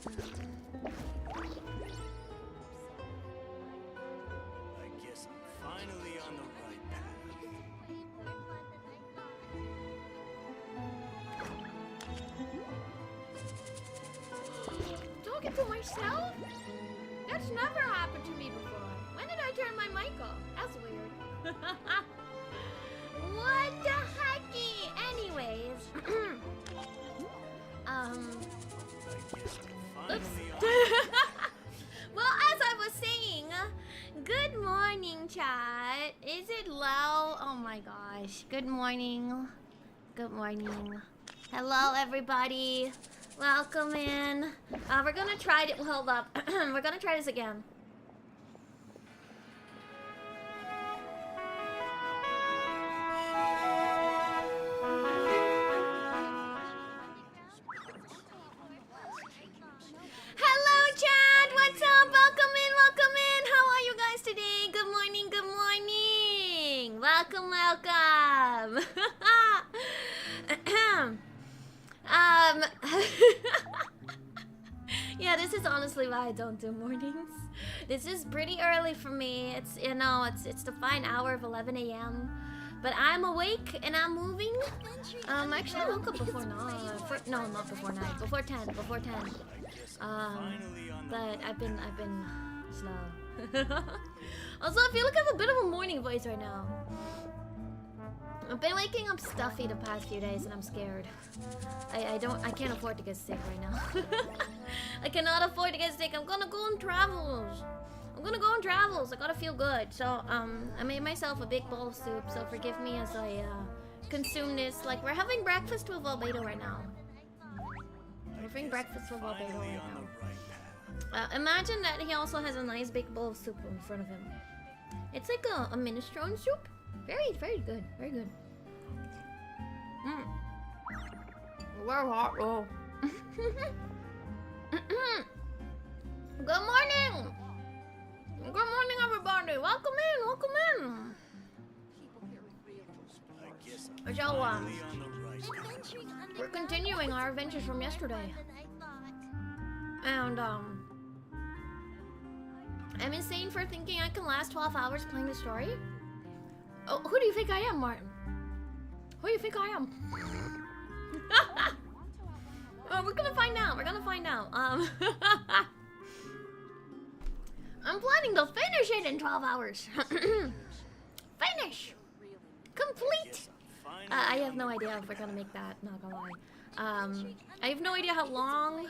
I guess I'm finally on the right path. Talking to myself? That's never happened to me before. When did I turn my mic off? That's weird. What the hecky? Anyways. Oops. Well, as I was saying, good morning, chat. Is it low? Oh my gosh. Good morning. Good morning. Hello, everybody. Welcome in. We're gonna try it. Hold up. We're gonna try this again. Hello, chat. What's up? Welcome in. Welcome in. How are you guys today? Good morning. Good morning. Welcome. Welcome. Yeah, this is honestly why I don't do mornings. This is pretty early for me. It's, you know, it's the fine hour of 11 a.m. But I'm awake and I'm moving. Actually I woke up before 9. No, not before 9. Before 10. Before 10. But I've been slow. Also, I feel like I have a bit of a morning voice right now. I've been waking up stuffy the past few days and I'm scared. I can't afford to get sick right now. I cannot afford to get sick. I'm gonna go on travels. I gotta feel good. So, I made myself a big bowl of soup, so forgive me as I consume this. Like, we're having breakfast with Albedo right now. We're having breakfast with Albedo right now. Imagine that he also has a nice big bowl of soup in front of him. It's like a minestrone soup. Very, very good. Very good. We're hot roll. Good morning! Good morning, everybody! Welcome in! Welcome in! So, we're continuing our adventures from yesterday. And, I'm insane for thinking I can last 12 hours playing the story. Oh, who do you think I am, Martin? Who do you think I am? Oh, we're gonna find out. We're gonna find out. I'm planning to finish it in 12 hours. Finish! Complete! I have no idea if we're gonna make that, not gonna lie. I have no idea how long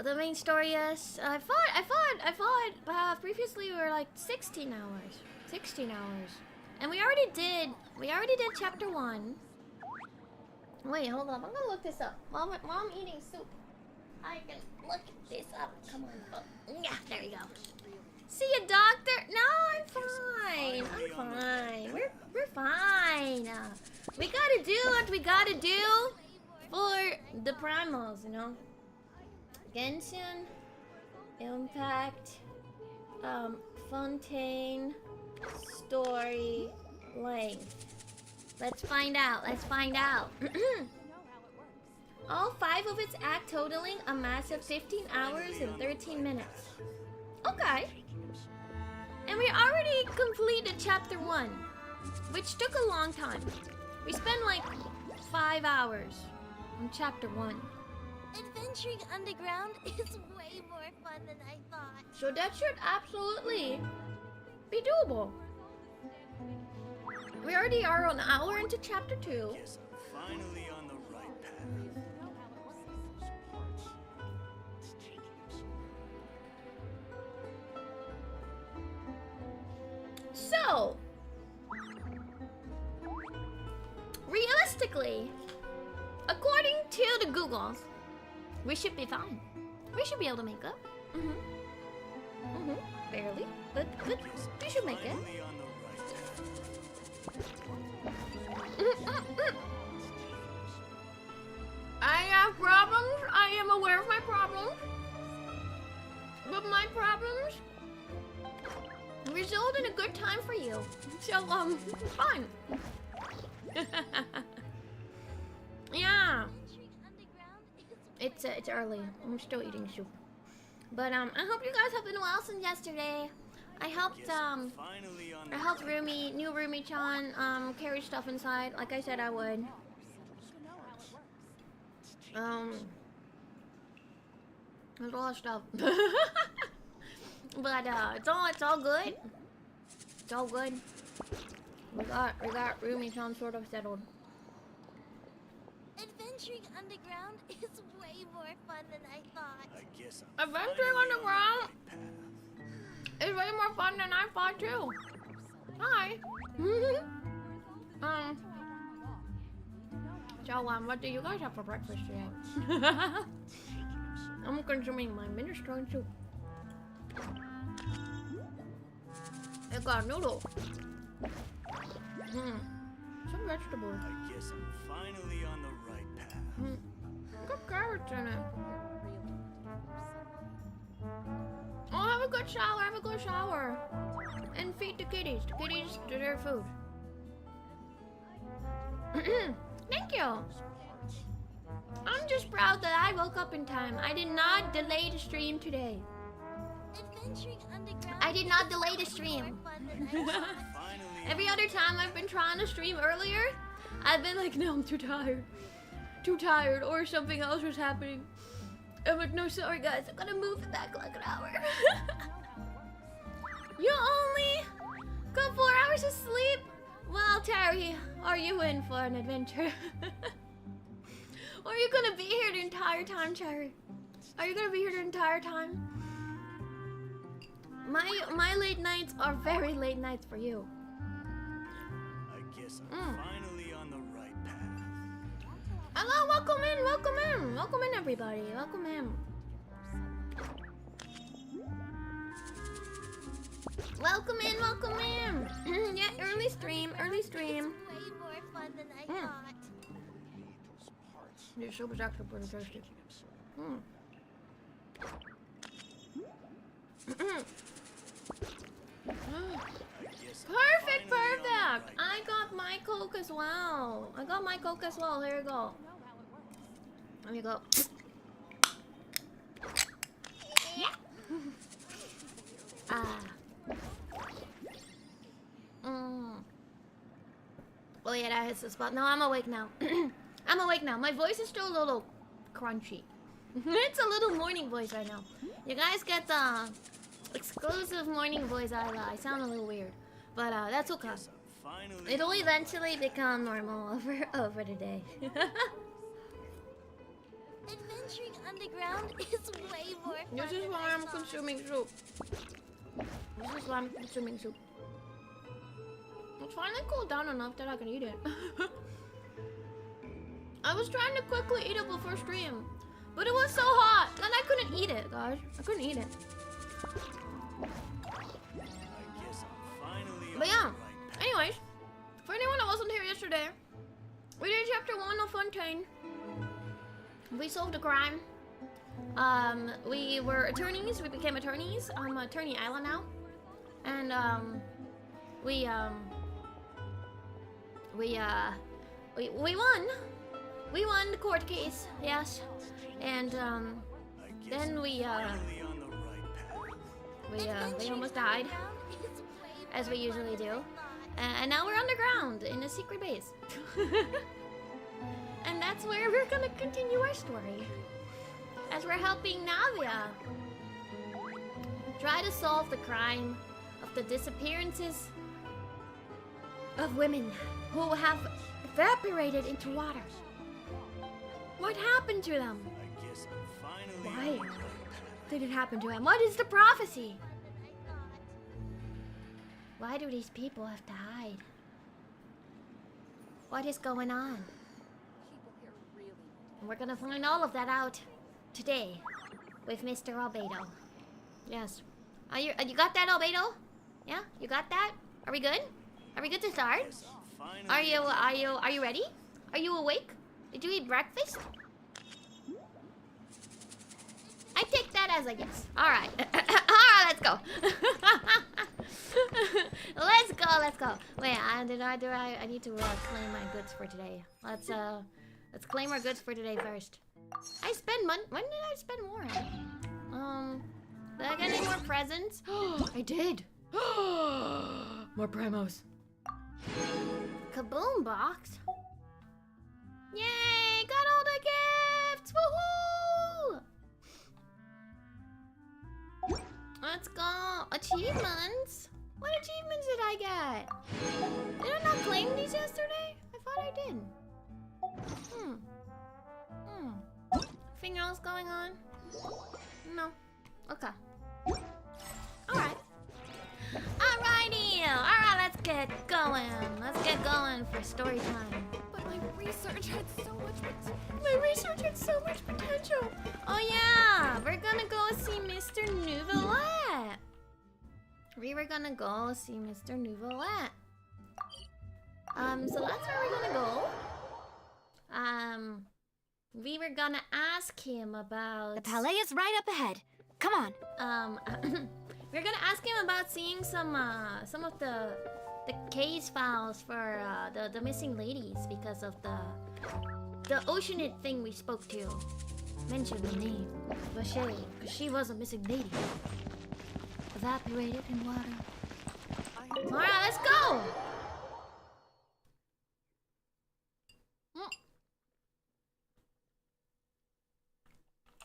the main story is. I thought previously we were like 16 hours. 16 hours. And we already did chapter 1. Wait, hold up. I'm gonna look this up. While I'm eating soup, I can look this up. Come on. Oh, yeah, there you go. See you, doctor. No, I'm fine. I'm fine. We're fine. We gotta do what we gotta do for the primals, you know. Genshin, Impact, Fontaine, story, length. Let's find out. Let's find out. All 5 of its acts totaling a massive 15 hours and 13 minutes. Okay. And we already completed chapter 1, which took a long time. We spent like 5 hours on chapter 1. Adventuring underground is way more fun than I thought. So that should absolutely be doable. We already are an hour into chapter 2. Yes, I'm finally on the right path. So, realistically, according to the Googles, we should be fine. We should be able to make up. Barely, but we should make it. Finally on the right path. I have problems. I am aware of my problems. But my problems result in a good time for you. So, fine. Yeah. It's early. I'm still eating soup. But I hope you guys have been well since yesterday. I helped Rumi, new Rumi-chan, carry stuff inside, like I said I would. There's a lot of stuff. But it's all good. It's all good. We got Rumi-chan sort of settled. Adventuring underground is way more fun than I thought. I guess Adventuring underground is way more fun than I thought too. Hi. So what do you guys have for breakfast today? I'm consuming my minestrone soup. I got noodle. Some vegetables. I guess I'm finally on the right path. Got carrots in it. Oh, have a good shower, have a good shower. And feed the kitties. The kitties deserve food. Thank you. I'm just proud that I woke up in time. I did not delay the stream today. I did not delay the stream. Every other time I've been trying to stream earlier, I've been like, no, I'm too tired. Too tired, or something else was happening. I'm like, no, sorry guys, I'm gonna move it back like an hour. You only got 4 hours of sleep? Well, Terry, are you in for an adventure? Or are you gonna be here the entire time, Terry? Are you gonna be here the entire time? My late nights are very late nights for you. I guess I'm finally on the right path. Hello, welcome in, welcome in. Welcome in, everybody. Welcome in. Welcome in, welcome in. Yeah, early stream, early stream. Way more fun than I thought. Your soup is actually pretty tasty. Perfect, perfect. I got my Coke as well. I got my Coke as well. Here you go. There you go. Oh yeah, that hits the spot. No, I'm awake now. I'm awake now. My voice is still a little crunchy. It's a little morning voice right now. You guys get the exclusive morning voice, Ayla. I sound a little weird, but that's okay. It'll eventually become normal over the day. Adventuring underground is way more fun. This is why I'm consuming soup. This is why I'm consuming soup. It's finally cooled down enough that I can eat it. I was trying to quickly eat it before stream, but it was so hot that I couldn't eat it, guys. I couldn't eat it. But yeah, anyways, for anyone that wasn't here yesterday, we did chapter 1 of Fontaine. We solved a crime. We were attorneys. We became attorneys. I'm attorney Ayla now, and we won. We won the court case. Yes, and then we almost died, as we usually do, and now we're underground in a secret base. And that's where we're gonna continue our story, as we're helping Navia try to solve the crime of the disappearances of women who have evaporated into water. What happened to them? Why did it happen to them? What is the prophecy? Why do these people have to hide? What is going on? And we're gonna find all of that out today with Mr. Albedo. Yes. You got that, Albedo? Yeah, you got that? Are we good? Are we good to start? Are you ready? Are you awake? Did you eat breakfast? I take that as a yes. All right. Alright, let's go. Let's go. Wait, I need to claim my goods for today. Let's claim our goods for today first. I spend money. When did I spend more at? Did I get any more presents? I did. More primos. Kaboom box. Yay! Got all the gifts! Woohoo! Let's go. Achievements? What achievements did I get? Did I not claim these yesterday? I thought I did. Anything else going on? No. Okay. Alright. Alrighty! Alright, let's get going. Let's get going for story time. But my research had so much potential. Oh yeah! We're gonna go see Mr. Nouvelet. We were gonna go see Mr. Nouvelet. So that's where we're gonna go. We were gonna ask him about... The palais is right up ahead. Come on. We're gonna ask him about seeing some of the case files for the missing ladies because of the oceanid thing we spoke to. Mentioned the name, Vache, because she was a missing lady. Evaporated in water. Alright, let's go!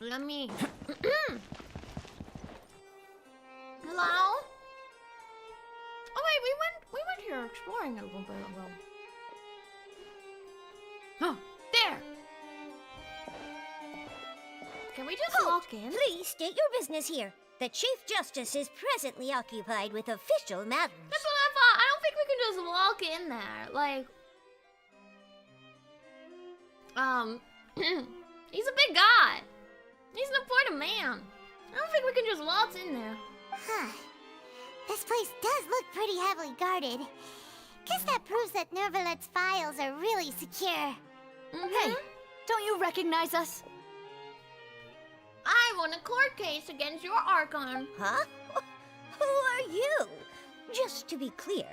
Let me... Hello? Oh wait, we went here exploring a little bit ago. Oh, there! Can we just walk in? Please state your business here. The Chief Justice is presently occupied with official matters. That's what I thought. I don't think we can just walk in there. Like... he's a big guy. He's an important man. I don't think we can just waltz in there. Huh. This place does look pretty heavily guarded. Guess that proves that Nouvelet's files are really secure. Hey, don't you recognize us? I won a court case against your Archon. Huh? Who are you? Just to be clear,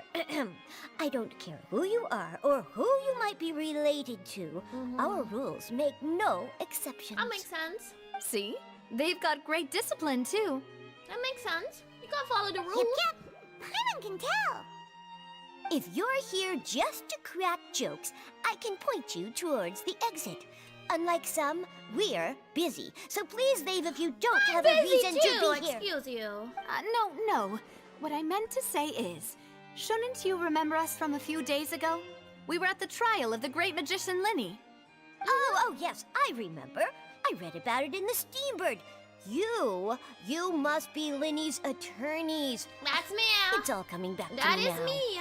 I don't care who you are or who you might be related to. Our rules make no exceptions. That makes sense. See? They've got great discipline, too. That makes sense. You gotta follow the rules. Yep. Paimon can tell. If you're here just to crack jokes, I can point you towards the exit. Unlike some, we're busy. So please leave if you don't have a reason to be here. Excuse you. No. What I meant to say is, shouldn't you remember us from a few days ago? We were at the trial of the great magician Linny. Oh, yes, I remember. I read about it in the Steambird. You must be Linny's attorneys. That's me. It's all coming back to me That now. is me.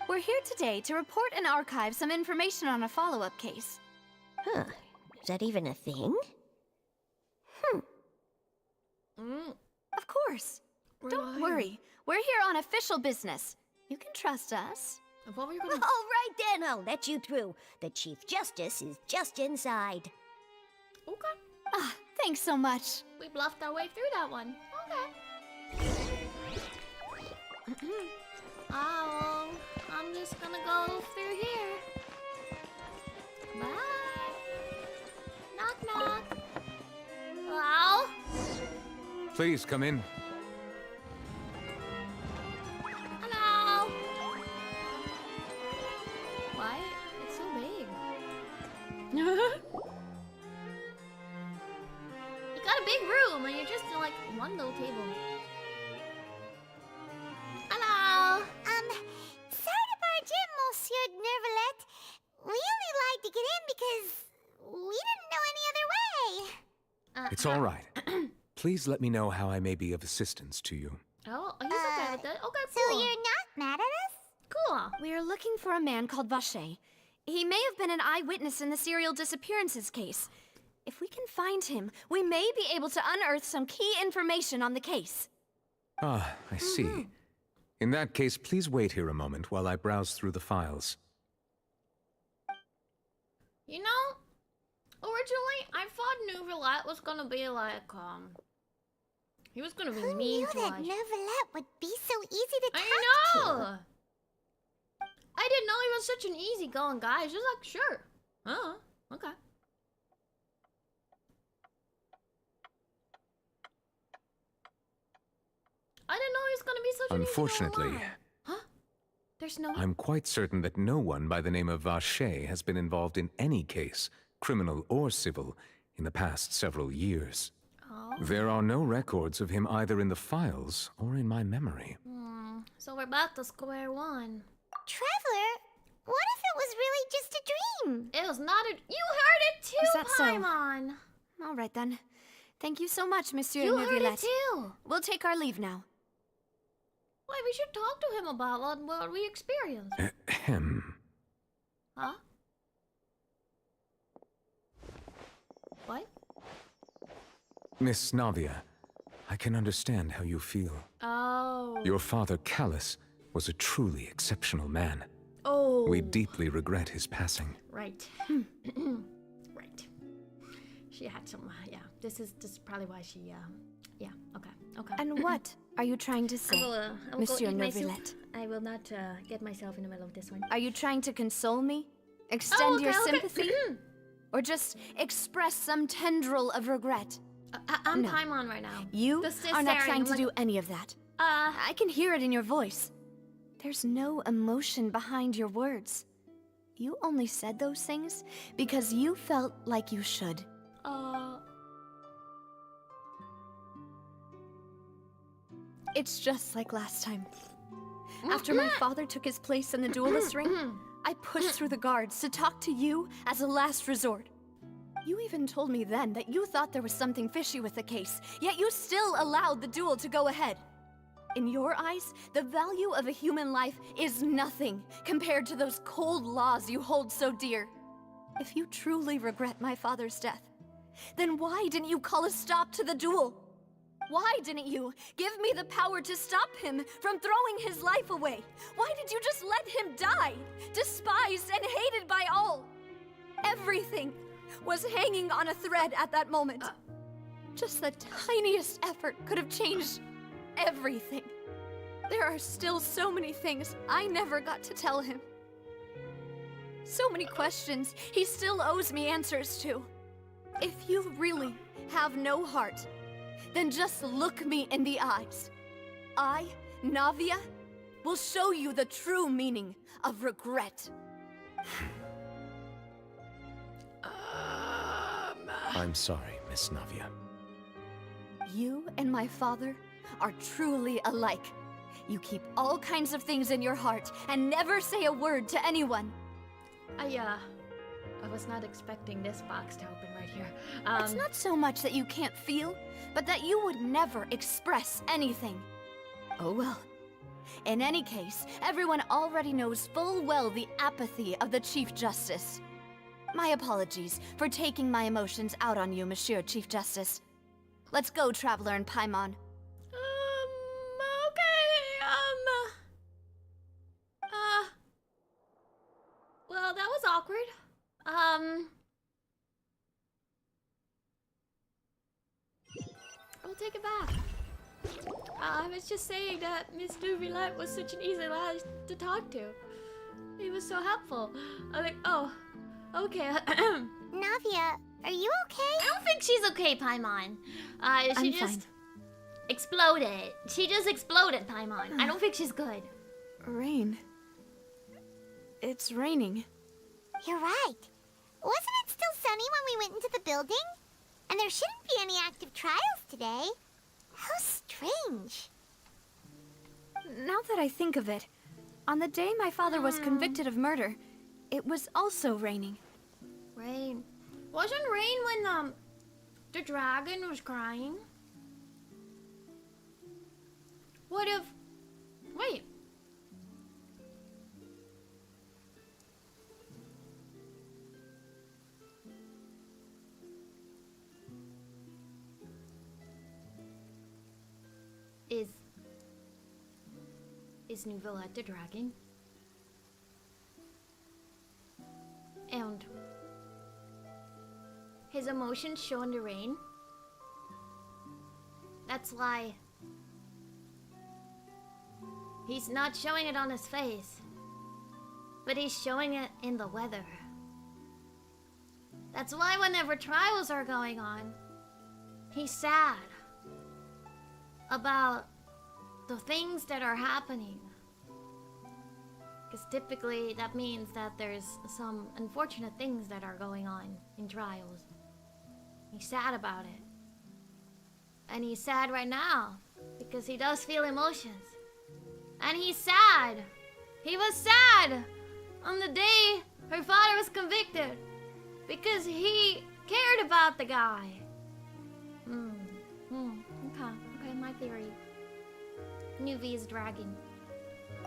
We're here today to report and archive some information on a follow-up case. Huh. Is that even a thing? Of course. Don't worry. We're here on official business. You can trust us. What were you gonna... All right then, I'll let you through. The Chief Justice is just inside. Okay. Thanks so much. We bluffed our way through that one. Okay. I'm just gonna go through here. Bye. Knock, knock. Hello? Please come in. Hello? Why? It's so big. You got a big room and you're just in like one little table. Hello? Sorry to barge in, Monsieur Nouvelet. We only lied to get in because we didn't know any other way. It's all right. Please let me know how I may be of assistance to you. Oh, he's okay with it. Okay, So cool. you're not mad at us? Cool. We're looking for a man called Vache. He may have been an eyewitness in the serial disappearances case. If we can find him, we may be able to unearth some key information on the case. Ah, I see. In that case, please wait here a moment while I browse through the files. You know, originally I thought Nouvelet was gonna be like, he was gonna be Who mean knew to that us. Nouvelet would be so easy to talk I to? know! I didn't know he was such an easygoing guy. He's just like, sure. Oh, okay. I didn't know he was gonna be such an easy Unfortunately, to allow. Huh? There's no. I'm quite certain that no one by the name of Vache has been involved in any case, criminal or civil, in the past several years. Oh. There are no records of him either in the files or in my memory. So we're back to square one. Traveler, what if it was really just a dream? It was not a. You heard it too, Is that so? Paimon. All right then. Thank you so much, Monsieur You heard Neuvillette. it too. We'll take our leave now. Why, we should talk to him about what we experienced. Ahem. Huh? What? Miss Navia, I can understand how you feel. Oh. Your father, Callus, was a truly exceptional man. Oh. We deeply regret his passing. Right. Right. She had some. Yeah. This is probably why she. Yeah. Okay. Okay. And what are you trying to say, I will Monsieur go eat my soup. Neuvillette? I will not get myself in the middle of this one. Are you trying to console me? Extend your okay. sympathy? Or just express some tendril of regret? I'm No. Paimon right now. You This is are not staring, trying to like- do any of that. I can hear it in your voice. There's no emotion behind your words. You only said those things because you felt like you should. It's just like last time. After my father took his place in the duelist ring, I pushed through the guards to talk to you as a last resort. You even told me then that you thought there was something fishy with the case, yet you still allowed the duel to go ahead. In your eyes, the value of a human life is nothing compared to those cold laws you hold so dear. If you truly regret my father's death, then why didn't you call a stop to the duel? Why didn't you give me the power to stop him from throwing his life away? Why did you just let him die, despised and hated by all? Everything was hanging on a thread at that moment. Just the tiniest effort could have changed everything. There are still so many things I never got to tell him. So many questions he still owes me answers to. If you really have no heart, then just look me in the eyes. I, Navia, will show you the true meaning of regret. I'm sorry, Miss Navia. You and my father are truly alike. You keep all kinds of things in your heart and never say a word to anyone. I was not expecting this box to open right here. It's not so much that you can't feel, but that you would never express anything. Oh well. In any case, everyone already knows full well the apathy of the Chief Justice. My apologies for taking my emotions out on you, Monsieur Chief Justice. Let's go, Traveler and Paimon. Well, that was awkward. I'll take it back. I was just saying that Miss Neuvillette was such an easy lad to talk to. He was so helpful. I'm like, oh, okay. Navia, are you okay? I don't think she's okay, Paimon. She I'm just fine. exploded. She just exploded, Paimon. I don't think she's good. Rain. It's raining. You're right. Wasn't it still sunny when we went into the building? And there shouldn't be any active trials today. How strange. Now that I think of it, on the day my father was convicted of murder, it was also raining. Rain. Wasn't rain when, the dragon was crying? What if... Wait. Is Neuvillette the dragon? And his emotions show in the rain? That's why he's not showing it on his face, but he's showing it in the weather. That's why whenever trials are going on, he's sad about the things that are happening. Because typically that means that there's some unfortunate things that are going on in trials. He's sad about it. And he's sad right now because he does feel emotions. And he's sad. He was sad on the day her father was convicted because he cared about the guy. Okay, my theory. New V is dragging.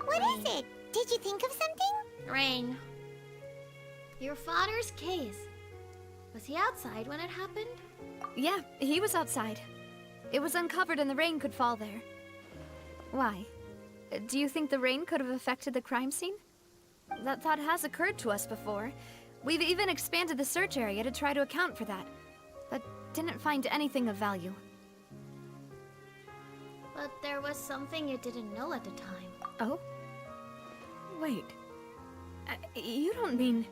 What is it? Did you think of something? Rain. Your father's case. Was he outside when it happened? Yeah, he was outside. It was uncovered and the rain could fall there. Why? Do you think the rain could have affected the crime scene? That thought has occurred to us before. We've even expanded the search area to try to account for that, but didn't find anything of value. But there was something you didn't know at the time. Oh? Wait. You don't mean...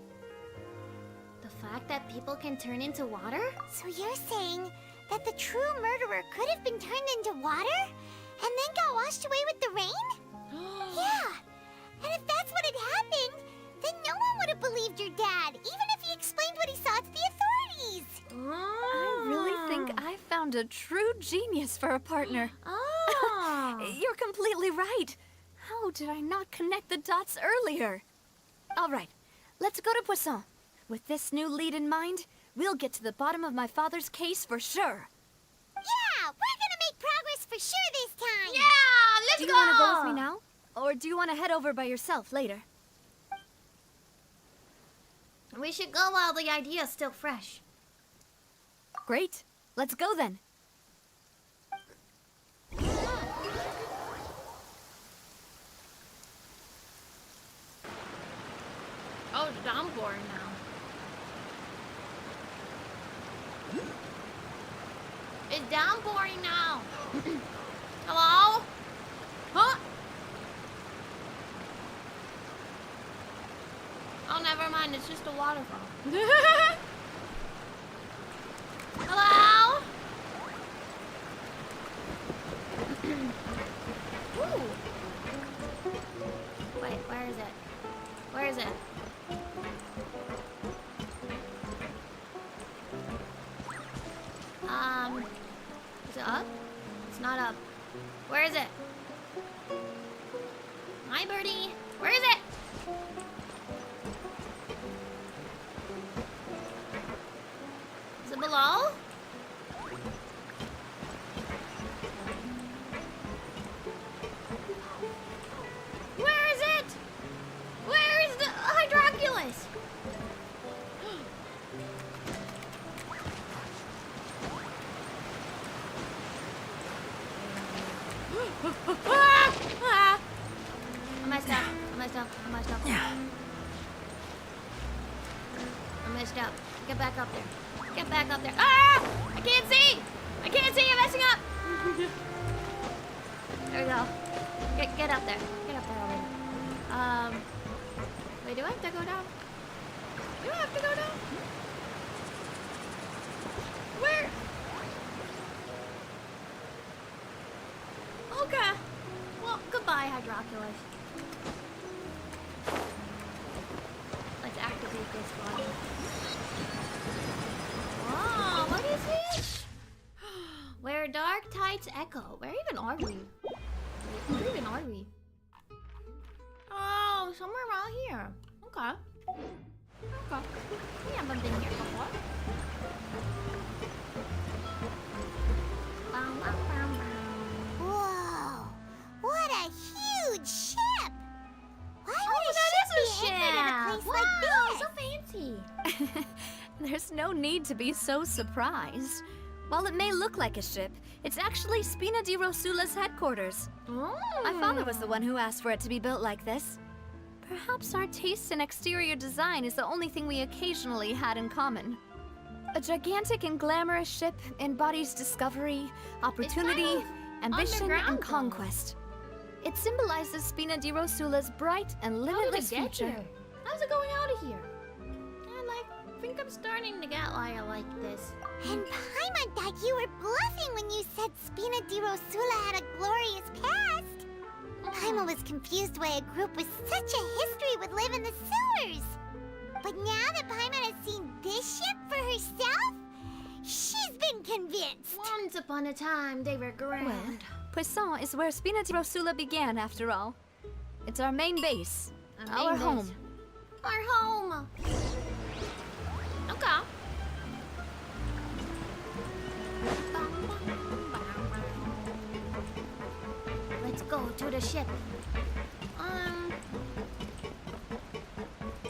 The fact that people can turn into water? So you're saying that the true murderer could have been turned into water? And then got washed away with the rain? Yeah. And if that's what had happened, then no one would have believed your dad, even if he explained what he saw to the authorities. I really think I found a true genius for a partner. You're completely right. How did I not connect the dots earlier? All right, let's go to Poisson. With this new lead in mind, we'll get to the bottom of my father's case for sure. Yeah, we're gonna make progress for sure this time. Yeah, let's go! Do you want to go with me now? Or do you want to head over by yourself later? We should go while the idea's still fresh. Great. Let's go then. Oh, it's downpouring now. It's downpouring now. Hello? Huh? Oh, never mind. It's just a waterfall. Hello? Ooh. Wait, where is it? Where is it? Is it up? It's not up. Where is it? Hi, birdie. Where is it? Is it below? Where is it? Where is the hydroculus? I messed up. I messed up. Get back up there. Get back up there. Ah! I can't see! I'm messing up! There we go. Get up there. Get up there already. Wait, do I have to go down? Do I have to go down? Where? Okay. Well, goodbye, Hydroculus. Let's activate this one. Oh, what is it? Where dark tides echo. Where even are we? Where even are we? Oh, somewhere around here. Okay. Okay. We haven't been here before. Whoa! What a huge ship! Why would that is a ship be anchored in a place like this? So fancy. There's no need to be so surprised. While it may look like a ship, it's actually Spina di Rosula's headquarters. My father was the one who asked for it to be built like this. Perhaps our taste in exterior design is the only thing we occasionally had in common. A gigantic and glamorous ship embodies discovery, opportunity, ambition, and conquest. It symbolizes Spina di Rosula's bright and limitless future. How's it going out of here? I think I'm starting to get why I like this. And Paimon thought you were bluffing when you said Spina di Rosula had a glorious past. Paimon was confused why a group with such a history would live in the sewers. But now that Paimon has seen this ship for herself, she's been convinced. Once upon a time, they were grand. Well, Poisson is where Spina di Rosula began, after all. It's our main base. Our home. Our home. Okay. Let's go to the ship.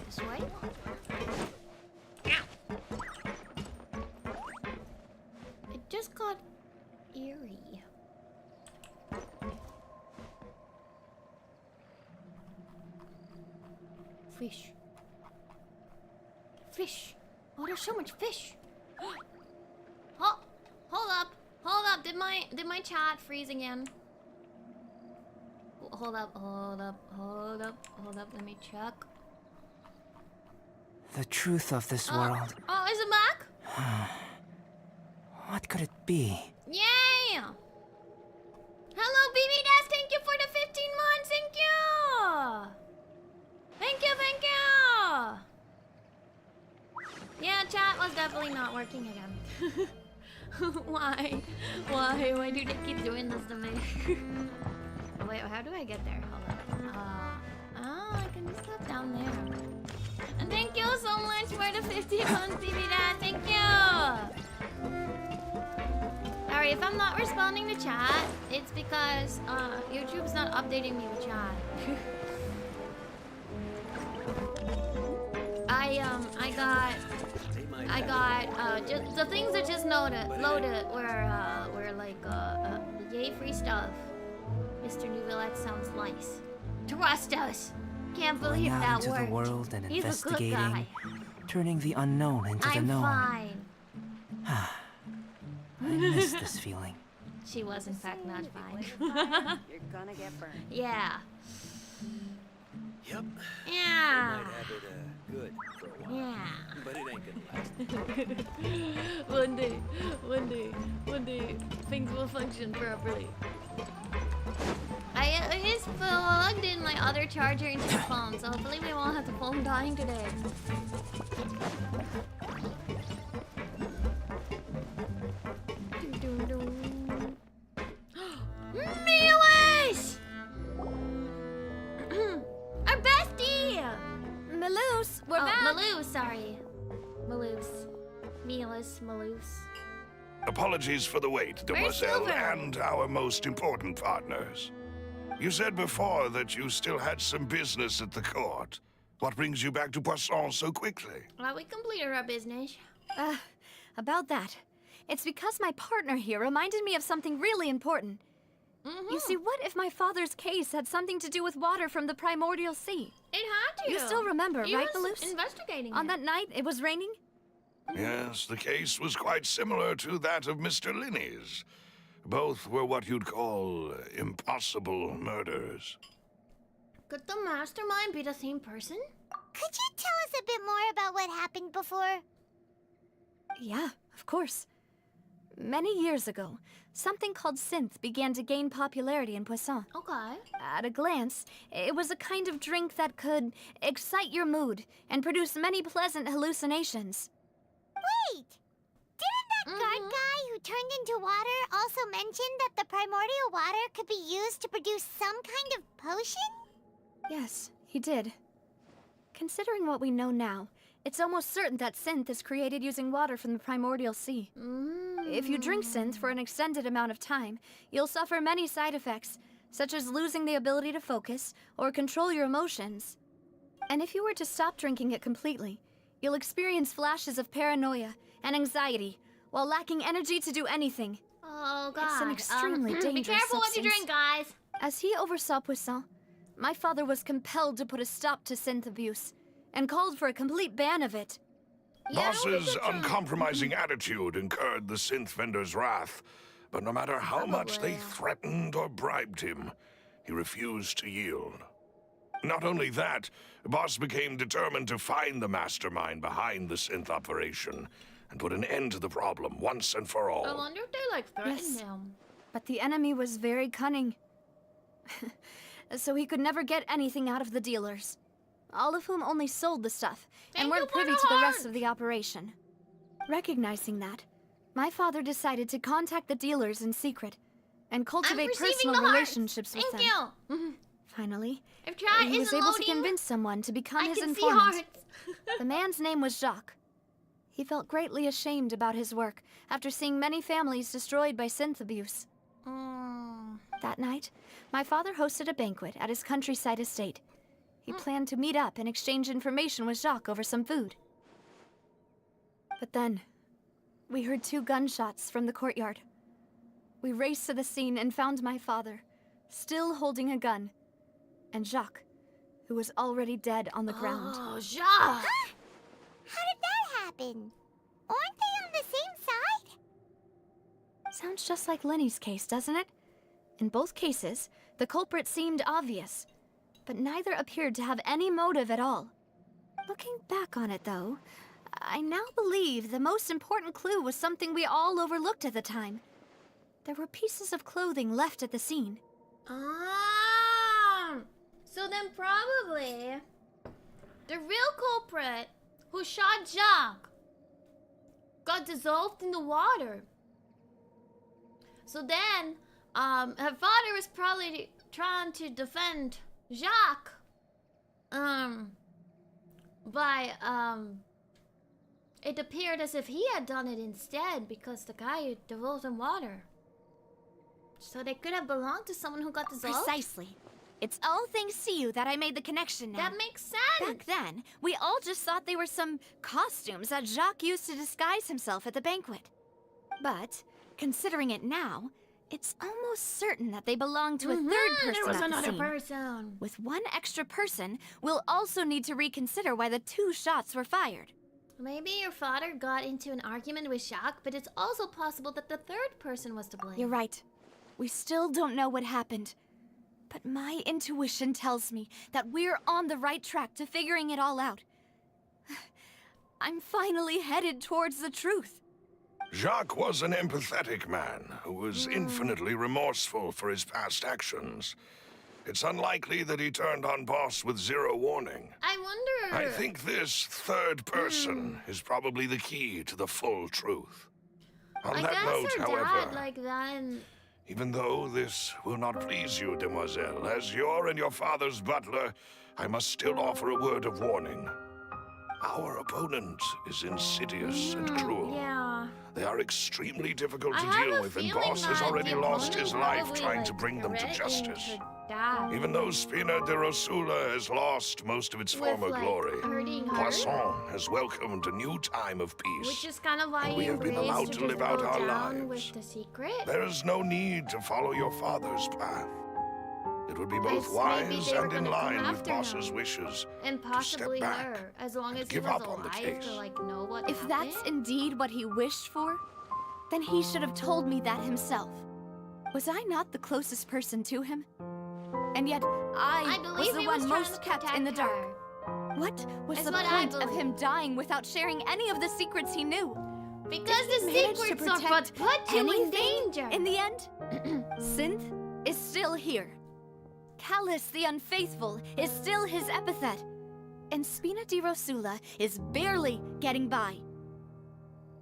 This way? It just got eerie. Fish. Fish. Oh, there's so much fish. Oh, hold up. Hold up. Did my chat freeze again? Hold up. Let me check. The truth of this world. Oh, is it back? What could it be? Yay! Hello, BB Dash. Thank you for the 15 months. Thank you. Thank you. Yeah, chat was definitely not working again. Why? Why do they keep doing this to me? Wait, how do I get there? Hold on. I can just stop down there. And thank you so much for the 50 months, BB Dad. Thank you. Sorry if I'm not responding to chat. It's because YouTube's not updating me with chat. I got just the things that just loaded were like yay free stuff. Mr. Newvillette sounds nice. Trust us. Can't believe Going out that into worked. the world and He's a good guy. investigating, turning the unknown into the I'm known. fine. I miss this feeling. She was in fact not fine. You're gonna get burned. Yeah. Yep. Yeah. Might have it good for a while. Yeah. But it ain't gonna last. One day, things will function properly. I just plugged in my other charger into the phone, so hopefully we won't have the phone dying today. Milos! Our bestie! Maloose, we're back. Maloose, sorry. Maloose. Apologies for the wait, demoiselle, Silver? and our most important partners. You said before that you still had some business at the court. What brings you back to Poisson so quickly? Well, we completed our business. About that. It's because my partner here reminded me of something really important. You see, what if my father's case had something to do with water from the primordial sea? It had to. You still remember, He right, was Maloose? investigating On it. that night, it was raining? Yes, the case was quite similar to that of Mr. Linney's. Both were what you'd call impossible murders. Could the mastermind be the same person? Could you tell us a bit more about what happened before? Yeah, of course. Many years ago, something called synth began to gain popularity in Poisson. Okay. At a glance, it was a kind of drink that could excite your mood and produce many pleasant hallucinations. Wait! Didn't that guard guy who turned into water also mention that the primordial water could be used to produce some kind of potion? Yes, he did. Considering what we know now, it's almost certain that synth is created using water from the primordial sea. If you drink synth for an extended amount of time, you'll suffer many side effects, such as losing the ability to focus or control your emotions. And if you were to stop drinking it completely, you'll experience flashes of paranoia and anxiety while lacking energy to do anything. Oh god. It's an extremely dangerous Be careful what you substance. drink, guys. As he oversaw Poisson, my father was compelled to put a stop to synth abuse and called for a complete ban of it. Yeah, don't be Boss's so drunk. uncompromising attitude incurred the synth vendor's wrath, but no matter how much they threatened or bribed him, he refused to yield. Not only that, Boss became determined to find the mastermind behind the synth operation and put an end to the problem once and for all. I wonder if they like threatened Yes. him. But the enemy was very cunning. so he could never get anything out of the dealers, all of whom only sold the stuff and weren't privy to the rest of the operation. Recognizing that, my father decided to contact the dealers in secret and cultivate personal relationships with them. Thank you. Finally, I've tried. he was Isn't able to loading. convince someone to become I his can see informant. hearts. The man's name was Jacques. He felt greatly ashamed about his work after seeing many families destroyed by synth abuse. That night, my father hosted a banquet at his countryside estate. He planned to meet up and exchange information with Jacques over some food. But then, we heard 2 gunshots from the courtyard. We raced to the scene and found my father, still holding a gun, and Jacques, who was already dead on the ground. Oh, Jacques! How did that happen? Aren't they on the same side? Sounds just like Lenny's case, doesn't it? In both cases, the culprit seemed obvious, but neither appeared to have any motive at all. Looking back on it, though, I now believe the most important clue was something we all overlooked at the time. There were pieces of clothing left at the scene. So then probably the real culprit who shot Jacques got dissolved in the water. So then, her father was probably trying to defend Jacques, by, it appeared as if he had done it instead because the guy had dissolved in water. So they could have belonged to someone who got dissolved? Precisely. It's all thanks to you that I made the connection now. That makes sense! Back then, we all just thought they were some costumes that Jacques used to disguise himself at the banquet. But, considering it now, it's almost certain that they belong to a third person There was at the another scene. person. With one extra person, we'll also need to reconsider why the 2 shots were fired. Maybe your father got into an argument with Jacques, but it's also possible that the third person was to blame. You're right. We still don't know what happened. But my intuition tells me that we're on the right track to figuring it all out. I'm finally headed towards the truth. Jacques was an empathetic man who was infinitely remorseful for his past actions. It's unlikely that he turned on Boss with 0 warning. I wonder... I think this third person is probably the key to the full truth. On I that guess note, her however, dad like that and... even though this will not please you, demoiselle, as your and your father's butler, I must still offer a word of warning. Our opponent is insidious and cruel. Yeah. They are extremely difficult to I have deal a with, and feeling Boss has that already the lost opponent his life probably, trying to like, bring them to read justice. into that. Even though Spina de Rosula has lost most of its With, former like, glory, hurting her. Poisson has welcomed a new time of peace. Which is kind of why And we you have been embraced allowed to just live out go our down lives. with the secret. There is no need to follow your father's path. It would be both Because maybe wise they were and in gonna come line with after Boss's him. wishes. And possibly back her, as long and as he give was up on the alive to case. like know what If happened. that's indeed what he wished for, then he should have told me that himself. Was I not the closest person to him? And yet, I was believe the he one was trying most to kept in the protect dark. her. What was Is the what I point of him believe. dying without sharing any of the secrets he knew? Because the Managed to secrets are what protect put you in anything danger. in the end? Synth is still here. Callus the Unfaithful is still his epithet. And Spina di Rosula is barely getting by.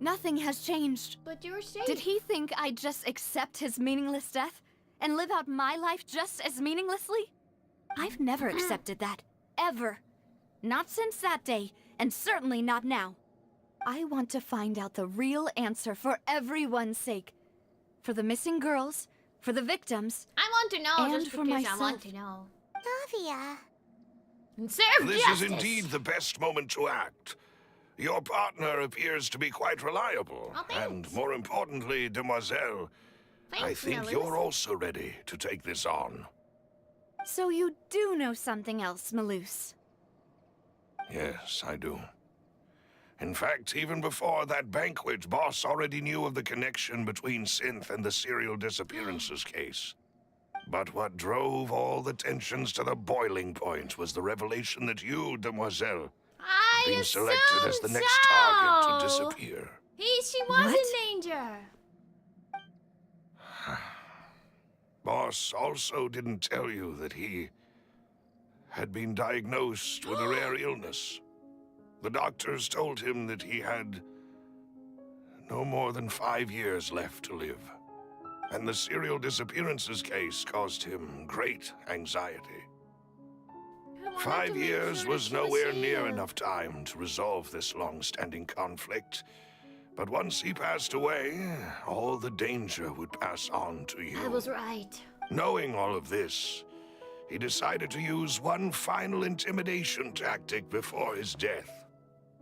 Nothing has changed. But you're safe. Did he think I'd just accept his meaningless death and live out my life just as meaninglessly? I've never accepted that. Ever. Not since that day, and certainly not now. I want to find out the real answer for everyone's sake. For the missing girls, for the victims, I want to know And just for because I want myself. to know. Navia. And serve This justice. is indeed the best moment to act. Your partner appears to be quite reliable. Oh, thanks. And more importantly, demoiselle, I Thanks, think Nellis. you're also ready to take this on. So you do know something else, Maloose. Yes, I do. In fact, even before that banquet, Boss already knew of the connection between Synth and the serial disappearances case. But what drove all the tensions to the boiling point was the revelation that you, demoiselle, I being selected as the assumed next target to so. disappear. She was What? in danger. Boss boss also didn't tell you that he had been diagnosed with a rare illness. The doctors told him that he had no more than 5 years left to live. And the serial disappearances case caused him great anxiety. 5 years was nowhere near enough time to resolve this long-standing conflict. But once he passed away, all the danger would pass on to you. I was right. Knowing all of this, he decided to use one final intimidation tactic before his death.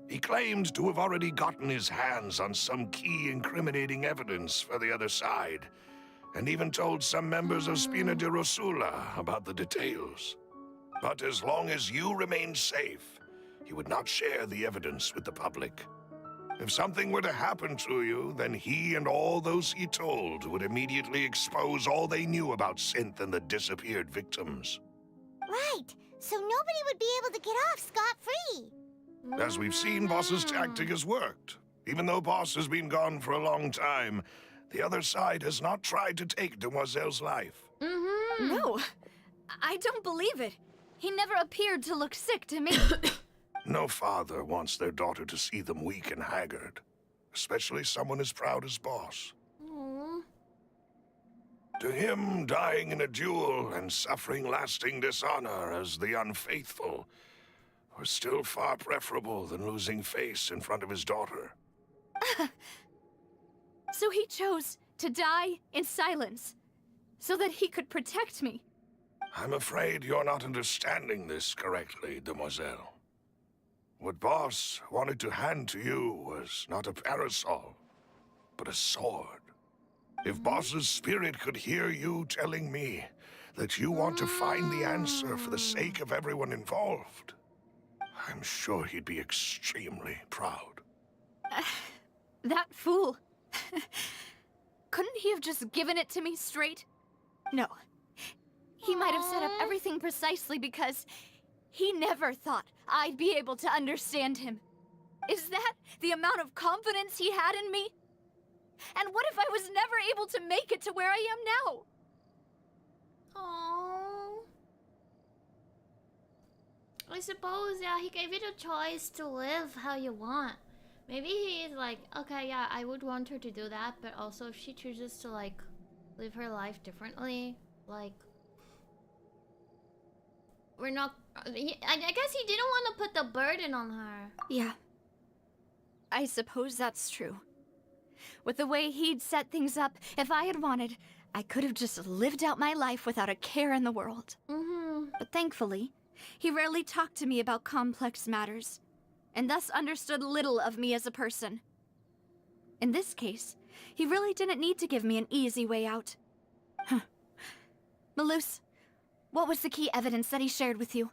He claimed to have already gotten his hands on some key incriminating evidence for the other side, and even told some members of Spina di Rosula about the details. But as long as you remained safe, he would not share the evidence with the public. If something were to happen to you, then he and all those he told would immediately expose all they knew about Synth and the disappeared victims. Right, so nobody would be able to get off scot-free. As we've seen, Boss's tactic has worked. Even though Boss has been gone for a long time, the other side has not tried to take Demoiselle's life. No, I don't believe it. He never appeared to look sick to me. No father wants their daughter to see them weak and haggard, especially someone as proud as Boss. Aww. To him, dying in a duel and suffering lasting dishonor as the unfaithful was still far preferable than losing face in front of his daughter. So he chose to die in silence, so that he could protect me. I'm afraid you're not understanding this correctly, Demoiselle. What Boss wanted to hand to you was not a parasol, but a sword. If Boss's spirit could hear you telling me that you want to find the answer for the sake of everyone involved, I'm sure he'd be extremely proud. That fool. Couldn't he have just given it to me straight? No. He might have set up everything precisely because he never thought I'd be able to understand him. Is that the amount of confidence he had in me? And what if I was never able to make it to where I am now? Aww. I suppose, yeah, he gave you the choice to live how you want. Maybe he's like, okay, yeah, I would want her to do that, but also if she chooses to, like, live her life differently, like, we're not... I guess he didn't want to put the burden on her. Yeah. I suppose that's true. With the way he'd set things up, if I had wanted, I could have just lived out my life without a care in the world. But thankfully, he rarely talked to me about complex matters, and thus understood little of me as a person. In this case, he really didn't need to give me an easy way out. Malus, what was the key evidence that he shared with you?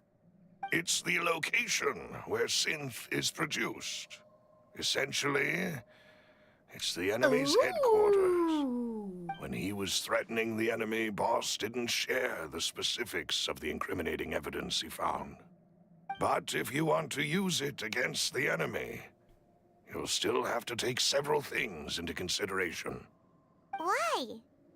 It's the location where Synth is produced. Essentially, it's the enemy's headquarters. When he was threatening the enemy, Boss didn't share the specifics of the incriminating evidence he found. But if you want to use it against the enemy, you'll still have to take several things into consideration. Why?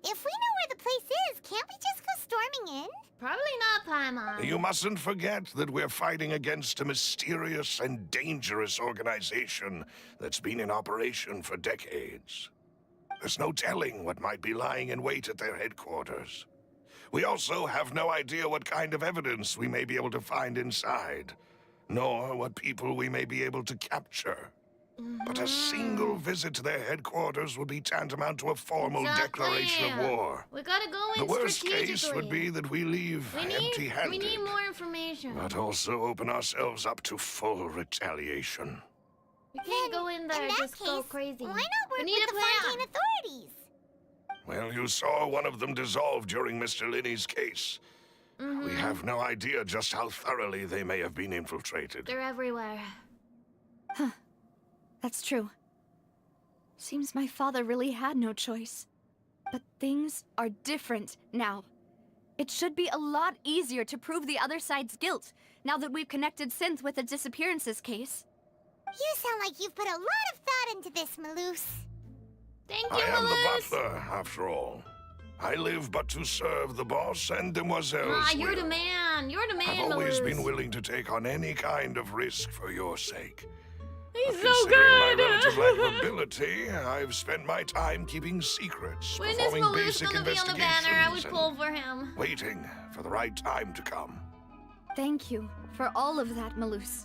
If we know where the place is, can't we just go storming in? Probably not, Paimon. You mustn't forget that we're fighting against a mysterious and dangerous organization that's been in operation for decades. There's no telling what might be lying in wait at their headquarters. We also have no idea what kind of evidence we may be able to find inside, nor what people we may be able to capture. But a single visit to their headquarters would be tantamount to a formal declaration of war. We gotta go in The worst strategically. case would be that we leave empty-handed. We need more information. But also open ourselves up to full retaliation. We can't go in there In and that just go case, crazy. why not work We need with a the plan. Fontaine authorities? Well, you saw one of them dissolve during Mr. Linney's case. We have no idea just how thoroughly they may have been infiltrated. They're everywhere. That's true. Seems my father really had no choice. But things are different now. It should be a lot easier to prove the other side's guilt, now that we've connected Synth with the disappearances case. You sound like you've put a lot of thought into this, Malus. Thank I you, am the Malus. butler, after all. I live but to serve the boss and demoiselles. Ah, you're the man. You're the man, I've always Maluz. been willing to take on any kind of risk for your sake. He's But so considering my good. relative lack of ability, I've spent my time keeping secrets, When is performing Maluz basic gonna be on the banner? I would investigations, pull and for him. waiting for the right time to come. Thank you for all of that, Maluz.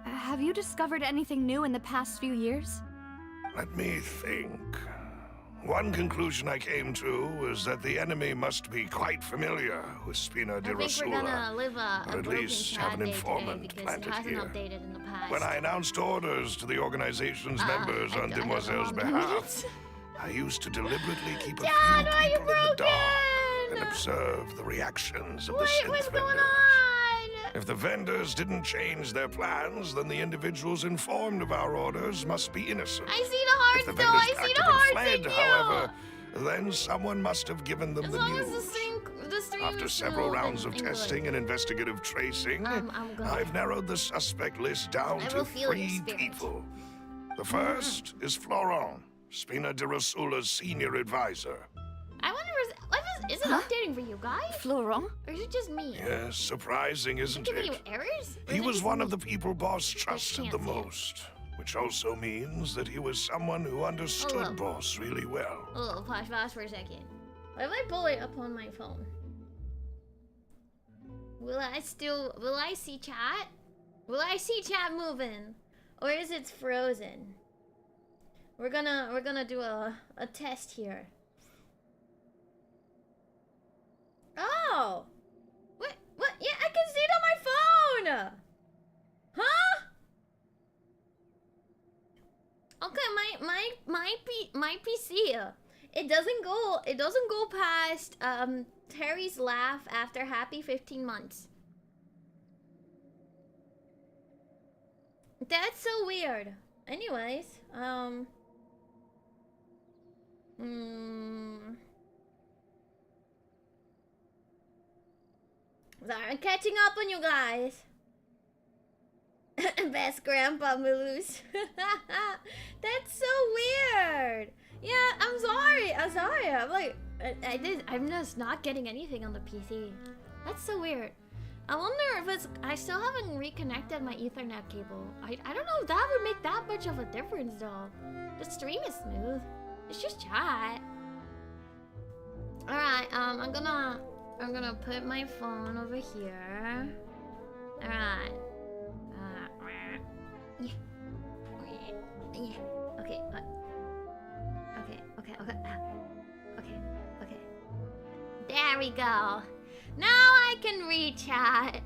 Have you discovered anything new in the past few years? Let me think. One conclusion I came to was that the enemy must be quite familiar with Spina I di think we're Rosula. gonna live a or at broken least chat have an day today informant because it planted hasn't here. updated in the past. When I announced orders to the organization's members I on don't know Demoiselle's how many behalf, minutes. I used to deliberately keep a Dad, few why are you people in the dark and broken? observe the reactions of the Wait, synth what's vendors. going on? If the vendors didn't change their plans, then the individuals informed of our orders must be innocent. I see the hearts If the though. vendors I see packed the up and hearts fled, in you. however, then someone must have given them As the long as news. the stream After is several smooth rounds of and good. testing and investigative tracing, I'm good. I've narrowed the suspect list down I to will feel your 3 spirit. people. The first is Florent, Spina di Rosula's senior advisor. I wonder, is it updating for you guys? Florent? Or is it just me? Yes, surprising, isn't Giving you it? errors? Or He is it was just one me? of the people Boss trusted the can't see it. most, which also means that he was someone who understood Hello. Boss really well. Oh, pause for a second. What if I pull it up on my phone? Will I see chat? Will I see chat moving? Or is it frozen? We're gonna do a test here. Oh! What? Yeah, I can see it on my phone! Huh? Okay, my PC. It doesn't go past Terry's laugh after happy 15 months. That's so weird. Anyways, Sorry, I'm catching up on you guys. Best Grandpa Maluz. That's so weird. Yeah, I'm sorry. I'm like, I'm just not getting anything on the PC. That's so weird. I wonder if it's, I still haven't reconnected my Ethernet cable. I don't know if that would make that much of a difference though. The stream is smooth. It's just chat. Alright, I'm gonna put my phone over here. Alright. Yeah. Okay. Okay. There we go. Now I can read chat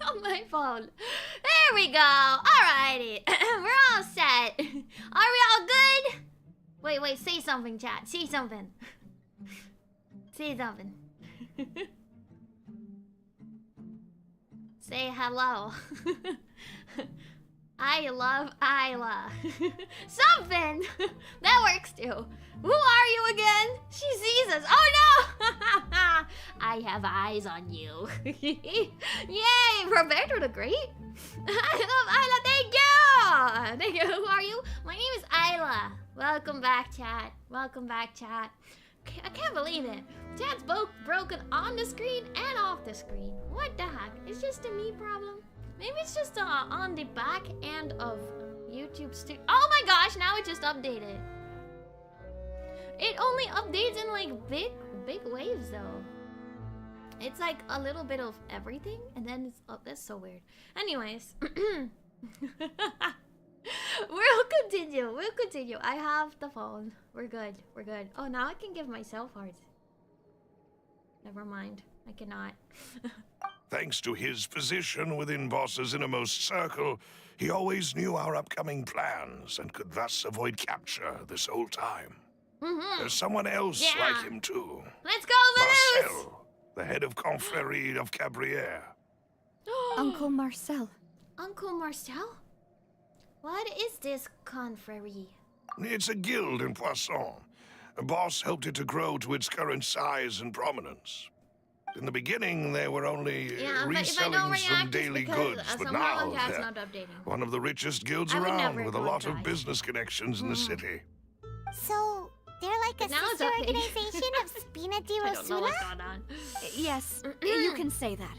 on my phone. There we go. Alrighty. We're all set. Are we all good? Wait, say something, chat. Say something. Say something. Say hello. I love Ayla. Something! That works too. Who are you again? She sees us. Oh no! I have eyes on you. Yay! Roberto the Great? I love Ayla. Thank you. Who are you? My name is Ayla. Welcome back, chat. I can't believe it. Chat's both broken on the screen and off the screen. What the heck? It's just a me problem. Maybe it's just on the back end of YouTube Studio. Oh my gosh, now it just updated. It only updates in like big waves though. It's like a little bit of everything and then it's up. That's so weird. Anyways. We'll continue. I have the phone. We're good. Oh, now I can give myself hearts. Never mind. I cannot. Thanks to his position within Boss's innermost circle, he always knew our upcoming plans and could thus avoid capture this whole time. There's someone else like him too. Let's go, Maluz! Marcel, the head of Confrérie of Cabrières. Uncle Marcel. Uncle Marcel? What is this confrérie? It's a guild in Poisson. Boss helped it to grow to its current size and prominence. In the beginning, they were only But if I don't reselling some react, it's daily because goods, but somehow now the chat's they're not updating. one of the richest guilds I would around never with a go lot of inside. business connections in the city. So, They're like a Now it's sister updating. organization of Spina di I don't know Rosula? what's going on. Yes, you can say that.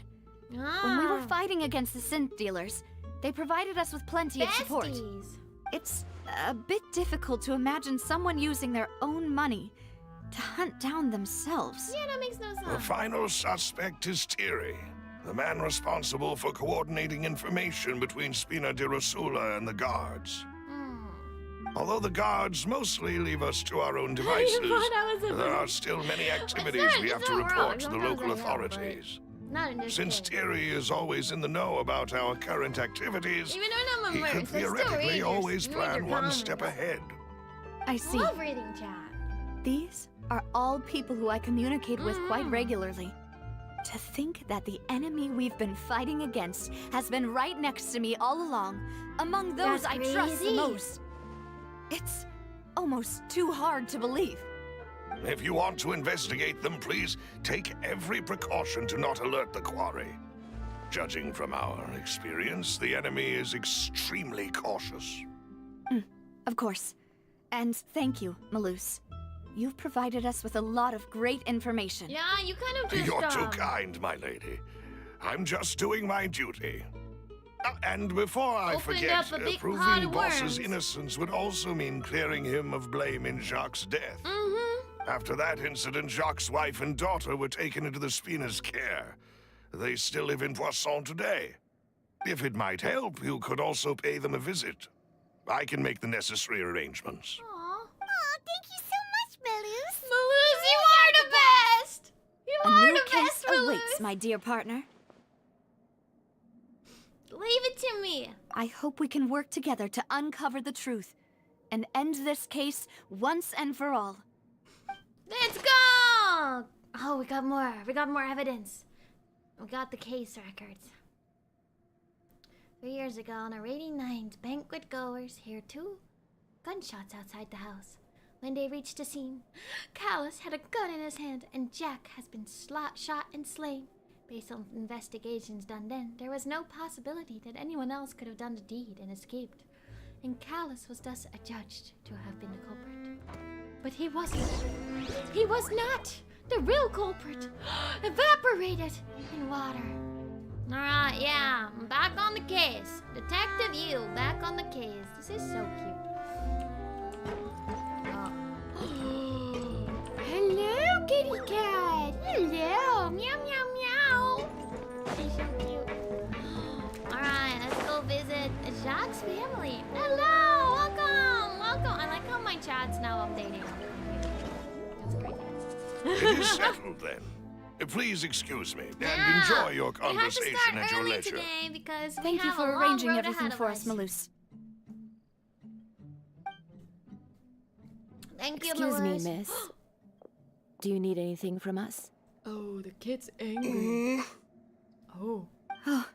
When we were fighting against the synth dealers, they provided us with plenty of support. Besties. It's a bit difficult to imagine someone using their own money to hunt down themselves. Yeah, that makes no The sense. final suspect is Thierry, the man responsible for coordinating information between Spina di Rosula and the guards. Although the guards mostly leave us to our own devices, that was a there are still many activities not- we it's have to not wrong. report to the Sometimes local I know, but- authorities. Not in this Since case. Thierry is always in the know about our current activities, Even though I'm he immersed, could I still theoretically read your- always read your plan one comments. step ahead. I I see. love reading chat. These are all people who I communicate with quite regularly. To think that the enemy we've been fighting against has been right next to me all along, among those That's I trust the crazy. most. It's almost too hard to believe. If you want to investigate them, please take every precaution to not alert the quarry. Judging from our experience, the enemy is extremely cautious. Of course. And thank you, Malus. You've provided us with a lot of great information. Yeah, you kind of just You're too kind, my lady. I'm just doing my duty. And before I Opened forget, up a big pot proving of Boss's worms. innocence would also mean clearing him of blame in Jacques' death. After that incident, Jacques' wife and daughter were taken into the Spina's care. They still live in Poisson today. If it might help, you could also pay them a visit. I can make the necessary arrangements. Aw. Oh, thank you so much, Malus. Malus, you are the best! You A are new the case best, Malus! awaits, my dear partner. Leave it to me. I hope we can work together to uncover the truth and end this case once and for all. Let's go! Oh, we got more. We got more evidence. We got the case records. 3 years ago, on a rainy night, banquet goers heard 2 gunshots outside the house. When they reached the scene, Callus had a gun in his hand, and Jack has been shot and slain. Based on investigations done then, there was no possibility that anyone else could have done the deed and escaped. And Callus was thus adjudged to have been the culprit. But he wasn't. He was not! The real culprit evaporated in water. Alright, yeah, I'm back on the case. Detective you, back on the case. This is so cute. Oh. Hello, kitty cat. Hello, meow meow meow. She's so cute. Alright, let's go visit Jacques' family. Hello, welcome, welcome. I like how my chat's now updating. That's great. It is settled then. Please excuse me and Yeah. enjoy your We had to conversation start at your early leisure. today because we Thank you have for a long arranging road everything ahead for of us, Malus. Thank you, Excuse me, Malus. miss. Do you need anything from us? Oh, the kid's angry. Oh. Hey,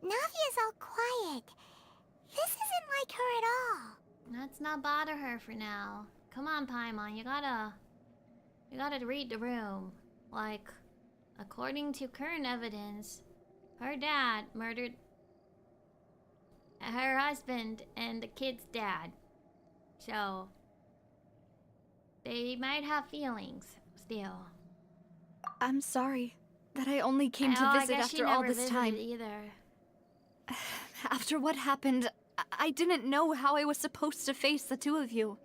Navia's all quiet. This isn't like her at all. Let's not bother her for now. Come on, Paimon, you gotta read the room. Like, according to current evidence, her dad murdered her husband and the kid's dad. So, they might have feelings still. I'm sorry that I only came to Oh, I visit guess she after all never this time. visited either. After what happened, I didn't know how I was supposed to face the 2 of you.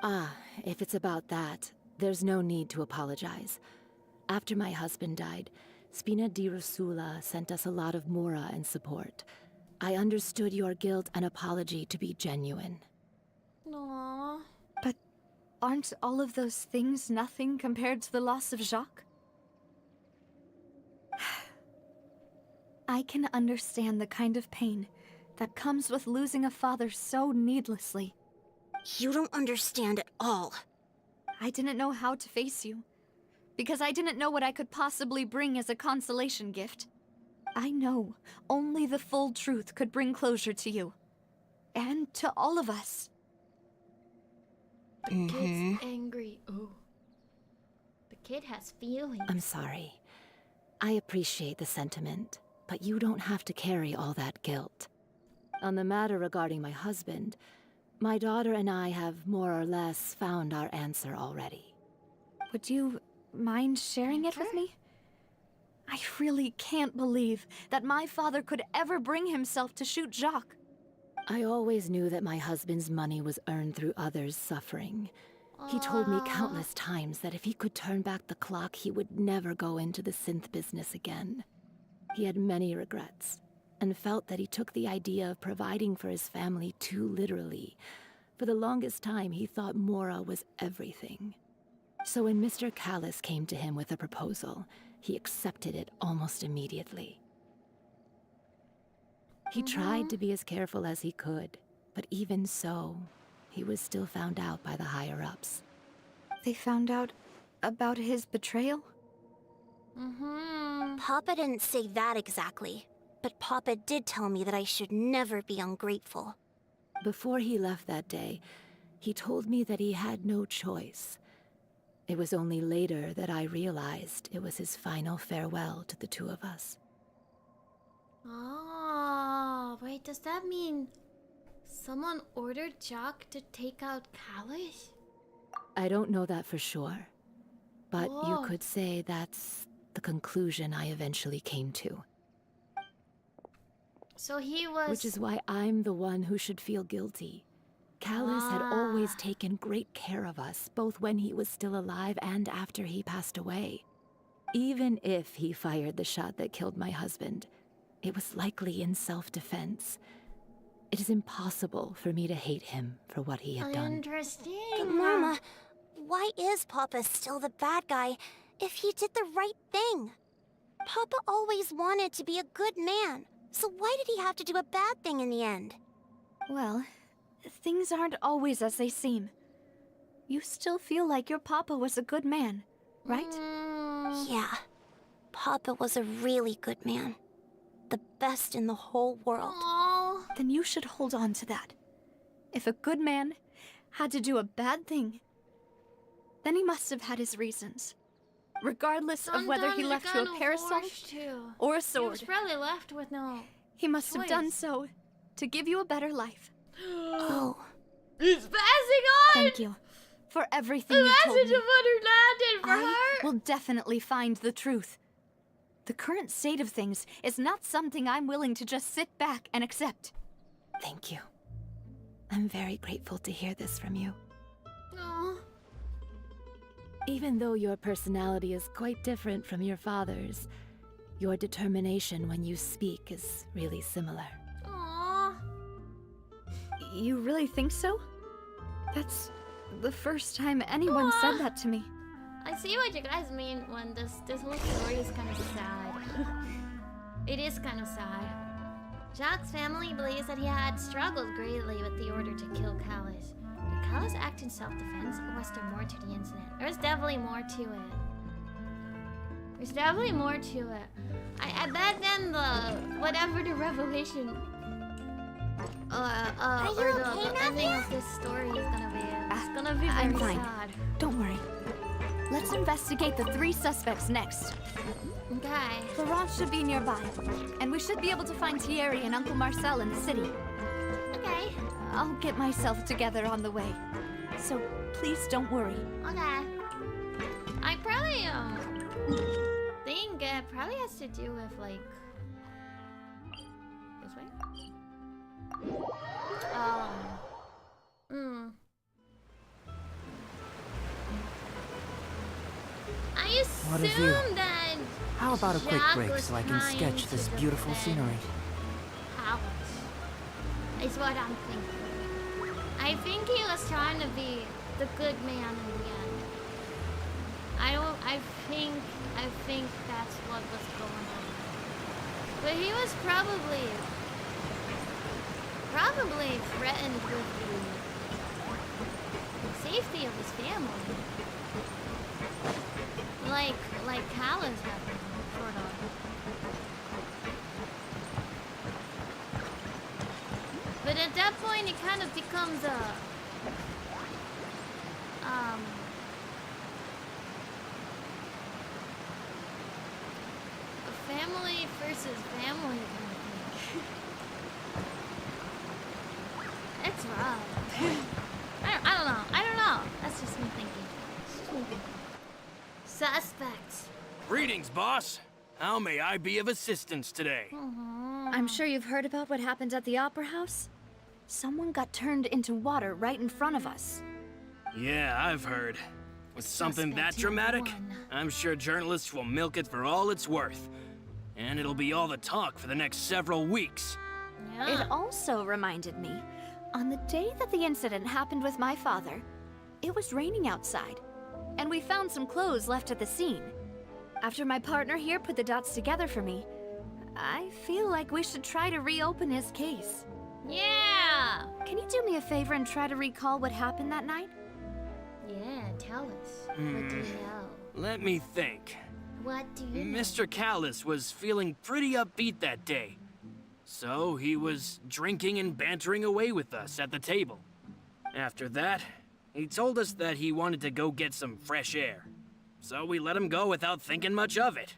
Ah, if it's about that, there's no need to apologize. After my husband died, Spina di Rosula sent us a lot of mora and support. I understood your guilt and apology to be genuine. Aww. But aren't all of those things nothing compared to the loss of Jacques? I can understand the kind of pain that comes with losing a father so needlessly. You don't understand at all. I didn't know how to face you, because I didn't know what I could possibly bring as a consolation gift. I know only the full truth could bring closure to you, and to all of us. The kid's angry. Oh. The kid has feelings. I'm sorry. I appreciate the sentiment, but you don't have to carry all that guilt. On the matter regarding my husband, My daughter and I have more or less found our answer already. Would you mind sharing it with me? I really can't believe that my father could ever bring himself to shoot Jacques. I always knew that my husband's money was earned through others' suffering. He told me countless times that if he could turn back the clock, he would never go into the synth business again. He had many regrets, and felt that he took the idea of providing for his family too literally. For the longest time, he thought Mora was everything. So when Mr. Callis came to him with a proposal, he accepted it almost immediately. He tried to be as careful as he could, but even so, he was still found out by the higher-ups. They found out about his betrayal? Papa didn't say that exactly, but Papa did tell me that I should never be ungrateful. Before he left that day, he told me that he had no choice. It was only later that I realized it was his final farewell to the two of us. Oh, wait, does that mean someone ordered Jacques to take out Callis? I don't know that for sure, but Oh. you could say that's the conclusion I eventually came to. So he was... Which is why I'm the one who should feel guilty. Callis had always taken great care of us, both when he was still alive and after he passed away. Even if he fired the shot that killed my husband, it was likely in self-defense. It is impossible for me to hate him for what he had done. Interesting. But Mama, why is Papa still the bad guy if he did the right thing? Papa always wanted to be a good man, so why did he have to do a bad thing in the end? Well, things aren't always as they seem. You still feel like your papa was a good man, right? Yeah, Papa was a really good man. The best in the whole world. Oh. Then you should hold on to that. If a good man had to do a bad thing, then he must have had his reasons. Regardless of whether he left you a parasol or a He sword, was probably left with no... he must have done choice. so to give you a better life. Oh. He's passing on! Thank you for everything The you told message me. of Wonderland for I her! will definitely find the truth. The current state of things is not something I'm willing to just sit back and accept. Thank you. I'm very grateful to hear this from you. Oh. Even though your personality is quite different from your father's, your determination when you speak is really similar. Aww. You really think so? That's the first time anyone said that to me. I see what you guys mean when this whole story is kind of sad. It is kind of sad. Jacques' family believes that he had struggled greatly with the order to kill Callis. Did Callis act in self-defense, or was there more to the incident? There's definitely more to it. There's definitely more to it. I bet then whatever the revelation Are you or the okay, ending Matthew? of this story is gonna be. It's gonna be very I'm fine. sad. Don't worry. Let's investigate the 3 suspects next. Okay. Laurent should be nearby, and we should be able to find Thierry and Uncle Marcel in the city. Okay. I'll get myself together on the way, so please don't worry. Okay. I probably think it probably has to do with like this way. I What a view. assume that How about a quick Jacques break was so I can trying sketch to this beautiful defend scenery? Callis. Is what I'm thinking. I think he was trying to be the good man in the end. I think that's what was going on. But he was probably threatened with the safety of his family. Like Callis had been, sort of. But at that point, it kind of becomes a family versus family kind of thing. It's That's rough. I don't know. I don't know. That's just me thinking. Just me thinking. Suspect. Greetings, boss. How may I be of assistance today? I'm sure you've heard about what happened at the Opera House. Someone got turned into water right in front of us. Yeah, I've heard. With something that Suspect dramatic, number one. I'm sure journalists will milk it for all it's worth. And it'll be all the talk for the next several weeks. Yeah. It also reminded me, on the day that the incident happened with my father, it was raining outside, and we found some clothes left at the scene. After my partner here put the dots together for me, I feel like we should try to reopen his case. Yeah. Can you do me a favor and try to recall what happened that night? Yeah, tell us. What do you know? Let me think. What do you know? Mr. Callis was feeling pretty upbeat that day. So he was drinking and bantering away with us at the table. After that, he told us that he wanted to go get some fresh air. So we let him go without thinking much of it.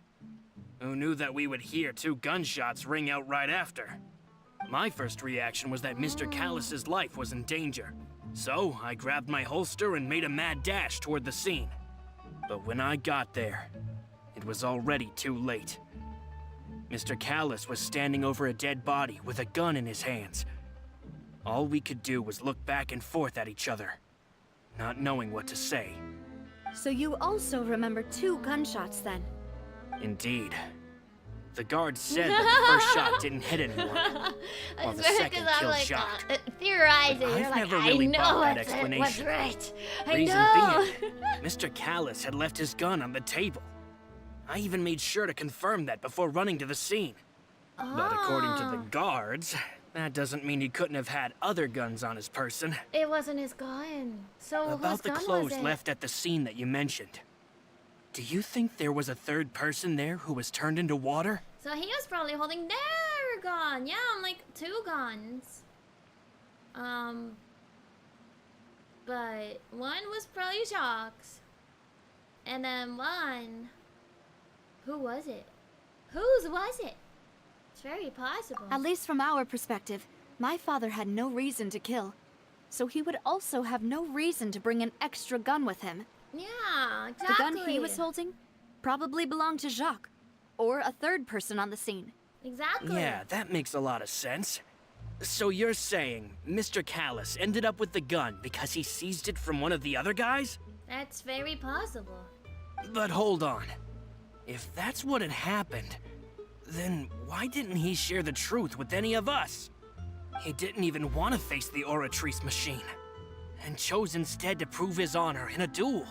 Who knew that we would hear 2 gunshots ring out right after? My first reaction was that Mr. Callis's life was in danger. So I grabbed my holster and made a mad dash toward the scene. But when I got there, it was already too late. Mr. Callis was standing over a dead body with a gun in his hands. All we could do was look back and forth at each other, not knowing what to say. So you also remember 2 gunshots then? Indeed. The guard said that the first shot didn't hit anyone, while the second killed Jacques. Theorizing. But You're I've like, never really I know bought that what's explanation. right. I Reason know. being, Mr. Callis had left his gun on the table. I even made sure to confirm that before running to the scene. But according to the guards, that doesn't mean he couldn't have had other guns on his person. It wasn't his gun. So About whose the gun clothes was it? left at the scene that you mentioned. Do you think there was a third person there who was turned into water? So he was probably holding their gun. Yeah, I'm like 2 guns. But one was probably Jacques. And then one... Who was it? Whose was it? It's very possible. At least from our perspective, my father had no reason to kill. So he would also have no reason to bring an extra gun with him. Yeah, exactly. The gun he was holding probably belonged to Jacques, or a third person on the scene. Exactly. Yeah, that makes a lot of sense. So you're saying Mr. Callis ended up with the gun because he seized it from one of the other guys? That's very possible. But hold on. If that's what had happened, then why didn't he share the truth with any of us? He didn't even want to face the Oratrice machine, and chose instead to prove his honor in a duel.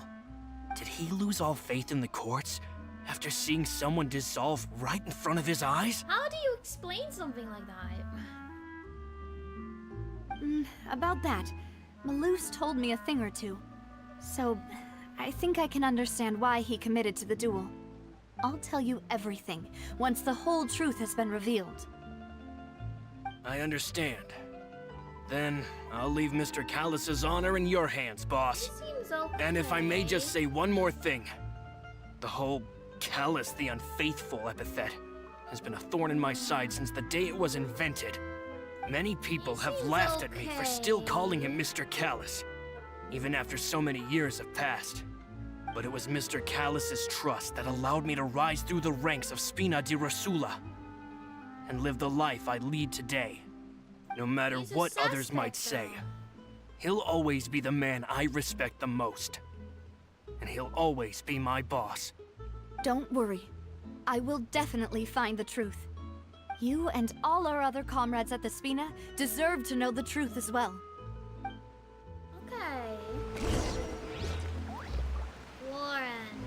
Did he lose all faith in the courts after seeing someone dissolve right in front of his eyes? How do you explain something like that? About that, Malouse told me a thing or two. So, I think I can understand why he committed to the duel. I'll tell you everything once the whole truth has been revealed. I understand. Then I'll leave Mr. Callis's honor in your hands, boss. Seems okay. And if I may just say one more thing. The whole Callis the Unfaithful epithet has been a thorn in my side since the day it was invented. Many people have seems laughed at me for still okay. calling him Mr. Callis, even after so many years have passed. But it was Mr. Callis's trust that allowed me to rise through the ranks of Spina di Rosula and live the life I lead today. No matter He's a what others might suspect, say, he'll always be the man I respect the most. And he'll always be my boss. Don't worry. I will definitely find the truth. You and all our other comrades at the Spina deserve to know the truth as well. Okay. Warren.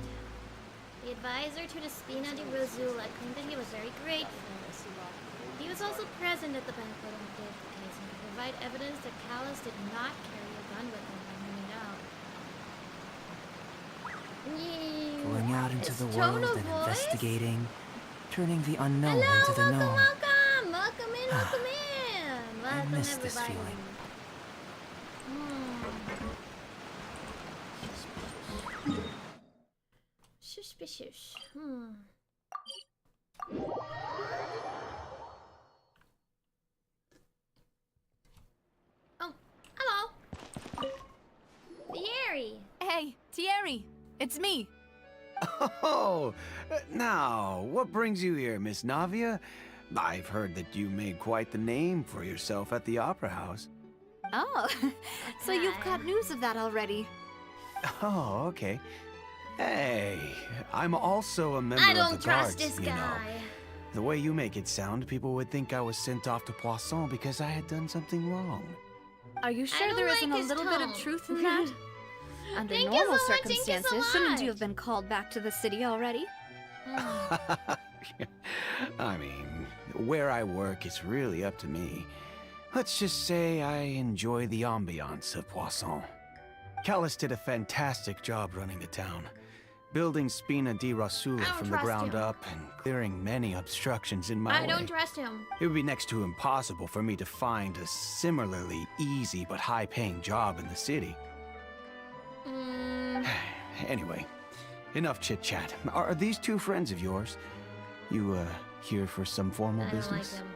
The advisor to the Spina di Rosula claimed that he was very grateful. He was also present at the banquet on the day of the case and could provide evidence that Callis did not carry a gun with him when he died. Going out into His the tone world of and voice? investigating, turning the unknown Hello, into the welcome, known. welcome! Welcome in, welcome in! Welcome, miss this everybody. feeling. Shush, be shush. Oh, Hey, Thierry, it's me. Oh, now, what brings you here, Miss Navia? I've heard that you made quite the name for yourself at the Opera House. Oh, so you've got news of that already. Oh, okay. Hey, I'm also a member I of don't the trust guards, this you know. guy. The way you make it sound, people would think I was sent off to Poisson because I had done something wrong. Are you sure there isn't a little bit of truth in that? Under Thank you normal so much, thank you so circumstances, shouldn't you much. have been called back to the city already? I mean, where I work is really up to me. Let's just say I enjoy the ambiance of Poisson. Callis did a fantastic job running the town, building Spina di Rasula don't from the trust ground him. up and clearing many obstructions in my way. I don't trust him. It would be next to impossible for me to find a similarly easy but high-paying job in the city. Anyway, enough chit-chat. Are these two friends of yours? You, here for some formal I don't like business? him.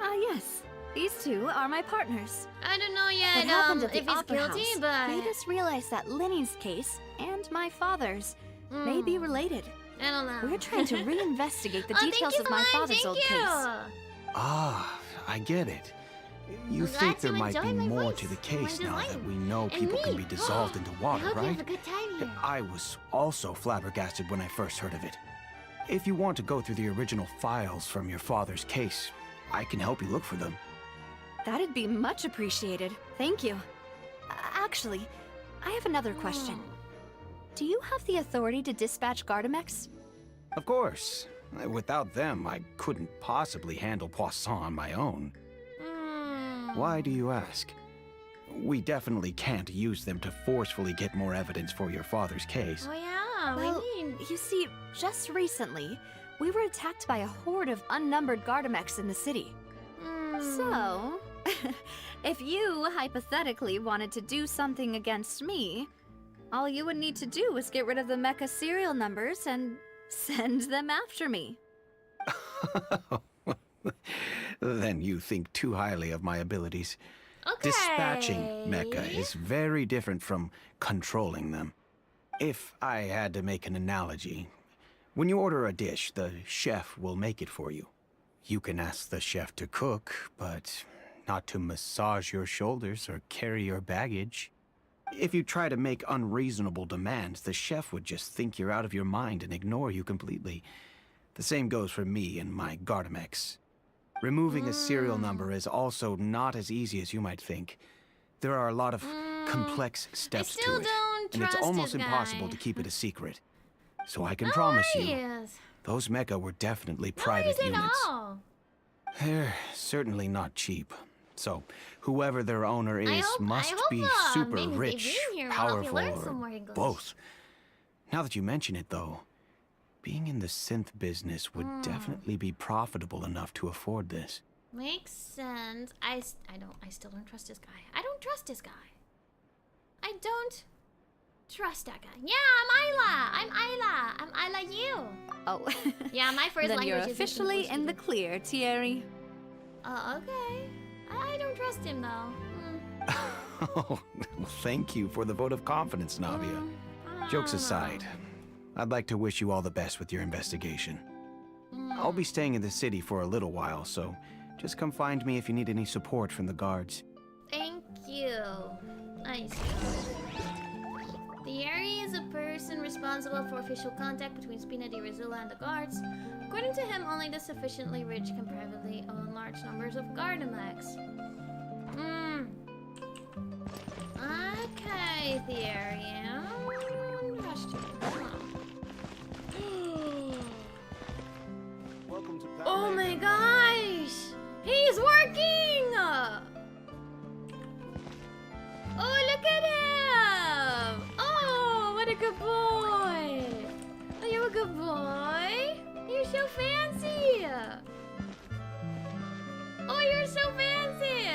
Ah, yes. These two are my partners. I don't know yet What happened at the if he's Opera guilty, House but made us realize that Linny's case and my father's may be related. I don't know. We're trying to reinvestigate the Oh, thank details you of so my much, father's thank old you. case. Ah, I get it. You I'm glad think there you might be enjoyed my more voice, to the my case now that design. we know And people can me. be dissolved into I water, hope you right? have a good time here. I was also flabbergasted when I first heard of it. If you want to go through the original files from your father's case, I can help you look for them. That'd be much appreciated. Thank you. Actually, I have another question. Do you have the authority to dispatch Gardamex? Of course. Without them, I couldn't possibly handle Poisson on my own. Why do you ask? We definitely can't use them to forcefully get more evidence for your father's case. Oh yeah, Well, we need. you see, just recently, we were attacked by a horde of unnumbered Gardamex in the city. So, if you hypothetically wanted to do something against me, all you would need to do is get rid of the mecha serial numbers and send them after me. Then you think too highly of my abilities. Okay. Dispatching mecha is very different from controlling them. If I had to make an analogy, when you order a dish, the chef will make it for you. You can ask the chef to cook, but not to massage your shoulders or carry your baggage. If you try to make unreasonable demands, the chef would just think you're out of your mind and ignore you completely. The same goes for me and my Gardamex. Removing a serial number is also not as easy as you might think. There are a lot of complex steps to still it, don't and it's trust almost this impossible guy. to keep it a secret. So I can promise you, Yes. those mecha were definitely No private worries at units. all. They're certainly not cheap. So, whoever their owner is I must hope, be super maybe they've rich, been here. I'll help you powerful, learn some or more English. both. Now that you mention it, though, being in the synth business would definitely be profitable enough to afford this. Makes sense. I still don't trust this guy. I don't trust this guy. I don't trust that guy. Yeah, I'm Ayla you. Oh, Yeah, my first then language you're is officially English in the speaking. clear, Thierry. Okay. I don't trust him though. Oh, well, thank you for the vote of confidence, Navia. Jokes aside, I'd like to wish you all the best with your investigation. I'll be staying in the city for a little while, so just come find me if you need any support from the guards. Thank you. Nice. The area is a person responsible for official contact between Spina di Rasula and the guards. According to him, only the sufficiently rich can privately own large numbers of Gardamex. Okay, Theory. Oh my gosh! He's working! Oh, look at him! Oh, what a good boy! Oh, you're a good boy! You're so fancy! Oh, you're so fancy!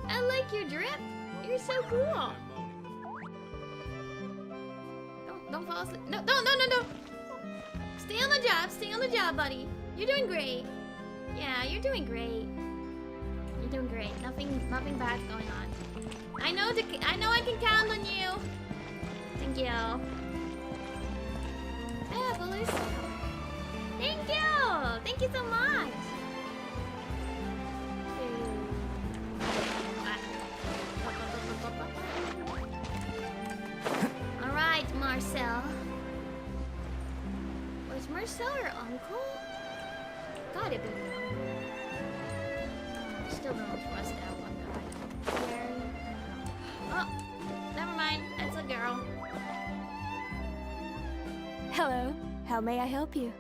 I like your drip. You're so cool. Don't fall asleep. No. Stay on the job, buddy. You're doing great. Yeah, you're doing great. You're doing great. Nothing bad's going on. I know know I can count on you. Thank you. Yeah, Balloons. Thank you. Thank you so much. All right, Marcel. Was Marcel your uncle? Gotta be your uncle. Still don't trust that one guy. Gary. Oh, never mind. That's a girl. Hello. How may I help you?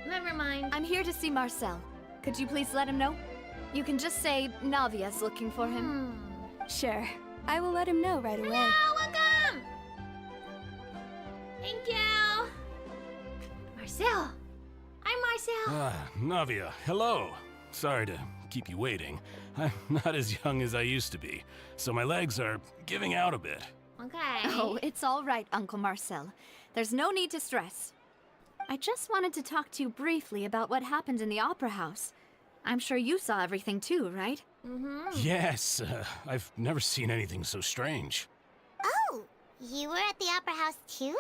Never mind. I'm here to see Marcel. Could you please let him know? You can just say Navia's looking for him. Sure. I will let him know right away. Hello, welcome. Thank you. Marcel. Hi, Marcel. Navia, hello. Sorry to keep you waiting. I'm not as young as I used to be, so my legs are giving out a bit. Okay. Oh, it's all right, Uncle Marcel. There's no need to stress. I just wanted to talk to you briefly about what happened in the Opera House. I'm sure you saw everything too, right? Yes, I've never seen anything so strange. Oh, you were at the Opera House too?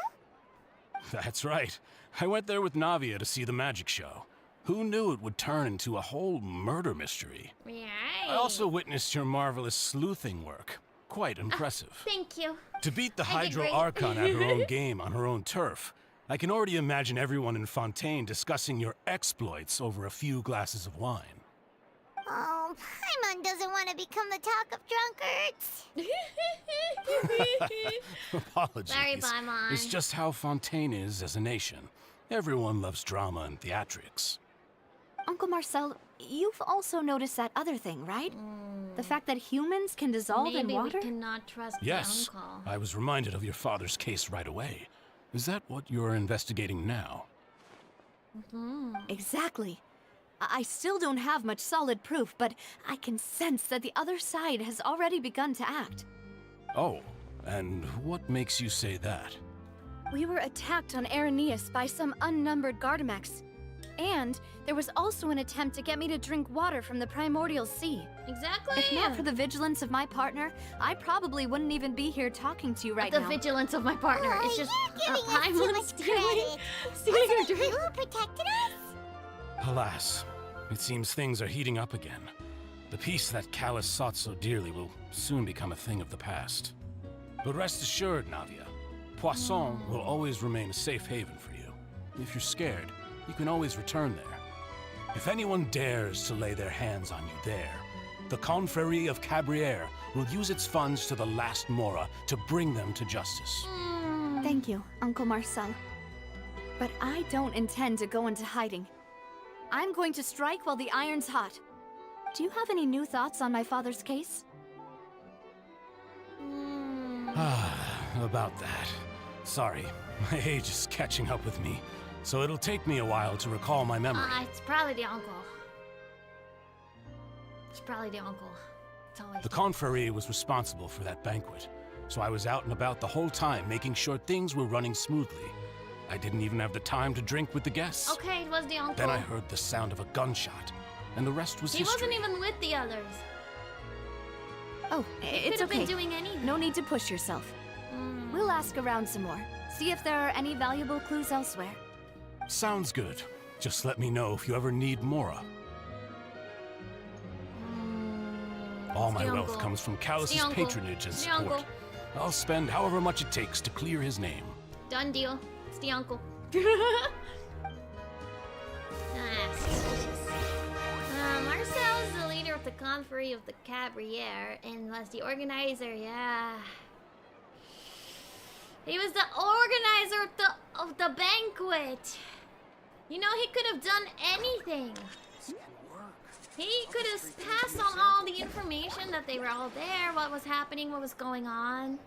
That's right. I went there with Navia to see the magic show. Who knew it would turn into a whole murder mystery? Right. I also witnessed your marvelous sleuthing work. Quite impressive. Thank you. To beat the I did Hydro great. Archon at her own game on her own turf, I can already imagine everyone in Fontaine discussing your exploits over a few glasses of wine. Oh, Paimon doesn't want to become the talk of drunkards. Apologies. Sorry, Paimon. It's just how Fontaine is as a nation. Everyone loves drama and theatrics. Uncle Marcel, you've also noticed that other thing, right? The fact that humans can dissolve in water? Maybe we cannot trust Yes, the uncle. I was reminded of your father's case right away. Is that what you're investigating now? Exactly. I still don't have much solid proof, but I can sense that the other side has already begun to act. Oh, and what makes you say that? We were attacked on Araneus by some unnumbered Gardamex. And there was also an attempt to get me to drink water from the primordial sea. Exactly. If not for the vigilance of my partner, I probably wouldn't even be here talking to you right now. The vigilance of my partner. Oh, It's just you're giving us too Paimon much stealing credit. her Wasn't it drink. you who protected us? Alas, it seems things are heating up again. The peace that Callus sought so dearly will soon become a thing of the past. But rest assured, Navia, Poisson will always remain a safe haven for you. If you're scared, you can always return there. If anyone dares to lay their hands on you there, the Confrérie of Cabrières will use its funds to the last Mora to bring them to justice. Thank you, Uncle Marcel. But I don't intend to go into hiding. I'm going to strike while the iron's hot. Do you have any new thoughts on my father's case? About that. Sorry, my age is catching up with me, so it'll take me a while to recall my memory. It's probably the uncle. It's probably the uncle. It's always The Confrérie was responsible for that banquet, so I was out and about the whole time making sure things were running smoothly. I didn't even have the time to drink with the guests. Okay, it was the uncle. Then I heard the sound of a gunshot, and the rest was He history. wasn't even with the others. Oh, it's Could have okay. been doing anything. No need to push yourself. We'll ask around some more. See if there are any valuable clues elsewhere. Sounds good. Just let me know if you ever need Mora. All my the wealth uncle. comes from It's Callus's the uncle. patronage and It's the support. uncle. I'll spend however much it takes to clear his name. Done deal. It's the uncle. Marcel is the leader of the Confrérie of the Cabrières and was the organizer, yeah. He was the organizer of the banquet. You know, he could have done anything. He could have passed on all the information that they were all there, what was happening, what was going on.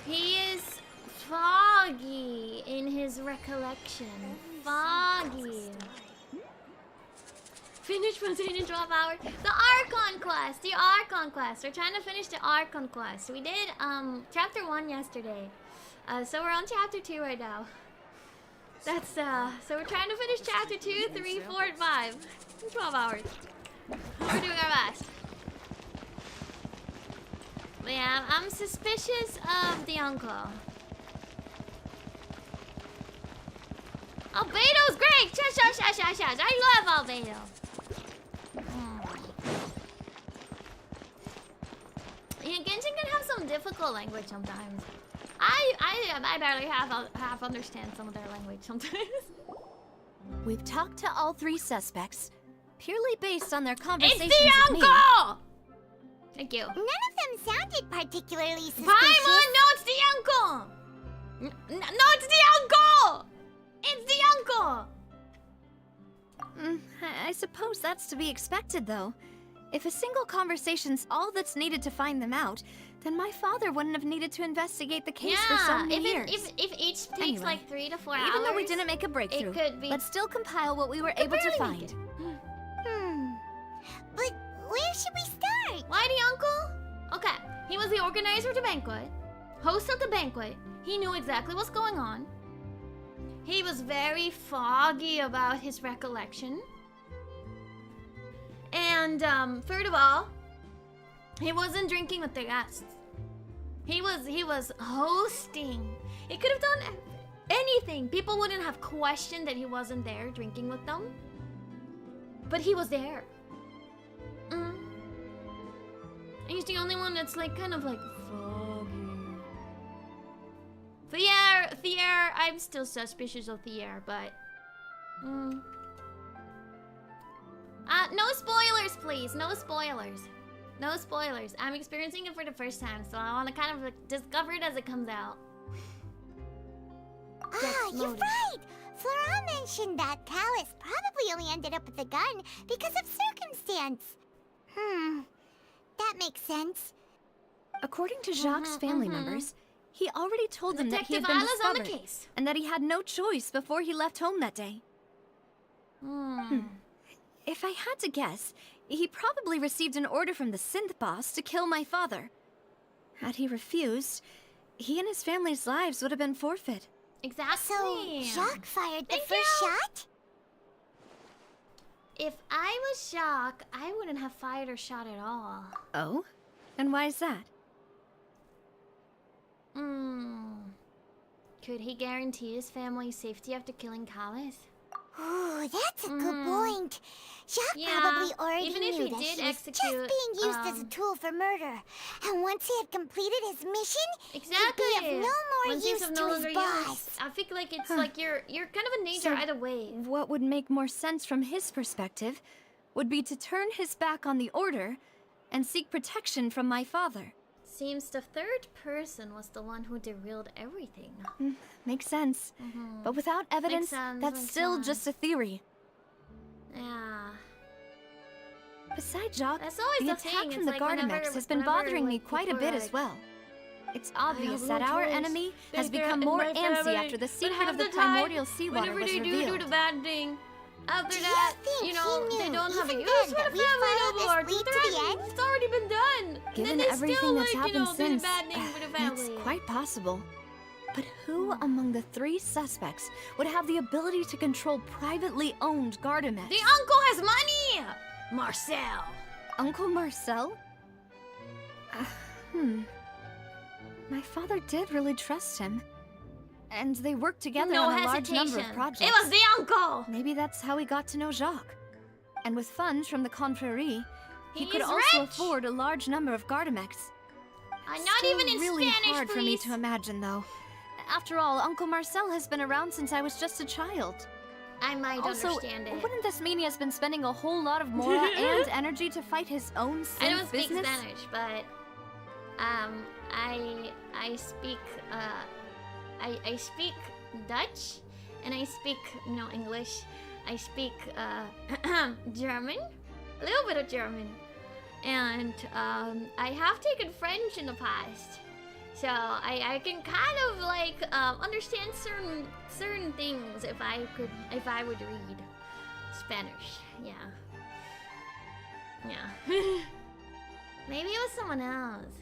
He is foggy in his recollection. Foggy. Finish Fontaine in 12 hours. The Archon quest! The Archon quest! We're trying to finish the Archon quest. We did chapter 1 yesterday. So we're on chapter 2 right now. That's so we're trying to finish chapter 2, 3, 4, and 5. In 12 hours. We're doing our best. But yeah, I'm suspicious of the uncle. Albedo's great! Shush. I love Albedo. Yeah, Genshin can have some difficult language sometimes. I barely half understand some of their language sometimes. We've talked to all 3 suspects, purely based on their conversations It's the with me. uncle! Thank you. None of them sounded particularly suspicious. Paimon, no, it's the uncle! No, it's the uncle! It's the uncle! I suppose that's to be expected, though. If a single conversation's all that's needed to find them out, then my father wouldn't have needed to investigate the case for so many years. If each takes Anyway, like 3 to 4 hours, even though we didn't make a breakthrough, it could be. let's still compile what we were able to find. But where should we start? Why the uncle? Okay, he was the organizer of the banquet, host of the banquet. He knew exactly what's going on. He was very foggy about his recollection. And third of all, he wasn't drinking with the guests. He was hosting. He could have done anything. People wouldn't have questioned that he wasn't there drinking with them. But he was there. And he's the only one that's like kind of like foggy. Thier, I'm still suspicious of Thier, but no spoilers, please. No spoilers. No spoilers. I'm experiencing it for the first time, so I want to kind of like, discover it as it comes out. You're right. Flora mentioned that Callus probably only ended up with the gun because of circumstance. That makes sense. According to Jacques' family members, he already told them that he had Detective been Ayla's on the discovered, case. and that he had no choice before he left home that day. If I had to guess, he probably received an order from the synth boss to kill my father. Had he refused, he and his family's lives would have been forfeit. Exactly. So, Jacques fired the first shot? If I was Jacques, I wouldn't have fired or shot at all. Oh? And why is that? Could he guarantee his family's safety after killing Callus? Ooh, that's a good point. Jacques probably already even if knew he that did he was execute, just being used as a tool for murder. And once he had completed his mission, exactly. he'd be of no more Once use he's of to no his longer boss. used, I feel like it's like you're kind of a nature either way. What would make more sense from his perspective would be to turn his back on the order and seek protection from my father. Seems the third person was the one who derailed everything. Makes sense. But without evidence, sense, that's makes still sense. just a theory. Yeah. Besides Jacques, That's always the the attack thing, from it's the like Gardamex has been whenever, bothering me like, quite a people bit are as like, well. It's I obvious have that no our choice. enemy has They're become in more my antsy family. after the But secret half of the the time, primordial seawater whenever was they revealed. do the bad thing, after Do that, you think know, he they knew don't have a even use then for that the we family followed no this more. lead to the end? It's already been done. And Given then they everything still, that's like, happened do the since, bad thing for the it's family. quite possible. But who among the 3 suspects would have the ability to control privately owned Gardamex? The uncle has money! Marcel. Uncle Marcel? My father did really trust him. And they worked together No on a large number of hesitation. projects. It was the uncle! Maybe that's how he got to know Jacques. And with funds from the Confrérie, he could He's also rich! afford a large number of Gardamex. Not Still even in really Spanish, hard please. for me to imagine, though. After all, Uncle Marcel has been around since I was just a child. I might Also, understand it. wouldn't this mean he has been spending a whole lot of mora and energy to fight his own synth I don't speak business? Spanish, but I speak I speak Dutch, and I speak English. I speak German, a little bit of German, and I have taken French in the past, so I can kind of like understand certain things if I would read Spanish. Yeah. Maybe it was someone else.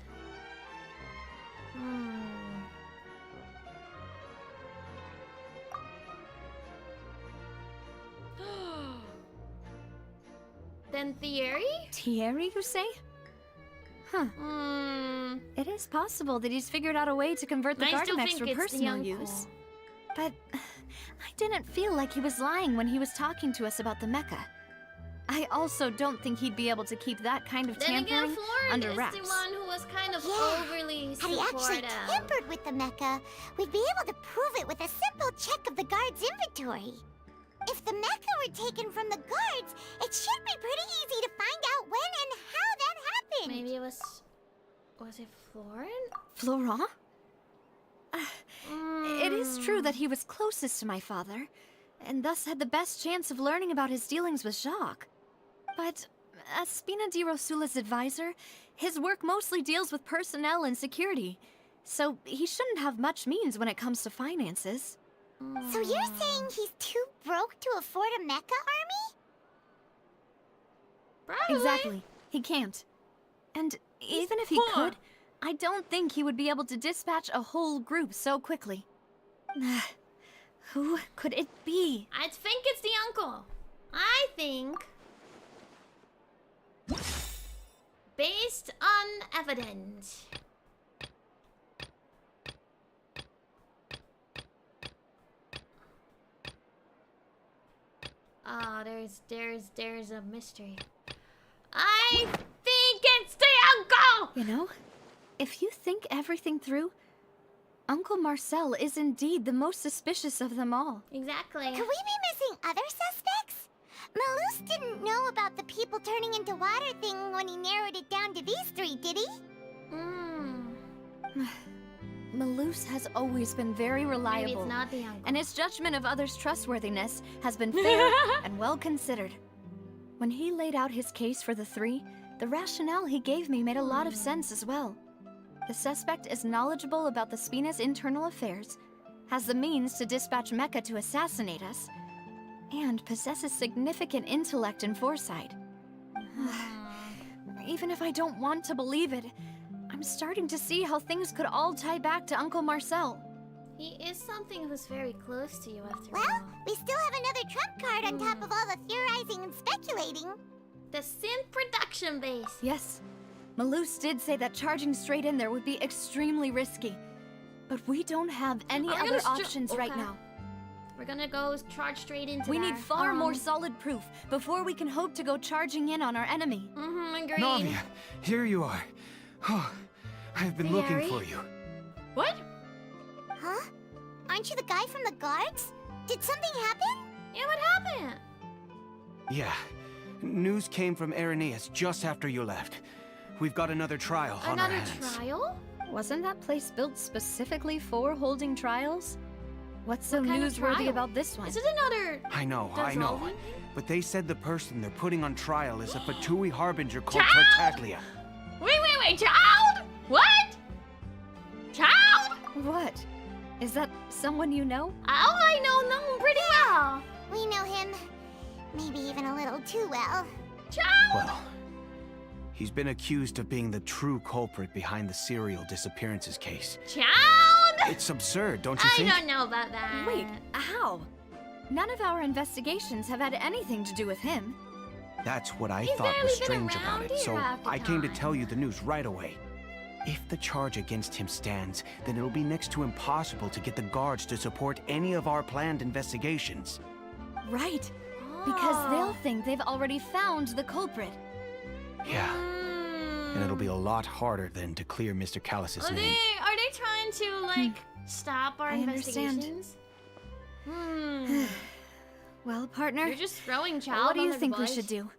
Then Thierry? Thierry, you say? Huh. It It is possible that he's figured out a way to convert the I still Gardamex think for it's the personal uncle. use. But I didn't feel like he was lying when he was talking to us about the mecha. I also don't think he'd be able to keep that kind of Then again, tampering Florent under is wraps. the one who was kind of Yeah. overly Had he actually supportive. tampered with the mecha, we'd be able to prove it with a simple check of the guard's inventory. If the mecha were taken from the guards, it should be pretty easy to find out when and how that happened. Maybe it was it Florent? Florent? It is true that he was closest to my father, and thus had the best chance of learning about his dealings with Jacques. But as Spina di Rosula's advisor, his work mostly deals with personnel and security, so he shouldn't have much means when it comes to finances. So you're saying he's too broke to afford a mecha army? Probably. Exactly. He can't. And even if he poor. could, I don't think he would be able to dispatch a whole group so quickly. Who could it be? I think it's the uncle. I think, based on evidence, oh, there's a mystery. I think it's the uncle. You know, if you think everything through, Uncle Marcel is indeed the most suspicious of them all. Exactly. Could we be missing other suspects? Malus didn't know about the people turning into water thing when he narrowed it down to these three, did he? Malus has always been very Maybe reliable, it's not the uncle. and his judgment of others' trustworthiness has been fair and well considered. When he laid out his case for the three, the rationale he gave me made a lot of sense as well. The suspect is knowledgeable about the Spina's internal affairs, has the means to dispatch Mecha to assassinate us, and possesses significant intellect and foresight. Even if I don't want to believe it, I'm starting to see how things could all tie back to Uncle Marcel. He is something who's very close to you after Well, all. we still have another trump card on top of all the theorizing and speculating. The synth production base. Yes, Malus did say that charging straight in there would be extremely risky. But we don't have any Are we other gonna options right okay. now. We're gonna go charge straight into We there. need far more solid proof before we can hope to go charging in on our enemy. Agreed. Navia, here you are. Oh, I've been looking Harry? for you. What? Huh? Aren't you the guy from the guards? Did something happen? Yeah, what happened? Yeah. News came from Irenaeus just after you left. We've got another trial on our Another hands. trial? Wasn't that place built specifically for holding trials? What's so What kind of newsworthy trial? about this one? Is it another... I know. dissolving? But they said the person they're putting on trial is a Fatui harbinger called Child? Tartaglia. Wait, child? What? Child? What? Is that someone you know? Oh, I know him pretty well. We know him. Maybe even a little too well. Child? Well, he's been accused of being the true culprit behind the serial disappearances case. Child? It's absurd, don't you I think? don't know about that. Wait, how? None of our investigations have had anything to do with him. That's what I He's thought barely was been strange around about it, here so half the I came to time. tell you the news right away. If the charge against him stands, then it'll be next to impossible to get the guards to support any of our planned investigations. Right. Because they'll think they've already found the culprit. Yeah. And it'll be a lot harder then to clear Mr. Callus's Are name. they trying to, like, stop our I understand. investigations? Well, partner, You're just throwing child what do you under the think we bus. should do?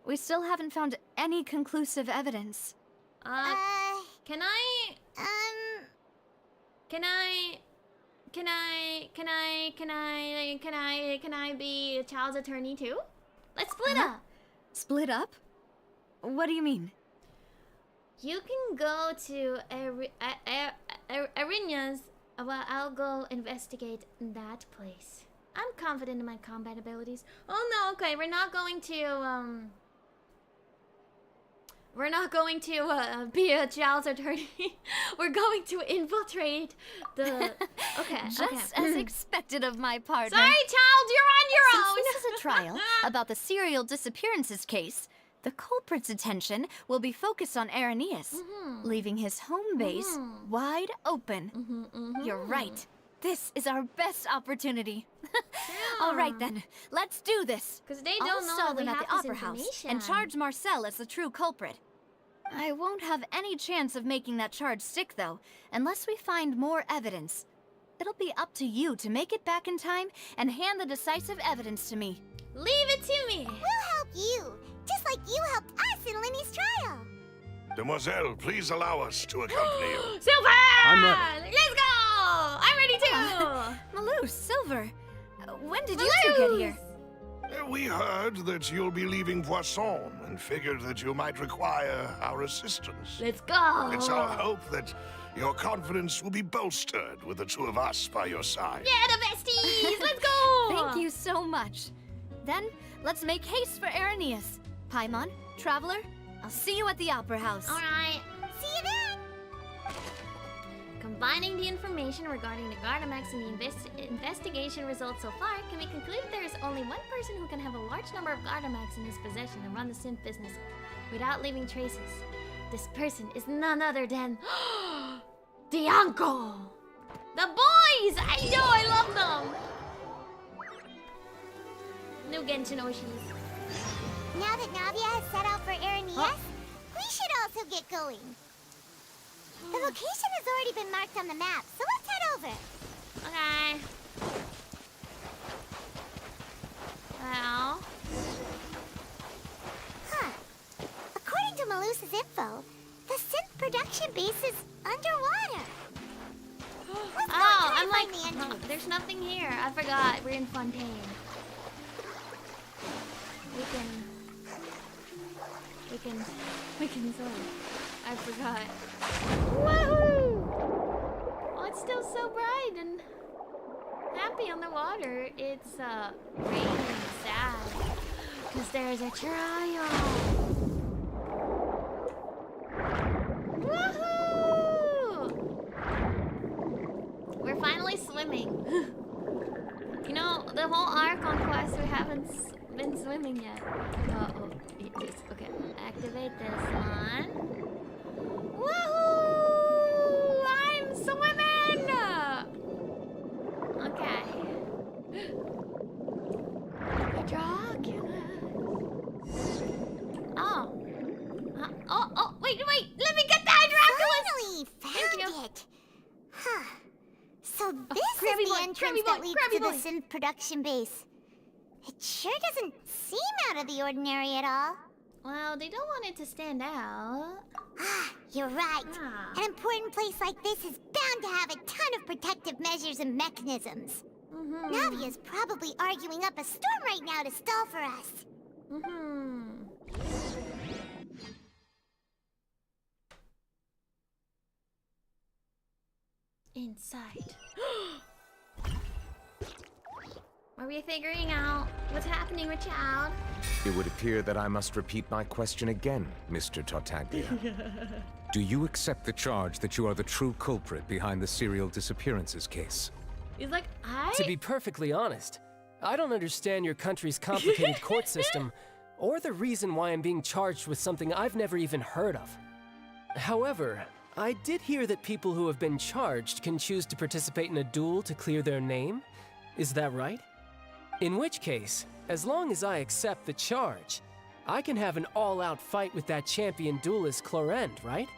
We still haven't found any conclusive evidence. Can I be a child's attorney too? Let's split up. Split up? What do you mean? You can go to Arina's, while I'll go investigate that place. I'm confident in my combat abilities. Oh no, okay, we're not going to be a child's attorney. We're going to infiltrate the. Okay. Just okay. as expected of my partner. Sorry, child, you're on your Since own. this is a trial about the serial disappearances case, The culprit's attention will be focused on Arrhenius, leaving his home base wide open. You're right. This is our best opportunity. All right then, let's do this. Because they I'll don't know stall that we them at have the this Opera House information. and charge Marcel as the true culprit. I won't have any chance of making that charge stick, though, unless we find more evidence. It'll be up to you to make it back in time and hand the decisive evidence to me. Leave it to me. We'll help you, just like you helped us in Lenny's trial. Demoiselle, please allow us to accompany you. Silver! I'm ready. Let's go! I'm ready too! Malou, Silver, when did you two get here? We heard that you'll be leaving Poisson and figured that you might require our assistance. Let's go! It's our hope that your confidence will be bolstered with the two of us by your side. Yeah, the besties! Let's go! Thank you so much. Then, let's make haste for Arrhenius. Paimon, Traveler, I'll see you at the Opera House. Alright. See you then! Combining the information regarding the Gardamax and the investigation results so far, can we conclude there is only one person who can have a large number of Gardamax in his possession and run the synth business without leaving traces. This person is none other than the uncle! The boys! I know, I love them! New Genshin Oshis. Now that Navia has set out for Arrhenius, we should also get going. The location has already been marked on the map, so let's head over. Okay. Well. Huh. According to Malusa's info, the synth production base is underwater. Let's go Oh, try I'm and like, find the entrance. there's nothing here. I forgot. We're in Fontaine. We can swim. I forgot. Woohoo! Oh, it's still so bright and happy on the water. It's raining and sad because there's a trial. Woohoo! We're finally swimming. You know, the whole arc on Quest, we haven't been swimming yet. Uh-oh. Okay, activate this one. Woohoo! I'm swimming! Okay. Oh, wait, let me get the Hydroculus! Finally found it. Huh. So this Krabby is the boy, entrance Krabby that boy, leads Krabby to boy. the synth production base. It sure doesn't seem out of the ordinary at all. Well, they don't want it to stand out. Ah, you're right. Ah. An important place like this is bound to have a ton of protective measures and mechanisms. Navia's probably arguing up a storm right now to stall for us. Inside. Are we figuring out what's happening with child? It would appear that I must repeat my question again, Mr. Tartaglia. Do you accept the charge that you are the true culprit behind the serial disappearances case? He's like, To be perfectly honest, I don't understand your country's complicated court system, or the reason why I'm being charged with something I've never even heard of. However, I did hear that people who have been charged can choose to participate in a duel to clear their name. Is that right? In which case, as long as I accept the charge, I can have an all-out fight with that champion duelist Clorend, right?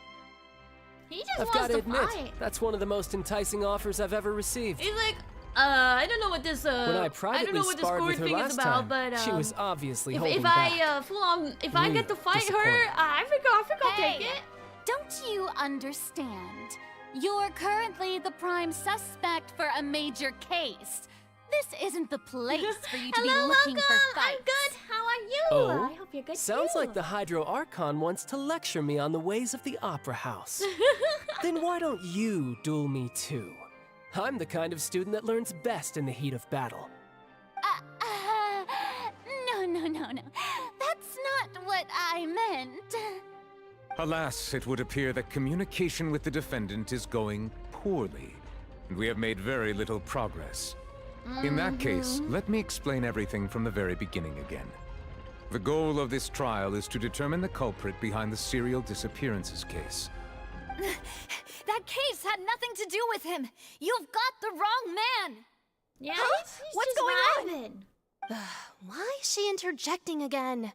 He just I've wants got to to admit, fight. that's one of the most enticing offers I've ever received. He's like, I don't know what this When I I don't privately know what this sparred court with her thing is last about, time, but she was obviously if holding back. I full on, if I get to fight her, disappointing. I think I'll Hey. take it. Don't you understand? You're currently the prime suspect for a major case. This isn't the place for you to be Hello, looking welcome. for fights. I'm good. How are you? Oh, I hope you're good sounds too. like the Hydro Archon wants to lecture me on the ways of the Opera House. Then why don't you duel me too? I'm the kind of student that learns best in the heat of battle. No. That's not what I meant. Alas, it would appear that communication with the defendant is going poorly, and we have made very little progress. In that case, let me explain everything from the very beginning again. The goal of this trial is to determine the culprit behind the serial disappearances case. That case had nothing to do with him. You've got the wrong man. Yeah, What's going on? Why is she interjecting again?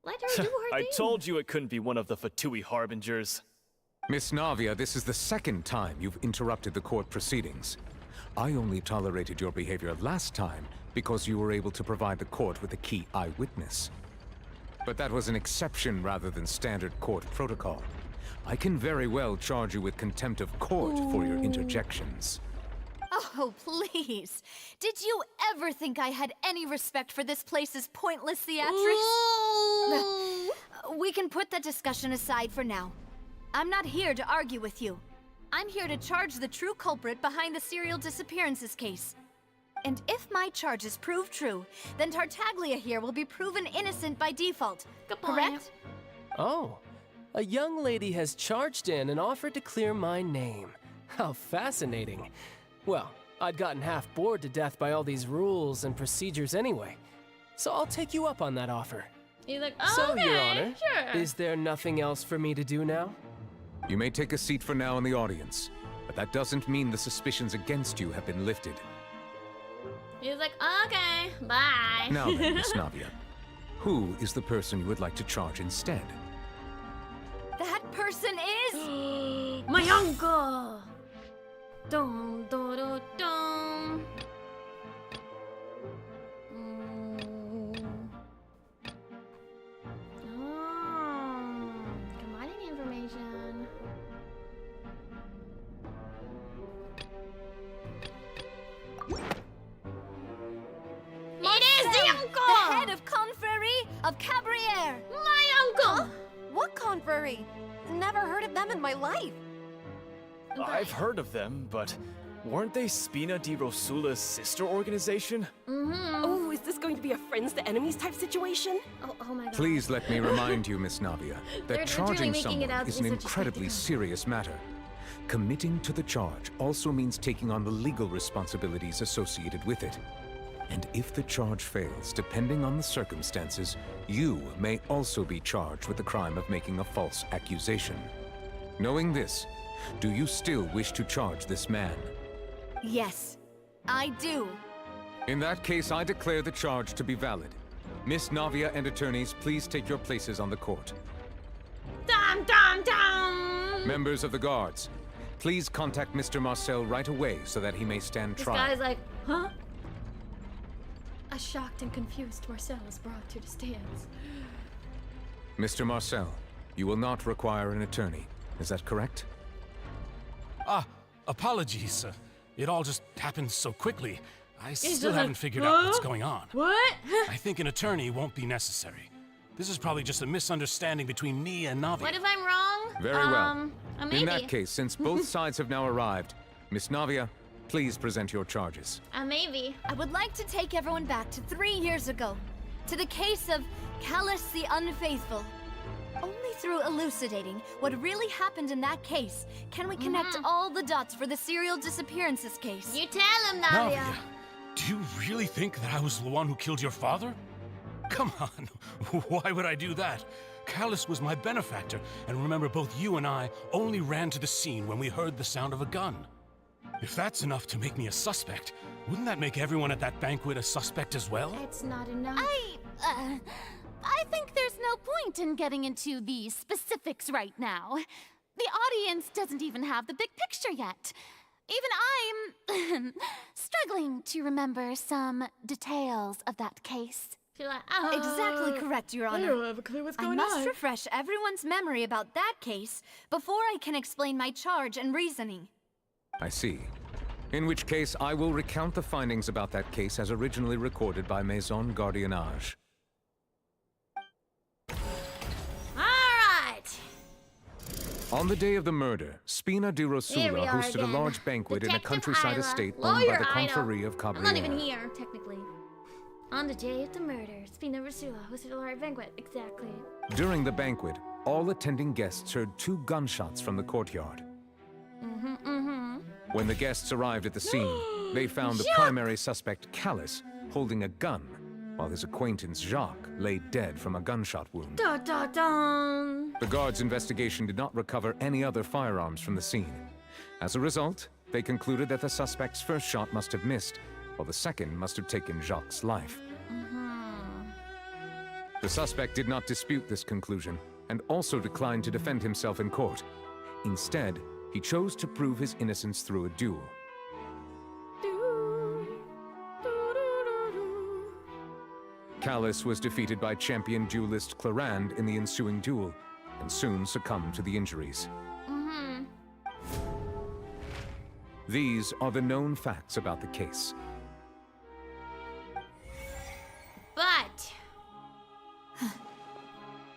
Let her do her I thing. told you it couldn't be one of the Fatui harbingers. Miss Navia, this is the second time you've interrupted the court proceedings. I only tolerated your behavior last time because you were able to provide the court with a key eyewitness. But that was an exception rather than standard court protocol. I can very well charge you with contempt of court for your interjections. Oh, please. Did you ever think I had any respect for this place's pointless theatrics? We can put that discussion aside for now. I'm not here to argue with you. I'm here to charge the true culprit behind the serial disappearances case. And if my charges prove true, then Tartaglia here will be proven innocent by default. Correct? Oh, a young lady has charged in and offered to clear my name. How fascinating. Well, I'd gotten half bored to death by all these rules and procedures anyway. So I'll take you up on that offer. He's like, oh, So, okay, Your Honor, sure. is there nothing else for me to do now? You may take a seat for now in the audience, but that doesn't mean the suspicions against you have been lifted. He's like, okay, bye. Now then, Miss Navia, who is the person you would like to charge instead? That person is... My uncle! Dum, dum, dum, dum. Commodity information. It is the uncle! The head of Confrérie of Cabriere! My uncle! What Confrérie? Never heard of them in my life. I've heard of them, but weren't they Spina di Rosula's sister organization? Oh, is this going to be a friends to enemies type situation? Oh my god. Please let me remind you, Miss Navia, They're that truly charging making it someone out is to be an such a incredibly spectacle. serious matter. Committing to the charge also means taking on the legal responsibilities associated with it. And if the charge fails, depending on the circumstances, you may also be charged with the crime of making a false accusation. Knowing this, do you still wish to charge this man? Yes, I do. In that case, I declare the charge to be valid. Miss Navia and attorneys, please take your places on the court. Dum dum dum! Members of the guards, please contact Mr. Marcel right away so that he may stand This trial. guy's like, huh? A shocked and confused Marcel is brought to the stands. Mr. Marcel, you will not require an attorney. Is that correct? Apologies. It all just happened so quickly. I He's still just haven't like, figured out what's huh? going on. What? I think an attorney won't be necessary. This is probably just a misunderstanding between me and Navi. What if I'm wrong? Very well. Maybe. In that case, since both sides have now arrived, Miss Navia, please present your charges. Maybe. I would like to take everyone back to 3 years ago, to the case of Callus the Unfaithful. Only through elucidating what really happened in that case can we connect all the dots for the serial disappearances case. You tell him, Navia. Navia, do you really think that I was the one who killed your father? Come on, why would I do that? Callus was my benefactor, and remember, both you and I only ran to the scene when we heard the sound of a gun. If that's enough to make me a suspect, wouldn't that make everyone at that banquet a suspect as well? It's not enough. I think there's no point in getting into the specifics right now. The audience doesn't even have the big picture yet. Even I'm struggling to remember some details of that case. She's like, Exactly correct, Your Honor. I don't have a clue what's I going must on. refresh everyone's memory about that case before I can explain my charge and reasoning. I see. In which case, I will recount the findings about that case as originally recorded by Maison Gardiennage. Alright! On the day of the murder, Spina di Here we Rosula are hosted again. a large banquet in a Detective countryside Ayla, estate owned by Lawyer the Ayla. Confrérie of I'm not even Cabriere. here, technically. On the day of the murder, Spina Rosula hosted a large banquet. Exactly. During the banquet, all attending guests heard 2 gunshots from the courtyard. When the guests arrived at the scene, they found the primary suspect, Callus, holding a gun, while his acquaintance Jacques lay dead from a gunshot wound. Da da da. The guards' investigation did not recover any other firearms from the scene. As a result, they concluded that the suspect's first shot must have missed, while the second must have taken Jacques' life. The suspect did not dispute this conclusion, and also declined to defend himself in court. Instead, he chose to prove his innocence through a duel. Callus was defeated by champion duelist Clarand in the ensuing duel, and soon succumbed to the injuries. These are the known facts about the case. But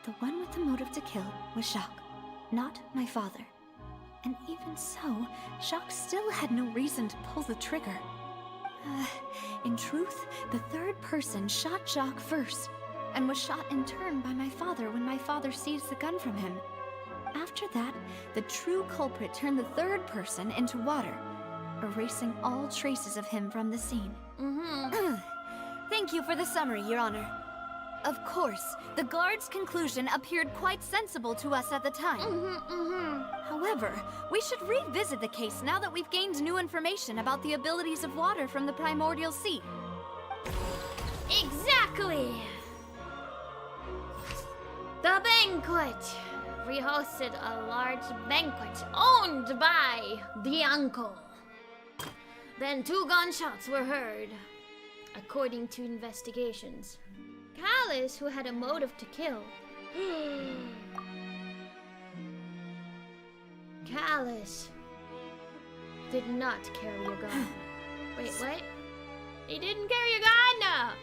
The one with the motive to kill was Jacques, not my father. And even so, Jacques still had no reason to pull the trigger. In truth, the third person shot Jacques first, and was shot in turn by my father when my father seized the gun from him. After that, the true culprit turned the third person into water, erasing all traces of him from the scene. Thank you for the summary, Your Honor. Of course, the guard's conclusion appeared quite sensible to us at the time. However, we should revisit the case now that we've gained new information about the abilities of water from the primordial sea. exactly. The banquet. We hosted a large banquet owned by the uncle. Then 2 gunshots were heard, according to investigations. Callus, who had a motive to kill. Callus did not carry a gun. Wait, what? He didn't carry a gun!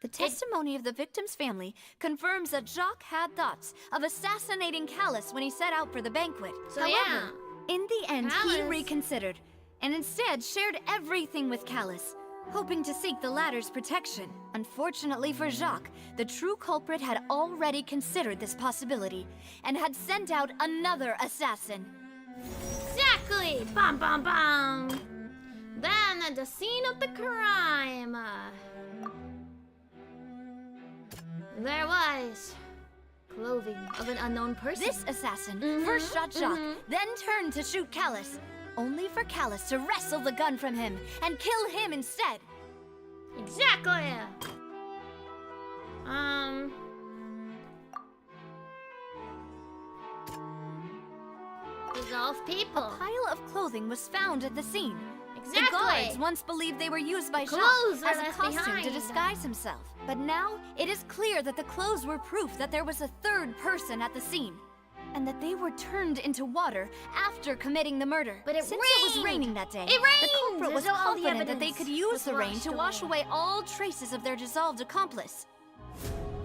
The testimony of the victim's family confirms that Jacques had thoughts of assassinating Callus when he set out for the banquet. So However, in the end, he Callus reconsidered, and instead shared everything with Callus, hoping to seek the latter's protection. Unfortunately for Jacques, the true culprit had already considered this possibility, and had sent out another assassin. Exactly! Bum bum bum! Then at the scene of the crime, there was clothing of an unknown person. This assassin first shot Jacques, then turned to shoot Callus, only for Callus to wrestle the gun from him and kill him instead. Exactly! Dissolve people. A pile of clothing was found at the scene. Exactly. The guards once believed they were used by Clothes Jacques were as a left costume behind. to disguise himself. But now, it is clear that the clothes were proof that there was a third person at the scene, and that they were turned into water after committing the murder. But it Since rained. it was raining that day, It rained. the culprit was So all the confident that they evidence could use was the rain washed to wash away all traces of their dissolved accomplice.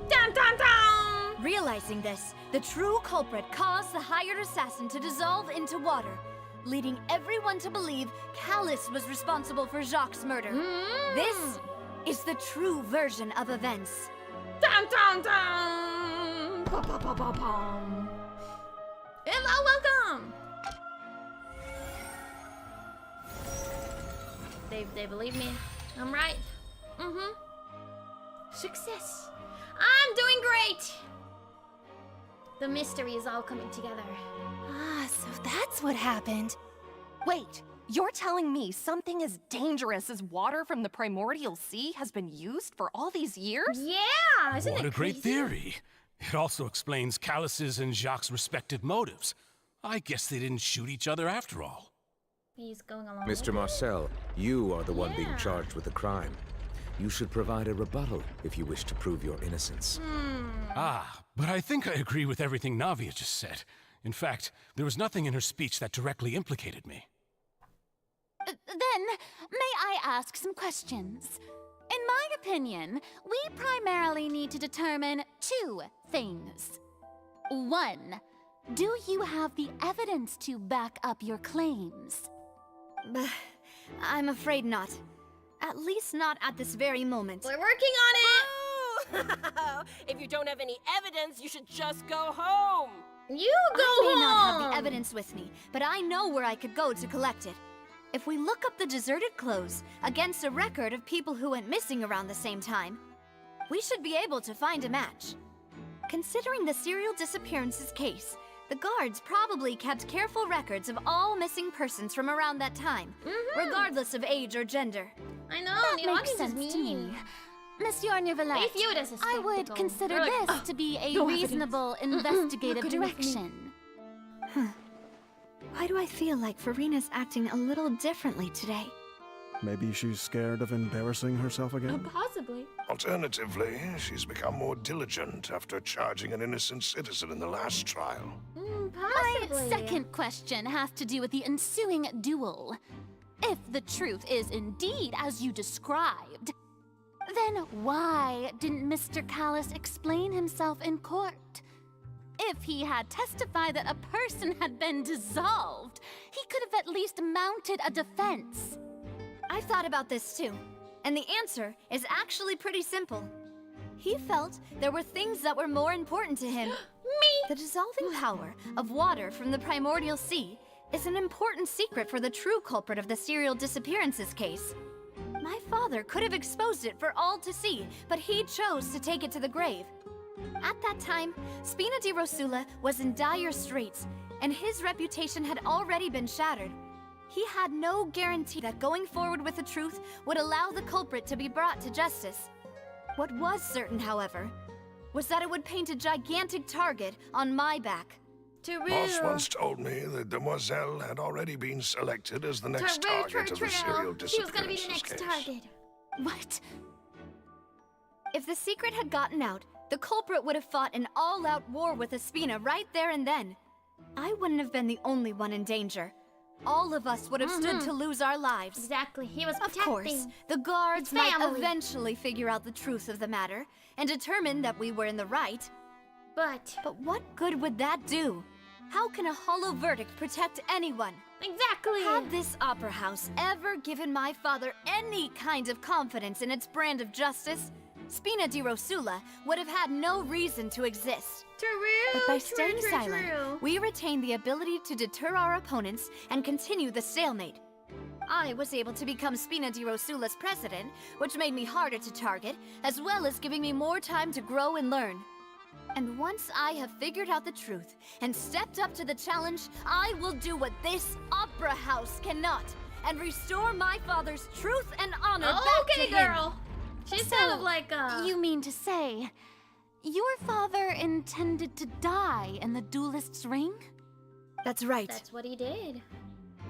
Dun dun dun! Realizing this, the true culprit caused the hired assassin to dissolve into water, leading everyone to believe Callus was responsible for Jacques' murder. This is the true version of events. Dun dun dun! Pum pum pum pum pum! Hello, welcome! They believe me. I'm right. Success. I'm doing great! The mystery is all coming together. Ah, so that's what happened. Wait, you're telling me something as dangerous as water from the primordial sea has been used for all these years? Yeah, isn't What it a great crazy? theory. It also explains Callus's and Jacques' respective motives. I guess they didn't shoot each other after all. He's going along. Mr. with it. Marcel, you are the one being Yeah. charged with the crime. You should provide a rebuttal if you wish to prove your innocence. Ah, but I think I agree with everything Navia just said. In fact, there was nothing in her speech that directly implicated me. Then, may I ask some questions? In my opinion, we primarily need to determine 2 things. 1, do you have the evidence to back up your claims? I'm afraid not. At least not at this very moment. We're working on it! If you don't have any evidence, you should just go home. You go I may not have home! the evidence with me, but I know where I could go to collect it. If we look up the deserted clothes against a record of people who went missing around the same time, we should be able to find a match. Considering the serial disappearances case, the guards probably kept careful records of all missing persons from around that time, regardless of age or gender. I know, That the makes audience sense is to mean. me. Monsieur Neuvillette, They view it as a I would spectacle. consider They're like, this to be a no evidence. reasonable investigative Not good enough for me. direction. Why do I feel like Farina's acting a little differently today? Maybe she's scared of embarrassing herself again? Possibly. Alternatively, she's become more diligent after charging an innocent citizen in the last trial. My Possibly. second question has to do with the ensuing duel. If the truth is indeed as you described, then why didn't Mr. Callis explain himself in court? If he had testified that a person had been dissolved, he could have at least mounted a defense. I've thought about this too, and the answer is actually pretty simple. He felt there were things that were more important to him. Me! The dissolving power of water from the primordial sea is an important secret for the true culprit of the serial disappearances case. My father could have exposed it for all to see, but he chose to take it to the grave. At that time, Spina di Rosula was in dire straits, and his reputation had already been shattered. He had no guarantee that going forward with the truth would allow the culprit to be brought to justice. What was certain, however, was that it would paint a gigantic target on my back. Boss once told me that Demoiselle had already been selected as the next target of the serial She was gonna be the disappearances next case. target. What? If the secret had gotten out, the culprit would have fought an all-out war with Espina right there and then. I wouldn't have been the only one in danger. All of us would have stood to lose our lives. Exactly. He was Of protecting. course, the guards his might family. eventually figure out the truth of the matter and determine that we were in the right. But But what good would that do? How can a hollow verdict protect anyone? exactly. Had this opera house ever given my father any kind of confidence in its brand of justice, Spina di Rosula would have had no reason to exist. True. But by true, staying true, silent, true. we retain the ability to deter our opponents and continue the stalemate. I was able to become Spina di Rosula's president, which made me harder to target, as well as giving me more time to grow and learn. And once I have figured out the truth and stepped up to the challenge, I will do what this opera house cannot and restore my father's truth and honor back to Okay, him. girl. She's So, kind of like You mean to say, your father intended to die in the duelist's ring? That's right. That's what he did.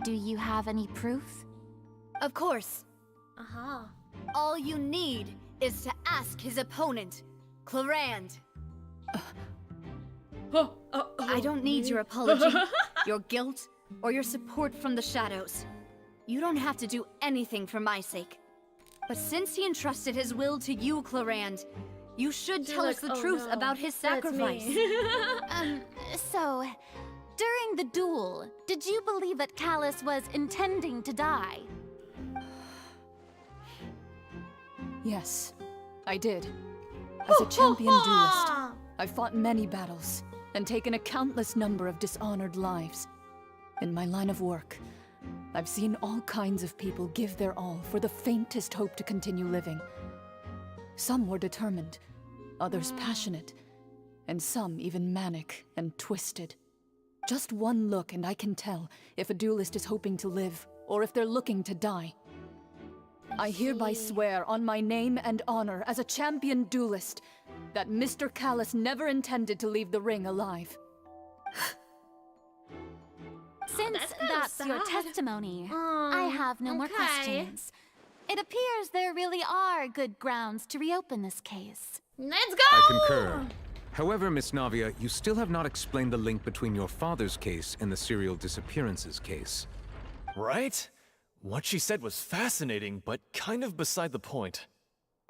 Do you have any proof? Of course. Uh-huh. All you need is to ask his opponent, Clarand. I don't need your apology, your guilt, or your support from the shadows. You don't have to do anything for my sake. But since he entrusted his will to you, Clarand, you should tell us the truth about his sacrifice. So, during the duel, did you believe that Callus was intending to die? Yes, I did. As a champion duelist, I've fought many battles and taken a countless number of dishonored lives. In my line of work, I've seen all kinds of people give their all for the faintest hope to continue living. Some were determined, others passionate, and some even manic and twisted. Just one look and I can tell if a duelist is hoping to live or if they're looking to die. I hereby swear on my name and honor as a champion duelist that Mr. Callus never intended to leave the ring alive. Since that's your testimony, Oh, I have no more okay. questions. It appears there really are good grounds to reopen this case. Let's go! I concur. However, Miss Navia, you still have not explained the link between your father's case and the serial disappearances case. Right? What she said was fascinating, but kind of beside the point.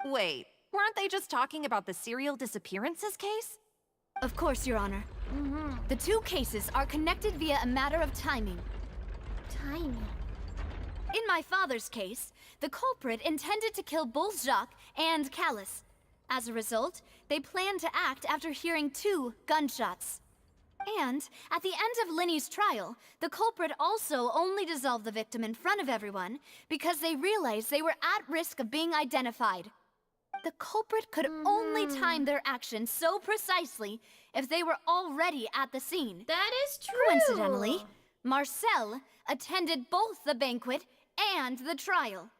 Wait, weren't they just talking about the serial disappearances case? Of course, Your Honor. The two cases are connected via a matter of timing. Timing. In my father's case, the culprit intended to kill both Jacques and Callus. As a result, they planned to act after hearing 2 gunshots. And at the end of Linny's trial, the culprit also only dissolved the victim in front of everyone because they realized they were at risk of being identified. The culprit could only time their actions so precisely if they were already at the scene. That is true. Coincidentally, Marcel attended both the banquet and the trial.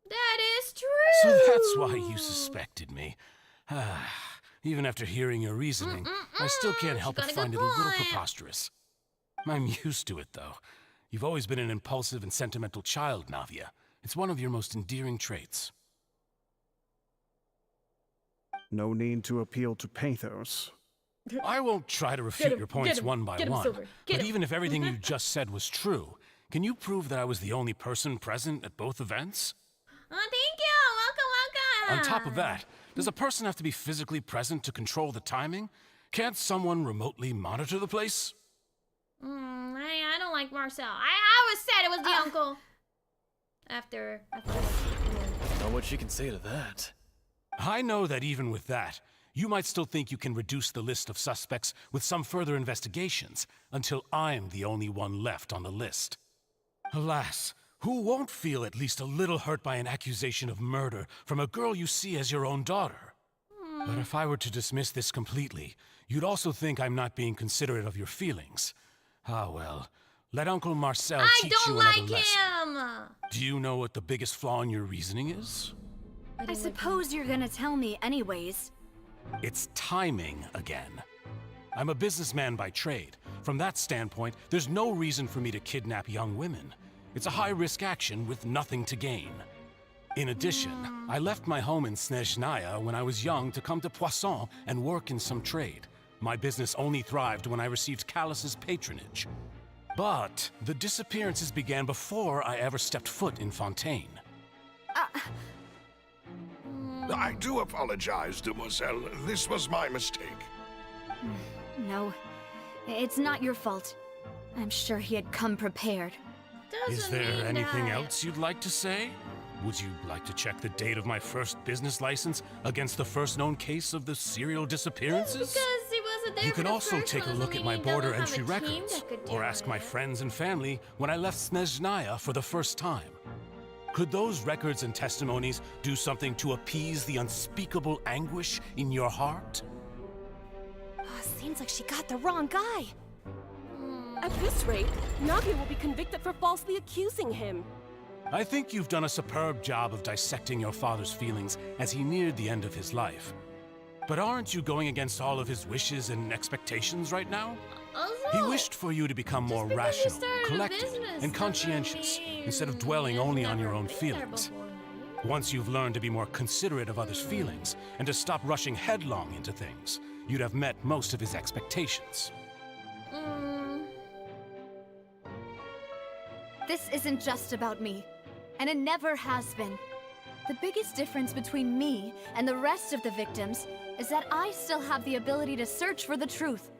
That is true. So that's why you suspected me. Even after hearing your reasoning, I still can't help but find it a little preposterous. I'm used to it, though. You've always been an impulsive and sentimental child, Navia. It's one of your most endearing traits. No need to appeal to pathos. I won't try to refute your points one by one, but even if everything you just said was true, can you prove that I was the only person present at both events? Oh, thank you. Welcome, welcome. On top of that, does a person have to be physically present to control the timing? Can't someone remotely monitor the place? I don't like Marcel. I always said it was the uncle. After Know what she can say to that. I know that even with that, you might still think you can reduce the list of suspects with some further investigations until I'm the only one left on the list. Alas, who won't feel at least a little hurt by an accusation of murder from a girl you see as your own daughter? But if I were to dismiss this completely, you'd also think I'm not being considerate of your feelings. Ah well, let Uncle Marcel teach you another lesson. Do you know what the biggest flaw in your reasoning is? I suppose you're gonna tell me anyways. It's timing again. I'm a businessman by trade. From that standpoint, there's no reason for me to kidnap young women. It's a high-risk action with nothing to gain. In addition, I left my home in Snezhnaya when I was young to come to Poisson and work in some trade. My business only thrived when I received Callus's patronage. But the disappearances began before I ever stepped foot in Fontaine. I do apologize, Demoiselle. This was my mistake. No, it's not your fault. I'm sure he had come prepared. Is there anything else you'd like to say? Would you like to check the date of my first business license against the first known case of the serial disappearances? Because he wasn't there. You can also take a look at my border entry records, or ask my friends and family when I left Snezhnaya for the first time. Could those records and testimonies do something to appease the unspeakable anguish in your heart? Seems like she got the wrong guy. At this rate, Navia will be convicted for falsely accusing him. I think you've done a superb job of dissecting your father's feelings as he neared the end of his life. But aren't you going against all of his wishes and expectations right now? He wished for you to become more rational, collected, and conscientious, instead of dwelling only on your own feelings. Once you've learned to be more considerate of others' feelings, and to stop rushing headlong into things, you'd have met most of his expectations. This isn't just about me, and it never has been. The biggest difference between me and the rest of the victims is that I still have the ability to search for the truth.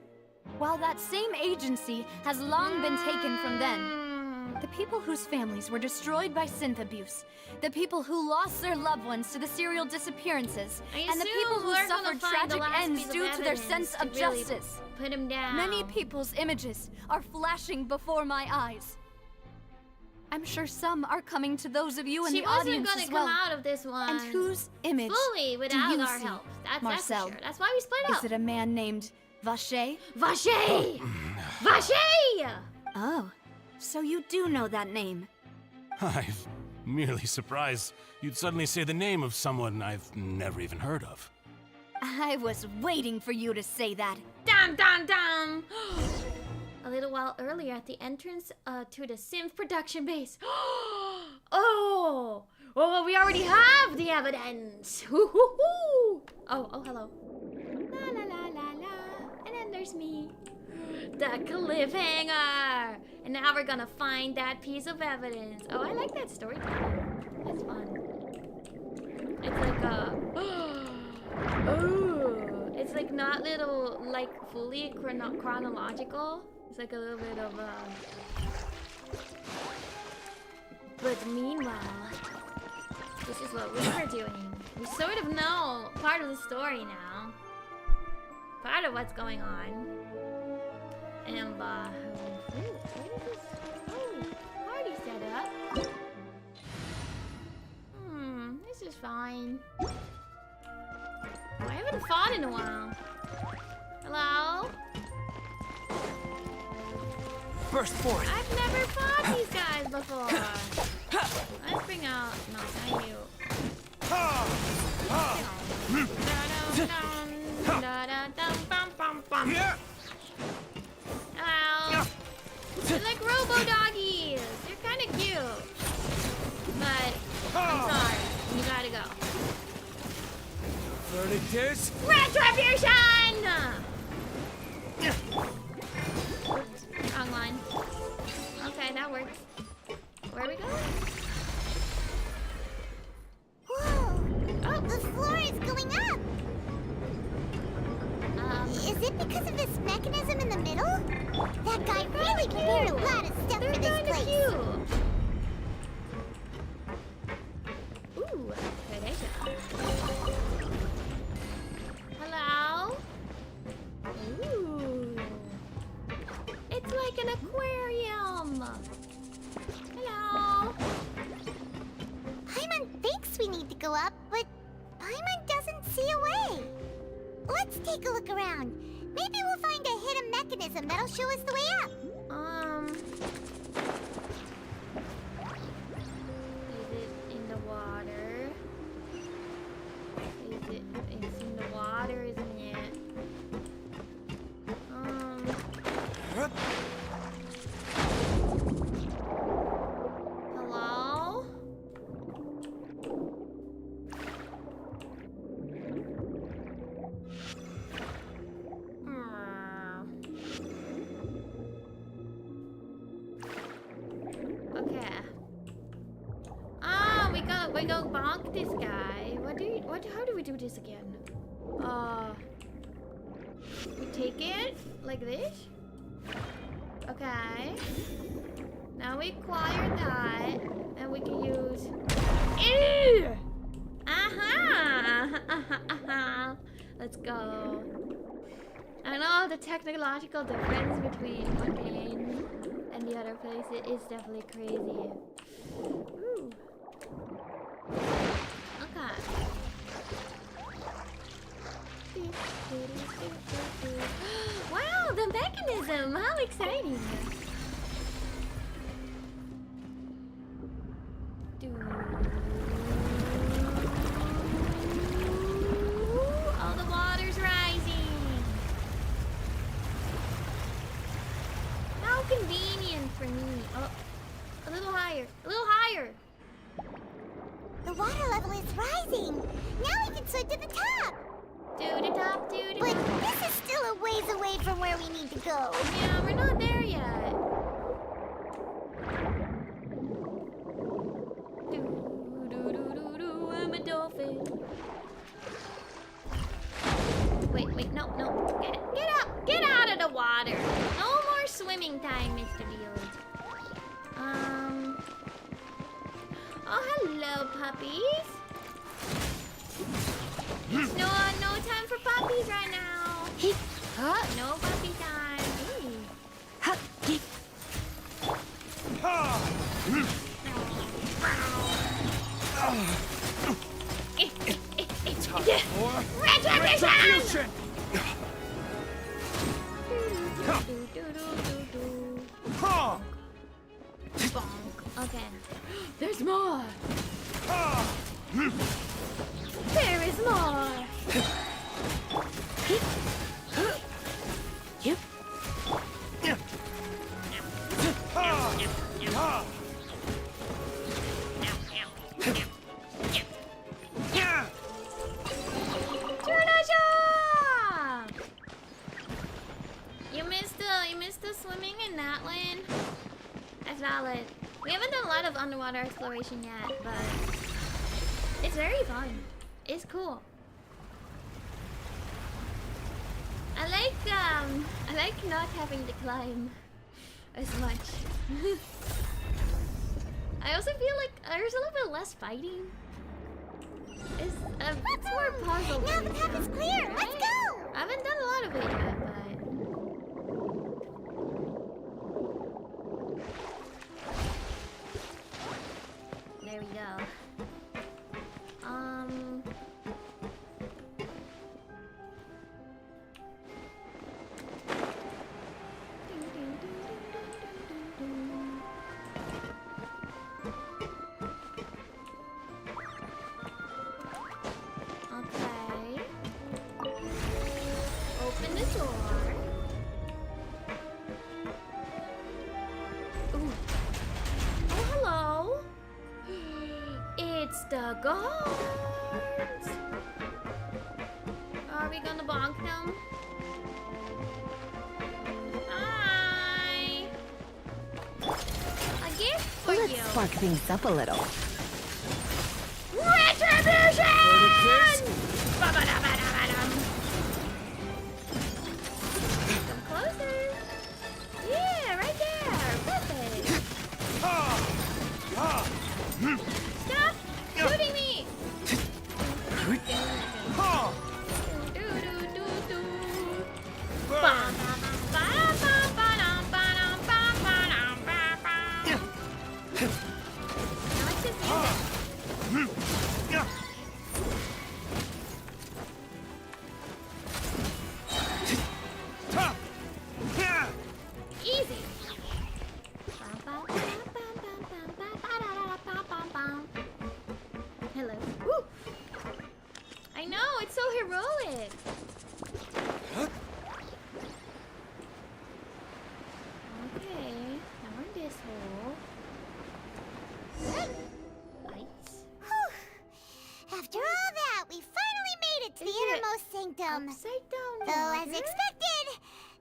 While that same agency has long been taken from them, the people whose families were destroyed by synth abuse, the people who lost their loved ones to the serial disappearances, and the people who suffered tragic ends due to their sense of justice. Put him down. Many people's images are flashing before my eyes. I'm sure some are coming to those of you in the audience as well. She wasn't gonna come out of this one. And whose image fully without do you our see, help. That's Marcel? for sure. That's why we split up. Is it a man named Vacher? Vacher! Vacher! Oh, so you do know that name. I'm merely surprised you'd suddenly say the name of someone I've never even heard of. I was waiting for you to say that. Dum dum dum! A little while earlier at the entrance to the Sims production base. Oh, we already have the evidence. Oh, hello. La la la la la. And then there's me. The cliffhanger. And now we're gonna find that piece of evidence. Oh, I like that story. That's fun. It's like oh, it's like not little, like fully chronological. It's like a little bit of But meanwhile, this is what we were doing. We sort of know part of the story now. Part of what's going on. And what is this? Oh, party setup. This is fine. Oh, I haven't fought in a while. Hello? Burst forth. I've never fought these guys before. Let's bring out. No, not you. Hello. They're like robo doggies. They're kind of cute. But I'm sorry. You gotta go. Verdict is Retribution! Oops, wrong line. Okay, that works. Where are we going? Whoa! Oh, The floor is going up! Is it because of this mechanism in the middle? That guy really prepared a lot of stuff for this place. Cute. Ooh, okay, hello? Ooh. It's like an aquarium. Hello? Paimon thinks we need to go up, but Paimon doesn't see a way. Let's take a look around. Maybe we'll find a hidden mechanism that'll show us the way up. Is it in the water? It's in the water, isn't it? Hello? Okay. We go bonk this guy. How do we do this again? We take it like this. Okay. Now we acquire that, and we can use. Ew! Let's go. I know the technological difference between Fontaine and the other place. It is definitely crazy. Ooh. Okay. Wow, the mechanism! How exciting! Oh, the water's rising! How convenient for me. Oh, a little higher. A little higher! The water level is rising. Now we can swim to the top. To the top, to the But top. this is still a ways away from where we need to go. Yeah, we're not there yet. I'm a dolphin. Wait, no. Get out of the water. No more swimming time, Mr. Beard. Oh, hello, puppies. No time for puppies right now. No puppy time. Retribution! Bonk. Okay. There's more. There is more. You missed the swimming in that lane. That's valid. We haven't done a lot of underwater exploration yet, but it's very fun. It's cool. I like not having to climb as much. I also feel like there's a little bit less fighting. It's more puzzle. Now the path is clear. Let's go. I haven't done a lot of it yet, but the guards. Are we gonna bonk them? Hi. A gift for Let's you. spark things up a little. Retribution! Ba-ba-da-ba-da-ba-dum. Come closer. Yeah, right there. Perfect. Stop shooting me! Easy. Hello. Woo. I know, it's so heroic. Okay, now we're in this hole. Ice. After all that, we finally made it to the innermost sanctum. Upside down Though, as water? expected,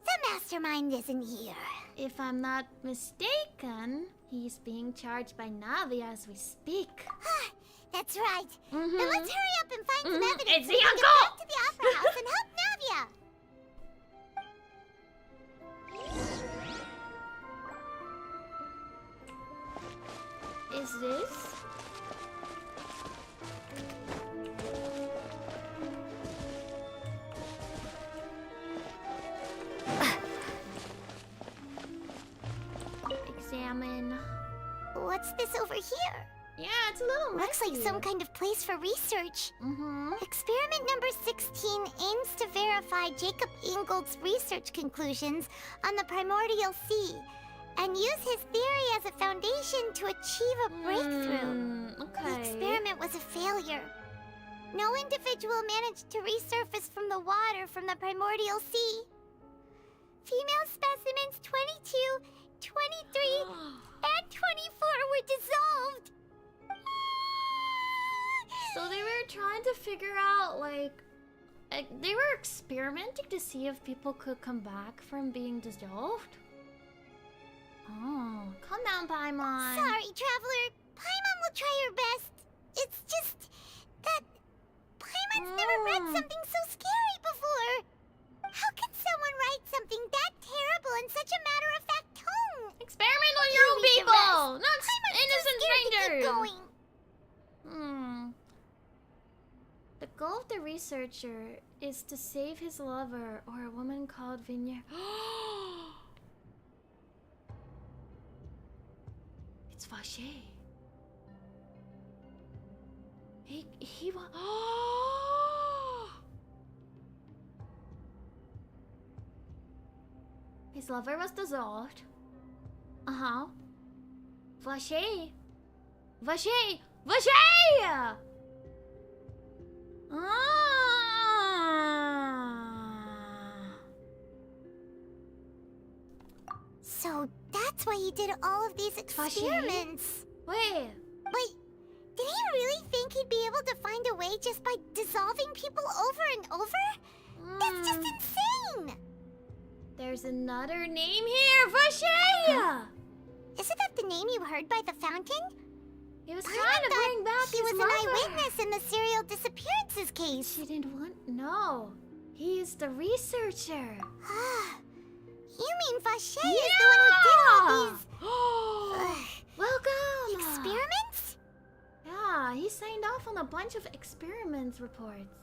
the mastermind isn't here. If I'm not mistaken, he's being charged by Navi as we speak. That's right. Then let's hurry up and find some evidence It's so the we can get uncle! back to the opera house and help Navia. Is this? Examine. What's this over here? Yeah, it's a little Looks like messy. some kind of place for research. Mm-hmm. Experiment number 16 aims to verify Jacob Ingold's research conclusions on the primordial sea and use his theory as a foundation to achieve a breakthrough. The Okay. experiment was a failure. No individual managed to resurface from the water from the primordial sea. Female specimens 22, 23, and 24 were dissolved. So they were trying to figure out, like, they were experimenting to see if people could come back from being dissolved. Oh, calm down, Paimon. Sorry, Traveler. Paimon will try her best. It's just that Paimon's never read something so scary before. How can someone write something that terrible in such a matter-of-fact tone? Experiment on your own read the people, rest. not Paimon's innocent too scared to keep strangers. going. The goal of the researcher is to save his lover or a woman called Vignette. It's Vache. He wa- His lover was dissolved. Uh-huh. Vache. Vache! Vache! So that's why he did all of these experiments. Wait. Wait, did he really think he'd be able to find a way just by dissolving people over and over? That's just insane! There's another name here, Vache! Isn't that the name you heard by the fountain? He was Paimon trying to thought bring back he his was lover. an eyewitness in the serial disappearances case. She didn't want... No. He is the researcher. You mean Vache is the one who did all these... Welcome! experiments? Yeah, he signed off on a bunch of experiments reports.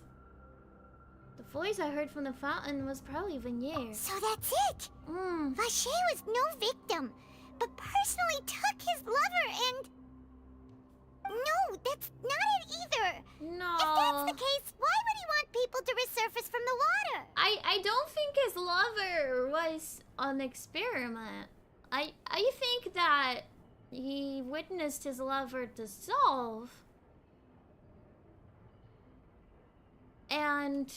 The voice I heard from the fountain was probably Vignette. So that's it! Vache was no victim, but personally took his lover and... No, that's not it either! No. If that's the case, why would he want people to resurface from the water? I don't think his lover was an experiment. I think that he witnessed his lover dissolve. And...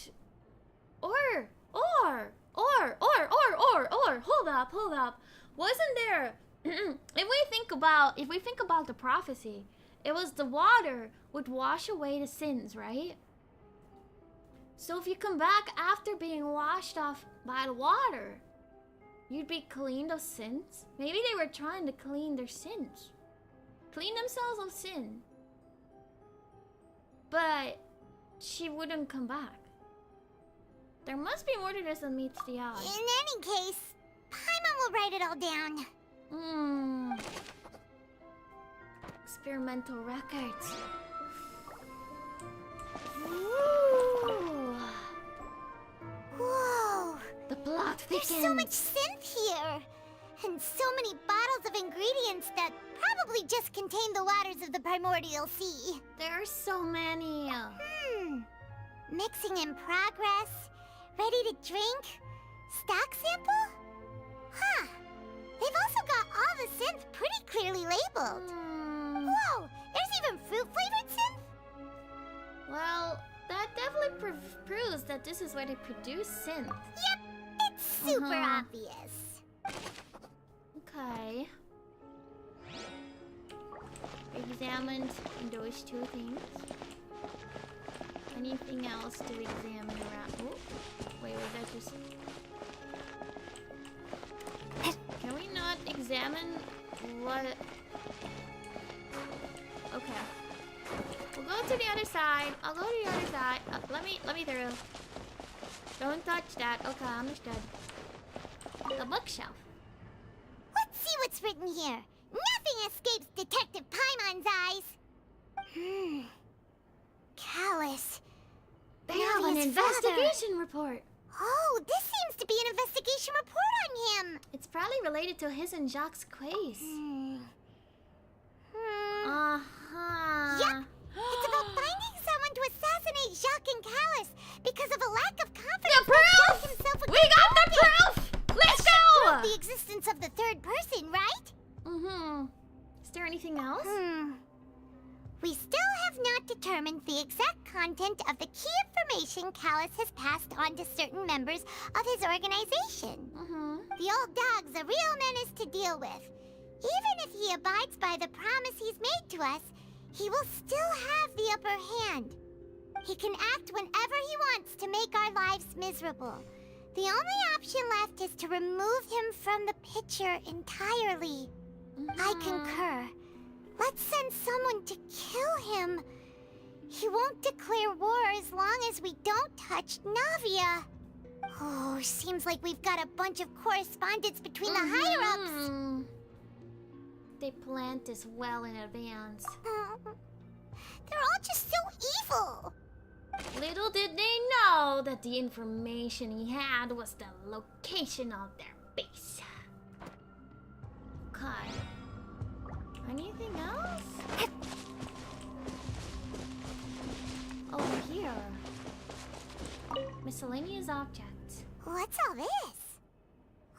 Hold up. Wasn't there... if we think about the prophecy, it was the water would wash away the sins, right? So if you come back after being washed off by the water, you'd be cleaned of sins? Maybe they were trying to clean their sins. Clean themselves of sin. But she wouldn't come back. There must be more to this than meets the eye. In any case, Paimon will write it all down. Experimental records. Ooh. Whoa! The plot thickens. There's so much synth here! And so many bottles of ingredients that probably just contain the waters of the primordial sea. There are so many. Mixing in progress. Ready to drink? Stock sample? Huh. They've also got all the synth pretty clearly labeled. Whoa! There's even fruit-flavored synth? Well, that definitely proves that this is where they produce synth. Yep, it's super obvious. Okay. Examined those two things. Anything else to examine around? Oh, wait, that just... Can we not examine what... Okay. We'll go to the other side. I'll go to the other side. Let me through. Don't touch that. Okay, understood. The bookshelf. Let's see what's written here. Nothing escapes Detective Paimon's eyes. Callus. They have an investigation report. Oh, this seems to be an investigation report on him. It's probably related to his and Jacques' case. Yep. It's about finding someone to assassinate Jacques and Callus because of a lack of confidence. The proof! We got the proof! Let's go! The existence of the third person, right? Is there anything else? We still have not determined the exact content of the key information Callus has passed on to certain members of his organization. The old dog's a real menace to deal with. Even if he abides by the promise he's made to us, he will still have the upper hand. He can act whenever he wants to make our lives miserable. The only option left is to remove him from the picture entirely. I concur. Let's send someone to kill him. He won't declare war as long as we don't touch Navia. Oh, seems like we've got a bunch of correspondence between the higher-ups. They planned this well in advance. They're all just so evil. Little did they know that the information he had was the location of their base. Okay. Anything else? Over here. Miscellaneous objects. What's all this?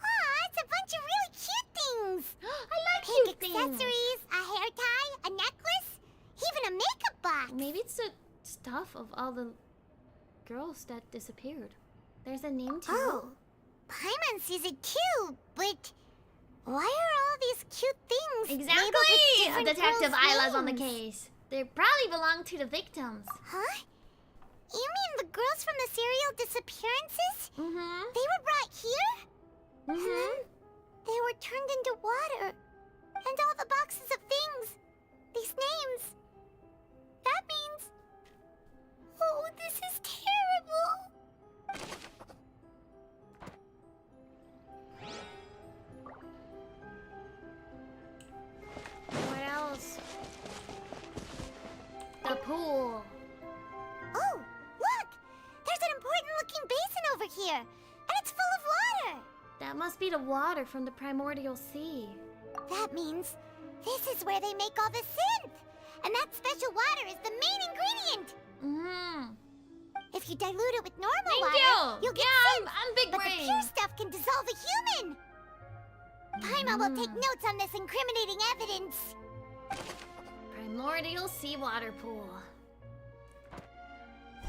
Aw, it's a bunch of really cute things. I like Pink cute things. accessories, a hair tie, a necklace, even a makeup box. Maybe it's the stuff of all the girls that disappeared. There's a name too. Oh, Paimon sees it too, but why are all these cute things labeled with Exactly! different Detective girls' Ayla's on the names? case. They probably belong to the victims. Huh? You mean the girls from the serial disappearances? They were brought here? And then they were turned into water. And all the boxes of things. These names. That means... Oh, this is terrible. What else? The pool. Oh, look! There's an important-looking basin over here. And it's full of water. That must be the water from the primordial sea. That means this is where they make all the synth. And that special water is the main ingredient. If you dilute it with normal water, you'll get synth. I'm big but brain. the pure stuff can dissolve a human. Paimon will take notes on this incriminating evidence. Primordial seawater pool.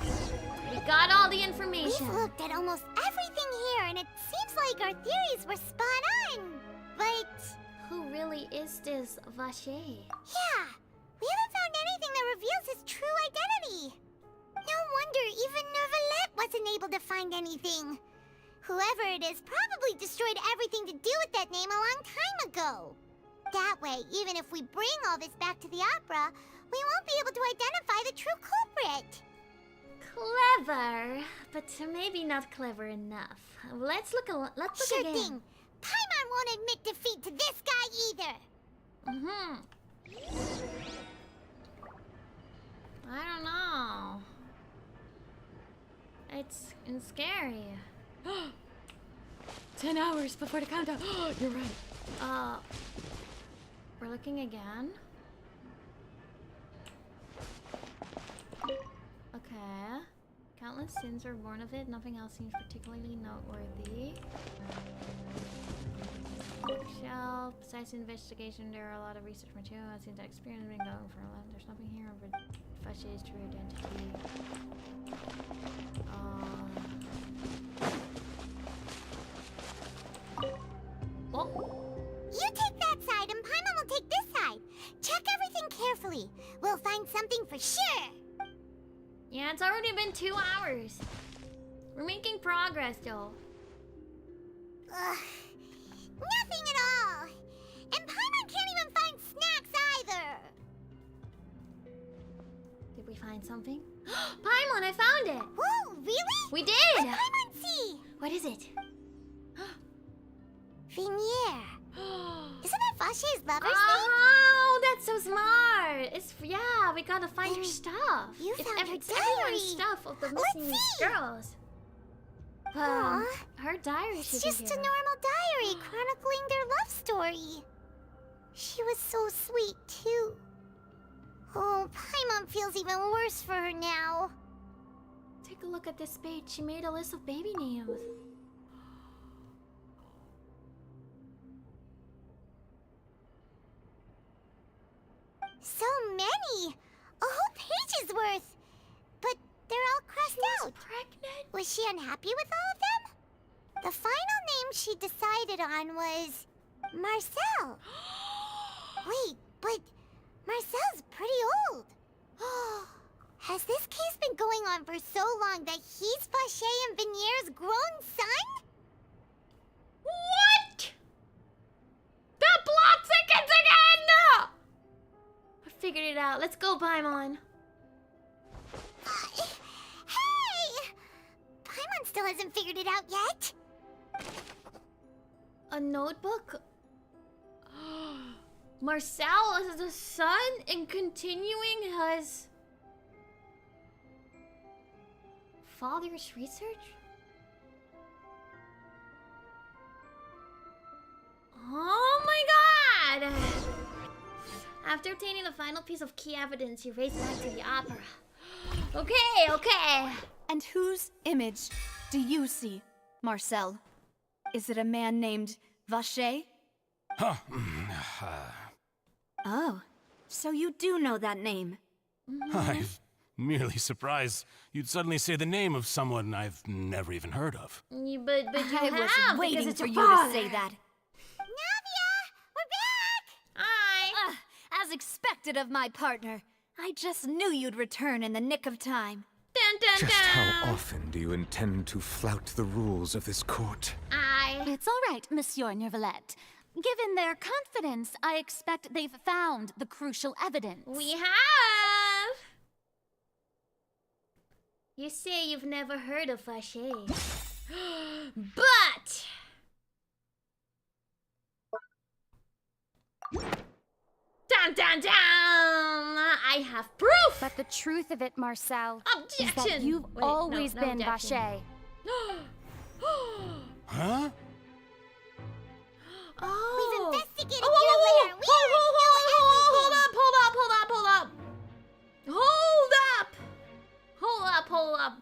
We got all the information. We've looked at almost everything here, and it seems like our theories were spot on. But who really is this Vache? yeah, We haven't found anything that reveals his true identity. No wonder even Neuvillette wasn't able to find anything. Whoever it is probably destroyed everything to do with that name a long time ago. That way, even if we bring all this back to the opera, we won't be able to identify the true culprit. Clever, but maybe not clever enough. Let's look again. Sure thing. Paimon won't admit defeat to this guy either. I don't know. It's scary. 10 hours before the countdown. You're right. We're looking again. Okay. Countless sins are born of it. Nothing else seems particularly noteworthy. Shelf. Besides the investigation, there are a lot of research material. Since that experience has been going for a while, there's nothing here of Fashay's true identity. You take that side and Paimon will take this side. Check everything carefully. We'll find something for sure. Yeah, it's already been 2 hours. We're making progress, though. Nothing at all. And Paimon can't even find snacks either. Did we find something? Paimon, I found it! Whoa, really? We did! What did Paimon see? What is it? Vinier. Isn't that Fashay's lover's name? Oh, that's so smart! Yeah, we gotta find her stuff. You found her it's diary. everyone's stuff of the missing girls. Her diary It's should just be a here. normal diary chronicling their love story. She was so sweet, too. Oh, Paimon feels even worse for her now. Take a look at this page. She made a list of baby names. So many! A whole page's worth! But they're all crossed out. Pregnant? Was she unhappy with all of them? The final name she decided on was Marcel. Wait, but Marcel's pretty old. Has this case been going on for so long that he's Fashay and Vinier's grown son? What? The plot thickens again! I figured it out. Let's go, Paimon. Hey! Paimon still hasn't figured it out yet. A notebook? Marcel is the son and continuing his father's research? Oh my god! After obtaining the final piece of key evidence, you race back to the opera. Okay. And whose image do you see, Marcel? Is it a man named Vacher? Huh. Oh, so you do know that name. I'm merely surprised you'd suddenly say the name of someone I've never even heard of. But you I was have, waiting because it's for your you father. to say that. Navia! We're back! Hi! As expected of my partner, I just knew you'd return in the nick of time. Dun, dun, Just dun. how often do you intend to flout the rules of this court? It's all right, Monsieur Neuvillette. Given their confidence, I expect they've found the crucial evidence. We have! You say you've never heard of Fashay. But! Dun dun dun! I have proof! But the truth of it, Marcel, is that Objection! you've Wait, no, always no been objection. Vacher. Huh? Oh! We've investigated Oh, your whoa, lair. We hold already know everything. Hold up!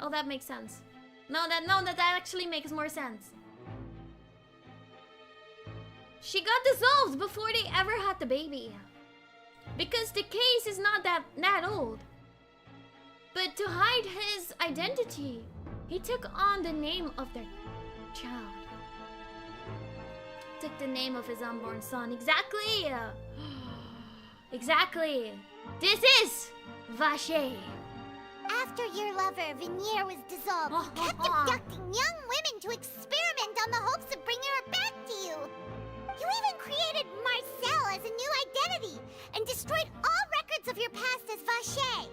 Oh, that makes sense. That actually makes more sense. She got dissolved before they ever had the baby. Because the case is not that old. But to hide his identity, he took on the name of their child. Took the name of his unborn son. Exactly! Exactly. This is Vache. After your lover, Vinier, was dissolved, you kept abducting young women to experiment on the hopes of bringing her back to you. You even created Marcel as a new identity and destroyed all records of your past as Vache.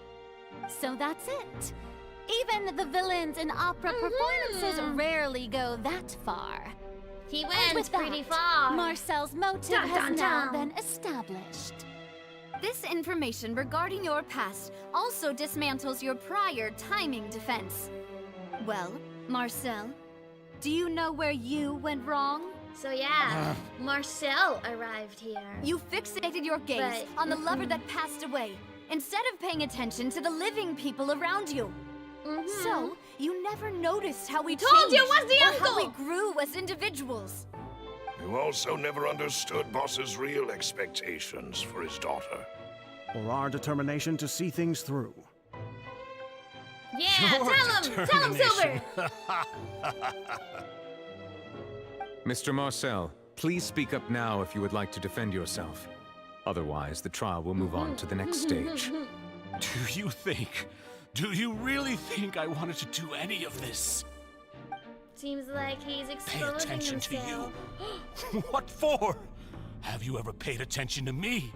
So that's it. Even the villains in opera performances rarely go that far. He And went with pretty that, far. Marcel's motive Dun, has dun, now dun. been established. This information regarding your past also dismantles your prior timing defense. Well, Marcel, do you know where you went wrong? So yeah, Marcel arrived here. You fixated your gaze on the lover that passed away, instead of paying attention to the living people around you. So, you never noticed how we Told changed you it was the or how we uncle! grew as individuals. You also never understood Boss's real expectations for his daughter. Or our determination to see things through. Yeah, tell him, Silver! Mr. Marcel, please speak up now if you would like to defend yourself. Otherwise, the trial will move on to the next stage. Do you really think I wanted to do any of this? Seems like he's Pay exposing attention to himself. you? What for? Have you ever paid attention to me?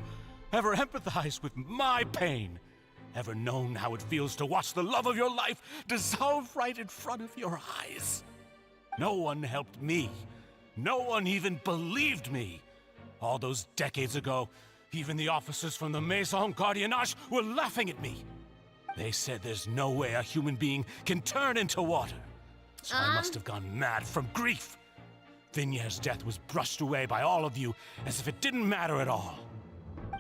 Ever empathized with my pain? Ever known how it feels to watch the love of your life dissolve right in front of your eyes? No one helped me. No one even believed me. All those decades ago, even the officers from the Maison Gardiennage were laughing at me. They said there's no way a human being can turn into water. So I must have gone mad from grief. Vinier's death was brushed away by all of you as if it didn't matter at all.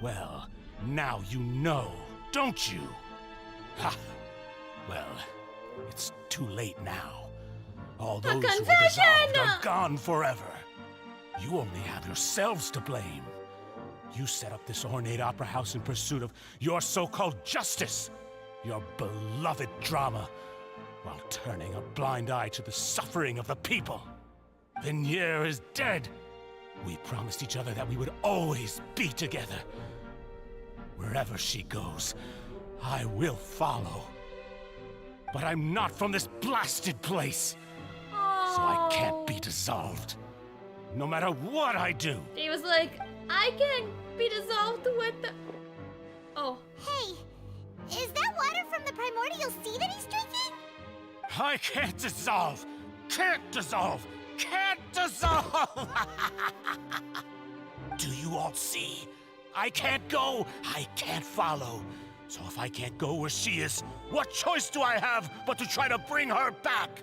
Well, now you know, don't you? Ha! Well, it's too late now. All those who were dissolved are gone forever. You only have yourselves to blame. You set up this ornate opera house in pursuit of your so-called justice, your beloved drama, while turning a blind eye to the suffering of the people. Vinier is dead. We promised each other that we would always be together. Wherever she goes, I will follow. But I'm not from this blasted place, so I can't be dissolved. No matter what I do. He was like, I can be dissolved with the... Oh. Hey, is that water from the primordial sea that he's drinking? I can't dissolve! Can't dissolve! Can't dissolve! Do you all see? I can't go, I can't follow. So if I can't go where she is, what choice do I have but to try to bring her back?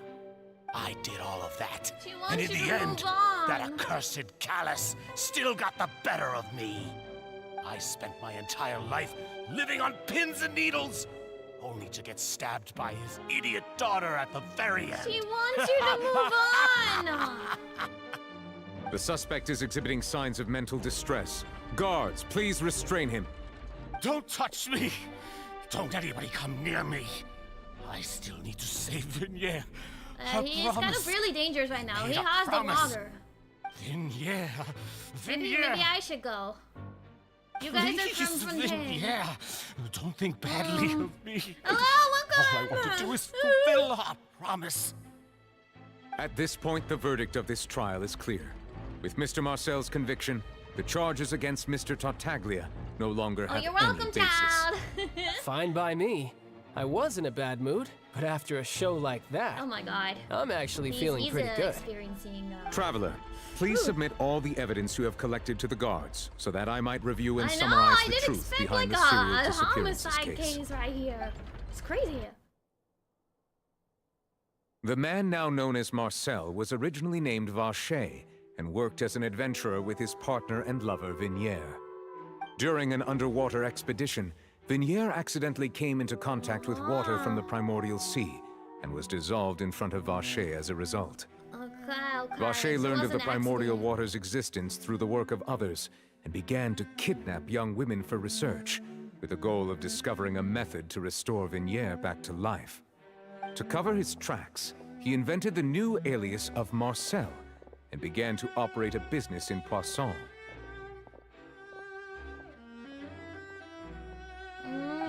I did all of that. And in the end, that accursed Callus still got the better of me. I spent my entire life living on pins and needles, only to get stabbed by his idiot daughter at the very end. She wants you to move on! The suspect is exhibiting signs of mental distress. Guards, please restrain him. Don't touch me! Don't anybody come near me. I still need to save Vinier. He's kind of really dangerous right now. He has the water. Vinier. Maybe I should go. You guys are from Fontaine. Yeah, don't think badly of me. Hello, welcome! All I want to do is fulfill our promise. At this point, the verdict of this trial is clear. With Mr. Marcel's conviction, the charges against Mr. Tartaglia no longer have you're welcome, any basis. child. Fine by me. I was in a bad mood, but after a show like that, Oh my god. I'm actually feeling He's pretty good. experiencing... Traveler, please submit all the evidence you have collected to the guards, so that I might review and I know, summarize I the didn't truth expect behind like the serial a disappearances homicide case right here. It's crazy. The man now known as Marcel was originally named Vache and worked as an adventurer with his partner and lover Vinier. During an underwater expedition, Vinier accidentally came into contact with water from the primordial sea and was dissolved in front of Vache as a result. Okay. Vache So learned it of was the an primordial accident. water's existence through the work of others and began to kidnap young women for research, with the goal of discovering a method to restore Vinier back to life. To cover his tracks, he invented the new alias of Marcel and began to operate a business in Poisson.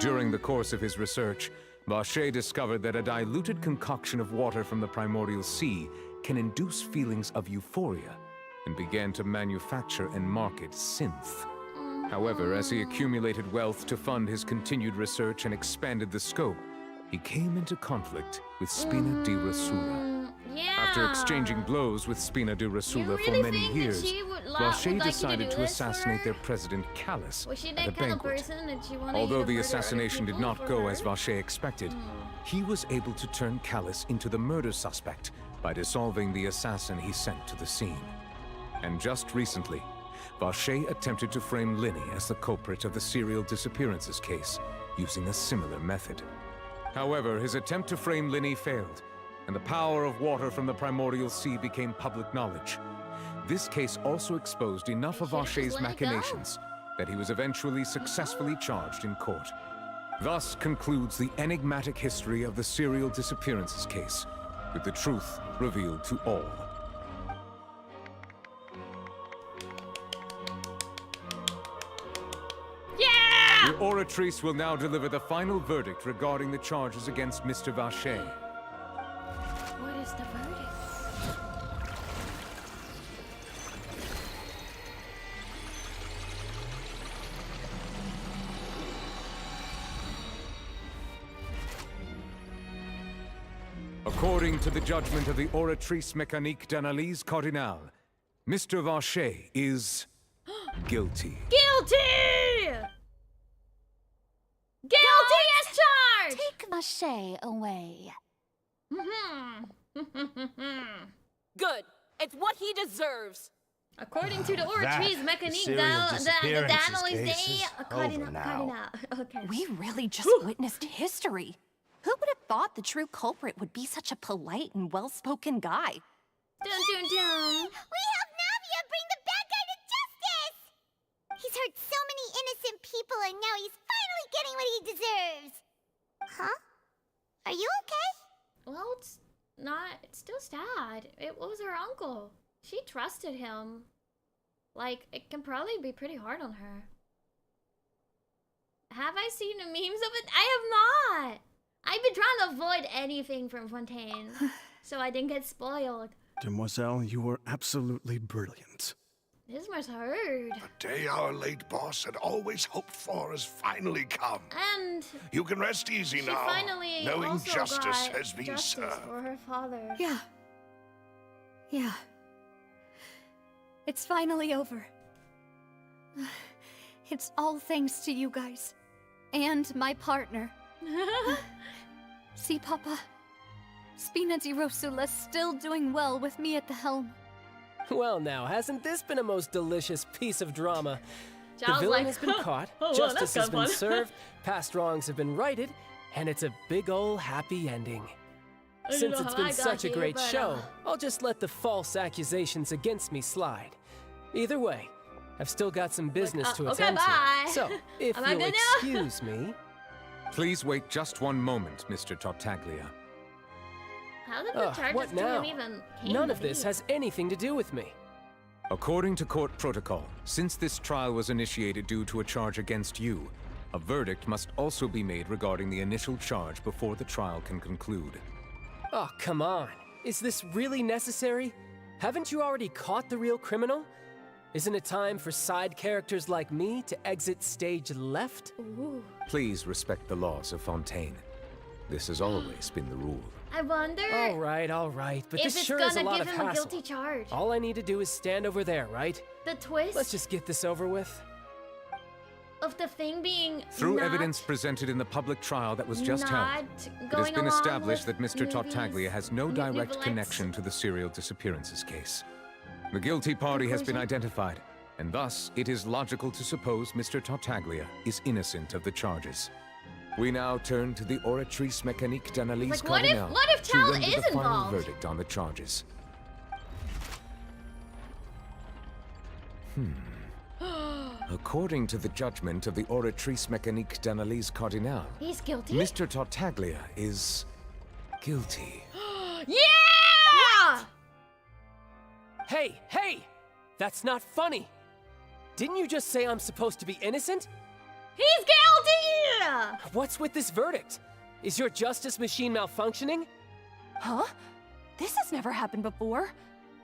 During the course of his research, Vacher discovered that a diluted concoction of water from the primordial sea can induce feelings of euphoria, and began to manufacture and market synth. However, as he accumulated wealth to fund his continued research and expanded the scope, he came into conflict with Spina di Rosula. After exchanging blows with Spina di Rosula for many years, Vacher decided to assassinate their president, Callus, at a banquet. Although the assassination did not go as Vacher expected, he was able to turn Callus into the murder suspect by dissolving the assassin he sent to the scene. And just recently, Vacher attempted to frame Linny as the culprit of the serial disappearances case, using a similar method. However, his attempt to frame Linny failed, and the power of water from the primordial sea became public knowledge. This case also exposed enough of Vacher's machinations that he was eventually successfully charged in court. Thus concludes the enigmatic history of the serial disappearances case, with the truth revealed to all. The Oratrice will now deliver the final verdict regarding the charges against Mr. Vacher. What is the verdict? According to the judgment of the Oratrice Mécanique d'Analyse Cardinale, Mr. Vacher is guilty. Guilty! Guilty as charged! Take Vacher away. Good. It's what he deserves. According to the Oratrice Mécanique d'Analyse Cardinale. Okay. We really just witnessed history. Who would have thought the true culprit would be such a polite and well-spoken guy? Dun dun dun. We helped Navia bring the bad guy to justice! He's hurt so many innocent people and now he's finally getting what he deserves. Huh? Are you okay? Well, it's still sad. It was her uncle. She trusted him. Like, it can probably be pretty hard on her. Have I seen the memes of it? I have not! I've been trying to avoid anything from Fontaine, so I didn't get spoiled. Demoiselle, you were absolutely brilliant. This must hurt. The day our late boss had always hoped for has finally come. And you can rest easy she now, finally knowing also justice got has been justice served. for her father. Yeah. It's finally over. It's all thanks to you guys. And my partner. See, Papa? Spina di Rosula's still doing well with me at the helm. Well now, hasn't this been a most delicious piece of drama? The Giles villain like, has been caught, oh, well, justice that's has been kinda fun. served, past wrongs have been righted, and it's a big ol' happy ending. I don't Since know it's how been I got such a here, great but, show, I'll just let the false accusations against me slide. Either way, I've still got some business to okay, attend bye. to. So, if I'm not you'll gonna- excuse me... Please wait just one moment, Mr. Tartaglia. How did the charges what to now? him even came None to of this be? has anything to do with me. According to court protocol, since this trial was initiated due to a charge against you, a verdict must also be made regarding the initial charge before the trial can conclude. Oh, come on. Is this really necessary? Haven't you already caught the real criminal? Isn't it time for side characters like me to exit stage left? Ooh. Please respect the laws of Fontaine. This has always been the rule. I wonder All right, but if this it's sure gonna is a lot give of him a hassle. guilty charge. All I need to do is stand over there, right? The twist Let's just get this over with. of the thing being Through not evidence presented in the public trial that was just not held, it has going been along established that with Mr. movies, Tartaglia has no direct novelettes. connection to the serial disappearances case. The guilty party has been identified, and thus it is logical to suppose Mr. Tartaglia is innocent of the charges. We now turn to the Oratrice Mécanique d'Analyse Like, what if- Cardinale what if to Tal render is the final involved? verdict on the charges. According to the judgment of the Oratrice Mécanique d'Analyse Cardinale, He's guilty? Mr. Tartaglia is guilty. Yeah! Hey! That's not funny! Didn't you just say I'm supposed to be innocent? He's guilty! What's with this verdict? Is your justice machine malfunctioning? Huh? This has never happened before.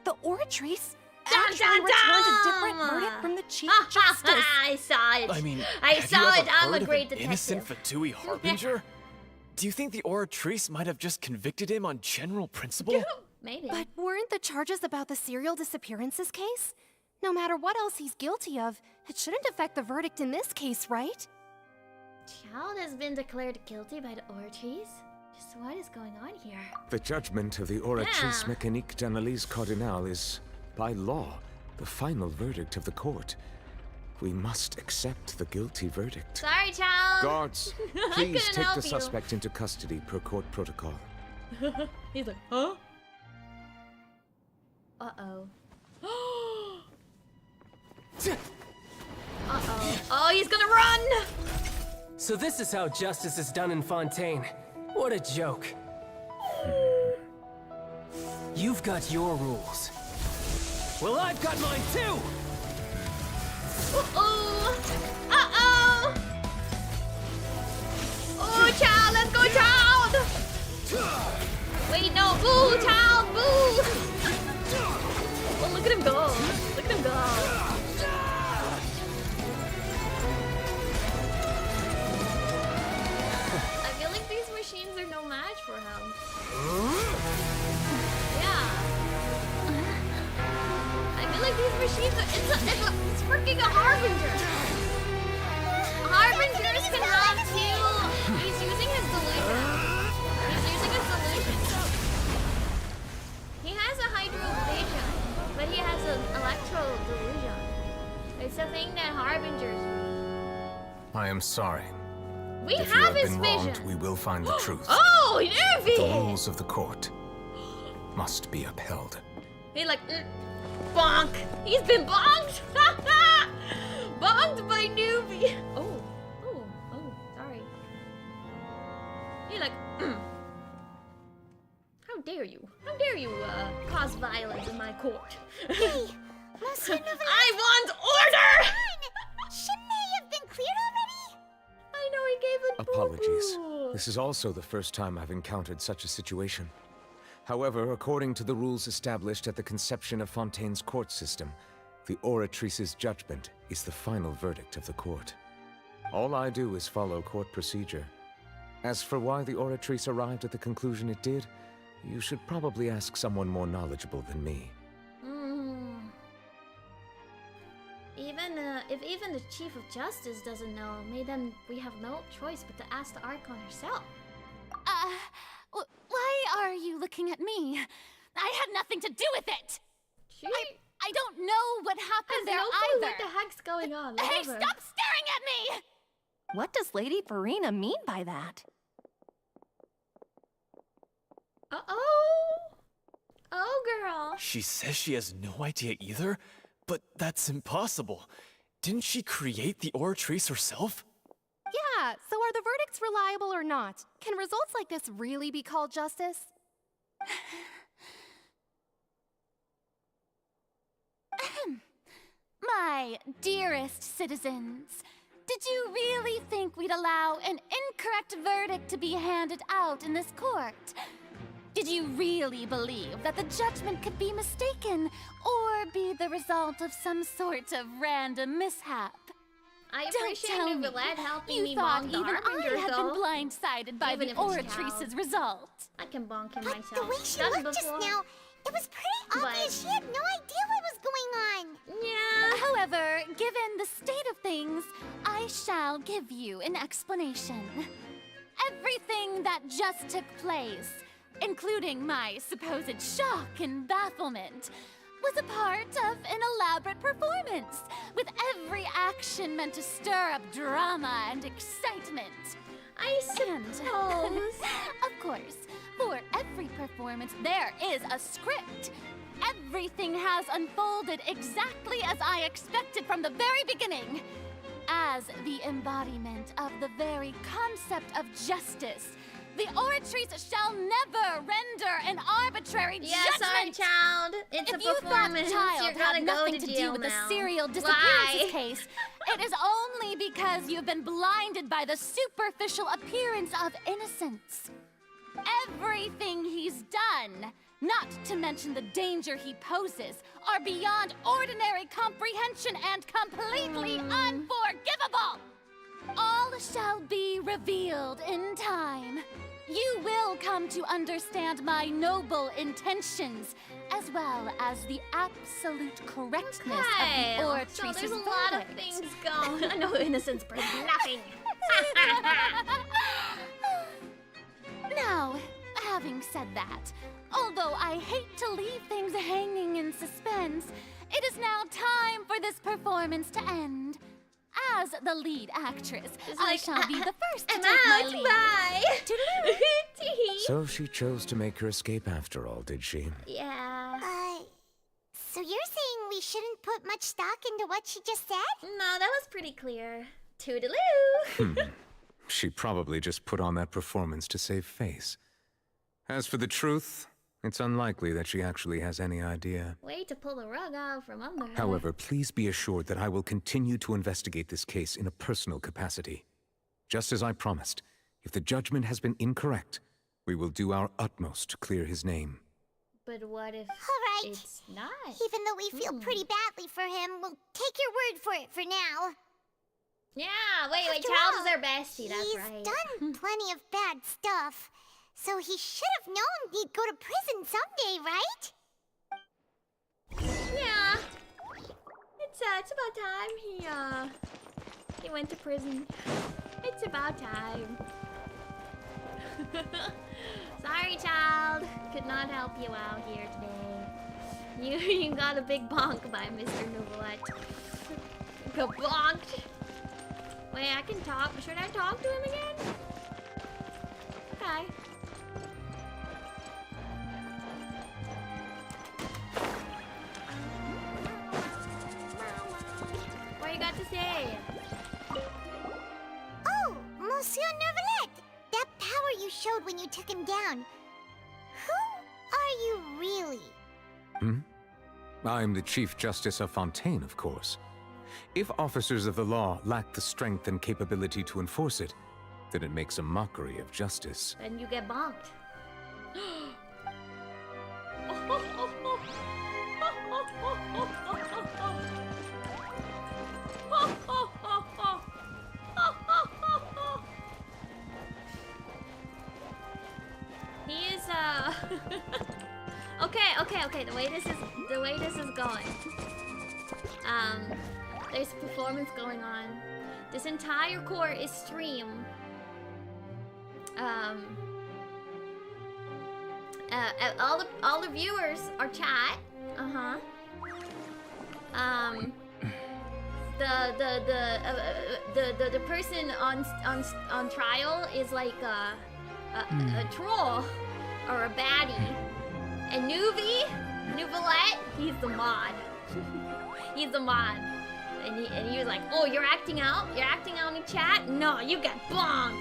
The Oratrice Dun, actually dun, returned dun! a different verdict from the Chief Justice. I saw it. I mean, I have saw you it. ever I'm heard a of great an detective. innocent Fatui Harbinger? Do you think the Oratrice might have just convicted him on general principle? Maybe. But weren't the charges about the serial disappearances case? No matter what else he's guilty of, it shouldn't affect the verdict in this case, right? Child has been declared guilty by the Oratrice? Just what is going on here? The judgment of the Oratrice Yeah. Mécanique d'Analyse Cardinal is, by law, the final verdict of the court. We must accept the guilty verdict. Sorry, child. Guards, I please couldn't take help the you. suspect into custody per court protocol. He's like, huh? Uh-oh. Uh-oh. Oh, he's gonna run! So this is how justice is done in Fontaine. What a joke. You've got your rules. Well, I've got mine too! Uh-oh! Uh-oh! Oh, child, let's go, child! Wait, no, boo, child, boo! Oh, look at him go. Look at him go. I feel like these machines are no match for him. Yeah. I feel like these machines are, it's freaking a Harbinger. Harbingers can have two. He's using his delusion. He's using his delusion. He has a hydro vision, but he has an electro delusion. It's a thing that Harbingers use. I am sorry. We If you have have his been vision. wronged, we will find the truth. Oh, The nervy! rules of the court must be upheld. He like, bonk. He's been bonked. Bonked by newbie. Oh, sorry. He like, how dare you? How dare you cause violence in my court? Hey, Monsieur I want order! Shouldn't they have been cleared already? I know he gave it. Apologies. This is also the first time I've encountered such a situation. However, according to the rules established at the conception of Fontaine's court system, the Oratrice's judgment is the final verdict of the court. All I do is follow court procedure. As for why the Oratrice arrived at the conclusion it did, you should probably ask someone more knowledgeable than me. If even the Chief of Justice doesn't know, then we have no choice but to ask the Archon herself. Why are you looking at me? I had nothing to do with it! I don't know what happened there no clue either. what the heck's going on. Hey, Whatever. stop staring at me! What does Lady Farina mean by that? Uh-oh. Oh, girl. She says she has no idea either, but that's impossible. Didn't she create the Oratrice herself? Yeah, so are the verdicts reliable or not? Can results like this really be called justice? My dearest citizens, did you really think we'd allow an incorrect verdict to be handed out in this court? Did you really believe that the judgment could be mistaken or be the result of some sort of random mishap? I Don't appreciate tell you, me Villette, helping you me thought bonk the even Harbinger, I had though. been blindsided by Even the if it's Oratrice's child. result. I can bonk him But myself. the way she Done looked just before. now, it was pretty obvious she had no idea what was going on. Yeah. However, given the state of things, I shall give you an explanation. Everything that just took place, including my supposed shock and bafflement, was a part of an elaborate performance, with every action meant to stir up drama and excitement. I suppose. Of course, for every performance, there is a script. Everything has unfolded exactly as I expected from the very beginning. As the embodiment of the very concept of justice, The Oratrice shall never render an arbitrary Yeah, judgment! sorry, child. It's if a you thought performance. child You're gonna had go nothing to to jail do with the now. serial Why? disappearances case, it is only because you've been blinded by the superficial appearance of innocence. Everything he's done, not to mention the danger he poses, are beyond ordinary comprehension and completely unforgivable! All shall be revealed in time. You will come to understand my noble intentions, as well as the absolute correctness of the Oratrice's So there's a lot of verdict. things going. I know innocence proves nothing. Now, having said that, although I hate to leave things hanging in suspense, it is now time for this performance to end. As the lead actress, I shall be the first to I'm take my out, leave. bye. Toodaloo. So she chose to make her escape after all, did she? Yeah. So you're saying we shouldn't put much stock into what she just said? No, that was pretty clear. Toodaloo. She probably just put on that performance to save face. As for the truth, it's unlikely that she actually has any idea. Way to pull the rug out from under her. However, please be assured that I will continue to investigate this case in a personal capacity. Just as I promised, if the judgment has been incorrect, we will do our utmost to clear his name. But what if All right. it's not? Even though we feel pretty badly for him, we'll take your word for it for now. Yeah, wait, After Child all, is our bestie, that's he's right. done plenty of bad stuff, so he should have known he'd go to prison someday, right? Yeah. It's about time he went to prison. It's about time. Sorry, child. Could not help you out here today. You got a big bonk by Mr. Nouvelette. Got bonked. Wait, I can talk. Should I talk to him again? Okay. What you got to say? Oh, Monsieur Nervalette! That power you showed when you took him down. Who are you really? I'm the Chief Justice of Fontaine, of course. If officers of the law lack the strength and capability to enforce it, then it makes a mockery of justice. Then you get bonked. He is okay, the way this is going. There's a performance going on. This entire court is streamed. All the viewers are chat. The person on trial is like a troll or a baddie. And Nouvelette, he's the mod. He's the mod. And he was like, oh, you're acting out? You're acting out in chat? No, you get bonked.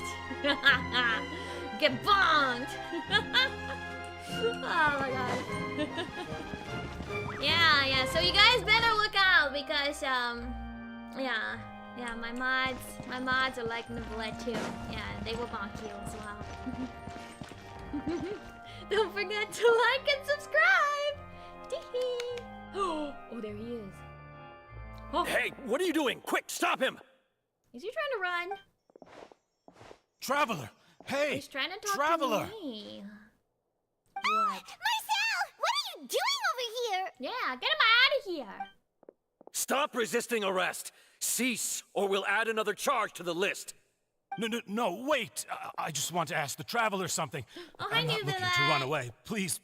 Get bonked. Oh my god. Yeah, so you guys better look out because yeah, my mods are like Nouvelette too. Yeah, they will bonk you as well. Don't forget to like and subscribe. Tee-hee. Oh, there he is. Oh. Hey, what are you doing? Quick, stop him! Is he trying to run? Traveler! Hey! He's trying to talk Traveler! to me. What? Marcel! What are you doing over here? Yeah, get him out of here. Stop resisting arrest! Cease, or we'll add another charge to the list. No, wait! I just want to ask the Traveler something. Oh, I'm not looking to run away. Please,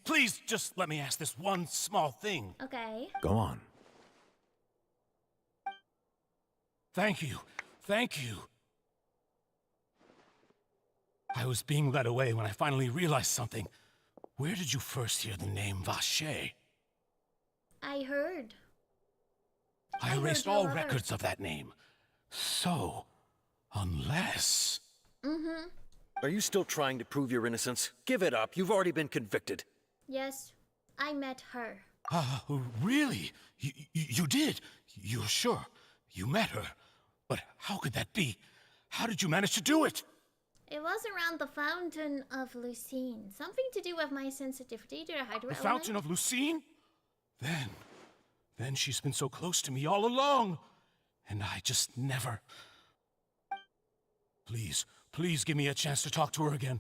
just let me ask this one small thing. Okay. Go on. Thank you. I was being led away when I finally realized something. Where did you first hear the name Vacher? I heard. I erased all records of that name. So, unless... Are you still trying to prove your innocence? Give it up. You've already been convicted. Yes, I met her. Really? You did? You're sure? You met her? But how could that be? How did you manage to do it? It was around the Fountain of Lucine. Something to do with my sensitivity to the hydro The element. Fountain of Lucine? Then she's been so close to me all along. And I just never... Please give me a chance to talk to her again.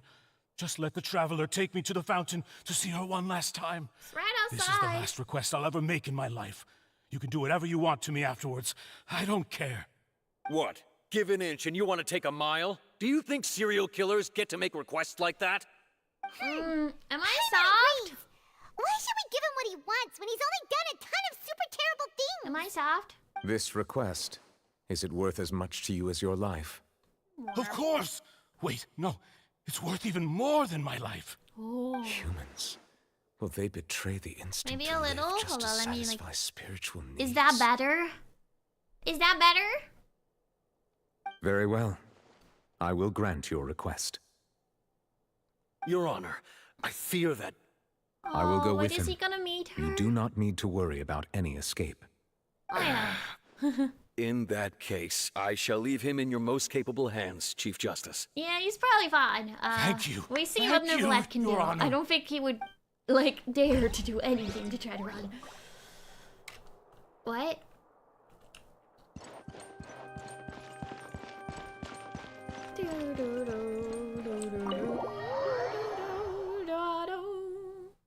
Just let the Traveler take me to the fountain to see her one last time. It's right outside. This is the last request I'll ever make in my life. You can do whatever you want to me afterwards. I don't care. What? Give an inch and you want to take a mile? Do you think serial killers get to make requests like that? Am I soft? Why should we give him what he wants when he's only done a ton of super terrible things? Am I soft? This request, is it worth as much to you as your life? Of course! Wait, no. It's worth even more than my life. Oh. Humans. Will they betray the instinct Maybe to a little? live just Hold to on, let me, like... satisfy spiritual needs? Is that better? Is that better? Very well. I will grant your request. Your Honor, I fear that... I will go with Is him. he gonna meet her? You do not need to worry about any escape. Oh, yeah. In that case, I shall leave him in your most capable hands, Chief Justice. Yeah, he's probably fine. Thank you. We see Thank what you, Neuvillette can do. Your Honor. I don't think he would, like, dare to do anything to try to run. What?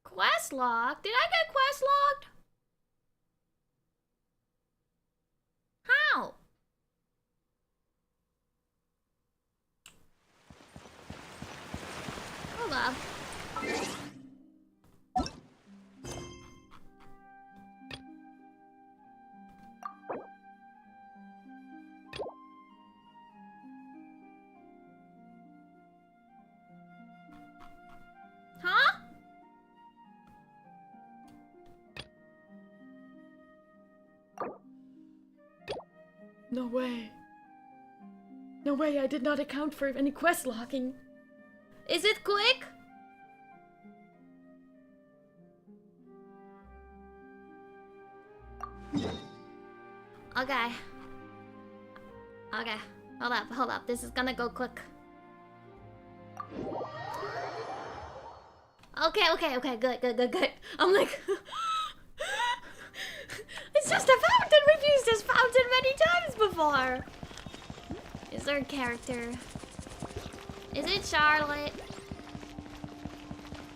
Quest log? Did I get quest logged? How? Hold up. Huh? No way. No way, I did not account for any quest logging. Is it quick? Okay. Okay. Hold up. This is gonna go quick. Okay. Good. I'm like... It's just a fountain! We've used this fountain many times before! Is there a character? Is it Charlotte?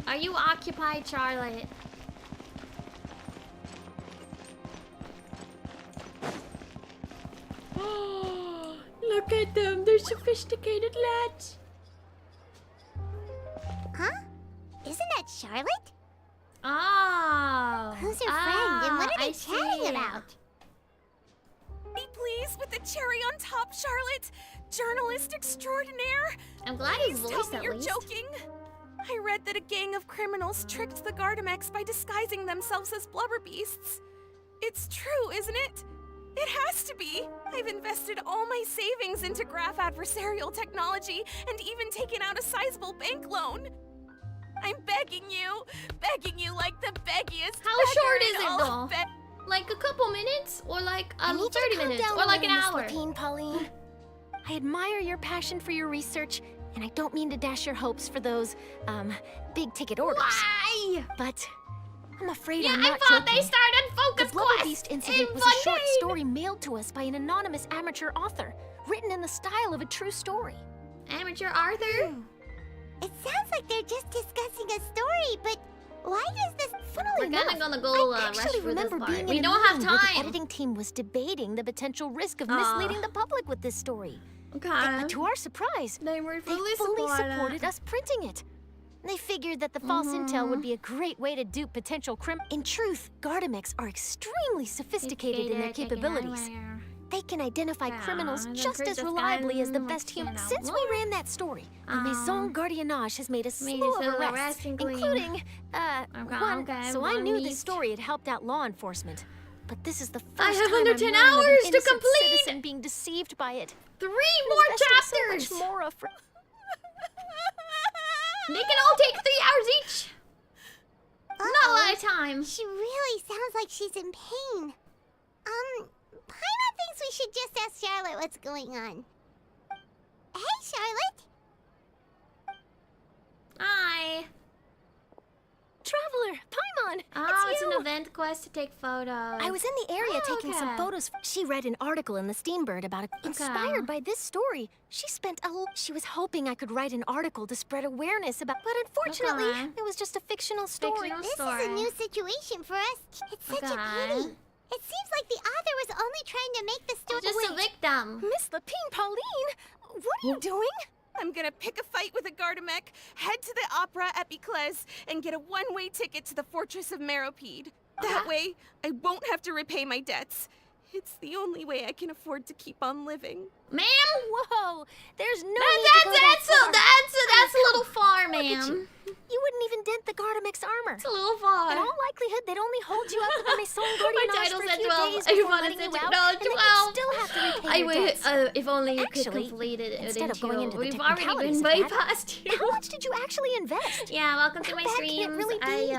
Are you occupied, Charlotte? Oh, look at them. They're sophisticated lads. Huh? Isn't that Charlotte? Oh. Who's your friend and what are they I chatting see. about? Be pleased with the cherry on top, Charlotte. Journalist extraordinaire. I'm glad Please he's tell voiced me at you're least. joking. I read that a gang of criminals tricked the Gardamex by disguising themselves as blubber beasts. It's true, isn't it? It has to be. I've invested all my savings into graph adversarial technology and even taken out a sizable bank loan. I'm begging you like the beggiest. How beggar short in is it all though? of Like a couple minutes? Or like I need you to 30 calm minutes? down Or a like an little, hour? Miss Lapine, Pauline. I admire your passion for your research, and I don't mean to dash your hopes for those, big-ticket orders. Why? But I'm afraid Yeah, I'm not I thought joking. they started Focus The Blubber Quest Beast incident in was a short Fontaine. story mailed to us by an anonymous amateur author, written in the style of a true story. Amateur Arthur? It sounds like they're just discussing a story, but why does this... Funnily We're kinda enough, gonna go, I rush actually through this remember part. being We in a don't have meeting where time. the editing team was debating the potential risk of misleading the public with this story. Okay. But to our surprise, they fully supported us printing it. They figured that the false intel would be a great way to dupe potential In truth, Gardamex are extremely sophisticated in their capabilities. They can identify criminals just as reliably as the best humans. Since we ran that story, the Maison Gardiennage has made a slew of arrests, including, one, so I knew this story had helped out law enforcement. But this is the first I have time under I'm 10 learning of an hours to innocent complete! citizen being deceived by it. 3 more chapters! So much more They can all take 3 hours each. Not a lot of time. She really sounds like she's in pain. Paimon thinks we should just ask Charlotte what's going on. Hey, Charlotte. Hi. Traveler, Paimon, Oh, it's an event quest to take photos. I was in the area taking some okay. photos. She read an article in the Steambird about it. Inspired by this story, she was hoping I could write an article to spread awareness about. But unfortunately, it was just a fictional story. Fictional This story. is a new situation for us. It's such a pity. It seems like the author was only trying to make the story. Just a victim. Miss Lapine Pauline, what are you doing? I'm gonna pick a fight with a Gardamek, head to the opera at Biclez, and get a one-way ticket to the Fortress of Meropide. That way, I won't have to repay my debts. It's the only way I can afford to keep on living. Ma'am? Whoa, there's no need to go that's a little far, ma'am. You wouldn't even dent the Gardamek's armor. It's a little far. In all likelihood, they'd only hold you up to the Maison Guardianage title for a said few 12. days I before wanted letting to you out, no, and then 12. you'd still have to repay I your would, debts. if only you could Actually, complete it. instead of going into the We've already been technicalities of way that, past you. How much did you actually invest? Yeah, welcome to my How bad can it streams. really be?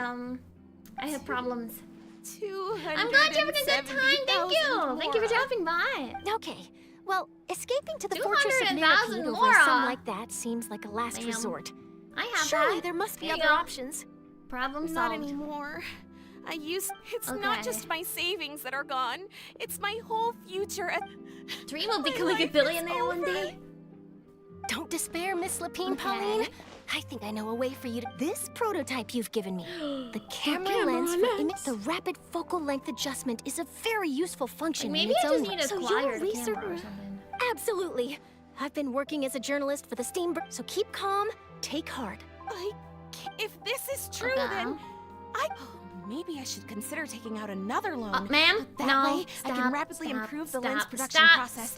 I have problems. 270,000 I'm glad you're having a good time. Thank you. Thank you for dropping by. Okay. Well, escaping to the 200,000 Fortress of Meropide over a sum Laura. like that seems like a last Ma'am. resort. I have Surely that. there must be Here you other go. options. Problem Not solved. anymore. It's Okay. not just my savings that are gone. It's my whole future. Dream of becoming a billionaire one day. Don't despair, Miss Lapine Pauline. I think I know a way for you to... This prototype you've given me, the camera lens for the rapid focal length adjustment is a very useful function Maybe in its I just own need to So acquire your a research... camera or something. Absolutely. I've been working as a journalist for the Steambird, so keep calm, take heart. If this is true, then maybe I should consider taking out another loan. Ma'am, That no, way, I stop, can rapidly stop, improve the stop, lens production stop, process.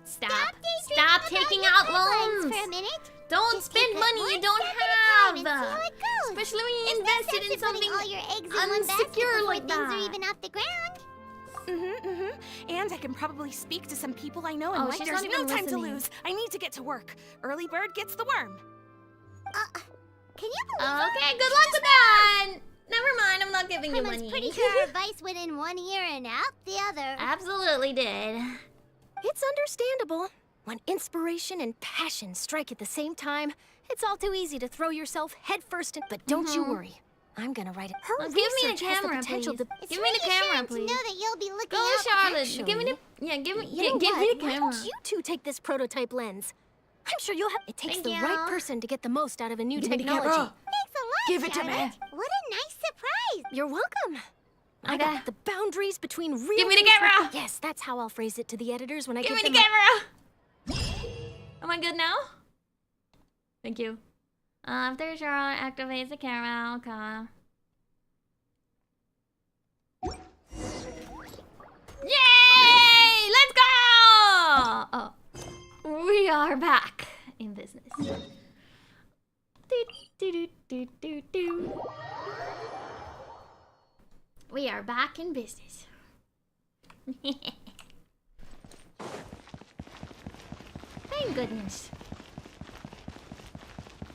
Stop taking out loans. For a minute. Don't Just spend take it money one you don't step at a time and see have. how it goes. Especially when you It's no invested sense in something putting all your eggs in one basket unsecure before like things are that. even off the ground. And I can probably speak to some people I know and Oh, like. she's There's not no even time to listening. lose. I need to get to work. Early bird gets the worm. Can you believe Okay, good luck with that. Never mind, I'm not giving you Paimon's money. pretty sure our advice went in one ear and out the other. Absolutely did. It's understandable. When inspiration and passion strike at the same time, it's all too easy to throw yourself headfirst in. But don't you worry. I'm gonna write it. Her Well, give me the research has camera, the potential please. to... Give me the camera, please. to know that you'll be looking Go, out. Charlotte. Actually, Give me the. Yeah, give me. you know Give what? me the Why camera. don't you two take this prototype lens? I'm sure you'll have... It takes Thank the you. right person to get the most out of a new Give me the technology. camera. Thanks a lot, Give it to Charlotte. me. What a nice surprise. You're welcome. I Okay. got the boundaries between real... Give me the things- camera. Yes, that's how I'll phrase it to the editors when I Give give me them the camera. Am I good now? Thank you. After Charlotte activates the camera, okay. Yay! Let's go! Oh, we are back in business. We are back in business. Thank goodness.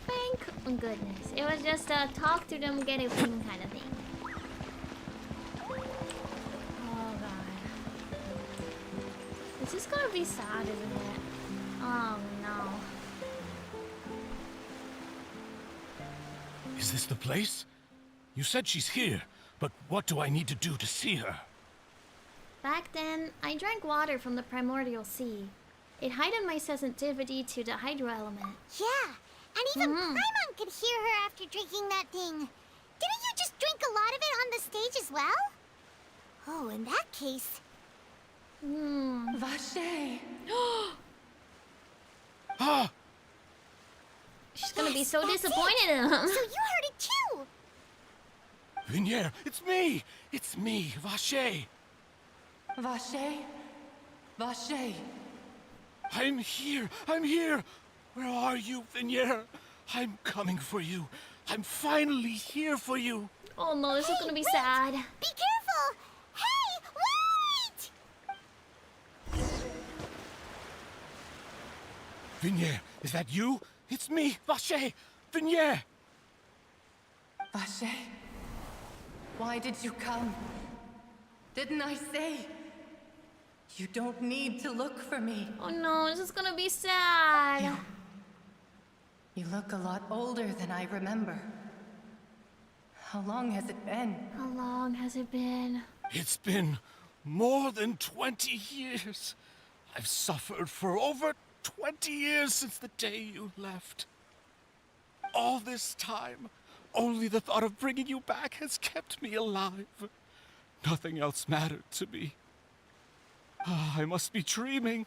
Thank goodness. It was just a talk to them, get a thing kind of thing. Oh god. This is gonna be sad, isn't it? Oh no. Is this the place? You said she's here, but what do I need to do to see her? Back then, I drank water from the primordial sea. It heightened my sensitivity to the hydro element. Yeah, and even Paimon could hear her after drinking that thing. Didn't you just drink a lot of it on the stage as well? Oh, in that case... Vache. Ah! She's gonna be so That's disappointed it. in him. So you heard it too! Vinier, it's me! It's me, Vache! Vache. Vache. I'm here! I'm here! Where are you, Vinier? I'm coming for you. I'm finally here for you. Oh no, this is gonna be sad. Be careful! Hey, wait! Vinier, is that you? It's me, Vache! Vignere! Vache, why did you come? Didn't I say? You don't need to look for me. Oh no, this is gonna be sad. You look a lot older than I remember. How long has it been? How long has it been? It's been more than 20 years. I've suffered for over 20 years since the day you left. All this time, only the thought of bringing you back has kept me alive. Nothing else mattered to me. I must be dreaming.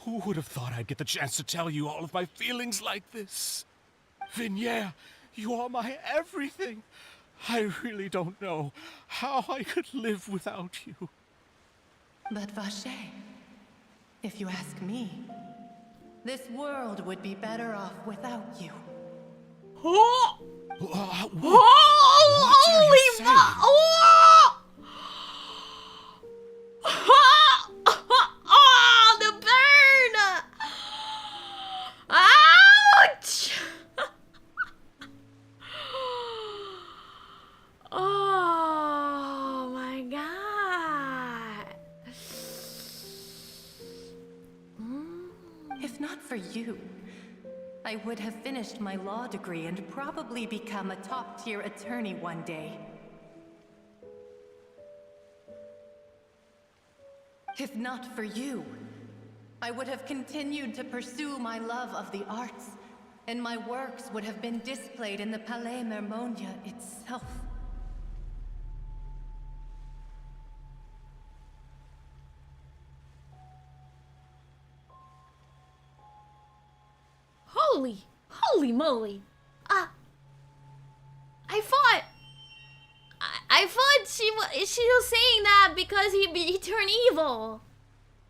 Who would have thought I'd get the chance to tell you all of my feelings like this? Vignere, you are my everything. I really don't know how I could live without you. But Vache, if you ask me, this world would be better off without you. Oh! What Holy fuck! Oh! Oh, the burn! Ouch! Oh my god. If not for you, I would have finished my law degree and probably become a top-tier attorney one day. If not for you, I would have continued to pursue my love of the arts, and my works would have been displayed in the Palais Mermonia itself. Holy moly. I thought she was saying that because he turned evil.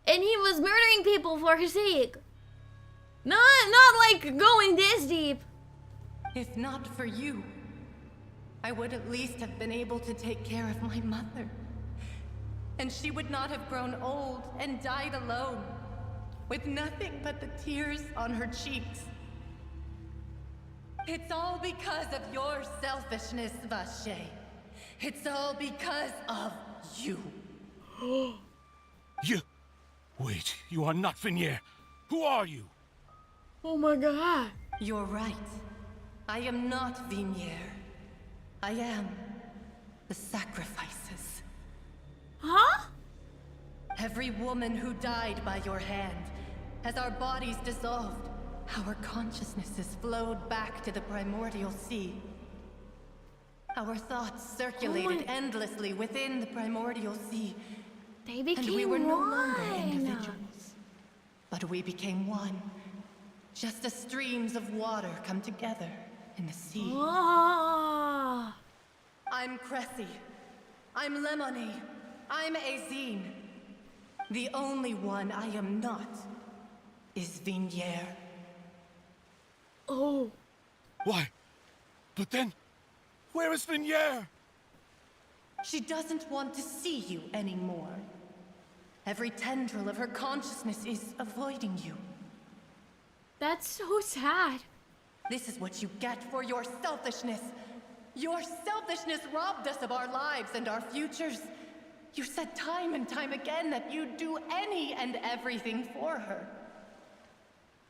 And he was murdering people for her sake. Not like going this deep. If not for you, I would at least have been able to take care of my mother. And she would not have grown old and died alone, with nothing but the tears on her cheeks. It's all because of your selfishness, Vache. It's all because of you. You... Wait, you are not Vignere. Who are you? Oh my god. You're right. I am not Vignere. I am the sacrifices. Huh? Every woman who died by your hand, as our bodies dissolved, our consciousnesses flowed back to the primordial sea. Our thoughts circulated endlessly within the primordial sea. They became and we were no one. longer individuals. But we became one. Just as streams of water come together in the sea. Oh. I'm Cressy. I'm Lemony. I'm Azine. The only one I am not is Vignere. Oh. Why? But then, where is Vignere? She doesn't want to see you anymore. Every tendril of her consciousness is avoiding you. That's so sad. This is what you get for your selfishness. Your selfishness robbed us of our lives and our futures. You said time and time again that you'd do any and everything for her.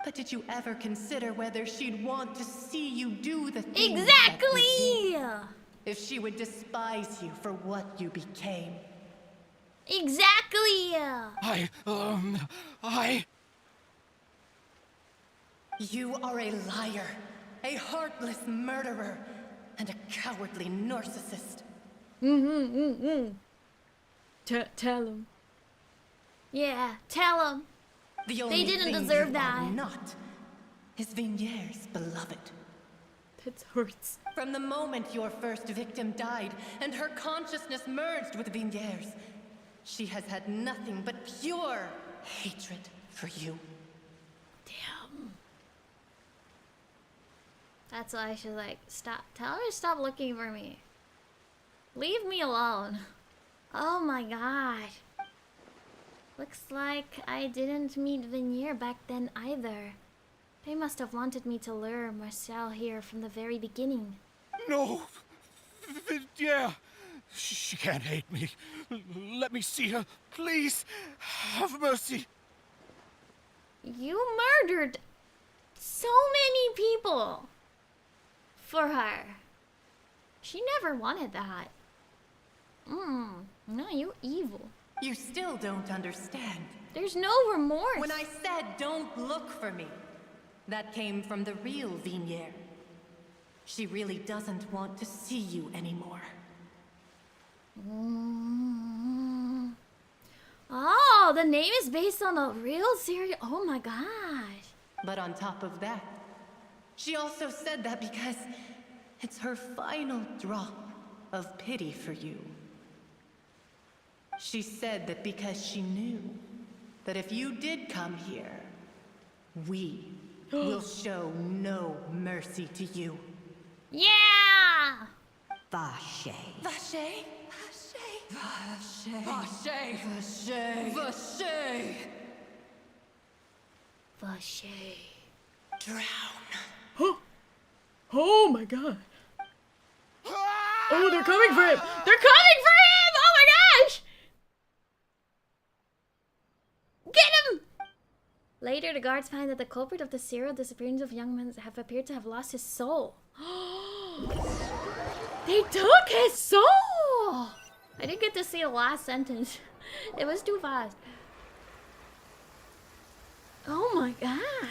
But did you ever consider whether she'd want to see you do the things Exactly! that you did? If she would despise you for what you became. Exactly! You are a liar, a heartless murderer, and a cowardly narcissist. Tell him. Yeah, tell him. The only They didn't thing deserve you that. are not is Vignere's beloved. That hurts. From the moment your first victim died and her consciousness merged with Vignere's, she has had nothing but pure hatred for you. Damn. That's why I should like stop. Tell her to stop looking for me. Leave me alone. Oh my god. Looks like I didn't meet Vignere back then either. They must have wanted me to lure Marcel here from the very beginning. No! Yeah! She can't hate me. Let me see her, please. Have mercy. You murdered so many people for her. She never wanted that. No, you're evil. You still don't understand. There's no remorse. When I said don't look for me, that came from the real Vignier. She really doesn't want to see you anymore. Oh, the name is based on a real series. Oh my gosh. But on top of that, she also said that because it's her final drop of pity for you. She said that because she knew that if you did come here, we will show no mercy to you. Yeah! Vache. Vache? Vache. Vache. Vache. Vache. Vache. Drown. Oh my god. Oh, they're coming for him! They're coming for him! Oh my gosh! Get him! Later, the guards find that the culprit of the serial disappearance of young men have appeared to have lost his soul. They took his soul! I didn't get to see the last sentence. It was too fast. Oh my god.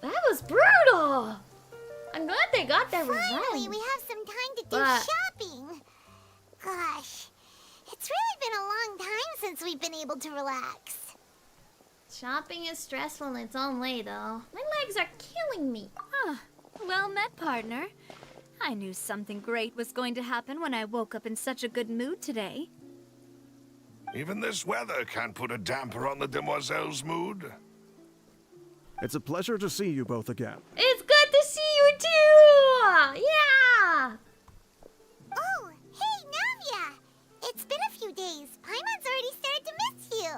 That was brutal! I'm glad they got their revenge. Finally, we have some time to do But- shopping. Gosh, it's really been a long time since we've been able to relax. Shopping is stressful in its own way, though. My legs are killing me. Ah, well met, partner. I knew something great was going to happen when I woke up in such a good mood today. Even this weather can't put a damper on the demoiselle's mood. It's a pleasure to see you both again. It's good to see you too! Yeah! Oh, hey, Navia! It's been a few days. Paimon's already started to miss you.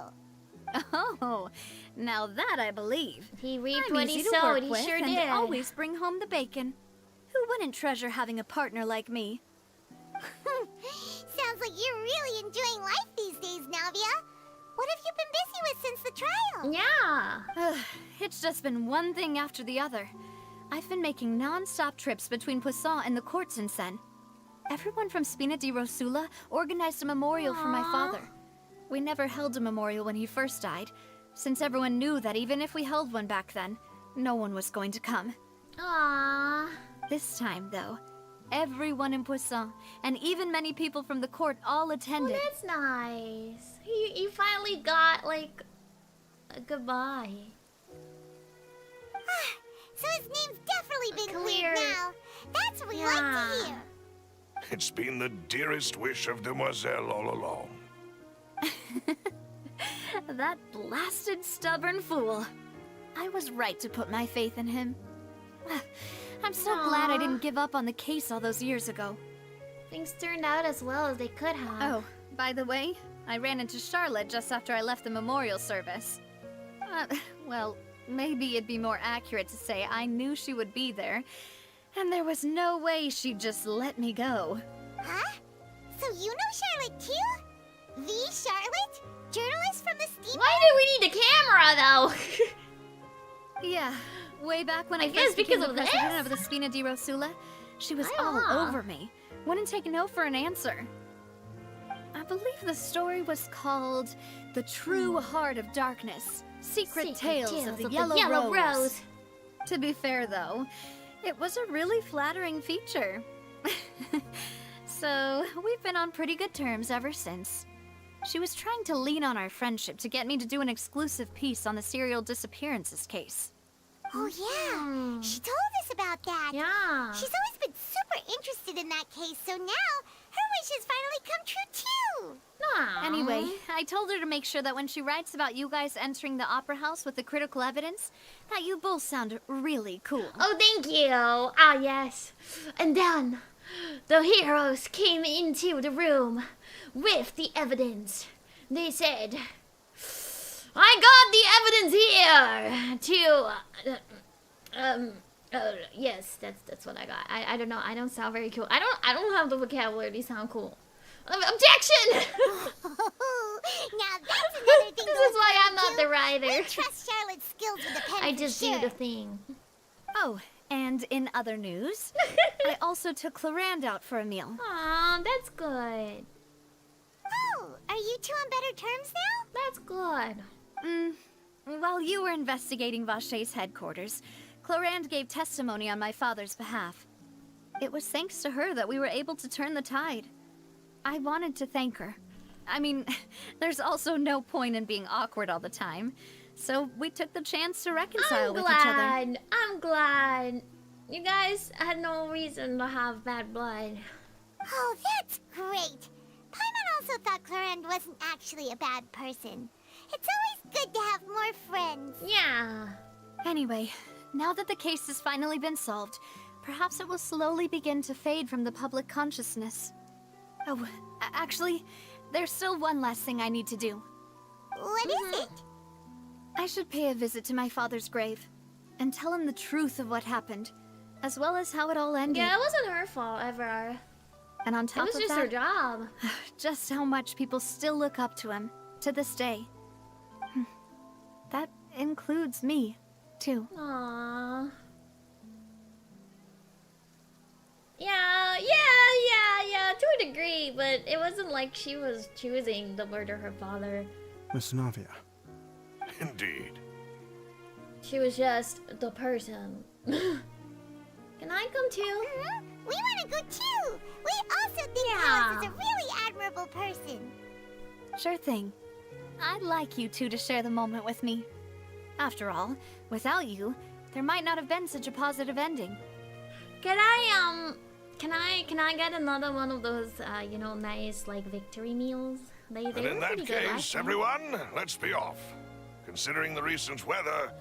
Oh, now that I believe. He reaped I'm what easy he to sowed, work he with sure and did. always bring home the bacon. Who wouldn't treasure having a partner like me? Sounds like you're really enjoying life these days, Navia. What have you been busy with since the trial? Yeah. It's just been one thing after the other. I've been making non-stop trips between Poisson and the courts in Sen. Everyone from Spina di Rosula organized a memorial for my father. We never held a memorial when he first died, since everyone knew that even if we held one back then, no one was going to come. Aww. This time, though, everyone in Poisson, and even many people from the court all attended. Oh, that's nice. He finally got, like, a goodbye. So his name's definitely been Clear. cleared now. That's what we like to hear. It's been the dearest wish of Demoiselle all along. That blasted stubborn fool. I was right to put my faith in him. I'm so glad I didn't give up on the case all those years ago. Things turned out as well as they could have. Oh, by the way, I ran into Charlotte just after I left the memorial service. Well, maybe it'd be more accurate to say I knew she would be there, and there was no way she'd just let me go. Huh? So you know Charlotte too? The Charlotte? Journalist from the Steam? Why do we need a camera, though? Yeah, way back when I guess first became because the of president this? of the Spina di Rosula, she was all Ah. over me. Wouldn't take no for an answer. I believe the story was called The True Heart of Darkness, Secret Tales of the Yellow Rose. To be fair, though, it was a really flattering feature. So, we've been on pretty good terms ever since. She was trying to lean on our friendship to get me to do an exclusive piece on the serial disappearances case. Oh yeah, she told us about that. Yeah. She's always been super interested in that case, so now her wish has finally come true too. Anyway, I told her to make sure that when she writes about you guys entering the opera house with the critical evidence, that you both sound really cool. Oh, thank you. Ah, yes. And then the heroes came into the room with the evidence. They said, I got the evidence here to yes, that's what I got. I don't know. I don't sound very cool. I don't have the vocabulary to sound cool. Objection! Now that's another thing. This is why I'm not the writer. We trust Charlotte's skills with a pen. I for just sure. do the thing. Oh, and in other news, I also took Clarand out for a meal. Aw, that's good. Oh, are you two on better terms now? That's good. While you were investigating Vache's headquarters, Clarand gave testimony on my father's behalf. It was thanks to her that we were able to turn the tide. I wanted to thank her. I mean, there's also no point in being awkward all the time, so we took the chance to reconcile with each other. I'm glad. You guys had no reason to have bad blood. Oh, that's great. Paimon also thought Clarand wasn't actually a bad person. It's always good to have more friends. Yeah. Anyway, now that the case has finally been solved, perhaps it will slowly begin to fade from the public consciousness. Oh, actually, there's still one last thing I need to do. What is it? I should pay a visit to my father's grave and tell him the truth of what happened, as well as how it all ended. Yeah, it wasn't her fault ever. And on top it was of just that, her job. Just how much people still look up to him to this day. That includes me, too. Aww. Yeah, to a degree, but it wasn't like she was choosing to murder her father. Miss Navia. Indeed. She was just the person. Can I come too? We want to go too. We also think Alice is a really admirable person. Sure thing. I'd like you two to share the moment with me. After all, without you, there might not have been such a positive ending. Can I get another one of those, you know, nice, like, victory meals? They And were in that pretty good last case, time. everyone, let's be off. Considering the recent weather,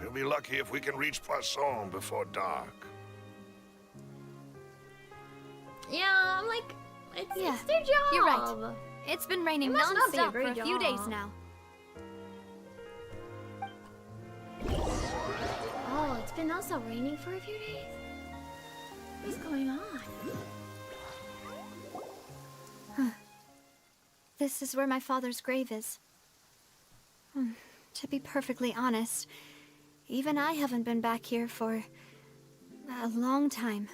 we'll be lucky if we can reach Poisson before dark. Yeah, I'm like, it's their job. You're right. It's been raining It must not be a non-stop for a great few days job. now. Oh, it's been also raining for a few days? What's going on? This is where my father's grave is. To be perfectly honest, even I haven't been back here for a long time.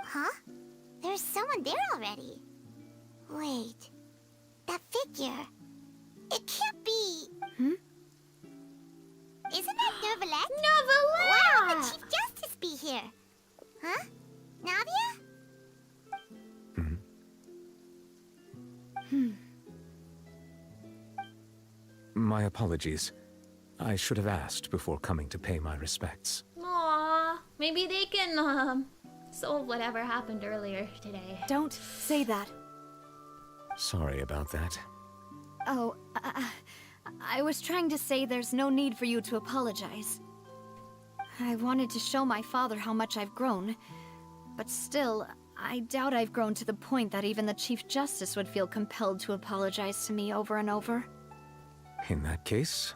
Huh? There's someone there already. Wait. That figure. It can't be. Isn't that Neuvillette? Neuvillette! Why would the Chief Justice be here? Huh? Navia? My apologies. I should have asked before coming to pay my respects. Aw, maybe they can, solve whatever happened earlier today. Don't say that. Sorry about that. Oh, I was trying to say there's no need for you to apologize. I wanted to show my father how much I've grown, but still, I doubt I've grown to the point that even the Chief Justice would feel compelled to apologize to me over and over. In that case,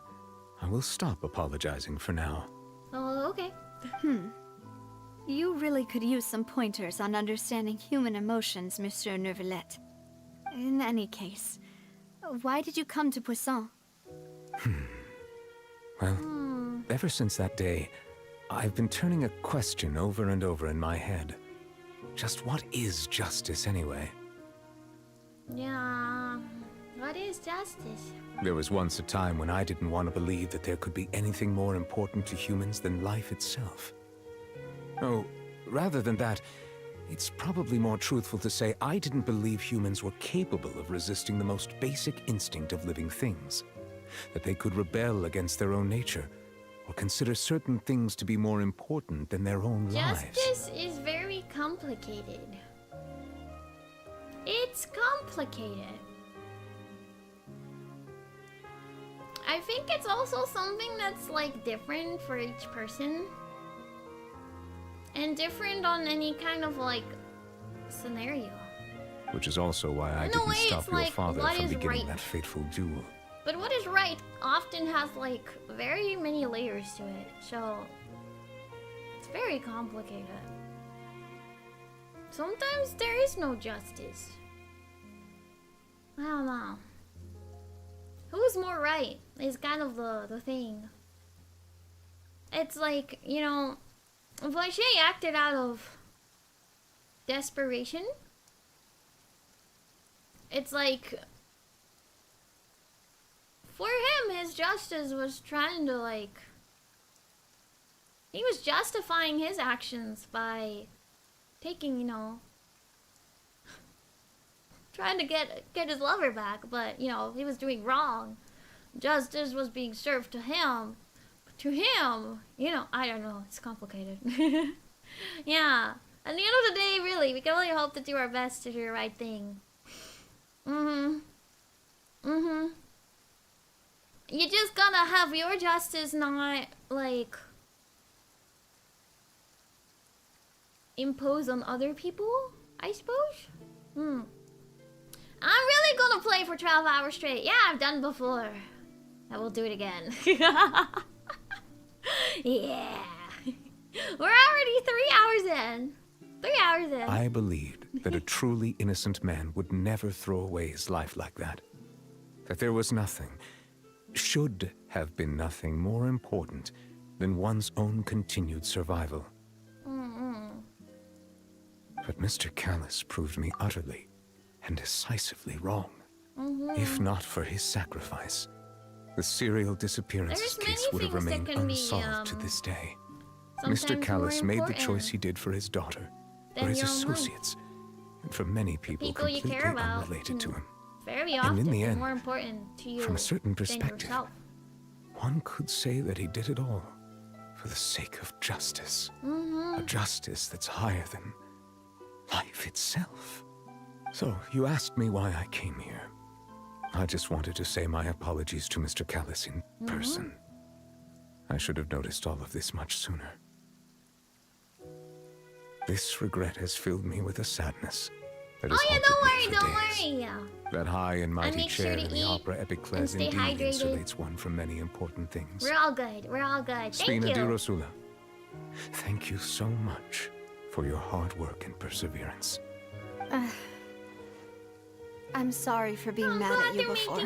I will stop apologizing for now. Oh, okay. You really could use some pointers on understanding human emotions, Monsieur Neuvillette. In any case, why did you come to Poisson? Well, ever since that day, I've been turning a question over and over in my head. Just what is justice anyway? Yeah, what is justice? There was once a time when I didn't want to believe that there could be anything more important to humans than life itself. Oh, rather than that, it's probably more truthful to say I didn't believe humans were capable of resisting the most basic instinct of living things. That they could rebel against their own nature, or consider certain things to be more important than their own lives. Justice is very complicated. It's complicated. I think it's also something that's like different for each person. And different on any kind of like scenario. Which is also why I In a didn't way, stop it's your like, father what from is beginning right? that fateful duel. But what is right often has like very many layers to it, so it's very complicated. Sometimes there is no justice. I don't know. Who's more right is kind of the thing. It's like, you know, Voice acted out of desperation. It's like, for him, his justice was trying to like, he was justifying his actions by taking, you know, trying to get his lover back, but you know, he was doing wrong. Justice was being served to him. But to him, you know, I don't know, it's complicated. Yeah. At the end of the day, really, we can only hope to do our best to do the right thing. You just gotta have your justice not, like, impose on other people, I suppose? I'm really gonna play for 12 hours straight. Yeah, I've done before. I will do it again. Yeah. We're already 3 hours in. 3 hours in. I believed that a truly innocent man would never throw away his life like that. That there was nothing, should have been nothing more important than one's own continued survival. But Mr. Callis proved me utterly and decisively wrong. If not for his sacrifice, the serial disappearances case would have remained unsolved to this day. Mr. Callis made the choice he did for his daughter, for his associates, and for many people completely unrelated to him. Very often, and in the end, more important to you from a certain than perspective, yourself. one could say that he did it all for the sake of justice. A justice that's higher than life itself. So, you asked me why I came here. I just wanted to say my apologies to Mr. Callis in person. I should have noticed all of this much sooner. This regret has filled me with a sadness that has haunted me for days. That high and mighty chair in the opera Epiclese indeed insulates one from many important things. We're all good. We're all good. Thank Spina you. di Rosula, thank you so much for your hard work and perseverance. I'm sorry for being mad at you before.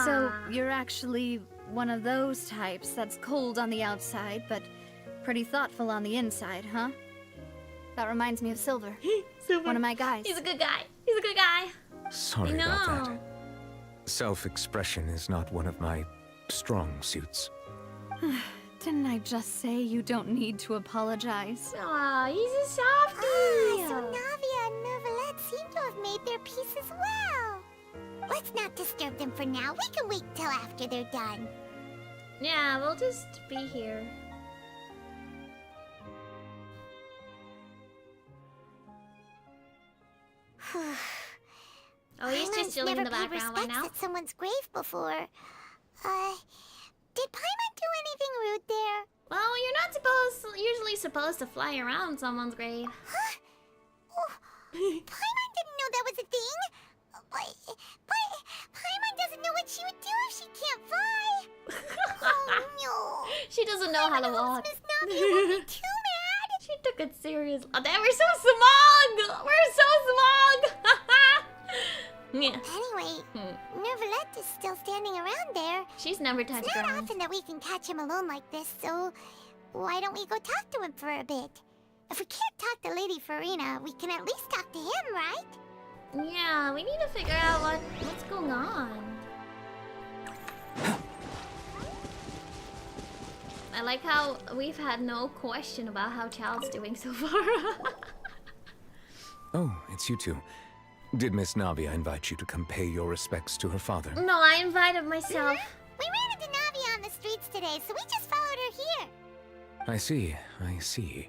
So, you're actually one of those types that's cold on the outside, but pretty thoughtful on the inside, huh? That reminds me of Silver. Silver. One of my guys. He's a good guy. He's a good guy. Sorry about that. Self-expression is not one of my strong suits. Didn't I just say you don't need to apologize? Aw, he's a softie. So Navia and Nervalette seem to have made their peace as well. Let's not disturb them for now. We can wait till after they're done. Yeah, we'll just be here. Oh, he's just chilling in the background right now. At someone's grave before. Did Paimon do anything rude there? Well, you're not usually supposed to fly around someone's grave. Huh? Oh, Paimon didn't know that was a thing. But Paimon doesn't know what she would do if she can't fly. Oh no. She doesn't know how to walk. Miss Navia will be too mad. She took it seriously. Oh, damn, we're so smug. We're so smug. Yeah. Anyway, Nervalette is still standing around there. She's never touched ground. It's not ground. often that we can catch him alone like this, so why don't we go talk to him for a bit? If we can't talk to Lady Farina, we can at least talk to him, right? Yeah, we need to figure out what's going on. I like how we've had no question about how Child's doing so far. Oh, it's you two. Did Miss Navia invite you to come pay your respects to her father? No, I invited myself. We ran into Navia on the streets today, so we just followed her here. I see.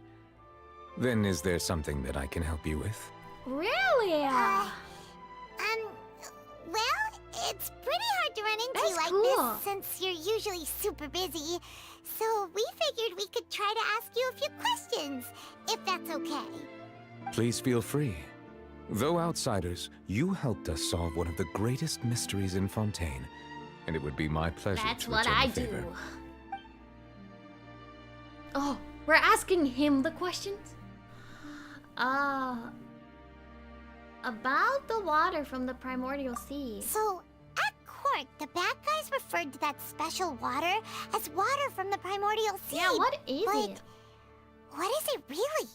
Then is there something that I can help you with? Really? Well, it's pretty hard to run into like this since you're usually super busy. So we figured we could try to ask you a few questions, if that's okay. Please feel free. Though outsiders, you helped us solve one of the greatest mysteries in Fontaine, and it would be my pleasure That's to what return I the favor. do. Oh, we're asking him the questions? About the water from the primordial sea. So, at court, the bad guys referred to that special water as water from the primordial sea. Yeah, what is but it? what is it really?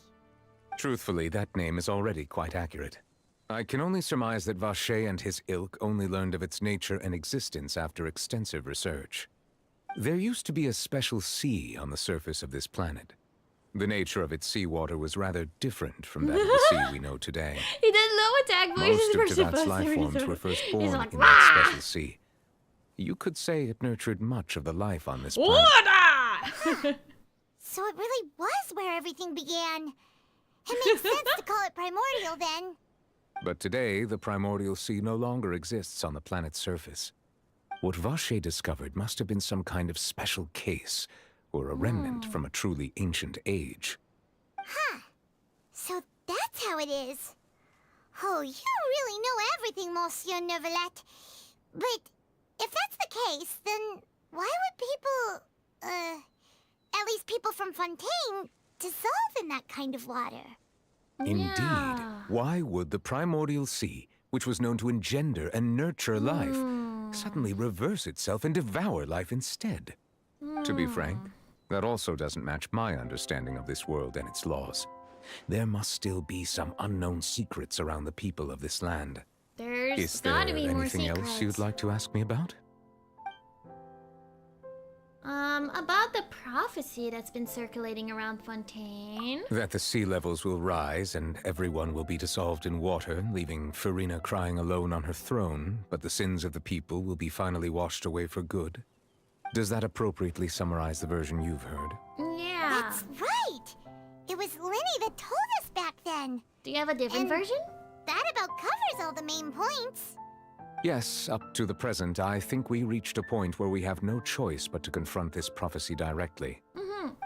Truthfully, that name is already quite accurate. I can only surmise that Vacher and his ilk only learned of its nature and existence after extensive research. There used to be a special sea on the surface of this planet. The nature of its seawater was rather different from that of the sea we know today. He did low attack voices Most for of Teyvat's supposed life to forms reserve. were first He's born like, in "Wah!" that special sea. You could say it nurtured much of the life on this planet. Water! So it really was where everything began. It makes sense to call it primordial then. But today, the primordial sea no longer exists on the planet's surface. What Vacher discovered must have been some kind of special case, or a remnant from a truly ancient age. Huh. So that's how it is. Oh, you really know everything, Monsieur Neuvillette. But if that's the case, then why would people, at least people from Fontaine, dissolve in that kind of water? Indeed. Why would the primordial sea, which was known to engender and nurture life, suddenly reverse itself and devour life instead? To be frank, that also doesn't match my understanding of this world and its laws. There must still be some unknown secrets around the people of this land. There's Is there gotta be more anything secrets. else you'd like to ask me about? About the prophecy that's been circulating around Fontaine. That the sea levels will rise and everyone will be dissolved in water, leaving Farina crying alone on her throne, but the sins of the people will be finally washed away for good. Does that appropriately summarize the version you've heard? Yeah. That's right! It was Linny that told us back then. Do you have a different version? That about covers all the main points. Yes, up to the present, I think we reached a point where we have no choice but to confront this prophecy directly.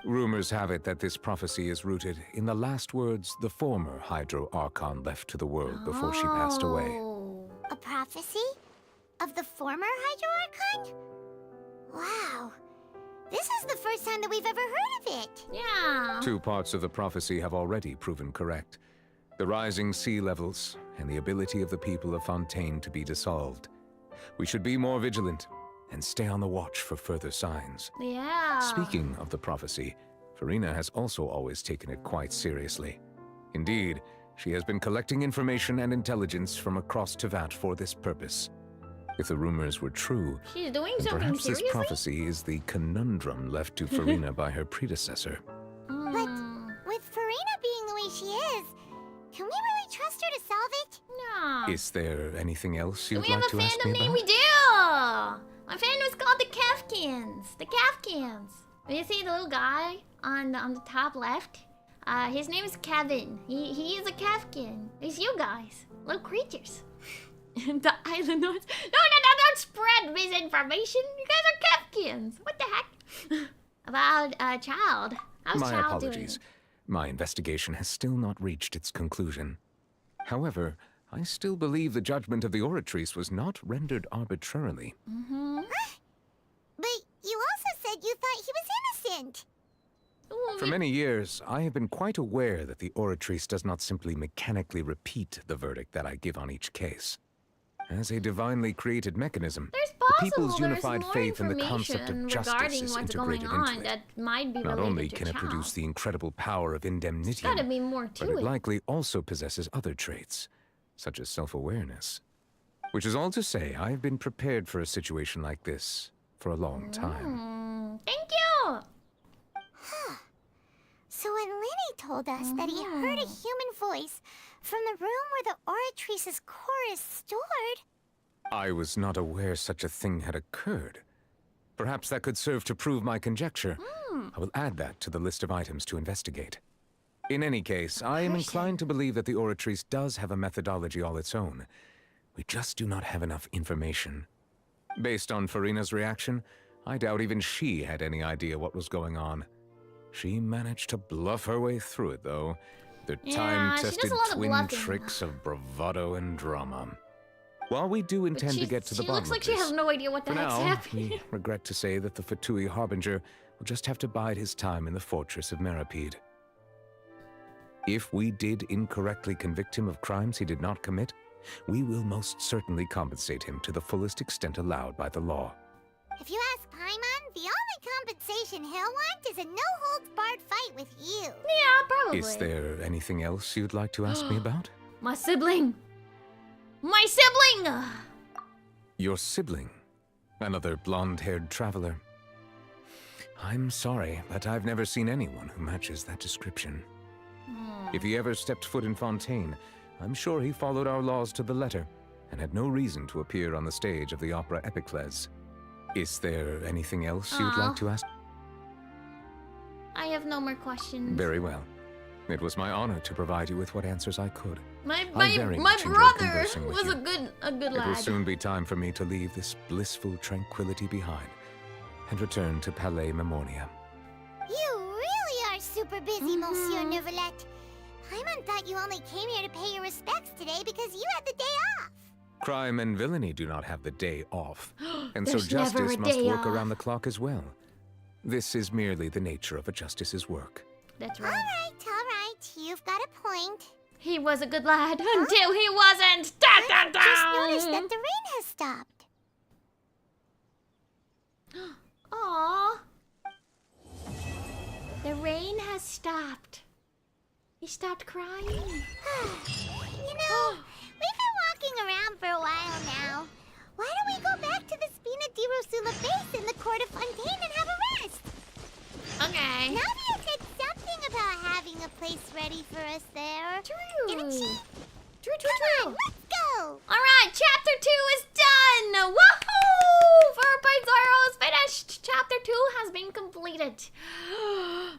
Rumors have it that this prophecy is rooted in the last words the former Hydro Archon left to the world before she passed away. A prophecy? Of the former Hydro Archon? Wow. This is the first time that we've ever heard of it. Yeah. 2 parts of the prophecy have already proven correct. The rising sea levels, and the ability of the people of Fontaine to be dissolved. We should be more vigilant, and stay on the watch for further signs. Yeah. Speaking of the prophecy, Farina has also always taken it quite seriously. Indeed, she has been collecting information and intelligence from across Teyvat for this purpose. If the rumors were true, She's doing then something perhaps seriously? this prophecy is the conundrum left to Farina by her predecessor. But with Farina being the way she is, can we really trust her to solve it? No. Is there anything else Do you'd we have like a to ask me fandom name? about? We do! My fandom is called the Kafkins. The Kafkins. You see the little guy on the top left? His name is Kevin. He is a Kafkin. It's you guys. Little creatures. The island notes. No, don't spread misinformation. You guys are Kafkins. What the heck? About Child. How's My Child apologies. doing? My investigation has still not reached its conclusion. However, I still believe the judgment of the Oratrice was not rendered arbitrarily. But you also said you thought he was innocent. For many years, I have been quite aware that the Oratrice does not simply mechanically repeat the verdict that I give on each case. As a divinely created mechanism, the people's unified faith in the concept of justice is integrated into it. That might be Not related only to can it Child. produce the incredible power of indemnity, Gotta be more to but it it. likely also possesses other traits, such as self-awareness. Which is all to say, I've been prepared for a situation like this for a long time. Thank you! So when Linny told us that he heard a human voice from the room where the Oratrice's core is stored, I was not aware such a thing had occurred. Perhaps that could serve to prove my conjecture. I will add that to the list of items to investigate. In any case, I am inclined to believe that the Oratrice does have a methodology all its own. We just do not have enough information. Based on Farina's reaction, I doubt even she had any idea what was going on. She managed to bluff her way through it, though. The Yeah, time-tested she does a lot of twin bluffing. tricks of bravado and drama. While we do intend to she's- get to the she bottom looks like of she this, has no idea what the for heck's now, happening. we regret to say that the Fatui Harbinger will just have to bide his time in the fortress of Meripede. If we did incorrectly convict him of crimes he did not commit, we will most certainly compensate him to the fullest extent allowed by the law. If you ask Paimon, the only compensation he'll want is a no-holds-barred fight with you. Yeah, probably. Is there anything else you'd like to ask me about? My sibling! My sibling! Your sibling? Another blonde-haired traveler? I'm sorry, but I've never seen anyone who matches that description. If he ever stepped foot in Fontaine, I'm sure he followed our laws to the letter and had no reason to appear on the stage of the opera Epicles. Is there anything else you'd like to ask? I have no more questions. Very well. It was my honor to provide you with what answers I could. My very my much enjoyed brother conversing with was you. a good It will lad. soon be time for me to leave this blissful tranquility behind and return to Palais Memornia. You really are super busy, Monsieur Neuvillette. Paimon thought you only came here to pay your respects today because you had the day off. Crime and villainy do not have the day off, and so There's never justice a must day work off. around the clock as well. This is merely the nature of a justice's work. That's right. All right. You've got a point. He was a good lad until he wasn't. Da, da, da. Just noticed that the rain has stopped. Aww. The rain has stopped. He stopped crying. You know, we've been walking around for a while now. Why don't we go back to the Spina di Rosula base in the court of Fontaine and have a rest? Okay. Navia said something about having a place ready for us there. True. Didn't she? True. Come on, let's go. All right, chapter 2 is done. Woohoo! Verpite Zoro is finished. Chapter 2 has been completed.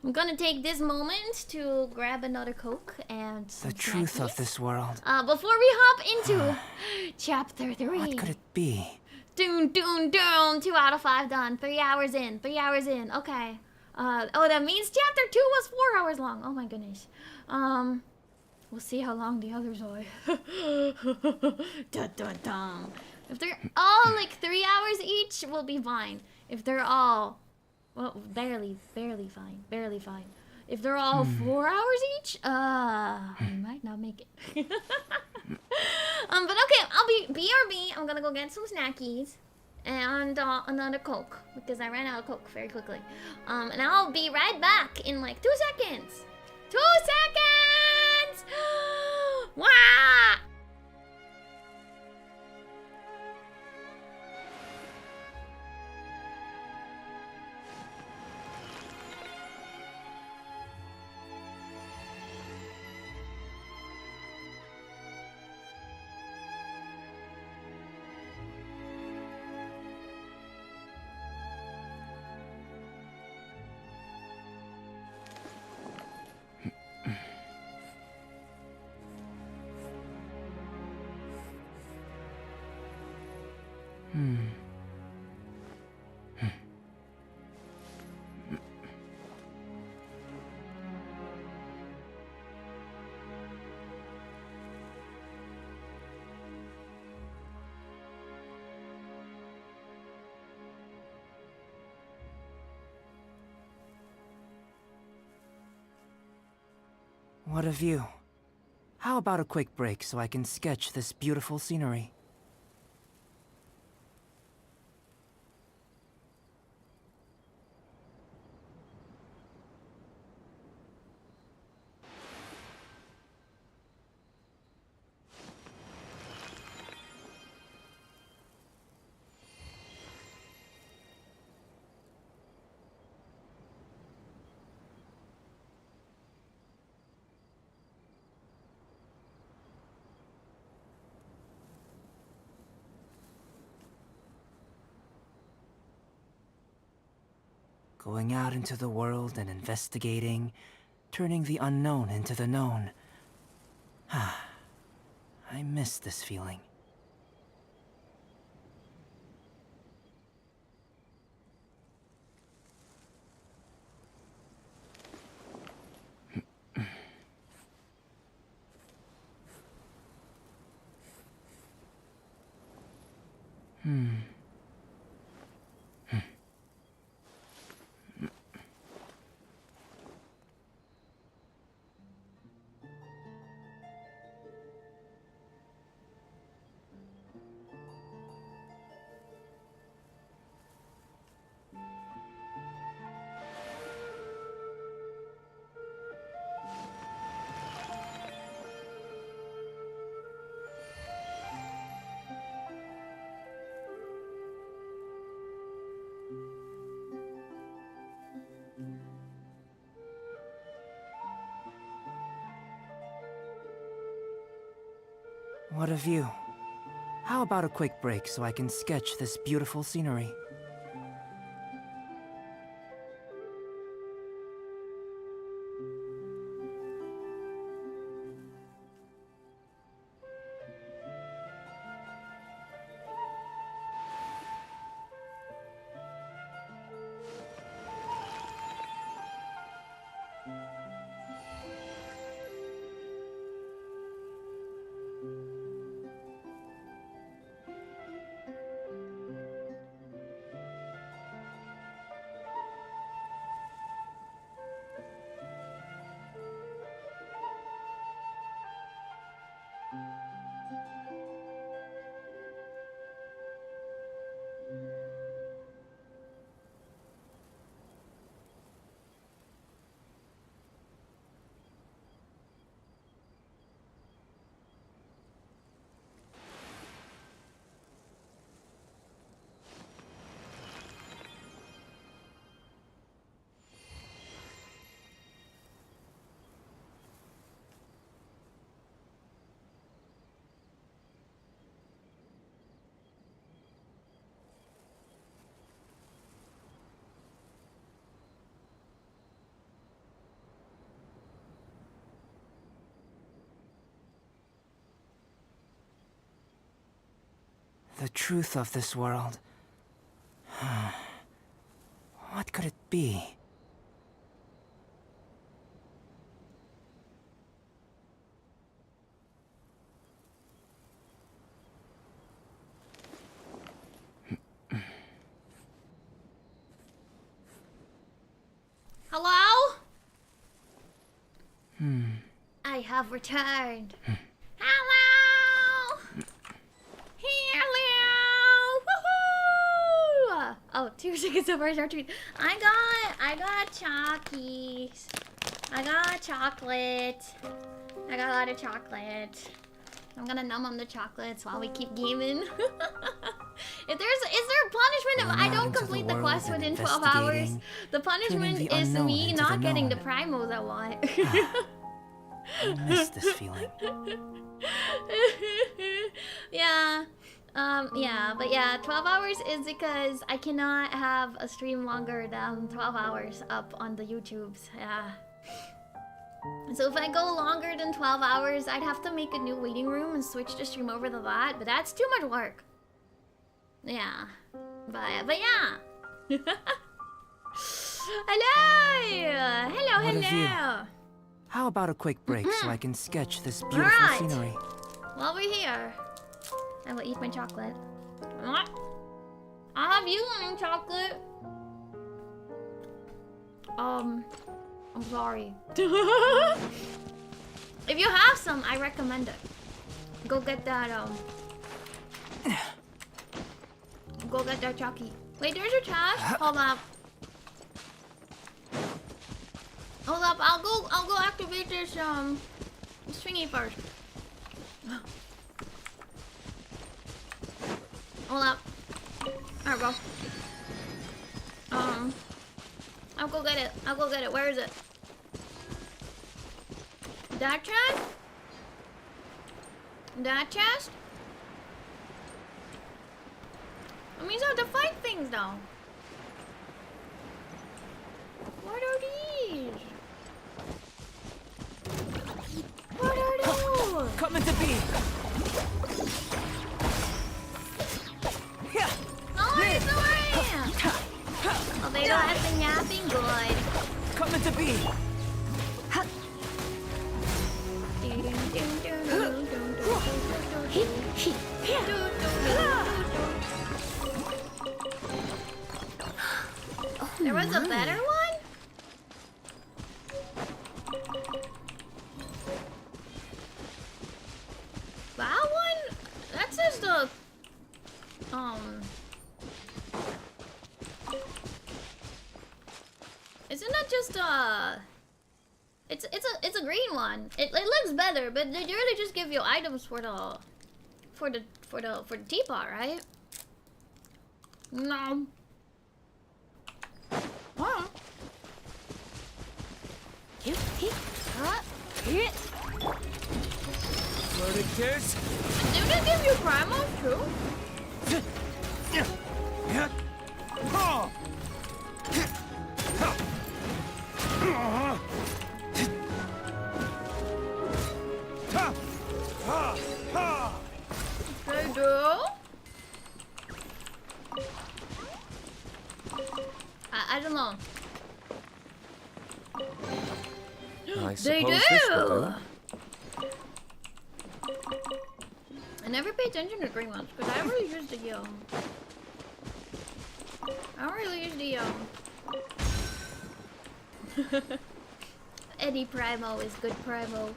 I'm gonna take this moment to grab another Coke and some The truth of snackies. this world. Before we hop into chapter 3. What could it be? Doon, doon, doon. 2 out of 5 done. 3 hours in. 3 hours in. Okay. Oh, that means chapter 2 was 4 hours long. Oh my goodness. We'll see how long the others are. Dun, dun, dun. If they're all like 3 hours each, we'll be fine. If they're all, well, barely fine. If they're all 4 hours each, we might not make it. But okay, I'll be BRB. I'm gonna go get some snackies and another Coke because I ran out of Coke very quickly. And I'll be right back in like 2 seconds. 2 seconds! Wah! What a view. How about a quick break so I can sketch this beautiful scenery? Going out into the world and investigating, turning the unknown into the known. I miss this feeling. What a view. How about a quick break so I can sketch this beautiful scenery? The truth of this world. What could it be? Hello? I have returned. Hello! Hello! Woohoo! Oh, 2 seconds of our treat. I got Chalkies. I got chocolate. I got a lot of chocolate. I'm gonna numb on the chocolates while we keep gaming. Is there a punishment if I don't complete the quest within 12 hours? The punishment is me not getting the primos I want. I miss this feeling. Yeah. But yeah, 12 hours is because I cannot have a stream longer than 12 hours up on the YouTubes. Yeah. So if I go longer than 12 hours, I'd have to make a new waiting room and switch the stream over to that, but that's too much work. Yeah. But yeah. Hello! Hello! How about a quick break so I can sketch this beautiful scenery? While we're here, I will eat my chocolate. I'll have you eating chocolate. I'm sorry. If you have some, I recommend it. Go get that, go get that Chucky. Wait, there's your trash? Hold up. Hold up, I'll go activate this, stringy first. Hold up. Alright, bro. I'll go get it. Where is it? That chest? That chest? That means I have to fight things, though. What are these? What are those? Coming to be. Oh, they don't have been yapping good. Coming to be. There was a better one? That one? That's just a... Isn't that just it's a green one. It looks better, but they really just give you items for the teapot, right? No. Oh. Verticus. Do they give you primals too? They do? I don't know. I They suppose do. this will do. I never pay attention to green ones because I don't really use the I don't really use the any primo is good primo.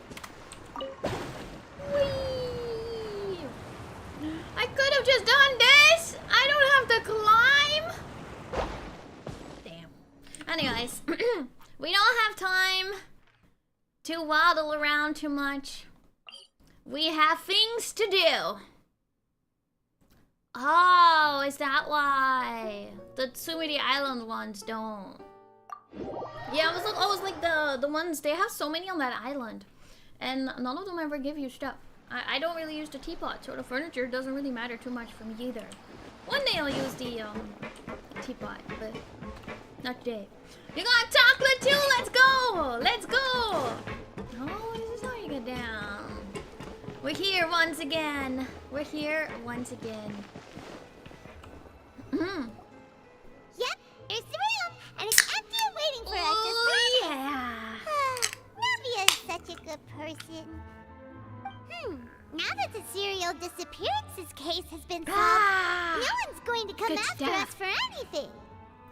Whee! I could have just done this. I don't have to climb. Damn. Anyways, we don't have time to waddle around too much. We have things to do. Oh, is that why? The Tsumiri Island ones don't. Yeah, I was like the ones, they have so many on that island. And none of them ever give you stuff. I don't really use the teapot, so the furniture doesn't really matter too much for me either. One day I'll use the teapot, but not today. You got chocolate too? Let's go! Let's go! Oh, this is how you get down. We're here once again. We're here once again. Yep, there's the room, and it's empty and waiting for us as promised. Yeah. Navia is such a good person. Now that the serial disappearances case has been solved, no one's going to come Good after stuff. us for anything.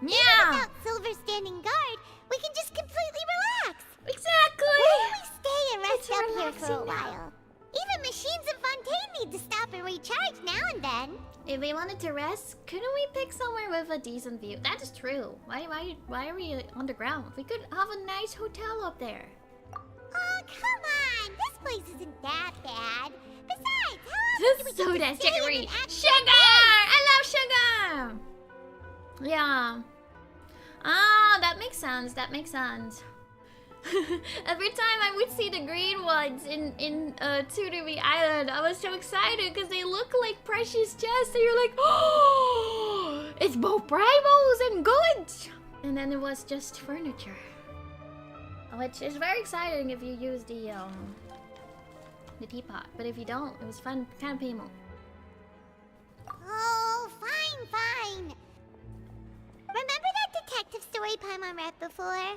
Yeah. Even without Silver standing guard, we can just completely relax. Exactly. Why don't we stay and rest It's up here for a relaxing now. while? Even machines in Fontaine need to stop and recharge now and then. If we wanted to rest, couldn't we pick somewhere with a decent view? That is true. Why are we underground? We could have a nice hotel up there. Oh, come on! This place isn't that bad. Besides, how else do we So get to that's stay in sugary. an actual Sugar! I love sugar! Yeah. Ah, that makes sense. That makes sense. Every time I would see the green ones in Tsurumi Island, I was so excited because they look like precious chests. And you're like, oh, it's both primals and goods. And then it was just furniture, which is very exciting if you use the teapot. But if you don't, it was fun, kind of painful. Oh, fine. Remember that detective story Paimon read before?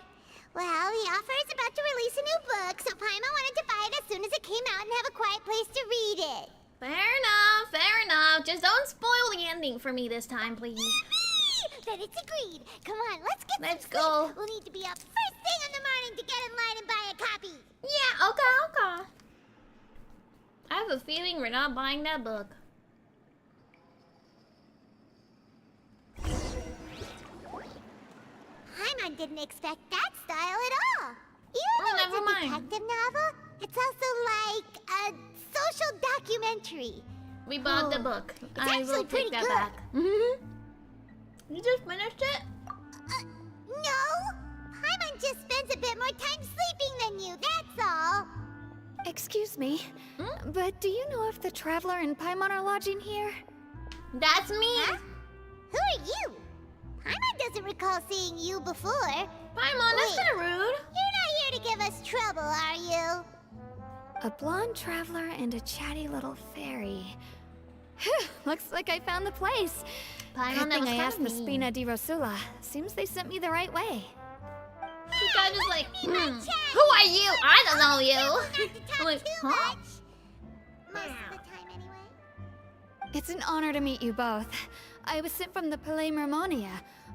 Well, the author is about to release a new book, so Paimon wanted to buy it as soon as it came out and have a quiet place to read it. Fair enough. Just don't spoil the ending for me this time, please. Then it's agreed. Come on, let's get Let's some go. sleep. We'll need to be up first thing in the morning to get in line and buy a copy. Yeah, okay. I have a feeling we're not buying that book. Paimon didn't expect that style at all. Even though never it's a mind. detective novel, it's also like a social documentary. We bought the book. It's I will actually pretty take that good. back. You just finished it? No! Paimon just spends a bit more time sleeping than you, that's all. Excuse me, but do you know if the Traveler and Paimon are lodging here? That's me. Huh? Who are you? Paimon doesn't recall seeing you before. Paimon, that's Wait, kind of rude. You're not here to give us trouble, are you? A blonde traveler and a chatty little fairy. Phew, looks like I found the place. Paimon, Good that thing was I kind asked of the mean. Spina di Rosula. Seems they sent me the right way. You guys just like, who are you? I don't know you. I'm like, huh? Most of the time, anyway. It's an honor to meet you both. I was sent from the Palais Mermonia.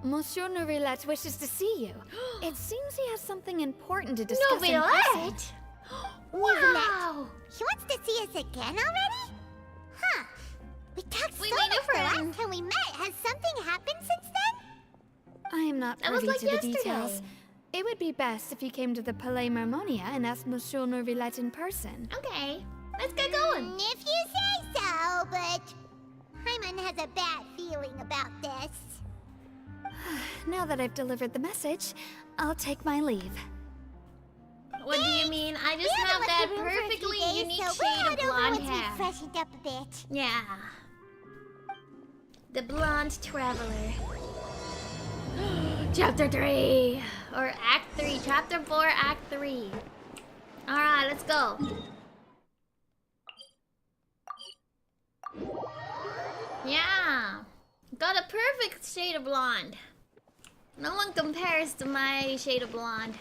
Monsieur Nourillet wishes to see you. It seems he has something important to discuss in person. Wow! He wants to see us again already? Huh. We talked so much the last time we met. Has something happened since then? I am not That was privy like to the yesterday. details. It would be best if you came to the Palais Mermonia and asked Monsieur Nourillet in person. Okay, let's get going. If you say so, but Hyman has a bad feeling about this. Now that I've delivered the message, I'll take my leave. What do you mean? I just have that perfectly unique shade of blonde hair. Freshened up a bit. Yeah. The blonde traveler. Chapter 3. Or Act 3. Chapter 4, Act 3. Alright, let's go. Yeah. Got a perfect shade of blonde. No one compares to my shade of blonde.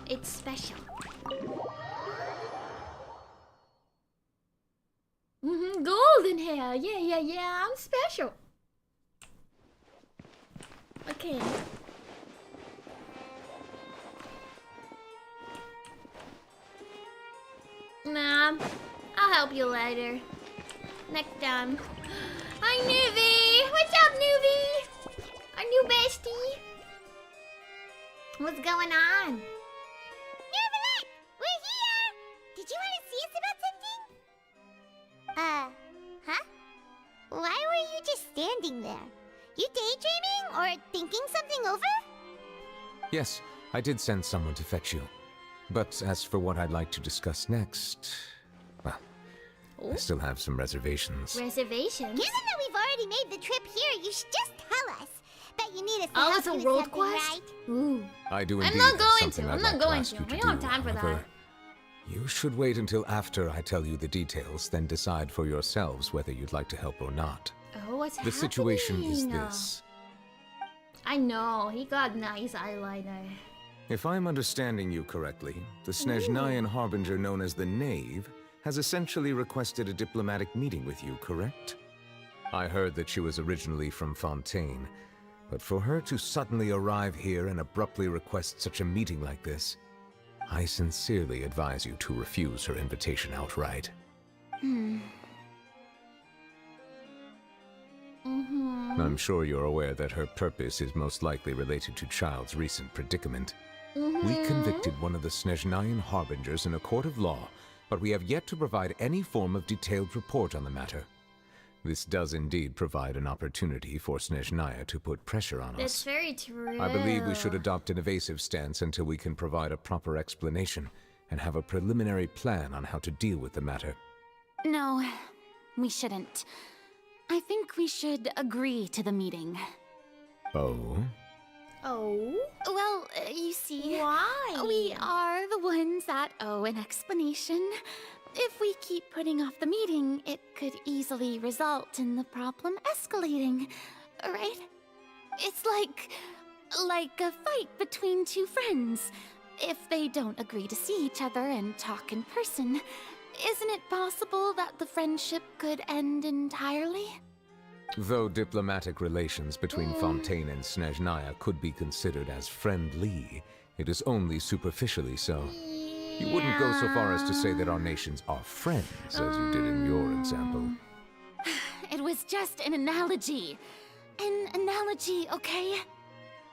It's special. Golden hair. Yeah. I'm special. Okay. Nah, I'll help you later. Next time. Hi, Nuvi! What's up, Nuvi? Our new bestie. What's going on? Nourillet! We're here! Did you want to see us about something? Huh? Why were you just standing there? You daydreaming or thinking something over? Yes, I did send someone to fetch you. But as for what I'd like to discuss next, well, I still have some reservations. Reservations? Given that we've already made the trip here, you should just tell us. Bet you need us to Oh, help it's a you with road something, quest? right? Ooh. I do indeed I'm not have going something to. I'd I'm like not going ask to. you We don't do, have time for however, that. You should wait until after I tell you the details, then decide for yourselves whether you'd like to help or not. Oh, what's The situation is happening? this. I know, he got nice eyeliner. If I'm understanding you correctly, the Snezhnayan harbinger known as the Knave has essentially requested a diplomatic meeting with you, correct? I heard that she was originally from Fontaine, but for her to suddenly arrive here and abruptly request such a meeting like this, I sincerely advise you to refuse her invitation outright. I'm sure you're aware that her purpose is most likely related to Child's recent predicament. We convicted one of the Snezhnayan harbingers in a court of law, but we have yet to provide any form of detailed report on the matter. This does indeed provide an opportunity for Snezhnaya to put pressure on That's us. very true. I believe we should adopt an evasive stance until we can provide a proper explanation and have a preliminary plan on how to deal with the matter. No, we shouldn't. I think we should agree to the meeting. Oh? Oh? Well, you see... Why? We are the ones that owe an explanation. If we keep putting off the meeting, it could easily result in the problem escalating, right? It's like a fight between two friends. If they don't agree to see each other and talk in person, isn't it possible that the friendship could end entirely? Though diplomatic relations between Fontaine and Snezhnaya could be considered as friendly, it is only superficially so. You wouldn't go so far as to say that our nations are friends, as you did in your example. It was just an analogy. An analogy, okay?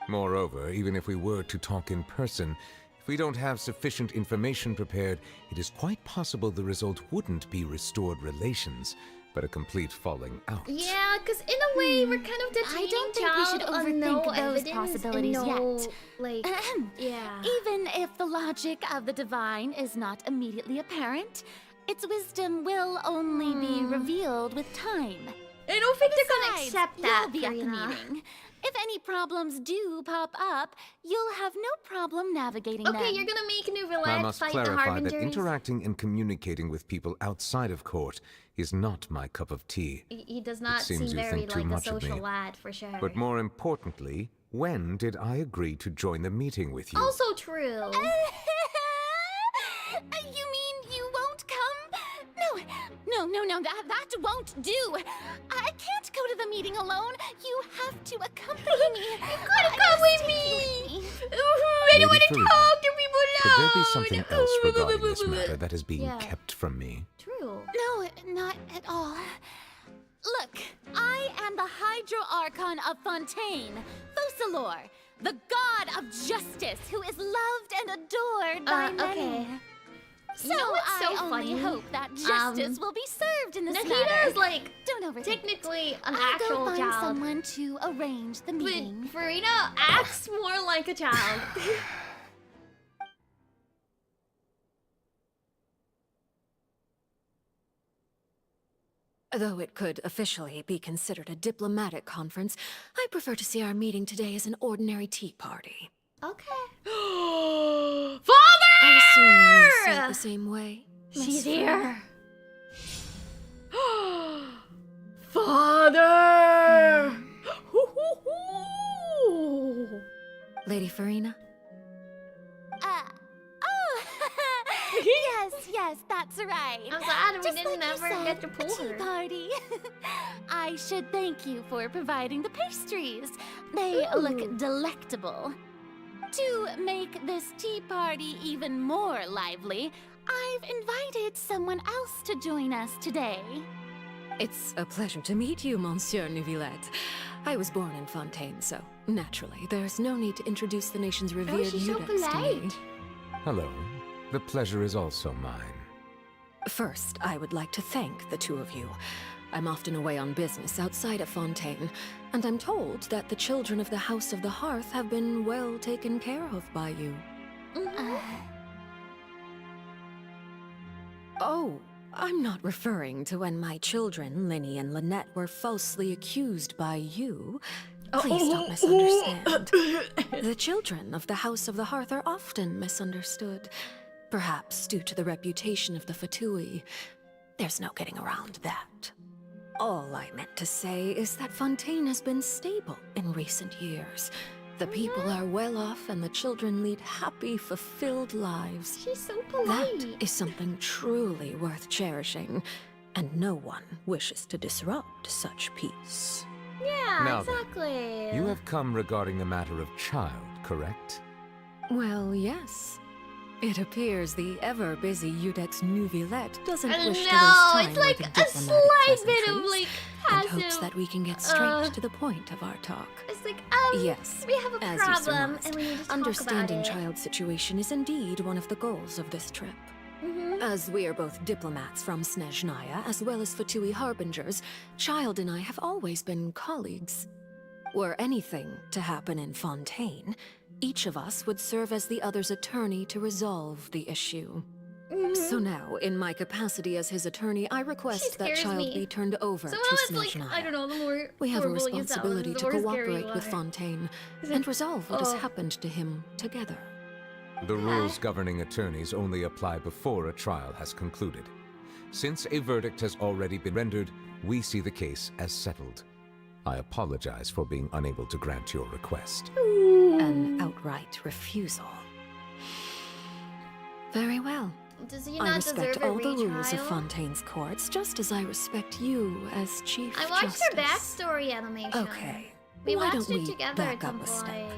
Moreover, even if we were to talk in person, if we don't have sufficient information prepared, it is quite possible the result wouldn't be restored relations, but a complete falling out. Yeah, because in a way, we're kind of detaining I don't think we should Child on overthink no those evidence possibilities and no, yet. Like, yeah. Even if the logic of the divine is not immediately apparent, its wisdom will only be revealed with time. I don't think they're gonna Besides, accept that, you'll be at the Karina. meeting. If any problems do pop up, you'll have no problem navigating them. Okay, you're gonna make New I Roulette must fight the clarify that Harbingers? interacting and communicating with people outside of court is not my cup of tea. He does not seems seem you very think too like a much of social me. lad, for sure. But more importantly, when did I agree to join the meeting with you? Also true. You mean you won't come? No, that won't do. I can't go to the meeting alone. You have to accompany me. You gotta come with me. I don't want to Farina, talk to people now. Could there be something else regarding this matter that is being Yeah. kept from me? True. No, not at all. Look, I am the Hydro Archon of Fontaine, Focalor, the god of justice who is loved and adored by many. Okay. So, You know what's so I only funny? hope that justice will be served in this Nahida matter. is like Don't overthink technically an I'll actual go find child. someone to arrange the meeting. But Farina acts more like a child. Though it could officially be considered a diplomatic conference, I prefer to see our meeting today as an ordinary tea party. Okay. I assume you see it the same way. She's Miss here. Farina? Father! Lady Farina? Yes, that's right. I'm glad we Just didn't like you ever said, get to pull a tea her. party. I should thank you for providing the pastries. They look delectable. To make this tea party even more lively, I've invited someone else to join us today. It's a pleasure to meet you, Monsieur Neuvillette. I was born in Fontaine, so naturally, there's no need to introduce the nation's revered she's so Eudex to me. polite. Hello. The pleasure is also mine. First, I would like to thank the two of you. I'm often away on business outside of Fontaine, and I'm told that the children of the House of the Hearth have been well taken care of by you. Oh, I'm not referring to when my children, Linny and Lynette, were falsely accused by you. Please don't misunderstand. The children of the House of the Hearth are often misunderstood. Perhaps due to the reputation of the Fatui. There's no getting around that. All I meant to say is that Fontaine has been stable in recent years. The people are well off and the children lead happy, fulfilled lives. She's so polite. That is something truly worth cherishing, and no one wishes to disrupt such peace. Yeah, Now then, exactly. You have come regarding the matter of child, correct? Well, yes. It appears the ever-busy Eudex Neuvillette doesn't wish to waste No, time it's like with a diplomatic slight bit of pleasantries, like and passive. hopes that we can get straight to the point of our talk. It's like, Yes, we have a as problem you surmised, and we need to talk understanding about it. child situation is indeed one of the goals of this trip. As we are both diplomats from Snezhnaya, as well as Fatui harbingers, Child and I have always been colleagues. Were anything to happen in Fontaine, each of us would serve as the other's attorney to resolve the issue. So now, in my capacity as his attorney, I request that scares Child me. be turned over So to it's like, Snezhnaya. I don't know, the more We have a horrible you sound, responsibility the to more scary cooperate you with are. Fontaine Is and it- resolve what has oh. happened to him together. The rules governing attorneys only apply before a trial has concluded. Since a verdict has already been rendered, we see the case as settled. I apologize for being unable to grant your request. An outright refusal. Very well. Does he I not respect deserve a all the rules of retrial? Fontaine's courts, just as I respect you as Chief I watched Justice. her backstory animation. Okay. We Why watched don't it we together back at some up a step? point.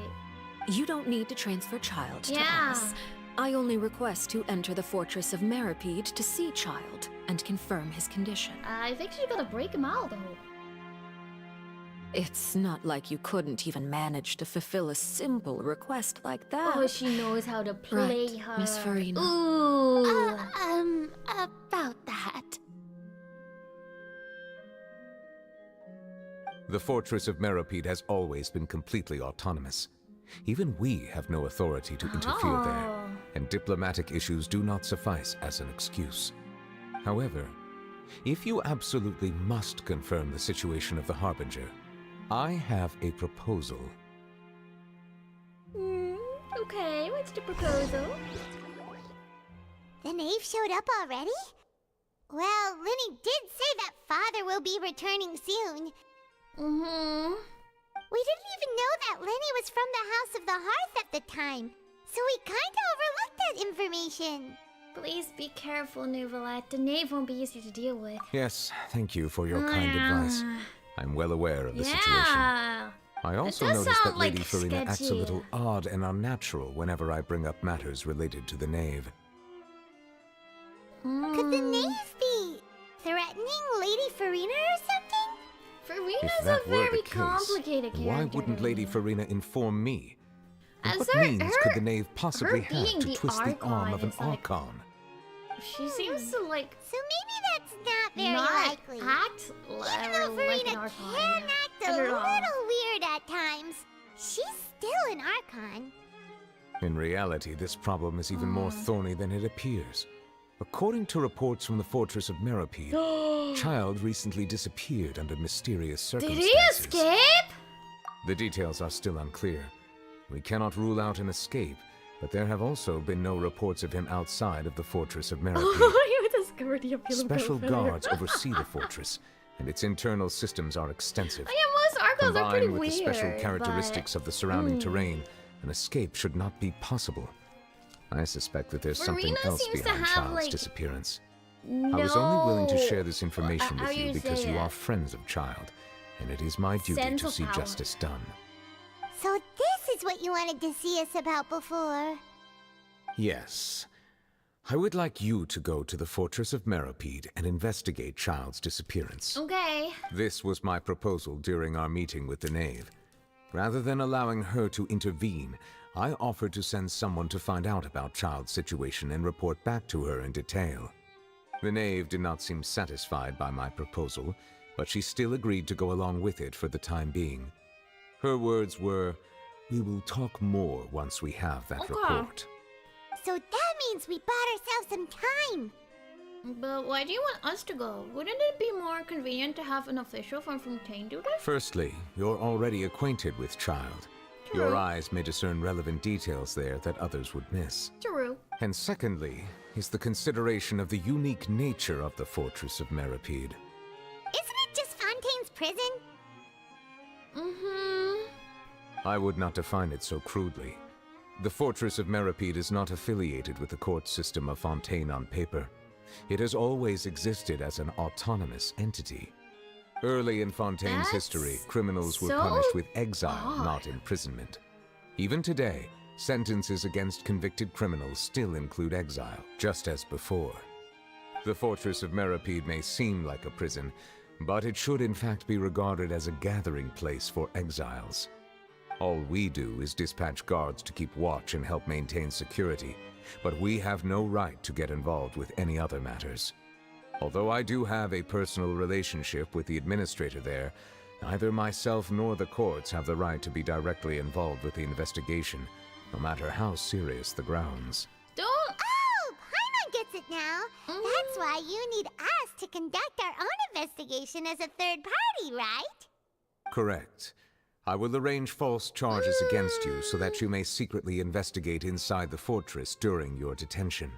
You don't need to transfer Child to Yeah. us. I only request to enter the fortress of Meripede to see Child and confirm his condition. I think she's gonna break him out though. It's not like you couldn't even manage to fulfill a simple request like that. Oh, she knows how to play Right, her. Miss Farina. Ooh. About that. The fortress of Meripede has always been completely autonomous. Even we have no authority to interfere there, and diplomatic issues do not suffice as an excuse. However, if you absolutely must confirm the situation of the Harbinger, I have a proposal. Okay, what's the proposal? The knave showed up already? Well, Linny did say that Father will be returning soon. We didn't even know that Linny was from the House of the Hearth at the time, so we kinda overlooked that information. Please be careful, Nouvelette. The knave won't be easy to deal with. Yes, thank you for your kind advice. I'm well aware of the situation. Yeah. I also does noticed that sound, like, Lady Farina acts a sketchy. little odd and unnatural whenever I bring up matters related to the knave. Could the knave be threatening Lady Farina or something? Farina's If a that were very the case, complicated character. why wouldn't to Lady me. Farina inform me? And As what her- means her- could the knave possibly her have being to the twist the arm Archon of an is, like, Archon? She seems to like So maybe that's not very not likely. act Even like though an Farina Archon. can act a I don't know. little weird at times, she's still an Archon. In reality, this problem is even more thorny than it appears. According to reports from the fortress of Meripede, Child recently disappeared under mysterious Did circumstances. he escape? The details are still unclear. We cannot rule out an escape, but there have also been no reports of him outside of the fortress of Meripede. You discovered the appeal of Special failure. guards oversee the fortress, and its internal systems are extensive. Oh, yeah, most Archons are pretty Combined with the special weird, characteristics of the surrounding terrain, an escape should not be possible. I suspect that there's something Farina else seems to behind have, Child's like, disappearance. No. I was only willing to share this information How with you you because say you it? are friends of Child, and it is my duty Sense to of see power. justice done. So this is what you wanted to see us about before. Yes. I would like you to go to the fortress of Meripede and investigate Child's disappearance. Okay. This was my proposal during our meeting with the knave. Rather than allowing her to intervene, I offered to send someone to find out about Child's situation and report back to her in detail. The knave did not seem satisfied by my proposal, but she still agreed to go along with it for the time being. Her words were, "We will talk more once we have that report." So that means we bought ourselves some time. But why do you want us to go? Wouldn't it be more convenient to have an official from Fontaine do this? Firstly, you're already acquainted with Child. True. Your eyes may discern relevant details there that others would miss. True. And secondly, is the consideration of the unique nature of the fortress of Meripede. Isn't it just Fontaine's prison? I would not define it so crudely. The fortress of Meripede is not affiliated with the court system of Fontaine on paper. It has always existed as an autonomous entity. Early in Fontaine's history, criminals were so punished with exile, odd. not imprisonment. Even today, sentences against convicted criminals still include exile, just as before. The fortress of Meripede may seem like a prison, but it should in fact be regarded as a gathering place for exiles. All we do is dispatch guards to keep watch and help maintain security, but we have no right to get involved with any other matters. Although I do have a personal relationship with the administrator there, neither myself nor the courts have the right to be directly involved with the investigation, no matter how serious the grounds. Don't. Oh, Paimon gets it now. That's why you need us to conduct our own investigation as a third party, right? Correct. I will arrange false charges against you so that you may secretly investigate inside the fortress during your detention.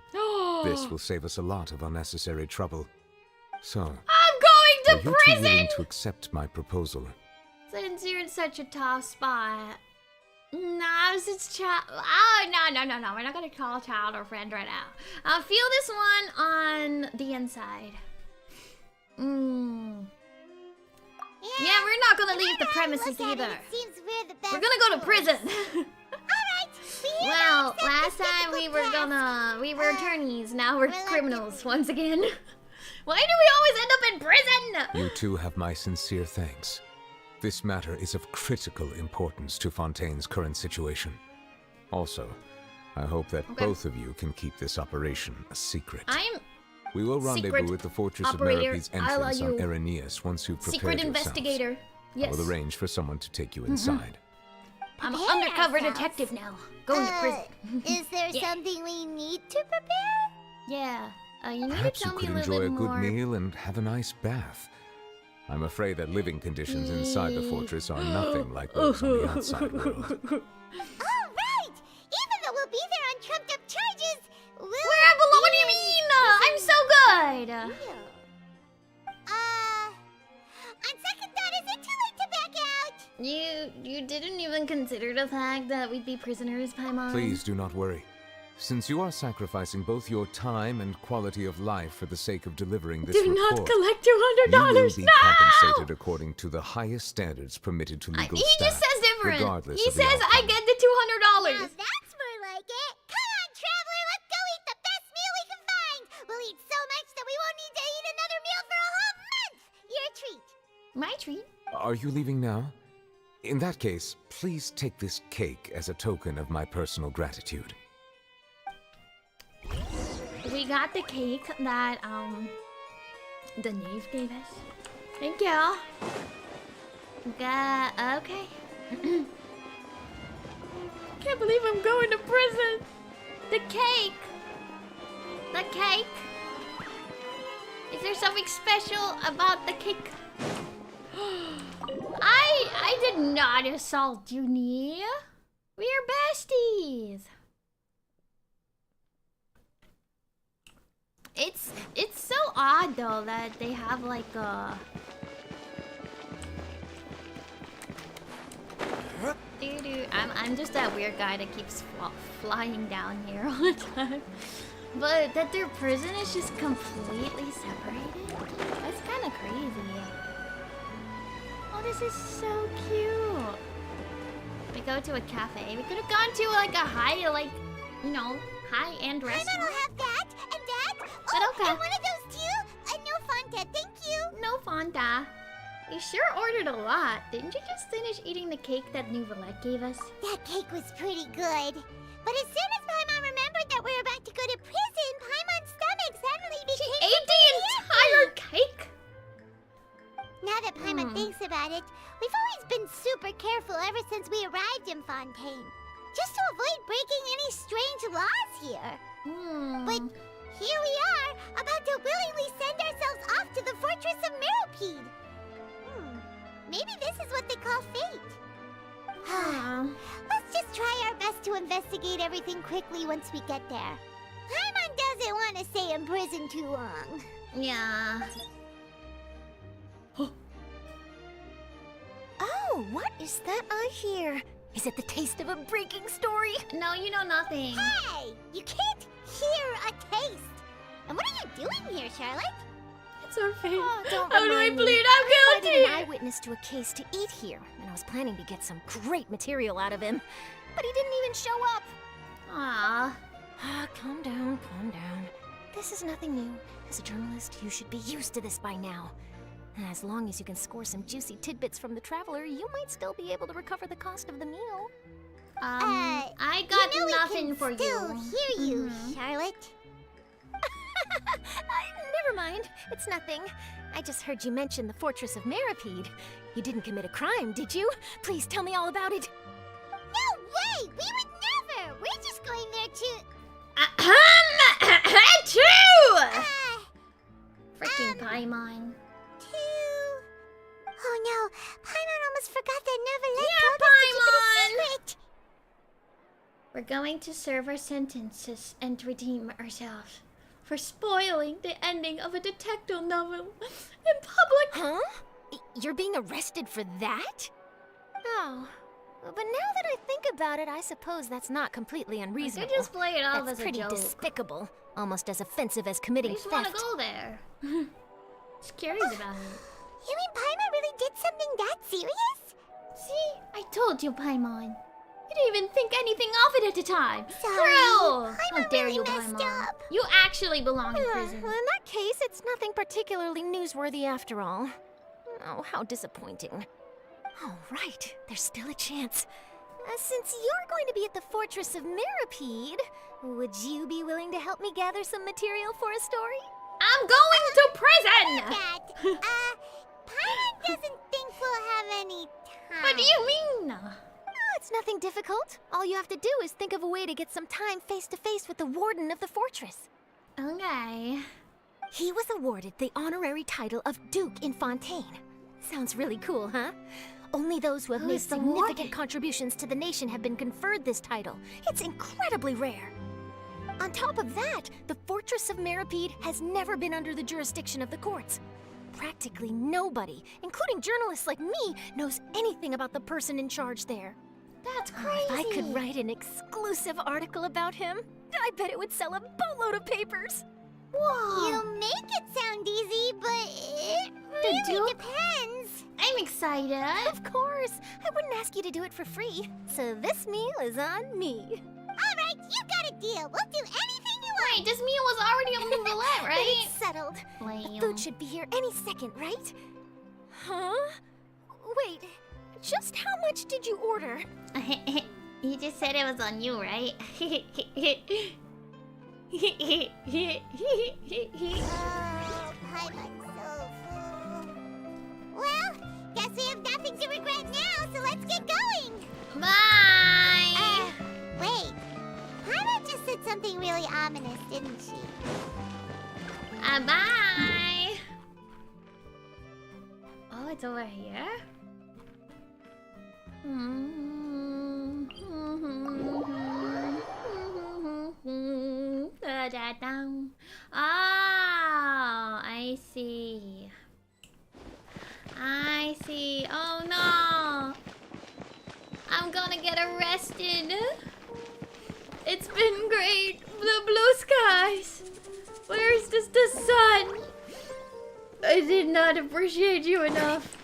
This will save us a lot of unnecessary trouble. So, I'm going are to you two prison! willing to accept my proposal? Since you're in such a tough spot. Nah, it's Child. Oh, no. We're not gonna call Child our friend right now. I'll feel this one on the inside. Yeah, we're not gonna leave the premises either. Seems we're the best. We're gonna go to prison. Alright, Well, last time we were attorneys, now we're criminals once again. Why do we always end up in prison? You two have my sincere thanks. This matter is of critical importance to Fontaine's current situation. Also, I hope that both of you can keep this operation a secret. We will rendezvous at the Fortress of Meripede's entrance on Irenaeus once you've prepared Secret yourselves. investigator. Yes. I will arrange for someone to take you inside. I'm an undercover detective now. Going to prison. Is there something we need to prepare? Yeah. You need Perhaps to you tell could me a enjoy little a bit good more. meal and have a nice bath. I'm afraid that living conditions inside the fortress are nothing like those on the outside world. All right! Even though we'll be there on trumped-up charges, we'll... Where I belong? What do you mean? I'm so good. On second thought, is it too late to back out? You didn't even consider the fact that we'd be prisoners, Paimon. Please do not worry. Since you are sacrificing both your time and quality of life for the sake of delivering this Do report, not collect you will $200. be No! compensated according to the highest standards permitted to legal He staff, just says different. regardless He of the says outcome. I get the $200. That's more like it. Come on, traveler, let's go eat the best meal we can find. We'll eat so much that we won't need to eat another meal for a whole month. Your treat. My treat? Are you leaving now? In that case, please take this cake as a token of my personal gratitude. We got the cake that the knave gave us. Thank you. Okay. Can't believe I'm going to prison. The cake. The cake. Is there something special about the cake? I did not assault Zhuni. We are besties. It's so odd though that they have like a I'm just that weird guy that keeps flying down here all the time. But that their prison is just completely separated. That's kind of crazy. Oh, this is so cute. We go to a cafe. We could have gone to like a high-end restaurant. I don't have that and that. But okay. And one of those too. No Fanta, thank you. No Fanta. You sure ordered a lot. Didn't you just finish eating the cake that Nouvellette gave us? That cake was pretty good. But as soon as Paimon remembered that we were about to go to prison, Paimon's stomach suddenly became... She ate the entire cake? Now that Paimon thinks about it, we've always been super careful ever since we arrived in Fontaine. Just to avoid breaking any strange laws here. But here we are, about to willingly send ourselves off to the Fortress of Meropide. Maybe this is what they call fate. Let's just try our best to investigate everything quickly once we get there. Paimon doesn't want to stay in prison too long. Yeah. Oh, what is that I hear? Is it the taste of a breaking story? No, you know nothing. Hey! You can't hear a taste! And what are you doing here, Charlotte? It's our fate. Don't How do I remind me. plead? I I'm invited guilty. an eyewitness to a case to eat here, and I was planning to get some great material out of him. But he didn't even show up. Calm down, calm down. This is nothing new. As a journalist, you should be used to this by now. And as long as you can score some juicy tidbits from the traveler, you might still be able to recover the cost of the meal. I got nothing for you. Still hear you, Charlotte. Never mind. It's nothing. I just heard you mention the Fortress of Meropide. You didn't commit a crime, did you? Please tell me all about it. No way! We would never! We're just going there to... Freaking Paimon. Oh no, Paimon almost forgot that Nouvellette told us to keep it a secret. We're going to serve our sentences and redeem ourselves for spoiling the ending of a detective novel in public. Huh? You're being arrested for that? Oh. But now that I think about it, I suppose that's not completely unreasonable. just play it off That's as a pretty joke. despicable. Almost as offensive as committing I just theft. want to go there. Just curious about it. You mean Paimon really did something that serious? See? I told you, Paimon. You didn't even think anything of it at the time. Sorry. True. How Paimon dare really you, messed Paimon? up. You actually belong in prison. Well, in that case, it's nothing particularly newsworthy after all. Oh, how disappointing. Oh, right. There's still a chance. Since you're going to be at the Fortress of Meropide, would you be willing to help me gather some material for a story? I'm going to prison! Paimon doesn't think we'll have any time. What do you mean? Oh, it's nothing difficult. All you have to do is think of a way to get some time face to face with the warden of the fortress. Okay. He was awarded the honorary title of Duke in Fontaine. Sounds really cool, huh? Only those who have made Who's the significant warden? contributions to the nation have been conferred this title. It's incredibly rare. On top of that, the Fortress of Meropide has never been under the jurisdiction of the courts. Practically nobody, including journalists like me, knows anything about the person in charge there. That's Oh, crazy. if I could write an exclusive article about him, I bet it would sell a boatload of papers. Whoa. You make it sound easy, but it The really Duke? depends. I'm excited. Of course. I wouldn't ask you to do it for free. So this meal is on me. All right, you got a deal. We'll do anything you want. Wait, this meal was already on the roulette, right? It's settled. Lame. Food should be here any second, right? Huh? Wait, just how much did you order? You just said it was on you, right? Well, guess we have nothing to regret now, so let's get going. Bye! Wait, Paimon just said something really ominous, didn't she? Bye! Oh, it's over here? Oh, I see. I see. Oh no! I'm gonna get arrested. It's been great. The blue skies. Where's the sun? I did not appreciate you enough.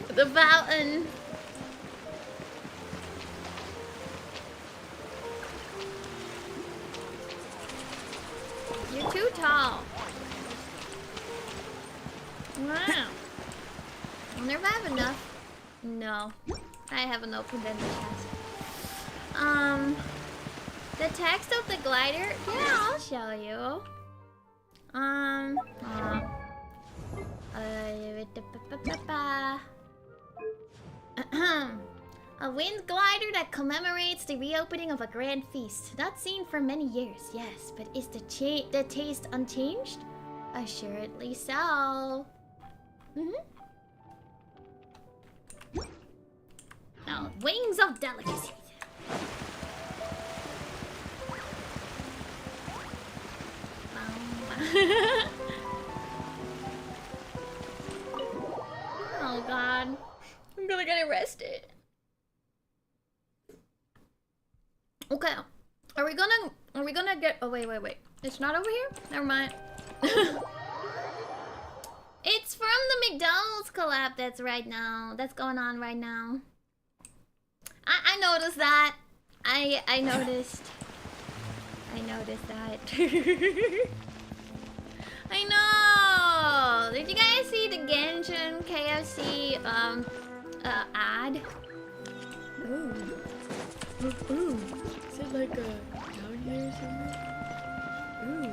The fountain. You're too tall. Wow. I wonder if I have enough. No. I haven't opened any yet. The text of the glider? Yeah, I'll show you. A wind glider that commemorates the reopening of a grand feast. Not seen for many years, yes, but is the taste unchanged? Assuredly so. Oh, wings of delicacy. Oh god. I'm gonna get arrested. Okay. Are we gonna get oh wait. It's not over here? Never mind. It's from the McDonald's collab that's going on right now. I noticed that. I noticed. I noticed that. I know! Did you guys see the Genshin KFC ad? Ooh. Ooh. Is it like a down here or something? Ooh.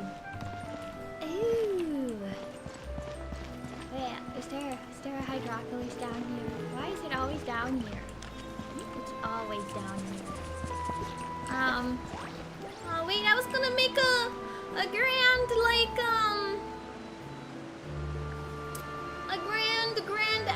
Wait, is there a Hydropolis down here? Why is it always down here? It's always down here. Oh wait, I was gonna make a grand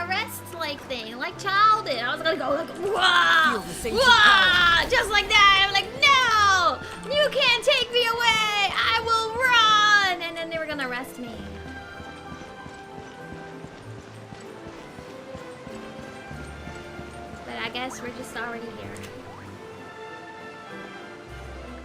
arrest like thing, like child did. I was gonna go like wah, wah, just like that. I'm like, no, you can't take me away. I will run, and then they were gonna arrest me. But I guess we're just already here.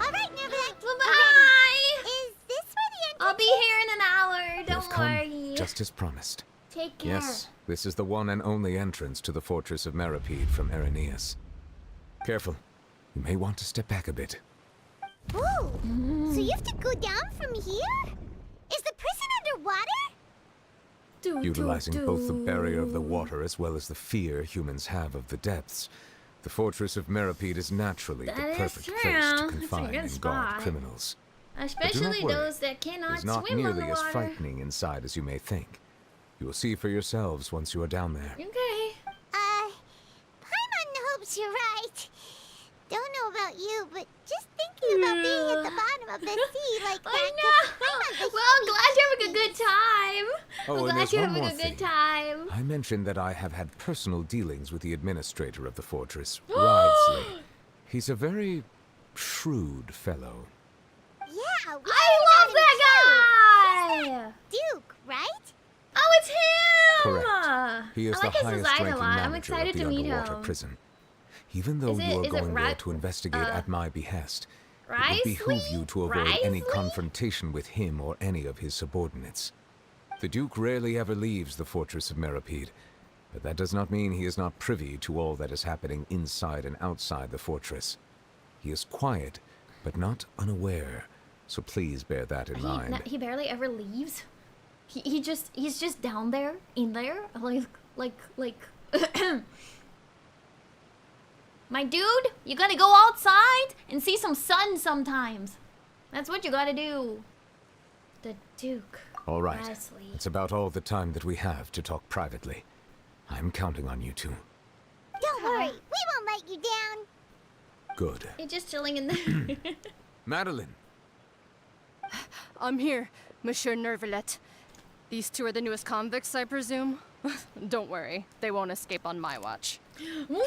All right, Novak. Bye-bye. Is this where the entrance I'll be here in an hour. You've Don't come worry. just as promised. Take care. Yes, this is the one and only entrance to the fortress of Meripede from Irenaeus. Careful. You may want to step back a bit. Whoa! So you have to go down from here? Is the prison underwater? Utilizing both the barrier of the water as well as the fear humans have of the depths, the fortress of Meripede is naturally the perfect place to confine and guard criminals. Especially worry. those that cannot It's not swim nearly underwater. as frightening inside as you may think. You will see for yourselves once you are down there. Okay. Paimon hopes you're right. Don't know about you, but just thinking about being at the bottom of the sea like that. I know. Well, I'm glad you're having a good time. Oh, I'm and glad there's you're one having more a thing. good time. I mentioned that I have had personal dealings with the administrator of the fortress, Ridsley. He's a very shrewd fellow. Yeah, I love that guy! Duke, right? Oh, it's him! Correct. He is I like the his highest design a ranking lot. I'm manager excited of the to meet underwater him. prison. Even though you are going there to investigate at my behest, it would behoove you to avoid any confrontation with him or any of his subordinates. The Duke rarely ever leaves the fortress of Meripede, but that does not mean he is not privy to all that is happening inside and outside the fortress. He is quiet, but not unaware, so please bear that in mind. He barely ever leaves. He's just down there, in there, like. My dude, you gotta go outside and see some sun sometimes. That's what you gotta do. The Duke. All right. Wesley. It's about all the time that we have to talk privately. I'm counting on you two. Don't worry, we won't let you down. Good. You're just chilling in there. Madeline. I'm here, Monsieur Nervalet. These two are the newest convicts, I presume? Don't worry, they won't escape on my watch. What?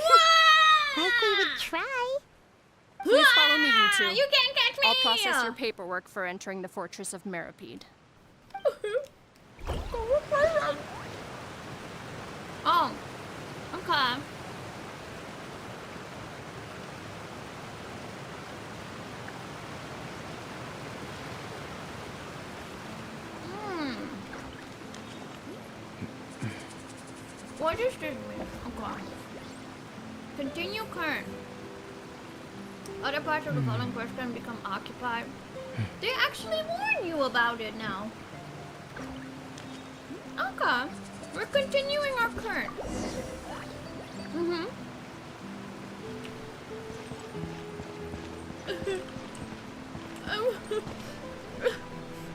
Like we would try. Please follow me, you two. You can't catch me! I'll process your paperwork for entering the Fortress of Meripede. Oh, okay. What is this mean? Okay. Continue current. Other parts of the following quest can become occupied. They actually warn you about it now. Okay. We're continuing our current.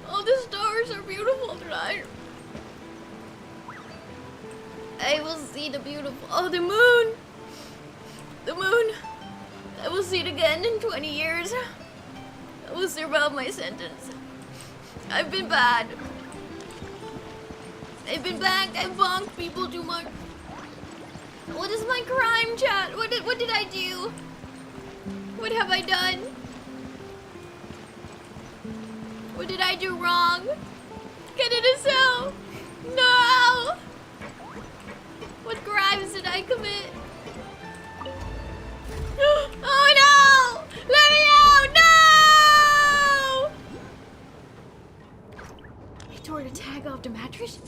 All the stars are beautiful tonight. I will see the beautiful. Oh, the moon! The moon! I will see it again in 20 years. I will serve out my sentence. I've been bad. I've been back. I've bonked people too much. What is my crime, chat? What did I do? What have I done? What did I do wrong? Get in a cell! No! What crimes did I commit? Oh no! Let me out! No! He tore the tag off the mattress?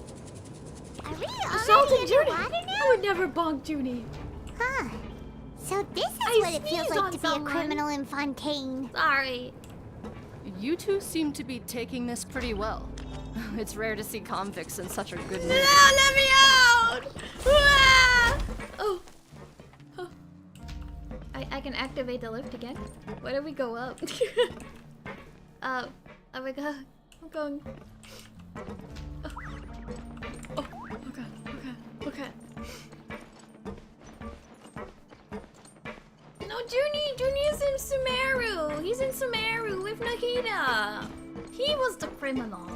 Are we Assaulted already Junie! underwater now? I would never bonk Junie. Huh. So this is I what it feels sneezed like on to be someone. a criminal in Fontaine. Sorry. You two seem to be taking this pretty well. It's rare to see convicts in such a good mood. No, let me out! Ah! Oh. I can activate the lift again. Where do we go up? Oh my god. I'm going. Oh, okay. No, Junie is in Sumeru. He's in Sumeru with Nahida. He was the criminal.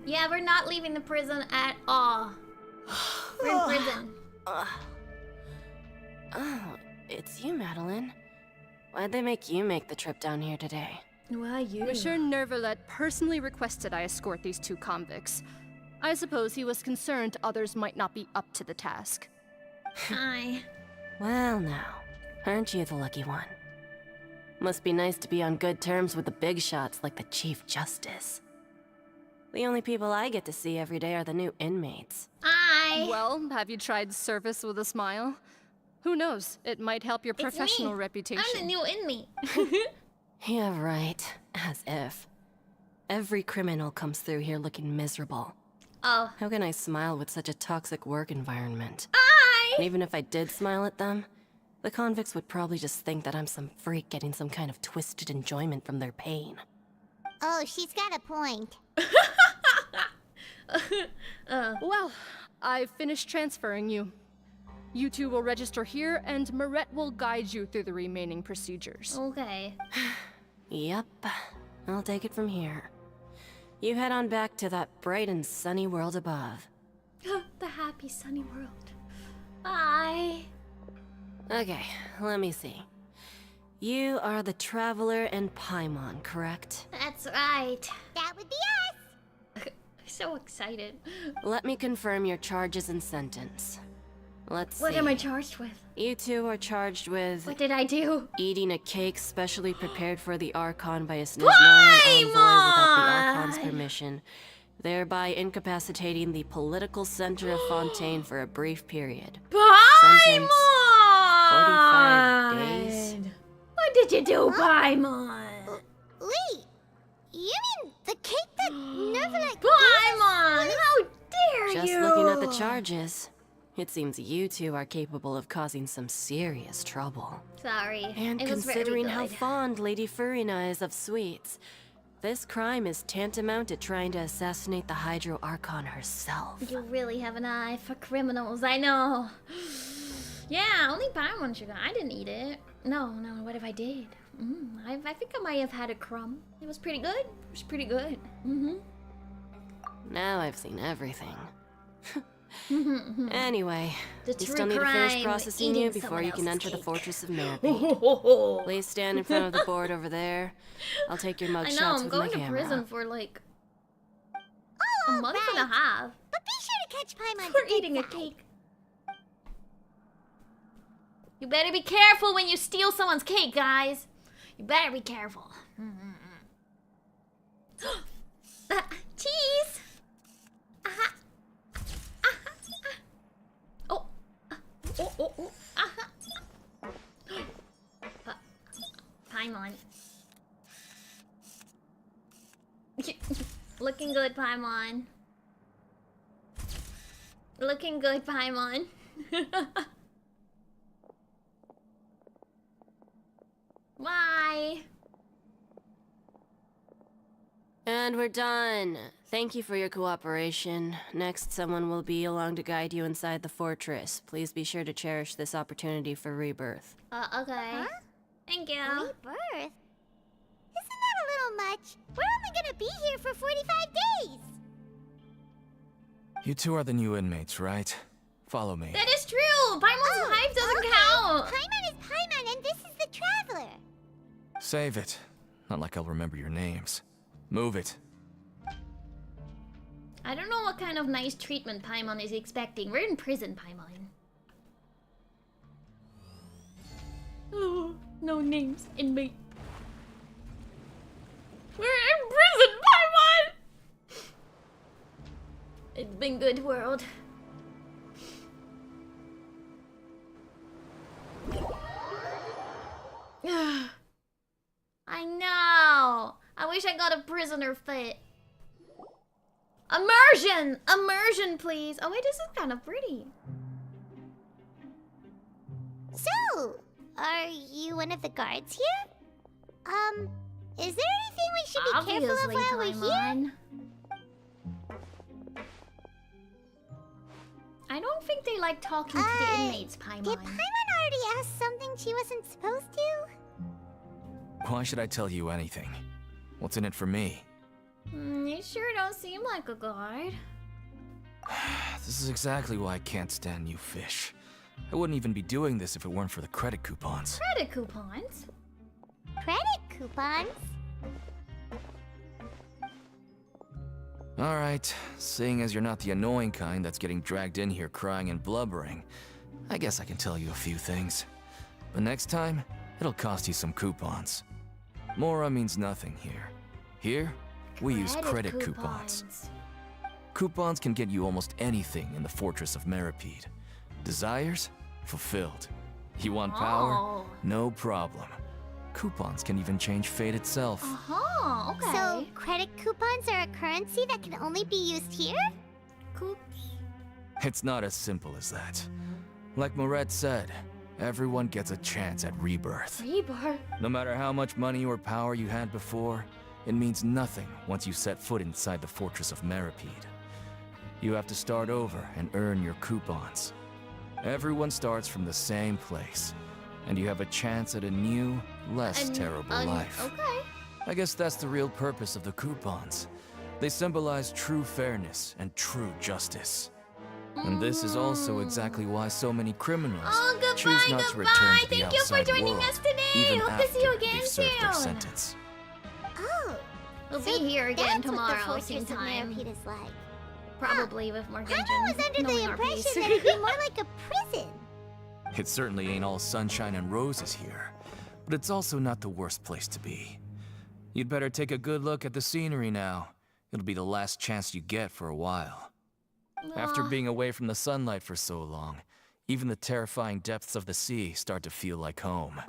Yeah, we're not leaving the prison at all. We're in prison. Oh, it's you, Madeline. Why'd they make you make the trip down here today? Why you? Monsieur Nervalet personally requested I escort these two convicts. I suppose he was concerned others might not be up to the task. Hi. Well now, aren't you the lucky one? Must be nice to be on good terms with the big shots like the Chief Justice. The only people I get to see every day are the new inmates. Hi. Well, have you tried service with a smile? Who knows? It might help your professional reputation. I'm the new inmate. Yeah, right. As if. Every criminal comes through here looking miserable. Oh. How can I smile with such a toxic work environment? Hi. And even if I did smile at them, the convicts would probably just think that I'm some freak getting some kind of twisted enjoyment from their pain. Oh, she's got a point. Well, I've finished transferring you. You two will register here, and Marette will guide you through the remaining procedures. Okay. Yep. I'll take it from here. You head on back to that bright and sunny world above. The happy sunny world. Bye. Okay, let me see. You are the Traveler and Paimon, correct? That's right. That would be us. So excited. Let me confirm your charges and sentence. Let's see. What am I charged with? You two are charged with... What did I do? Eating a cake specially prepared for the Archon by a Snezhnarian envoy without the Archon's permission, thereby incapacitating the political center of Fontaine for a brief period. Sentence, 45 days. What did you do, Paimon? Wait, you mean the cake that Nervalite Paimon, how dare Just you? looking at the charges, it seems you two are capable of causing some serious trouble. Sorry. And it was considering very how good. fond Lady Furina is of sweets, this crime is tantamount to trying to assassinate the Hydro Archon herself. You really have an eye for criminals, I know. Yeah, only Paimon sugar. I didn't eat it. No, what if I did? I think I might have had a crumb. It was pretty good. It was pretty good. Now I've seen everything. Anyway, The we true still need to finish crime, processing eating you before someone you can else's enter the cake. Fortress of Meripede. Please stand in front of the board over there. I'll take your mug I know, shots I'm with going my to camera. prison for like a month and a half But be sure to catch Paimon for eating a cake. You better be careful when you steal someone's cake, guys. You better be careful. Cheese! Oh. Paimon. Looking good, Paimon. Looking good, Paimon. Bye. And we're done. Thank you for your cooperation. Next, someone will be along to guide you inside the fortress. Please be sure to cherish this opportunity for rebirth. Okay. Huh? Thank you. Rebirth? Isn't that a little much? We're only gonna be here for 45 days. You two are the new inmates, right? Follow me. That is true! Paimon's hive doesn't count! Paimon is Paimon, and this is the Traveler. Save it. Not like I'll remember your names. Move it. I don't know what kind of nice treatment Paimon is expecting. We're in prison, Paimon. Oh, no names. Inmate. We're in prison, Paimon! It's been good, world. I know. I wish I got a prisoner fit. Immersion! Immersion, please. Oh wait, this is kind of pretty. So, are you one of the guards here? Is there anything we should be careful of Obviously, while we're here? Paimon. I don't think they like talking to the inmates, Paimon. Did Paimon already ask something she wasn't supposed to? Why should I tell you anything? What's in it for me? You sure don't seem like a guard. This is exactly why I can't stand you fish. I wouldn't even be doing this if it weren't for the credit coupons. Credit coupons? Credit coupons? Alright, seeing as you're not the annoying kind that's getting dragged in here crying and blubbering, I guess I can tell you a few things. But next time, it'll cost you some coupons. Mora means nothing here. Here, we use credit coupons. Coupons can get you almost anything in the Fortress of Meripede. Desires? Fulfilled. You want power? No problem. Coupons can even change fate itself. Okay. So, credit coupons are a currency that can only be used here? It's not as simple as that. Like Moret said, everyone gets a chance at rebirth. Rebirth? No matter how much money or power you had before, it means nothing once you set foot inside the Fortress of Meripede. You have to start over and earn your coupons. Everyone starts from the same place, and you have a chance at a new, less terrible life. Okay. I guess that's the real purpose of the coupons. They symbolize true fairness and true justice. And this is also exactly why so many criminals Oh, choose goodbye, not to return to the Thank you for outside joining world, us today. even Hope after to see you again they've served their soon. sentence. Oh. We'll so be here again that's what tomorrow, the fortress same of time. Meripede is like. Probably with more Genshin. I was under the knowing our impression pace. that it'd be more like a prison. It certainly ain't all sunshine and roses here, but it's also not the worst place to be. You'd better take a good look at the scenery now. It'll be the last chance you get for a while. After being away from the sunlight for so long, even the terrifying depths of the sea start to feel like home.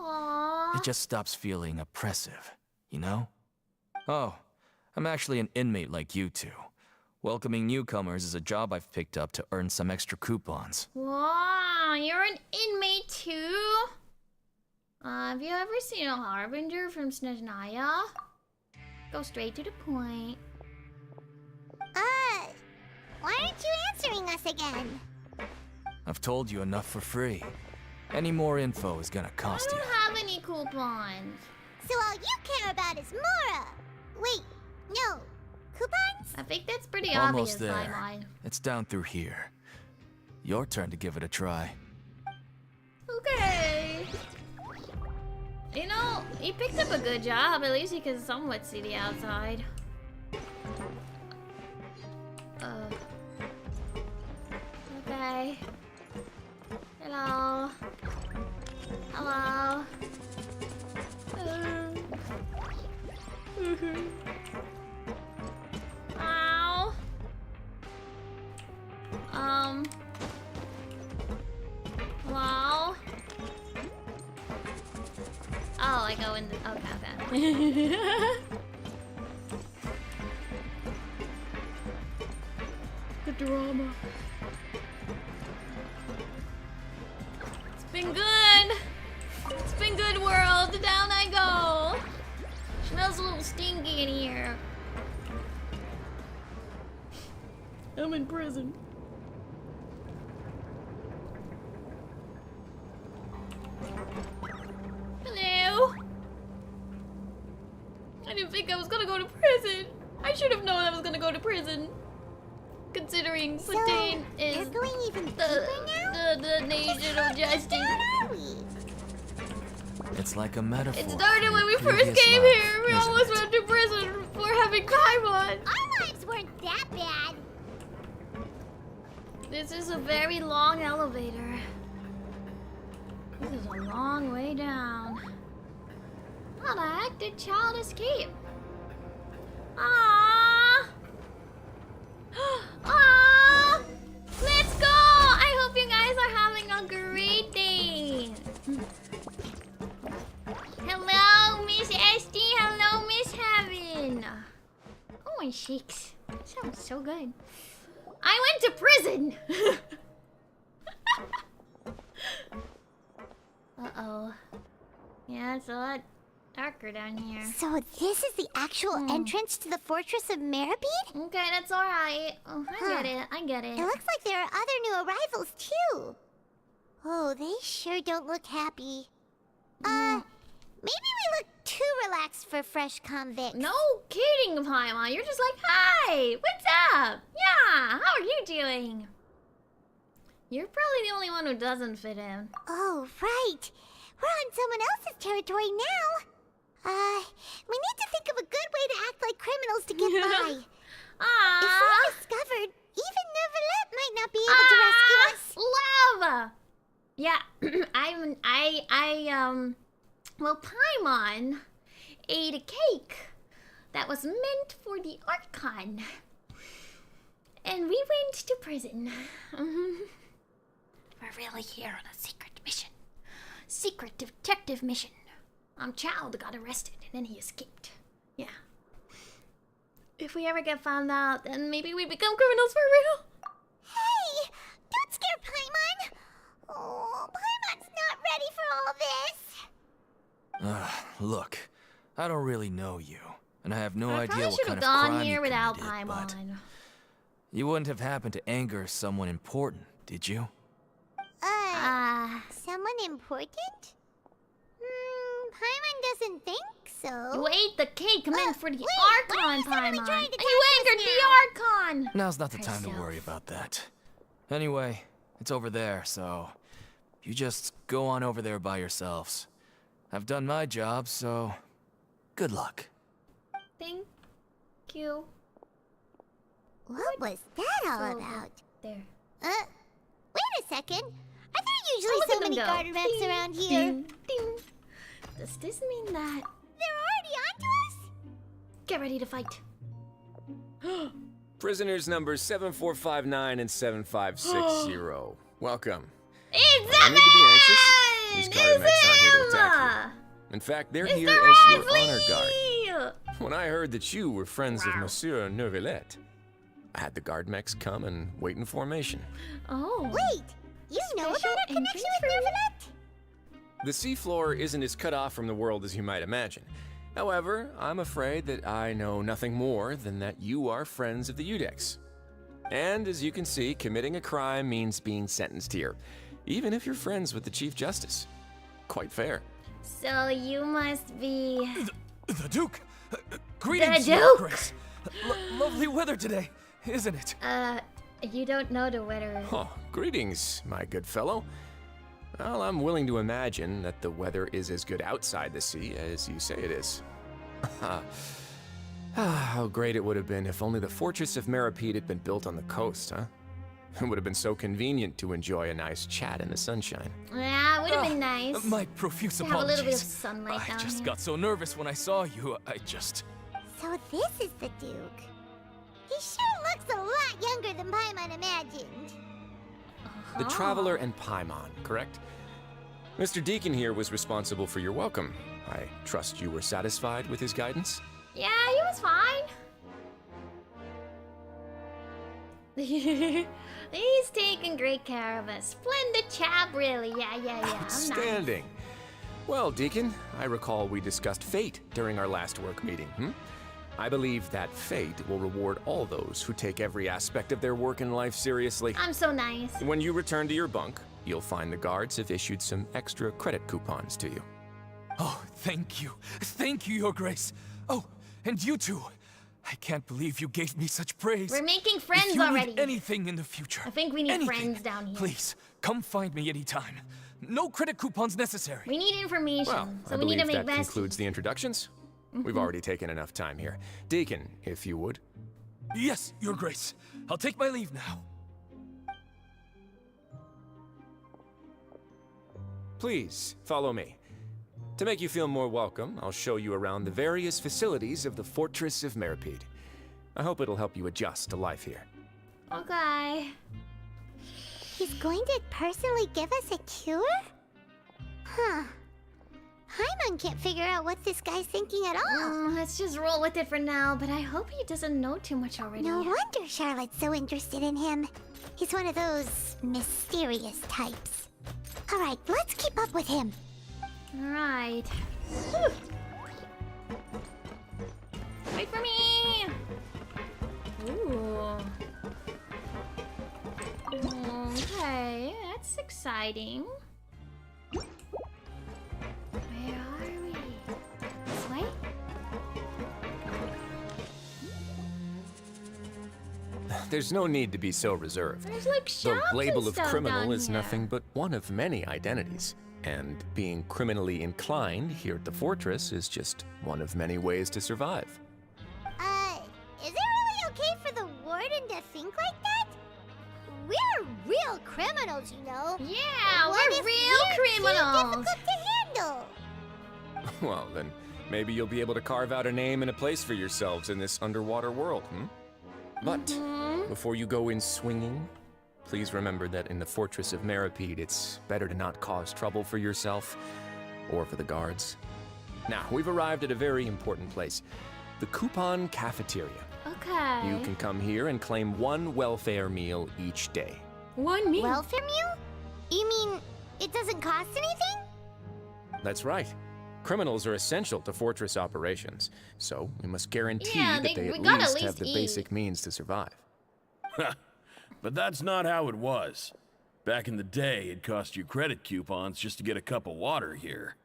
It just stops feeling oppressive, you know? Oh, I'm actually an inmate like you two. Welcoming newcomers is a job I've picked up to earn some extra coupons. Wow, you're an inmate too? Have you ever seen a harbinger from Snezhnaya? Go straight to the point. Why aren't you answering us again? I've told you enough for free. Any more info is gonna cost I you. don't have any coupons. So all you care about is Mora. Wait, no. Coupons? I think that's pretty Almost obvious, there. Paimon. It's down through here. Your turn to give it a try. Okay. You know, he picked up a good job. At least he can somewhat see the outside. Okay. Hello. Hello. Ow. Hello. Oh, I go in the. Okay. The drama. It's been good. It's been good, world. Down I go. Smells a little stinky in here. I'm in prison. Hello. I didn't think I was gonna go to prison. I should have known I was gonna go to prison. Considering Fontaine is You're going even deeper now? the nation of justice. Where are we? It's like a metaphor. It started when we for your first previous came life, here. We isn't almost it? went to prison for having Paimon. Our lives weren't that bad. This is a very long elevator. This is a long way down. How the heck did child escape? Aww. Aww. Let's go. I hope you guys are having a great day. Hello, Miss SD. Hello, Miss Heaven. Oh, my shakes. Sounds so good. I went to prison. Uh-oh. Yeah, it's a lot darker down here. So this is the actual entrance to the Fortress of Meripede? Okay, that's alright. Oh, I get it. I get it. It looks like there are other new arrivals, too. Oh, they sure don't look happy. Maybe we look too relaxed for fresh convicts. No kidding, Paimon. You're just like, hi, what's up? Yeah, how are you doing? You're probably the only one who doesn't fit in. Oh, right. We're on someone else's territory now. We need to think of a good way to act like criminals to get by. If we're discovered, even Neuvillette might not be able to rescue us. Love! Yeah, well, Paimon ate a cake that was meant for the Archon. And we went to prison. We're really here on a secret mission. Secret detective mission. Child got arrested and then he escaped. Yeah. If we ever get found out, then maybe we become criminals for real. Hey! Don't scare Paimon! Oh, Paimon's not ready for all this. Look, I don't really know you, and I have no I idea probably what should kind have of gone crime here you without committed, but Paimon. you wouldn't have happened to anger someone important, did you? Someone important? Paimon doesn't think so. You ate the cake meant for the wait, Archon, why are you suddenly Paimon. trying to And you attack us angered the Archon. Now's not the time to worry about that. Anyway, it's over there, so you just go on over there by yourselves. I've done my job, so good luck. Thank you. What was that all about? There. Wait a second. Are there usually look so at them many go. garter maps Ding, around here? Ding, ding. Does this mean that They're already onto us? get ready to fight? Prisoners numbers 7459 and 7560. Welcome. It's no need to be anxious. These garter mechs aren't here to attack you. In fact, they're here as your honor guard. When I heard that you were friends of Monsieur Neuvillette, I had the guard mechs come and wait in formation. Oh. Wait, you know about our connection with Neuvillette? The seafloor isn't as cut off from the world as you might imagine. However, I'm afraid that I know nothing more than that you are friends of the Udex. And as you can see, committing a crime means being sentenced here, even if you're friends with the Chief Justice. Quite fair. So you must be The Duke! Greetings, the Your Duke. Grace. Lovely weather today, isn't it? You don't know the weather. Oh, greetings, my good fellow. Well, I'm willing to imagine that the weather is as good outside the sea as you say it is. How great it would have been if only the Fortress of Meripede had been built on the coast, huh? It would have been so convenient to enjoy a nice chat in the sunshine. Yeah, it would have been nice. My profuse to have a apologies. little bit of sunlight I down just here. got so nervous when I saw you. So this is the Duke. He sure looks a lot younger than Paimon imagined. The Traveler and Paimon, correct? Mr. Deacon here was responsible for your welcome. I trust you were satisfied with his guidance? Yeah, he was fine. He's taking great care of us. Splendid chap, really. Yeah. Outstanding. Well, Deacon, I recall we discussed fate during our last work meeting, I believe that fate will reward all those who take every aspect of their work in life seriously. I'm so nice. When you return to your bunk, you'll find the guards have issued some extra credit coupons to you. Oh, thank you. Thank you, Your Grace. Oh, and you too. I can't believe you gave me such praise. We're making friends if you already. Need anything in the future. I think we need anything, friends down here. Please, come find me anytime. No credit coupons necessary. We need information, Well, so I we need believe to make that best. concludes the introductions. We've already taken enough time here. Deacon, if you would. Yes, Your Grace. I'll take my leave now. Please, follow me. To make you feel more welcome, I'll show you around the various facilities of the Fortress of Meripede. I hope it'll help you adjust to life here. Okay. He's going to personally give us a cure? Huh. Paimon can't figure out what this guy's thinking at all. Let's just roll with it for now, but I hope he doesn't know too much already. No wonder Charlotte's so interested in him. He's one of those mysterious types. All right, let's keep up with him. All right. Wait for me. Ooh. Okay, that's exciting. Where are we? This way? There's no need to be so reserved. There's like The shops label and of stuff criminal down is here. nothing but one of many identities. And being criminally inclined here at the fortress is just one of many ways to survive. Is it really okay for the warden to think like that? We're real criminals, you know. Yeah, What we're if real criminals. Too difficult to handle? Well, then maybe you'll be able to carve out a name and a place for yourselves in this underwater world, But before you go in swinging, please remember that in the Fortress of Meripede, it's better to not cause trouble for yourself or for the guards. Now, we've arrived at a very important place, the Coupon Cafeteria. Okay. You can come here and claim one welfare meal each day. One meal? Welfare meal? You mean it doesn't cost anything? That's right. Criminals are essential to fortress operations, so we must guarantee Yeah, that they we at gotta least at have least the eat. basic means to survive. But that's not how it was. Back in the day, it cost you credit coupons just to get a cup of water here.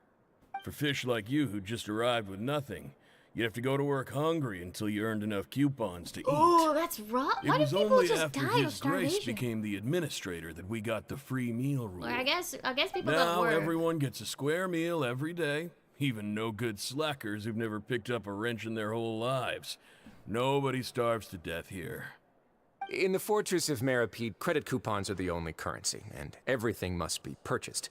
For fish like you who just arrived with nothing, You'd have to go to work hungry until you earned enough coupons to eat. Oh, that's rough. Why It do was people only just after die of His Grace starvation? became the administrator that we got the free meal rule. Well, I guess people don't Now work. everyone gets a square meal every day, even no good slackers who've never picked up a wrench in their whole lives. Nobody starves to death here. In the Fortress of Meripede, credit coupons are the only currency, and everything must be purchased.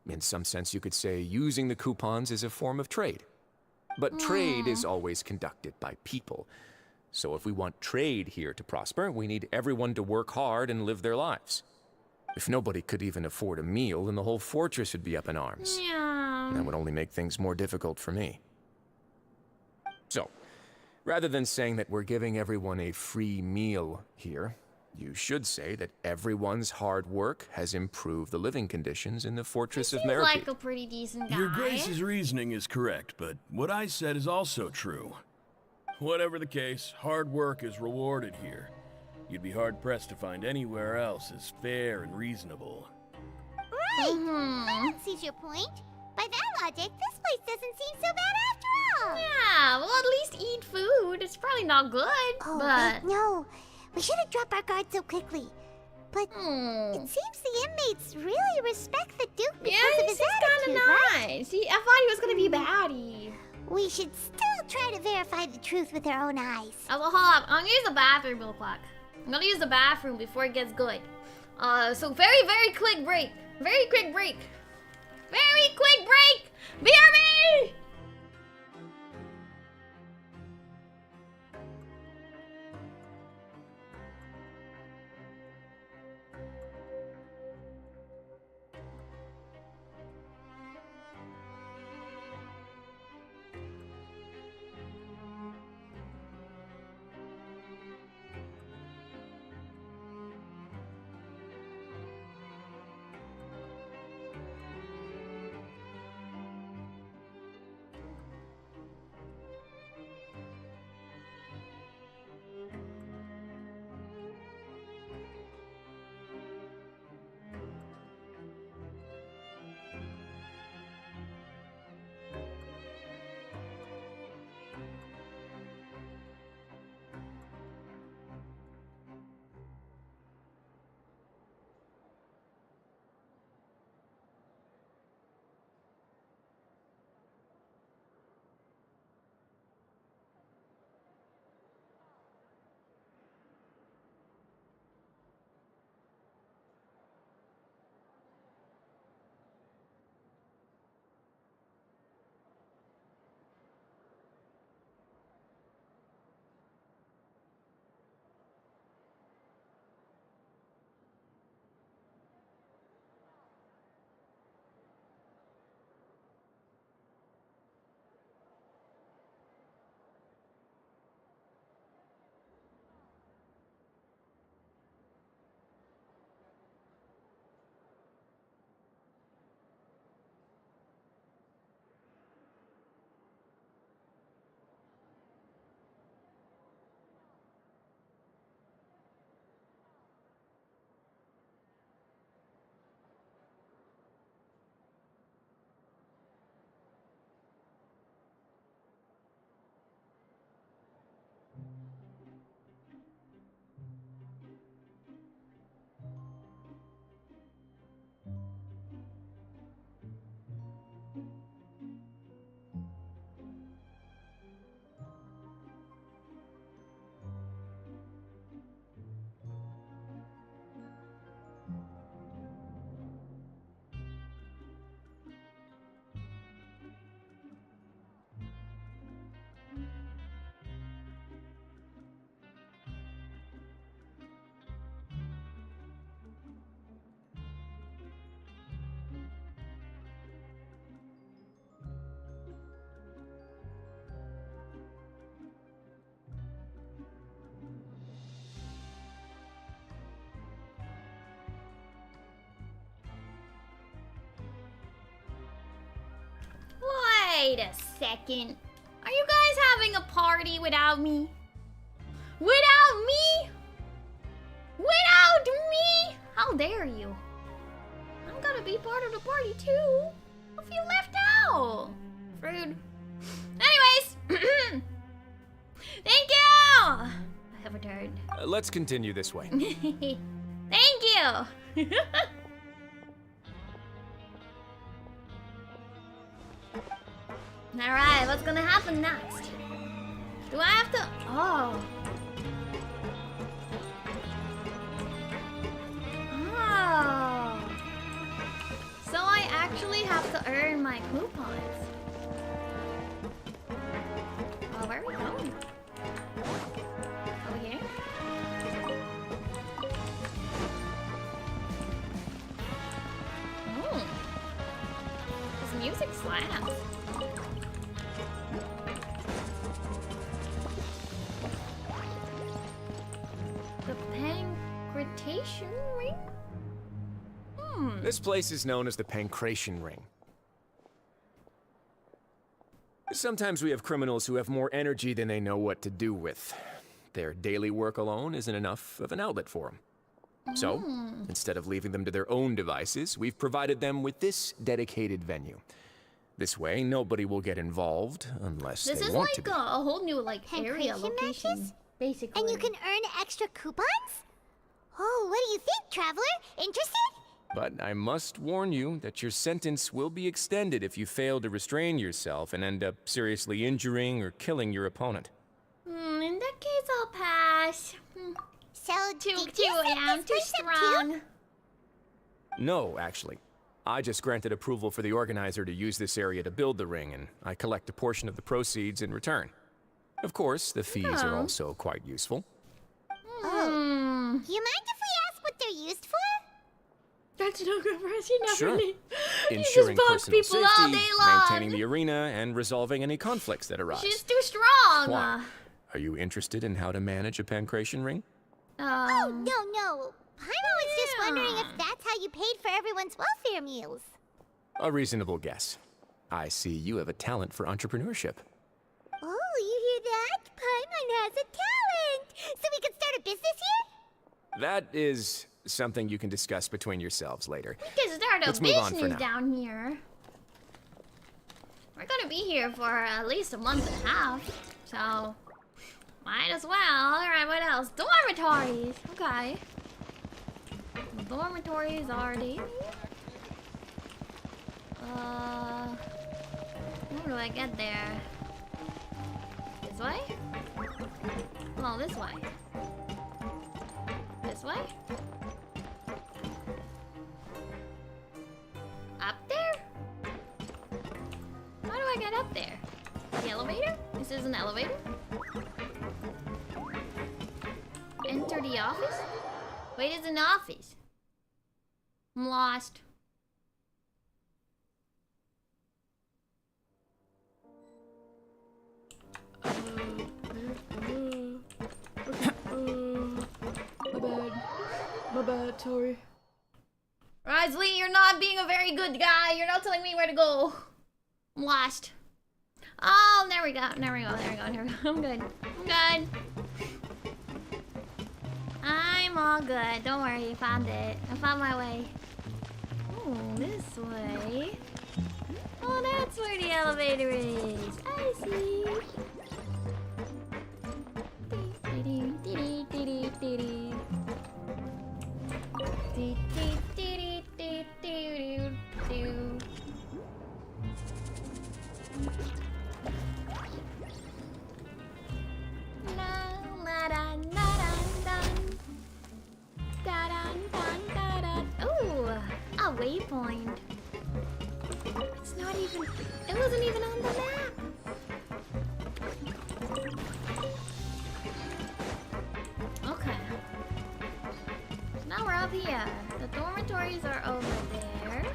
In some sense, you could say using the coupons is a form of trade. But trade is always conducted by people. So if we want trade here to prosper, we need everyone to work hard and live their lives. If nobody could even afford a meal, then the whole fortress would be up in arms. Yeah. And that would only make things more difficult for me. So, rather than saying that we're giving everyone a free meal here, you should say that everyone's hard work has improved the living conditions in the Fortress of Seems Meripede. like a pretty decent guy. Your Grace's reasoning is correct, but what I said is also true. Whatever the case, hard work is rewarded here. You'd be hard-pressed to find anywhere else as fair and reasonable. Right! No one sees your point. By that logic, this place doesn't seem so bad after all. Yeah, well, at least eat food. It's probably not good, Oh, but... wait, no. We shouldn't drop our guard so quickly. But it seems the inmates really respect the Duke because Yeah, of he his seems attitude, kinda right? nice. I thought he was gonna be baddie. We should still try to verify the truth with our own eyes. Oh, well, hold up. I'm gonna use the bathroom real quick. I'm gonna use the bathroom before it gets good. So very, very quick break. Very quick break. Very quick break! BRB! Wait a second. Are you guys having a party without me? Without me? Without me? How dare you? I'm gonna be part of the party too. I feel left out. Rude. Anyways, thank you. I have returned. Let's continue this way. Thank you. Alright, what's gonna happen next? Do I have to... Oh. Oh. So I actually have to earn my coupons. Oh, where are we going? Over here? This music slaps. The pancreation ring? This place is known as the Pancration Ring. Sometimes we have criminals who have more energy than they know what to do with. Their daily work alone isn't enough of an outlet for them. So, instead of leaving them to their own devices, we've provided them with this dedicated venue. This way, nobody will get involved unless This they is want like to be. a whole new area Pancration location, matches? basically. And you can earn extra coupons? Oh, what do you think, traveler? Interested? But I must warn you that your sentence will be extended if you fail to restrain yourself and end up seriously injuring or killing your opponent. In that case, I'll pass. So, too did you set I'm this too place up strong. No, actually. I just granted approval for the organizer to use this area to build the ring, and I collect a portion of the proceeds in return. Of course, the fees are also quite useful. Oh. You mind if we ask what they're used for? That's no good for us, you never Sure. really. Ensuring poke personal people safety, all day long. maintaining the arena, and resolving any conflicts that arise. She's too strong. Why? Are you interested in how to manage a pancration ring? Oh, no. Paimon was just wondering if that's how you paid for everyone's welfare meals. A reasonable guess. I see you have a talent for entrepreneurship. Oh, you hear that? Paimon has a talent! So we can start a business here? That is something you can discuss between yourselves later. We can start a Let's move on for business now. down here. We're gonna be here for at least a month and a half, so might as well. Alright, what else? Dormitories! Okay. The dormitories already. How do I get there? This way? No, this way. This way? Up there? How do I get up there? The elevator? This is an elevator? Enter the office? Wait, it's an office. I'm lost. My bad, sorry. Risley, you're not being a very good guy. You're not telling me where to go. I'm lost. Oh, there we go. There we go. I'm good. I'm all good. Don't worry. I found it. I found my way. Oh, this way. Oh, that's where the elevator is. I see. Ooh, a waypoint. It's not even. It wasn't even on the map. Okay. So now we're up here. The dormitories are over there.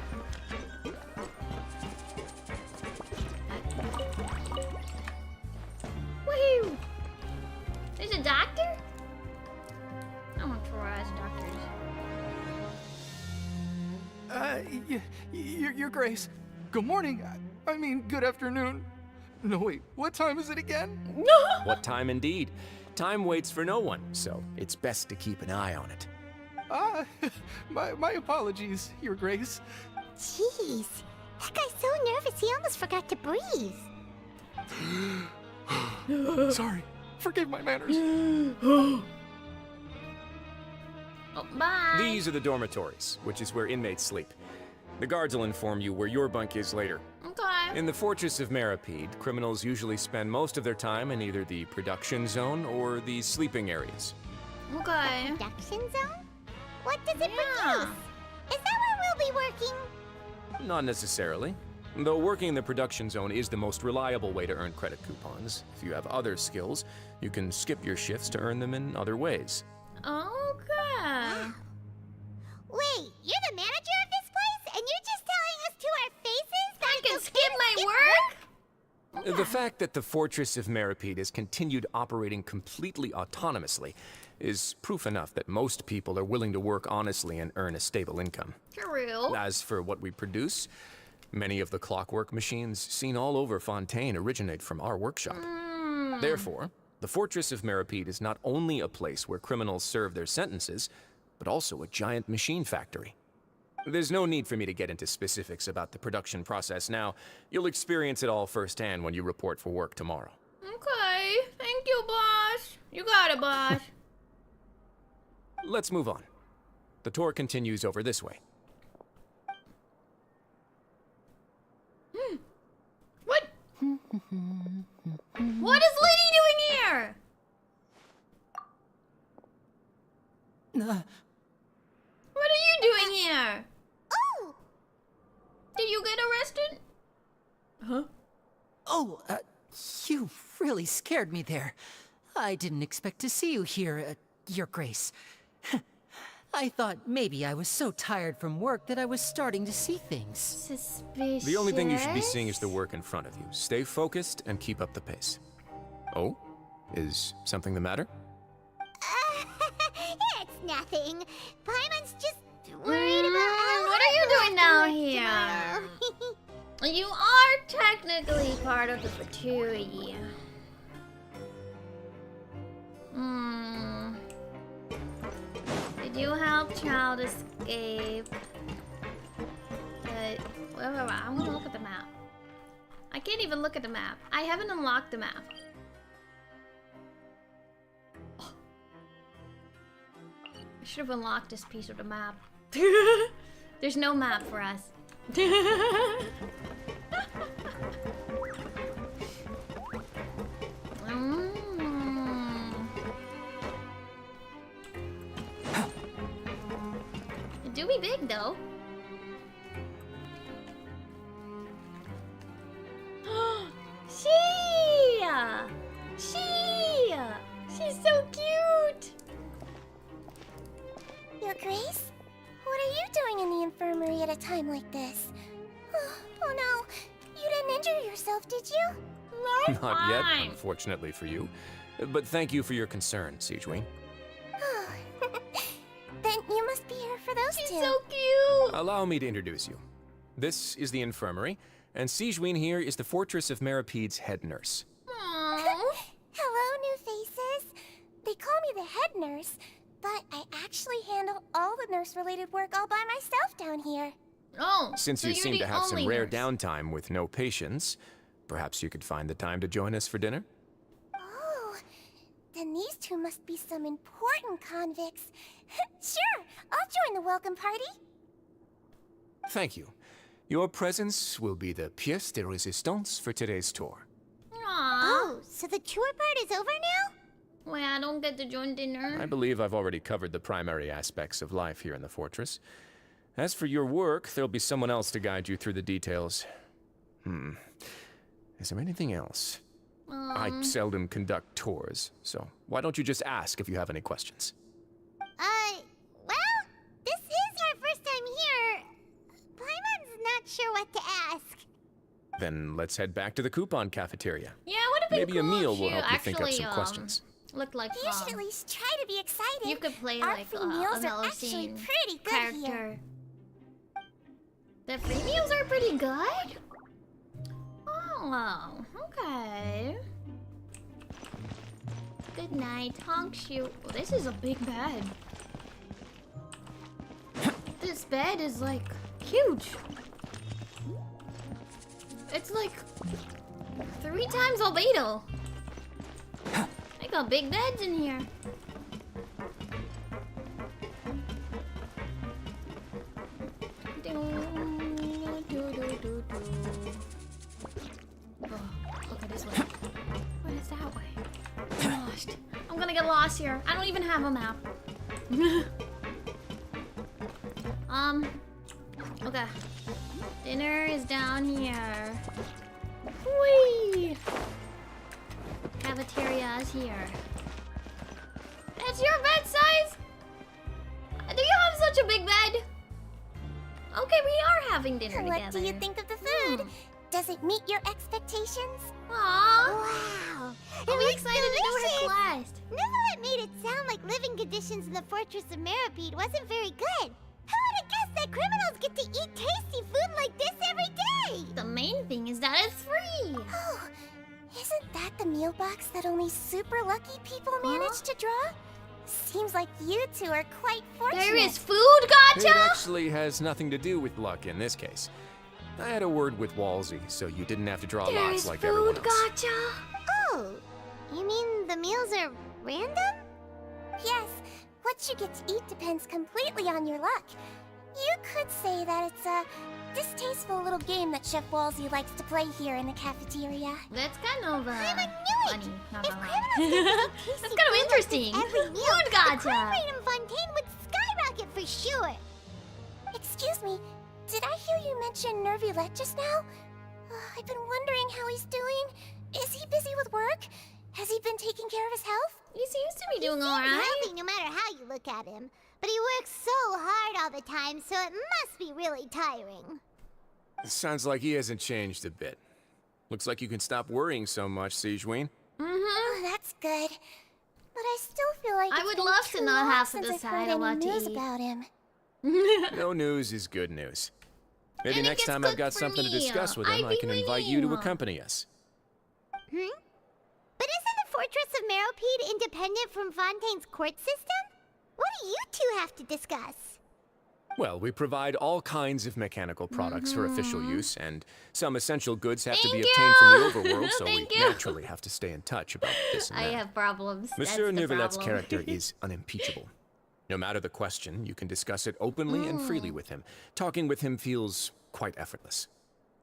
Woohoo! There's a doctor? I want to try as doctors. Your Grace. Good morning. I mean, good afternoon. No, wait, what time is it again? What time indeed? Time waits for no one, so it's best to keep an eye on it. My apologies, Your Grace. Jeez, that guy's so nervous he almost forgot to breathe. Sorry. Forgive my manners. Oh, bye. These are the dormitories, which is where inmates sleep. The guards will inform you where your bunk is later. Okay. In the Fortress of Meripede, criminals usually spend most of their time in either the production zone or the sleeping areas. Okay. Production zone? What does it produce? Is that where we'll be working? Not necessarily. Though working in the production zone is the most reliable way to earn credit coupons. If you have other skills, you can skip your shifts to earn them in other ways. Okay. Wait, you're the manager of this place, and you're just telling us to our faces that I can skip my work? The fact that the Fortress of Meripede has continued operating completely autonomously is proof enough that most people are willing to work honestly and earn a stable income. True. As for what we produce, many of the clockwork machines seen all over Fontaine originate from our workshop. Therefore, the Fortress of Meripede is not only a place where criminals serve their sentences, but also a giant machine factory. There's no need for me to get into specifics about the production process now. You'll experience it all firsthand when you report for work tomorrow. Okay. Thank you, boss. You got it, boss. Let's move on. The tour continues over this way. What? What is Liddy doing here? What are you doing here? Oh! Did you get arrested? Huh? Oh, you really scared me there. I didn't expect to see you here, Your Grace. I thought maybe I was so tired from work that I was starting to see things. Suspicious. The only thing you should be seeing is the work in front of you. Stay focused and keep up the pace. Oh? Is something the matter? It's nothing. Paimon's just worried about how What are you doing down here? You are technically part of the fraternity. Did you help child escape? Wait, I'm gonna look at the map. I can't even look at the map. I haven't unlocked the map. I should have unlocked this piece of the map. There's no map for us. It do be big though. She's so cute. Your Grace? What are you doing in the infirmary at a time like this? Oh no, you didn't injure yourself, did you? Not yet, unfortunately for you. But thank you for your concern, Zhuni. Then you must be here for those two. She's so cute. Allow me to introduce you. This is the infirmary, and Zhuni here is the Fortress of Meripede's head nurse. Hello, new faces. They call me the head nurse, but I actually handle all the nurse-related work all by myself down here. Oh, Since so you you're seem the to have some only rare nurse. downtime with no patients, perhaps you could find the time to join us for dinner? Oh, then these two must be some important convicts. Sure, I'll join the welcome party. Thank you. Your presence will be the pièce de résistance for today's tour. Oh, so the tour part is over now? Wait, I don't get to join dinner. I believe I've already covered the primary aspects of life here in the fortress. As for your work, there'll be someone else to guide you through the details. Is there anything else? I seldom conduct tours, so why don't you just ask if you have any questions? Well, this is our first time here. Paimon's not sure what to ask. Then let's head back to the coupon cafeteria. Yeah, would have been Maybe cool a meal if will you help you think up actually, some questions. Look like You should at least try to be excited. you could play Our like free a meals are mellow actually scene pretty good here. character. The free meals are pretty good. Oh, okay. Good night, honk shoot. Oh, this is a big bed. This bed is like huge. It's like 3 times albedo. They got big beds in here. Oh, okay, this way. What is that way? I'm lost. I'm gonna get lost here. I don't even have a map. Okay. Dinner is down here. Whee! Cafeteria is here. That's your bed size? Do you have such a big bed? Okay, we are having dinner What together. do you think of the food? Does it meet your expectations? Aww. Wow. Are we excited to do her class? Neverlet made it sound like living conditions in the Fortress of Meripede wasn't very good. Who would have guessed that criminals get to eat tasty food like this every day? The main thing is that it's free. Oh, isn't that the meal box that only super lucky people manage to draw? Seems like you two are quite fortunate. There is food, It gotcha? actually has nothing to do with luck in this case. I had a word with Walsey, so you didn't have to draw There lots is like food, everyone else. gotcha? Oh, you mean the meals are random? Yes, what you get to eat depends completely on your luck. You could say that it's a distasteful little game that Chef Walsey likes to play here in the cafeteria. That's kind of funny. Not If gonna criminals lie. get to eat tasty That's kind of food interesting. like this every meal, Food the gotcha. crime rate in Fontaine would skyrocket for sure. Excuse me, did I hear you mention Nervulette just now? I've been wondering how he's doing. Is he busy with work? Has he been taking care of his health? He seems to be doing He all seems right. healthy no matter how you look at him. But he works so hard all the time, so it must be really tiring. Sounds like he hasn't changed a bit. Looks like you can stop worrying so much, Zhuni. Oh, that's good. But I still feel like I it's would been love too to not long have to since I've decide heard on what any to news eat. about him. No news is good news. Maybe And it next gets time I've cooked got for something to me. discuss with him, I'd I be can invite you to winning. accompany us. But isn't the Fortress of Meripede independent from Fontaine's court system? What do you two have to discuss? Well, we provide all kinds of mechanical products for official use, and some essential goods have to be Thank obtained from the you. overworld, so we Thank you. naturally have to stay in touch about this and I that. have problems. Monsieur That's the Nervulet's problem. character is unimpeachable. No matter the question, you can discuss it openly and freely with him. Talking with him feels quite effortless.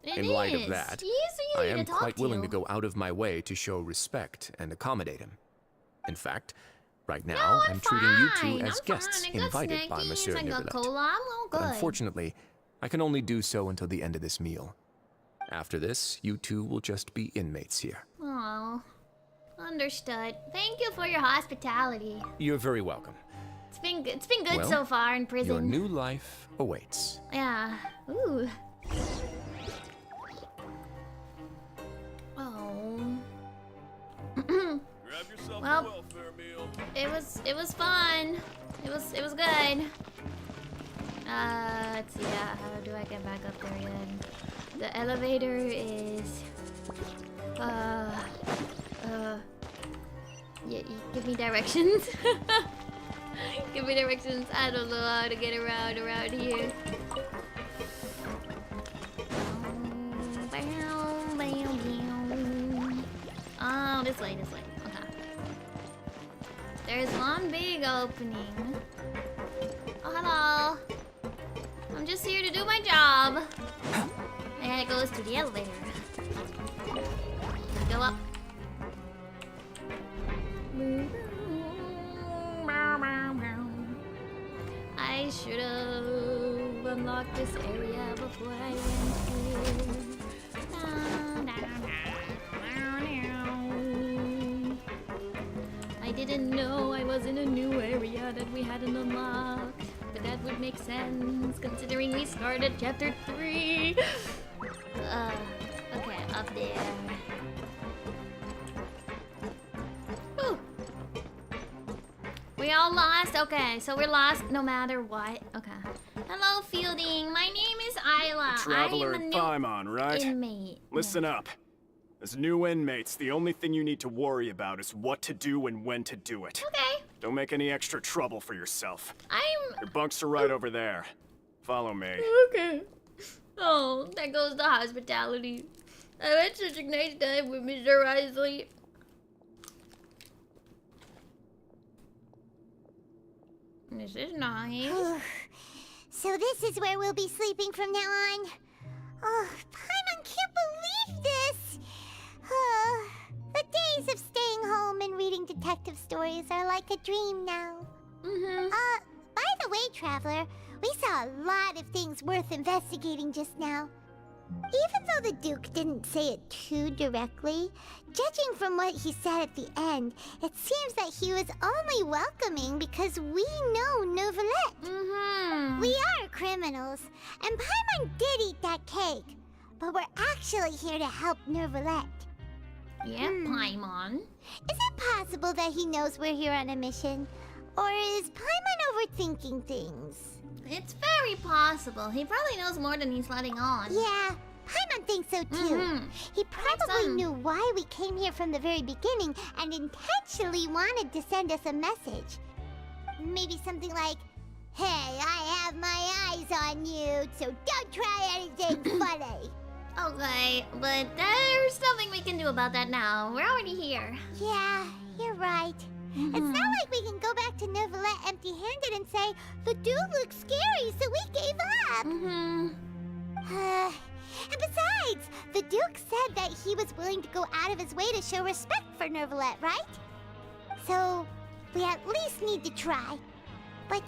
It In light of is. that, He is I easy am to talk quite willing to. to go out of my way to show respect and accommodate him. In fact, right now I'm treating you two as guests I got invited by snackies, Monsieur I got Nervulet. cola, I'm all But good. unfortunately, I can only do so until the end of this meal. After this, you two will just be inmates here. Oh, understood. Thank you for your hospitality. You're very welcome. It's been good Well, so far in prison. Your new life awaits. Yeah. Ooh. Oh. Grab yourself Well, a welfare meal. it was fun. It was good. Let's see. How do I get back up there again? The elevator is. Yeah, give me directions. Give me directions. I don't know how to get around here. Oh, this way. Okay. There's one big opening. Oh, hello. I'm just here to do my job. And it goes to the elevator. Go up. I should have unlocked this area before I went here. I didn't know I was in a new area that we hadn't unlocked, but that would make sense considering we started chapter 3. Okay, up there. Whew. We all lost? Okay, so we're lost no matter what. Okay. Hello, Fielding. My name is Ayla. Traveler I am a in new Paimon, right? inmate. Listen up. As new inmates, the only thing you need to worry about is what to do and when to do it. Okay. Don't make any extra trouble for yourself. I'm... Your bunks are right over there. Follow me. Okay. Oh, there goes the hospitality. I had such a nice time with Mr. Risley. This is nice. So this is where we'll be sleeping from now on. Oh, Paimon can't believe this. The days of staying home and reading detective stories are like a dream now. By the way, Traveler, we saw a lot of things worth investigating just now. Even though the Duke didn't say it too directly, judging from what he said at the end, it seems that he was only welcoming because we know Neuvillette. We are criminals, and Paimon did eat that cake, but we're actually here to help Neuvillette. Yeah, Paimon. Is it possible that he knows we're here on a mission? Or is Paimon overthinking things? It's very possible. He probably knows more than he's letting on. Yeah, Paimon thinks so too. He probably knew why we came here from the very beginning and intentionally wanted to send us a message. Maybe something like, "Hey, I have my eyes on you, so don't try anything funny." Okay, but there's nothing we can do about that now. We're already here. Yeah, you're right. It's not like we can go back to Neuvillette empty-handed and say, "The dude looks scary, so we gave up." And besides, the Duke said that he was willing to go out of his way to show respect for Neuvillette, right? So, we at least need to try. But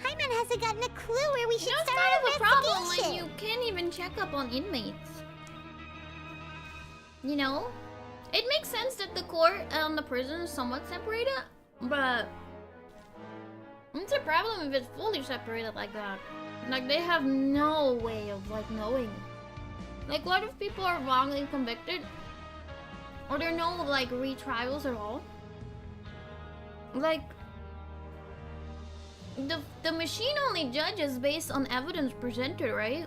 Paimon hasn't gotten a clue where we should start our kind of a problem when investigation. you can't even check up on inmates. You know? It makes sense that the court and the prison is somewhat separated, but it's a problem if it's fully separated like that. Like, they have no way of, like, knowing. Like, what if people are wrongly convicted? Or there are no, like, retrials at all? Like, the machine only judges based on evidence presented, right?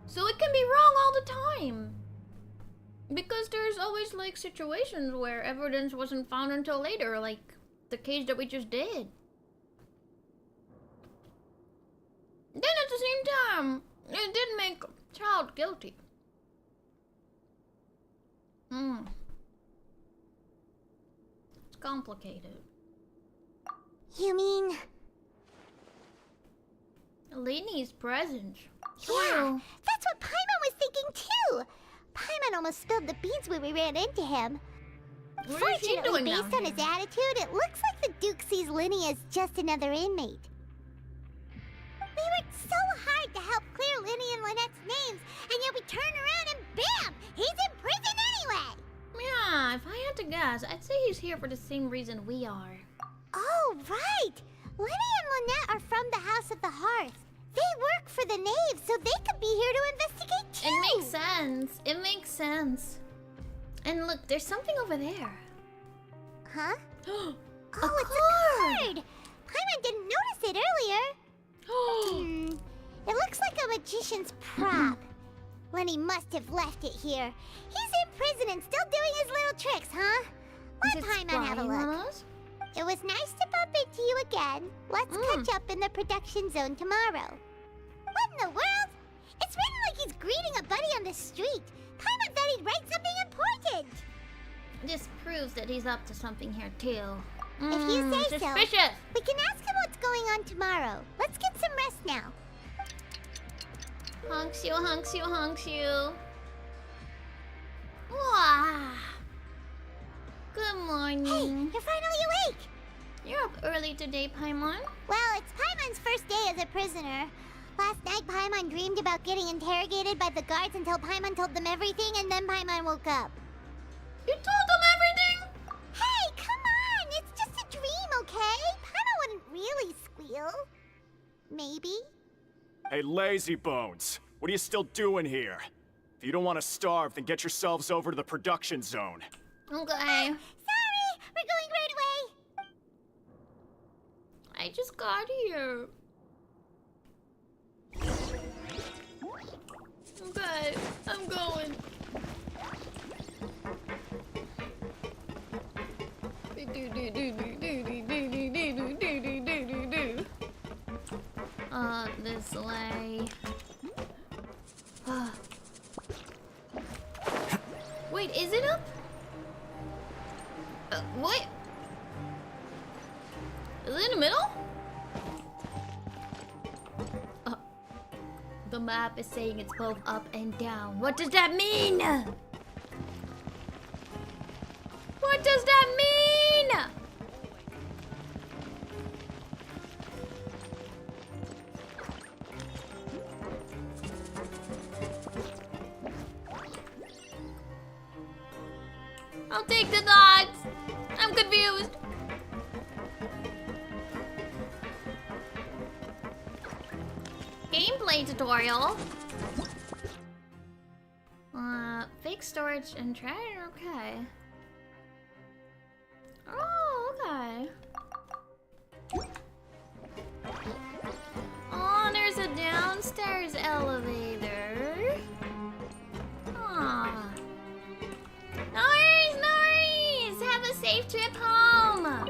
So it can be wrong all the time. Because there's always, like, situations where evidence wasn't found until later, like the case that we just did. Then at the same time, it did make child guilty. It's complicated. You mean... Lenny's presence. Yeah, that's what Paimon was thinking too. Paimon almost spilled the beans when we ran into him. What is he Fortunately, doing based down on his attitude, it looks like the Duke sees Lenny as just another inmate. We worked so hard to help clear Lenny and Lynette's names, and yet we turn around and bam! He's in prison anyway! Yeah, if I had to guess, I'd say he's here for the same reason we are. Oh, right! Lenny and Lynette are from the House of the Hearth. They work for the Knave, so they could be here to investigate too! It makes sense. It makes sense. And look, there's something over there. Huh? Oh, it's a card! Paimon didn't notice it earlier. It looks like a magician's prop. Lenny must have left it here. He's in prison and still doing his little tricks, huh? Let Paimon have a look. It was nice to bump into you again. Let's catch up in the production zone tomorrow. What in the world? It's written like he's greeting a buddy on the street. Paimon thought he'd write something important. This proves that he's up to something here too. If you say so, Suspicious. we can ask him what's going on tomorrow. Let's get some rest now. Honks you, honks you, honks you. Wow. Good morning. Hey, you're finally awake. You're up early today, Paimon. Well, it's Paimon's first day as a prisoner. Last night, Paimon dreamed about getting interrogated by the guards until Paimon told them everything, and then Paimon woke up. You told them everything? Hey, come on! It's just a dream, okay? Paimon wouldn't really squeal. Maybe. Hey, lazy bones. What are you still doing here? If you don't want to starve, then get yourselves over to the production zone. Okay. Sorry! We're going right away! I just got here. Okay, I'm going. This way. What? Is it in the middle? The map is saying it's both up and down. What does that mean? What does that mean? I'll take the dots. I'm confused. Gameplay tutorial. Fake storage and treasure. Okay. Oh, okay. Oh, there's a downstairs elevator. Aw. No worries, no worries. Have a safe trip home.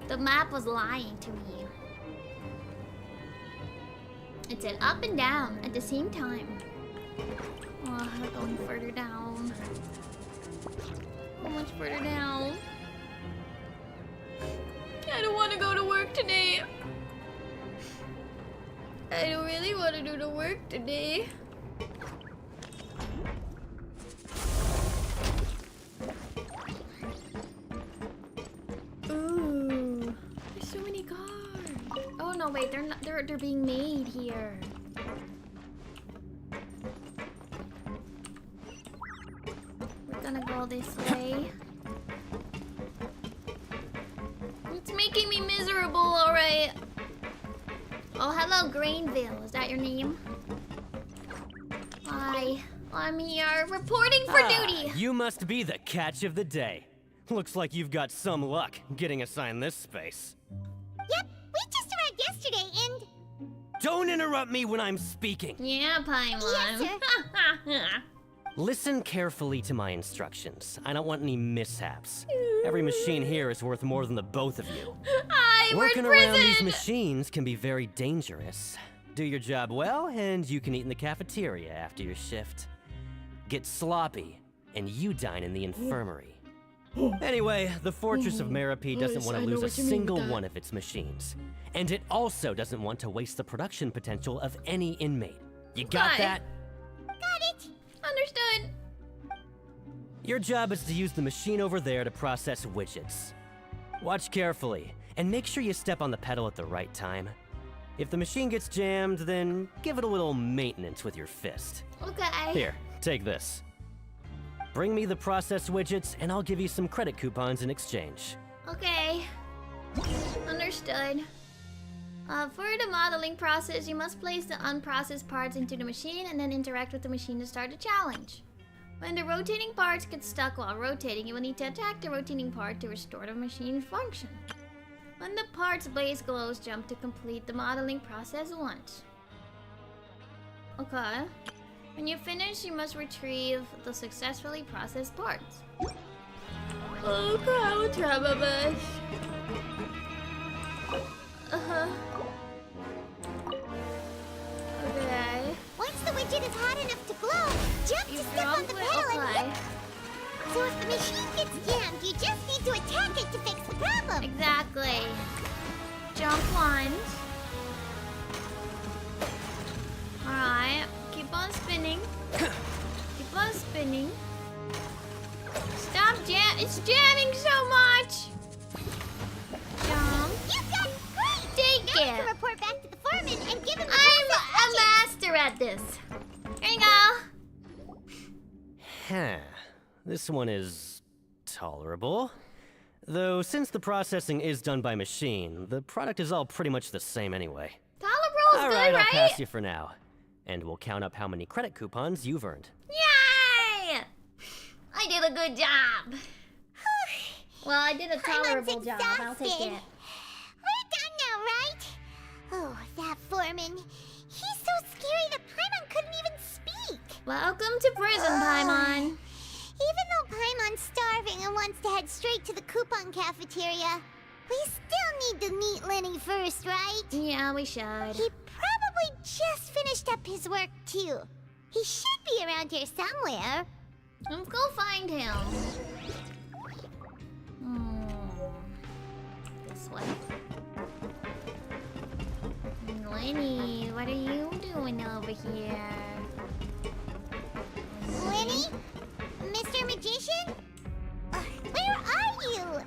The map was lying to me. It said up and down at the same time. Oh, I'm going further down. How much further down? I don't want to go to work today. I don't really want to do the work today. Ooh, there's so many cars. Oh no, wait, they're not. They're being made here. We're gonna go this way. It's making me miserable, alright. Oh, hello, Grainville. Is that your name? Hi, I'm here, reporting for duty. You must be the catch of the day. Looks like you've got some luck getting assigned this space. Yep, we just arrived yesterday and... Don't interrupt me when I'm speaking. Yeah, Paimon. Yes, sir. Listen carefully to my instructions. I don't want any mishaps. Every machine here is worth more than the both of you. Working around these machines can be very dangerous. Do your job well, and you can eat in the cafeteria after your shift. Get sloppy, and you dine in the infirmary. Anyway, the Fortress of Meropide doesn't want to lose a single one of its machines. And it also doesn't want to waste the production potential of any inmate. You got that? Got it. Understood. Your job is to use the machine over there to process widgets. Watch carefully, and make sure you step on the pedal at the right time. If the machine gets jammed, then give it a little maintenance with your fist. Okay. Here, take this. Bring me the processed widgets, and I'll give you some credit coupons in exchange. Okay. Understood. For the modeling process, you must place the unprocessed parts into the machine and then interact with the machine to start the challenge. When the rotating parts get stuck while rotating, you will need to attack the rotating part to restore the machine's function. When the part's blaze glows, jump to complete the modeling process once. Okay. When you finish, you must retrieve the successfully processed parts. Okay, I'll try my best. Okay. Once the widget is hot enough to glow, jump to step on the pedal and whip. So if the machine gets jammed, you just need to attack it to fix the problem. Exactly. Jump once. Alright. Keep on spinning. Keep on spinning. Stop it's jamming so much! Jump. You got it great! Take now it! You can report back to the foreman and give him I'm a master at this. There you go. Huh. This one is tolerable. Though since the processing is done by machine, the product is all pretty much the same anyway. Tolerable is good, right? I'll pass you for now. And we'll count up how many credit coupons you've earned. Yay! I did a good job. Well, I did a tolerable job. I'll take it. We're done now, right? Oh, that foreman. He's so scary that Paimon couldn't even speak. Welcome to prison, Paimon. Even though Paimon's starving and wants to head straight to the coupon cafeteria, we still need to meet Lenny first, right? Yeah, we should. He probably just finished up his work, too. He should be around here somewhere. Let's go find him. This way. Lenny, what are you doing over here? Lenny? Mr. Magician? Where are you?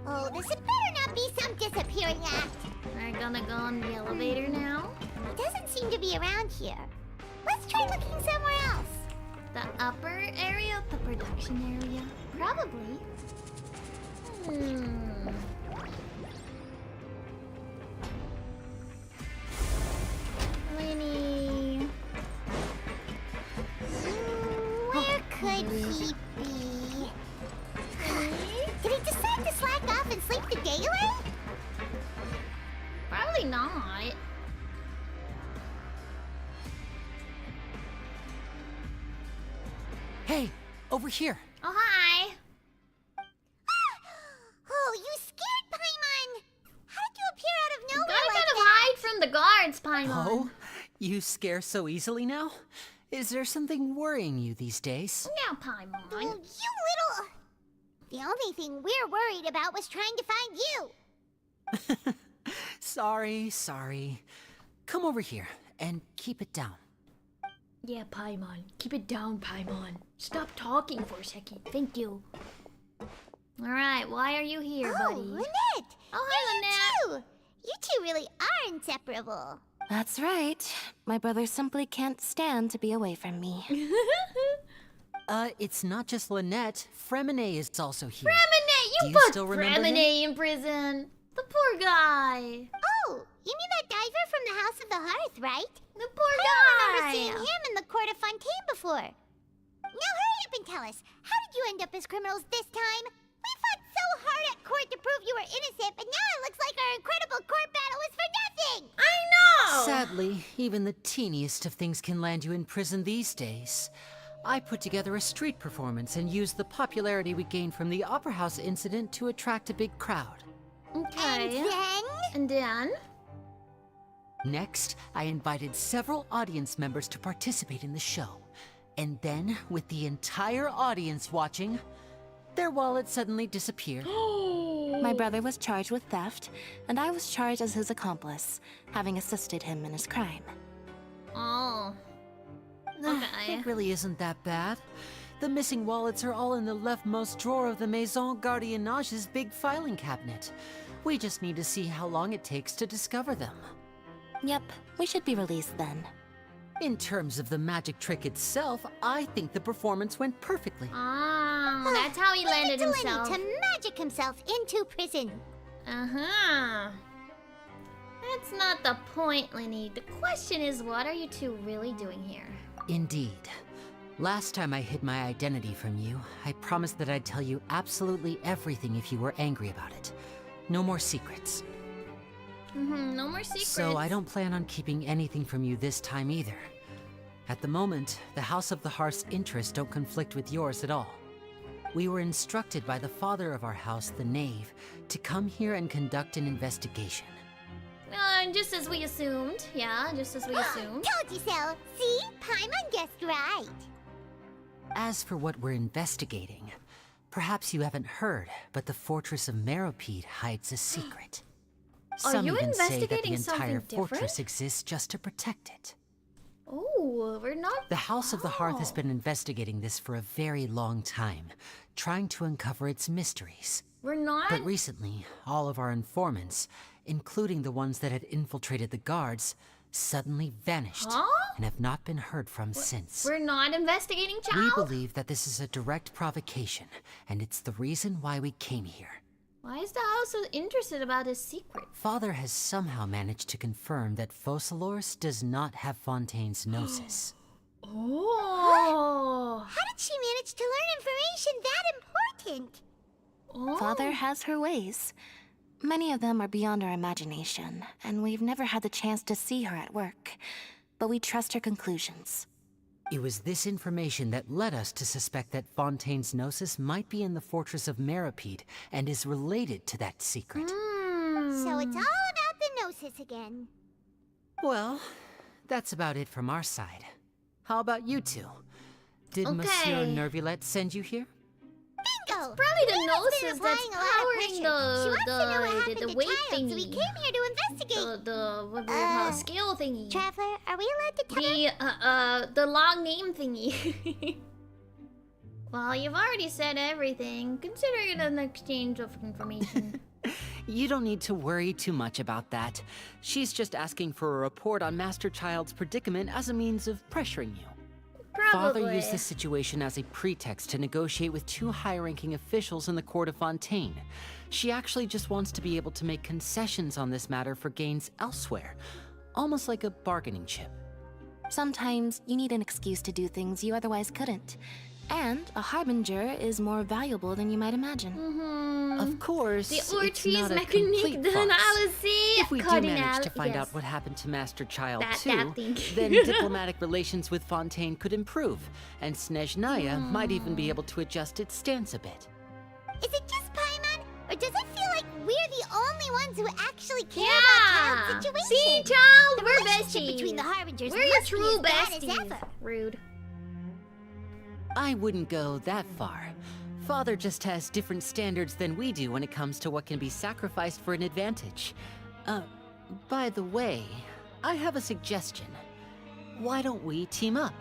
Oh, this had better not be some disappearing act. We're gonna go on the elevator now. He doesn't seem to be around here. Let's try looking somewhere else. The upper area? The production area? Probably. Lenny. Where could he be? Did he decide to slack off and sleep the day away? Probably not. Hey, over here. Oh, hi. Oh, you scared Paimon! How did you appear out of nowhere Gotta like kind of that? hide from the guards, Paimon. Oh, you scare so easily now? Is there something worrying you these days? Now, Paimon. Oh, you little... The only thing we're worried about was trying to find you. Sorry. Come over here and keep it down. Yeah, Paimon. Keep it down, Paimon. Stop talking for a second. Thank you. Alright, why are you here, buddy? Lynette! Oh, hi, Lynette! You two really are inseparable. That's right. My brother simply can't stand to be away from me. It's not just Lynette. Fremine is also here. Fremine! Do You you put still remember him? Fremine in prison. The poor guy. Oh, you mean that diver from the House of the Hearth, right? The poor I guy. don't remember seeing him in the court of Fontaine before. Now hurry up and tell us, how did you end up as criminals this time? We fought so hard at court to prove you were innocent, but now it looks like our incredible court battle was for nothing! I know! Sadly, even the teeniest of things can land you in prison these days. I put together a street performance and used the popularity we gained from the Opera House incident to attract a big crowd. Okay. And then? And then? Next, I invited several audience members to participate in the show. And then, with the entire audience watching, their wallet suddenly disappeared. My brother was charged with theft, and I was charged as his accomplice, having assisted him in his crime. Oh. Okay. It really isn't that bad. The missing wallets are all in the leftmost drawer of the Maison Gardiennage's big filing cabinet. We just need to see how long it takes to discover them. Yep, we should be released then. In terms of the magic trick itself, I think the performance went perfectly. Oh, that's how he landed Lenny himself. to magic himself into prison. Uh-huh. That's not the point, Lenny. The question is, what are you two really doing here? Indeed. Last time I hid my identity from you, I promised that I'd tell you absolutely everything if you were angry about it. No more secrets. No more secrets. So I don't plan on keeping anything from you this time either. At the moment, the House of the Hearth's interests don't conflict with yours at all. We were instructed by the father of our house, the Knave, to come here and conduct an investigation. Just as we assumed. Yeah, just as we assumed. Told you so. See? Paimon guessed right. As for what we're investigating, perhaps you haven't heard, but the Fortress of Meropide hides a secret. Are Some you even say that the investigating something entire different? fortress exists just to protect it. Oh, we're not... The House of the Hearth has been investigating this for a very long time, trying to uncover its mysteries. We're not... But recently, all of our informants, including the ones that had infiltrated the guards, suddenly vanished and have not been heard from since. We're not investigating, We child? believe that this is a direct provocation, and it's the reason why we came here. Why is the house so interested about his secret? Father has somehow managed to confirm that Focalors does not have Fontaine's gnosis. Oh! How did she manage to learn information that important? Father has her ways. Many of them are beyond our imagination, and we've never had the chance to see her at work. But we trust her conclusions. It was this information that led us to suspect that Fontaine's gnosis might be in the Fortress of Meropide and is related to that secret. So it's all about the gnosis again. Well, that's about it from our side. How about you two? Did Monsieur Nervulette send you here? Bingo! Probably the Nina's been noses that's applying a lot of powering pressure. She wants to know what happened the to weight Child, thingy. so we came here to investigate. The what do we call it? Scale thingy. Traveler, are we allowed to tell The long name thingy. Well, you've already said everything. Consider it an exchange of information. You don't need to worry too much about that. She's just asking for a report on Master Child's predicament as a means of pressuring you. Probably. Father used this situation as a pretext to negotiate with 2 high-ranking officials in the court of Fontaine. She actually just wants to be able to make concessions on this matter for gains elsewhere, almost like a bargaining chip. Sometimes you need an excuse to do things you otherwise couldn't. And a harbinger is more valuable than you might imagine. Of course, The it's Ortiz not a Mechanique complete de farce. Analysis. If we do manage to find out what happened to Master Child too, then diplomatic relations with Fontaine could improve, and Snezhnaya might even be able to adjust its stance a bit. Is it just Paimon? Or does it feel like we're the only ones who actually care about Child's situation? See, Child, The we're relationship besties. between the Harbingers We're your must be true as bad as besties. ever. Rude. I wouldn't go that far. Father just has different standards than we do when it comes to what can be sacrificed for an advantage. By the way, I have a suggestion. Why don't we team up?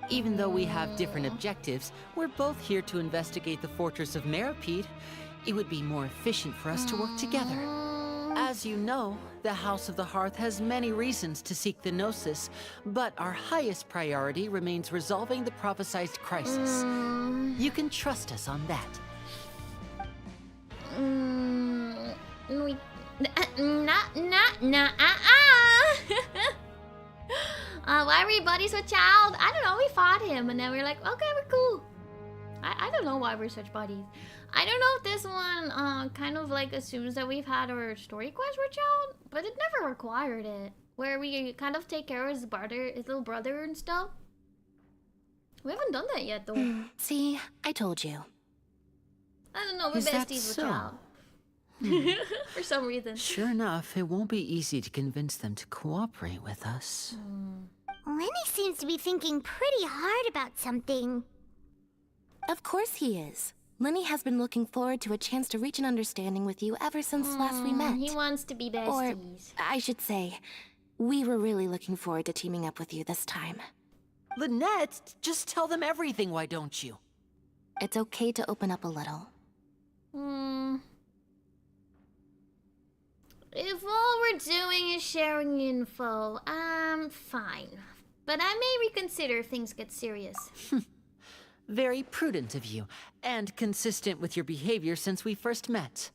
Even though we have different objectives, we're both here to investigate the fortress of Meripede. It would be more efficient for us to work together. As you know, the House of the Hearth has many reasons to seek the Gnosis, but our highest priority remains resolving the prophesized crisis. You can trust us on that. Why were we buddies with Child? I don't know, we fought him and then we were like, okay, we're cool. I don't know why we're such buddies. I don't know if this one kind of like assumes that we've had our story quest with Child, but it never required it. Where we kind of take care of his brother, his little brother and stuff. We haven't done that yet though. See, I told you. I don't know, we're Is that besties with so? Child. For some reason. Sure enough, it won't be easy to convince them to cooperate with us. Lenny seems to be thinking pretty hard about something. Of course he is. Lenny has been looking forward to a chance to reach an understanding with you ever since last we met. He wants to be besties. Or, I should say, we were really looking forward to teaming up with you this time. Lynette, just tell them everything, why don't you? It's okay to open up a little. If all we're doing is sharing info, fine. But I may reconsider if things get serious. Very prudent of you, and consistent with your behavior since we first met.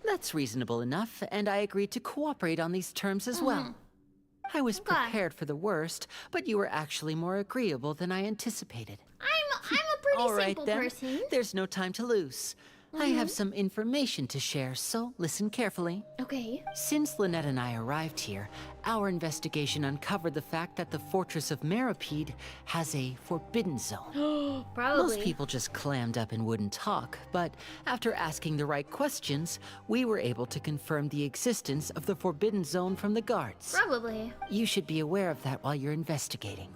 That's reasonable enough, and I agreed to cooperate on these terms as well. I was prepared for the worst, but you were actually more agreeable than I anticipated. I'm a pretty All right, simple then. person. There's no time to lose. I have some information to share, so listen carefully. Okay. Since Lynette and I arrived here, our investigation uncovered the fact that the Fortress of Meripede has a forbidden zone. Probably. Most people just clammed up and wouldn't talk, but after asking the right questions, we were able to confirm the existence of the forbidden zone from the guards. Probably. You should be aware of that while you're investigating.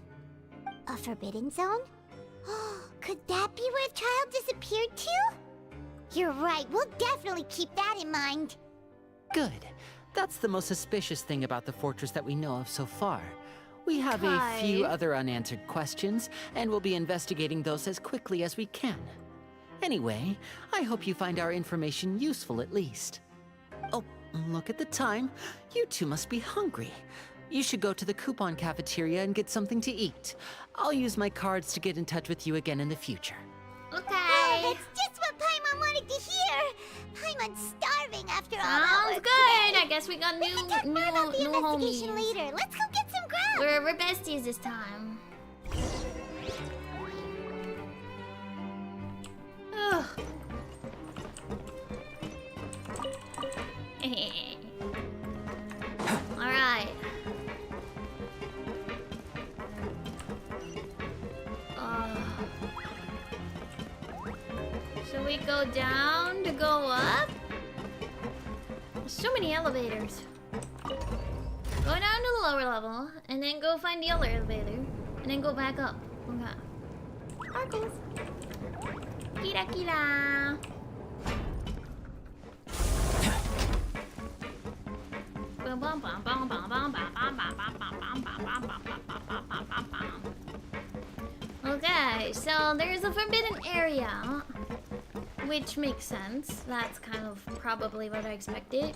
A forbidden zone? Could that be where Child disappeared to? You're right, we'll definitely keep that in mind. Good. That's the most suspicious thing about the fortress that we know of so far. We have a few other unanswered questions, and we'll be investigating those as quickly as we can. Anyway, I hope you find our information useful at least. Oh, look at the time. You two must be hungry. You should go to the coupon cafeteria and get something to eat. I'll use my cards to get in touch with you again in the future. Okay. Oh, that's just what Paimon wanted to hear. Paimon's starving after all that Sounds work good. today. I guess we got We can talk more about the investigation homies. later. Let's go get some grub. We're besties this time. Ugh. Alright. So we go down to go up? So many elevators. Go down to the lower level, and then go find the other elevator. And then go back up. Okay. Sparkles. Kira kira. Okay, so there's a forbidden area, which makes sense. That's kind of probably what I expected.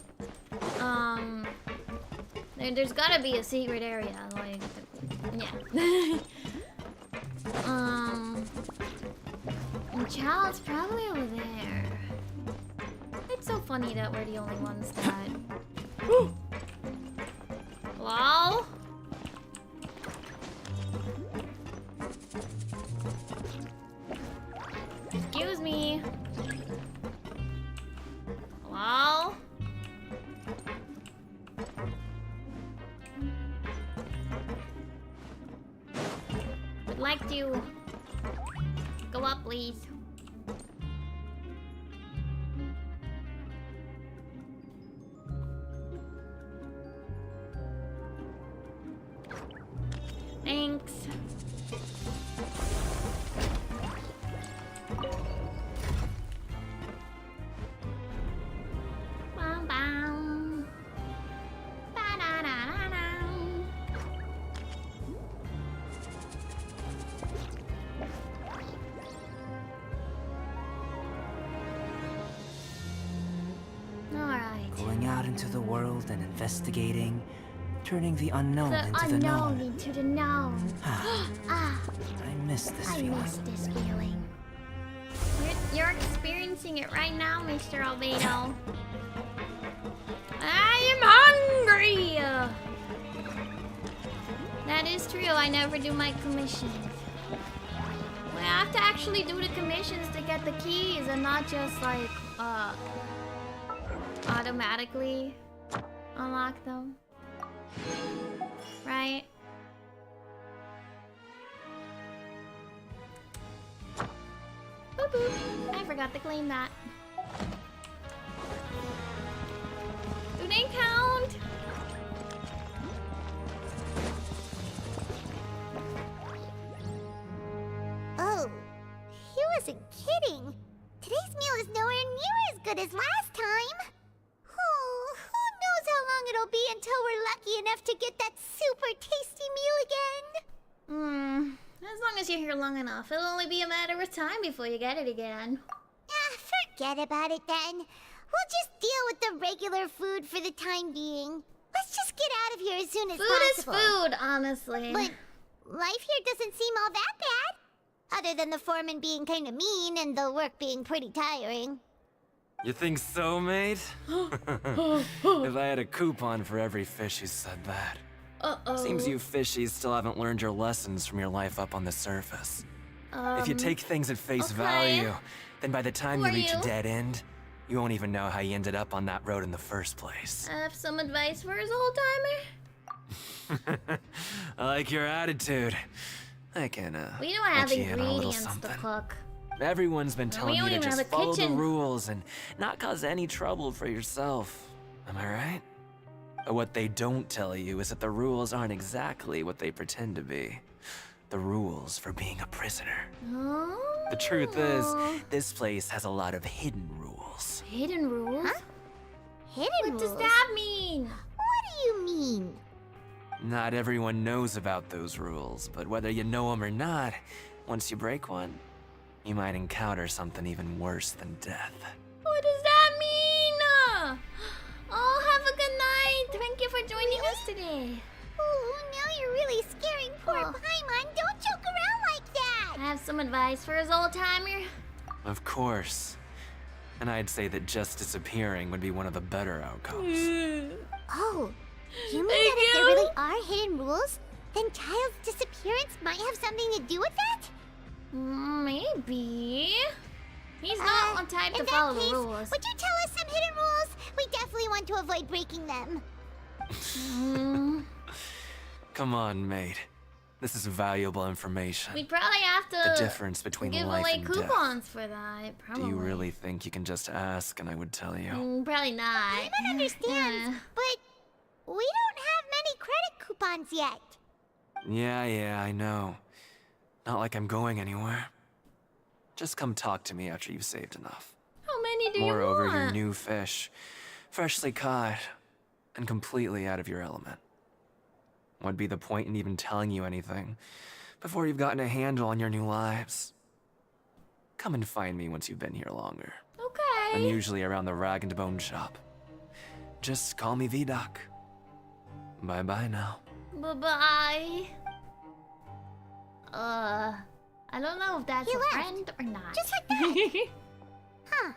There's gotta be a secret area, like, yeah. And Child's probably over there. It's so funny that we're the only ones that. Hello? Excuse me. Hello? Would like to go up, please. Thanks. Bam bam. Ba-da-da-da-da. Alright. Going out into the world and investigating, turning the unknown The into the known. unknown into the known. Ah, I miss this I feeling. miss this feeling. You're experiencing it right now, Mr. Albedo. I am hungry! That is true, I never do my commissions. I have to actually do the commissions to get the keys and not just like, automatically unlock them. Right? Boop boop. I forgot to clean that. Do they count? Oh, he wasn't kidding. Today's meal is nowhere near as good as last time. Oh, who knows how long it'll be until we're lucky enough to get that super tasty meal again. As long as you're here long enough, it'll only be a matter of time before you get it again. Forget about it then. We'll just deal with the regular food for the time being. Let's just get out of here as soon as possible. Food is food, honestly. But life here doesn't seem all that bad. Other than the foreman being kind of mean and the work being pretty tiring. You think so, mate? If I had a coupon for every fish who said that. Seems you fishies still haven't learned your lessons from your life up on the surface. If you take things at face value, then by the time you reach a dead end, you won't even know how you ended up on that road in the first place. I have some advice for his old-timer. I like your attitude. I can, We don't have let you in on a little ingredients to something. cook. Everyone's been We telling you don't to even just have a follow the kitchen. rules and not cause any trouble for yourself. Am I right? But what they don't tell you is that the rules aren't exactly what they pretend to be. The rules for being a prisoner. The truth is, this place has a lot of hidden rules. Hidden rules? Huh? Hidden What rules? does that mean? What do you mean? Not everyone knows about those rules, but whether you know them or not, once you break one, you might encounter something even worse than death. What does that mean? Oh, have a good night. Thank you for joining us today. Oh, now you're really scaring poor Paimon. Don't joke around like that. I have some advice for his old-timer. Of course. And I'd say that just disappearing would be one of the better outcomes. Oh, you mean that if there really are hidden rules, then Child's disappearance might have something to do with that? Maybe. He's not one type to in that follow case, the rules. Would you tell us some hidden rules? We definitely want to avoid breaking them. Come on, mate. This is valuable information. We'd probably have to The difference between give life away and coupons for that. Probably. Do you really think you can just ask and I would tell you? Probably not. Paimon understands, but we don't have many credit coupons yet. Yeah, I know. Not like I'm going anywhere. Just come talk to me after you've saved enough. How many do Moreover, you want? your new fish, freshly caught, and completely out of your element. What'd be the point in even telling you anything before you've gotten a handle on your new lives? Come and find me once you've been here longer. Okay. I'm usually around the rag and bone shop. Just call me V-Doc. Bye-bye now. Bye-bye. I don't know if that's He a left. friend or not. Just like that. Huh.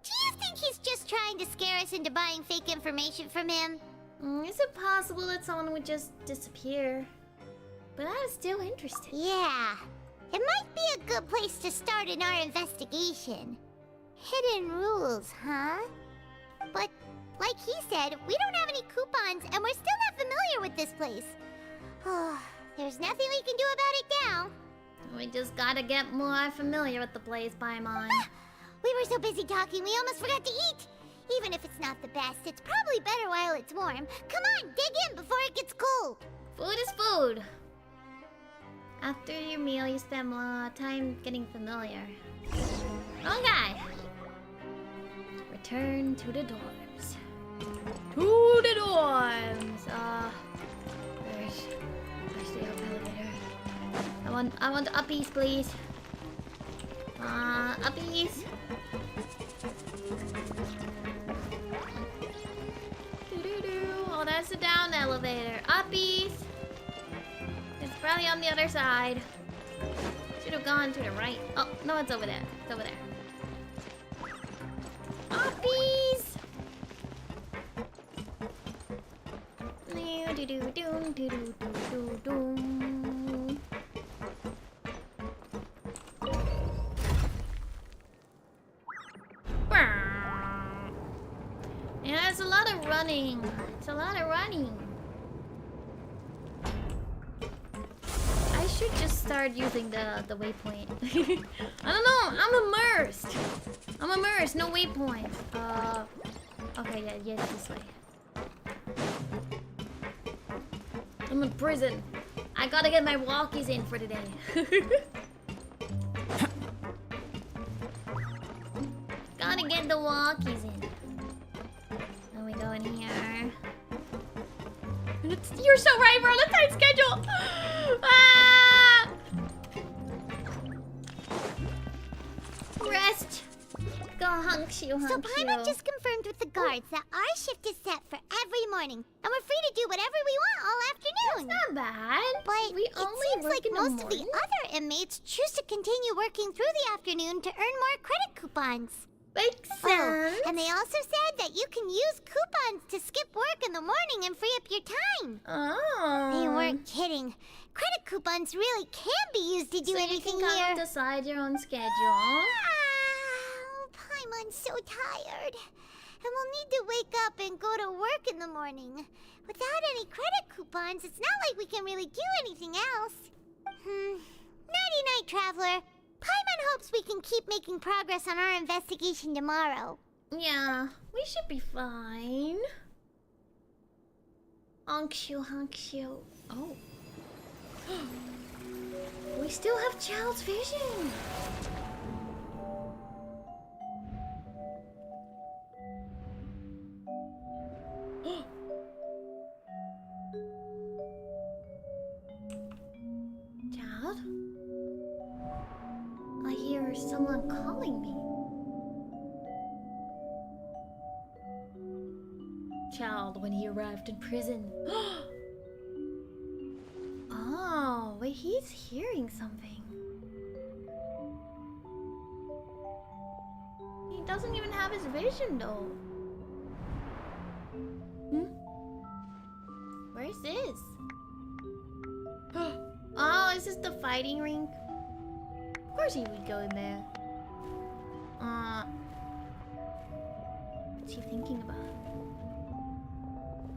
Do you think he's just trying to scare us into buying fake information from him? Is it possible that someone would just disappear? But I'm still interested. Yeah. It might be a good place to start in our investigation. Hidden rules, huh? But, like he said, we don't have any coupons and we're still not familiar with this place. There's nothing we can do about it now. We just gotta get more familiar with the place, Paimon. We were so busy talking, we almost forgot to eat. Even if it's not the best, it's probably better while it's warm. Come on, dig in before it gets cold. Food is food. After your meal, you spend more time getting familiar. Okay. Return to the dorms. To the dorms. Where's the elevator? I want uppies, please. Uppies. Oh, that's the down elevator. Uppies. It's probably on the other side. Should have gone to the right. Oh, no, it's over there. It's over there. Uppies. Yeah, it's a lot of running. It's a lot of running. I should just start using the waypoint. I don't know. I'm immersed. I'm immersed. No waypoint. Okay, yeah, this way. I'm in prison. I gotta get my walkies in for today. Gotta get the walkies in. Then we go in here. You're so right, we're on a tight schedule. Ah! Rest. Go hunks you, hunks So Paimon just confirmed with the guards that our shift is set for every morning, and we're free to do whatever we want all afternoon. That's not bad. But We it only seems work like in the most of the morning? other inmates choose to continue working through the afternoon to earn more credit coupons. Makes sense. And they also said that you can use coupons to skip work in the morning and free up your time. Oh. They weren't kidding. Credit coupons really can be used to do So anything you can here. kind of decide your own schedule. Paimon's so tired. And we'll need to wake up and go to work in the morning. Without any credit coupons, it's not like we can really do anything else. Nighty-night, Traveler. Paimon hopes we can keep making progress on our investigation tomorrow. Yeah, we should be fine. Honkshu, honkshu. Oh. We still have Child's vision. Child? I hear someone calling me. Child, when he arrived in prison. Oh, wait, he's hearing something. He doesn't even have his vision, though. Where is this? Oh, is this the fighting rink? Of course he would go in there. What's he thinking about?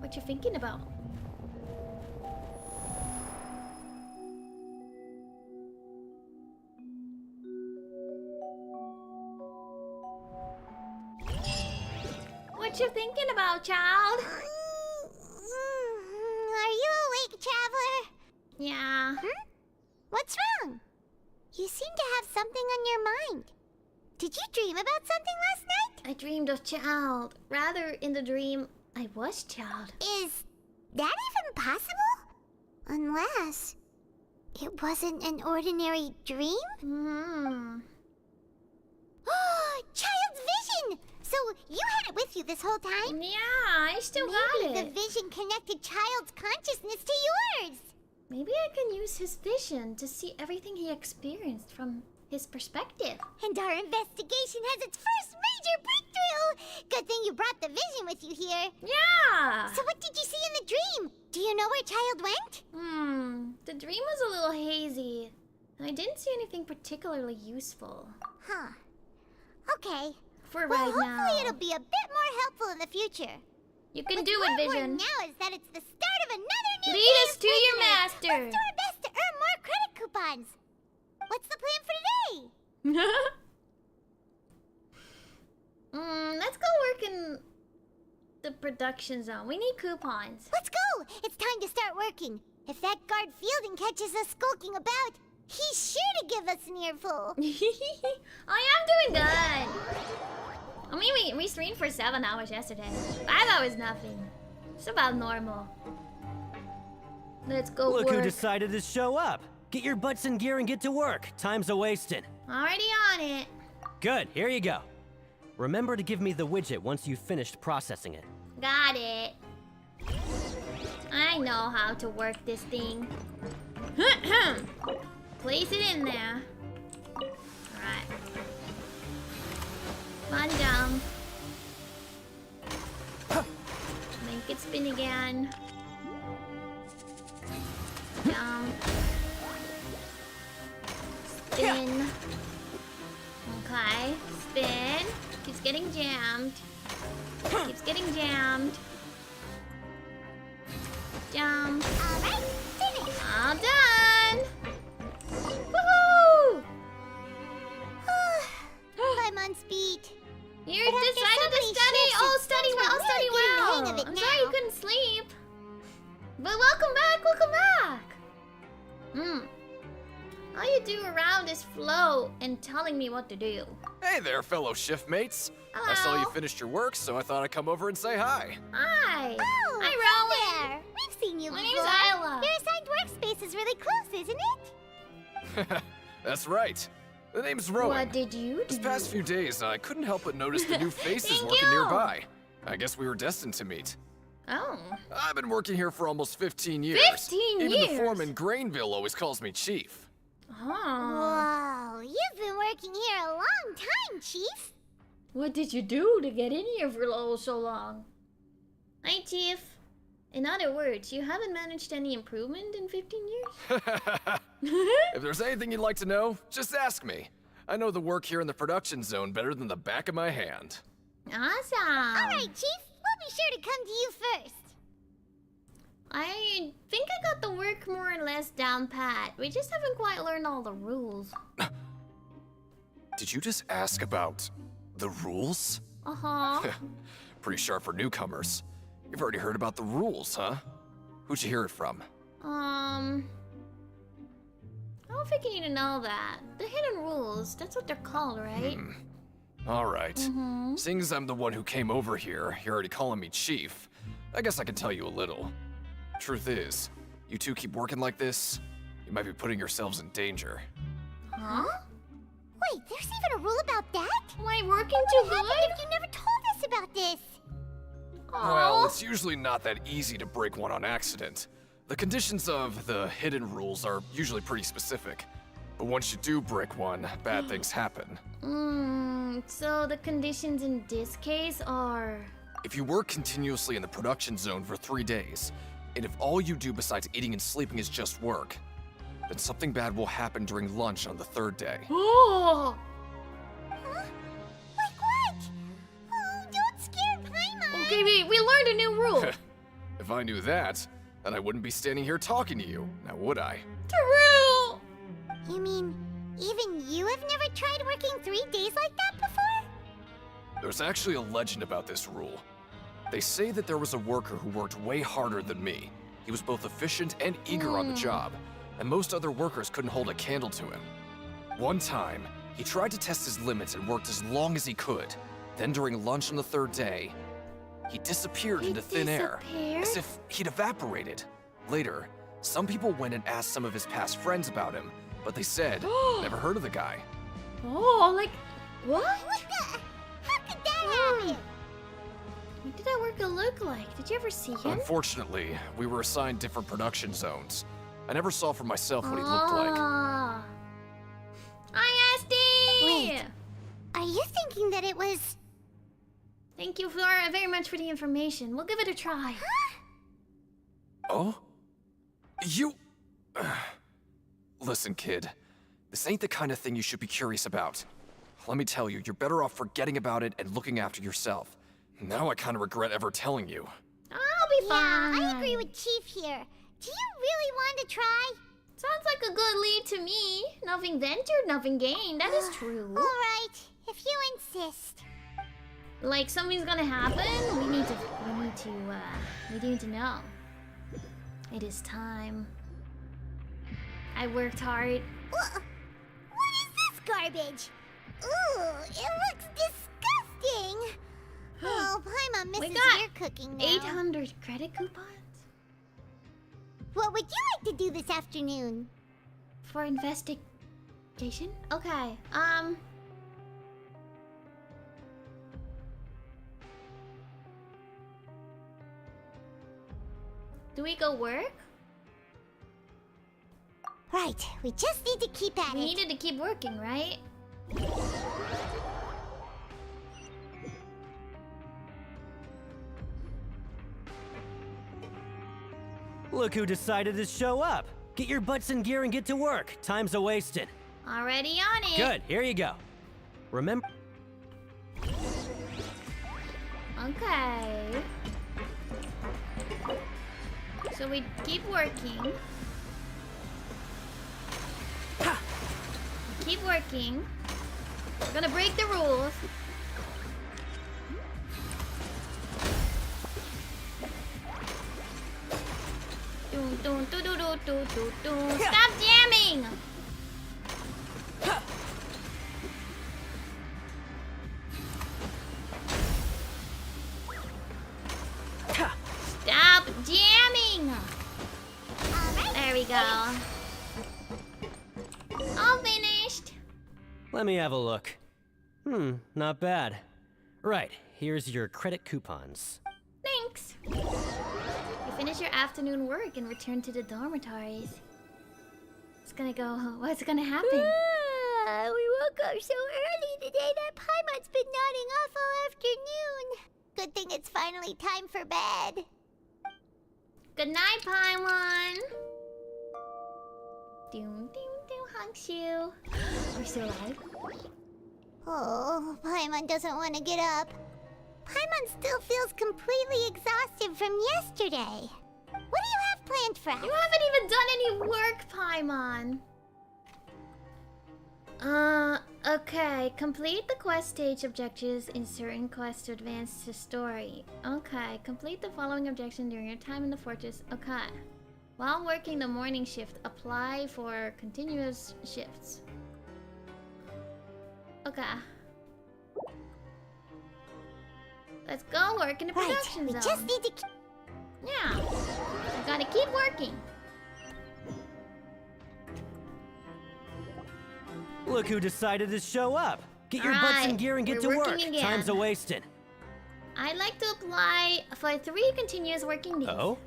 What you thinking about? What you thinking about, child? Are you awake, Traveler? Yeah. What's wrong? You seem to have something on your mind. Did you dream about something last night? I dreamed of Child. Rather, in the dream, I was Child. Is that even possible? Unless it wasn't an ordinary dream? Child's vision! So you had it with you this whole time? Yeah, I still got Maybe it. the vision connected Child's consciousness to yours. Maybe I can use his vision to see everything he experienced from his perspective. And our investigation has its first major breakthrough! Good thing you brought the vision with you here. Yeah! So what did you see in the dream? Do you know where Child went? The dream was a little hazy. And I didn't see anything particularly useful. Huh. Okay. For well, right hopefully now. it'll be a bit more helpful in the future. You can What's do more it, important Vision. now is that it's the start of another new Lead day us of to your business. master. Let's do our best to earn more credit coupons. What's the plan for today? Let's go work in the production zone. We need coupons. Let's go! It's time to start working. If that guard Fielding catches us skulking about, he's sure to give us an earful. I am doing good. I mean, we streamed for 7 hours yesterday. 5 hours, nothing. It's about normal. Let's go Look work. who decided to show up. Get your butts in gear and get to work. Time's a-wasting. Already on it. Good, here you go. Remember to give me the widget once you've finished processing it. Got it. I know how to work this thing. Place it in there. Alright. Fun jump. Make it spin again. Jump. Spin. Okay. Spin. Keeps getting jammed. Keeps getting jammed. Jump. Alright, finished. All done. Woohoo! I'm on speed. You But after decided so to many study. shifts, Oh, it study seems well. we're Study really getting the well. hang of it I'm sorry you now. couldn't sleep. But welcome back. Welcome back. All you do around is float and telling me what to do. Hey there, fellow shiftmates. I saw you Hello. finished your work, so I thought I'd come over and say hi. Hi. Oh, Hi, hi Rowan. there. We've seen you My before. name's Ayla. Your assigned workspace is really close, isn't it? That's right. The name's Rowan. What did you do? This past few days, I couldn't help but notice the new faces Thank working you. nearby. I guess we were destined to meet. Oh. I've been working here for almost 15 years. 15 Even years? the foreman Grainville always calls me Chief. Oh. Whoa, you've been working here a long time, Chief. What did you do to get in here for so long? Hi, Chief. In other words, you haven't managed any improvement in 15 years? If there's anything you'd like to know, just ask me. I know the work here in the production zone better than the back of my hand. Awesome. All right, Chief. We'll be sure to come to you first. I think I got the work more or less down pat. We just haven't quite learned all the rules. Did you just ask about the rules? Uh-huh. Pretty sharp for newcomers. You've already heard about the rules, huh? Who'd you hear it from? I don't think you need to know that. The hidden rules, that's what they're called, right? All right. Seeing as I'm the one who came over here, you're already calling me Chief. I guess I can tell you a little. Truth is, you two keep working like this, you might be putting yourselves in danger. Huh? Wait, there's even a rule about that? Am I working What too would happen good? if you never told us about this? Well, it's usually not that easy to break one on accident. The conditions of the hidden rules are usually pretty specific. But once you do break one, bad things happen. So the conditions in this case are... If you work continuously in the production zone for 3 days, and if all you do besides eating and sleeping is just work, then something bad will happen during lunch on the 3rd day. Oh! Like what? Oh, don't scare Paimon. Okay, we learned a new rule. If I knew that, then I wouldn't be standing here talking to you, now would I? True! You mean, even you have never tried working 3 days like that before? There's actually a legend about this rule. They say that there was a worker who worked way harder than me. He was both efficient and eager on the job, and most other workers couldn't hold a candle to him. One time, he tried to test his limits and worked as long as he could. Then during lunch on the third day, he disappeared into thin air, as if he'd evaporated. Later, some people went and asked some of his past friends about him, but they said, never heard of the guy. Oh, like, what? What the? How could that happen? What did that worker look like? Did you ever see him? Unfortunately, we were assigned different production zones. I never saw for myself what he looked like. Hi, Asti! Wait, are you thinking that it was... Thank you very much for the information. We'll give it a try. Oh? You... Listen, kid. This ain't the kind of thing you should be curious about. Let me tell you, you're better off forgetting about it and looking after yourself. Now I kind of regret ever telling you. I'll be fine. I agree with Chief here. Do you really want to try? Sounds like a good lead to me. Nothing ventured, nothing gained. That is true. All right, if you insist. Like something's gonna happen. We need to know. It is time. I worked hard. What is this garbage? Ooh, it looks disgusting. Oh, Paimon misses your cooking now. 800 credit coupons? What would you like to do this afternoon? For investigation? Okay, do we go work? Right, we just need to keep at it. We needed to keep working, right? Look who decided to show up. Get your butts in gear and get to work. Time's a-wasting. Already on it. Good, here you go. Remember... Okay. So we keep working. Keep working. We're gonna break the rules. Stop jamming! Stop jamming! There we go. All finished. Let me have a look. Not bad. Right, here's your credit coupons. Thanks. You finish your afternoon work and return to the dormitories. What's gonna happen? We woke up so early today that Paimon's been nodding off all afternoon. Good thing it's finally time for bed. Good night, Paimon. Hunks you. We're still alive. Oh, Paimon doesn't want to get up. Paimon still feels completely exhausted from yesterday. What do you have planned for us? You haven't even done any work, Paimon. Okay. Complete the quest stage objectives in certain quests to advance the story. Okay. Complete the following objections during your time in the fortress. Okay. While working the morning shift, apply for continuous shifts. Okay. Let's go work in the production zone. We just need to... Yeah. We gotta keep working. Look who decided to show up. Get your butts in gear and get to work. Again. Time's a-wasting. I'd like to apply for 3 continuous working days. Oh?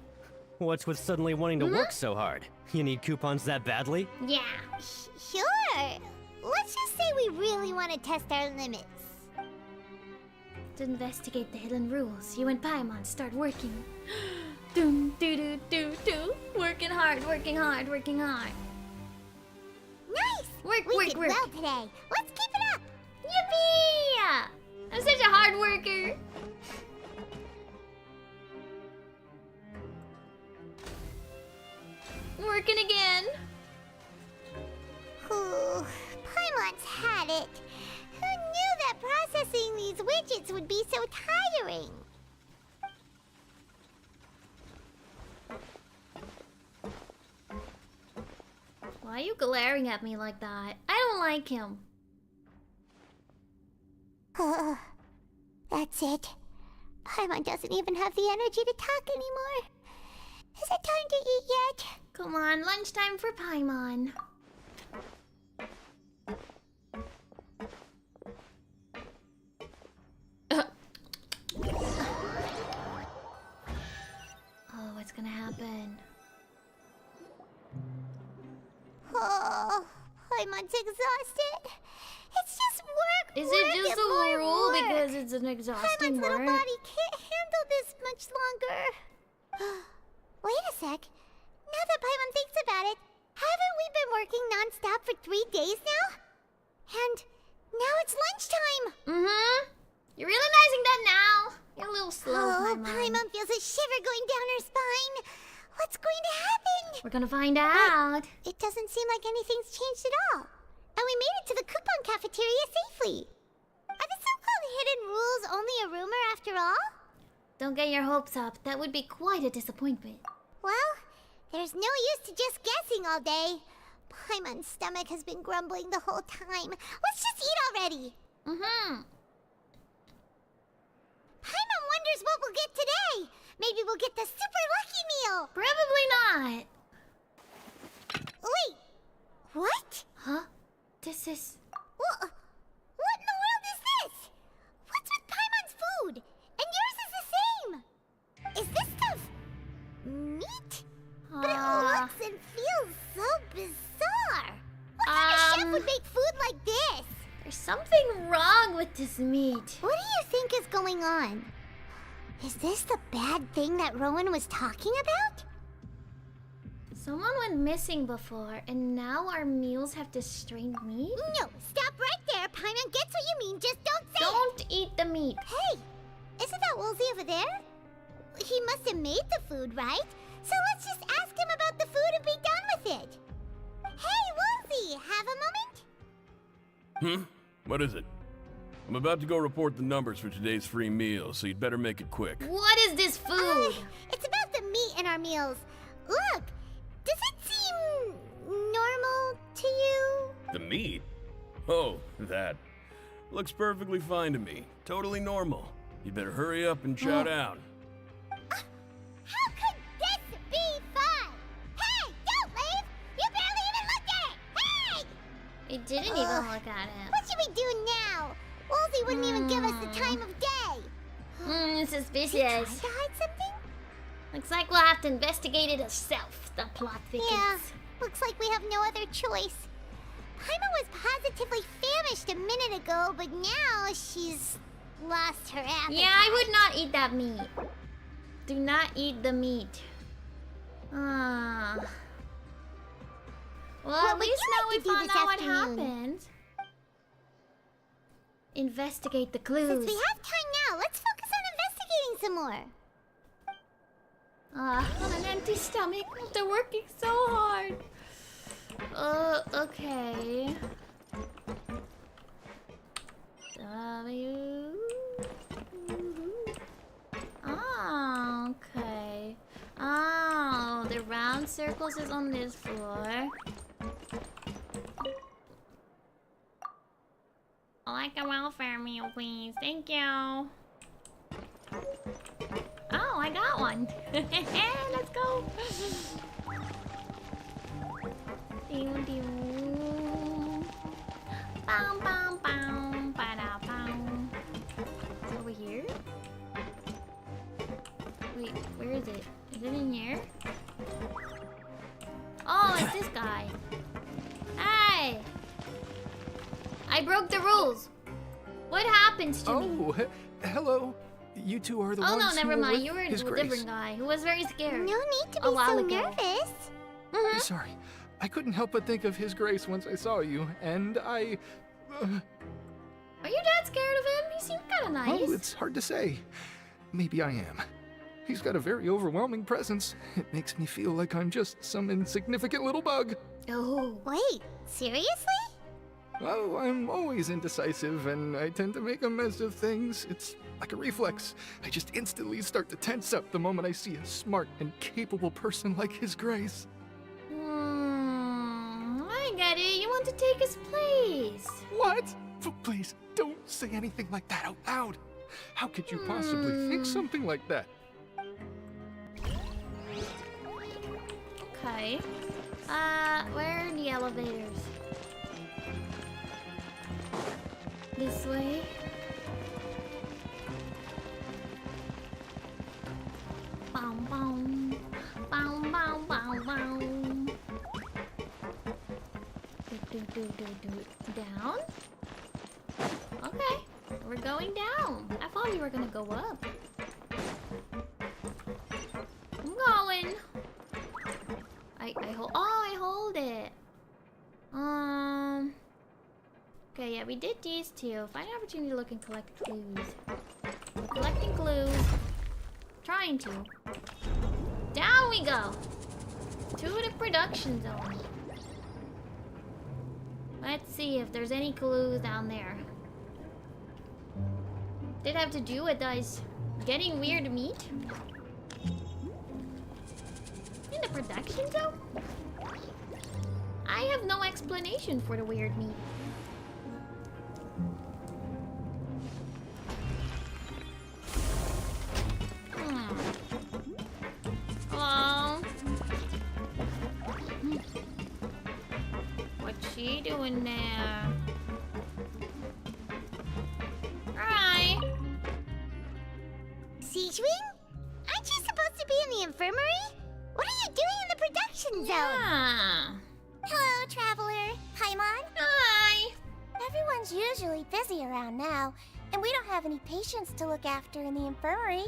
What's with suddenly wanting to work so hard? You need coupons that badly? Yeah. Sure. Let's just say we really want to test our limits. To investigate the hidden rules, you and Paimon start working. Doom, doo doo doo doo. Working hard, working hard, working hard. Nice! We did well today. Let's keep it up! Yippee! I'm such a hard worker. Working again. Ooh, Paimon's had it. Who knew that processing these widgets would be so tiring? Why are you glaring at me like that? I don't like him. That's it. Paimon doesn't even have the energy to talk anymore. Is it time to eat yet? Come on, lunchtime for Paimon. Oh, what's gonna happen? Oh, Paimon's exhausted. It's just work. Is work, it just and a more rule work. because it's an exhausting Paimon's little work? body can't handle this much longer. Wait a sec. Now that Paimon thinks about it, haven't we been working non-stop for 3 days now? And now it's lunchtime. Mm-hmm. You're realizing that now? You're a little slow, Oh, Paimon. Paimon feels a shiver going down her spine. What's going to happen? We're gonna find out. It doesn't seem like anything's changed at all. And we made it to the coupon cafeteria safely. Are the so-called hidden rules only a rumor after all? Don't get your hopes up. That would be quite a disappointment. Well, there's no use to just guessing all day. Paimon's stomach has been grumbling the whole time. Let's just eat already. Mm-hmm. Paimon wonders what we'll get today. Maybe we'll get the super lucky meal. Probably not. Wait, what? Huh? This is... What in the world is this? What's with Paimon's food? And yours is the same. Is this stuff meat? But it looks and feels so bizarre. What kind of chef would make food like this? There's something wrong with this meat. What do you think is going on? Is this the bad thing that Rowan was talking about? Someone went missing before, and now our meals have this strained meat? No, stop right there. Paimon gets what you mean. Just don't say Don't eat the meat. Hey, isn't that Woolsey over there? He must have made the food, right? So let's just ask him about the food and be done with it. Hey, Woolsey, have a moment? What is it? I'm about to go report the numbers for today's free meal, so you'd better make it quick. What is this food? It's about the meat in our meals. Look, does it seem normal to you? The meat? Oh, that. Looks perfectly fine to me. Totally normal. You better hurry up and chow down. How could this be fun? Hey, don't leave! You barely even looked at it! Hey! We didn't even look at it. What should we do now? Woolsey wouldn't even give us the time of day. Suspicious. Is he trying to hide something? Looks like we'll have to investigate it ourselves. The plot thickens. Yeah, looks like we have no other choice. Paimon was positively famished a minute ago, but now she's lost her appetite. Yeah, I would not eat that meat. Do not eat the meat. Well, What at would least you now like we to do found this out what afternoon? happened. Investigate the clues. Since we have time now, let's focus on investigating some more. On an empty stomach after working so hard. Okay. Oh, okay. Oh, the round circles is on this floor. I like a welfare meal, please. Thank you. Oh, I got one. Let's go. Ding, ding. Bam, bam, bam, ba-da, bam. Over here? Wait, where is it? Is it in here? Oh, it's this guy. Hey! I broke the rules. What happens to me? Oh, hello. You two are the Oh ones no, who never were mind. with You were a His Grace. different guy who was very scared. No need to A be while so ago. nervous. Sorry. I couldn't help but think of His Grace once I saw you, and I... Are you that scared of him? He seemed kind of nice. Oh, it's hard to say. Maybe I am. He's got a very overwhelming presence. It makes me feel like I'm just some insignificant little bug. Oh. Wait, seriously? Oh, I'm always indecisive, and I tend to make a mess of things. It's like a reflex. I just instantly start to tense up the moment I see a smart and capable person like His Grace. Spaghetti. You want to take his place. What? Please, don't say anything like that out loud. How could you possibly think something like that? Okay. Where are the elevators? This way. Boom, boom. Boom, boom, boom, boom. Down? Okay. We're going down. I thought we were gonna go up. I'm going. I hold it. Okay, yeah, we did these two. Find an opportunity to look and collect clues. We're collecting clues. Trying to. Down we go. To the production zone. Let's see if there's any clues down there. Did have to do with us getting weird meat? In the production zone? I have no explanation for the weird meat. Hello? What's she doing there? Hi. Seashwing? Aren't you supposed to be in the infirmary? What are you doing in the production zone? Yeah. Hello, traveler. Paimon. Hi. Everyone's usually busy around now, and we don't have any patients to look after in the infirmary.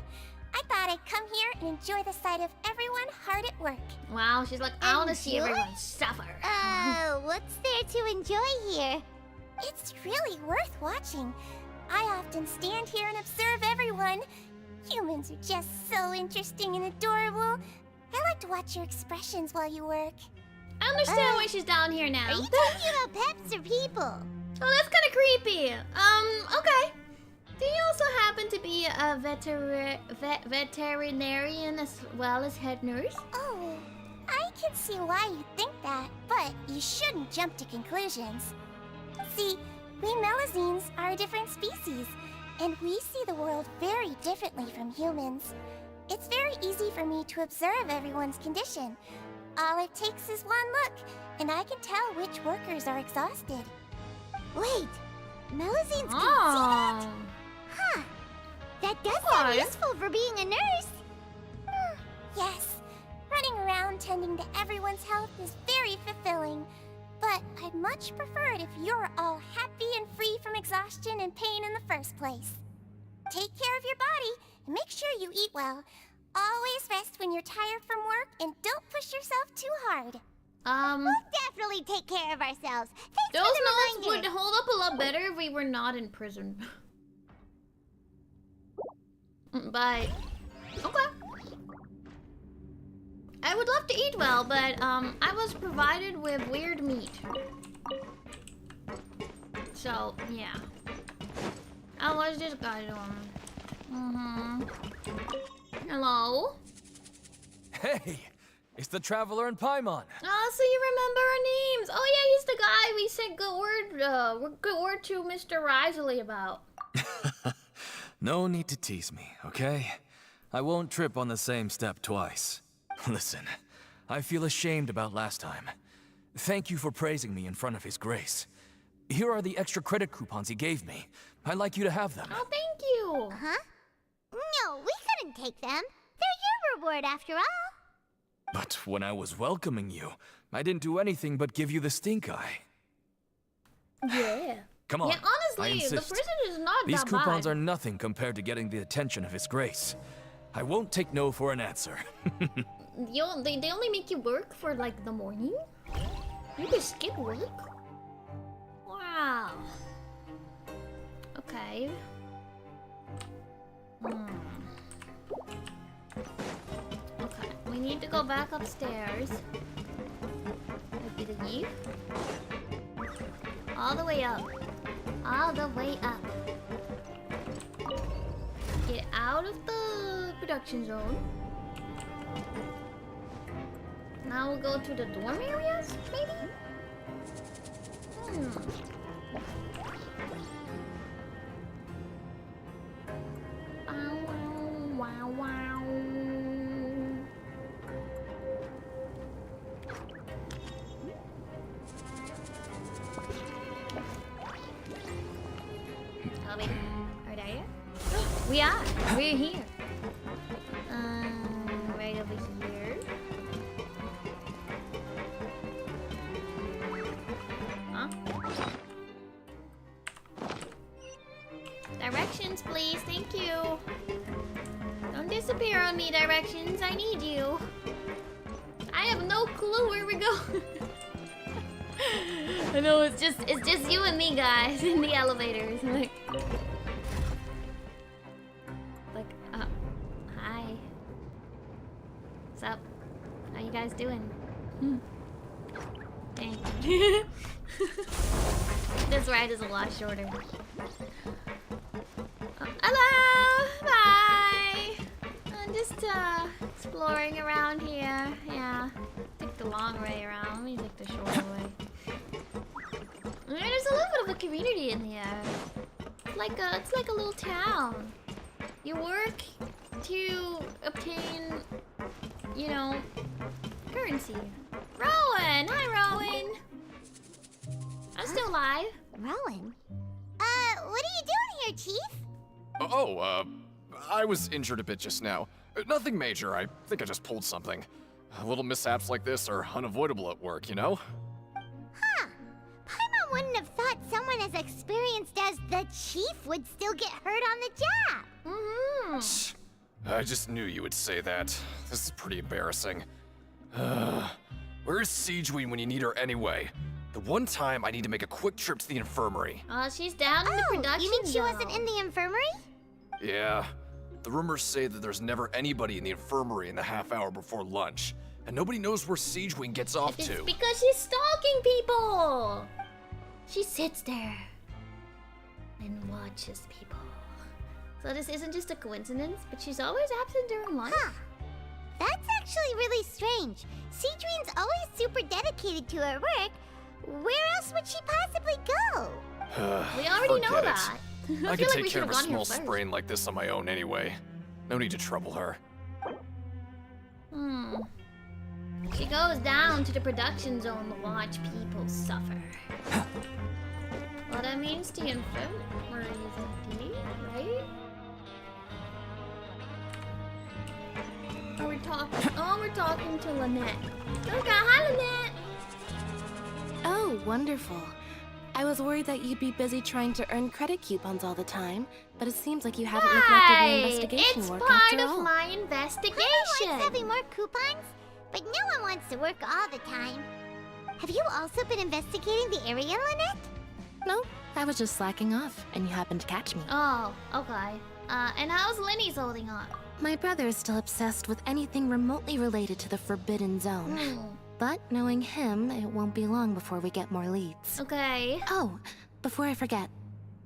I thought I'd come here and enjoy the sight of everyone hard at work. Wow, she's like, I want to see everyone suffer. What's there to enjoy here? It's really worth watching. I often stand here and observe everyone. Humans are just so interesting and adorable. I like to watch your expressions while you work. I understand why she's down here now. Are you talking about pets or people? Oh, that's kind of creepy. Okay. Do you also happen to be a veterinarian as well as head nurse? Oh, I can see why you think that, but you shouldn't jump to conclusions. See, we Melazines are a different species, and we see the world very differently from humans. It's very easy for me to observe everyone's condition. All it takes is one look, and I can tell which workers are exhausted. Wait, Melazines can see that? Huh. That does sound useful for being a nurse. Yes, running around tending to everyone's health is very fulfilling. But I'd much prefer it if you're all happy and free from exhaustion and pain in the first place. Take care of your body and make sure you eat well. Always rest when you're tired from work and don't push yourself too hard. We'll definitely take care of ourselves. Thanks those for the notes reminder. would hold up a lot better if we were not in prison. But okay. I would love to eat well, but I was provided with weird meat. So yeah. How was this guy doing? Hello? Hey, it's the Traveler and Paimon. Oh, so you remember our names. Oh yeah, he's the guy we said good word to Mr. Risley about. No need to tease me, okay? I won't trip on the same step twice. Listen, I feel ashamed about last time. Thank you for praising me in front of His Grace. Here are the extra credit coupons he gave me. I'd like you to have them. Oh, thank you. Huh? No, we couldn't take them. They're your reward after all. But when I was welcoming you, I didn't do anything but give you the stink eye. Yeah. Come on. Yeah, I honestly, the insist. person is not These that coupons bad. are nothing compared to getting the attention of His Grace. I won't take no for an answer. They only make you work for like the morning? You can skip work? Wow. Okay. Okay, we need to go back upstairs. I believe. All the way up. All the way up. Get out of the production zone. Now we'll go to the dorm areas, maybe? Wow, wow. Elevator? Are you? We are. We're here. Right over here. Huh? Directions, please. Thank you. Don't disappear on me, directions. I need you. I have no clue where we go. I know it's just you and me, guys, in the elevators. Hi. What's up? How you guys doing? Dang. This ride is a lot shorter. Hello! Bye! I'm just exploring around here. Yeah. Took the long way around. Let me take the short way. There's a little bit of a community in here. It's like a little town. You work to obtain, you know, currency. Rowan! Hi, Rowan! I'm still alive. Rowan? What are you doing here, Chief? I was injured a bit just now. Nothing major, I think I just pulled something. Little mishaps like this are unavoidable at work, you know? Huh. Paimon wouldn't have thought someone as experienced as the Chief would still get hurt on the job. I just knew you would say that. This is pretty embarrassing. Where's Zhuni when you need her anyway? The one time I need to make a quick trip to the infirmary. She's down in the production you mean she zone. wasn't in the infirmary? Yeah. The rumors say that there's never anybody in the infirmary in the half hour before lunch. And nobody knows where Zhuni gets off It's to. because she's stalking people. She sits there and watches people. So this isn't just a coincidence, but she's always absent during lunch. Huh. That's actually really strange. Zhuni's always super dedicated to her work. Where else would she possibly go? We already know Forget that. it. I feel can like take we care should've of a gone here small first. sprain like this on my own anyway. No need to trouble her. She goes down to the production zone to watch people suffer. Well, that means the infirmary is empty, right? We're talking to Lynette. Okay, hi Lynette! Oh, wonderful. I was worried that you'd be busy trying to earn credit coupons all the time, but it seems like you haven't neglected your investigation work after It's part all. of my investigation. Paimon likes having more coupons, but no one wants to work all the time. Have you also been investigating the area, Lynette? No, I was just slacking off, and you happened to catch me. Oh, okay. And how's Linny's holding up? My brother is still obsessed with anything remotely related to the Forbidden Zone. But knowing him, it won't be long before we get more leads. Okay. Oh, before I forget,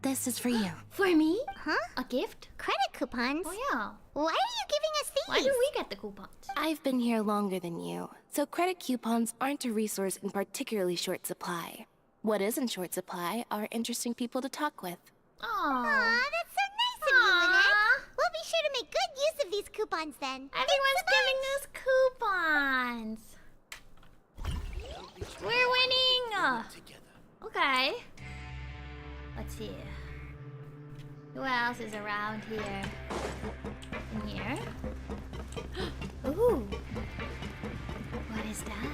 this is for you. For me? Huh? A gift? Credit coupons? Oh yeah. Why are you giving us these? Why do we get the coupons? I've been here longer than you, so credit coupons aren't a resource in particularly short supply. What is in short supply are interesting people to talk with. Aw, that's so nice of you, Lynette. We'll be sure to make good use of these coupons then. Everyone's giving us coupons. We're winning! Okay. Let's see. Who else is around here? In here? Ooh. What is that?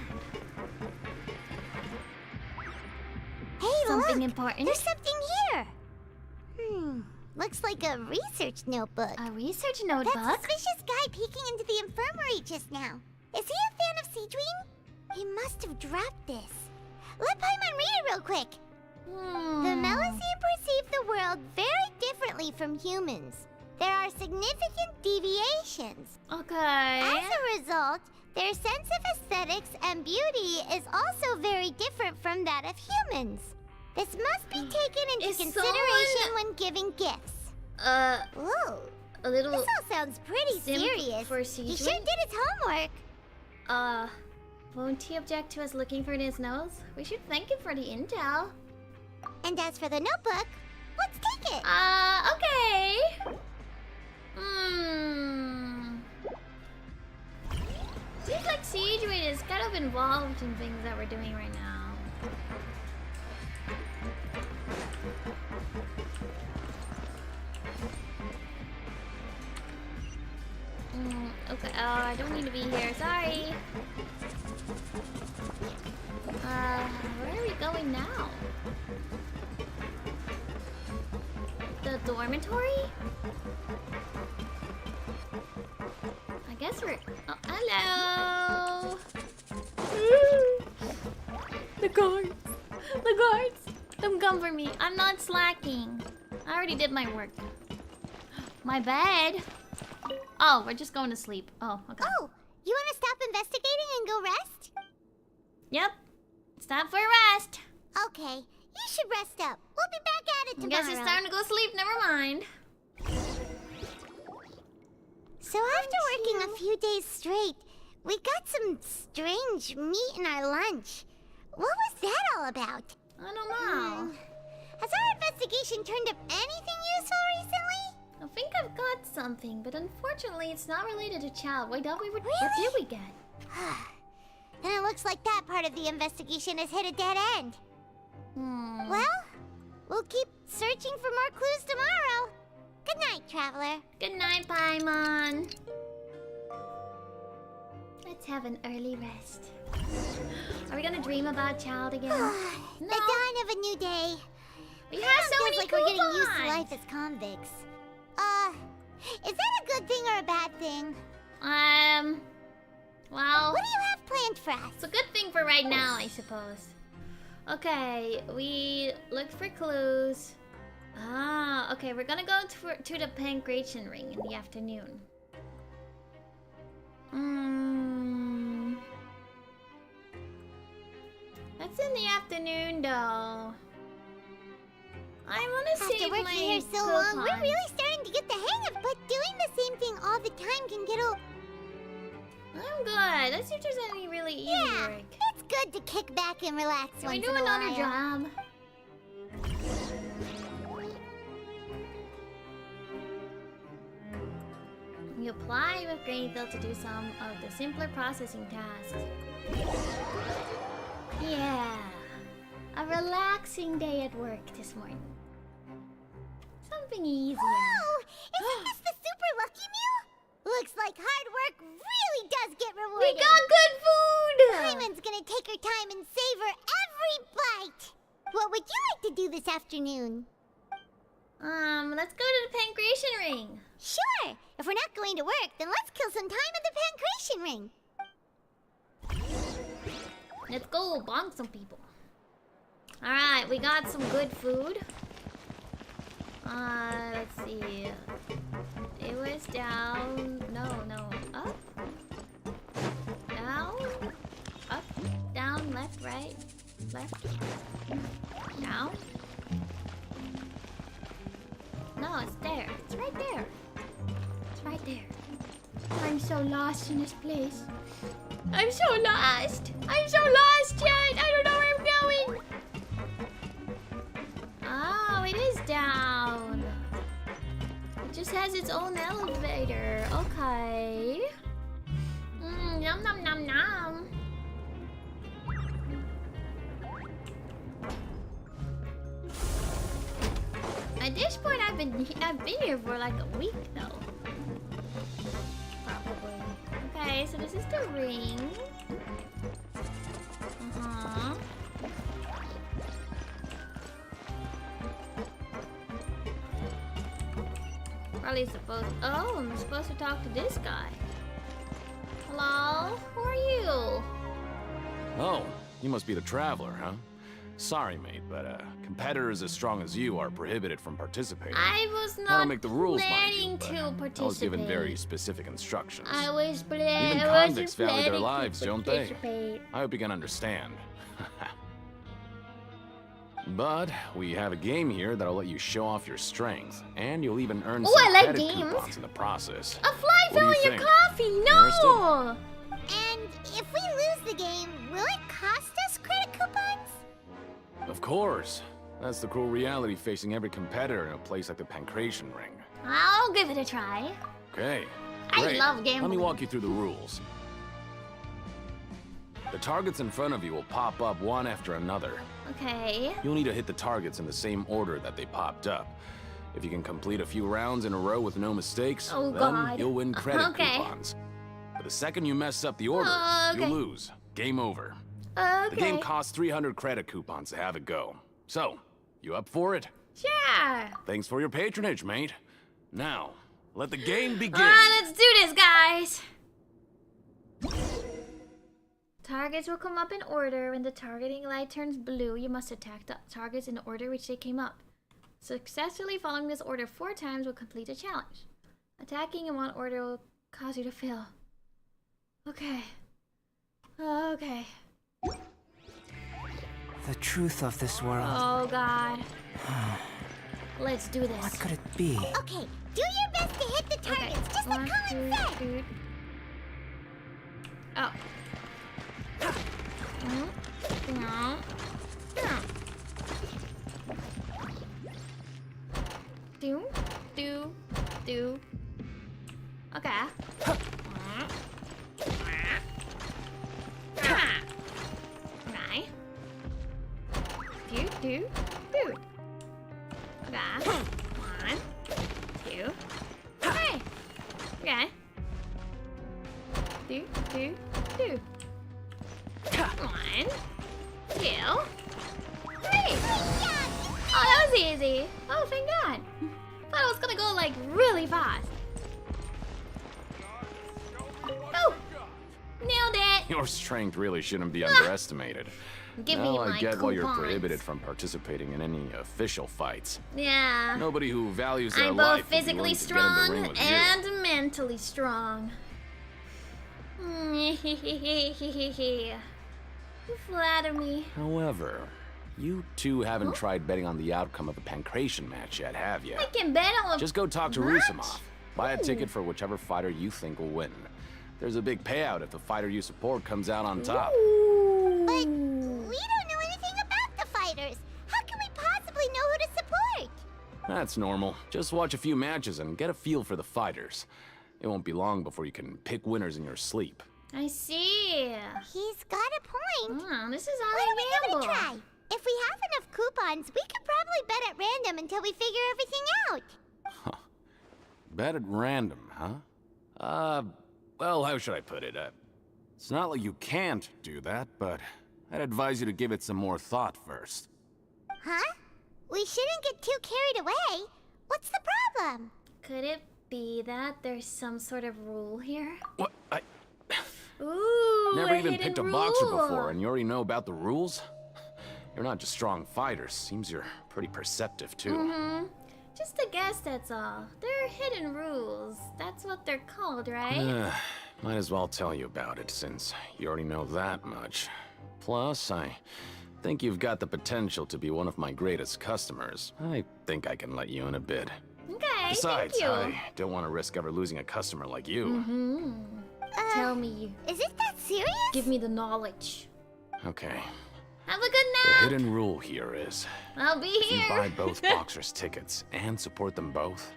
Hey, Something look! important? There's something here! Looks like a research notebook. A research notebook? That suspicious guy peeking into the infirmary just now. Is he a fan of Zhuni? He must have dropped this. Let Paimon read it real quick. The Melusine perceive the world very differently from humans. There are significant deviations. Okay. As a result, their sense of aesthetics and beauty is also very different from that of humans. This must be taken into Is consideration when giving gifts. Whoa. A little. This all sounds pretty simp serious. for He Zhuni? sure did his homework. Won't he object to us looking for his nose? We should thank him for the intel. And as for the notebook, let's take it. Okay. Seems like Siege is kind of involved in things that we're doing right now. Okay, I don't need to be here, sorry. Where are we going now? The dormitory? I guess we're... Oh, hello! The guards! The guards! Don't come for me. I'm not slacking. I already did my work. My bed? Oh, we're just going to sleep. Oh, okay. Oh, you want to stop investigating and go rest? Yep. It's time for a rest. Okay, you should rest up. We'll be back at it tomorrow. I guess it's time to go sleep. Never mind. So after working a few days straight, we got some strange meat in our lunch. What was that all about? I don't know. Has our investigation turned up anything useful recently? I think I've got something, but unfortunately it's not related to Chow. Wait, what did we get? Then it looks like that part of the investigation has hit a dead end. Well, we'll keep searching for more clues tomorrow. Good night, Traveler. Good night, Paimon. Let's have an early rest. Are we gonna dream about Child again? The dawn of a new day. We have so many like we're getting used to coupons. life as convicts. Is that a good thing or a bad thing? Well... What do you have planned for us? It's a good thing for right now, I suppose. Okay, we looked for clues. Okay, we're gonna go to the Pancration Ring in the afternoon. That's in the afternoon, though. I wanna save After working my here so coupons. long, we're really starting to get the hang of it, but doing the same thing all the time can get old. I'm good. Let's see if there's any really easy work. It's good to kick back and relax Can we once do in a another while. job? You apply with Greenfield to do some of the simpler processing tasks. Yeah. A relaxing day at work this morning. Something easier. Whoa! Isn't this the super lucky meal? Looks like hard work really does get rewarded. We got good food! Hyman's gonna take her time and savor every bite. What would you like to do this afternoon? Let's go to the Pancration Ring. Sure! If we're not going to work, then let's kill some time at the Pancration Ring. Let's go bonk some people. Alright, we got some good food. Let's see. It was down... No. Up. Down. Up. Down. Left. Right. Left. Down. No, it's there. It's right there. It's right there. I'm so lost in this place. I'm so lost. I'm so lost, Chad. I don't know where I'm going. Oh, it is down. It just has its own elevator. Okay. Nom nom nom nom. At this point, I've been here for like a week though. Probably. Okay, so this is the ring. Probably supposed. Oh, I'm supposed to talk to this guy. Hello? Who are you? Oh, you must be the Traveler, huh? Sorry, mate, but competitors as strong as you are prohibited from participating. I was I not don't make the rules, mind planning you, but to participate. I was given very specific instructions. I was Even convicts value their lives, don't they? I hope you can understand. But we have a game here that'll let you show off your strength, and you'll even earn some I like credit games. coupons in the process. A fly What do fell you in your think? coffee! No! And if we lose the game, will it cost us credit coupons? Of course. That's the cruel reality facing every competitor in a place like the Pancration Ring. I'll give it a try. Okay, I great. love Let me gambling. walk you through the rules. The targets in front of you will pop up one after another. Okay. You'll need to hit the targets in the same order that they popped up. If you can complete a few rounds in a row with no mistakes, Oh, then God. you'll win credit Okay. coupons. But the second you mess up the order, Okay. you'll lose. Game over. Okay. The game costs 300 credit coupons to have it go. So, you up for it? Sure. Thanks for your patronage, mate. Now, let the game begin. Alright, let's do this, guys. Targets will come up in order. When the targeting light turns blue, you must attack the targets in the order which they came up. Successfully following this order 4 times will complete a challenge. Attacking in one order will cause you to fail. Okay. Okay. The truth of this world. Oh, God. Let's do this. What could it be? Okay, do your best to hit the targets, just like Colin said. Oh. No. Do. Okay. Okay. Do. Okay. 1, 2. Okay. Okay. Do. 1, 2, 3. Oh, that was easy. Oh, thank God. Thought I was gonna go like really fast. Oh, nailed it. Your strength really shouldn't be underestimated. Give now me I my get why you're coupons. prohibited from participating in any official fights. Yeah. Nobody who values their I'm both life would be physically willing to get in the strong ring with you. and mentally strong. You flatter me. However, you two haven't tried betting on the outcome of a Pancration match yet, have you? I can bet on a Just go talk to match? Rusimov. Buy a ticket for whichever fighter you think will win. There's a big payout if the fighter you support comes out on top. But we don't know anything about the fighters. How can we possibly know who to support? That's normal. Just watch a few matches and get a feel for the fighters. It won't be long before you can pick winners in your sleep. I see. He's got a point. This is how Why don't we I give it a gamble. try? If we have enough coupons, we could probably bet at random until we figure everything out. Bet at random, huh? Well, how should I put it? It's not like you can't do that, but I'd advise you to give it some more thought first. Huh? We shouldn't get too carried away. What's the problem? Could it be that there's some sort of rule here? What? Ooh, Never a even hidden picked a rule. boxer before, and you already know about the rules? You're not just strong fighters. Seems you're pretty perceptive, too. Mm-hmm. Just a guess, that's all. They're hidden rules. That's what they're called, right? Might as well tell you about it, since you already know that much. Plus, I think you've got the potential to be one of my greatest customers. I think I can let you in a bid. Okay, Besides, thank you. I don't want to risk ever losing a customer like you. Mm-hmm. Tell me. Is it that serious? Give me the knowledge. Okay. Have a good The nap. hidden rule here is, I'll be if you here. buy both boxers' tickets and support them both,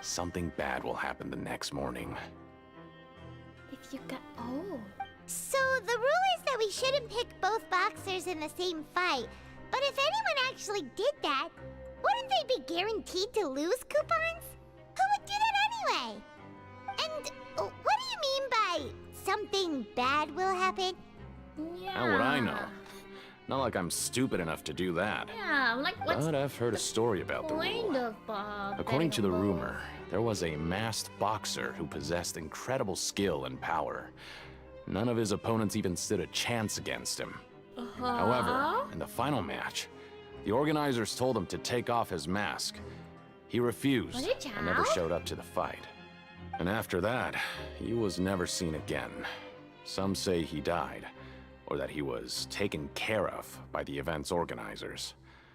something bad will happen the next morning. If you got... Oh. So the rule is that we shouldn't pick both boxers in the same fight. But if anyone actually did that, wouldn't they be guaranteed to lose coupons? Who would do that anyway? And what do you mean by something bad will happen? Yeah. How would I know? Not like I'm stupid enough to do that. Yeah, like what's But I've heard a story about the rule. kind of Bob? According to the rumor, there was a masked boxer who possessed incredible skill and power. None of his opponents even stood a chance against him. However, in the final match, the organizers told him to take off his mask. He refused and never showed up to the fight. And after that, he was never seen again. Some say he died, or that he was taken care of by the event's organizers.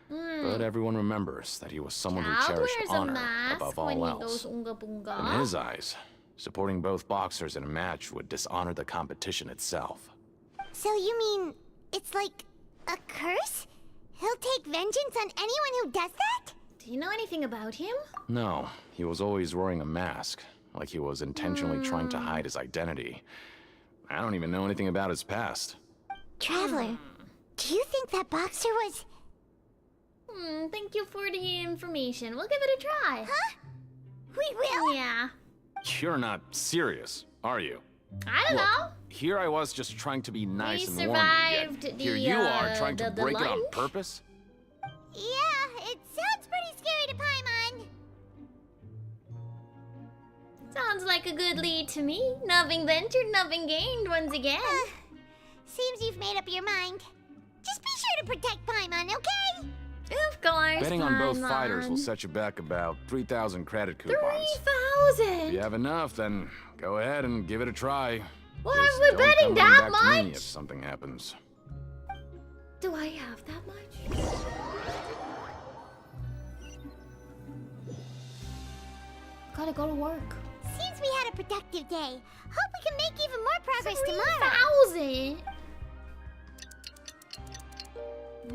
But everyone remembers that he was someone who Child cherished wears a honor mask above when all he else. goes unga bunga. In his eyes, supporting both boxers in a match would dishonor the competition itself. So you mean it's like a curse? He'll take vengeance on anyone who does that? Do you know anything about him? No, he was always wearing a mask, like he was intentionally trying to hide his identity. I don't even know anything about his past. Traveler, do you think that boxer was... Thank you for the information. We'll give it a try. Huh? We will? Yeah. You're not serious, are you? I don't know. Here I was just trying to be nice and warm, survived yet the, here you are trying to the break it on lunch. purpose? Yeah, it sounds pretty scary to Paimon. Sounds like a good lead to me. Nothing ventured, nothing gained once again. Seems you've made up your mind. Just be sure to protect Paimon, okay? Of course, Betting on both Paimon. fighters will set you back about 3,000 credit coupons. 3,000? If you have enough, then go ahead and give it a try. What, Just we're don't betting come that back to me much? if something happens. Do I have that much? Gotta go to work. Seems we had a productive day. Hope we can make even more progress tomorrow. 3,000?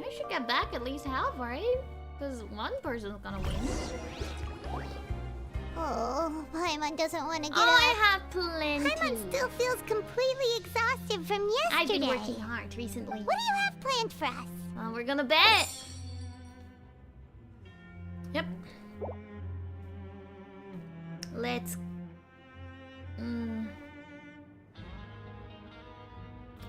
I should get back at least half, right? Because one person's gonna win. Oh, Paimon doesn't want to get Oh, up. I have plenty. Paimon still feels completely exhausted from yesterday. I've been working hard recently. What do you have planned for us? We're gonna bet. Yep. Let's...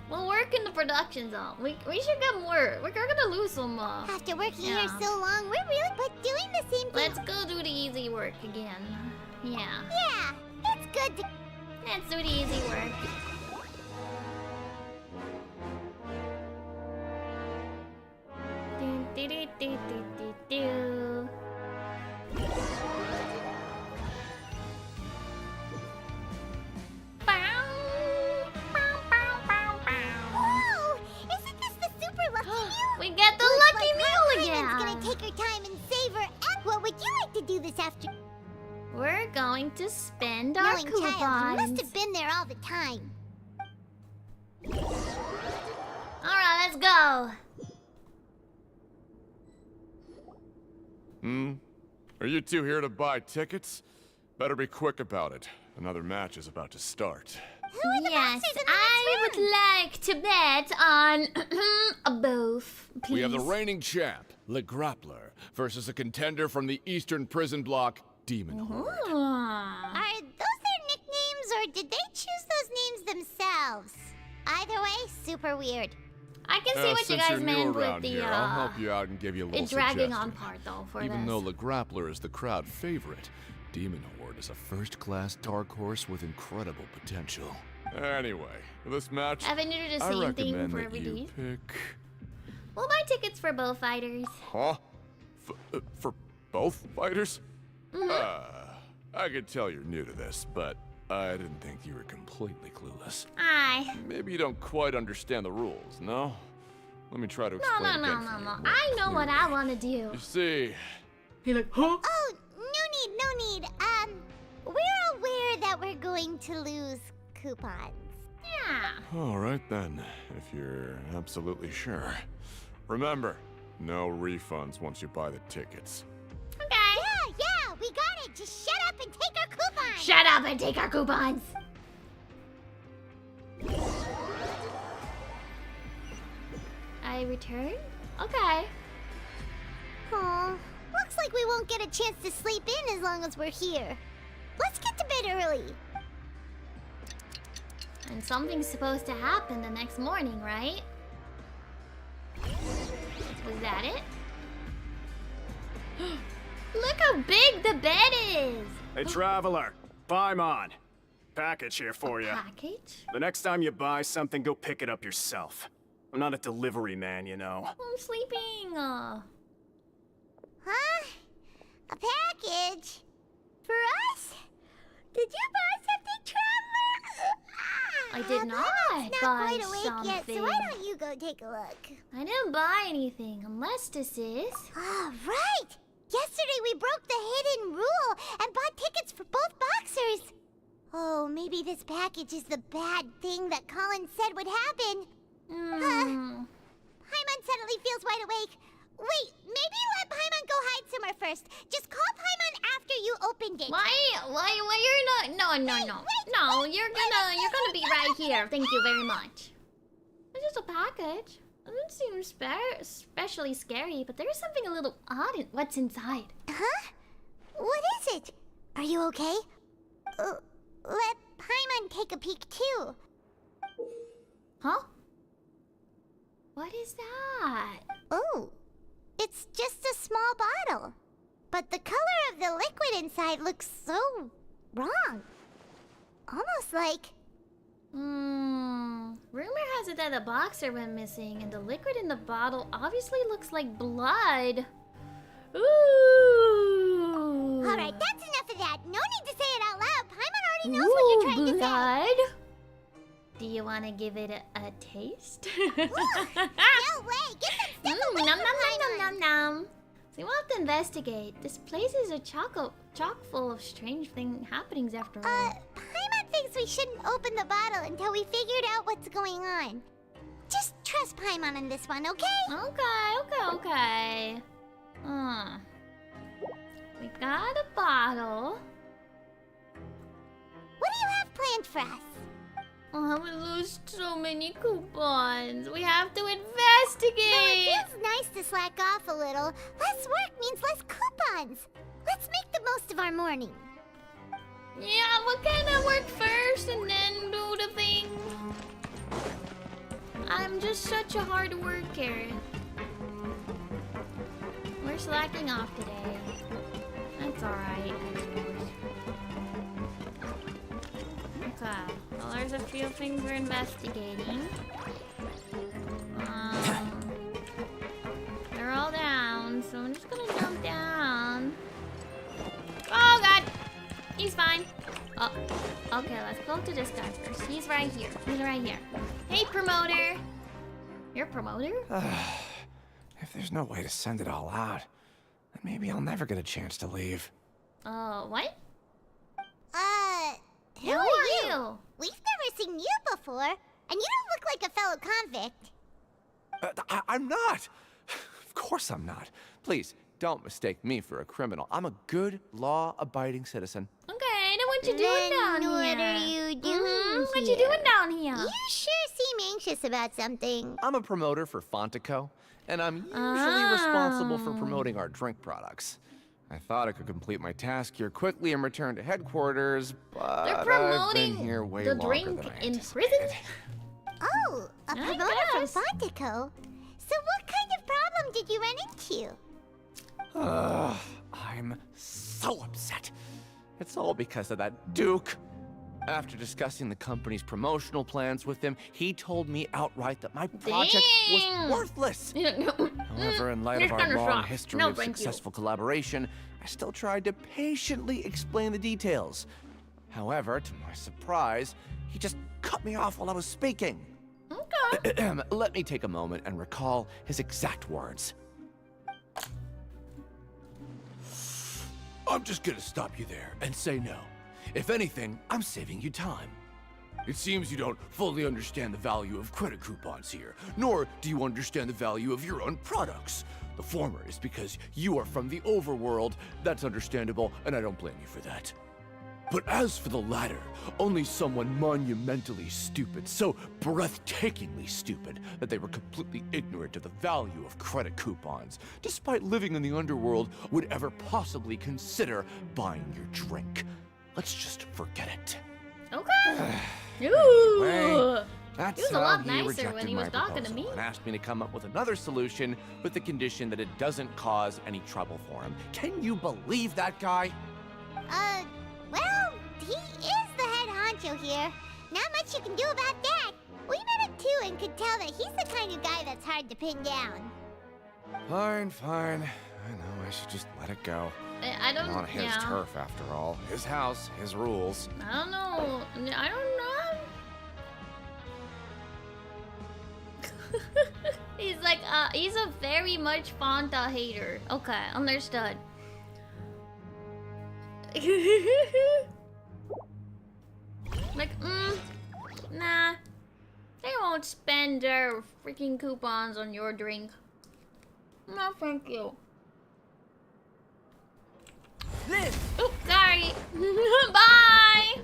We'll work in the production zone. We should get more. We're gonna lose some... After working here so long, we're really but doing the same thing. Let's go do the easy work again. Yeah. Yeah, it's good to... Let's do the easy work. Do, do, do, do, do, do, do. Oh, isn't this the super lucky meal? We get the Looks lucky like meal again. Paimon's gonna take her time and savor. What would you like to do this afternoon? We're going to spend our Knowing coupons. child, you must have been there all the time. Alright, let's go. Are you two here to buy tickets? Better be quick about it. Another match is about to start. Yes, I would like to bet on both, please. We have the reigning champ, Le Grappler, versus a contender from the Eastern Prison Block, Demon Horde. Are those their nicknames, or did they choose those names themselves? Either way, super weird. I can see what you Since guys you're new meant with around the here, I'll help you out and give you a little dragging suggestion. on part though for Even this. though Le Grappler is the crowd favorite, Demon Horde is a first-class dark horse with incredible potential. Anyway, for this match, Haven't you do the I same thing recommend for that every you day? pick... We'll buy tickets for both fighters. Huh? For both fighters? Mhm. I could tell you're new to this, but I didn't think you were completely clueless. Aye. Maybe you don't quite understand the rules, no? Let me try to No, explain no, again no, for no, you no. more I know what I want to do. You see, He like, huh? Oh, no need. We're aware that we're going to lose coupons. Yeah. all right then, if you're absolutely sure. Remember, no refunds once you buy the tickets. Okay. Yeah, we got it. Just shut up and take our coupons. Shut up and take our coupons. I return? Okay. Aw, looks like we won't get a chance to sleep in as long as we're here. Let's get to bed early. And something's supposed to happen the next morning, right? Was that it? Look how big the bed is! Hey, traveler, Paimon. Package here for you. Package? The next time you buy something, go pick it up yourself. I'm not a delivery man, you know. I'm sleeping. Huh? A package? For us? Did you buy something, traveler? I did not Paimon buy quite awake yet, so something. why don't you go take a look? I didn't buy anything, unless this is... Ah, right! Yesterday we broke the hidden rule and bought tickets for both boxers. Oh, maybe this package is the bad thing that Colin said would happen. Paimon suddenly feels wide awake. Wait, maybe let Paimon go hide somewhere first. Just call Paimon after you opened it. Why you're not? No, you're gonna be right here. Thank you very much. It's just a package. It doesn't seem especially scary, but there's something a little odd in what's inside. Huh? What is it? Are you okay? Let Paimon take a peek too. Huh? What is that? Oh, it's just a small bottle. But the color of the liquid inside looks so wrong. Almost like... Rumor has it that the boxer went missing, and the liquid in the bottle obviously looks like blood. Ooh. Alright, that's enough of that. No need to say it out loud. Paimon already knows what you're trying to say. Do you want to give it a taste? No way! Get some stuff away Nom from nom Paimon! nom nom nom. So we'll have to investigate. This place is a chock full of strange happenings after all. Paimon thinks we shouldn't open the bottle until we figured out what's going on. Just trust Paimon on this one, okay? Okay. We got a bottle. What do you have planned for us? Oh, we lose so many coupons. We have to investigate. It feels nice to slack off a little. Less work means less coupons. Let's make the most of our morning. Yeah, what kind of work first and then do the thing? I'm just such a hard worker. We're slacking off today. That's alright. Okay, well there's a few things we're investigating. They're all down, so I'm just gonna jump down. Oh god! He's fine. Oh, okay, let's go to this guy first. He's right here. Hey, promoter! You're a promoter? If there's no way to send it all out, then maybe I'll never get a chance to leave. What? Who are you? We've never seen you before, and you don't look like a fellow convict. I'm not! Of course I'm not. Please, don't mistake me for a criminal. I'm a good, law-abiding citizen. Okay, then what you doing down here? What are you doing What you doing down here? You sure seem anxious about something. I'm a promoter for Fontaine, and I'm usually responsible for promoting our drink products. I thought I could complete my task here quickly and return to headquarters, but They're I've promoting been here way the longer drink than I in anticipated. prison? Oh, a promoter from Fontaine. So what kind of problem did you run into? I'm so upset. It's all because of that Duke. After discussing the company's promotional plans with him, he told me outright that my project was worthless. However, in light of our long history of successful collaboration, I still tried to patiently explain the details. However, to my surprise, he just cut me off while I was speaking. Okay. Let me take a moment and recall his exact words. I'm just gonna stop you there and say no. If anything, I'm saving you time. It seems you don't fully understand the value of credit coupons here, nor do you understand the value of your own products. The former is because you are from the overworld. That's understandable, and I don't blame you for that. But as for the latter, only someone monumentally stupid, so breathtakingly stupid that they were completely ignorant of the value of credit coupons, despite living in the underworld, would ever possibly consider buying your drink. Let's just forget it. Okay. Anyway, that's he was a how lot he nicer rejected when he my was talking to proposal me. and asked me to come up with another solution with the condition that it doesn't cause any trouble for him. Can you believe that guy? Well, he is the head honcho here. Not much you can do about that. We met him too and could tell that he's the kind of guy that's hard to pin down. Fine. I know I should just let it go. I don't. On his turf, after all. His house, his rules. I don't know. He's like, he's a very much Fanta hater. Okay, understood. Like, nah. They won't spend their freaking coupons on your drink. No, thank you. Liz! Oops, sorry. Bye!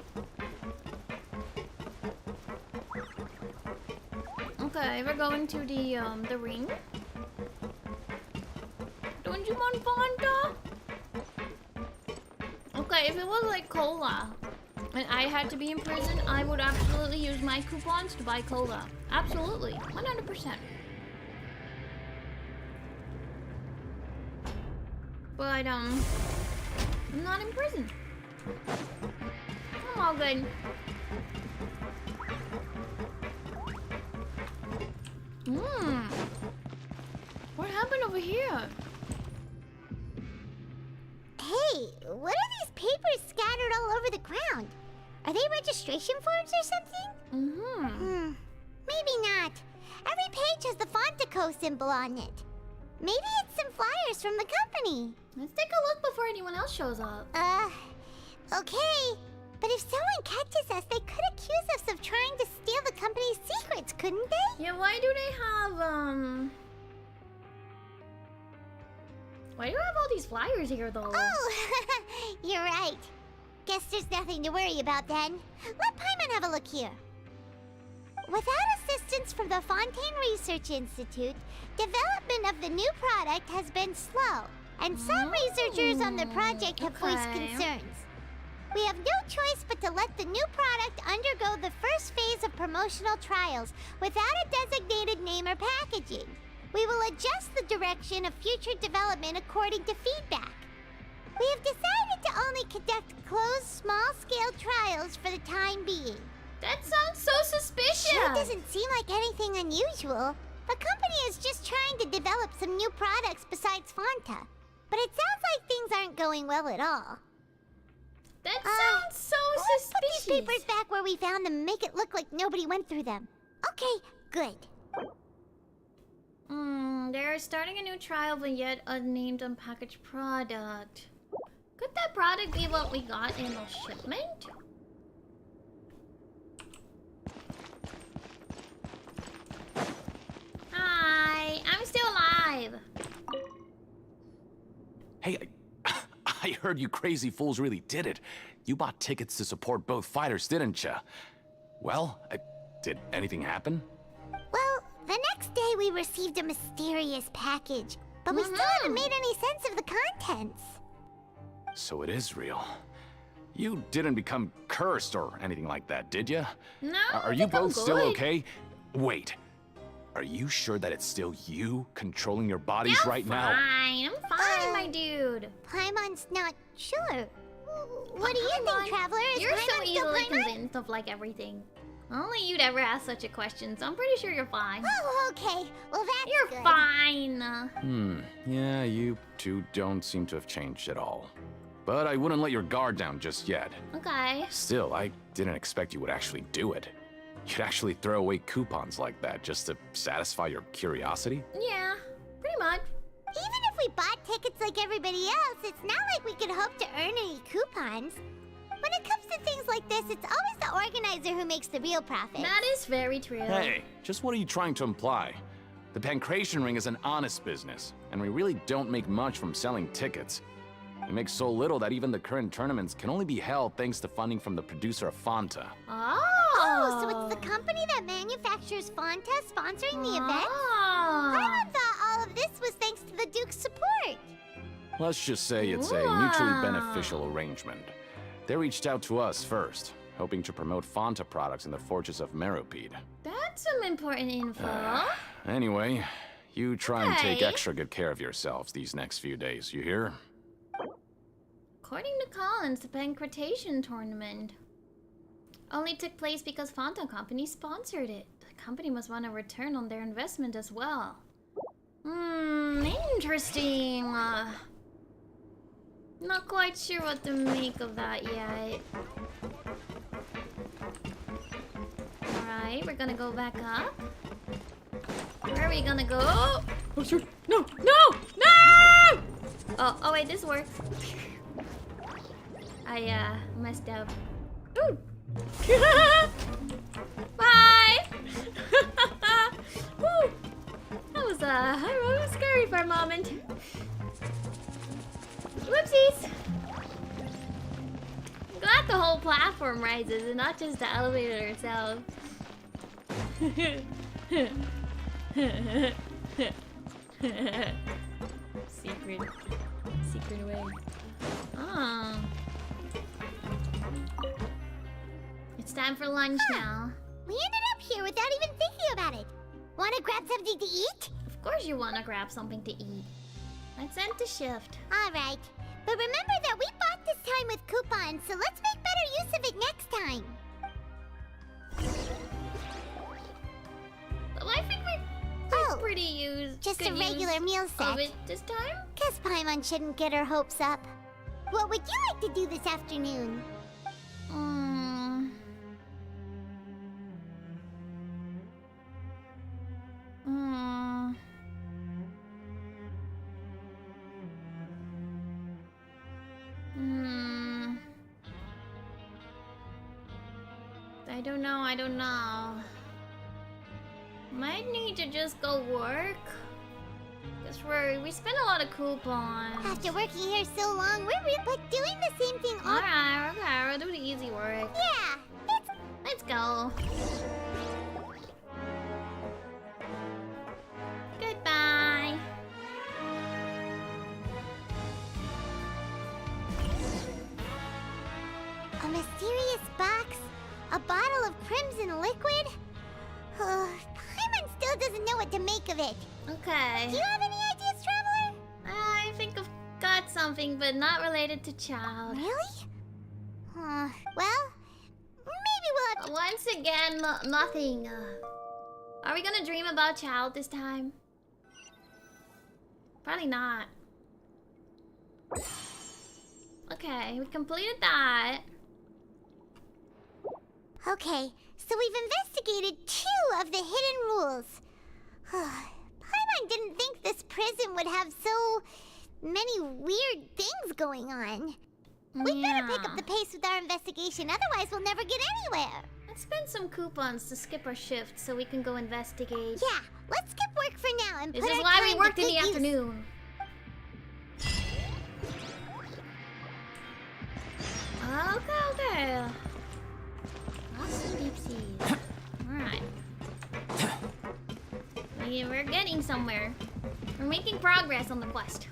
Okay, we're going to the ring. Don't you want Fanta? Okay, if it was like cola and I had to be in prison, I would absolutely use my coupons to buy cola. Absolutely. 100%. But, I'm not in prison. I'm all good. What happened over here? Hey, what are these papers scattered all over the ground? Are they registration forms or something? Maybe not. Every page has the Fontaine symbol on it. Maybe it's some flyers from the company. Let's take a look before anyone else shows up. Okay. But if someone catches us, they could accuse us of trying to steal the company's secrets, couldn't they? Yeah, why do they have, why do you have all these flyers here, though? Oh, you're right. Guess there's nothing to worry about then. Let Paimon have a look here. Without assistance from the Fontaine Research Institute, development of the new product has been slow, and some researchers on the project have voiced concerns. We have no choice but to let the new product undergo the first phase of promotional trials without a designated name or packaging. We will adjust the direction of future development according to feedback. We have decided to only conduct closed, small-scale trials for the time being. That sounds so suspicious! Sure doesn't seem like anything unusual. The company is just trying to develop some new products besides Fanta. But it sounds like things aren't going well at all. That sounds so suspicious! Put these papers back where we found them and make it look like nobody went through them. Okay, good. They're starting a new trial of a yet unnamed unpackaged product. Could that product be what we got in the shipment? Hi, I'm still alive. Hey, I heard you crazy fools really did it. You bought tickets to support both fighters, didn't ya? Well, did anything happen? Well, the next day we received a mysterious package, but we still haven't made any sense of the contents. So it is real. You didn't become cursed or anything like that, did ya? No, Are you both still okay? Wait. Are you sure that it's still you controlling your bodies right now? I'm fine, my dude. Paimon's not sure. What do you think, Traveler? Is You're so Paimon still easily Paimon? convinced of like everything. Only you'd ever ask such a question, so I'm pretty sure you're fine. Oh, okay. Well, that's You're good. fine. Yeah, you two don't seem to have changed at all. But I wouldn't let your guard down just yet. Okay. Still, I didn't expect you would actually do it. You'd actually throw away coupons like that just to satisfy your curiosity? Yeah, pretty much. Even if we bought tickets like everybody else, it's not like we could hope to earn any coupons. When it comes to things like this, it's always the organizer who makes the real profit. That is very true. Hey, just what are you trying to imply? The Pancration Ring is an honest business, and we really don't make much from selling tickets. We make so little that even the current tournaments can only be held thanks to funding from the producer of Fanta. Oh, so it's the company that manufactures Fanta sponsoring the event? I thought all of this was thanks to the Duke's support. Let's just say it's a mutually beneficial arrangement. They reached out to us first, hoping to promote Fanta products in the Fortress of Meropide. That's some important info. Anyway, you try and take Okay. extra good care of yourselves these next few days, you hear? According to Collins, the Pancration tournament only took place because Fanta Company sponsored it. The company must want a return on their investment as well. Interesting. Not quite sure what to make of that yet. Alright, we're gonna go back up. Where are we gonna go? Oh, shoot. No! No! No! Oh wait, this works. I messed up. Ooh. Bye! Woo. Hello, was scary for a moment. Whoopsies. I'm glad the whole platform rises and not just the elevator itself. Secret way. Oh. It's time for lunch now. We ended up here without even thinking about it. Want to grab something to eat? Of course you want to grab something to eat. Let's end the shift. All right. But remember that we bought this time with coupons, so let's make better use of it next time. Well, I think we're pretty used. Just a good regular use meal set. of it this time? Guess Paimon shouldn't get her hopes up. What would you like to do this afternoon? I don't know. Might need to just go work. Because we spend a lot of coupons. After working here so long, we're doing the same thing all... Alright, okay, we'll do the easy work. Yeah, let's go. Goodbye. A mysterious box? A bottle of crimson liquid? Paimon still doesn't know what to make of it. Okay. Do you have any ideas, Traveler? I think I've got something, but not related to Child. Really? Well, maybe we'll have to... Once again, nothing. Are we gonna dream about Child this time? Probably not. Okay, we completed that. Okay, so we've investigated 2 of the hidden rules. Paimon didn't think this prison would have so many weird things going on. We better pick up the pace with our investigation, otherwise we'll never get anywhere. Let's spend some coupons to skip our shift so we can go investigate. Yeah, let's skip work for now and This put is our why time we to worked in good the use. afternoon. Okay. Awesome deepsies. Alright. We're getting somewhere. We're making progress on the quest.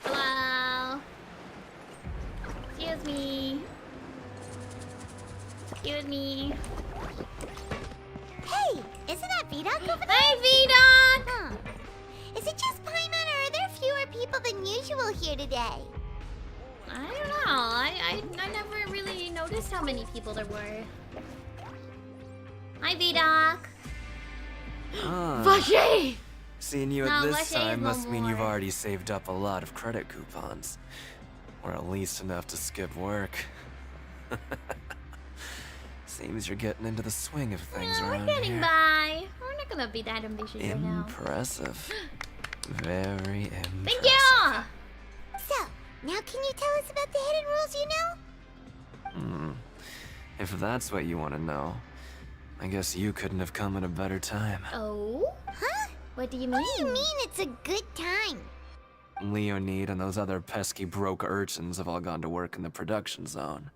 Hello. Excuse me. Excuse me. Hey, isn't that V-Doc over there? Hey, V-Doc! Huh. Is it just Paimon, or are there fewer people than usual here today? I don't know. I never really noticed how many people there were. Hi, V-Doc. Vache! Seeing you at No, this Vache is time no must mean you've more. already saved up a lot of credit coupons. Or at least enough to skip work. Seems you're getting into the swing of things Yeah, around we're getting here. by. We're not gonna be that ambitious right now. Impressive. Very impressive. Thank you! So, now can you tell us about the hidden rules you know? If that's what you want to know, I guess you couldn't have come at a better time. Oh? Huh? What do you mean? What do you mean it's a good time? Leonid and those other pesky broke urchins have all gone to work in the production zone.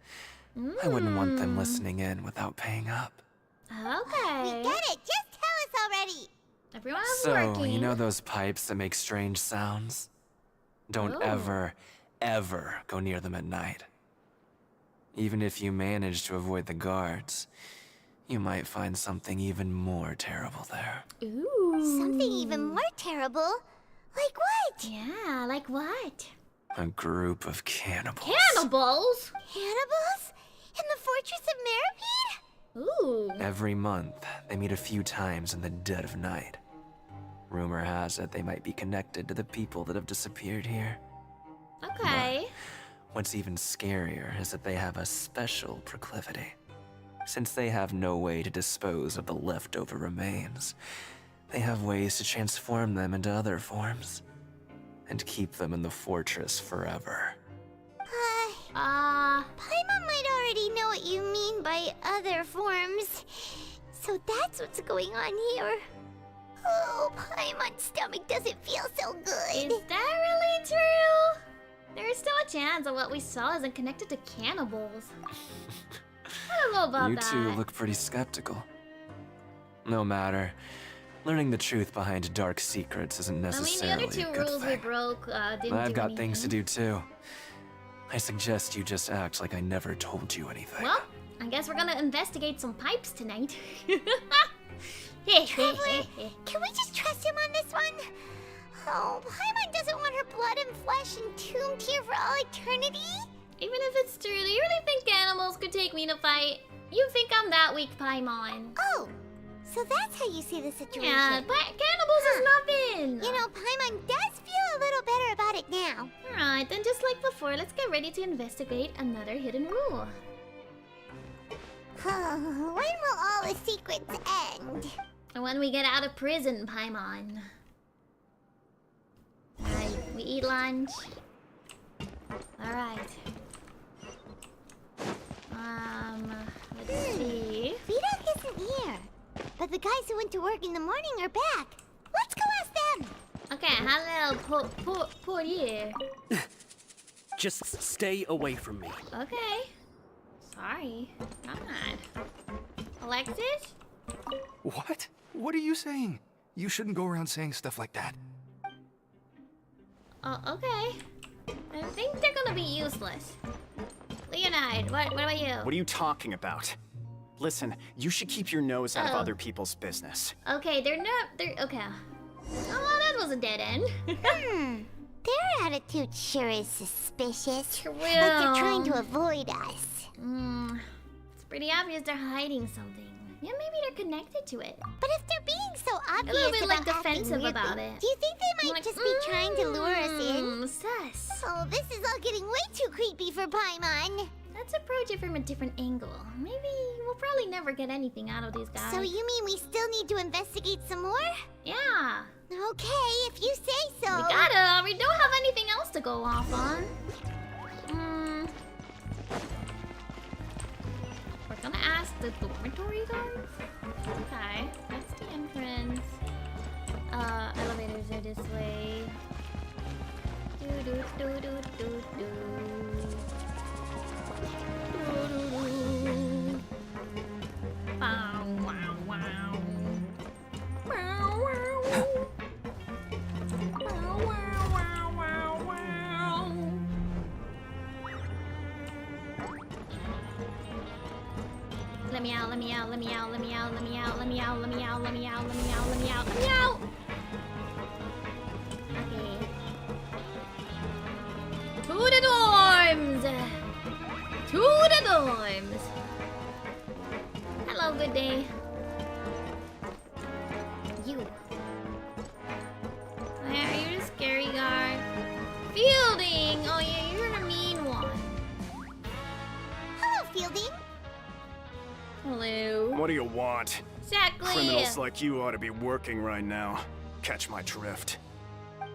I wouldn't want them listening in without paying up. Okay. We get it. Just tell us already. Everyone's So, working. you know those pipes that make strange sounds? Don't Oh. ever go near them at night. Even if you manage to avoid the guards, you might find something even more terrible there. Ooh. Something even more terrible. Like what? Yeah, like what? A group of cannibals. Cannibals? Cannibals? In the Fortress of Meripede? Ooh. Every month, they meet a few times in the dead of night. Rumor has it they might be connected to the people that have disappeared here. Okay. What's even scarier is that they have a special proclivity. Since they have no way to dispose of the leftover remains, they have ways to transform them into other forms. and keep them in the fortress forever. Paimon might already know what you mean by other forms. So that's what's going on here. Oh, Paimon's stomach doesn't feel so good. Is that really true? There's still a chance that what we saw isn't connected to cannibals. I don't know about You that. two look pretty skeptical. No matter. Learning the truth behind dark secrets isn't I mean, the necessarily other two a good rules we thing. broke didn't I've do got anything. things to do too. I suggest you just act like I never told you anything. Well, I guess we're gonna investigate some pipes tonight. Traveler, can we just trust him on this one? Oh, Paimon doesn't want her blood and flesh entombed here for all eternity? Even if it's true, do you really think animals could take me in a fight? You think I'm that weak, Paimon? Oh, so that's how you see the situation. Yeah, but cannibals is nothing. You know, Paimon does feel a little better about it now. Alright, then just like before, let's get ready to investigate another hidden rule. When will all the secrets end? When we get out of prison, Paimon. Alright, we eat lunch. Alright. Let's see. Vidok isn't here. But the guys who went to work in the morning are back. Let's go ask them. Okay, hello, Portier. Just stay away from me. Okay. Sorry. God. Alexis? What? What are you saying? You shouldn't go around saying stuff like that. Oh, okay. I think they're gonna be useless. Leonide, what about you? What are you talking about? Listen, you should keep your nose out of Oh. other people's business. Okay, they're okay. Oh, well, that was a dead end. Their attitude sure is suspicious. True. Like they're trying to avoid us. It's pretty obvious they're hiding something. Yeah, maybe they're connected to it. But if they're being so obvious A little bit like about acting defensive weirdly, about it. do you think they might just be trying to lure us in? Sus. Oh, this is all getting way too creepy for Paimon. Let's approach it from a different angle. Maybe we'll probably never get anything out of these guys. So you mean we still need to investigate some more? Yeah. Okay, if you say so. We gotta. We don't have anything else to go off on. We're gonna ask the dormitory guards. Okay, that's the entrance. Elevators are this way. Do do do do do do. Do do do. Wow wow wow. Wow wow. Wow wow wow wow wow. Let me out, let me out, let me out, let me out, let me out, let me out, let me out, let me out, let me out, let me out, let me out! Okay. To the dorms! To the dorms! Hello, good day. You. Are you the scary guard? Fielding! Oh yeah, you're the mean one. Hello, Fielding. Hello. What do you want? Exactly. Criminals like you ought to be working right now. Catch my drift.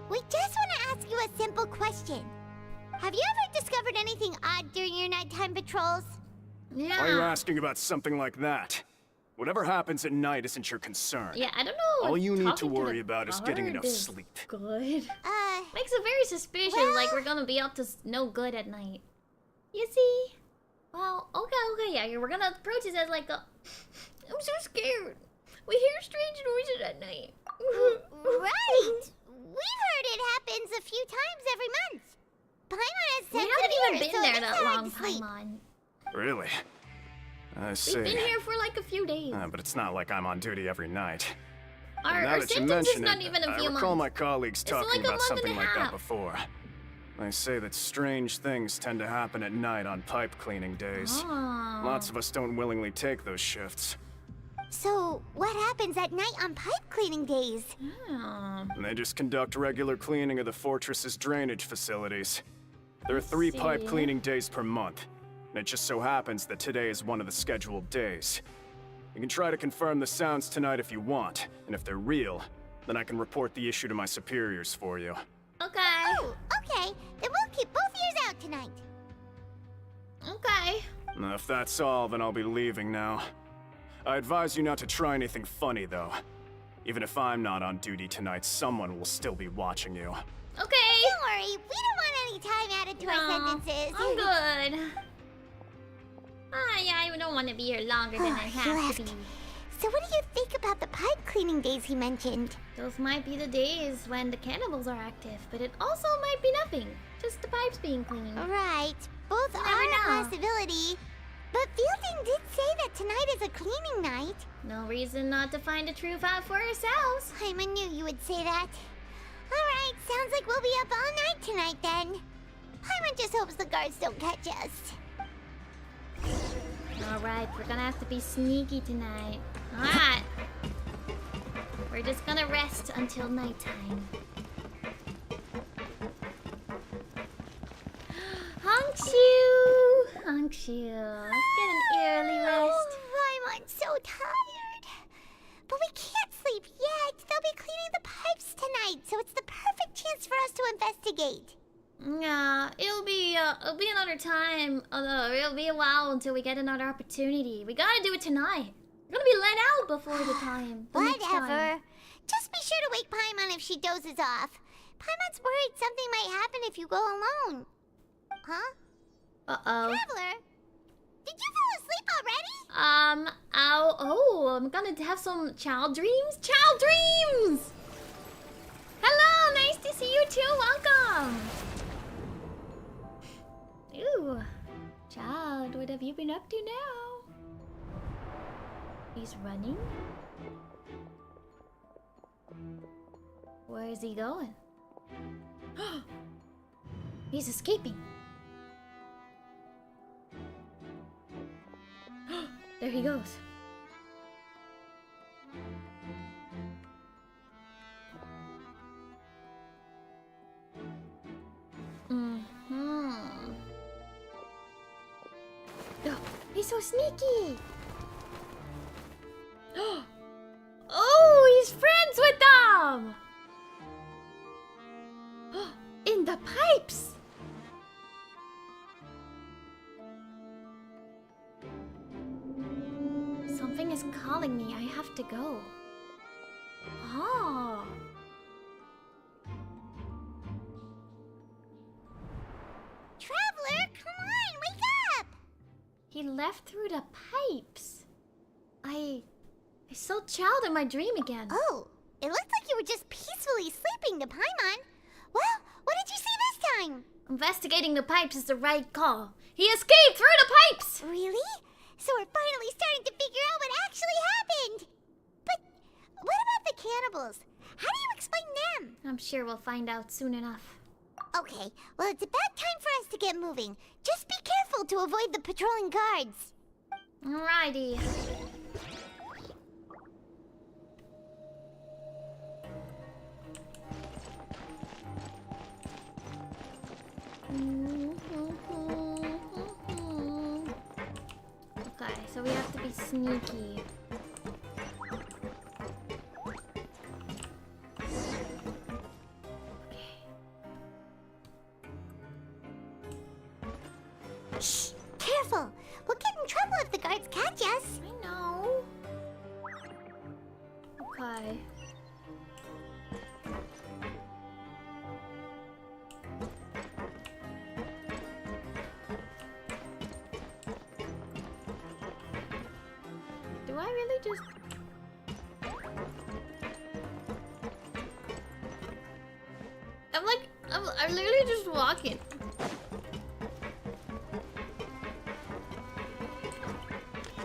We just want to ask you a simple question. Have you ever discovered anything odd during your nighttime patrols? Yeah. Why are you asking about something like that? Whatever happens at night isn't your concern. Yeah, I don't know. All you need to talking worry the about is getting guard enough is sleep. Good. Makes it very suspicious, like we're gonna be up to no good at night. You see? Well, okay, yeah, we're gonna approach this as like a... I'm so scared. We hear strange noises at night. Right! We've heard it happens a few times every month. Paimon has We sensitive haven't even ears, been so there it's that hard long, to sleep. Paimon. Really? I see. We've been here for like a few days. But it's not like I'm on duty every night. Our Now that you sentence is mention not it, even a I few recall months. my colleagues It's talking like a about month and something a like that half. before. They say that strange things tend to happen at night on pipe cleaning days. Oh. Lots of us don't willingly take those shifts. So, what happens at night on pipe cleaning days? And they just conduct regular cleaning of the fortress's drainage facilities. There are 3 pipe see. cleaning days per month, and it just so happens that today is one of the scheduled days. You can try to confirm the sounds tonight if you want, and if they're real, then I can report the issue to my superiors for you. Okay. Oh, okay. Then we'll keep both ears out tonight. Okay. If that's all, then I'll be leaving now. I advise you not to try anything funny, though. Even if I'm not on duty tonight, someone will still be watching you. Okay. Don't worry, we don't want any time added to our sentences. I'm good. Yeah, I don't want to be here longer than I have to be. So what do you think about the pipe cleaning days he mentioned? Those might be the days when the cannibals are active, but it also might be nothing. Just the pipes being cleaned. Right. Both You are never a know. possibility. But Fielding did say that tonight is a cleaning night. No reason not to find the truth out for ourselves. I knew you would say that. Alright, sounds like we'll be up all night tonight then. Paimon just hopes the guards don't catch us. Alright, we're gonna have to be sneaky tonight. Alright. We're just gonna rest until nighttime. Honkshu! Let's get an early rest. Paimon's so tired. But we can't sleep yet. They'll be cleaning the pipes tonight, so it's the perfect chance for us to investigate. Yeah, it'll be another time. Although it'll be a while until we get another opportunity. We gotta do it tonight. We're gonna be let out before the time. Whatever. Just be sure to wake Paimon if she dozes off. Paimon's worried something might happen if you go alone. Huh? Uh-oh. Traveler, did you fall asleep already? I'm gonna have some child dreams. Child dreams! Hello, nice to see you too. Welcome. Ooh, child, what have you been up to now? He's running. Where is he going? He's escaping. There he goes. Oh, he's so sneaky. Oh, he's friends with them. In the pipes. Something is calling me. I have to go. Oh. Traveler, come on, wake up! He left through the pipes. I saw Child in my dream again. Oh, it looked like you were just peacefully sleeping to Paimon. Well, what did you see this time? Investigating the pipes is the right call. He escaped through the pipes! Really? So we're finally starting to figure out what actually happened. But what about the cannibals? How do you explain them? I'm sure we'll find out soon enough. Okay, well, it's about time for us to get moving. Just be careful to avoid the patrolling guards. Alrighty. Okay, so we have to be sneaky. Shh! Careful! We'll get in trouble if the guards catch us. I know. Okay. Do I really just... I'm literally just walking.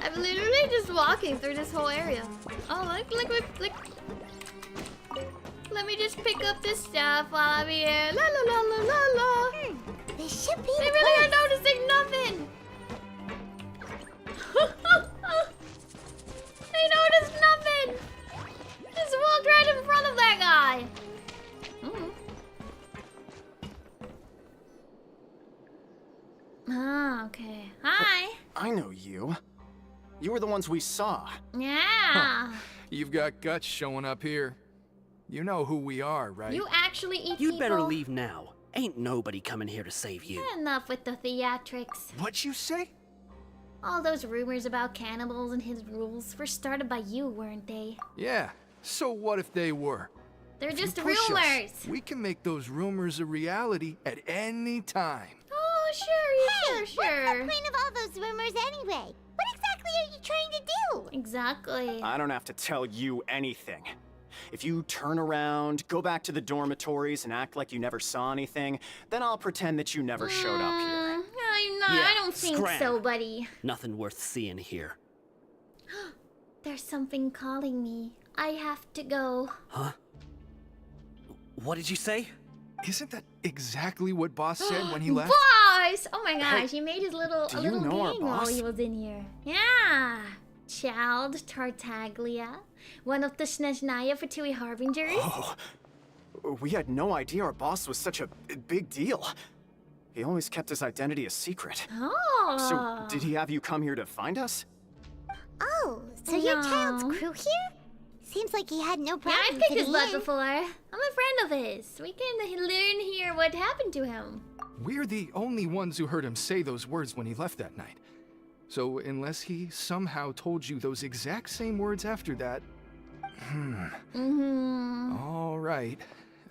I'm literally just walking through this whole area. Oh, look. Let me just pick up this stuff while I'm here. La la la la la la. This should be They the really place. are noticing nothing. They noticed nothing. Just walked right in front of that guy. Ah, okay. Hi. I know you. You were the ones we saw. Yeah. You've got guts showing up here. You know who we are, right? You actually eat You'd people? better leave now. Ain't nobody coming here to save you. Enough with the theatrics. What'd you say? All those rumors about cannibals and his rules were started by you, weren't they? Yeah, so what if they were? They're If you just push us, rumors. we can make those rumors a reality at any time. Oh, sure. What's the point of all those rumors anyway? What exactly are you trying to do? Exactly. I don't have to tell you anything. If you turn around, go back to the dormitories, and act like you never saw anything, then I'll pretend that you never showed up here. I don't think scram. so, buddy. Nothing worth seeing here. There's something calling me. I have to go. Huh? What did you say? Isn't that exactly what Boss said when he left? Boss! Oh my gosh, Hey, he made his little do a you little know our gang while boss? he was in here. Yeah. Child Tartaglia, one of the Snezhnaya Fatui Harbingers. Oh, we had no idea our boss was such a big deal. He always kept his identity a secret. Oh. So, did he have you come here to find us? Oh, so your child's crew here? Seems like he had no Yeah, problem I picked his fitting butt in. before. I'm a friend of his. We can learn here what happened to him. We're the only ones who heard him say those words when he left that night. So unless he somehow told you those exact same words after that... All right.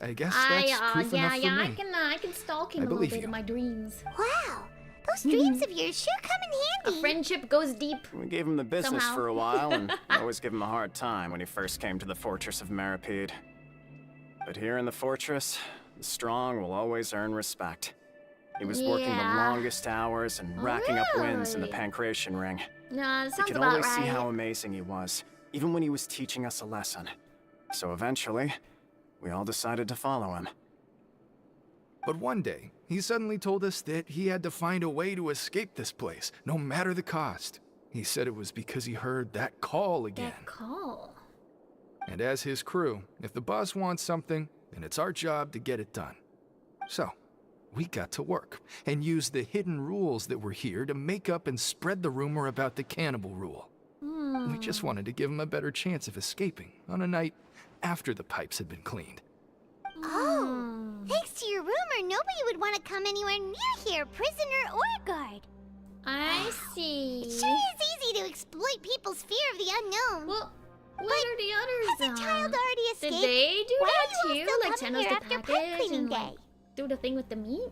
I guess that's proof enough for me. I can stalk him I a little believe bit you. in my dreams. Wow, those dreams of yours sure come in handy. A friendship goes deep. We gave him the business Somehow. for a while, and always give him a hard time when he first came to the fortress of Maripede. But here in the fortress, the strong will always earn respect. He was working the Yeah. longest hours and racking up wins in the Really? pancration ring. No, that We sounds could about always right. see how amazing he was, even when he was teaching us a lesson. So eventually, we all decided to follow him. But one day, he suddenly told us that he had to find a way to escape this place, no matter the cost. He said it was because he heard that call again. That call. And as his crew, if the boss wants something, then it's our job to get it done. So, we got to work and used the hidden rules that were here to make up and spread the rumor about the cannibal rule. We just wanted to give him a better chance of escaping on a night after the pipes had been cleaned. Oh, thanks to your rumor, nobody would want to come anywhere near here, prisoner or guard. I see. It sure is easy to exploit people's fear of the unknown. Well, what are the others? Has a child already Did escaped? they do Why that are you too? all still Like coming send us here the after pipe package cleaning and day? like, do the thing with the meat?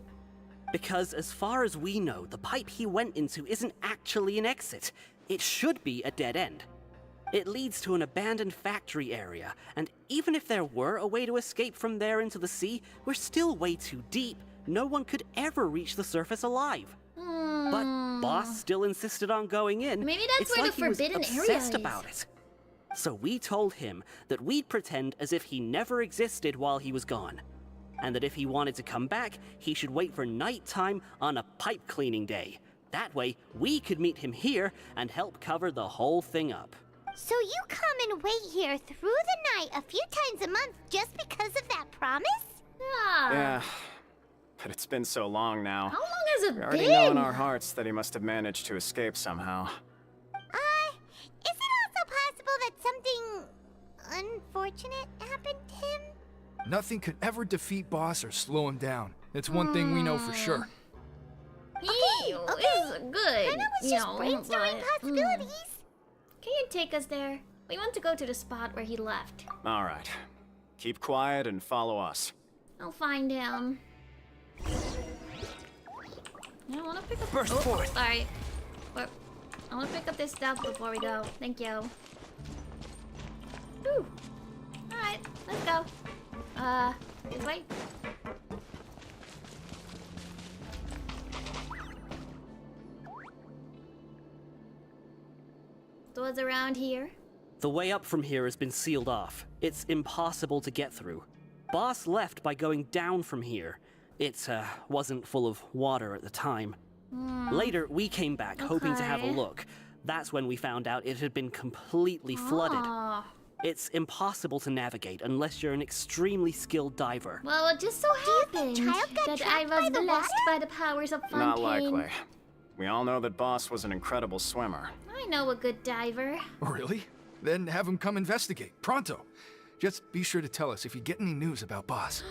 Because as far as we know, the pipe he went into isn't actually an exit. It should be a dead end. It leads to an abandoned factory area, and even if there were a way to escape from there into the sea, we're still way too deep. No one could ever reach the surface alive. But Boss still insisted on going in. Maybe that's It's where like the he was forbidden area obsessed is. about it. So we told him that we'd pretend as if he never existed while he was gone. And that if he wanted to come back, he should wait for nighttime on a pipe cleaning day. That way, we could meet him here and help cover the whole thing up. So you come and wait here through the night a few times a month just because of that promise? Yeah, but it's been so long now. How long has it We already been? know in our hearts that he must have managed to escape somehow. Is it also possible that something unfortunate happened to him? Nothing could ever defeat Boss or slow him down. It's one thing we know for sure. He is good. I know it's just brainstorming possibilities. Can you take us there? We want to go to the spot where he left. All right. Keep quiet and follow us. I'll find him. I want to pick up. Burst forth. Sorry. I want to pick up this stuff before we go. Thank you. Whew. All right, let's go. This way. Doors around here. The way up from here has been sealed off. It's impossible to get through. Boss left by going down from here. It wasn't full of water at the time. Later, we came back hoping to have a Okay. look. That's when we found out it had been completely flooded. Ah. It's impossible to navigate unless you're an extremely skilled diver. Well, it just so happened child got that trapped I was by the blessed by the powers of Fontaine. Not likely. We all know that Boss was an incredible swimmer. I know a good diver. Really? Then have him come investigate, pronto. Just be sure to tell us if you get any news about Boss.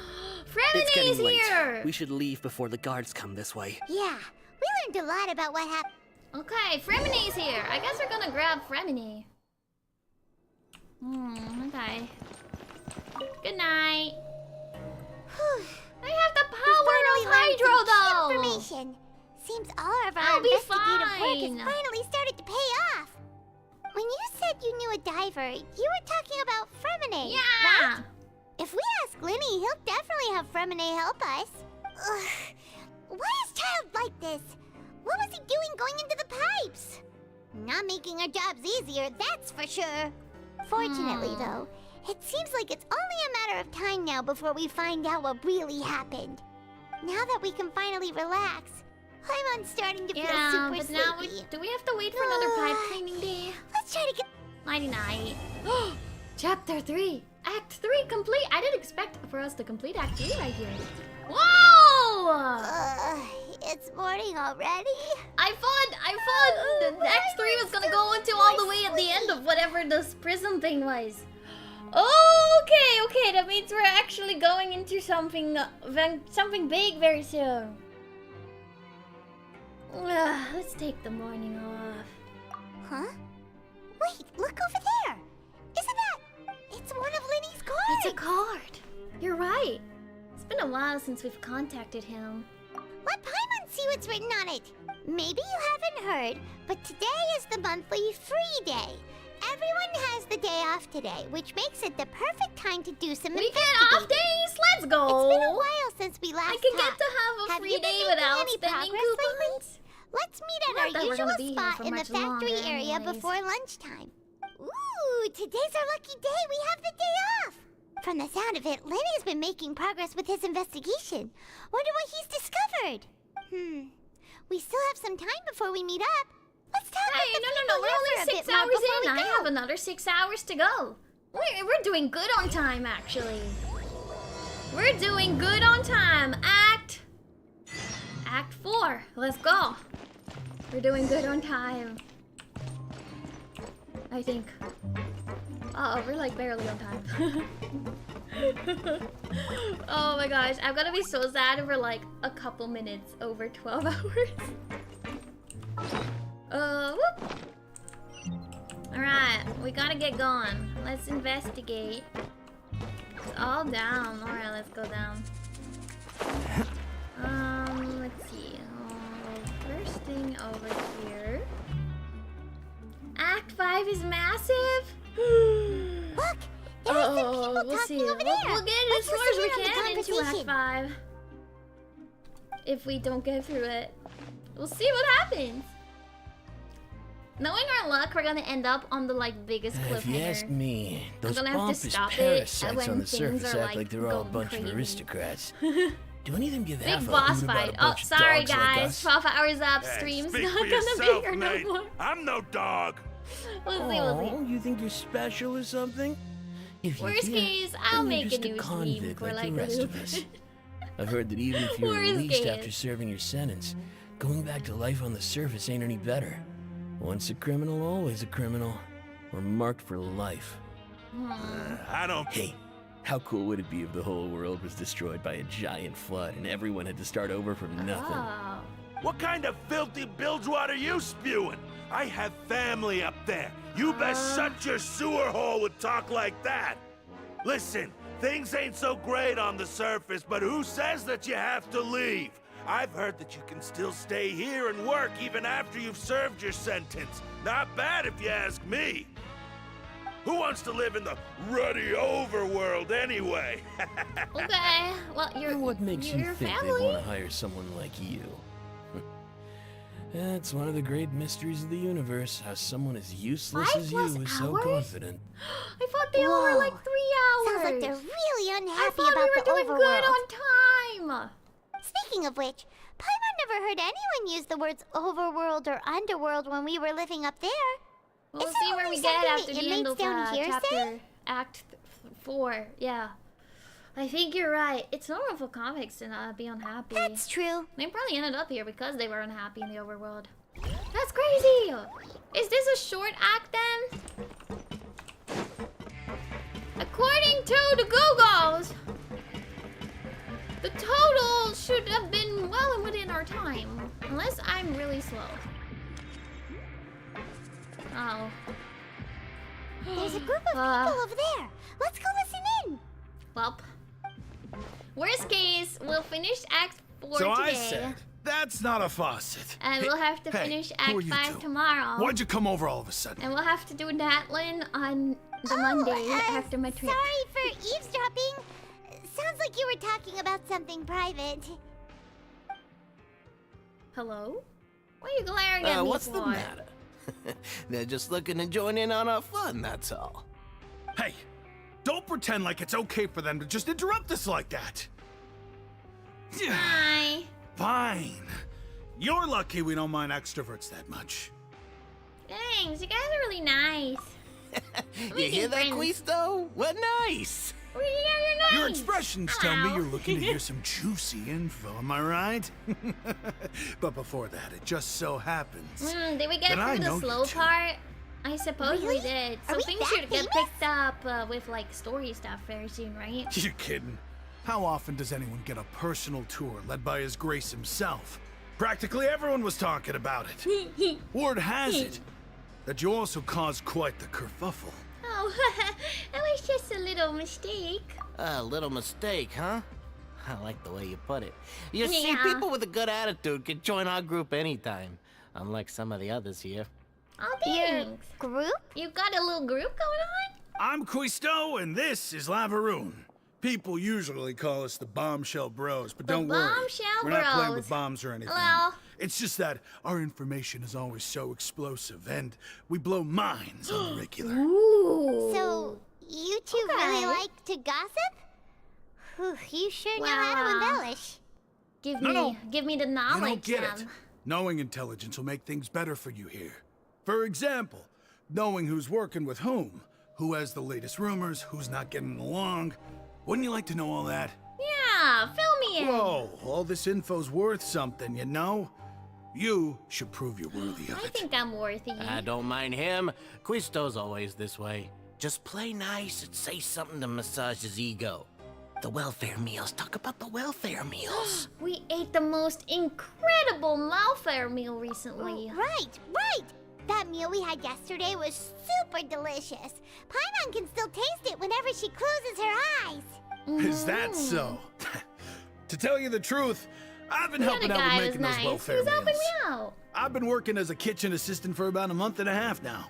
It's Fremene's getting late. here! We should leave before the guards come this way. Yeah, we learned a lot about what happened. Okay, Fremene's here. I guess we're gonna grab Fremene. Okay. Good night. I have the power of Hydro, though! Information. Seems all of our I'll be investigative work fine. has finally started to pay off. When you said you knew a diver, you were talking about Fremene, Yeah! right? If we ask Linny, he'll definitely have Fremene help us. Ugh. Why is Child like this? What was he doing going into the pipes? Not making our jobs easier, that's for sure. Fortunately, though, it seems like it's only a matter of time now before we find out what really happened. Now that we can finally relax, I'm starting to feel super but now sleepy. do we have to wait for another pipe cleaning day? Let's try to get... Nighty night. Chapter 3. Act 3 complete. I didn't expect for us to complete Act 3 right here. Whoa! It's morning already? I thought the Act 3 was gonna go into all the way at the end of whatever this prison thing was. Okay, that means we're actually going into something big very soon. Let's take the morning off. Huh? Wait, look over there! Isn't that... It's one of Linny's cards! It's a card. You're right. It's been a while since we've contacted him. Let Paimon see what's written on it. Maybe you haven't heard, but today is the monthly free day. Everyone has the day off today, which makes it the perfect time to do some We get investigating. off days? Let's go! It's been a while since we last I can get talked. to have a free you been day making without any spending progress coupons? lately? Let's meet Not at that our we're gonna usual be here spot for in the much factory longer area anyways. before lunchtime. Ooh, today's our lucky day. We have the day off. From the sound of it, Lenny's been making progress with his investigation. Wonder what he's discovered. We still have some time before we meet up. Let's talk about the No, people we're here only for a 6 bit more hours before in. we I go. have another 6 hours to go. We're doing good on time, actually. We're doing good on time. Act 4. Let's go. We're doing good on time. I think. We're like barely on time. Oh my gosh, I'm gonna be so sad if we're like a couple minutes over 12 hours. Whoop. Alright, we gotta get going. Let's investigate. It's all down. Alright, let's go down. Let's see. First thing over here. Act 5 is massive. Look, there are some people we'll talking see. over there. We'll get as Let's far as listen we in on the can into Act conversation. 5. If we don't get through it, we'll see what happens. Knowing our luck, we're gonna end up on the like biggest cliffhanger. If you ask me, those I'm gonna have to pompous stop it parasites when on the things surface are, act like they're all a going bunch crazy. of aristocrats. Do any of them give Big half a boss hoot about fight. a Oh, bunch of sorry dogs like guys. us? 12 hours up. Hey, Stream's speak not for gonna yourself, be here mate. no more. I'm no dog. We'll see. Oh, you think you're special or something? If you Worst can't, case, then I'll you're make a just new convict stream for like like the a rest little of us. bit. I've heard that even if you're Worst released case. after serving your sentence, going back to life on the surface ain't any better. Once a criminal, always a criminal. We're marked for life. I don't... Hey, how cool would it be if the whole world was destroyed by a giant flood and everyone had to start over from nothing? Oh. What kind of filthy bilgewater are you spewing? I have family up there. You best shut your sewer hole with talk like that. Listen, things ain't so great on the surface, but who says that you have to leave? I've heard that you can still stay here and work even after you've served your sentence. Not bad if you ask me. Who wants to live in the ruddy overworld anyway? Okay, well, you're What makes you your think family. they want to hire someone like you? That's one of the great mysteries of the universe, how someone as useless 5 as you plus is so hours? confident. I thought they all were like 3 hours. Sounds like they're really I unhappy thought about we were the doing overworld. good on time. Speaking of which, Paimon never heard anyone use the words overworld or underworld when we were living up there. We'll Is see that where only we get something after the the end inmates of down here chapter say? Act 4. Yeah, I think you're right. It's normal for convicts to not be unhappy. That's true. They probably ended up here because they were unhappy in the overworld. That's crazy. Is this a short act then? According goes. The total should have been well and within our time. Unless I'm really slow. Oh. There's a group of people over there. Let's go listen in. Well, worst case, we'll finish Act 4 So today. I said, that's not a faucet. And we'll have to finish who are Act you 5 two? tomorrow. Why'd you come over all of a sudden? And we'll have to do Natlin on the Monday after my trip. Sorry for eavesdropping. Sounds like you were talking about something private. Hello? Why are you glaring at me What's for? the matter? They're just looking to join in on our fun, that's all. Hey, don't pretend like it's okay for them to just interrupt us like that. Hi. Fine. You're lucky we don't mind extroverts that much. Thanks, you guys are really nice. You hear that, Quisto? We're nice. Well, yeah, you're nice. Your expressions tell me you're looking to hear some juicy info, am I right? But before that, it just so happens. Did we get that I through the know slow you two. part? I suppose Really? we did. Are So we things that should get famous? picked up with like story stuff very soon, right? You're kidding. How often does anyone get a personal tour led by His Grace himself? Practically everyone was talking about it. Word has it that you also caused quite the kerfuffle. Oh, that was just a little mistake. A little mistake, huh? I like the way you put it. You see, Yeah. people with a good attitude can join our group anytime, unlike some of the others here. Oh, thanks. Group? You got a little group going I'm Quisto, and this is Lavaroon. People usually call us the Bombshell Bros, but The don't worry. Bombshell We're not playing Bros. with bombs or anything. Hello? It's just that our information is always so explosive, and we blow minds on the regular. Ooh. So, you two really like to gossip? Whew, you sure know how to Wow. embellish. Give No. me the You knowledge. don't get it. then. Knowing intelligence will make things better for you here. For example, knowing who's working with whom, who has the latest rumors, who's not getting along. Wouldn't you like to know all that? Yeah, fill me in. Whoa, all this info's worth something, you know? You should prove you're worthy of I it. think I'm worthy. I don't mind him. Quisto's always this way. Just play nice and say something to massage his ego. The welfare meals. Talk about the welfare meals. We ate the most incredible welfare meal recently. Right. That meal we had yesterday was super delicious. Paimon can still taste it whenever she closes her eyes. Is that so? To tell you the truth, I've been The helping other out guy with was making those nice. welfare He was helping meals. me out. I've been working as a kitchen assistant for about a month and a half now.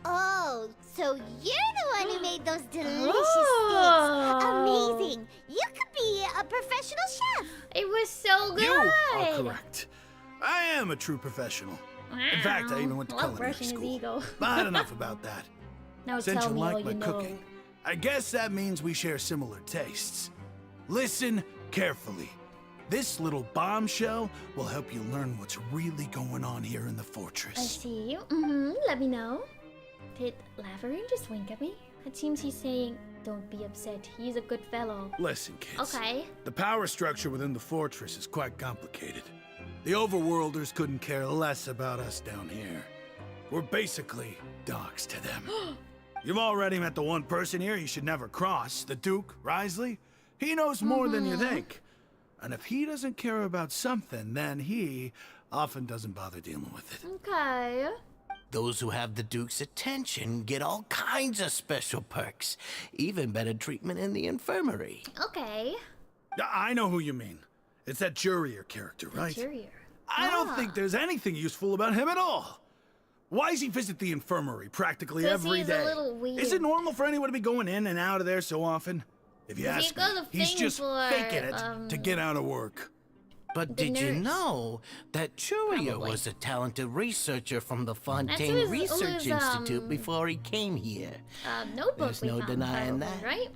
Oh, so you're the one who made those delicious Oh. steaks. Amazing. You could be a professional chef. It was so good. You are correct. I am a true professional. In fact, I even went to Love culinary brushing school. his ego. But enough about that. Now Since tell you me all like my you know. cooking, I guess that means we share similar tastes. Listen carefully. This little bombshell will help you learn what's really going on here in the I fortress. see. Let me know. Did Lavaroon just wink at me? It seems he's saying, don't be upset. He's a good fellow. Listen, kids. Okay. The power structure within the fortress is quite complicated. The overworlders couldn't care less about us down here. We're basically dogs to them. You've already met the one person here you should never cross, the Duke, Risley. He knows more than you think. And if he doesn't care about something, then he often doesn't bother dealing with it. Okay. Those who have the Duke's attention get all kinds of special perks. Even better treatment in the infirmary. Okay. I know who you mean. It's that Jurier character, right? Jurier. I don't think there's anything useful about him at all. Why does he visit the infirmary practically 'Cause every he's day? a little weird. Is it normal for anyone to be going in and out of there so often? If you Does he ask go me, to he's thing just for, faking it to get out of work. But The did you nurse. know that Churia Probably. was a talented researcher from the That's Fontaine who his- Research who his, Institute before he came here? Notebook There's we no found, denying probably, that. right?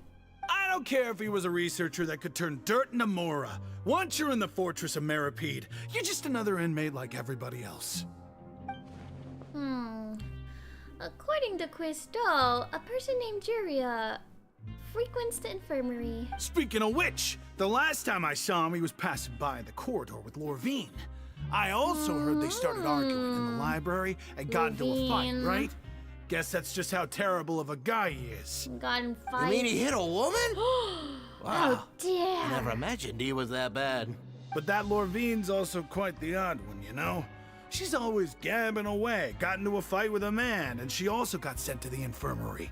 I don't care if he was a researcher that could turn dirt into Mora. Once you're in the fortress of Meripede, you're just another inmate like everybody else. According to Quisto, a person named Juria frequents the infirmary. Speaking of which, the last time I saw him, he was passing by in the corridor with Lorvine. I also heard they started arguing in the library and got into a fight, Lorvine. right? Guess that's just how terrible of a guy he is. Got in You fights. mean he hit a woman? Oh, dear. I never imagined he was that bad. But that Lorvine's also quite the odd one, you know? She's always gabbing away, got into a fight with a man, and she also got sent to the infirmary.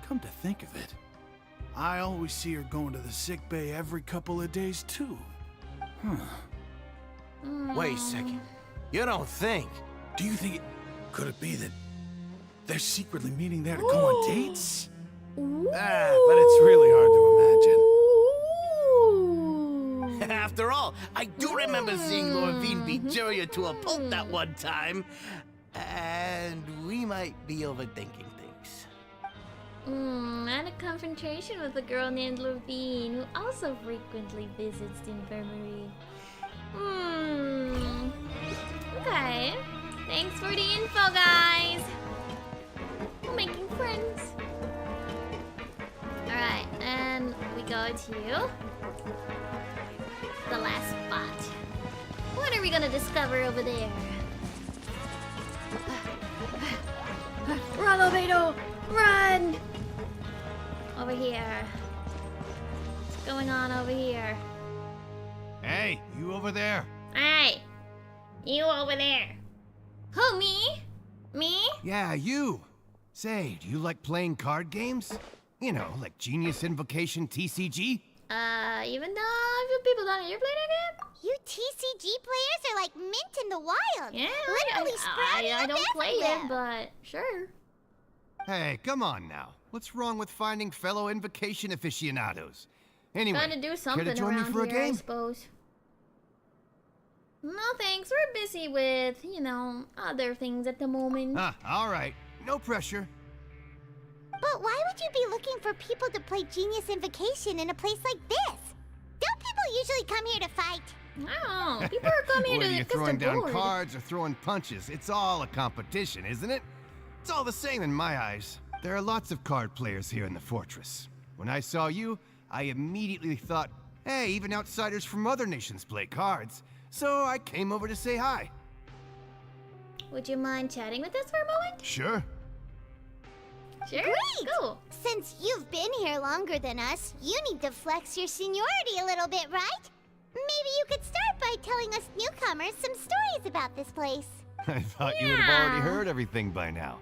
Come to think of it, I always see her going to the sick bay every couple of days, too. Wait a second. You don't think? Do you think could it be that they're secretly meeting there to go on dates? But it's really hard to imagine. After all, I do remember seeing Lorvine beat Juria to a pulp that one time. And we might be overthinking things. And a confrontation with a girl named Lorvine, who also frequently visits the infirmary. Okay. Thanks for the info, guys. We're making friends. Alright, and we go to the last spot. What are we gonna discover over there? Run, Obedo! Run! Over here. What's going on over here? Hey, you over there. Hey! You over there. Who, me? Me? Yeah, you. Say, do you like playing card games? You know, like Genius Invocation TCG? Even though a few people down here play that game? You TCG players are like mint in the wild. Yeah, literally sprouting I up don't play everywhere. it, but sure. Hey, come on now. What's wrong with finding fellow Invocation aficionados? Anyway, Gotta do something care to join me around for a here, I game? suppose. No thanks, we're busy with, you know, other things at the moment. All right. No pressure. But why would you be looking for people to play Genius Invocation in a place like this? Don't people usually come here to fight? No, people are coming Whether here you're because throwing they're down bored. cards or throwing punches, it's all a competition, isn't it? It's all the same in my eyes. There are lots of card players here in the fortress. When I saw you, I immediately thought, hey, even outsiders from other nations play cards. So I came over to say hi. Would you mind chatting with us for a moment? Sure. Sure. Great! Cool. Since you've been here longer than us, you need to flex your seniority a little bit, right? Maybe you could start by telling us newcomers some stories about this place. I thought you would have already heard everything by now.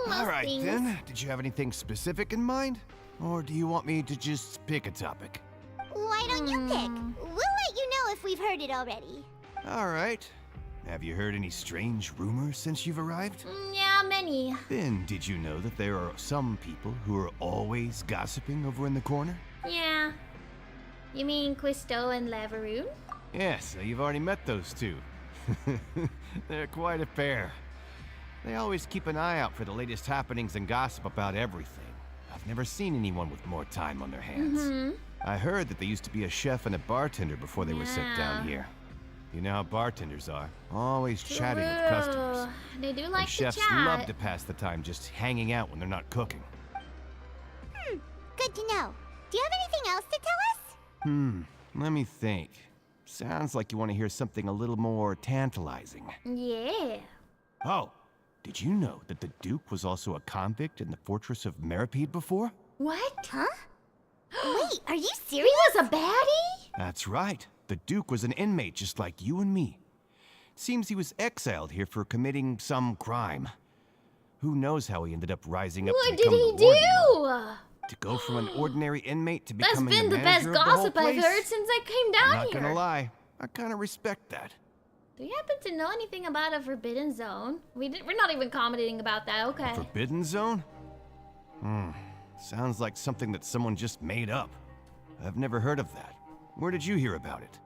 Most All right, things. then. Did you have anything specific in mind? Or do you want me to just pick a topic? Why don't you pick? We'll let you know if we've heard it already. All right. Have you heard any strange rumors since you've arrived? Yeah, many. Then, did you know that there are some people who are always gossiping over in the corner? Yeah. You mean Quisto and Lavaroon? Yes, you've already met those two. They're quite a pair. They always keep an eye out for the latest happenings and gossip about everything. I've never seen anyone with more time on their hands. I heard that they used to be a chef and a bartender before they were sent down here. You know how bartenders are, always chatting with customers. They do like And chefs to chat. love to pass the time just hanging out when they're not cooking. Good to know. Do you have anything else to tell us? Let me think. Sounds like you want to hear something a little more tantalizing. Yeah. Oh, did you know that the Duke was also a convict in the fortress of Meripede before? What? Huh? Wait, are you He serious? was a baddie? That's right. The Duke was an inmate just like you and me. Seems he was exiled here for committing some crime. Who knows how he ended up rising up What to did become he the warden? do? To go from an ordinary inmate to That's becoming been the the best manager of the whole gossip I've place? heard since I came I'm down not here. gonna lie, I kind of respect that. Do you happen to know anything about a forbidden zone? We're not even commenting about that, okay. Forbidden Zone? Sounds like something that someone just made up. I've never heard of that. Where did you hear about it?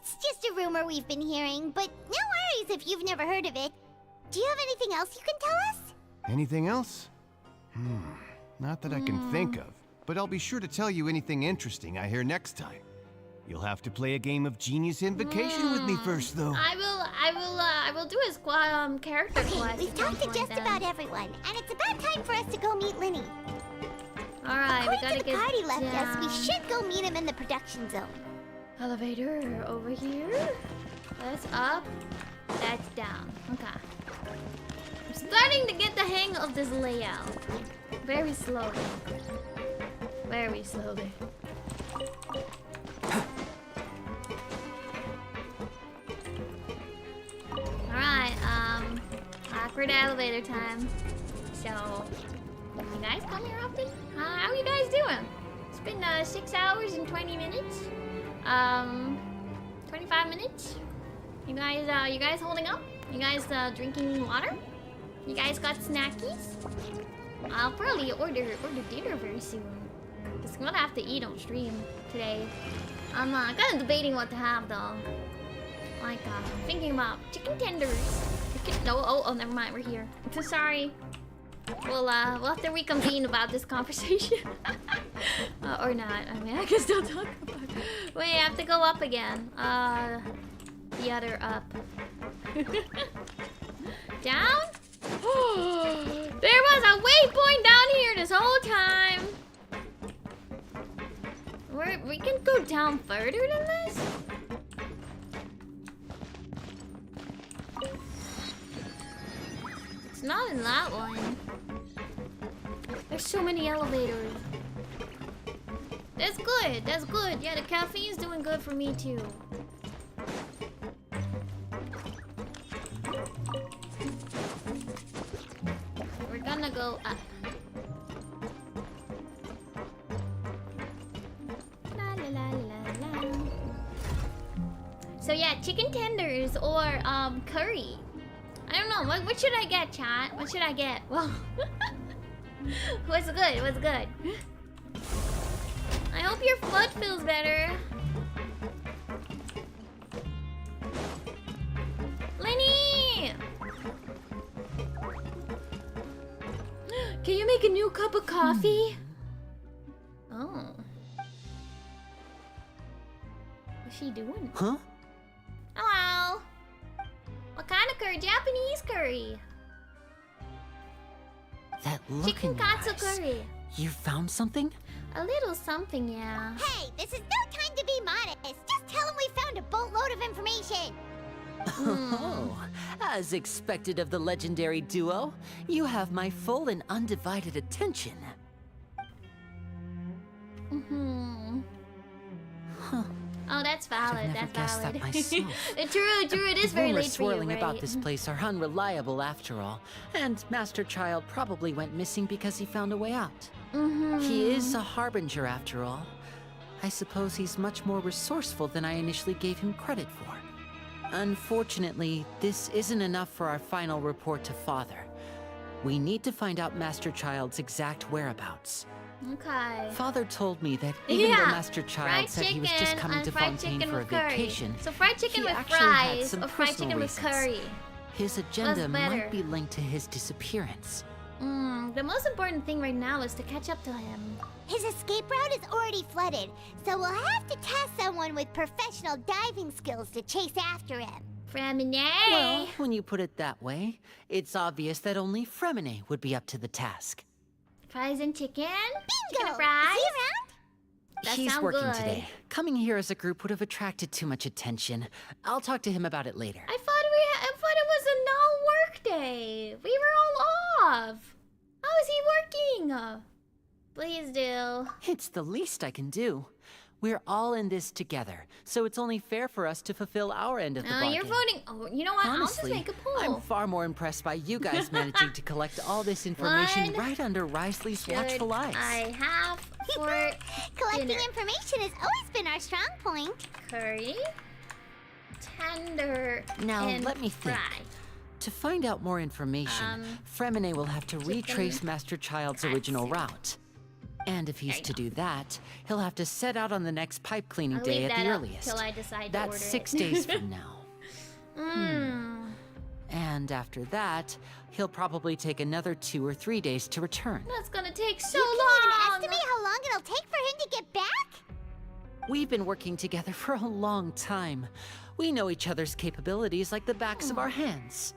It's just a rumor we've been hearing, but no worries if you've never heard of it. Do you have anything else you can tell us? Anything else? Not that I can think of, but I'll be sure to tell you anything interesting I hear next time. You'll have to play a game of Genius Invocation with me first, though. I will do his character Okay, quest. we've talked to just about everyone, and it's about time for us to go meet Linny. Alright, we According gotta to the get party left us, we down. should go meet him in the production zone. Elevator over here. That's up. That's down. Okay. I'm starting to get the hang of this layout. Very slowly. Very slowly. Alright, awkward elevator time. So, you guys come here often? How you guys doing? It's been 6 hours and 20 minutes. 25 minutes. You guys holding up? You guys drinking water? You guys got snackies? I'll probably order dinner very soon. Cause I'm gonna have to eat on stream today. I'm kind of debating what to have though. Like thinking about chicken tenders. Oh, never mind. We're here. I'm so sorry. We'll have to reconvene about this conversation. Or not. I mean, I can still talk about it. Wait, I have to go up again. The other up. Down? There was a waypoint down here this whole time. We can go down further than this? It's not in that one. There's so many elevators. That's good. That's good. Yeah, the caffeine's doing good for me too. We're gonna go up. La, la, la, la, la. So yeah, chicken tenders or curry. I don't know. What should I get, chat? What should I get? Well, what's good? What's good? I hope your foot feels better. Lenny! Can you make a new cup of coffee? Oh. What's she doing? Huh? Hello. What kind of curry? Japanese curry. That looking Chicken katsu nice. curry. You found something? A little something, yeah. Hey, this is no time to be modest. Just tell him we found a boatload of information. Oh, as expected of the legendary duo, you have my full and undivided attention. Mm-hmm. Huh. Oh, that's valid. I've never That's guessed valid. that myself. True. It is very Rumors late for you, swirling right? about this place are unreliable after all, and Master Child probably went missing because he found a way out. Mm-hmm. He is a harbinger after all. I suppose he's much more resourceful than I initially gave him credit for. Unfortunately, this isn't enough for our final report to Father. We need to find out Master Child's exact whereabouts. Okay. Father told me that even though Master Child Fried said he was just chicken coming and to fried Fontaine chicken for a with curry. vacation, So fried chicken he with actually had fries some or fried personal chicken with reasons. curry. His agenda What's better? might be linked to his disappearance. The most important thing right now is to catch up to him. His escape route is already flooded, so we'll have to task someone with professional diving skills to chase after him. Fremine! Well, when you put it that way, it's obvious that only Fremine would be up to the task. Fries and chicken? Bingo! Chicken and fries? Is he around? That He's sound working good. today. Coming here as a group would have attracted too much attention. I'll talk to him about it later. I thought it was a non-work day. We were all off. How is he working? Please do. It's the least I can do. We're all in this together, so it's only fair for us to fulfill our end of the bargain. You're voting. Oh, you know what? Honestly, I'll just make a poll. I'm far more impressed by you guys managing to collect all this information right under Risley's watchful eyes. I have for Collecting dinner. information has always been our strong point. Curry, tender, Now, and let me think. fry. To find out more information, Fremine will have to retrace Master Child's original route. And if he's to do that, he'll have to set out on the next pipe cleaning I'll day leave at that the up earliest. till I decide to That's order 6 it. days from now. And after that, he'll probably take another 2 or 3 days to return. That's gonna take so You long. can even estimate how long it'll take for him to get back? We've been working together for a long time. We know each other's capabilities like the backs of our hands.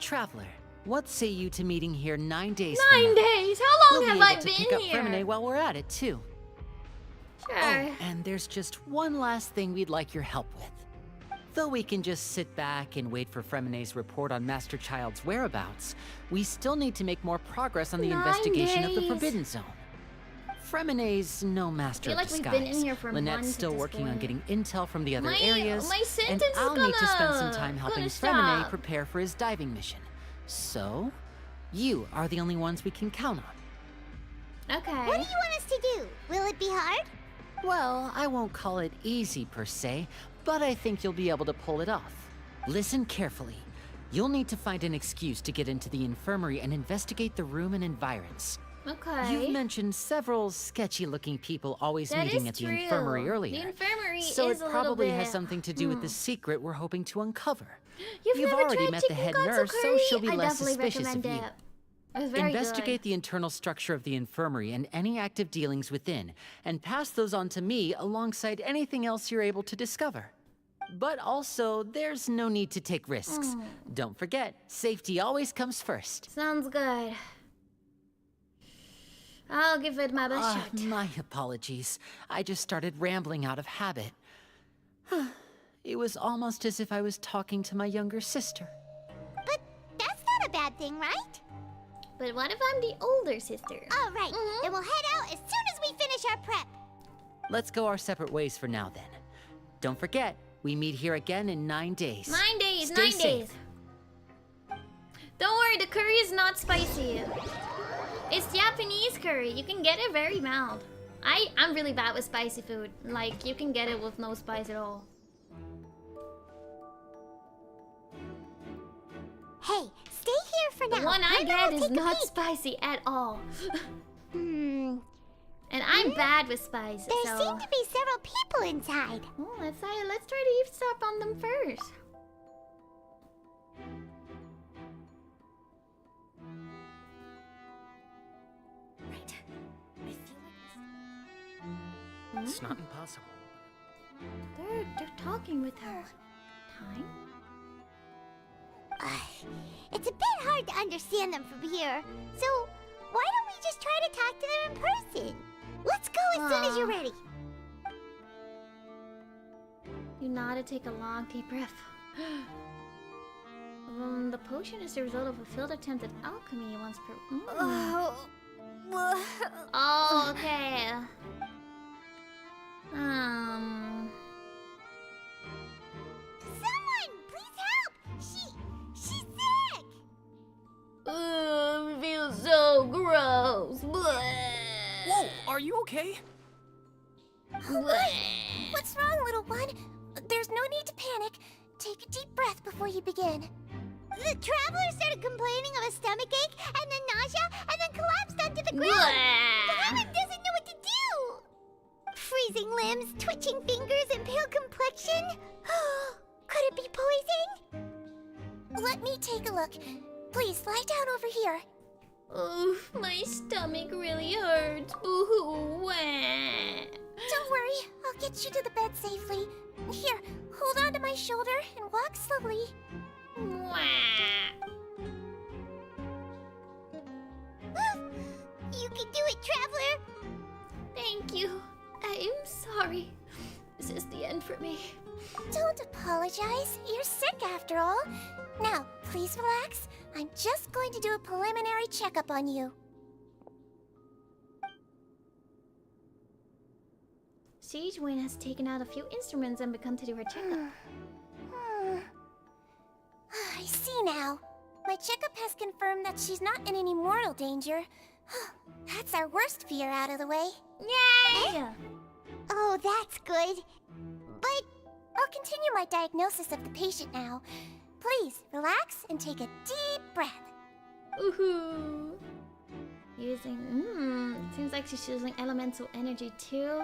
Traveler, what say you to meeting here 9 days from 9 now? days? How long We'll have be I able to been pick up here? Fremine while we're at it, too. Sure. Oh, and there's just one last thing we'd like your help with. Though we can just sit back and wait for Fremene's report on Master Child's whereabouts, we still need to make more progress on the 9 investigation of the days. Forbidden Zone. Fremene's no I master feel of like disguise. we've been in here for a Lynette's month still at this working on point. getting intel from the other My- areas, my and sentence is I'll need to spend some gonna- time helping gonna Fremene stop. prepare for his diving mission. So, you are the only ones we can count on. Okay. What do you want us to do? Will it be hard? Well, I won't call it easy per se, but I think you'll be able to pull it off. Listen carefully. You'll need to find an excuse to get into the infirmary and investigate the room and environs. Okay. You've mentioned several sketchy-looking people always That meeting is at the true. infirmary earlier. The infirmary so is it a probably little has bit- something to do with the secret we're hoping to uncover. You've never already tried met the chicken head katsu nurse, so curry? she'll be I less definitely suspicious of recommend you. it. It was very Investigate good. the internal structure of the infirmary and any active dealings within, and pass those on to me alongside anything else you're able to discover. But also, there's no need to take risks. Don't forget, safety always comes first. Sounds good. I'll give it my best shot. My apologies. I just started rambling out of habit. It was almost as if I was talking to my younger sister. But that's not a bad thing, right? But what if I'm the older sister? All right, then we'll head out as soon as we finish our prep. Let's go our separate ways for now, then. Don't forget, we meet here again in 9 days. 9 days, Stay 9 safe. days. Don't worry, the curry is not spicy. It's Japanese curry. You can get it very mild. I'm really bad with spicy food. Like, you can get it with no spice at all. Hey, stay here for now. The one I I'm get gonna is take a not peek. spicy at all. Hmm. And I'm bad with spice, There so... seem to be several people inside. Oh, let's try to eavesdrop on them first. Right. I feel like It's not impossible. They're talking with her. Time? It's a bit hard to understand them from here. So, why don't we just try to talk to them in person? Let's go as soon as you're ready. You know how to take a long, deep breath. The potion is the result of a failed attempt at alchemy once per... Oh, okay. Someone, please help! She's sick! It feels so gross. Whoa, are you okay? What's wrong, little one? There's no need to panic. Take a deep breath before you begin. The traveler started complaining of a stomachache, and then nausea, and then collapsed onto the ground. The woman doesn't know what to do. Freezing limbs, twitching fingers, and pale complexion. Could it be poison? Let me take a look. Please lie down over here. Oh, my stomach really hurts. Ooh, wah. Don't worry, I'll get you to the bed safely. Here, hold on to my shoulder and walk slowly. You can do it, traveler! Thank you. I'm sorry. This is the end for me. Don't apologize. You're sick after all. Now, please relax. I'm just going to do a preliminary checkup on you. Sage Wayne has taken out a few instruments and begun to do her checkup. I see now. My checkup has confirmed that she's not in any mortal danger. That's our worst fear out of the way. Yay! Oh, that's good. But I'll continue my diagnosis of the patient now. Please, relax and take a deep breath. Ooh. It seems like she's using elemental energy too.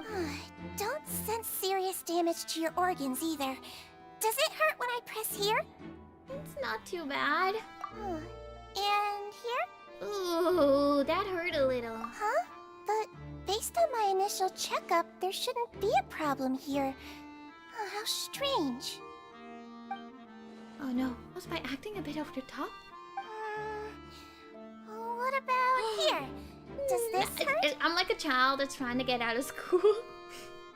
Don't sense serious damage to your organs either. Does it hurt when I press here? It's not too bad. And here? Ooh, that hurt a little. Huh? But based on my initial checkup, there shouldn't be a problem here. How strange. Oh no, was I acting a bit over the top? What about here? Does this hurt? I'm like a child that's trying to get out of school.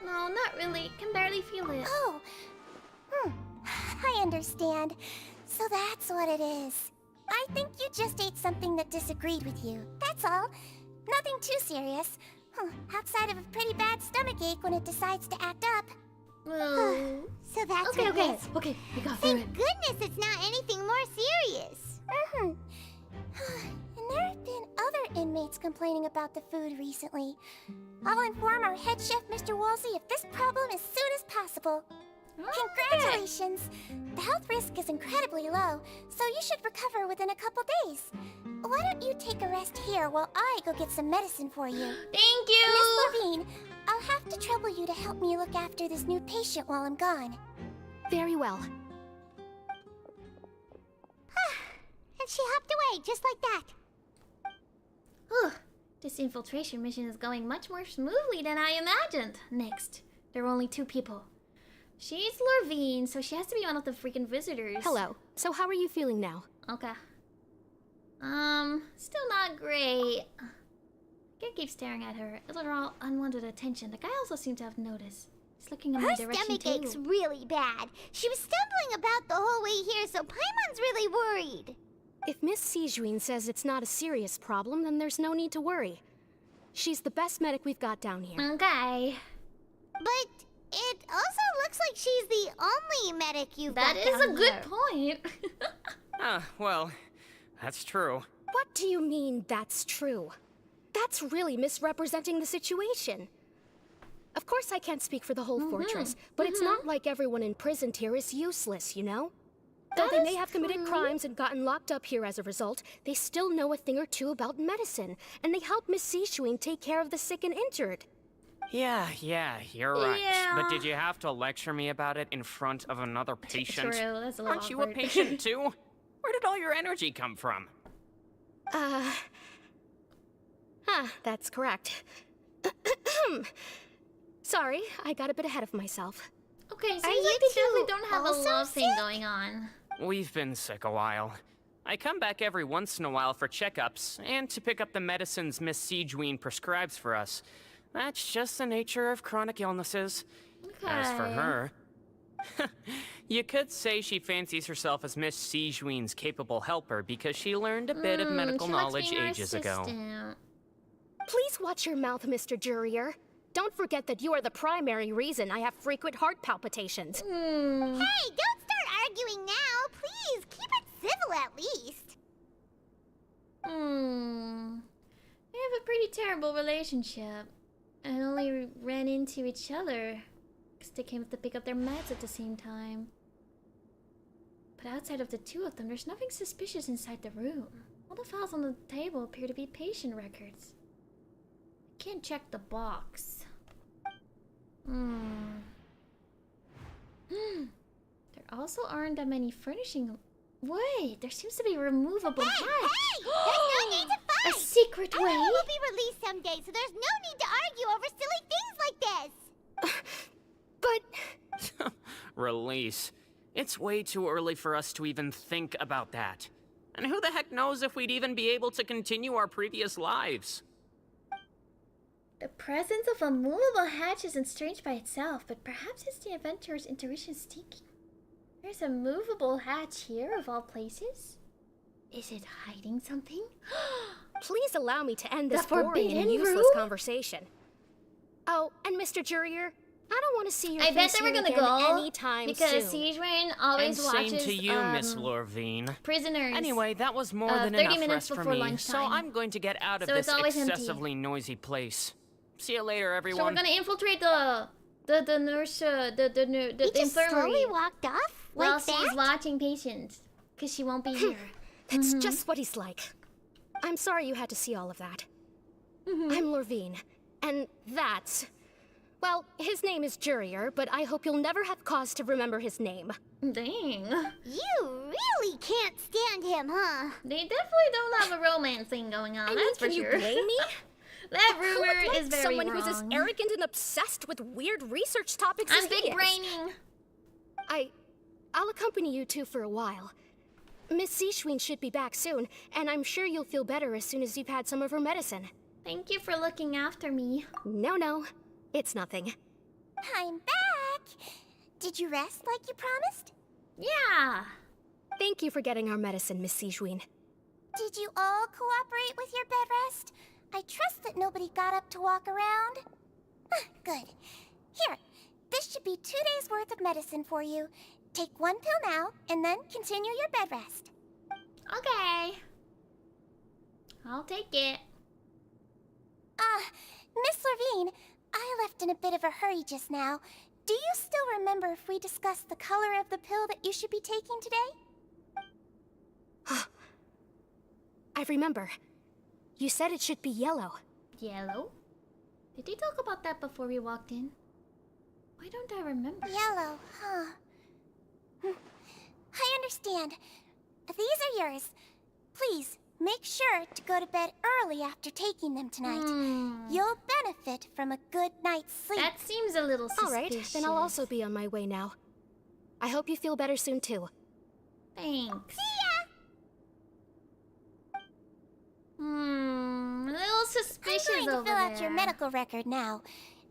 No, not really. Can barely feel it. Oh. I understand. So that's what it is. I think you just ate something that disagreed with you. That's all. Nothing too serious. Outside of a pretty bad stomachache when it decides to act up. So that's Okay, what okay, it is. okay, we got through Thank it. goodness it's not anything more serious. And there have been other inmates complaining about the food recently. I'll inform our head chef, Mr. Woolsey, of this problem as soon as possible. Congratulations! The health risk is incredibly low, so you should recover within a couple days. Why don't you take a rest here while I go get some medicine for you? Thank you! Miss Levine, I'll have to trouble you to help me look after this new patient while I'm gone. Very well. And she hopped away, just like that. Whew. This infiltration mission is going much more smoothly than I imagined. Next, there are only 2 people. She's Lorvine, so she has to be one of the freaking visitors. Hello. So how are you feeling now? Okay. Still not great. Kid keeps staring at her. It's all unwanted attention. The guy also seems to have noticed. He's looking in my direction Her stomach too. ache's really bad. She was stumbling about the whole way here, so Paimon's really worried. If Miss Zhuni says it's not a serious problem, then there's no need to worry. She's the best medic we've got down here. Okay. But it also looks like she's the only medic you've That got is down a good here. point. Well, that's true. What do you mean, that's true? That's really misrepresenting the situation. Of course I can't speak for the whole fortress, but it's not like everyone imprisoned here is useless, you know? Though they may have committed crimes and gotten locked up here as a result, they still know a thing or two about medicine, and they help Miss Zhuni take care of the sick and injured. Yeah, you're right. Yeah. But did you have to lecture me about it in front of another patient? True, that's a little Aren't you a awkward. patient too? Where did all your energy come from? That's correct. Sorry, I got a bit ahead of myself. Okay, seems Are like you they definitely two don't have a also love thing sick? going on. We've been sick a while. I come back every once in a while for checkups and to pick up the medicines Miss Zhuni prescribes for us. That's just the nature of chronic illnesses. As for Okay. her, you could say she fancies herself as Miss Zhuni's capable helper because she learned a bit of medical she likes knowledge being our ages ago. assistant. Please watch your mouth, Mr. Jurier. Don't forget that you are the primary reason I have frequent heart palpitations. Hey, don't start arguing now. Please, keep it civil at least. They have a pretty terrible relationship. And only ran into each other because they came to pick up their meds at the same time. But outside of the 2 of them, there's nothing suspicious inside the room. All the files on the table appear to be patient records. I can't check the box. There also aren't that many furnishing. Wait, there seems to be a removable hatch. Hey, there's no need to fight. A secret I way? know we'll be released someday, so there's no need to argue over silly things like this. But... Release. It's way too early for us to even think about that. And who the heck knows if we'd even be able to continue our previous lives? The presence of a movable hatch isn't strange by itself, but perhaps it's the adventurer's intuition speaking. There's a movable hatch here, of all places. Is it hiding something? Please allow me to end this The boring forbidden and useless room? conversation. Oh, and Mr. Jurier, I don't want to see your I bet face they were here gonna again go anytime because soon. Siegwin always And watches same to you, Miss Lorvine. prisoners. Anyway, that was more than 30 enough minutes rest for before me, lunchtime. so I'm going to get out of So this it's always empty. excessively noisy place. See you later, So we're everyone. gonna infiltrate the nurse, the He just infirmary. slowly walked off While like she's that? watching patients, because she won't be here. It's just what he's like. I'm sorry you had to see all of that. I'm Lorvine, and that's... Well, his name is Jurier, but I hope you'll never have cause to remember his name. Dang. You really can't stand him, huh? They definitely don't have a romance thing going on, I mean, that's for can sure. you blame me? That Who would rumor like is very someone wrong. who's as arrogant and obsessed with weird research topics I'm as he big is. braining. I'll accompany you two for a while. Miss Zhuni should be back soon, and I'm sure you'll feel better as soon as you've had some of her medicine. Thank you for looking after me. No, it's nothing. I'm back! Did you rest like you promised? Yeah! Thank you for getting our medicine, Miss Zhuni. Did you all cooperate with your bed rest? I trust that nobody got up to walk around. Good. Here, this should be 2 days' worth of medicine for you. Take 1 pill now, and then continue your bed rest. Okay. I'll take it. Miss Levine, I left in a bit of a hurry just now. Do you still remember if we discussed the color of the pill that you should be taking today? I remember. You said it should be yellow. Yellow? Did you talk about that before we walked in? Why don't I remember? Yellow, huh? I understand. These are yours. Please, make sure to go to bed early after taking them tonight. You'll benefit from a good night's sleep. That seems a little suspicious. Alright, then I'll also be on my way now. I hope you feel better soon, too. Thanks. See ya! A little suspicious I'm going over to fill out there. your medical record now.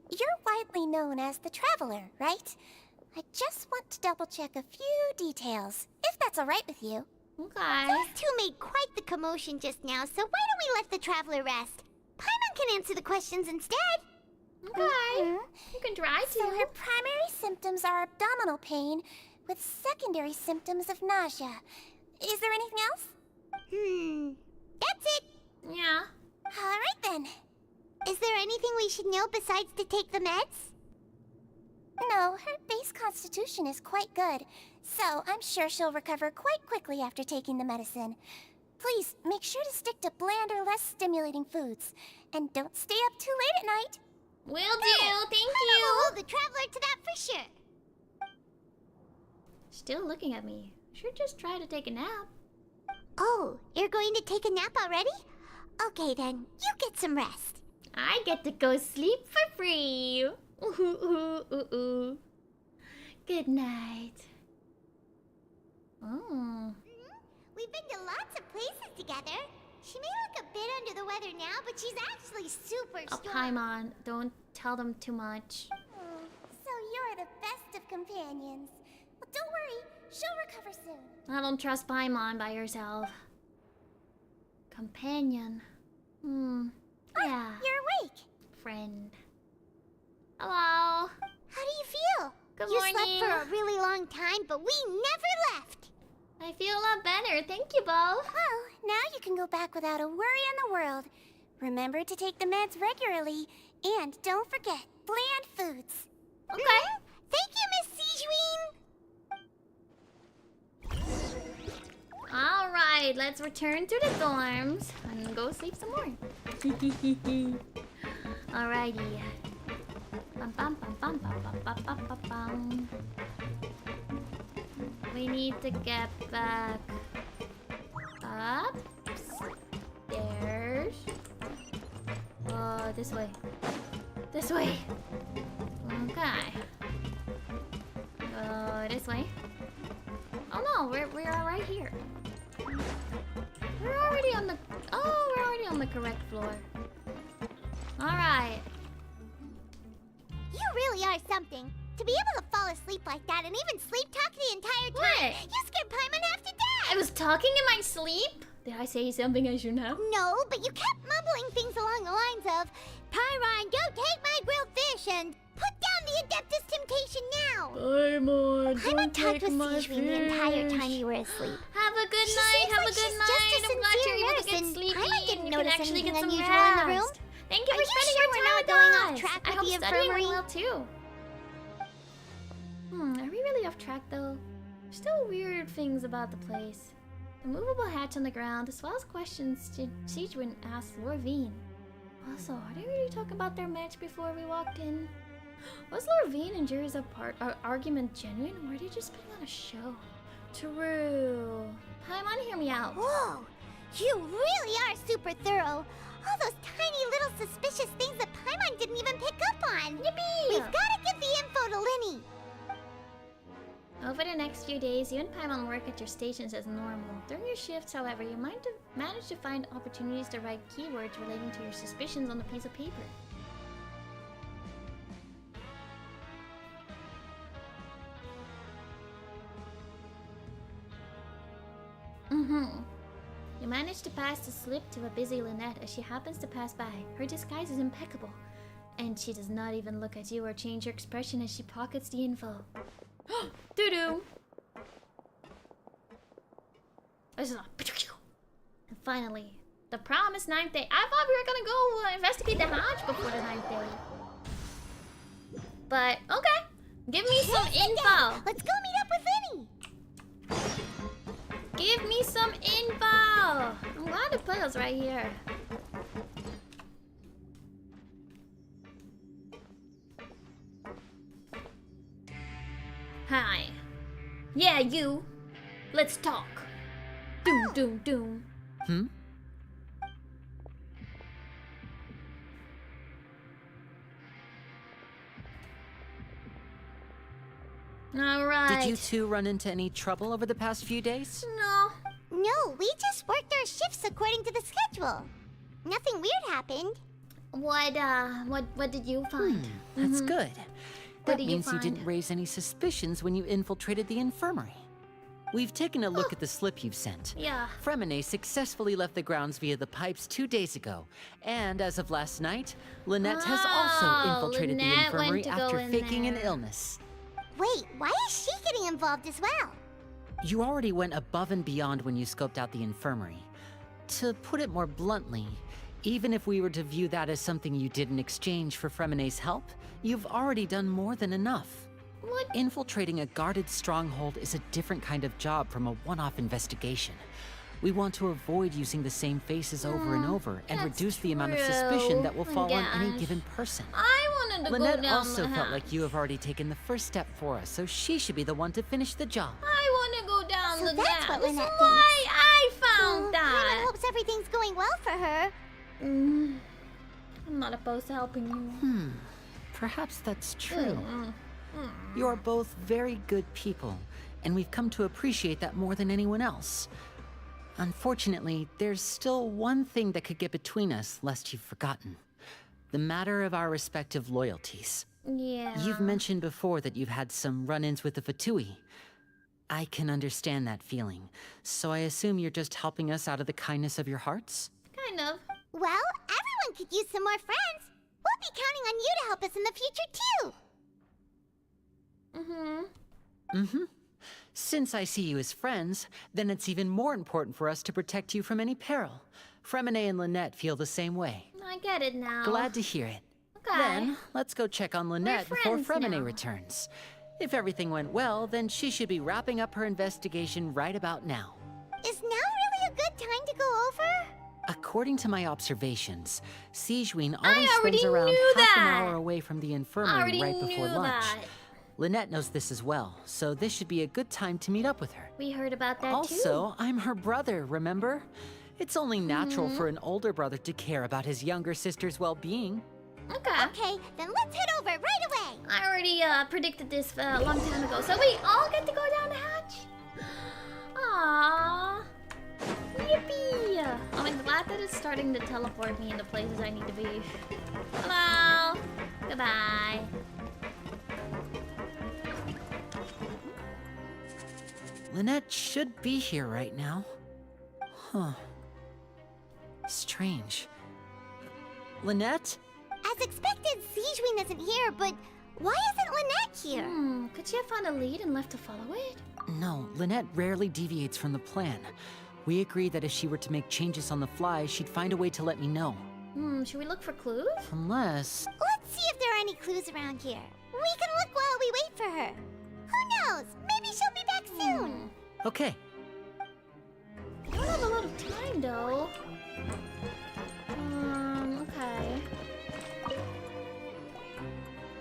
You're widely known as the Traveler, right? I just want to double-check a few details, if that's all right with you. Okay. Those two made quite the commotion just now, so why don't we let the Traveler rest? Paimon can answer the questions instead. Okay. You can try to. So her primary symptoms are abdominal pain, with secondary symptoms of nausea. Is there anything else? That's it. Yeah. All right then. Is there anything we should know besides to take the meds? No, her base constitution is quite good, so I'm sure she'll recover quite quickly after taking the medicine. Please, make sure to stick to bland or less stimulating foods, and don't stay up too late at night. Will do, thank Paimon you. will hold the Traveler to that for sure. Still looking at me. Should just try to take a nap. Oh, you're going to take a nap already? Okay then, you get some rest. I get to go sleep for free. Ooh, ooh, ooh, ooh. Good night. Oh. We've been to lots of places together. She may look a bit under the weather now, but she's actually super strong. Paimon, don't tell them too much. So you're the best of companions. Well, don't worry, she'll recover soon. I don't trust Paimon by herself. Companion. Yeah. You're awake. Friend. Hello. How do you feel? Good You morning. slept for a really long time, but we never left. I feel a lot better. Thank you, Bo. Well, now you can go back without a worry in the world. Remember to take the meds regularly, and don't forget, bland foods. Okay. Thank you, Miss Zhuni. All right, let's return to the dorms and go sleep some more. Alrighty. Bum, bum, bum, bum, bum, bum, bum, bum, bum, bum. We need to get back upstairs. This way. This way. Okay. This way. Oh no, we are right here. We're already on the correct floor. All right. You really are something. To be able to fall asleep like that and even sleep talk the entire time. What? You scared Paimon half to death. I was talking in my sleep. Did I say something I shouldn't have? No, but you kept mumbling things along the lines of, Pyron, don't take my grilled fish and put down the Adeptus Temptation now. Paimon, talked with Zhuni the entire time you were asleep. Have a good She night. seems Have like a good she's night. just a I'm glad you're sincere able to get nurse, and sleepy Paimon didn't and you can notice actually get anything some unusual in the rest. room. Thank you Are for you spending sure your we're time not with going us. off track I with hope the studying went infirmary? well too. Are we really off track though? There's still weird things about the place. The movable hatch on the ground, as well as questions Zhuni asked Lorvine. Also, are they really talking about their match before we walked in? Was Lorvine and Jerry's argument genuine, or were they just putting on a show? True. Paimon, hear me out. Whoa, you really are super thorough. All those tiny little suspicious things that Paimon didn't even pick up on. Yippee! We've got to give the info to Linny. Over the next few days, you and Paimon work at your stations as normal. During your shifts, however, you might manage to find opportunities to write keywords relating to your suspicions on a piece of paper. managed to pass the slip to a busy Lynette as she happens to pass by. Her disguise is impeccable. And she does not even look at you or change her expression as she pockets the info. Doo-doo! And finally, the promised 9th day. I thought we were gonna go investigate the hatch before the 9th day. But, okay. Give me some info. Let's go meet up with Vinny. Give me some info. I'm glad to put us right here. Hi. Yeah, you. Let's talk. Doom, doom, doom. Hmm? Alright. Did you two run into any trouble over the past few days? No, we just worked our shifts according to the schedule. Nothing weird happened. What did you find? That's good. That did you means you find? didn't raise any suspicions when you infiltrated the infirmary. We've taken a look at the slip you've sent. Yeah. Fremine successfully left the grounds via the pipes 2 days ago. And as of last night, Lynette has also infiltrated the Lynette went infirmary to go after in faking there. an illness. Wait, why is she getting involved as well? You already went above and beyond when you scoped out the infirmary. To put it more bluntly, even if we were to view that as something you did in exchange for Fremine's help, you've already done more than enough. What? Infiltrating a guarded stronghold is a different kind of job from a one-off investigation. We want to avoid using the same faces over and over and reduce the amount of suspicion that will fall on any given person. I wanted to Lynette go down also the felt hatch. like you have already taken the first step for us, so she should be the one to finish the job. I want to go down So the that's hatch. what That's Lynette why thinks. I found Everyone that. hopes everything's going well for her. I'm not opposed to helping you. Perhaps that's true. You're both very good people, and we've come to appreciate that more than anyone else. Unfortunately, there's still one thing that could get between us, lest you've forgotten. The matter of our respective loyalties. Yeah. You've mentioned before that you've had some run-ins with the Fatui. I can understand that feeling, so I assume you're just helping us out of the kindness of your hearts? Kind of. Well, everyone could use some more friends. We'll be counting on you to help us in the future, too. Since I see you as friends, then it's even more important for us to protect you from any peril. Fremine and Lynette feel the same way. I get it now. Glad to hear it. Okay. Then, let's go check on Lynette before friends Fremine now. returns. If everything went well, then she should be wrapping up her investigation right about now. Is now really a good time to go over? According to my observations, Zhuni always already spends around knew half an that. hour away from the I infirmary already right before knew lunch. that. Lynette knows this as well, so this should be a good time to meet up with her. We heard about that too. Also, I'm her brother, remember? It's only natural Mm-hmm. for an older brother to care about his younger sister's well-being. Okay, then let's head over right away. I already predicted this a long time ago. So we all get to go down the hatch? Aww. Yippee! I'm glad that it's starting to teleport me into places I need to be. Hello. Goodbye. Lynette should be here right now. Huh. Strange. Lynette? As expected, Zhuni isn't here, but why isn't Lynette here? Could she have found a lead and left to follow it? No, Lynette rarely deviates from the plan. We agreed that if she were to make changes on the fly, she'd find a way to let me know. Should we look for clues? Unless... Let's see if there are any clues around here. We can look while we wait for her. Who knows? Maybe she'll be back soon. Okay. I don't have a lot of time though. Okay.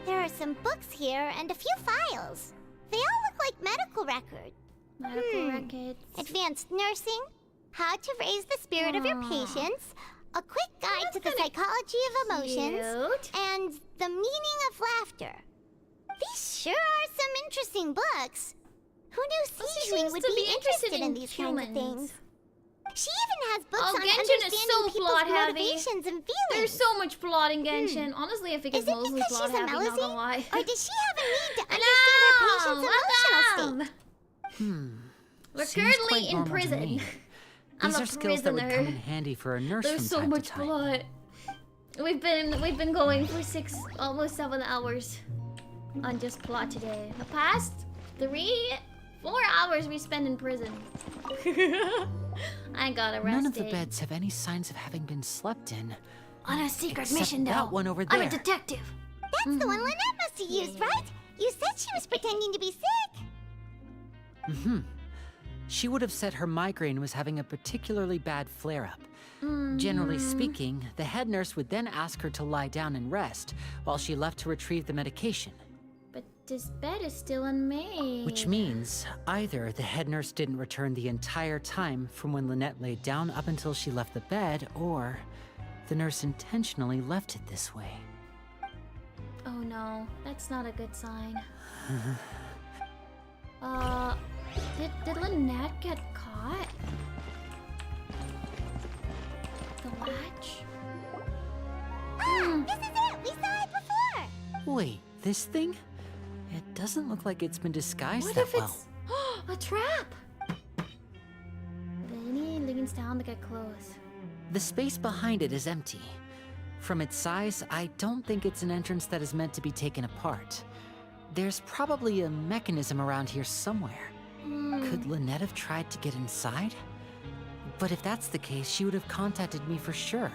There are some books here and a few files. They all look like medical records. Medical records. Advanced nursing, how to raise the spirit of your patients, a quick guide to the psychology of emotions, cute. and the meaning of laughter. These sure are some interesting books. Who knew She Zhuni seems would to be interested in these humans. kinds of things? She even has books Oh, on Genshin understanding is so people's plot heavy. motivations and feelings. There's so much plot in Genshin. Honestly, I think it's Is it mostly because plot she's a heavy, not Melusine? gonna lie. Or does she have a need to understand her patient's emotional state? We're Seems currently quite in normal to prison. me. I'm These a are skills that would come in prisoner. handy for a nurse There's from so time much to time. plot. We've been going for almost 7 hours on just plot today. The past 4 hours we spent in prison. I got arrested. None of the beds have any signs of having been slept in. On a secret Except mission, though. that one over I'm there. a detective. That's the one Lynette must have used, right? You said she was pretending to be sick. Mm-hmm. She would have said her migraine was having a particularly bad flare-up. Generally speaking, the head nurse would then ask her to lie down and rest, while she left to retrieve the medication. But this bed is still unmade. Which means, either the head nurse didn't return the entire time from when Lynette laid down up until she left the bed, or the nurse intentionally left it this way. Oh no, that's not a good sign. Did Lynette get caught? The latch? This is it! We saw it before! Wait, this thing? It doesn't look like it's been disguised What that if well. it's a trap? Lenny leans down to get close. The space behind it is empty. From its size, I don't think it's an entrance that is meant to be taken apart. There's probably a mechanism around here somewhere. Could Lynette have tried to get inside? But if that's the case, she would have contacted me for sure.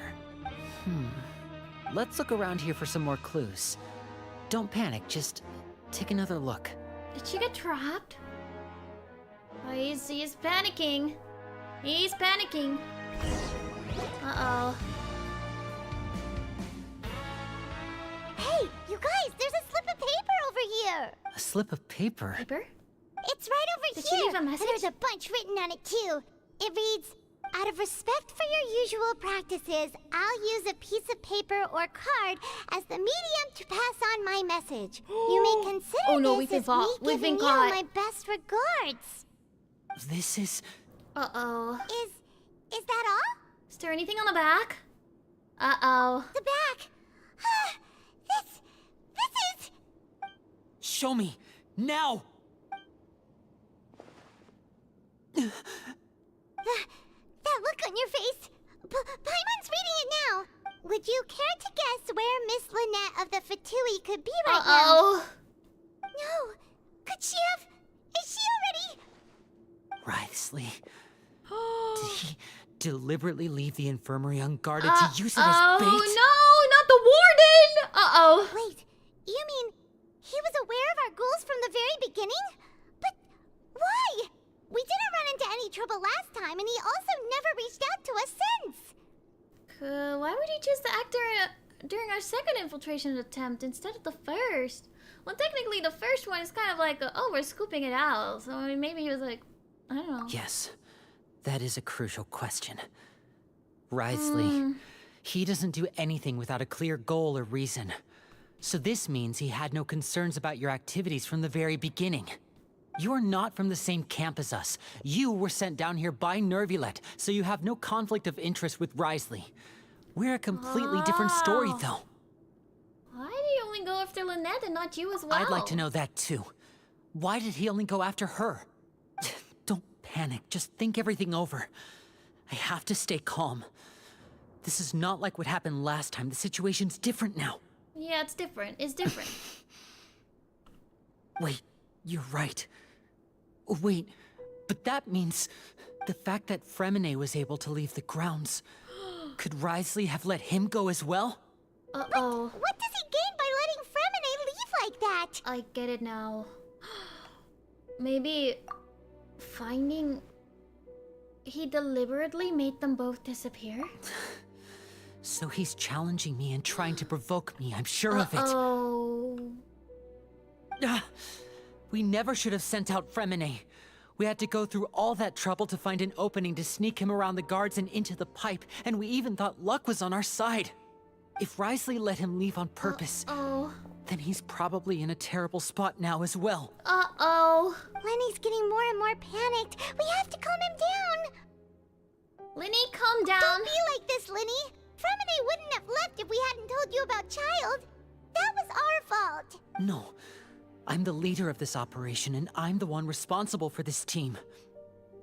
Let's look around here for some more clues. Don't panic, just take another look. Did she get trapped? Oh, he's panicking. He's panicking. Uh-oh. Hey, you guys, there's a slip of paper over here! A slip of paper? Paper? It's right over Did she here! leave a message? And there's a bunch written on it too. It reads, out of respect for your usual practices, I'll use a piece of paper or card as the medium to pass on my message. You may consider Oh no, this we've as been me caught. We've giving been you caught. my best regards. This is... Uh-oh. Is that all? Is there anything on the back? Uh-oh. The back. This is... Show me! Now! That look on your face. Paimon's reading it now. Would you care to guess where Miss Lynette of the Fatui could be right now? No. Could she have... Is she already... Writhsley. Did he deliberately leave the infirmary unguarded to use it as bait? Oh no, not the warden! Uh-oh. Wait, you mean he was aware of our goals from the very beginning? But why? We didn't run into any trouble last time, and he also never reached out to us since. Why would he choose to act during our second infiltration attempt instead of the first? Well, technically the first one is kind of like, oh, we're scooping it out. So I mean, maybe he was like, I don't know. Yes, that is a crucial question. Writhsley, he doesn't do anything without a clear goal or reason. So this means he had no concerns about your activities from the very beginning. You're not from the same camp as us. You were sent down here by Nervulet, so you have no conflict of interest with Writhsley. We're a completely different story, though. Why did he only go after Lynette and not you as well? I'd like to know that, too. Why did he only go after her? Don't panic. Just think everything over. I have to stay calm. This is not like what happened last time. The situation's different now. Yeah, it's different. It's different. Wait, you're right. Wait, but that means the fact that Fremine was able to leave the grounds. Could Writhsley have let him go as well? Uh-oh. What does he gain by letting Fremine leave like that? I get it now. Maybe finding... He deliberately made them both disappear? So he's challenging me and trying to provoke me, I'm sure of it. Oh. We never should have sent out Fremine. We had to go through all that trouble to find an opening to sneak him around the guards and into the pipe, and we even thought luck was on our side. If Writhsley let him leave on purpose, then he's probably in a terrible spot now as well. Uh-oh. Lenny's getting more and more panicked. We have to calm him down. Lenny, calm down. Don't be like this, Lenny. Fremine wouldn't have left if we hadn't told you about Child. That was our fault. No. I'm the leader of this operation, and I'm the one responsible for this team.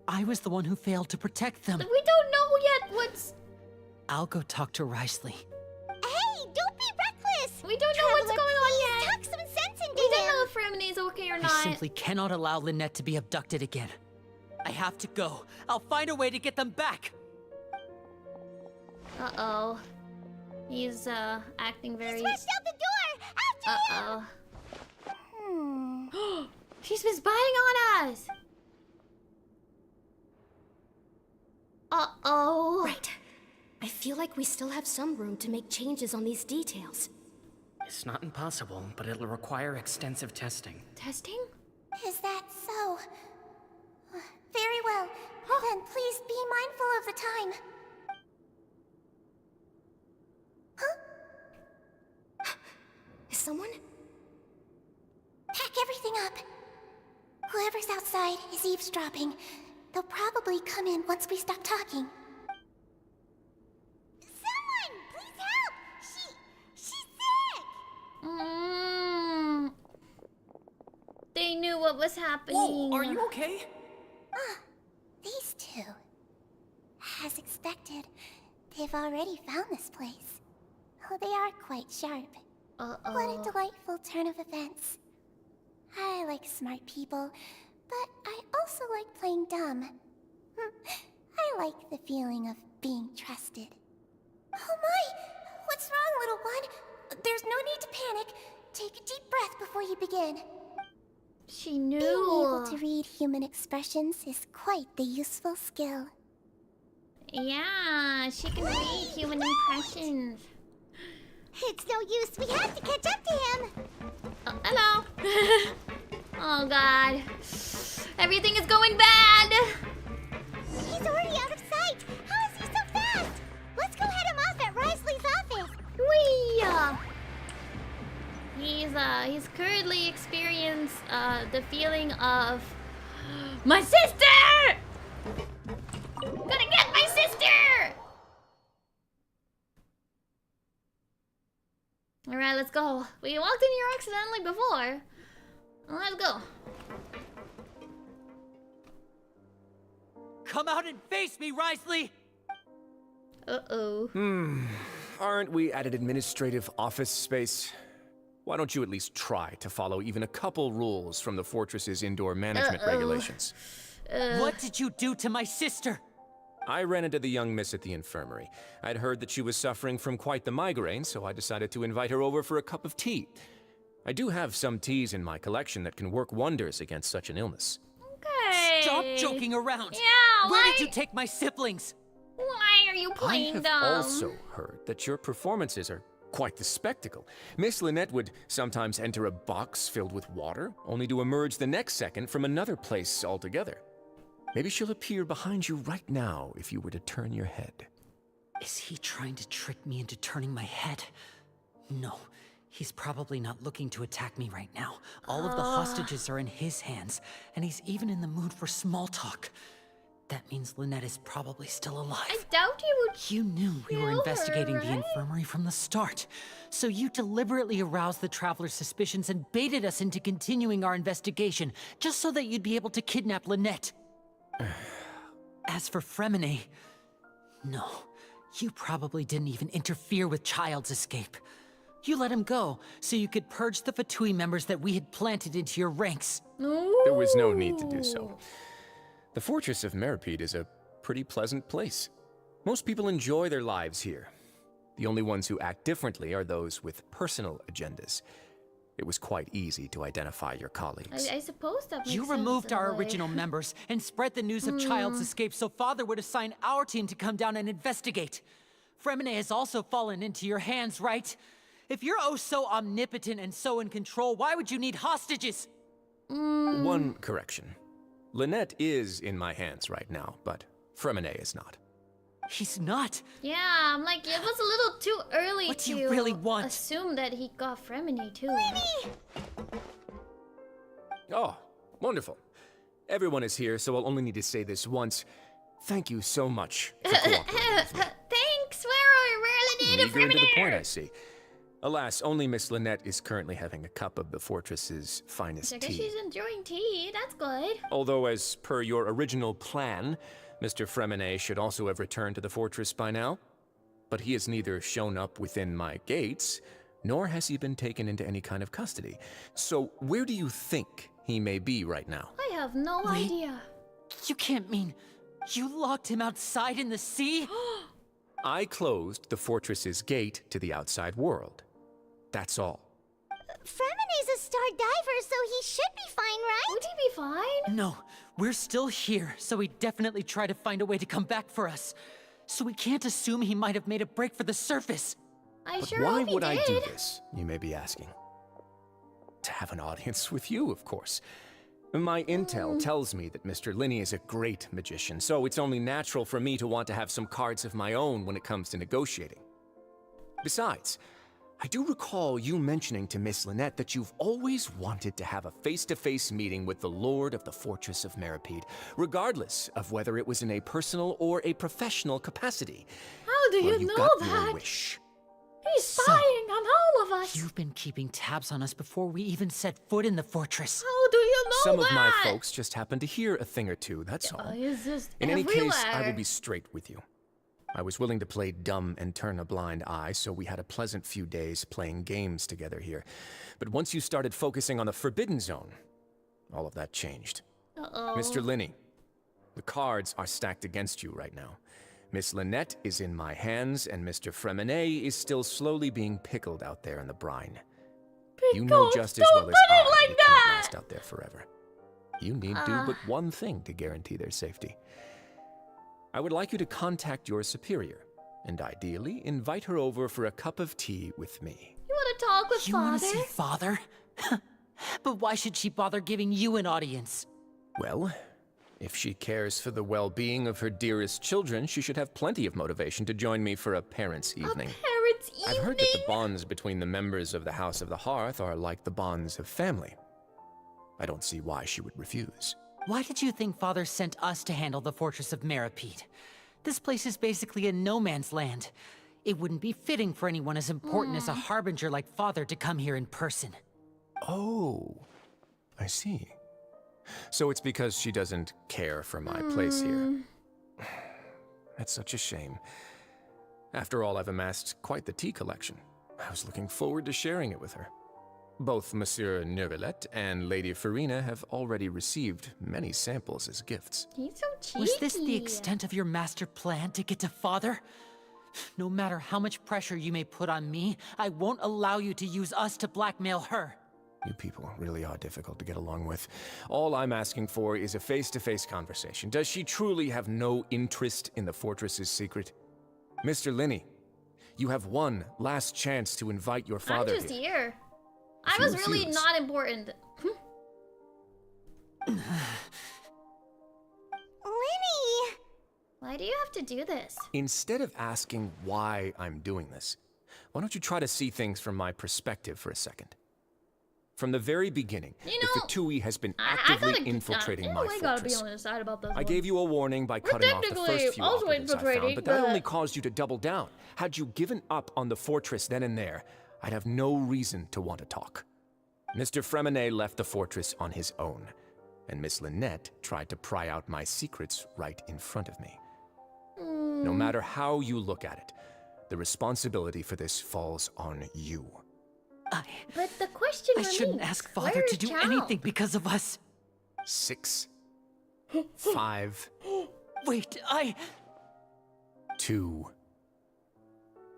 I was the one who failed to protect them. We don't know yet what's... I'll go talk to Risley. Hey, don't be reckless! We don't know what's going on yet. Talk some sense into We don't him. know if Remenie's okay or I not. simply cannot allow Lynette to be abducted again. I have to go. I'll find a way to get them back. Uh-oh. He's, acting very... He's rushed out the door! After Uh-oh. She's been spying on us! Uh-oh. Right. I feel like we still have some room to make changes on these details. It's not impossible, but it'll require extensive testing. Testing? Is that so? Very well. Then please be mindful of the time. Huh? Is someone? Pack everything up. Whoever's outside is eavesdropping. They'll probably come in once we stop talking. Someone! Please help! She's sick! They knew what was happening. Whoa, are you okay? These two. As expected, they've already found this place. Oh, they are quite sharp. Uh-oh. What a delightful turn of events. I like smart people, but I also like playing dumb. I like the feeling of being trusted. Oh my! What's wrong, little one? There's no need to panic. Take a deep breath before you begin. She knew. Being able to read human expressions is quite the useful skill. Yeah, she can read human impressions. It's no use. We have to catch up to him. Hello. Oh god. Everything is going bad. He's already out of sight. How is he so fast? Let's go head him off at Risley's office. He's currently experiencing the feeling of my sister. Gonna get my sister. All right, let's go. We walked in here accidentally before. Let's go. Come out and face me, Risley! Uh-oh. Aren't we at an administrative office space? Why don't you at least try to follow even a couple rules from the fortress's indoor management regulations? What did you do to my sister? I ran into the young miss at the infirmary. I'd heard that she was suffering from quite the migraine, so I decided to invite her over for a cup of tea. I do have some teas in my collection that can work wonders against such an illness. Okay. Stop joking around! Yeah, Where why? did you take my siblings? Why are you playing I have dumb? also heard that your performances are quite the spectacle. Miss Lynette would sometimes enter a box filled with water, only to emerge the next second from another place altogether. Maybe she'll appear behind you right now if you were to turn your head. Is he trying to trick me into turning my head? No, he's probably not looking to attack me right now. All of the hostages are in his hands, and he's even in the mood for small talk. That means Lynette is probably still alive. I doubt he would. You knew we were kill investigating her, the right? infirmary from the start. So you deliberately aroused the traveler's suspicions and baited us into continuing our investigation, just so that you'd be able to kidnap Lynette. As for Fremine, no, you probably didn't even interfere with Child's escape. You let him go, so you could purge the Fatui members that we had planted into your ranks. There was no need to do so. The fortress of Meripede is a pretty pleasant place. Most people enjoy their lives here. The only ones who act differently are those with personal agendas. It was quite easy to identify your colleagues. I suppose that makes You sense removed in a our way. original members and spread the news of Child's escape so Father would assign our team to come down and investigate. Fremine has also fallen into your hands, right? If you're oh so omnipotent and so in control, why would you need hostages? One correction. Lynette is in my hands right now, but Fremine is not. He's not. Yeah, I'm like, it was a little too early What do to you really want? assume that he got Fremine too. Oh, wonderful. Everyone is here, so I'll only need to say this once. Thank you so much for cooperating with me. Thanks, we're really needed Eager and to the point, I Fremine. see. Alas, only Miss Lynette is currently having a cup of the fortress's finest I guess tea. she's enjoying tea. That's good. Although, as per your original plan, Mr. Fremine should also have returned to the fortress by now. But he has neither shown up within my gates, nor has he been taken into any kind of custody. So where do you think he may be right now? I have no idea. You can't mean you locked him outside in the sea? I closed the fortress's gate to the outside world. That's all. Fremine's a star diver, so he should be fine, right? Would he be fine? No, we're still here, so he definitely tried to find a way to come back for us. So we can't assume he might have made a break for the surface. I But sure why hope he would I do did. this, you may be asking? To have an audience with you, of course. My intel tells me that Mr. Linney is a great magician, so it's only natural for me to want to have some cards of my own when it comes to negotiating. Besides, I do recall you mentioning to Miss Lynette that you've always wanted to have a face-to-face meeting with the Lord of the Fortress of Meripede, regardless of whether it was in a personal or a professional capacity. How do Well, you know got that? your wish. He's spying on all of us. You've been keeping tabs on us before we even set foot in the fortress. How do you know Some that? of my folks just happen to hear a thing or two, that's all. It's just In any case, I will everywhere. be straight with you. I was willing to play dumb and turn a blind eye, so we had a pleasant few days playing games together here. But once you started focusing on the Forbidden Zone, all of that changed. Uh-oh. Mr. Linney, the cards are stacked against you right now. Miss Lynette is in my hands, and Mr. Fremine is still slowly being pickled out there in the brine. You know just as well as I that it cannot last out there forever. You need do but one thing to guarantee their safety. I would like you to contact your superior, and ideally invite her over for a cup of tea with me. You want to talk with You Father? want to see Father? But why should she bother giving you an audience? Well, if she cares for the well-being of her dearest children, she should have plenty of motivation to join me for a parents' evening. Parents' evening? I've heard that the bonds between the members of the House of the Hearth are like the bonds of family. I don't see why she would refuse. Why did you think Father sent us to handle the Fortress of Meripede? This place is basically a no-man's land. It wouldn't be fitting for anyone as important as a harbinger like Father to come here in person. Oh, I see. So it's because she doesn't care for my place here. That's such a shame. After all, I've amassed quite the tea collection. I was looking forward to sharing it with her. Both Monsieur Neuvillette and Lady Farina have already received many samples as gifts. He's so cheeky. Was this the extent of your master plan to get to Father? No matter how much pressure you may put on me, I won't allow you to use us to blackmail her. You people really are difficult to get along with. All I'm asking for is a face-to-face conversation. Does she truly have no interest in the fortress's secret? Mr. Linney, you have one last chance to invite your father I'm just here. here. I If you was really refuse- not important. Linny! Why do you have to do this? Instead of asking why I'm doing this, why don't you try to see things from my perspective for a second? From the very beginning, You the know, Fatui has been I actively gotta, infiltrating you my know, I gotta be fortress. on his side about this I one. gave you a warning by We're cutting off the technically first few also operatives I found, infiltrating, but that but- only caused you to double down. Had you given up on the fortress then and there, I'd have no reason to want to talk. Mr. Fremine left the fortress on his own, and Miss Lynette tried to pry out my secrets right in front of me. No matter how you look at it, the responsibility for this falls on you. But the question I shouldn't remains, ask Father where to is do Chow? anything because of us. 6, 5, Wait, 2,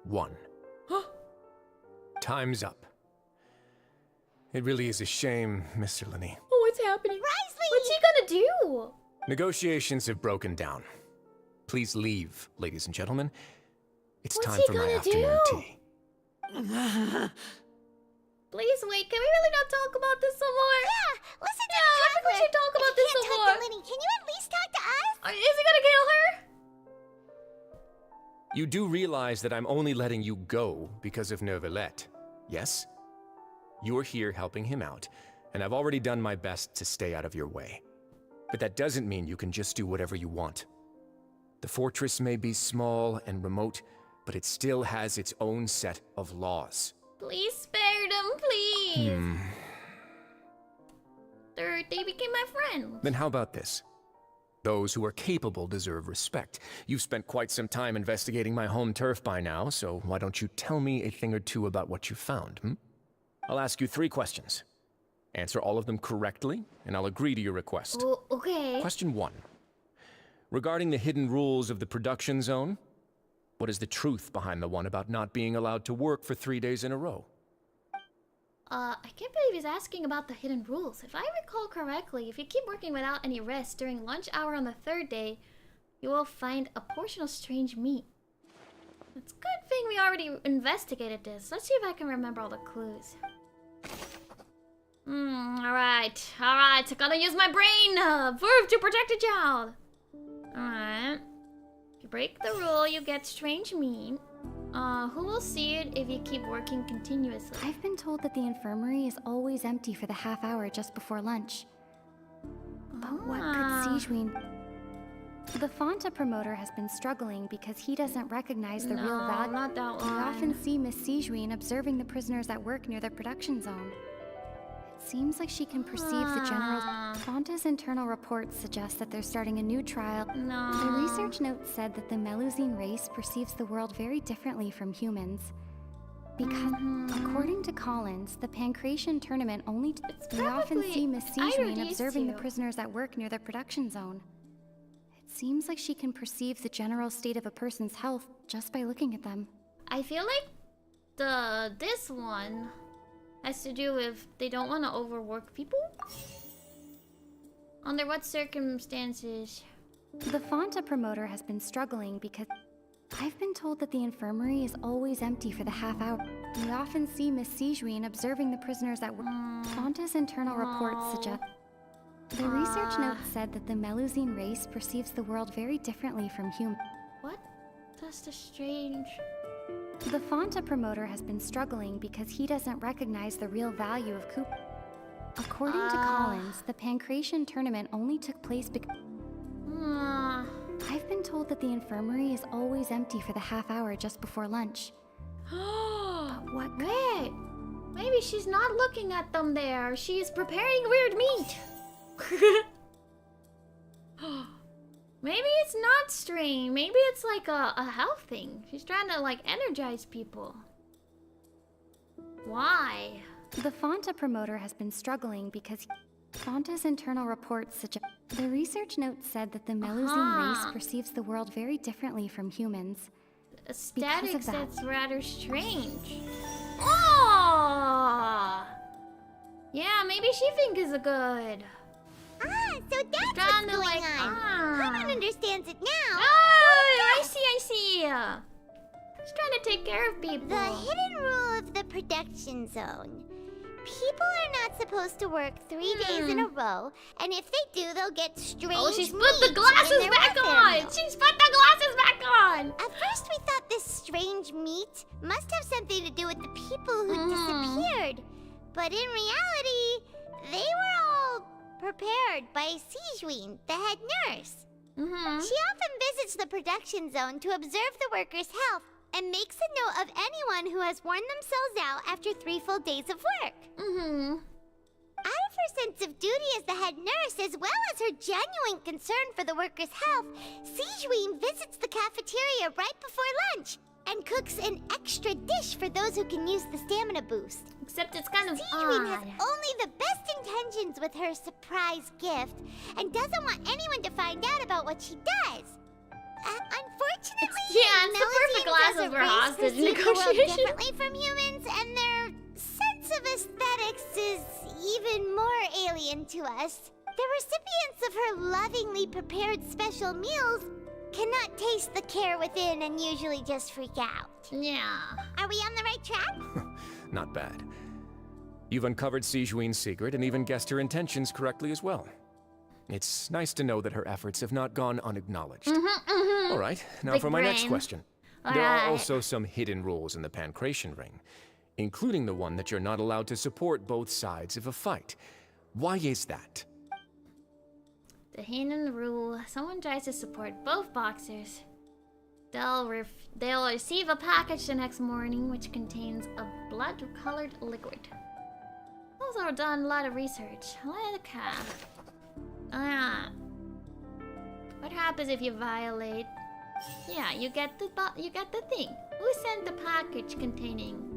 1. Time's up. It really is a shame, Mr. Linney. Oh, what's happening? What's he gonna do? Negotiations have broken down. Please leave, ladies and gentlemen. It's What's time he for my gonna afternoon do? tea. Please wait, can we really not talk about this some more? Yeah, listen to I think we should talk If about you this can't some talk more. to Linny, can you at least talk to us? Is he gonna kill her? You do realize that I'm only letting you go because of Neuvillette, yes? You're here helping him out, and I've already done my best to stay out of your way. But that doesn't mean you can just do whatever you want. The fortress may be small and remote, but it still has its own set of laws. Please spare them, please. They became my friends. Then how about this? Those who are capable deserve respect. You've spent quite some time investigating my home turf by now, so why don't you tell me a thing or two about what you found, I'll ask you 3 questions. Answer all of them correctly, and I'll agree to your request. Oh, okay. Question 1. Regarding the hidden rules of the production zone, what is the truth behind the one about not being allowed to work for 3 days in a row? I can't believe he's asking about the hidden rules. If I recall correctly, if you keep working without any rest during lunch hour on the 3rd day, you will find a portion of strange meat. It's a good thing we already investigated this. Let's see if I can remember all the clues. Alright. I gotta use my brain verb to protect a child. Alright. If you break the rule, you get strange meat. Who will see it if you keep working continuously? I've been told that the infirmary is always empty for the half hour just before lunch. But what could Zhuni... The Fonta promoter has been struggling because he doesn't recognize the real value. Not that one. We often see Miss Zhuni observing the prisoners at work near the production zone. It seems like she can perceive the general... Fonta's internal reports suggest that they're starting a new trial. The research notes said that the Melusine race perceives the world very differently from humans. Because, according to Collins, the Pancration tournament only... We often see Miss Zhuni observing the prisoners at work near the production zone. It seems like she can perceive the general state of a person's health just by looking at them. I feel like this one has to do with they don't want to overwork people? Under what circumstances? The Fonta promoter has been struggling because... I've been told that the infirmary is always empty for the half hour. We often see Miss Zhuni observing the prisoners at work. Fonta's internal reports suggest... The research notes said that the Melusine race perceives the world very differently from humans. What? That's the strange... The Fonta promoter has been struggling because he doesn't recognize the real value of Coop. According to Collins, the Pancration tournament only took place because... I've been told that the infirmary is always empty for the half hour just before lunch. But what... Wait! Maybe she's not looking at them there. She's preparing weird meat. Maybe it's not strange. Maybe it's like a health thing. She's trying to like energize people. Why? The Fonta promoter has been struggling because Fonta's internal reports suggest... The research notes said that the Melusine race perceives the world very differently from humans. Aesthetics, that's rather strange. Oh! Yeah, maybe she thinks it's good. So that's what's going on. Paimon understands it now. Oh, I see. She's trying to take care of people. The hidden rule of the production zone. People are not supposed to work 3 days in a row, and if they do, they'll get strange Oh, she's put the glasses back on! She's put the glasses back on! At first we thought this strange meat must have something to do with the people who disappeared. But in reality, they were all prepared by Zhuni, the head nurse. She often visits the production zone to observe the workers' health and makes a note of anyone who has worn themselves out after 3 full days of work. Out of her sense of duty as the head nurse, as well as her genuine concern for the workers' health, Zhuni visits the cafeteria right before lunch and cooks an extra dish for those who can use the stamina boost. Except it's kind of Zhuni has odd. only the best intentions with her surprise gift and doesn't want anyone to find out about what she does. Unfortunately, it's the perfect glasses for hostage negotiation. Differently from humans, and their sense of aesthetics is even more alien to us. The recipients of her lovingly prepared special meals cannot taste the care within and usually just freak out. Yeah. Are we on the right track? Not bad. You've uncovered Zhuni's secret and even guessed her intentions correctly as well. It's nice to know that her efforts have not gone unacknowledged. All right, now Big for my next brain. question. All There are right. also some hidden rules in the Pancration ring, including the one that you're not allowed to support both sides of a fight. Why is that? The hidden rule. Someone tries to support both boxers. They'll receive a package the next morning which contains a blood-colored liquid. Also done a lot of research. What happens if you violate? Yeah, you get the thing. Who sent the package containing?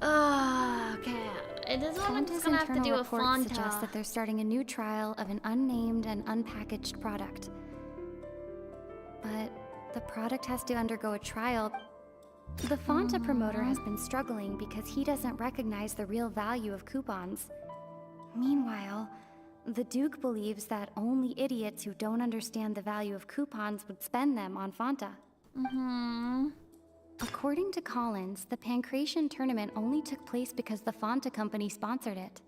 Okay. This woman's Fonta's gonna have to internal do a report Fonta. suggests that they're starting a new trial of an unnamed and unpackaged product. But the product has to undergo a trial. The Fonta promoter has been struggling because he doesn't recognize the real value of coupons. Meanwhile, the Duke believes that only idiots who don't understand the value of coupons would spend them on Fonta. According to Collins, the Pancration tournament only took place because the Fonta company sponsored it.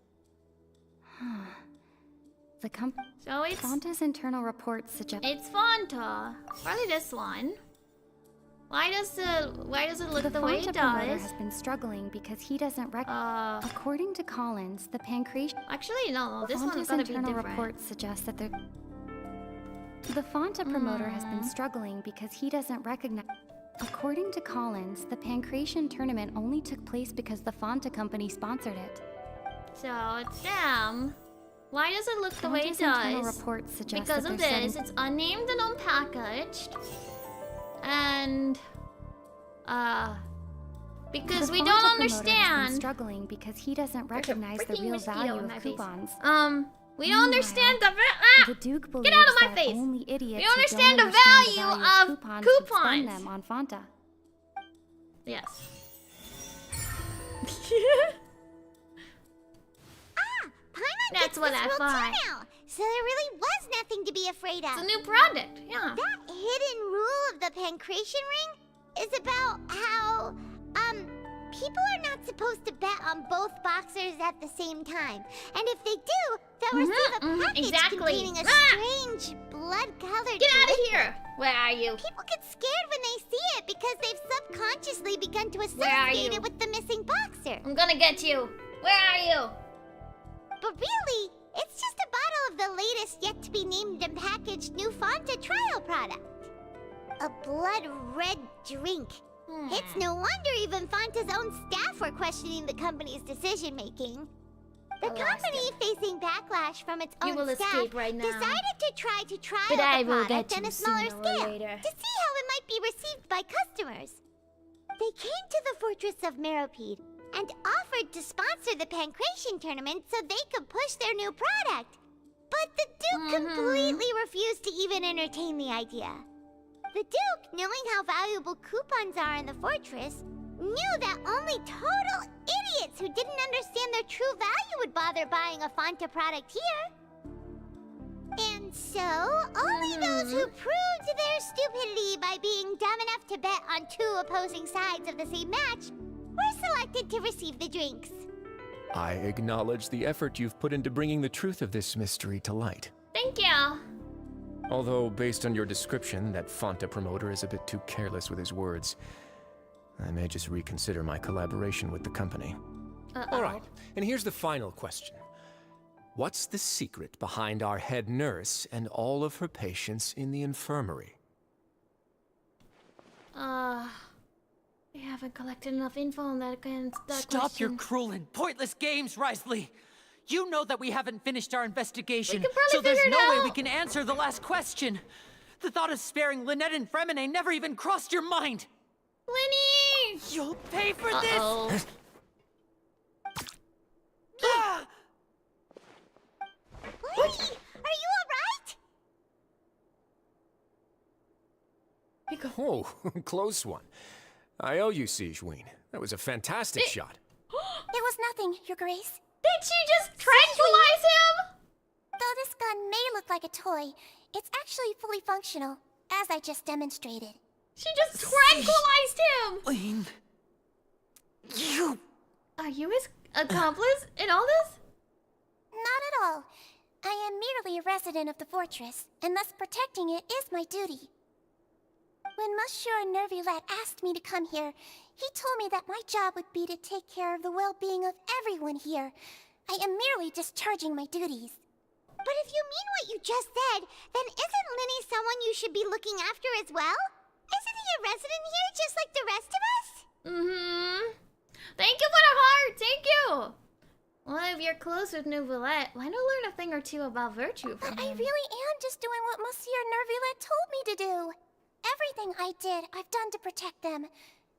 So it's Fonta's internal reports suggest it's Fonta. Probably this one. Why does it look the way it Fonta promoter does? has been struggling because he doesn't According to Collins, the Pancration. Actually, no, this Fonta's one's gotta be internal different. reports suggest that the Fonta promoter has been struggling because he doesn't recognize. According to Collins, the Pancration tournament only took place because the Fonta company sponsored it. So it's them. Why does it look the way it Fonta's internal does? reports suggest Because that of they're this, setting- it's unnamed and unpackaged. And because The we Fonta don't promoter has been understand. struggling because he doesn't recognize the freaking real mosquito value in of my face. coupons. We don't understand the The Duke believes Get out of my that face! only idiots We who don't understand the understand value of of coupons would spend coupons. them on Fonta. Yes. Paimon That's gets what this I role thought. too now. So there really was nothing to be afraid of. It's a new product, yeah. That hidden rule of the Pancration ring is about how, people are not supposed to bet on both boxers at the same time. And if they do, they'll receive a package exactly. containing a strange blood-colored Get out of liquid. here! Where are you? People get scared when they see it because they've subconsciously begun to Where are associate you? it with the missing boxer. I'm gonna get you. Where are you? But really, it's just a bottle of the latest yet-to-be-named and packaged new Fonta trial product. A blood-red drink. It's no wonder even Fonta's own staff were questioning the company's decision-making. The company, facing backlash from its You own will staff, escape right now. decided to try to trial But I the will product get on you a smaller sooner or scale later. to see how it might be received by customers. They came to the fortress of Meropide and offered to sponsor the Pancration tournament so they could push their new product. But the Duke completely refused to even entertain the idea. The Duke, knowing how valuable coupons are in the fortress, knew that only total idiots who didn't understand their true value would bother buying a Fonta product here. And so, only those who proved their stupidity by being dumb enough to bet on two opposing sides of the same match were selected to receive the drinks. I acknowledge the effort you've put into bringing the truth of this mystery to light. Thank you. Although, based on your description, that Fonta promoter is a bit too careless with his words. I may just reconsider my collaboration with the company. All right, and here's the final question. What's the secret behind our head nurse and all of her patients in the infirmary? We haven't collected enough info on that Stop your question. cruel and pointless games, Risley! You know that we haven't finished our investigation, We can probably so there's figure it no way out. we can answer the last question. The thought of sparing Lynette and Fremine never even crossed your mind. Linny! You'll pay for Uh-oh. this! Ah! Lenny, are you alright? Oh, close one. I owe you, Zhuni. That was a fantastic shot. It was nothing, Your Grace. Did she just tranquilize him? Though this gun may look like a toy, it's actually fully functional, as I just demonstrated. She just tranquilized him! Lynn... You... Are you his accomplice in all this? Not at all. I am merely a resident of the fortress, and thus protecting it is my duty. When Monsieur Nervillette asked me to come here, he told me that my job would be to take care of the well-being of everyone here. I am merely discharging my duties. But if you mean what you just said, then isn't Linny someone you should be looking after as well? Isn't he a resident here just like the rest of us? Thank you for the heart. Thank you. Well, if you're close with Neuvillette, why not learn a thing or two about virtue from But I him? really am just doing what Monsieur Neuvillette told me to do. Everything I did, I've done to protect them.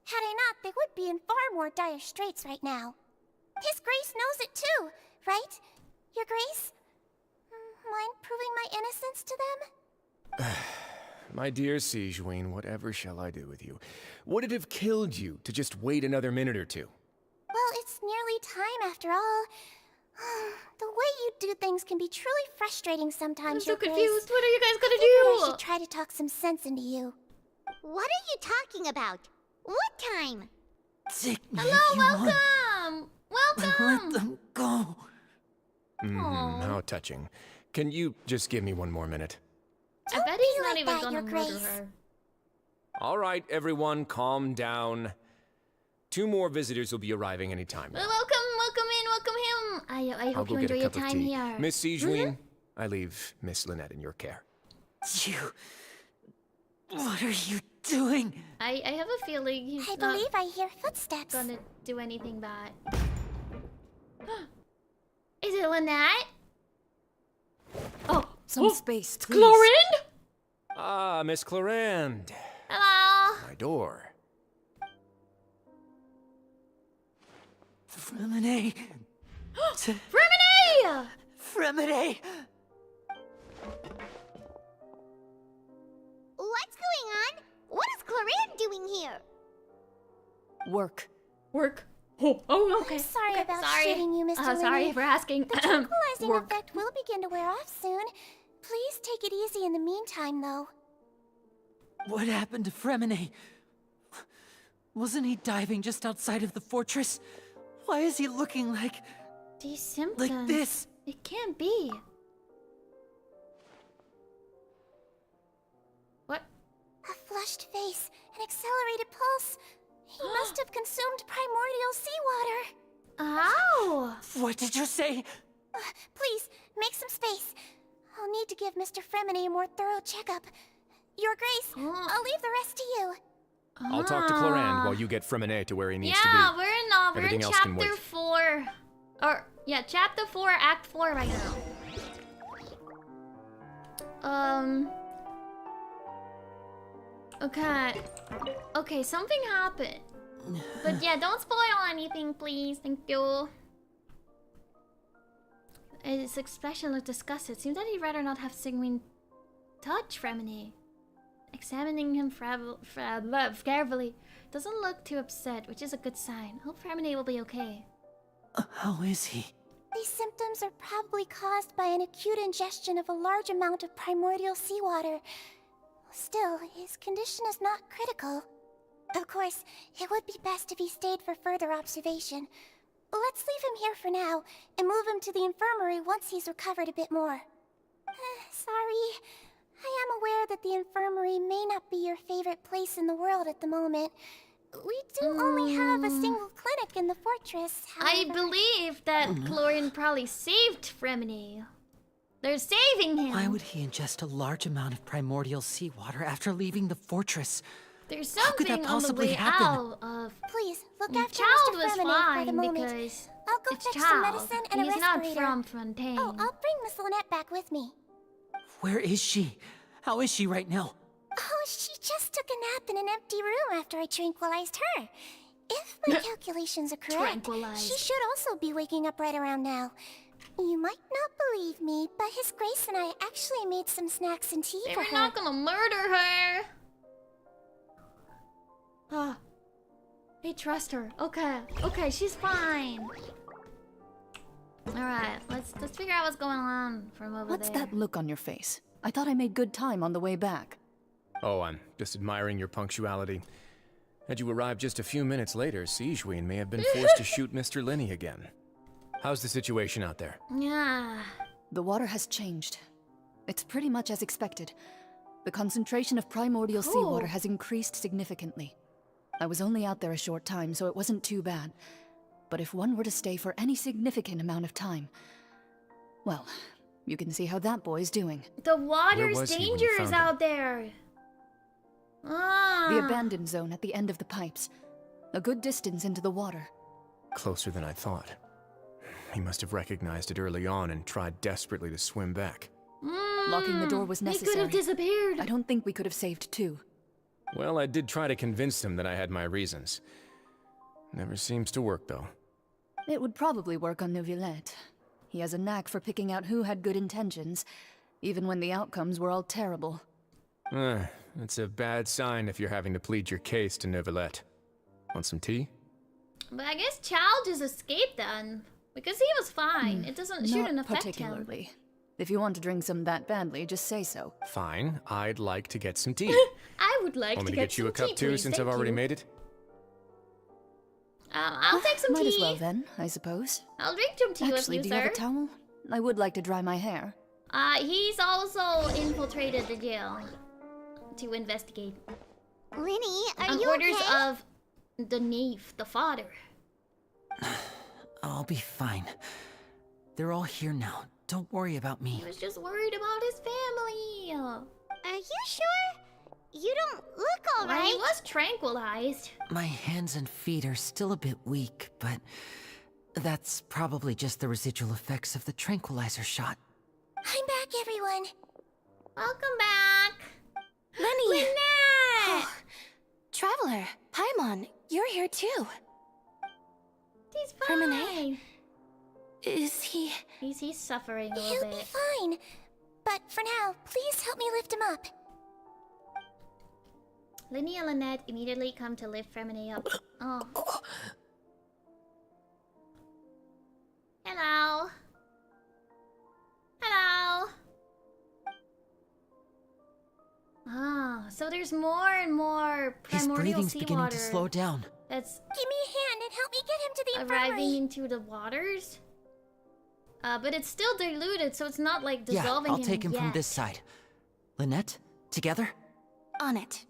Had I not, they would be in far more dire straits right now. His Grace knows it too, right? Your Grace? Mind proving my innocence to them? My dear Zhuni, whatever shall I do with you? Would it have killed you to just wait another minute or two? Well, it's nearly time after all. The way you do things can be truly frustrating sometimes, I'm so Your Grace. confused. What are you guys gonna I figured I do? should try to talk some sense into you. What are you talking about? What time? Take me Hello, if you welcome! want, but Welcome! let them go. How touching. Can you just give me one more minute? I bet he's not like even that, gonna Your murder Grace. her. All right, everyone, calm down. 2 more visitors will be arriving any time now. Welcome in, welcome him. I I'll hope go you get enjoy a your cup of time tea. here. Miss Zhuni, I leave Miss Lynette in your care. What are you doing? I have a feeling he's I not believe I hear footsteps. gonna do anything bad. Is it Lynette? Oh, Some space, please. Chlorine? Ah, Miss Clarende. Hello. My door. Fremine! Fremine! Fremine! What's going on? What is Clarine doing here? Work. Oh, okay. I'm sorry Okay, about sorry. shooting you, Mr. Sorry Linney. for asking. The tranquilizing Work. effect will begin to wear off soon. Please take it easy in the meantime, though. What happened to Fremine? Wasn't he diving just outside of the fortress? Why is he looking like... These symptoms. like this? It can't be. What? A flushed face, an accelerated pulse. He must have consumed primordial seawater. Ow! What did you say? Please, make some space. I'll need to give Mr. Fremine a more thorough checkup. Your Grace, I'll leave the rest to you. I'll talk to Clarende while you get Fremine to where he needs to be. Yeah, we're in Everything else can chapter wait. 4. Or yeah, chapter 4, act 4 right now. Okay, something happened. But yeah, don't spoil anything, please. Thank you. His expression looked disgusted. Seems that he'd rather not have Sigmund touch Fremine. Examining him carefully. Doesn't look too upset, which is a good sign. Hope Fremine will be okay. How is he? These symptoms are probably caused by an acute ingestion of a large amount of primordial seawater. Still, his condition is not critical. Of course, it would be best if he stayed for further observation. Let's leave him here for now, and move him to the infirmary once he's recovered a bit more. Sorry. I am aware that the infirmary may not be your favorite place in the world at the moment. We do only have a single clinic in the fortress, however. I believe that Chlorine probably saved Fremine. They're saving him. Why would he ingest a large amount of primordial seawater after leaving the fortress? There's How could something that on the possibly way happen? out of... Please, look Your after child Mr. was Fremine for the fine moment. because I'll go it's fetch child. some medicine and He's a not respirator. from Fontaine. Oh, I'll bring Miss Lynette back with me. Where is she? How is she right now? Oh, she just took a nap in an empty room after I tranquilized her. If my calculations are correct, she should also be waking up right around now. You might not believe me, but His Grace and I actually made some snacks and tea They for were her. not gonna murder her. Ah, they trust her. Okay, she's fine. All right, let's figure out what's going on from over What's there. that look on your face? I thought I made good time on the way back. Oh, I'm just admiring your punctuality. Had you arrived just a few minutes later, Zhuni may have been forced to shoot Mr. Linney again. How's the situation out there? Yeah. The water has changed. It's pretty much as expected. The concentration of primordial seawater has increased significantly. I was only out there a short time, so it wasn't too bad. But if one were to stay for any significant amount of time... Well, you can see how that boy's doing. The water's was he when you dangerous found him? out there. The abandoned zone at the end of the pipes. A good distance into the water. Closer than I thought. He must have recognized it early on and tried desperately to swim back. Locking the door was He necessary. could have disappeared. I don't think we could have saved two. Well, I did try to convince him that I had my reasons. Never seems to work, though. It would probably work on Neuvillette. He has a knack for picking out who had good intentions, even when the outcomes were all terrible. It's a bad sign if you're having to plead your case to Neuvillette. Want some tea? But I guess Chow just escaped then. Because he was fine. It shouldn't Not affect him. particularly. If you want to drink some that badly, just say so. Fine, I'd like to get some tea. I would like Want to me get to get you some a cup tea, too, please. since I've Thank already you. made it? I'll take some Might tea. as well then, I suppose. I'll drink some tea Actually, with do you, you sir. have a towel? I would like to dry my hair. He's also infiltrated the jail to investigate. Linny, are on you orders okay? of the knave, the father. I'll be fine. They're all here now. Don't worry about me. He was just worried about his family. Are you sure? You don't look Well, alright. he was tranquilized. My hands and feet are still a bit weak, but that's probably just the residual effects of the tranquilizer shot. I'm back, everyone. Welcome back. Lenny! Lynette! Traveler, Paimon, you're here too. He's Hermione? fine. Is he... He's suffering a He'll little be bit. fine. But for now, please help me lift him up. Lenny and Lynette immediately come to lift Fremine up. Oh. Hello. Hello. Ah, so there's more and more His primordial breathing's beginning seawater to slow down. that's Give me a hand and help me get him to the arriving infirmary. into the waters. But it's still diluted, so it's not like Yeah, dissolving I'll take him from yet. this side. Lynette, together? on it?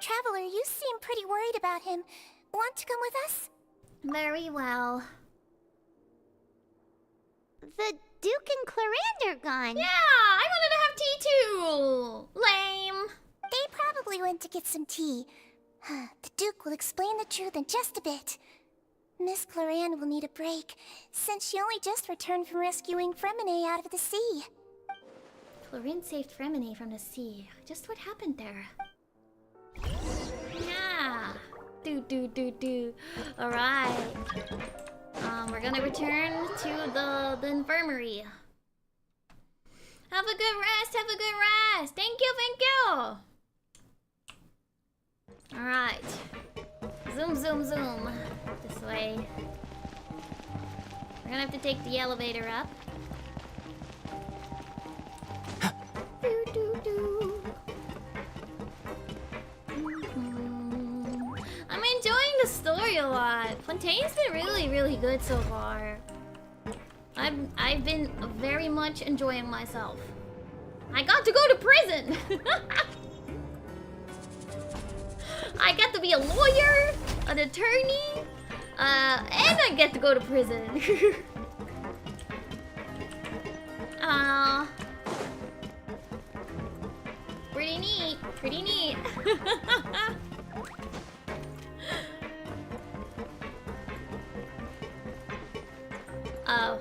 Traveler, you seem pretty worried about him. Want to come with us? Very well. The Duke and Clarande are gone. Yeah, I wanted to have tea too. Lame. They probably went to get some tea. The Duke will explain the truth in just a bit. Miss Clarande will need a break, since she only just returned from rescuing Fremine out of the sea. Clarinde saved Fremine from the sea. Just what happened there? Yeah. Do. Alright. We're gonna return to the infirmary. Have a good rest. Thank you. Alright. Zoom. This way. We're gonna have to take the elevator up. I'm enjoying the story a lot. Fontaine's been really good so far. I've been very much enjoying myself. I got to go to prison. I get to be a lawyer, an attorney, and I get to go to prison. Pretty neat. Oh,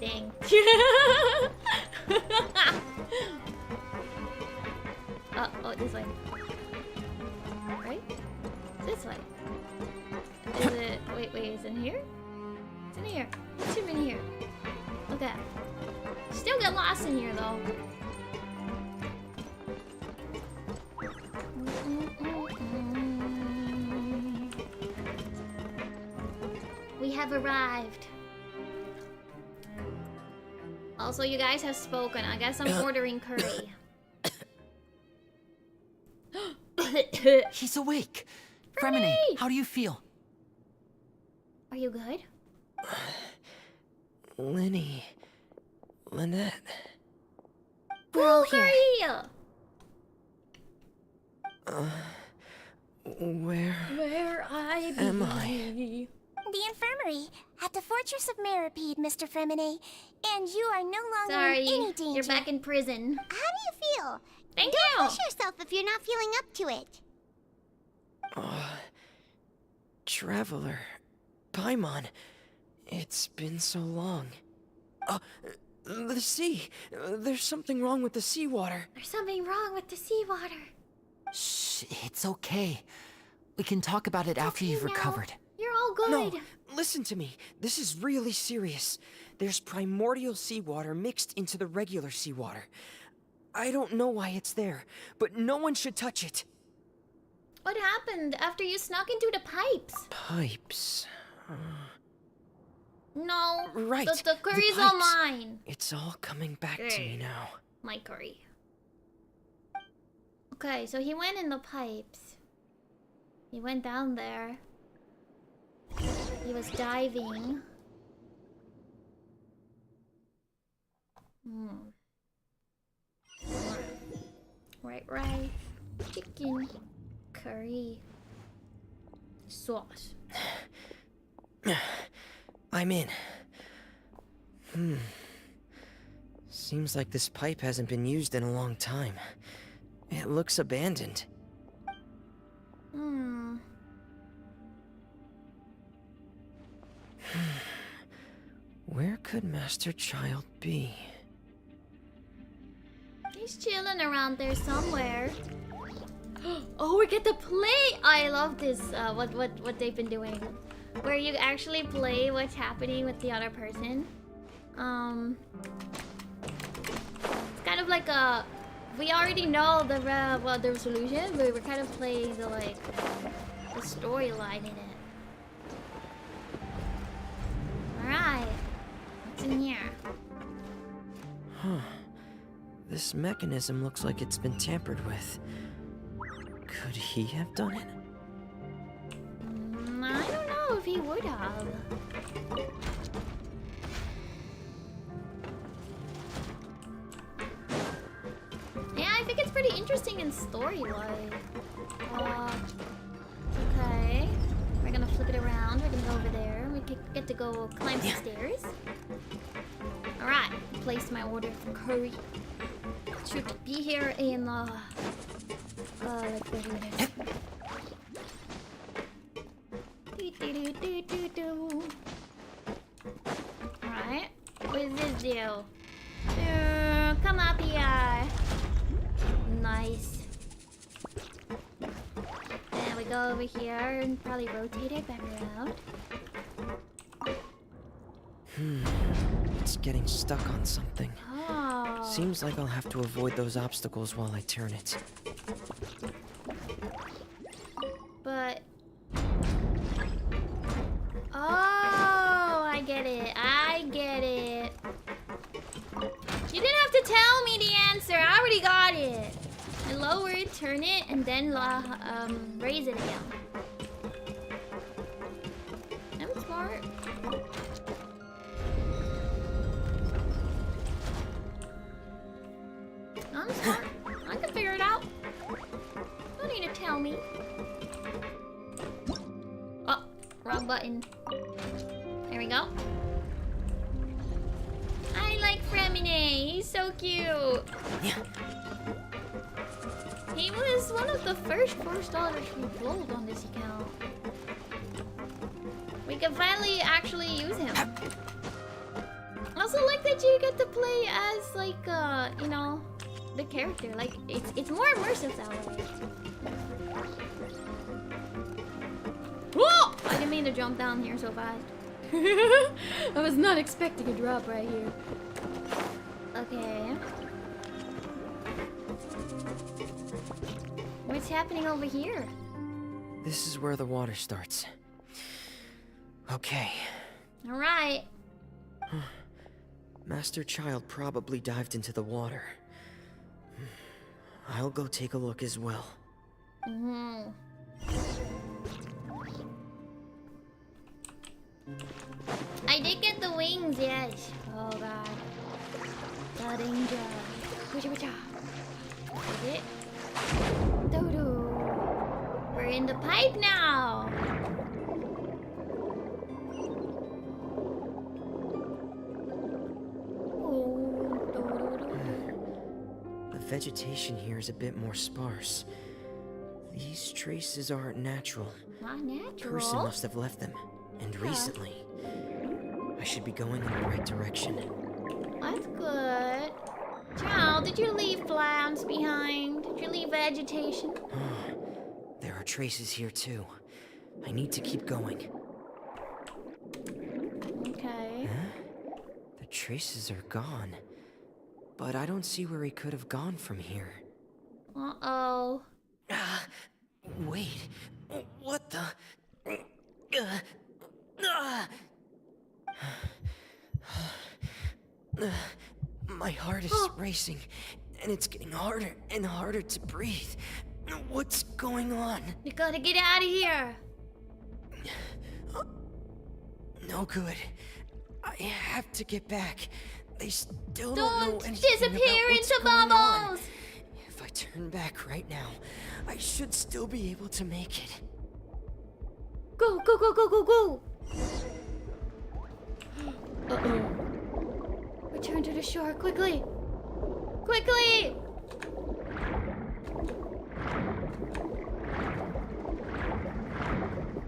dang. Oh, this way. Right? This way. Is it... Wait, is it in here? It's in here. It should be in here. Okay. Still get lost in here, though. We have arrived. Also, you guys have spoken. I guess I'm ordering curry. He's awake. Fremine, how do you feel? Are you good? Lynette. We're all here. Where I am I? The infirmary, at the Fortress of Meripede, Mr. Fremine. And you are no longer Sorry, in any danger. you're back in prison. How do you feel? Thank Don't you! push yourself if you're not feeling up to it. Traveler. Paimon. It's been so long. The sea. There's something wrong with the seawater. There's something wrong with the seawater. Shh, it's okay. We can talk about it after you've recovered. You're all good. No, listen to me. This is really serious. There's primordial seawater mixed into the regular seawater. I don't know why it's there, but no one should touch it. What happened after you snuck into the pipes? Pipes. No. Right. The curry's all pipes. mine. It's all coming back to me now. My curry. Okay, so he went in the pipes. He went down there. He was diving. White rice, chicken, curry, sauce. I'm in. Seems like this pipe hasn't been used in a long time. It looks abandoned. Where could Master Child be? He's chilling around there somewhere. Oh, we get to play! I love this, what they've been doing. Where you actually play what's happening with the other person. It's kind of like a... We already know the the resolution, but we're kind of playing the, like, the storyline in it. Alright. What's in here? Huh. This mechanism looks like it's been tampered with. Could he have done it? I don't know if he would have. Yeah, I think it's pretty interesting in story-wise. Okay. We're gonna flip it around. We're gonna go over there. We get to go climb the stairs. Alright. Place my order for curry. Should be here in, like 30 minutes. Alright. What does this do? Come up here. Nice. And we go over here and probably rotate it back around. It's getting stuck on something. Oh. Seems like I'll have to avoid those obstacles while I turn it. But... Oh, I get it. I get it. You didn't have to tell me the answer. I already got it. I lower it, turn it, and then raise it again. I'm smart. I'm smart. I can figure it out. Don't need to tell me. Oh, wrong button. There we go. I like Fremine. He's so cute. He was one of the first $4 we rolled on this account. We can finally actually use him. I also like that you get to play as, like, you know, the character. Like, it's more immersive that way. Whoa! I didn't mean to jump down here so fast. I was not expecting a drop right here. Okay. What's happening over here? This is where the water starts. Okay. Alright. Master Child probably dived into the water. I'll go take a look as well. I did get the wings, yes. Oh god. The danger. Did it? Doo-doo. We're in the pipe now. The vegetation here is a bit more sparse. These traces aren't natural. Not natural? A person must have left them, and recently. I should be going in the right direction. That's good. Child, did you leave plants behind? Did you leave vegetation? There are traces here too. I need to keep going. Okay. Huh? The traces are gone. But I don't see where he could have gone from here. Uh-oh. Wait. What the? My heart is racing, and it's getting harder and harder to breathe. What's going on? You gotta get out of here. No good. I have to get back. They still don't know anything disappear about what's into going on. bubbles. If I turn back right now, I should still be able to make it. Go, go, go, go, go, go. Uh-oh. Return to the shore, quickly. Quickly!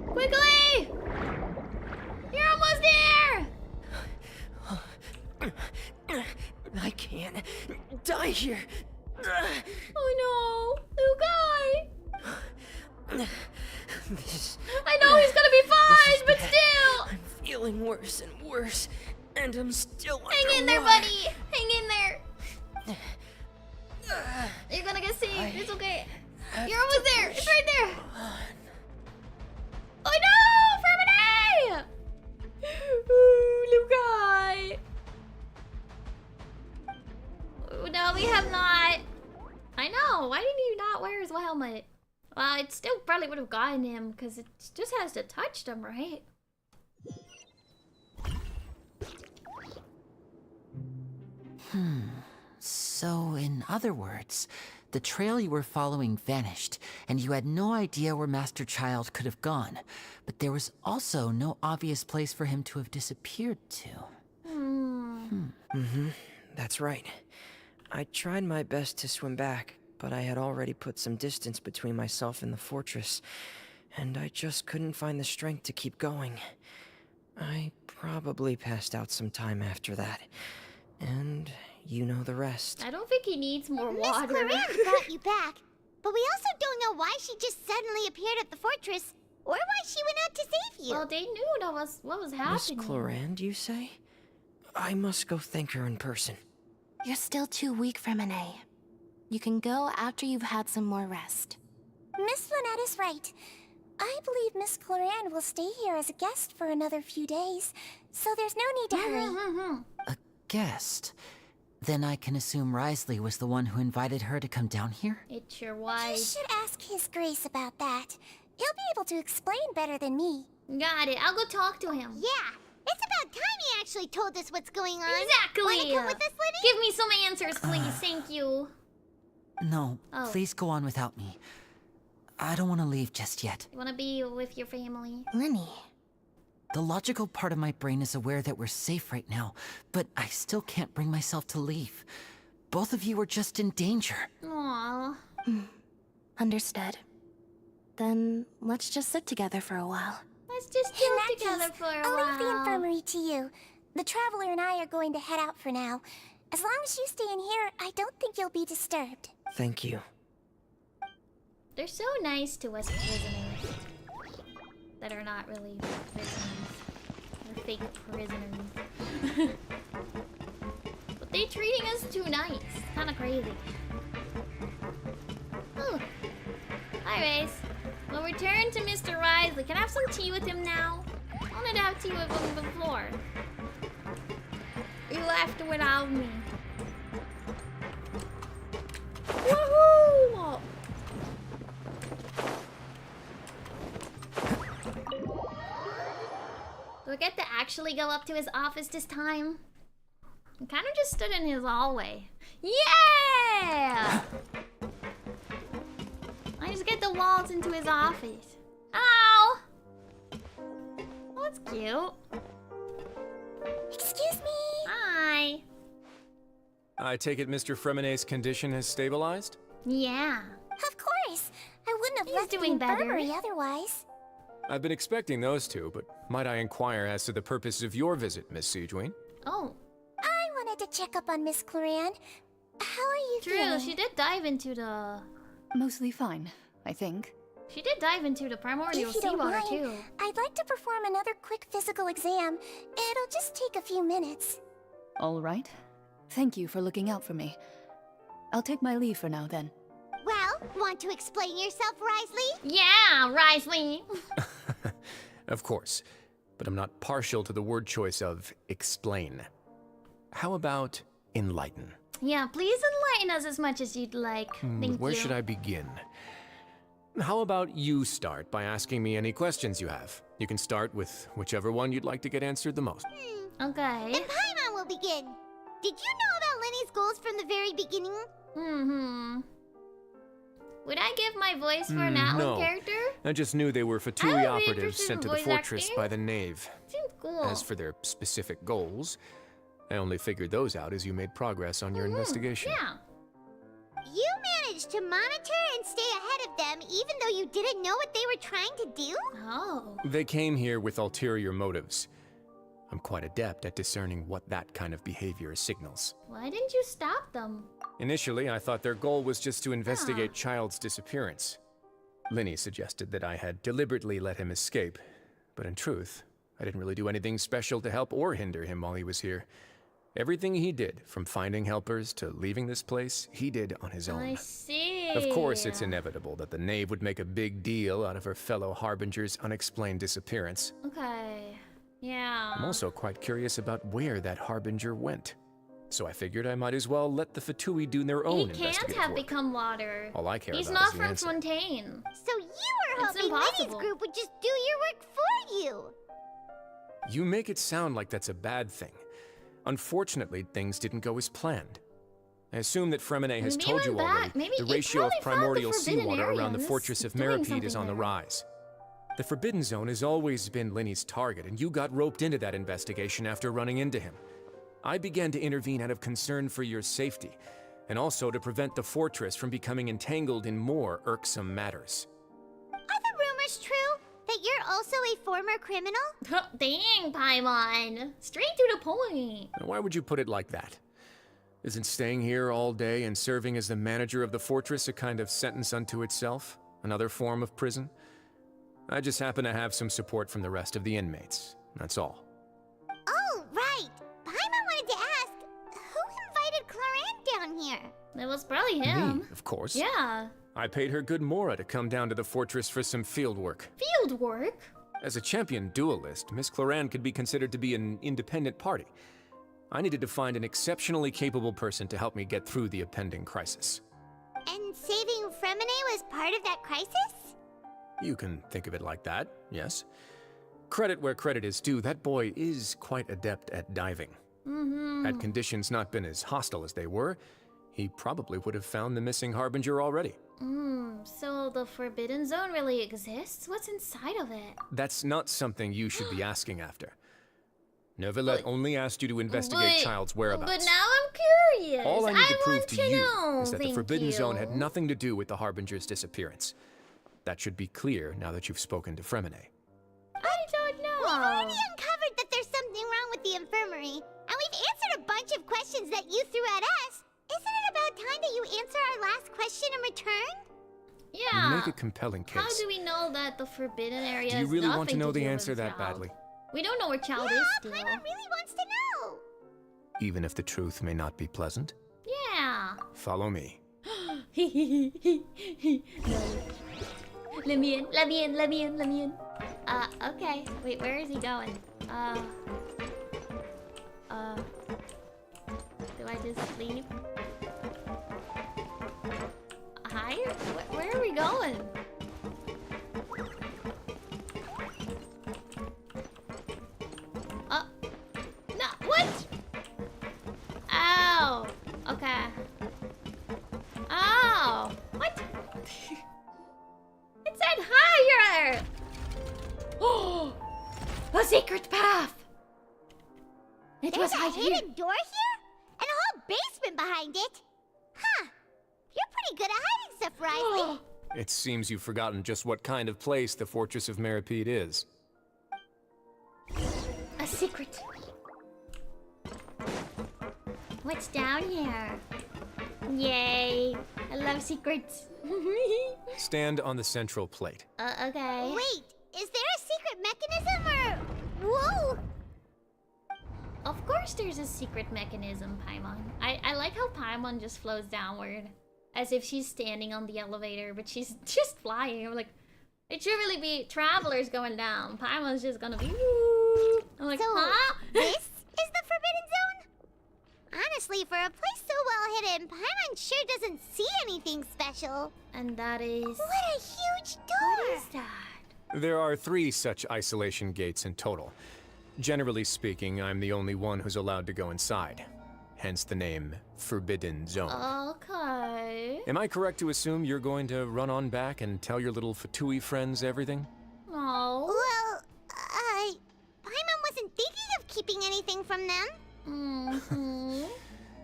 Quickly! You're almost there! I can't die here. Oh no, little guy. This, I know he's gonna be fine, but bad. still. I'm feeling worse and worse, and I'm still Hang in there, underwater. buddy. Hang in there. You're gonna get saved. It's okay. You're almost there. It's right there. Oh no, Fermine! Ooh, little guy. Ooh, no, we have not. I know. Why didn't you not wear his helmet? Well, it still probably would have gotten him because it just has to touch them, right? So, in other words, the trail you were following vanished, and you had no idea where Master Child could have gone. But there was also no obvious place for him to have disappeared to. That's right. I tried my best to swim back, but I had already put some distance between myself and the fortress, and I just couldn't find the strength to keep going. I probably passed out some time after that, and you know the rest. I don't think he needs more water. Miss Clorinde brought you back, but we also don't know why she just suddenly appeared at the fortress, or why she went out to save you. Well, they knew what was happening. Miss Clorinde, you say? I must go thank her in person. You're still too weak for Monet. You can go after you've had some more rest. Miss Lynette is right. I believe Miss Clorinde will stay here as a guest for another few days, so there's no need to hurry. A guest? Then I can assume Risley was the one who invited her to come down here? It sure was. You should ask His Grace about that. He'll be able to explain better than me. Got it. I'll go talk to him. Yeah, it's about time he actually told us what's going on. Exactly. Wanna come with us, Lenny? Give me some answers, please. Thank you. No, Oh. please go on without me. I don't want to leave just yet. You wanna be with your family? Lenny. The logical part of my brain is aware that we're safe right now, but I still can't bring myself to leave. Both of you are just in danger. Aww. Understood. Then let's just sit together for a while. Let's just In chill that together case, for a I'll leave the while. infirmary to you. The Traveler and I are going to head out for now. As long as you stay in here, I don't think you'll be disturbed. Thank you. They're so nice to us prisoners. That are not really prisoners. They're fake prisoners. But they treating us too nice. Kinda crazy. Oh. Hi, Race. We'll return to Mr. Risley. Can I have some tea with him now? I wanted to have tea with him before. You left without me. Woohoo! Do I get to actually go up to his office this time? I kind of just stood in his hallway. Yeah! I just get to waltz into his office. Hello! Oh, that's cute. Excuse me. Hi. I take it Mr. Fremonet's condition has stabilized? Yeah. Of course. I wouldn't have He's left doing the better. infirmary otherwise. I've been expecting those two, but might I inquire as to the purpose of your visit, Miss Sidgeween? Oh. I wanted to check up on Miss Claran. How are you True, feeling? she did dive into the... Mostly fine, I think. She did dive into the primordial If you don't seawater mind, too. I'd like to perform another quick physical exam. It'll just take a few minutes. All right. Thank you for looking out for me. I'll take my leave for now then. Well, want to explain yourself, Risley? Yeah, Risley. Of course, but I'm not partial to the word choice of explain. How about enlighten? Yeah, please enlighten us as much as you'd like. Thank Where you. should I begin? How about you start by asking me any questions you have? You can start with whichever one you'd like to get answered the most. Okay. Then Paimon will begin. Did you know about Lenny's goals from the very beginning? Mm-hmm. Would I give my voice for an Atlan No. character? I just knew they were I Fatui would be operatives interested sent in to the voice fortress acting. by the Knave. Seems cool. As for their specific goals, I only figured those out as you made progress on your investigation. Yeah. You managed to monitor and stay ahead of them even though you didn't know what they were trying to do? Oh. They came here with ulterior motives. I'm quite adept at discerning what that kind of behavior signals. Why didn't you stop them? Initially, I thought their goal was just to investigate Child's disappearance. Linny suggested that I had deliberately let him escape, but in truth, I didn't really do anything special to help or hinder him while he was here. Everything he did, from finding helpers to leaving this place, he did on his own. I see. Of course, it's inevitable that the Knave would make a big deal out of her fellow Harbinger's unexplained disappearance. Okay. Yeah. I'm also quite curious about where that Harbinger went. So I figured I might as well let the Fatui do their own He can't investigative have work. become water. All I care He's about not is the from answer. Fontaine. So you were It's hoping Lenny's impossible. group would just do your work for you. You make it sound like that's a bad thing. Unfortunately, things didn't go as planned. I assume that Fremonet has Maybe told you went already back. Maybe the he ratio of probably found the primordial forbidden seawater area around the and is fortress of doing Meripede is something on the there. rise. The Forbidden Zone has always been Linny's target, and you got roped into that investigation after running into him. I began to intervene out of concern for your safety, and also to prevent the fortress from becoming entangled in more irksome matters. Are the rumors true? That you're also a former criminal? Dang, Paimon. Straight to the point. Now, why would you put it like that? Isn't staying here all day and serving as the manager of the fortress a kind of sentence unto itself? Another form of prison? I just happen to have some support from the rest of the inmates. That's all. Oh, right. Paimon wanted to ask, who invited Claran down here? It was probably him. Me, of course. Yeah. I paid her good Mora to come down to the fortress for some field work. Field work? As a champion duelist, Miss Claran could be considered to be an independent party. I needed to find an exceptionally capable person to help me get through the impending crisis. And saving Fremonet was part of that crisis? You can think of it like that, yes. Credit where credit is due, that boy is quite adept at diving. Mm-hmm. Had conditions not been as hostile as they were, he probably would have found the missing Harbinger already. So the Forbidden Zone really exists? What's inside of it? That's not something you should be asking after. Neverlet only asked you to investigate Child's whereabouts. But now I'm curious. All I need to prove want to you know. is that the Thank Forbidden you. Zone had nothing to do with the Harbinger's disappearance. That should be clear now that you've spoken to Fremonet. I don't know. We've already uncovered that there's something wrong with the infirmary, and we've answered a bunch of questions that you threw at us. Isn't it about time that you answer our last question in return? Yeah. You make a compelling case. How do we know that the Forbidden Area Do you has really want nothing to know the do with answer that Child? badly? We don't know where Child Yeah, is still. Paimon really wants to know. Even if the truth may not be pleasant? Yeah. Follow me. Let me in, let me in, let me in, let me in. Okay. Wait, where is he going? Do I just leave? Higher? Where are we going? No, what? Ow. Okay. Oh, what? It said higher! Oh, a secret path! It was There's a hidden. hidden door here? And a whole basement behind it. Huh. You're pretty good at hiding stuff, Riley. It seems you've forgotten just what kind of place the Fortress of Meripede is. A secret. What's down here? Yay. I love secrets. Stand on the central plate. Okay. Wait, is there a secret mechanism or... Whoa! Of course there's a secret mechanism, Paimon. I like how Paimon just flows downward. As if she's standing on the elevator, but she's just flying. I'm like, it should really be travelers going down. Paimon's just gonna be... Woo. I'm like, so, huh? This is the Forbidden Zone? Honestly, for a place so well hidden, Paimon sure doesn't see anything special. And that is... What a huge door! What is that? There are 3 such isolation gates in total. Generally speaking, I'm the only one who's allowed to go inside. Hence the name Forbidden Zone. Okay. Am I correct to assume you're going to run on back and tell your little Fatui friends everything? No. Well, Paimon wasn't thinking of keeping anything from them. Mm-hmm.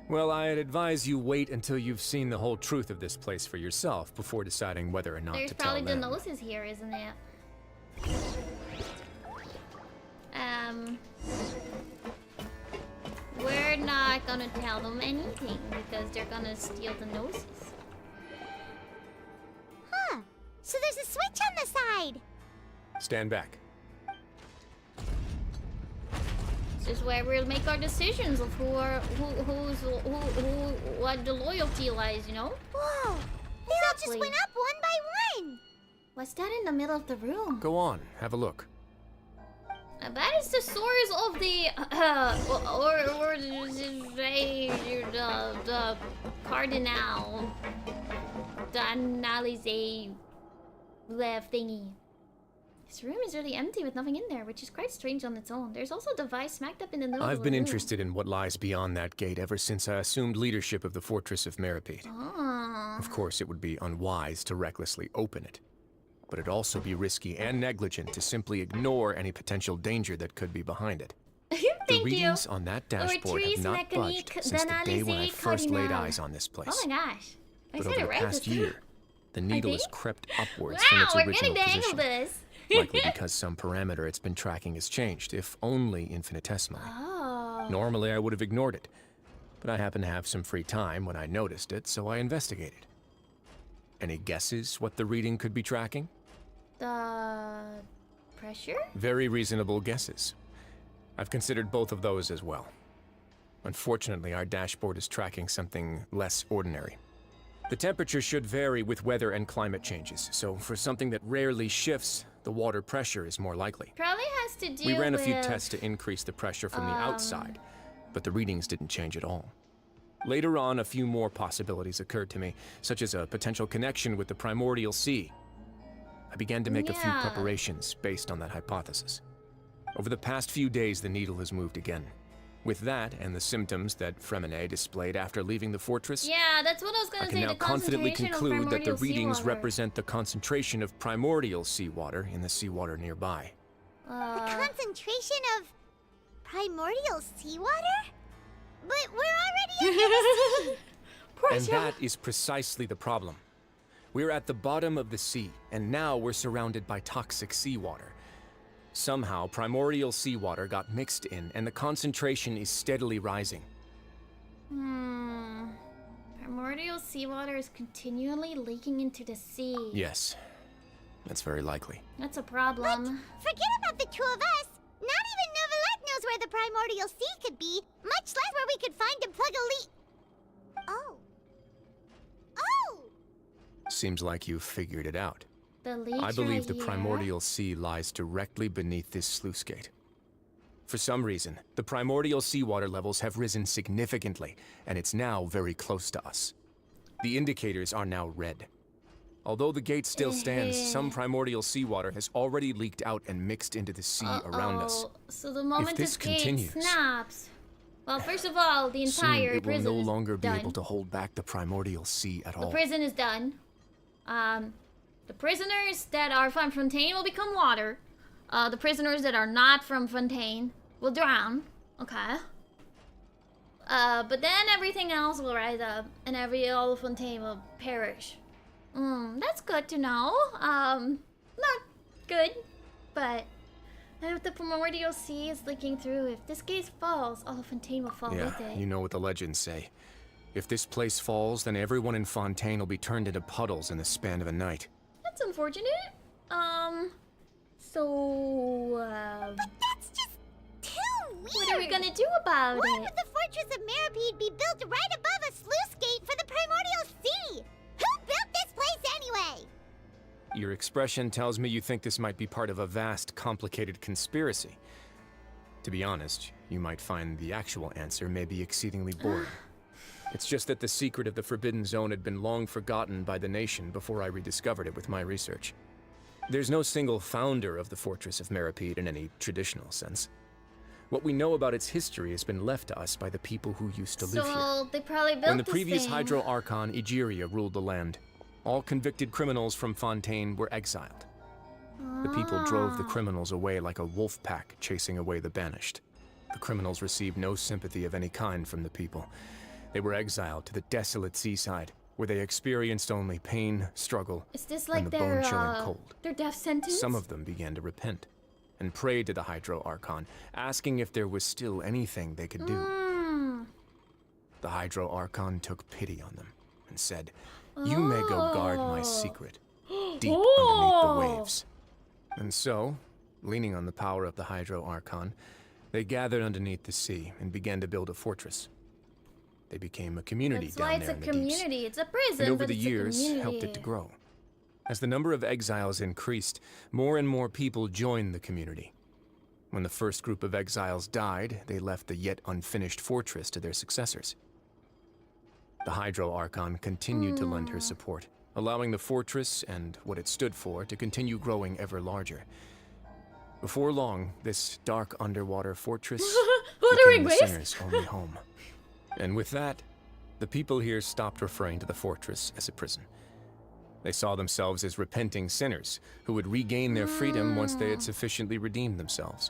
Well, I'd advise you wait until you've seen the whole truth of this place for yourself before deciding whether or not There's to tell them. probably the noses here, isn't it? We're not gonna tell them anything because they're gonna steal the noses. Huh. So there's a switch on the side. Stand back. This is where we'll make our decisions of what the loyalty lies, you know? Whoa! They all just went up one by one. What's that in the middle of the room? Go on, have a look. That is the source of the the cardinal, the analyse left thingy. This room is really empty with nothing in there, which is quite strange on its own. There's also a device smacked up in the middle of the room. I've been interested in what lies beyond that gate ever since I assumed leadership of the Fortress of Meripede. Ah. Of course, it would be unwise to recklessly open it. But it'd also be risky and negligent to simply ignore any potential danger that could be behind it. The readings on that dashboard have not budged since the day when I first laid eyes on this place. Oh my gosh. I But said over it the right past this time. year, the needle has think? crept upwards from its Wow, original we're getting the hang position. of this. Likely because some parameter it's been tracking has changed, if only infinitesimally. Oh. Normally I would have ignored it, but I happened to have some free time when I noticed it, so I investigated. Any guesses what the reading could be tracking? The pressure? Very reasonable guesses. I've considered both of those as well. Unfortunately, our dashboard is tracking something less ordinary. The temperature should vary with weather and climate changes, so for something that rarely shifts, the water pressure is more likely. Probably has to do We ran a with... few tests to increase the pressure from the outside, but the readings didn't change at all. Later on, a few more possibilities occurred to me, such as a potential connection with the primordial sea. I began to make a few preparations based on that hypothesis. Over the past few days, the needle has moved again. With that, and the symptoms that Fremine displayed after leaving the fortress, Yeah, that's what I was I gonna can say. now The confidently concentration of conclude that the primordial readings seawater. represent the concentration of primordial seawater in the seawater nearby. The concentration of primordial seawater? But we're already in the sea! And that is precisely the problem. We're at the bottom of the sea, and now we're surrounded by toxic seawater. Somehow, primordial seawater got mixed in, and the concentration is steadily rising. Primordial seawater is continually leaking into the sea. Yes, that's very likely. That's a problem. Forget about the two of us! Not even Novelette knows where the primordial sea could be, much less where we could find and plug a leak. Oh. Oh! Seems like you've figured it out. The leech I believe right the here. primordial sea lies directly beneath this sluice gate. For some reason, the primordial seawater levels have risen significantly, and it's now very close to us. The indicators are now red. Although the gate still stands, some primordial seawater has already leaked out and mixed into the sea around us. So the moment If this gate continues, snaps... Well, first of all, the soon entire it will prison no is longer be done. able to hold back the primordial sea at The all. prison is done. The prisoners that are from Fontaine will become water. The prisoners that are not from Fontaine will drown. Okay. But then everything else will rise up, and all of Fontaine will perish. That's good to know. Not good, but if the primordial sea is leaking through, if this gate falls, all of Fontaine will fall with it. You know what the legends say. If this place falls, then everyone in Fontaine will be turned into puddles in the span of a night. That's unfortunate. But that's just too weird! What are we gonna do about Why it? would the Fortress of Meripede be built right above a sluice gate for the Primordial Sea? Who built this place anyway? Your expression tells me you think this might be part of a vast, complicated conspiracy. To be honest, you might find the actual answer may be exceedingly boring. It's just that the secret of the Forbidden Zone had been long forgotten by the nation before I rediscovered it with my research. There's no single founder of the Fortress of Meripede in any traditional sense. What we know about its history has been left to us by the people who used to live here. So they probably built When the this previous thing. Hydro Archon, Egeria, ruled the land, all convicted criminals from Fontaine were exiled. The people drove the criminals away like a wolf pack chasing away the banished. The criminals received no sympathy of any kind from the people. They were exiled to the desolate seaside, where they experienced only pain, struggle, Is this and like the their bone-chilling cold. their death sentence? Some of them began to repent and prayed to the Hydro Archon, asking if there was still anything they could do. The Hydro Archon took pity on them and said, "You may go guard my secret deep underneath the waves." And so, leaning on the power of the Hydro Archon, they gathered underneath the sea and began to build a fortress. They became a community That's why down it's there a in the deeps, community. It's a prison, and over but the it's a years community. helped it to grow. As the number of exiles increased, more and more people joined the community. When the first group of exiles died, they left the yet unfinished fortress to their successors. The Hydro Archon continued to lend her support, allowing the fortress and what it stood for to continue growing ever larger. Before long, this dark underwater fortress became the sinner's only home. And with that, the people here stopped referring to the fortress as a prison. They saw themselves as repenting sinners who would regain their freedom once they had sufficiently redeemed themselves.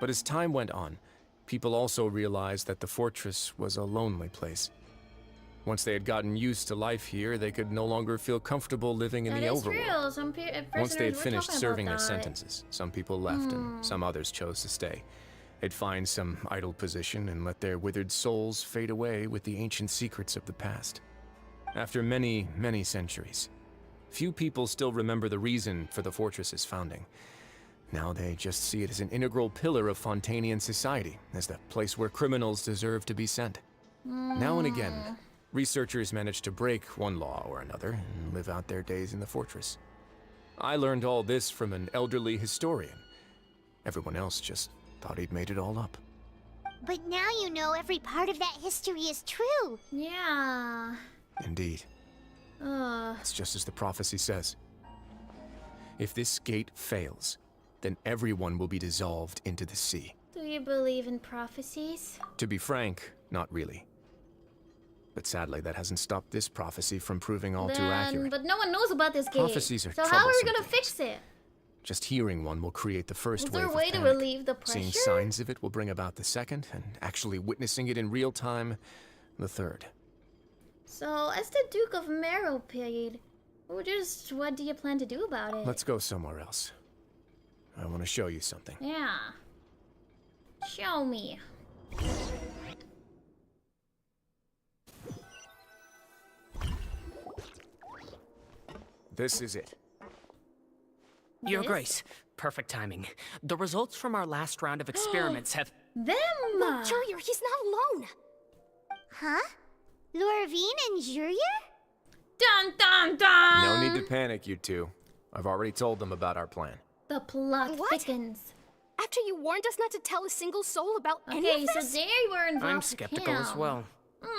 But as time went on, people also realized that the fortress was a lonely place. Once they had gotten used to life here, they could no longer feel comfortable living in the overworld. Real. Some Once they had prisoners were finished talking serving about their that. sentences, some people left and some others chose to stay. They'd find some idle position and let their withered souls fade away with the ancient secrets of the past. After many, many centuries, few people still remember the reason for the fortress's founding. Now they just see it as an integral pillar of Fontainian society, as the place where criminals deserve to be sent. Now and again, researchers manage to break one law or another and live out their days in the fortress. I learned all this from an elderly historian. Everyone else just thought he'd made it all up. But now you know every part of that history is true. Yeah. Indeed. It's just as the prophecy says. If this gate fails, then everyone will be dissolved into the sea. Do you believe in prophecies? To be frank, not really. But sadly, that hasn't stopped this prophecy from proving all too accurate. But no one knows about this gate. Prophecies are so how are we troublesome gonna fix it? Just hearing one will create the first Is wave there a of way to panic. relieve the pressure? Seeing signs of it will bring about the second, and actually witnessing it in real time, the third. So, as the Duke of Meripede, what do you plan to do about it? Let's go somewhere else. I want to show you something. Yeah. Show me. This is it. Your Grace, perfect timing. The results from our last round of experiments have... Them! Look, Jurier, he's not alone. Huh? Loravine and Jurier? Dun dun dun! No need to panic, you two. I've already told them about our plan. The plot thickens. After you warned us not to tell a single soul about any Okay, of so this? they were involved. I'm skeptical as well.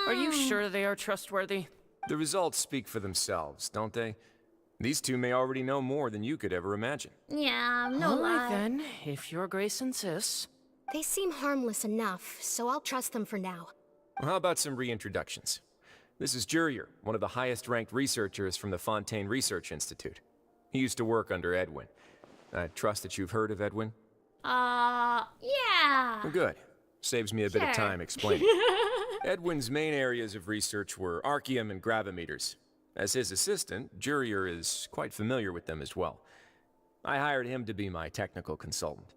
Are you sure they are trustworthy? The results speak for themselves, don't they? These two may already know more than you could ever imagine. Yeah, no All lie. right then, if your Grace insists. They seem harmless enough, so I'll trust them for now. Well, how about some reintroductions? This is Jurier, one of the highest-ranked researchers from the Fontaine Research Institute. He used to work under Edwin. I trust that you've heard of Edwin? Yeah. Well, good. Saves me a bit of Sure. time explaining. Edwin's main areas of research were archaeum and gravimeters. As his assistant, Jurier is quite familiar with them as well. I hired him to be my technical consultant.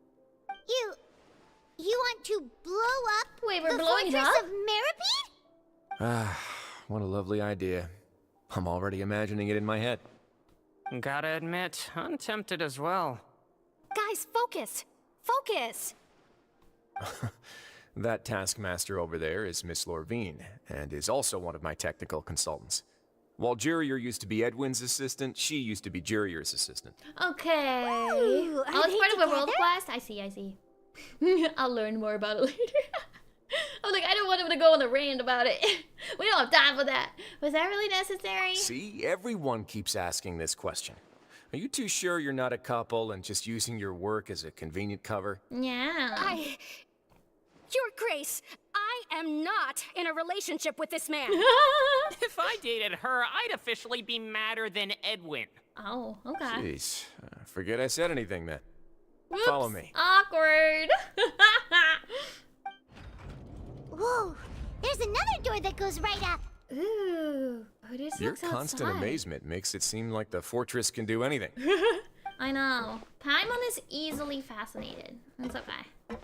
You want to blow up Wait, we're the blowing it fortress up? of Meripede? Ah, what a lovely idea. I'm already imagining it in my head. Gotta admit, I'm tempted as well. Guys, focus! Focus! That taskmaster over there is Miss Lorvine, and is also one of my technical consultants. While Jurier used to be Edwin's assistant, she used to be Jurier's assistant. Okay. Ooh, Oh, it's part of a world together? quest? I see. I'll learn more about it later. I'm like, I don't want him to go on a rant about it. We don't have time for that. Was that really necessary? See, everyone keeps asking this question. Are you too sure you're not a couple and just using your work as a convenient cover? Yeah. Your Grace, I am not in a relationship with this man. If I dated her, I'd officially be madder than Edwin. Oh, okay. Jeez, forget I said anything then. Whoops, Follow me. Awkward. Whoa, there's another door that goes right up. Ooh, this Your looks constant outside. amazement makes it seem like the fortress can do anything. I know. Paimon is easily fascinated. It's okay. But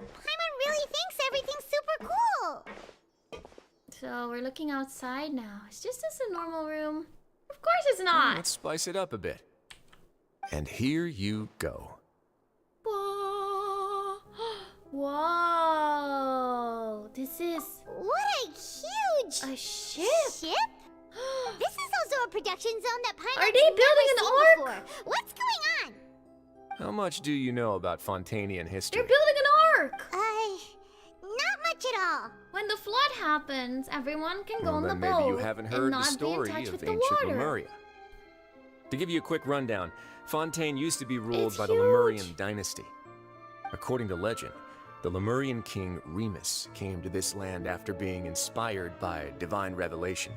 Paimon really thinks everything's super cool. So we're looking outside now. Is just this a normal room? Of course it's not. Let's spice it up a bit. And here you go. Whoa. Whoa. This is What a huge a ship. ship. This is also a production zone that Paimon's Are they building an never ark? seen before. What's going on? How much do you know about Fontainian history? They're building an ark. Not much at all. When the flood happens, everyone can go on the then boat maybe you haven't and heard the not story be in touch of with ancient the water. Lemuria. To give you a quick rundown, Fontaine used to be ruled It's by the huge. Lemurian dynasty. According to legend, the Lemurian king Remus came to this land after being inspired by divine revelation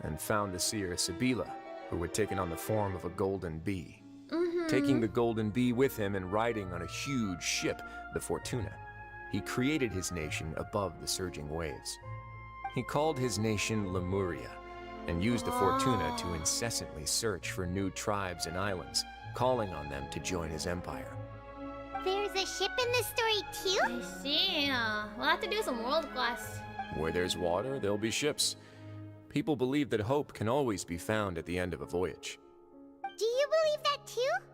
and found the seer Sibila, who had taken on the form of a golden bee. Taking the golden bee with him and riding on a huge ship, the Fortuna, he created his nation above the surging waves. He called his nation Lemuria and used the Fortuna to incessantly search for new tribes and islands, calling on them to join his empire. There's a ship in this story too? I see. We'll have to do some world quests. Where there's water, there'll be ships. People believe that hope can always be found at the end of a voyage. Do you believe that too?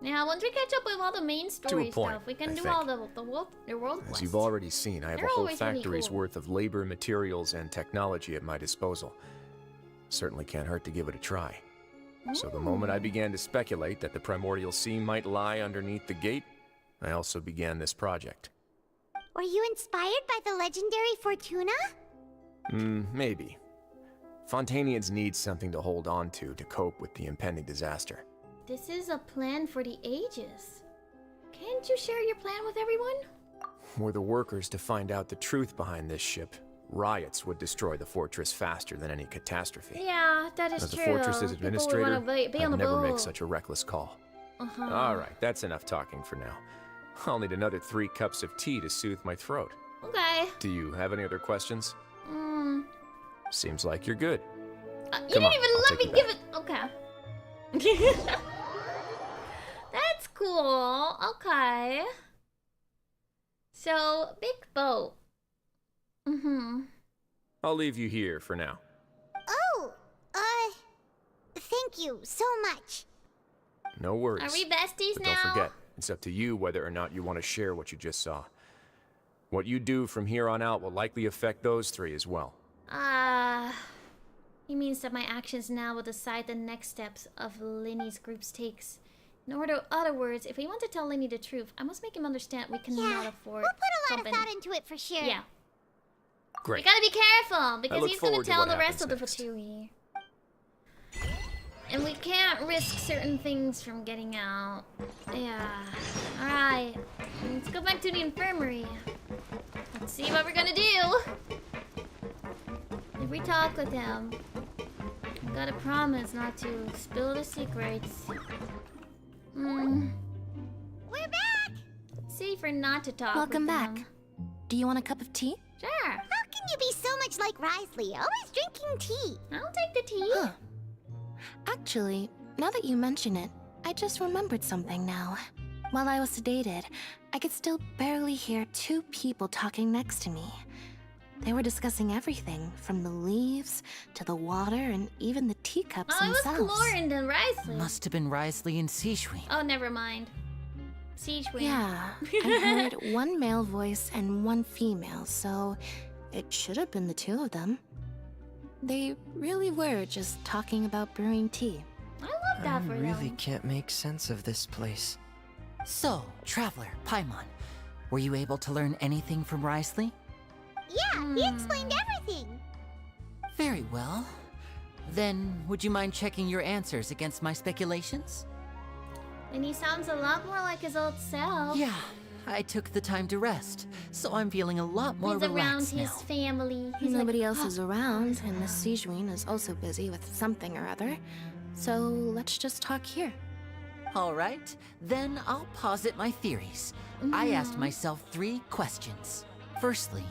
Yeah, once we catch up with all the main story point, stuff, we can I do think. all the world As quests. you've already seen, I have They're a whole always really factory's cool. worth of labor, materials, and technology at my disposal. Certainly can't hurt to give it a try. So the moment I began to speculate that the primordial sea might lie underneath the gate, I also began this project. Were you inspired by the legendary Fortuna? Maybe. Fontainians need something to hold on to cope with the impending disaster. This is a plan for the ages. Can't you share your plan with everyone? Were the workers to find out the truth behind this ship, riots would destroy the fortress faster than any catastrophe. Yeah, that is As the true. fortress's People would administrator, wanna be on I'd the never make boat. such a reckless call. Uh-huh. All right, that's enough talking for now. I'll need another 3 cups of tea to soothe my throat. Okay. Do you have any other questions? Mm. Seems like you're good. You Come didn't on, even I'll let take me you give it. Okay. That's cool. Okay. So, big boat. I'll leave you here for now. Oh, thank you so much. No worries. Are we besties But now? don't forget, it's up to you whether or not you want to share what you just saw. What you do from here on out will likely affect those 3 as well. He means that my actions now will decide the next steps of Linny's group's takes. In other words, if we want to tell Linny the truth, I must make him understand we cannot afford We'll put a lot something. of thought into it for sure. Yeah. Great. We gotta be careful, because look he's gonna forward to tell what the rest happens of the Fatui. And we can't risk certain things from getting out. Yeah. Alright. Let's go back to the infirmary. Let's see what we're gonna do. If we talk with him, we gotta promise not to spill the secrets. We're back! Safer not to talk Welcome with back. him. Do you want a cup of tea? Sure. Okay. can you be so much like Risley, always drinking tea? I'll take the tea. Huh. Actually, now that you mention it, I just remembered something now. While I was sedated, I could still barely hear two people talking next to me. They were discussing everything, from the leaves to the water and even the teacups themselves. It was Chlorine and Risley. Must have been Risley and Zhuni. Oh, never mind. Zhuni. Yeah, I heard one male voice and one female, so it should have been the two of them. They really were just talking about brewing tea. I love that for I them. really can't make sense of this place. So, Traveler, Paimon, were you able to learn anything from Risley? Yeah, he explained everything. Very well. Then, would you mind checking your answers against my speculations? And he sounds a lot more like his old self. Yeah, I took the time to rest, so I'm feeling a lot more He's around relaxed his now. family. He's Nobody like, else is around, and Miss Zhuni is also busy with something or other. So let's just talk here. All right, then I'll posit my theories. I asked myself 3 questions. Firstly,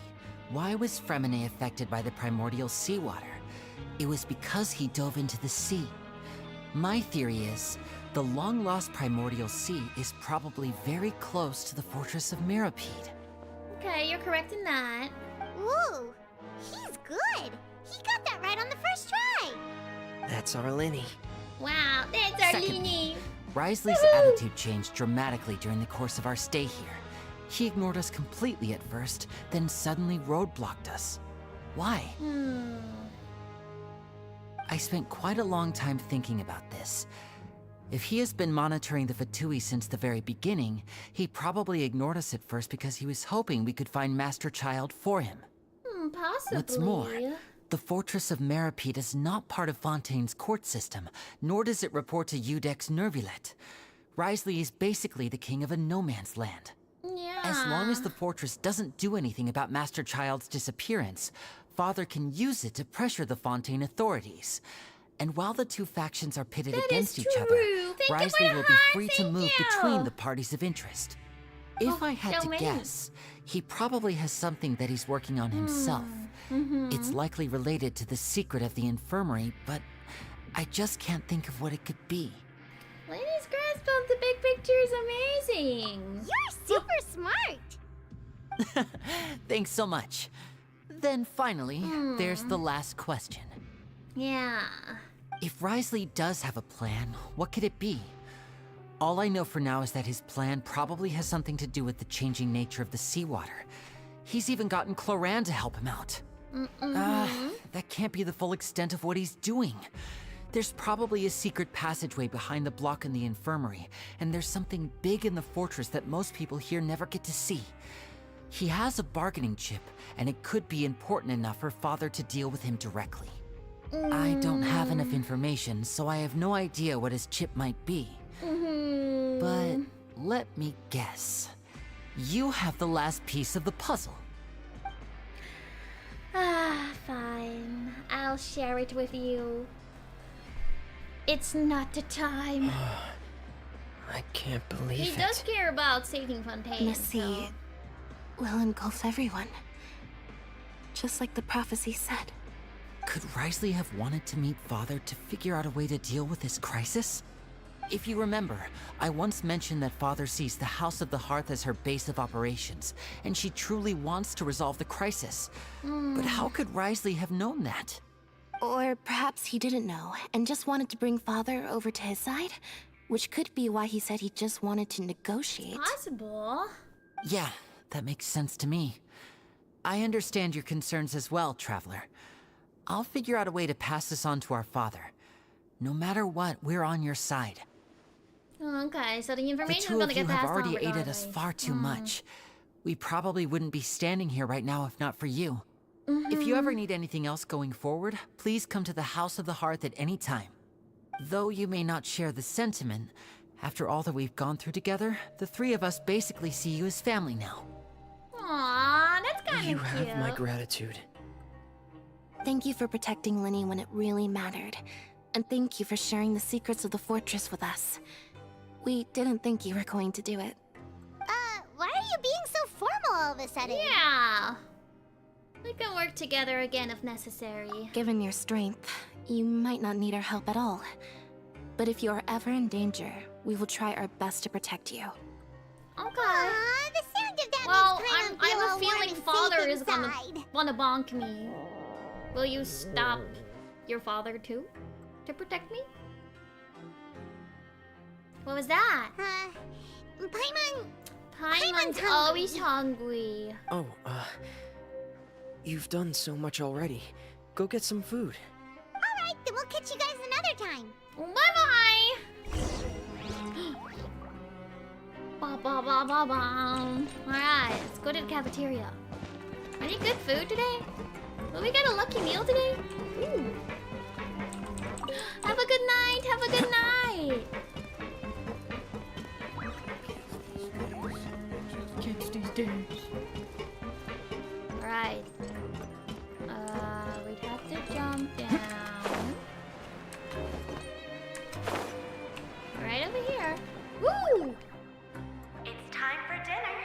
why was Fremine affected by the primordial seawater? It was because he dove into the sea. My theory is, the long-lost primordial sea is probably very close to the fortress of Mirapede. Okay, you're correct in that. Ooh, he's good. He got that right on the first try. That's our Linny. Wow, that's our Secondly, Lini. Risley's attitude changed dramatically during the course of our stay here. He ignored us completely at first, then suddenly roadblocked us. Why? I spent quite a long time thinking about this. If he has been monitoring the Fatui since the very beginning, he probably ignored us at first because he was hoping we could find Master Child for him. Possibly. What's more, the Fortress of Mirapede is not part of Fontaine's court system, nor does it report to Udex Nervulet. Risley is basically the king of a no-man's land. Yeah. As long as the fortress doesn't do anything about Master Child's disappearance, Father can use it to pressure the Fontaine authorities. And while the two factions are pitted against each other, Risley will be free to move between the parties of interest. If I had to guess, he probably has something that he's working on himself. It's likely related to the secret of the infirmary, but I just can't think of what it could be. Lady's grasp of the big picture is amazing. You're super smart. Thanks so much. Then finally, there's the last question. Yeah. If Risley does have a plan, what could it be? All I know for now is that his plan probably has something to do with the changing nature of the seawater. He's even gotten Cloran to help him out. That can't be the full extent of what he's doing. There's probably a secret passageway behind the block in the infirmary, and there's something big in the fortress that most people here never get to see. He has a bargaining chip, and it could be important enough for Father to deal with him directly. I don't have enough information, so I have no idea what his chip might be. But let me guess. You have the last piece of the puzzle. Fine. I'll share it with you. It's not the time. I can't believe He it. does care about saving Fontaine. Missy will engulf everyone. Just like the prophecy said. Could Risley have wanted to meet Father to figure out a way to deal with this crisis? If you remember, I once mentioned that Father sees the House of the Hearth as her base of operations, and she truly wants to resolve the crisis. But how could Risley have known that? Or perhaps he didn't know, and just wanted to bring Father over to his side? Which could be why he said he just wanted to negotiate. Possible. Yeah, that makes sense to me. I understand your concerns as well, Traveler. I'll figure out a way to pass this on to our father. No matter what, we're on your side. Okay, so the The information is two gonna of you get have passed on already aided us regardless. far too much. We probably wouldn't be standing here right now if not for you. If you ever need anything else going forward, please come to the House of the Hearth at any time. Though you may not share the sentiment, after all that we've gone through together, the three of us basically see you as family now. Aww, that's kind of cute. You have my gratitude. Thank you for protecting Linny when it really mattered. And thank you for sharing the secrets of the fortress with us. We didn't think you were going to do it. Why are you being so formal all of a sudden? Yeah. We can work together again if necessary. Given your strength, you might not need our help at all. But if you are ever in danger, we will try our best to protect you. Okay. The sound of that Well, makes Paimon I feel have all a warm feeling and father safe is gonna inside. wanna bonk me. Will you stop your father too? To protect me? What was that? Paimon's always hungry. Oh, you've done so much already. Go get some food. Alright, then we'll catch you guys another time. Bye-bye! Ba-ba-ba-ba-bam. Alright, let's go to the cafeteria. Any good food today? Will we get a lucky meal today? Ooh. Have a good night! Have a good night! Kids these days. Alright. We'd have to jump down. Right over here. Woo! It's time for dinner.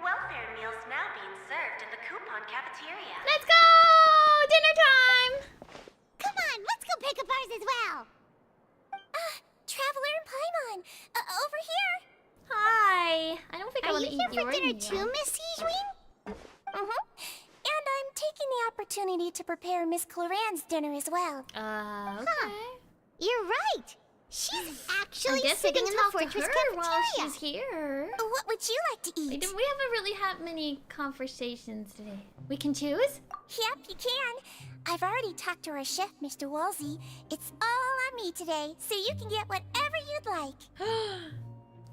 Welfare meals now being served in the coupon cafeteria. Let's go! Dinner time! Come on, let's go pick up ours as well. Traveler and Paimon, over here. Hi. I don't think I Are want you to here eat for your dinner meal. too, Miss Zhuni? And I'm taking the opportunity to prepare Miss Cloran's dinner as well. Okay. You're right. She's actually I guess we sitting can in talk the to fortress her cafeteria. while she's here. What would you like to eat? We haven't really had many conversations today. We can choose? Yep, you can. I've already talked to our chef, Mr. Woolsey. It's all on me today, so you can get whatever you'd like.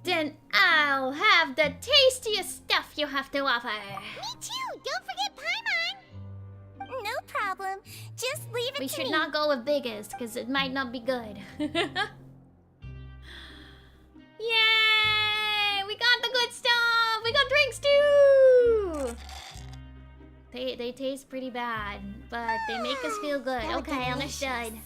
Then I'll have the tastiest stuff you have to offer. Me too. Don't forget Paimon. No problem. Just leave it to me. We should not go with biggest, because it might not be good. Yay! We got the good stuff! We got drinks too! They taste pretty bad, but they make us feel good. So Okay, delicious. understood.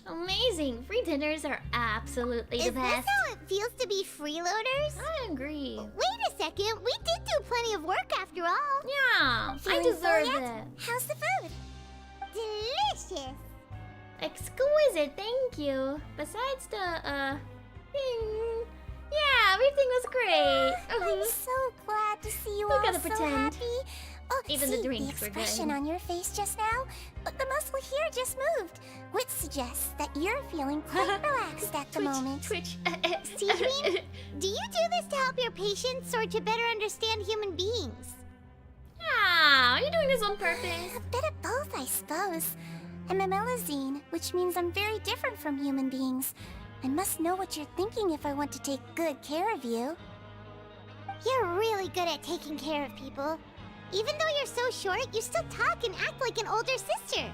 Amazing! Free dinners are absolutely the Is best. this how it feels to be freeloaders? I agree. Wait a second. We did do plenty of work after all. Yeah, Feeling I deserve full yet? it. How's the food? Delicious. Exquisite, thank you. Besides the, yeah, everything was great. I'm so glad to see you We all gotta so pretend. happy. Oh, Even see, the drinks the were good. expression on your face just now, but the muscle here just moved, which suggests that you're feeling quite relaxed at the moment. Twitch. Zhuni, do you do this to help your patients or to better understand human beings? Ah, are you doing this on purpose? A bit of both, I suppose. I'm a Melazine, which means I'm very different from human beings. I must know what you're thinking if I want to take good care of you. You're really good at taking care of people. Even though you're so short, you still talk and act like an older sister.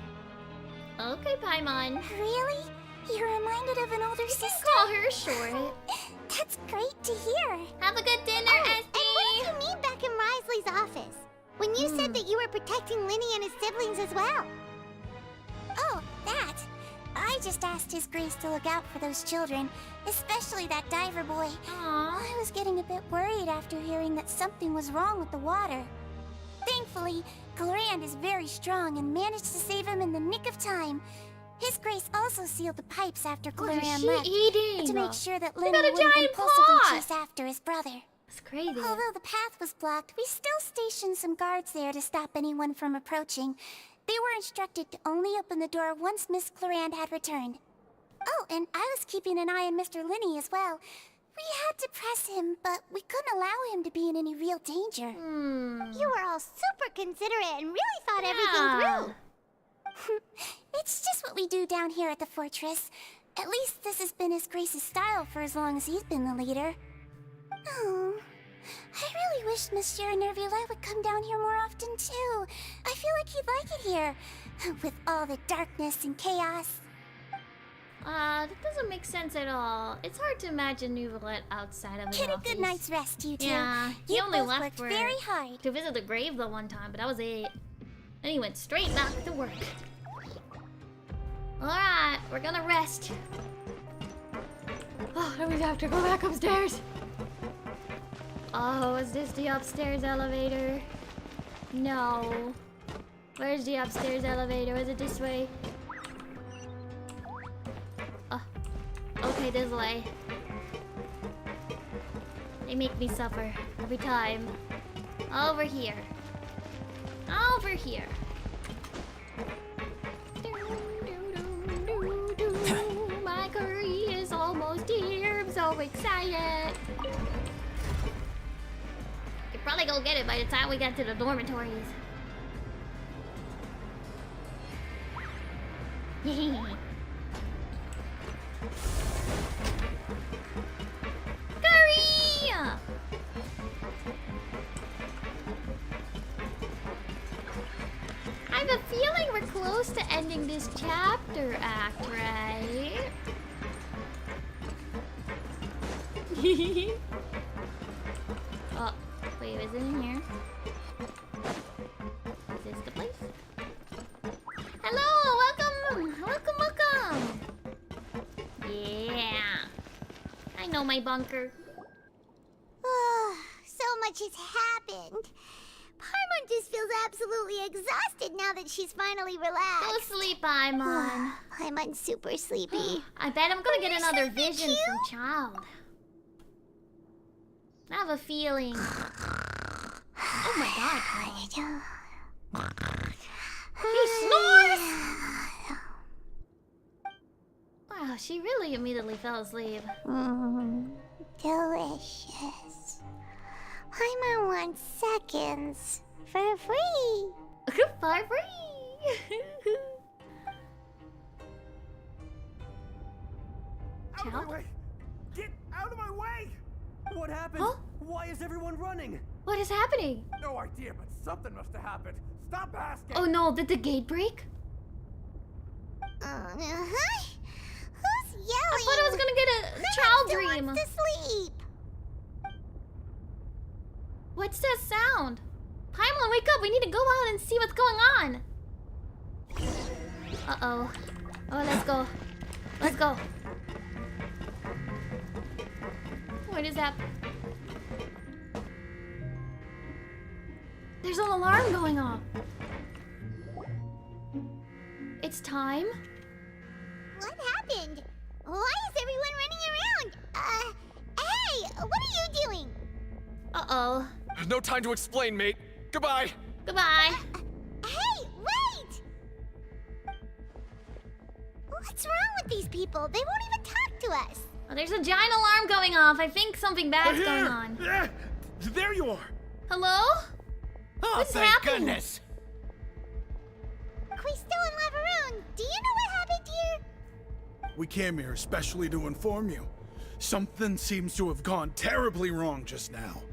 Okay, Paimon. Really? You're reminded of an older sister? Call her short. That's great to hear. Have a good dinner, And what did you mean back in Risley's office? When you said that you were protecting Linny and his siblings as well. Oh, that. I just asked His Grace to look out for those children, especially that diver boy. I was getting a bit worried after hearing that something was wrong with the water. Thankfully, Cloran is very strong and managed to save him in the nick of time. His Grace also sealed the pipes after What is Cloran she left eating? to make sure that We Linny got a wouldn't giant impulsively pot! chase after his brother. That's crazy. Although the path was blocked, we still stationed some guards there to stop anyone from approaching. They were instructed to only open the door once Miss Cloran had returned. Oh, and I was keeping an eye on Mr. Linny as well. We had to press him, but we couldn't allow him to be in any real danger. You were all super considerate and really thought everything through. It's just what we do down here at the fortress. At least this has been His Grace's style for as long as he's been the leader. Oh, I really wish Monsieur Nervula would come down here more often too. I feel like he'd like it here, with all the darkness and chaos. That doesn't make sense at all. It's hard to imagine Neuvillette outside of his Get a office. good night's rest, you two. Yeah, he You only both left worked for very hard. to visit the grave the one time, but that was it. Then he went straight back to work. Alright, we're gonna rest. Oh, then we have to go back upstairs. Oh, is this the upstairs elevator? No. Where's the upstairs elevator? Is it this way? Oh. Okay, this way. They make me suffer every time. Over here. Over here. My curry is almost here. I'm so excited. Could probably go get it by the time we get to the dormitories. Curry! I have a feeling we're close to ending this chapter act, right? Oh, wait, is it in here? Is this the place? Hello, welcome, welcome, welcome. Yeah, I know my bunker. So much has happened. Paimon just feels absolutely exhausted now that she's finally relaxed. Go sleep, Paimon. Paimon's super sleepy. I bet I'm gonna get another vision from Child. I have a feeling. Oh my god. He snores! Wow, she really immediately fell asleep. Delicious. Paimon wants seconds for free. For free. Out of my way! Get out of my way! What happened? Huh? Why is everyone running? What is happening? No idea, but something must have happened. Stop asking! Oh no, did the gate break? Who's yelling? I thought I was gonna get a child dream. Wants to sleep. What's that sound? Paimon, wake up! We need to go out and see what's going on. Uh-oh. Oh, let's go. Let's go. What is that? There's an alarm going off. It's time? What happened? Why is everyone running around? Hey, what are you doing? Uh-oh. No time to explain, mate. Goodbye. Goodbye. Hey, wait! What's wrong with these people? They won't even talk to us. Oh, there's a giant alarm going off. I think something bad's going on. There you are. Hello? Oh, What's thank happening? goodness. Quisto and Lavaroon, do you know what happened here? We came here especially to inform you. Something seems to have gone terribly wrong just now.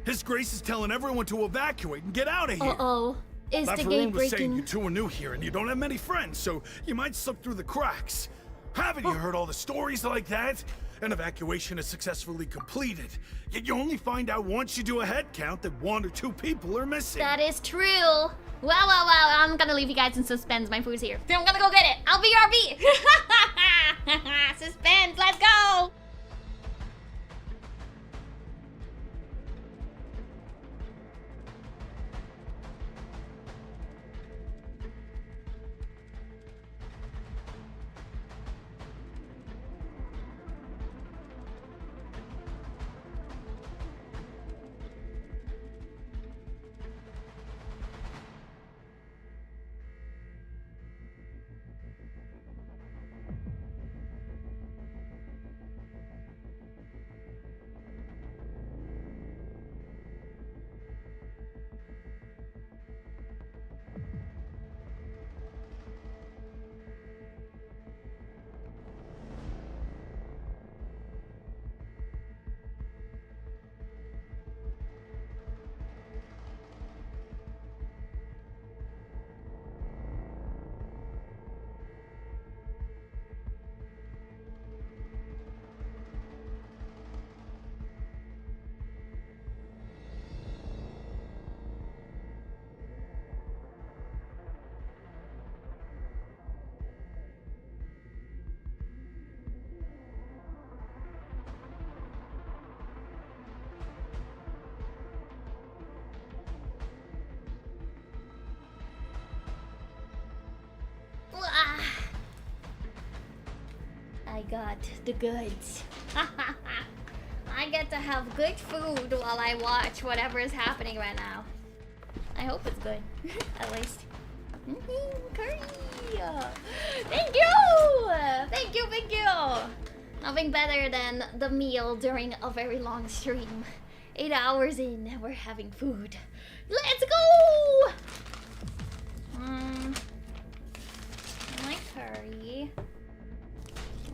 His Grace is telling everyone to evacuate and get out of here. Uh-oh. Is the gate Lavaroon was saying breaking? you two are new here and you don't have many friends, so you might slip through the cracks. Haven't you heard all the stories like that? An evacuation is successfully completed, yet you only find out once you do a head count that 1 or 2 people are missing. That is true. Wow. I'm gonna leave you guys in suspense. My food's here. I'm gonna go get it. I'll be RB. Suspense. Let's go. got the goods. I get to have good food while I watch whatever is happening right now. I hope it's good, at least. Curry! Thank you! Thank you, thank you! Nothing better than the meal during a very long stream. 8 hours in, and we're having food. Let's go! I like curry.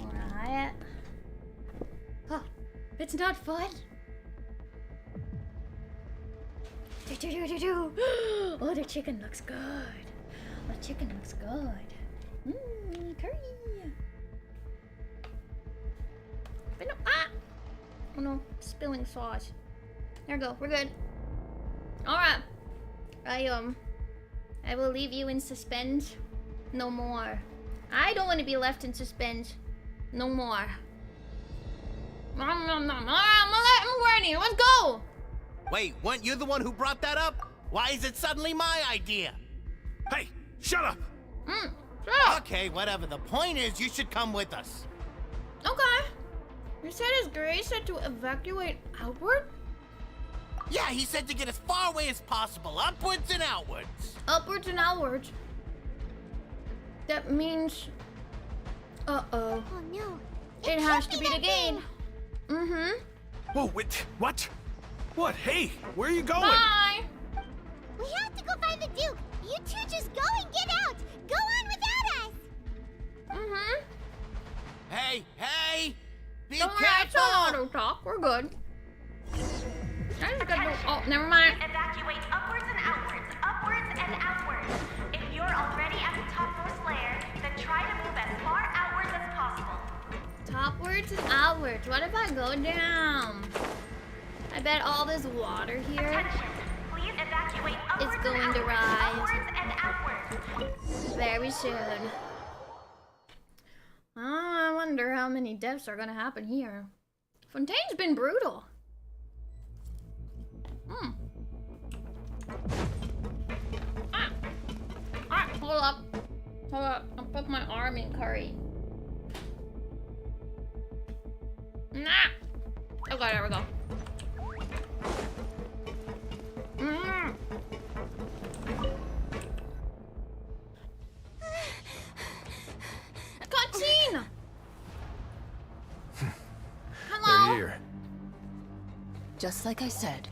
Alright. Oh, it's not fun. Oh, the chicken looks good. The chicken looks good. Curry. But no, oh no, spilling sauce. There we go, we're good. Alright. I will leave you in suspense. No more. I don't want to be left in suspense. No more. I'm ready. Let's go. Wait, weren't you the one who brought that up? Why is it suddenly my idea? Hey, shut up! Shut up. Okay, whatever. The point is, you should come with us. Okay. You said his grace said to evacuate outward? Yeah, he said to get as far away as possible, upwards and outwards. Upwards and outwards. That means... Uh-oh. Oh no. It has to be the gain. Mm-hmm. Whoa, wait, what? What? Hey, where are you going? Bye! We have to go find the Duke. You two just go and get out. Go on without us. Mm-hmm. Hey, hey! Be Don't worry, careful! it's not auto talk. We're good. I just gotta go. Oh, never mind. Evacuate upwards and outwards, upwards and outwards. If you're already at the topmost layer, then try to move as far outwards as possible. Topwards and outwards. What if I go down? I bet all this water here Attention. Please evacuate upwards is going and to outwards, rise upwards and outwards. very soon. Oh, I wonder how many deaths are gonna happen here. Fontaine's been brutal. Hold up. Hold up. I'll put my arm in curry. Nah. Okay, there we go. Cutscene! Hello? They're here. Just like I said.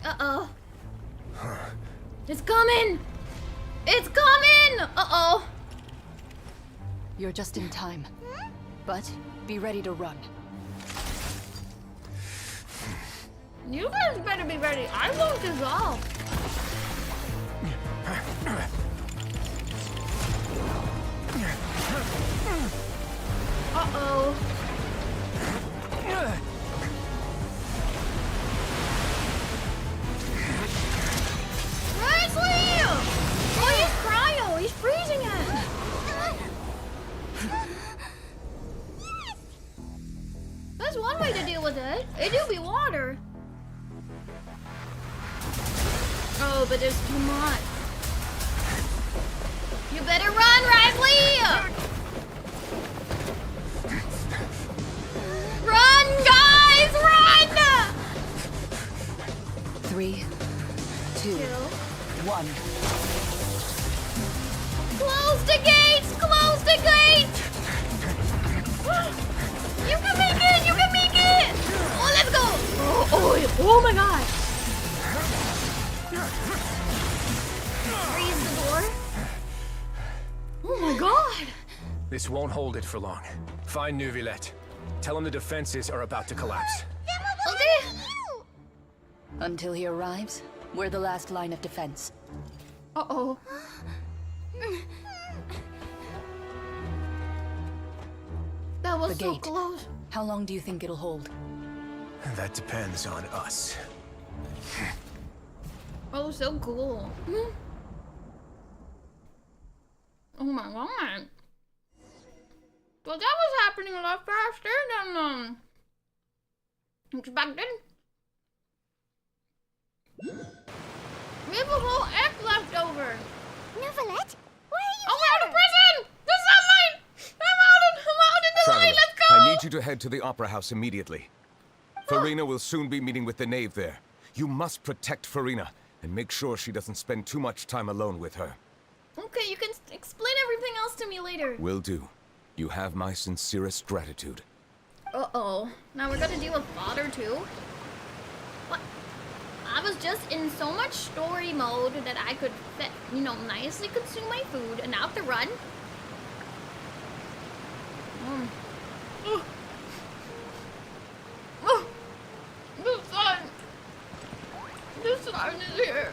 Uh-oh. It's coming! It's coming! Uh-oh. You're just in time. But be ready to run. You guys better be ready. I won't dissolve. Uh-oh. Presley! Oh, he's cryo. He's freezing it. That's one way to deal with it. It do be water. Oh, but there's too much. You better run, Risley! Run, guys! Run! 3, 2, 1. Close the gates! Close the gates! You can make it! You can make it! Oh, let's go! Oh my god! Freeze the door. Oh my god! This won't hold it for long. Find Neuvillette. Tell him the defenses are about to collapse. Okay. Until he arrives, we're the last line of defense. Uh-oh. That was The so gate. close. How long do you think it'll hold? That depends on us. Oh, so cool. Oh my god. Well, that was happening a lot faster than expected. We have a whole act left over. Neuvillette, where are you Oh, we're out of prison! The sunlight! I'm out of need you to head to the Opera House immediately. Farina will soon be meeting with the knave there. You must protect Farina, and make sure she doesn't spend too much time alone with her. Okay, you can explain everything else to me later. Will do. You have my sincerest gratitude. Uh-oh. Now we're gonna deal with father too? What? I was just in so much story mode that I could, nicely consume my food, and now I have to run. The sun is here.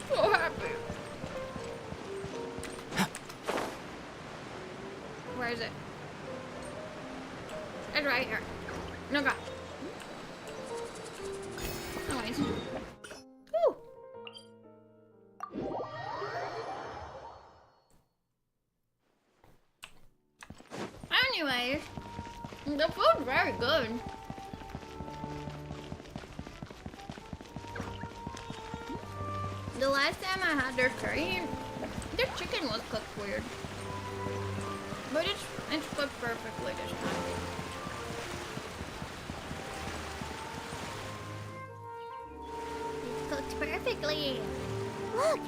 So happy. Where is it? It's right here. No god. Anyways. Woo. Anyways, the food's very good. The last time I had their curry, their chicken was cooked weird. But it's cooked perfectly this time. It's cooked perfectly. Look,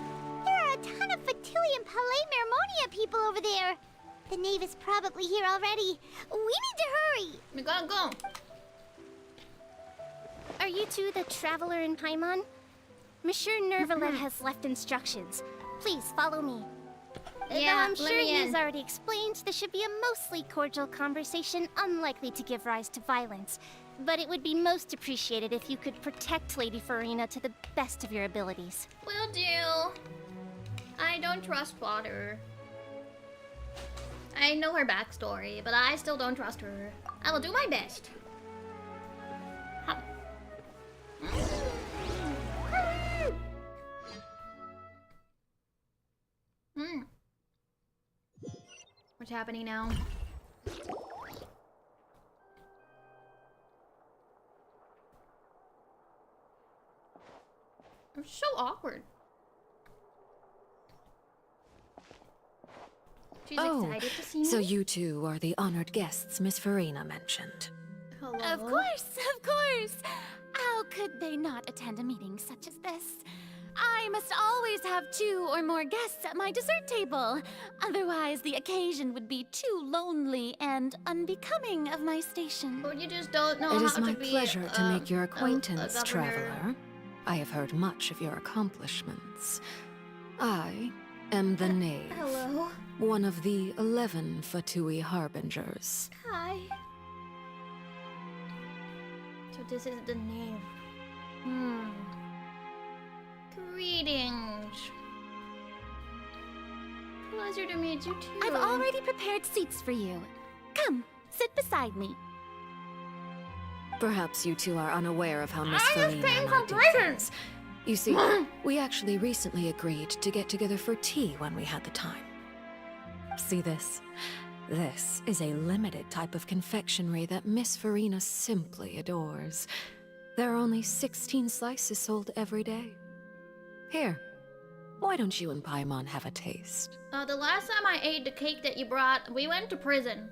there are a ton of Fatilium Palais Mermonia people over there. The knave is probably here already. We need to hurry. We gotta go. Are you two the traveler in Paimon? Monsieur Nervalet has left instructions. Please follow me. Yeah, Though I'm let sure me he has in. already explained, this should be a mostly cordial conversation, unlikely to give rise to violence. But it would be most appreciated if you could protect Lady Farina to the best of your abilities. Will do. I don't trust father. I know her backstory, but I still don't trust her. I will do my best. What's happening now? It's so awkward. She's excited to see me. So you two are the honored guests Miss Farina mentioned. Hello. Of course, of course. How could they not attend a meeting such as this? I must always have 2 or more guests at my dessert table. Otherwise, the occasion would be too lonely and unbecoming of my station. But you just don't know It how is my to be pleasure to make your a acquaintance, governor. traveler. I have heard much of your accomplishments. I am the knave. Hello. One of the 11 Fatui Harbingers. Hi. So this is the name. Greetings. Pleasure to meet you too. I've already prepared seats for you. Come, sit beside me. Perhaps you two are unaware of how Miss I Farina just came and I from do prison. things. You see, we actually recently agreed to get together for tea when we had the time. See this? This is a limited type of confectionery that Miss Farina simply adores. There are only 16 slices sold every day. Here, why don't you and Paimon have a taste? The last time I ate the cake that you brought, we went to prison.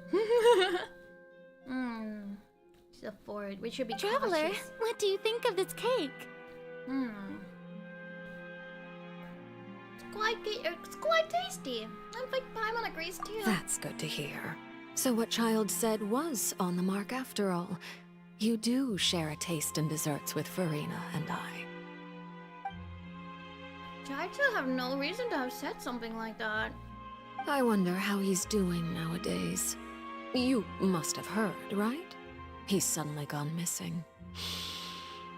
She's a Ford. We should be Traveler, cautious. what do you think of this cake? It's quite tasty. I think Paimon agrees too. That's good to hear. So what Child said was on the mark after all. You do share a taste in desserts with Farina and I. I still have no reason to have said something like that. I wonder how he's doing nowadays. You must have heard, right? He's suddenly gone missing.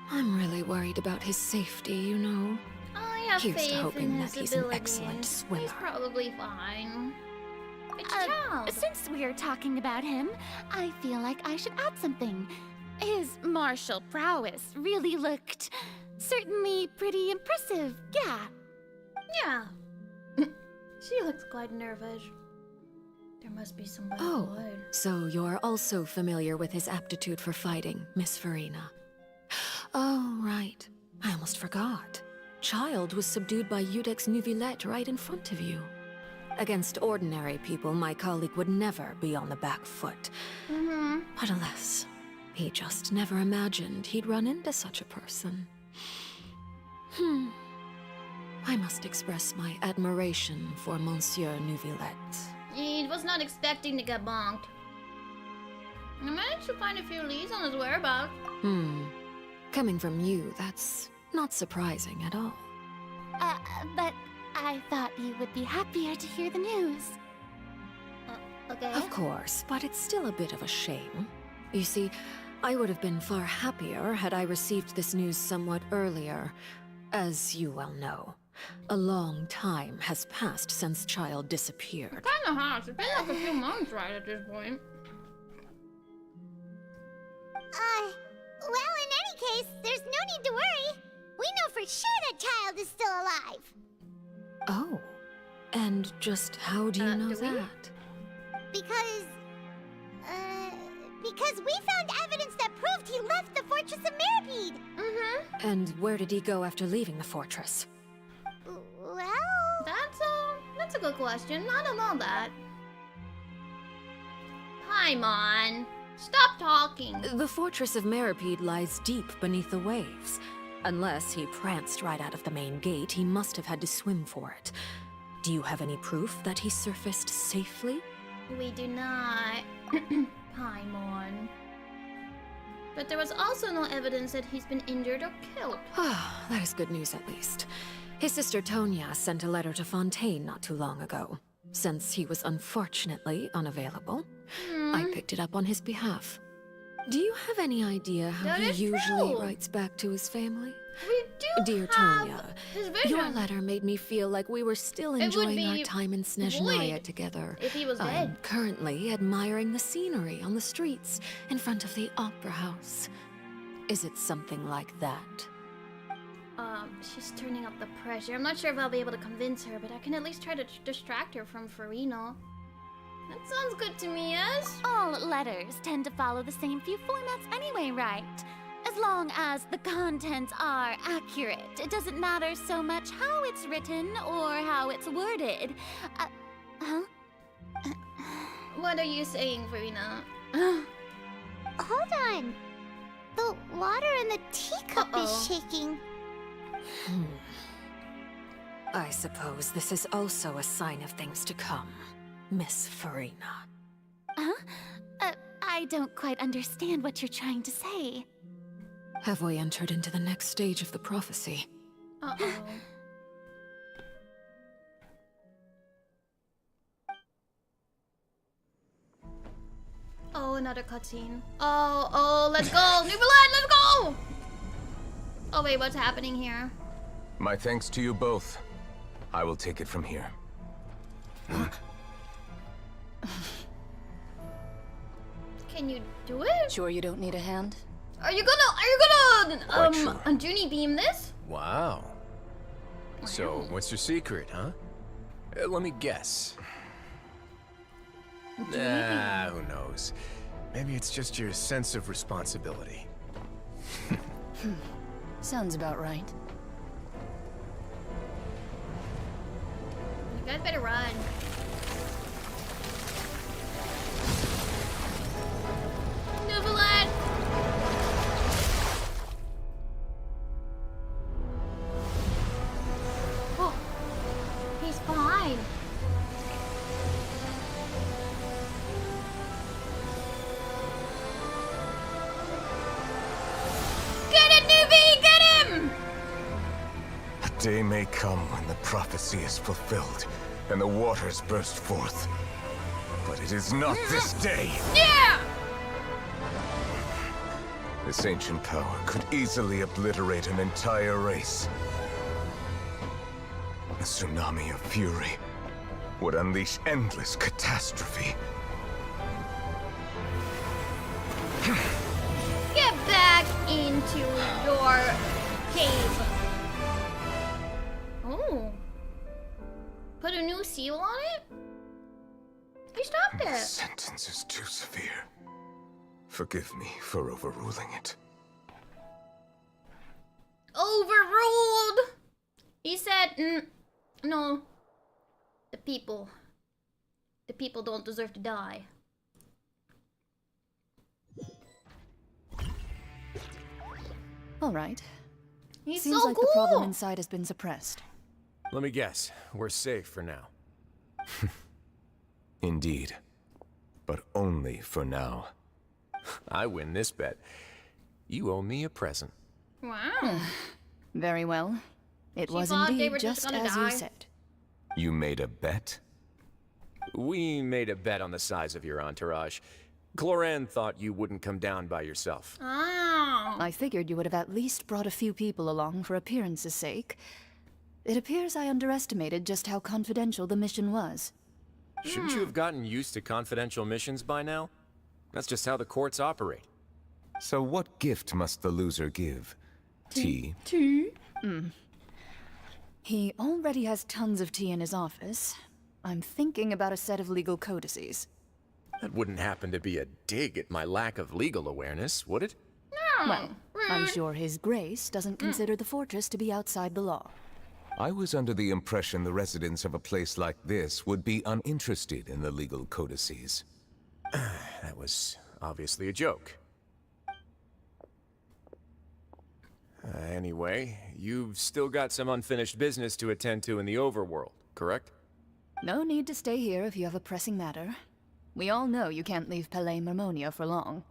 I'm really worried about his safety, you know. I have Here's faith to hoping in that his he's an abilities. excellent swimmer. He's probably fine. It's Child. Since we're talking about him, I feel like I should add something. His martial prowess really looked certainly pretty impressive, yeah. Yeah. She looks quite nervous. There must be some bad Oh, blood. so you're also familiar with his aptitude for fighting, Miss Farina. Oh, right. I almost forgot. Child was subdued by Eudex Nuvillette right in front of you. Against ordinary people, my colleague would never be on the back foot. But alas, he just never imagined he'd run into such a person. I must express my admiration for Monsieur Neuvillette. He was not expecting to get bonked. I managed to find a few leads on his whereabouts. Coming from you, that's not surprising at all. But I thought you would be happier to hear the news. Okay. Of course, but it's still a bit of a shame. You see, I would have been far happier had I received this news somewhat earlier. As you well know, a long time has passed since Child disappeared. Kinda has. It's been like a few months right at this point. Well, in any case, there's no need to worry. We know for sure that Child is still alive. Oh. And just how do you know that? Because we found evidence that proved he left the Fortress of Meripede. And where did he go after leaving the fortress? Well... That's a good question. I don't know that. Paimon, stop talking. The Fortress of Meripede lies deep beneath the waves. Unless he pranced right out of the main gate, he must have had to swim for it. Do you have any proof that he surfaced safely? We do not. Paimon. But there was also no evidence that he's been injured or killed. That is good news at least. His sister Tonya sent a letter to Fontaine not too long ago. Since he was unfortunately unavailable, I picked it up on his behalf. Do you have any idea how That he is usually true. writes back to his family? We do Dear have Tonya, his vision. your letter made me feel like we were still It would enjoying our be time in Snezhnaya void together. if he was I'm dead. currently admiring the scenery on the streets in front of the opera house. Is it something like that? She's turning up the pressure. I'm not sure if I'll be able to convince her, but I can at least try to distract her from Farino. That sounds good to me, yes? All letters tend to follow the same few formats anyway, right? As long as the contents are accurate, it doesn't matter so much how it's written or how it's worded. What are you saying, Farina? Hold on. The water in the teacup is shaking. I suppose this is also a sign of things to come, Miss Farina. I don't quite understand what you're trying to say. Have we entered into the next stage of the prophecy? Oh, another cutscene. Oh, let's go! Neuvillette, let's go! Oh wait, what's happening here? My thanks to you both. I will take it from here. Can you do it? Sure you don't need a hand? Are you gonna Quite sure. Zhuni beam this? Wow. So, what's your secret, huh? Let me guess. Nah, who knows? Maybe it's just your sense of responsibility. Sounds about right. You guys better run. Neuvillette! Oh, he's fine. Get it, Nuvi! Get him! A day may come when the prophecy is fulfilled and the waters burst forth. But it is not this day. Yeah! This ancient power could easily obliterate an entire race. A tsunami of fury would unleash endless catastrophe. Get back into your cave. Oh. Put a new seal on it? We stopped The it. sentence is too severe. Forgive me for overruling it. Overruled! He said, no. The people The people don't deserve to die. All right. He's Seems so like cool. the problem inside has been suppressed. Let me guess. We're safe for now. Indeed. But only for now. I win this bet. You owe me a present. Wow. Very well. It She was thought they indeed were just just gonna as die. you said. You made a bet? We made a bet on the size of your entourage. Cloran thought you wouldn't come down by yourself. Oh. I figured you would have at least brought a few people along for appearance's sake. It appears I underestimated just how confidential the mission was. Shouldn't you have gotten used to confidential missions by now? That's just how the courts operate. So what gift must the loser give? Tea? Tea? He already has tons of tea in his office. I'm thinking about a set of legal codices. That wouldn't happen to be a dig at my lack of legal awareness, would it? No. Well, I'm rude. sure His Grace doesn't consider the fortress to be outside the law. I was under the impression the residents of a place like this would be uninterested in the legal codices. That was obviously a joke. Anyway, you've still got some unfinished business to attend to in the overworld, correct? No need to stay here if you have a pressing matter. We all know you can't leave Palais Marmonia for long.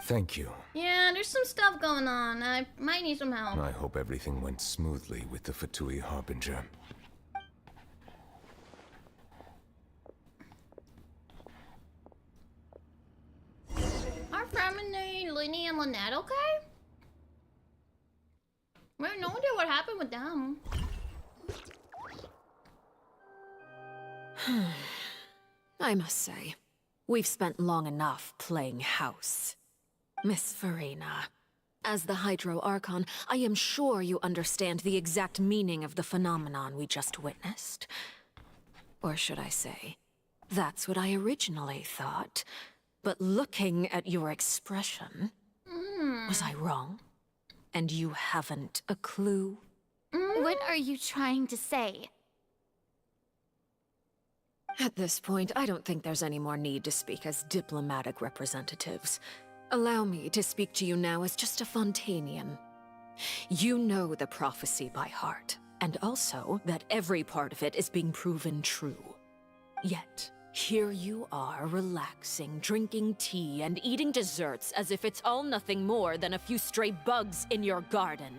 Thank you. Yeah, there's some stuff going on. I might need some help. I hope everything went smoothly with the Fatui Harbinger. Are Feminine, Linny, and Lynette okay? We have no idea what happened with them. I must say, we've spent long enough playing house. Miss Farina, as the Hydro Archon, I am sure you understand the exact meaning of the phenomenon we just witnessed. Or should I say, that's what I originally thought. But looking at your expression, was I wrong? And you haven't a clue? What are you trying to say? At this point, I don't think there's any more need to speak as diplomatic representatives. Allow me to speak to you now as just a Fontainian. You know the prophecy by heart, and also that every part of it is being proven true. Yet, here you are, relaxing, drinking tea, and eating desserts as if it's all nothing more than a few stray bugs in your garden.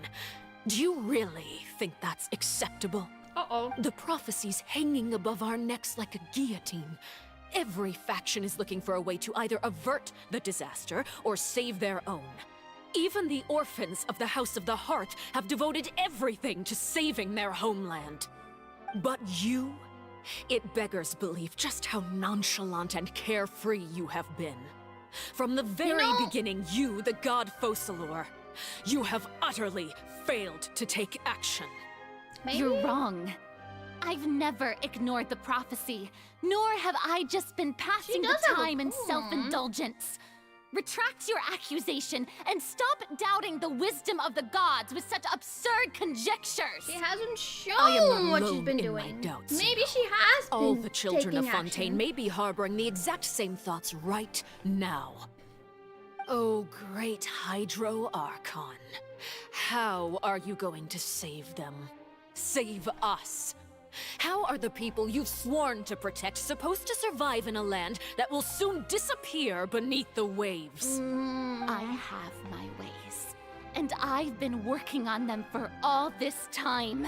Do you really think that's acceptable? Uh-oh. The prophecy's hanging above our necks like a guillotine. Every faction is looking for a way to either avert the disaster or save their own. Even the orphans of the House of the Hearth have devoted everything to saving their homeland. But you? It beggars belief just how nonchalant and carefree you have been. From the very beginning, you, the god Focalor, you have utterly failed to take action. You're wrong. I've never ignored the prophecy, nor have I just been passing the time in self-indulgence. Retract your accusation and stop doubting the wisdom of the gods with such absurd conjectures. She hasn't shown I am not what alone she's been in doing. my doubts. Maybe she has been All the children of taking Fontaine action. may be harboring the exact same thoughts right now. Oh, great Hydro Archon. How are you going to save them? Save us? How are the people you've sworn to protect supposed to survive in a land that will soon disappear beneath the waves? I have my ways, and I've been working on them for all this time.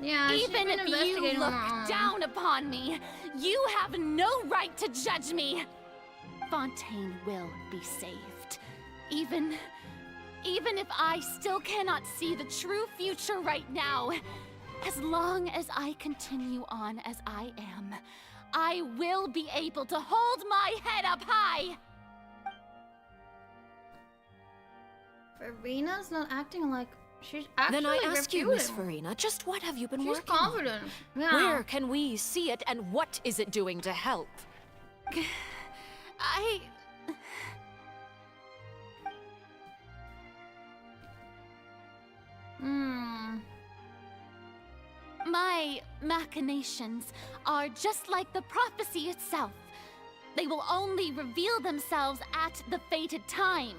Yeah, she's even been if you investigating look on her own. down upon me, you have no right to judge me. Fontaine will be saved, even if I still cannot see the true future right now. As long as I continue on as I am, I will be able to hold my head up high! Farina's not acting like she's actually Then I ask you, Miss refuting. Farina, just what have you been She's working confident. on? Yeah. Where can we see it, and what is it doing to help? I... My machinations are just like the prophecy itself. They will only reveal themselves at the fated time.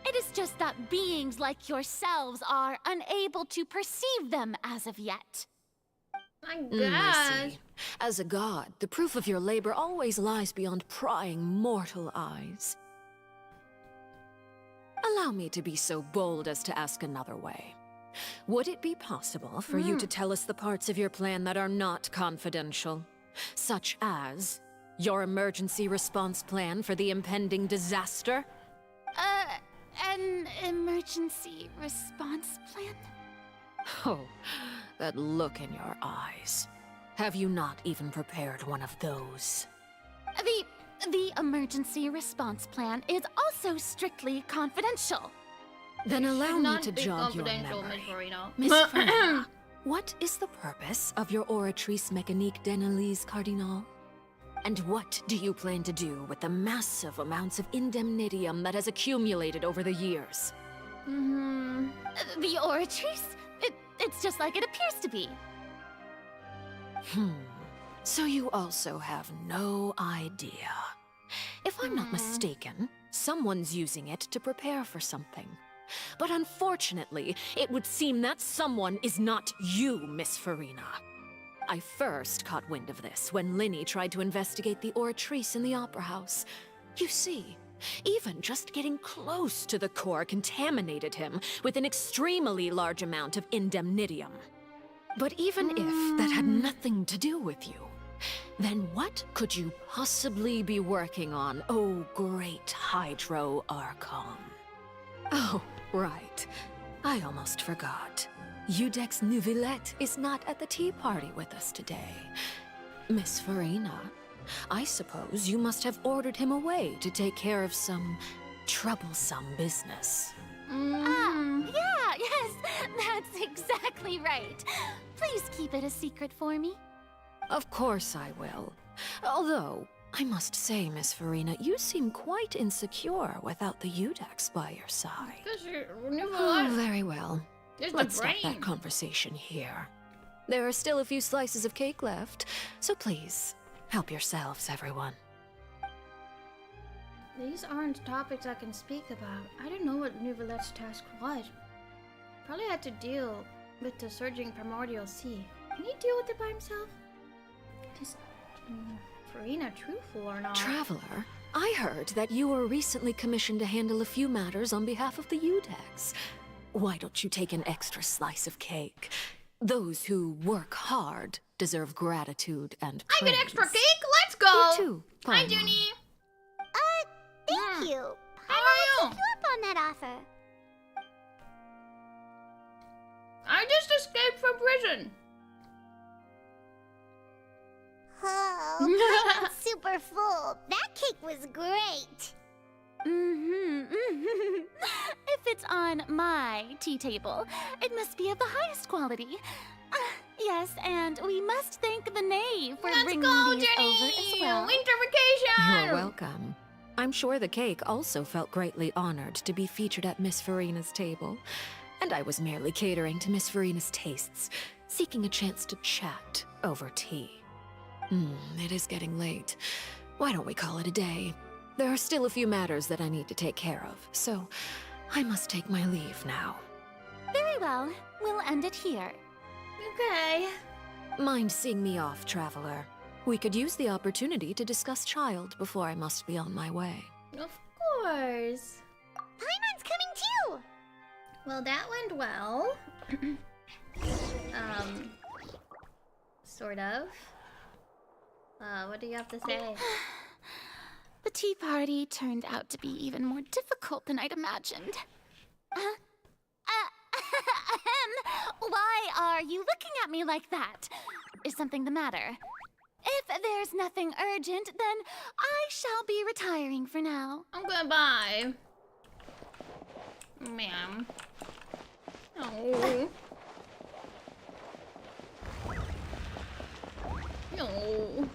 It is just that beings like yourselves are unable to perceive them as of yet. I I see. As a god, the proof of your labor always lies beyond prying mortal eyes. Allow me to be so bold as to ask another way. Would it be possible for you to tell us the parts of your plan that are not confidential? Such as your emergency response plan for the impending disaster? An emergency response plan? Oh, that look in your eyes. Have you not even prepared one of those? The emergency response plan is also strictly confidential. Then allow me to jog your memory. Miss Farina, what is the purpose of your Oratrice Mécanique d'Analyse Cardinal? And what do you plan to do with the massive amounts of indemnitium that has accumulated over the years? The Oratrice? It's just like it appears to be. So you also have no idea. If I'm not mistaken, someone's using it to prepare for something. But unfortunately, it would seem that someone is not you, Miss Farina. I first caught wind of this when Linny tried to investigate the Oratrice in the Opera House. You see, even just getting close to the core contaminated him with an extremely large amount of indemnitium. But even if that had nothing to do with you, then what could you possibly be working on, oh great Hydro Archon? Oh, right. I almost forgot. Udex Neuvillette is not at the tea party with us today. Miss Farina, I suppose you must have ordered him away to take care of some troublesome business. Yeah, yes, that's exactly right. Please keep it a secret for me. Of course I will. Although, I must say, Miss Farina, you seem quite insecure without the Udex by your side. Oh, very well. Let's stop that conversation here. There are still a few slices of cake left, so please, help yourselves, everyone. These aren't topics I can speak about. I don't know what Neuvillette's task was. Probably had to deal with the surging primordial sea. Can he deal with it by himself? Is Farina truthful or not? Traveler, I heard that you were recently commissioned to handle a few matters on behalf of the Udex. Why don't you take an extra slice of cake? Those who work hard deserve gratitude and praise. I get extra cake? Let's go! You too, Hi, Paimon. Zhuni! Thank you. How are you? Take you up on that offer. I just escaped from prison. Oh, I'm super full. That cake was great. If it's on my tea table, it must be of the highest quality. Yes, and we must thank the knave for bringing these over as well. Winter vacation! You're welcome. I'm sure the cake also felt greatly honored to be featured at Miss Farina's table. And I was merely catering to Miss Farina's tastes, seeking a chance to chat over tea. It is getting late. Why don't we call it a day? There are still a few matters that I need to take care of, so I must take my leave now. Very well. We'll end it here. Okay. Mind seeing me off, Traveler? We could use the opportunity to discuss Child before I must be on my way. Of course. Paimon's coming too. Well, that went well. Sort of. What do you have to say? The tea party turned out to be even more difficult than I'd imagined. Why are you looking at me like that? Is something the matter? If there's nothing urgent, then I shall be retiring for now. Goodbye. Ma'am. Oh. No.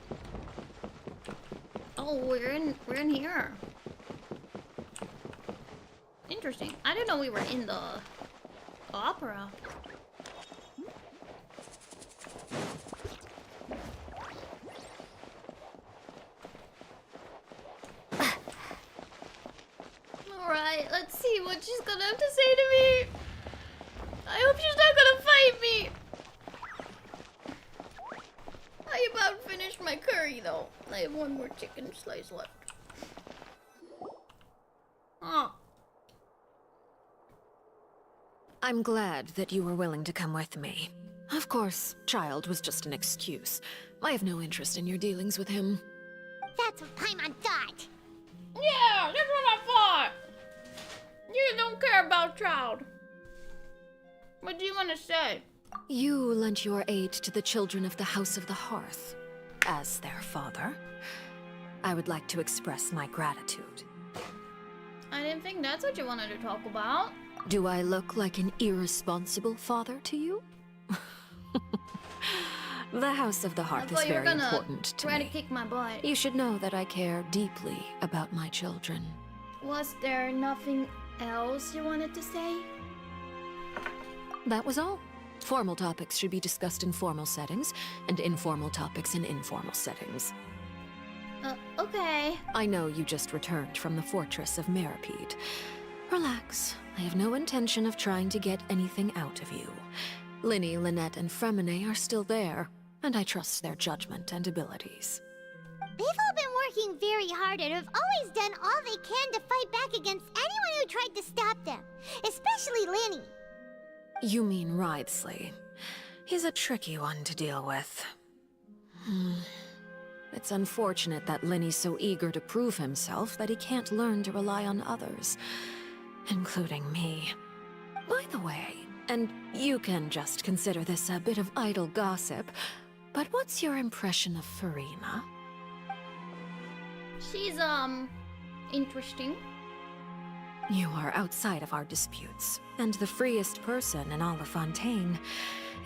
Oh, we're in here. Interesting. I didn't know we were in the opera. what she's gonna have to say to me. I hope she's not gonna fight me. I about finished my curry though. I have one more chicken slice left. Oh. I'm glad that you were willing to come with me. Of course, child was just an excuse. I have no interest in your dealings with him. That's what Paimon thought. Yeah, that's what I thought. You don't care about child. What do you want to say? You lent your aid to the children of the House of the Hearth. As their father, I would like to express my gratitude. I didn't think that's what you wanted to talk about. Do I look like an irresponsible father to you? The House of the Hearth is very important to try me. to kick my butt. You should know that I care deeply about my children. Was there nothing else you wanted to say? That was all. Formal topics should be discussed in formal settings, and informal topics in informal settings. Okay. I know you just returned from the fortress of Meripede. Relax. I have no intention of trying to get anything out of you. Linny, Lynette, and Fremine are still there, and I trust their judgment and abilities. They've all been working very hard and have always done all they can to fight back against anyone who tried to stop them, especially Linny. You mean Wriothesley. He's a tricky one to deal with. It's unfortunate that Linny's so eager to prove himself that he can't learn to rely on others, including me. By the way, and you can just consider this a bit of idle gossip, but what's your impression of Furina? She's, interesting. You are outside of our disputes, and the freest person in all of Fontaine,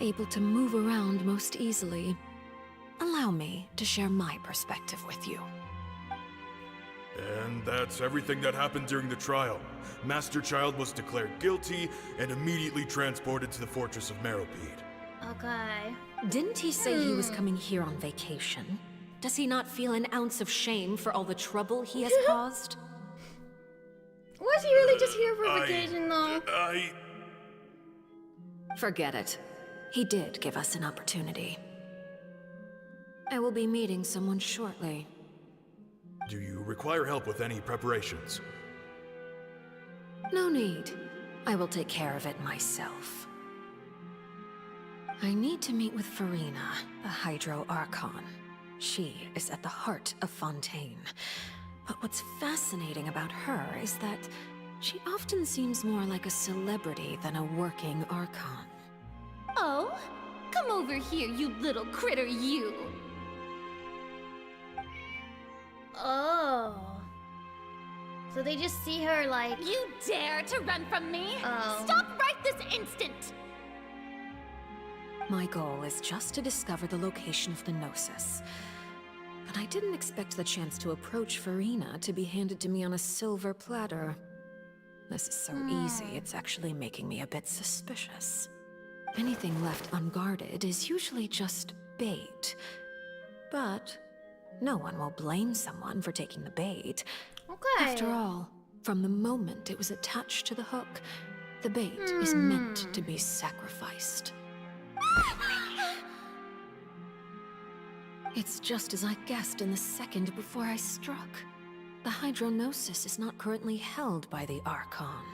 able to move around most easily. Allow me to share my perspective with you. And that's everything that happened during the trial. Master Child was declared guilty and immediately transported to the Fortress of Meripede. Okay. Didn't he say he was coming here on vacation? Does he not feel an ounce of shame for all the trouble he has caused? Was he really just here for vacation, though? Forget it. He did give us an opportunity. I will be meeting someone shortly. Do you require help with any preparations? No need. I will take care of it myself. I need to meet with Furina, the Hydro Archon. She is at the heart of Fontaine. But what's fascinating about her is that she often seems more like a celebrity than a working Archon. Oh, come over here, you little critter, you! Oh. So they just see her like... You dare to run from me? Oh. Stop right this instant! My goal is just to discover the location of the Gnosis. But I didn't expect the chance to approach Furina to be handed to me on a silver platter. This is so easy, it's actually making me a bit suspicious. Anything left unguarded is usually just bait. But no one will blame someone for taking the bait. Okay. After all, from the moment it was attached to the hook, the bait is meant to be sacrificed. It's just as I guessed in the second before I struck. The Hydronosis is not currently held by the Archon.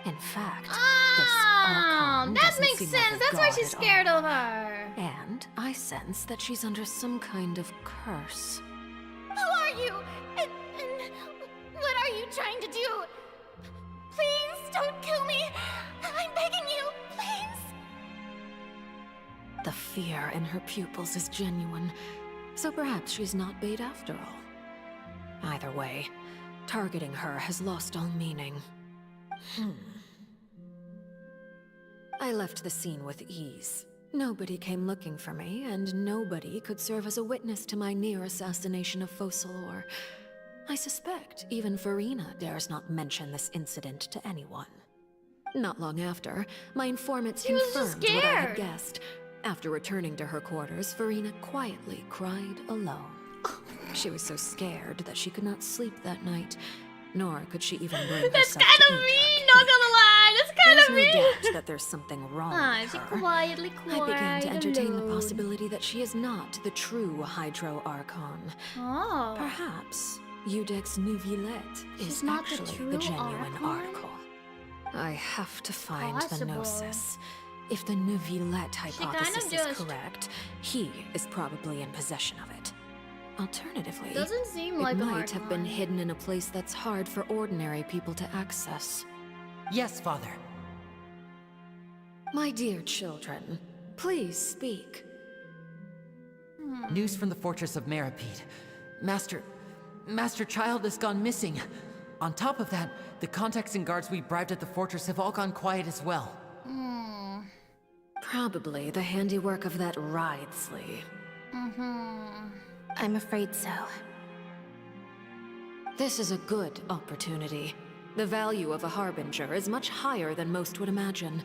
In fact, this Archon that doesn't makes seem sense. like a That's why god she's at scared all. of her. And I sense that she's under some kind of curse. Who are you? And what are you trying to do? Please don't kill me! I'm begging you, please! The fear in her pupils is genuine, so perhaps she's not bait after all. Either way, targeting her has lost all meaning. I left the scene with ease. Nobody came looking for me, and nobody could serve as a witness to my near assassination of Focalor. I suspect even Furina dares not mention this incident to anyone. Not long after, my informants confirmed what I had guessed. After returning to her quarters, Furina quietly cried alone. She was so scared that she could not sleep that night, nor could she even bring That's herself kind to of eat mean, not gonna lie. That's kind There's of no mean. doubt that there's something wrong Ah, with she her. quietly I began to cried entertain the alone. possibility that she is not the true Hydro Archon. Oh. Perhaps Eudex Neuvillette She's is not the actually true the genuine Archon? article. I have to find the Possible. Gnosis. If the Neuvillette kind of hypothesis is just- correct, he is probably in possession of it. Alternatively, Doesn't seem it like an might have been Archon. hidden in a place that's hard for ordinary people to access. Yes, Father. My dear children, please speak. News from the fortress of Meripede. Master Child has gone missing. On top of that, the contacts and guards we bribed at the fortress have all gone quiet as well. Probably the handiwork of that Ridesley. I'm afraid so. This is a good opportunity. The value of a Harbinger is much higher than most would imagine.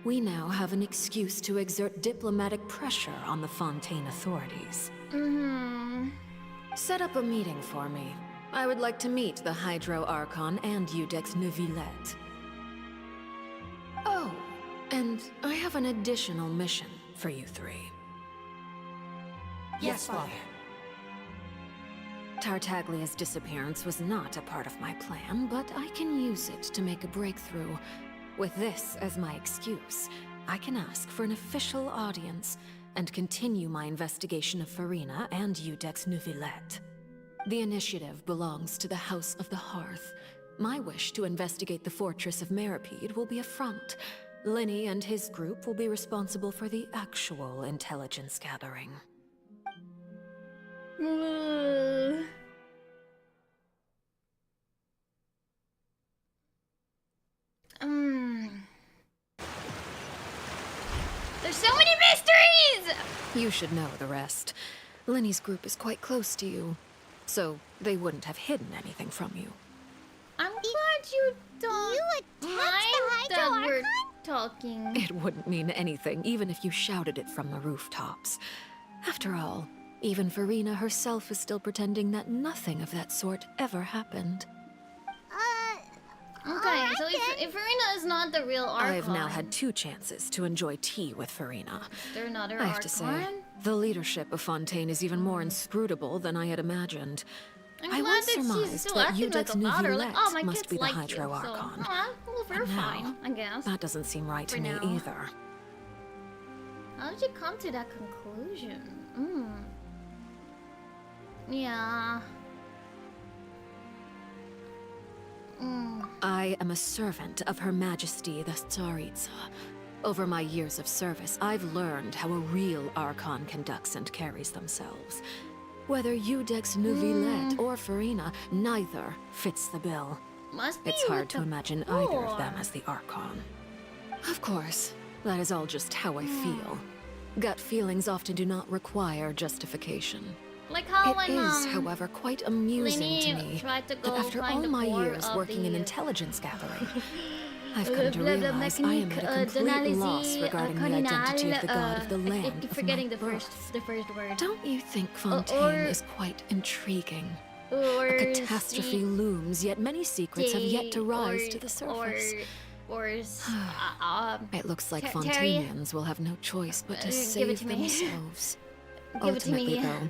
We now have an excuse to exert diplomatic pressure on the Fontaine authorities. Set up a meeting for me. I would like to meet the Hydro Archon and Eudex Neuvillette. Oh, and I have an additional mission for you three. Yes, Father. Tartaglia's disappearance was not a part of my plan, but I can use it to make a breakthrough. With this as my excuse, I can ask for an official audience and continue my investigation of Farina and Eudex Neuvillette. The initiative belongs to the House of the Hearth. My wish to investigate the fortress of Meripede will be a front. Linny and his group will be responsible for the actual intelligence gathering. There's so many mysteries! You should know the rest. Linny's group is quite close to you, so they wouldn't have hidden anything from you. I'm glad you don't mind that we're talking. It wouldn't mean anything, even if you shouted it from the rooftops. After all, even Farina herself is still pretending that nothing of that sort ever happened. Okay, so if Farina is not the real Archon... I've now had 2 chances to enjoy tea with Farina. Is there another I have Archon? to say, the leadership of Fontaine is even more inscrutable than I had imagined. I'm I glad once that she's surmised still that acting like Eudex a daughter. Like, oh, my Neuvillette must kids be the like Hydro you, so... Archon. well, we're But now, fine, I guess. That doesn't seem right to For me now. either. How did you come to that conclusion? Yeah. I am a servant of Her Majesty the Tsaritsa. Over my years of service, I've learned how a real Archon conducts and carries themselves. Whether Eudex Neuvillette or Farina, neither fits the bill. Must be It's hard with to the imagine either of them boar. as the Archon. Of course, that is all just how I feel. Gut feelings often do not require justification. Like how It when, is, however, quite amusing to Linny me tried to that go after find all the my core years of working in the- intelligence gathering, I've come to blah, blah, realize I am at a complete d'analyse, loss regarding the identity of the god of the I land keep of forgetting my the birth. first word. Don't you think Fontaine or- is quite intriguing? Or A catastrophe looms, yet many secrets have yet to rise or- to the surface. It looks like Terry, Fontainians will have no choice but to give it save to me. themselves. Give it to me. Ultimately, though,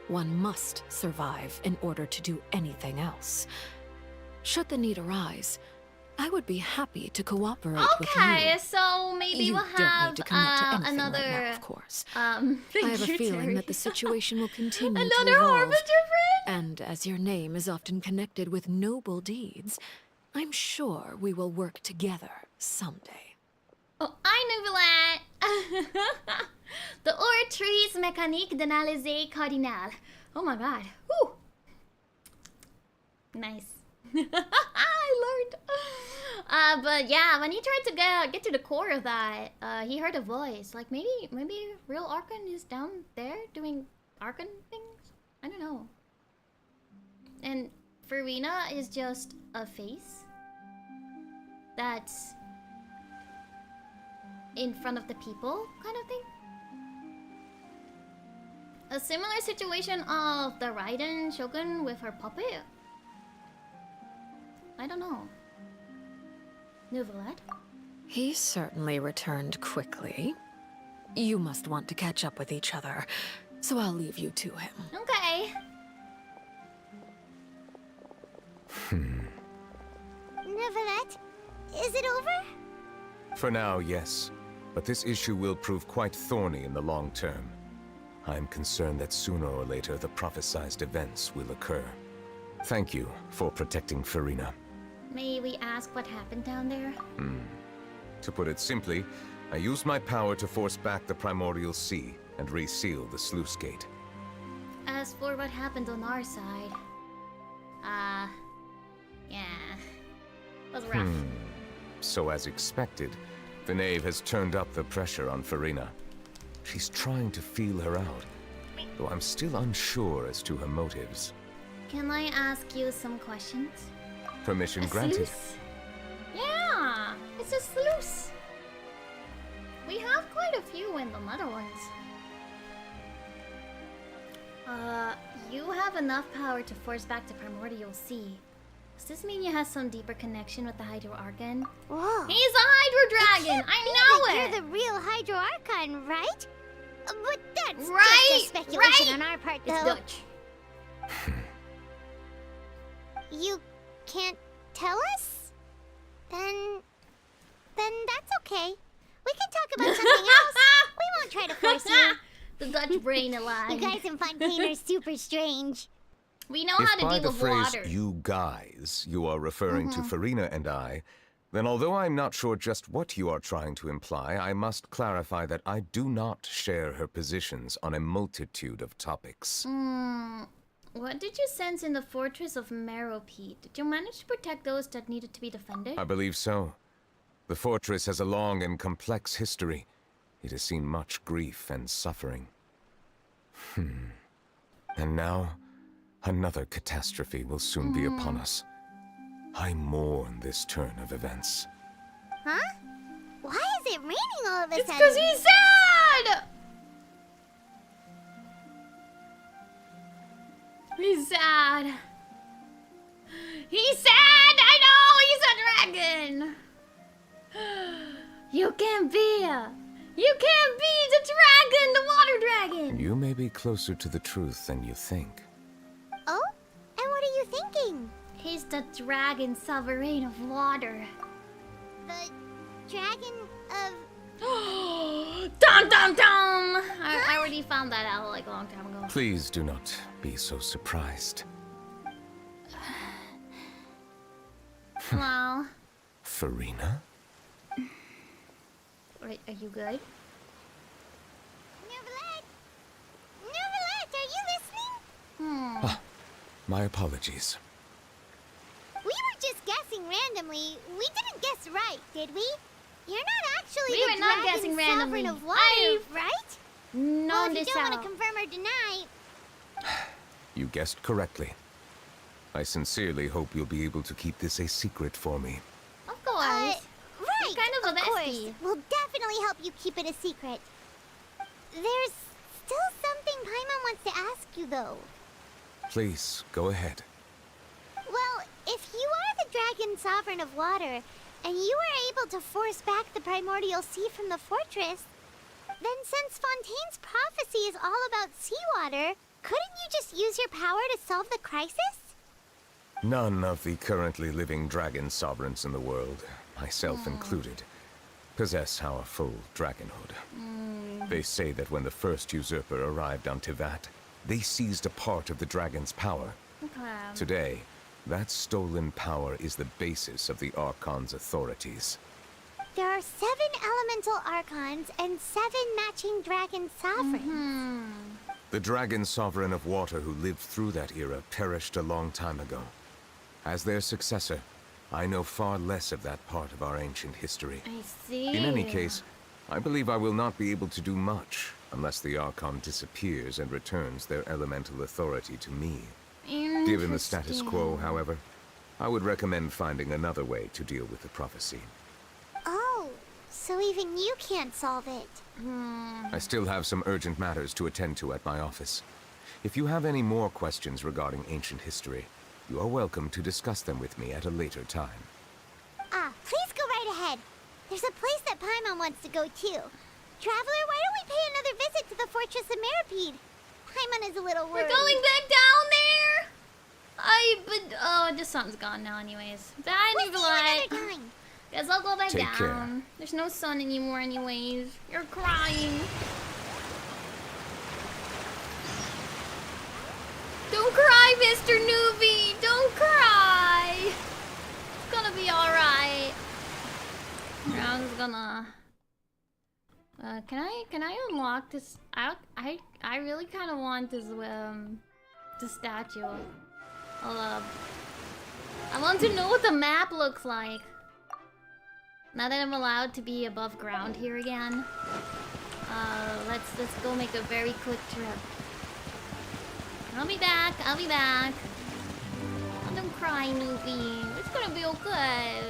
one must survive in order to do anything else. Should the need arise, I would be happy to cooperate with you. Okay, so maybe You we'll don't have need to commit to anything another. right now, of course. Thank I have a you, feeling Terry. that the situation will continue to Another evolve. Harbinger friend? And as your name is often connected with noble deeds, I'm sure we will work together someday. Oh, I knew that. The Ortrice Mécanique d'Analyse Cardinal. Oh my god. Whew. Nice. I learned. But yeah, when he tried to get to the core of that, he heard a voice. Like maybe real Archon is down there doing Archon things? I don't know. And Farina is just a face that's in front of the people kind of thing. A similar situation of the Raiden Shogun with her puppet. I don't know. Novelette? He certainly returned quickly. You must want to catch up with each other, so I'll leave you to him. Okay. Novelette, is it over? For now, yes. But this issue will prove quite thorny in the long term. I'm concerned that sooner or later the prophesized events will occur. Thank you for protecting Farina. May we ask what happened down there? To put it simply, I used my power to force back the primordial sea and reseal the sluice gate. As for what happened on our side... yeah... was rough. So as expected, the knave has turned up the pressure on Farina. She's trying to feel her out, though I'm still unsure as to her motives. Can I ask you some questions? Permission A granted. sluice? Yeah, it's a sluice. We have quite a few in the Netherlands. You have enough power to force back the primordial sea. Does this mean you have some deeper connection with the Hydro Archon? Whoa. He's a Hydro Dragon! I know it! You're the real Hydro Archon, right? But that's Right, just a speculation right. on our part, It's though. Dutch. You can't tell us? Then that's okay. We can talk about something else. We won't try to force you. The Dutch brain alive. You guys in Fontaine are super strange. We know If how to by deal the with phrase water. "you guys" you are referring to Farina and I, then although I'm not sure just what you are trying to imply, I must clarify that I do not share her positions on a multitude of topics. What did you sense in the fortress of Meropete? Did you manage to protect those that needed to be defended? I believe so. The fortress has a long and complex history. It has seen much grief and suffering. And now, another catastrophe will soon be upon us. I mourn this turn of events. Huh? Why is it raining all of a It's sudden? because he's sad! He's sad. He's sad! I know! He's a dragon! You can't be the dragon! The water dragon! You may be closer to the truth than you think. Oh? And what are you thinking? He's the dragon sovereign of water. The dragon of... Dum dum dum! I already found that out like a long time ago. Please do not be so surprised. Hello? Farina? Are you good? Novelette! Novelette, are you listening? Ah, my apologies. We were just guessing randomly. We didn't guess right, did we? You're not actually We the were not dragon guessing sovereign randomly. of water, I've right? known Well, if you this don't want out. to confirm or deny... You guessed correctly. I sincerely hope you'll be able to keep this a secret for me. Of course. Right, kind of a course. bestie. We'll definitely help you keep it a secret. There's still something Paimon wants to ask you, though. Please, go ahead. Well, if you are the dragon sovereign of water, and you were able to force back the primordial sea from the fortress, then since Fontaine's prophecy is all about seawater, couldn't you just use your power to solve the crisis? None of the currently living dragon sovereigns in the world, myself included, possess our full dragonhood. They say that when the first usurper arrived on Tivat, they seized a part of the dragon's power. Today, that stolen power is the basis of the Archon's authorities. There are 7 elemental archons and 7 matching dragon sovereigns. The dragon sovereign of water who lived through that era perished a long time ago. As their successor, I know far less of that part of our ancient history. I see. In any case, I believe I will not be able to do much unless the Archon disappears and returns their elemental authority to me. Given the status quo, however, I would recommend finding another way to deal with the prophecy. Oh, so even you can't solve it. I still have some urgent matters to attend to at my office. If you have any more questions regarding ancient history, You are welcome to discuss them with me at a later time. Please go right ahead. There's a place that Paimon wants to go too. Traveler, why don't we pay another visit to the Fortress of Meripede? Paimon is a little worried. We're going back down there? The sun's gone now anyways. Bye, Nikolai. Guess I'll go back Take down. care. There's no sun anymore anyways. You're crying. Don't cry, Mr. Newbie. Don't cry. It's gonna be alright. I'm just gonna... Can I unlock this? I really kind of want this the statue. I want to know what the map looks like. Now that I'm allowed to be above ground here again, let's go make a very quick trip. I'll be back. Oh, don't cry, Newbie. It's gonna be okay.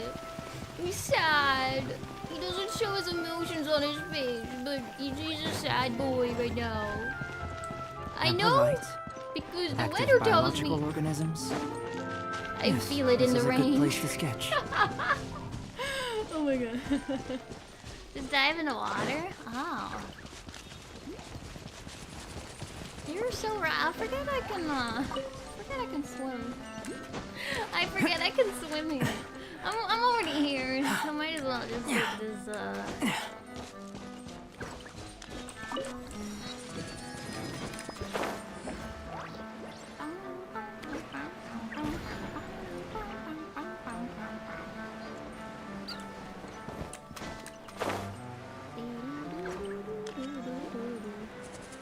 He's sad. He doesn't show his emotions on his face, but he's a sad boy right now. I know, polite, because the active weather tells biological me. organisms. I feel it in the rain. This is a good place to sketch. Oh my god. Just dive in the water? Oh. You're so right. I forget I can swim. I forget I can swim here. I'm already here, so I might as well just take this,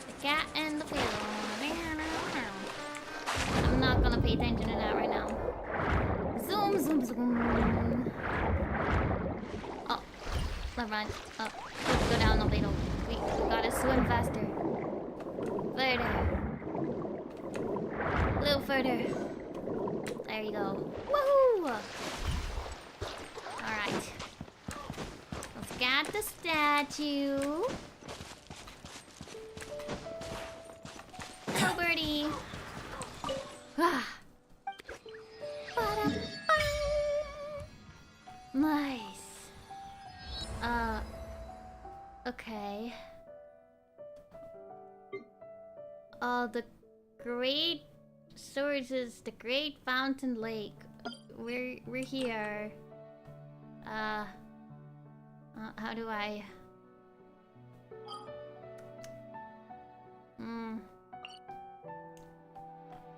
The cat and the fiddle. I'm not gonna pay attention to that right now. Zoom, zoom, zoom. Oh, never mind. Oh, let's go down a little. We gotta swim faster. Further. A little further. There you go. Woohoo! Alright. Let's get the statue. Hello, birdie. Ah. Nice. Okay. The great sources, the Great Fountain Lake. We're here. How do I...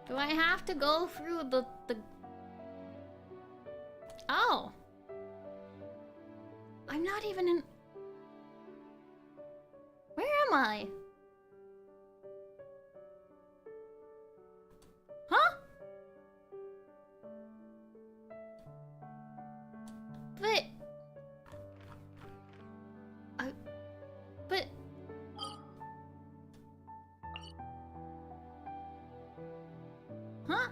Do I have to go through the... Oh! I'm not even in... Where am I? Huh? But... But... Huh?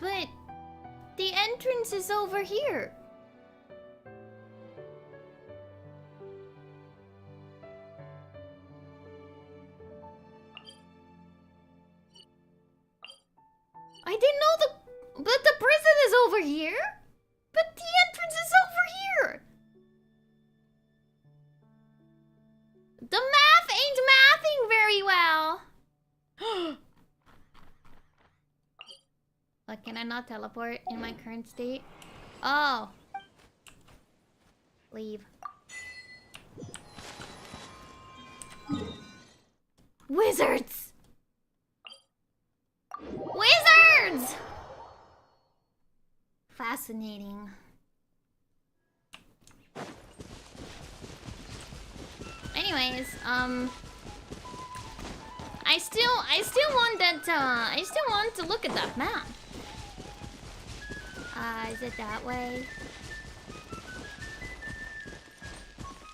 But... The entrance is over here. I didn't know but the prison is over here? But the entrance is over here! The math ain't mathing very well! Like, can I not teleport in my current state? Oh. Leave. Wizards! Wizards! Fascinating. Anyways, I still want that, I still want to look at that map. Is it that way?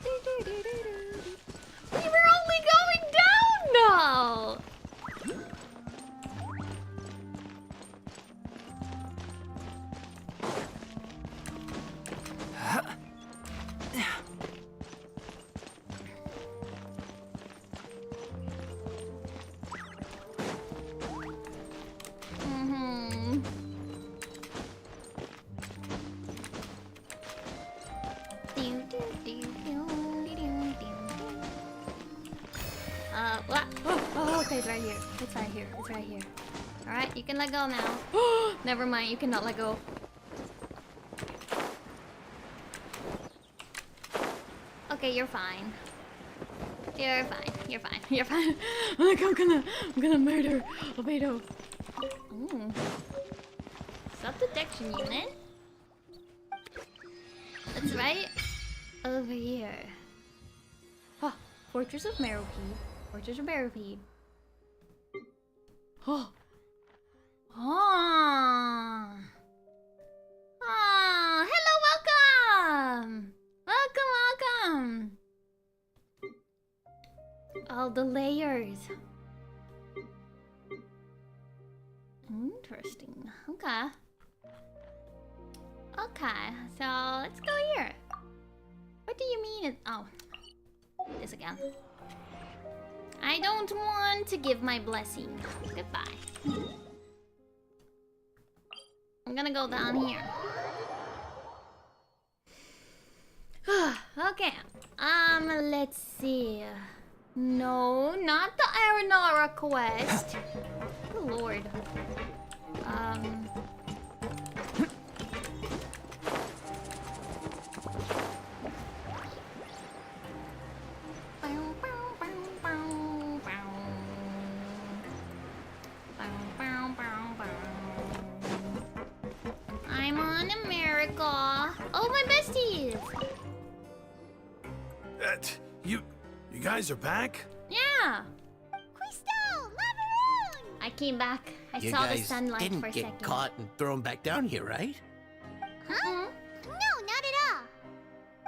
We were only going down now! Oh, okay, it's right here. It's right here. It's right here. Alright, you can let go now. Never mind, you cannot let go. Okay, you're fine. You're fine. You're fine. You're fine. Like, I'm gonna murder Albedo. Ooh. Sub-detection unit. That's right over here. Oh, Fortress of Meropede. Fortress of Meropede. Oh. Oh. Oh, hello, welcome. Welcome. All the layers. Interesting. Okay. Okay, so let's go here. What do you mean? Oh, this again. I don't want to give my blessing. Goodbye. I'm gonna go down here. Okay. Let's see. No, not the Aranara quest. Good lord. I'm on America. Oh, my besties. You guys are back? Yeah. Quisto, Laveroon! I came back. I You saw the guys sunlight didn't for a get second. caught and thrown back down here, right? Huh? No, not at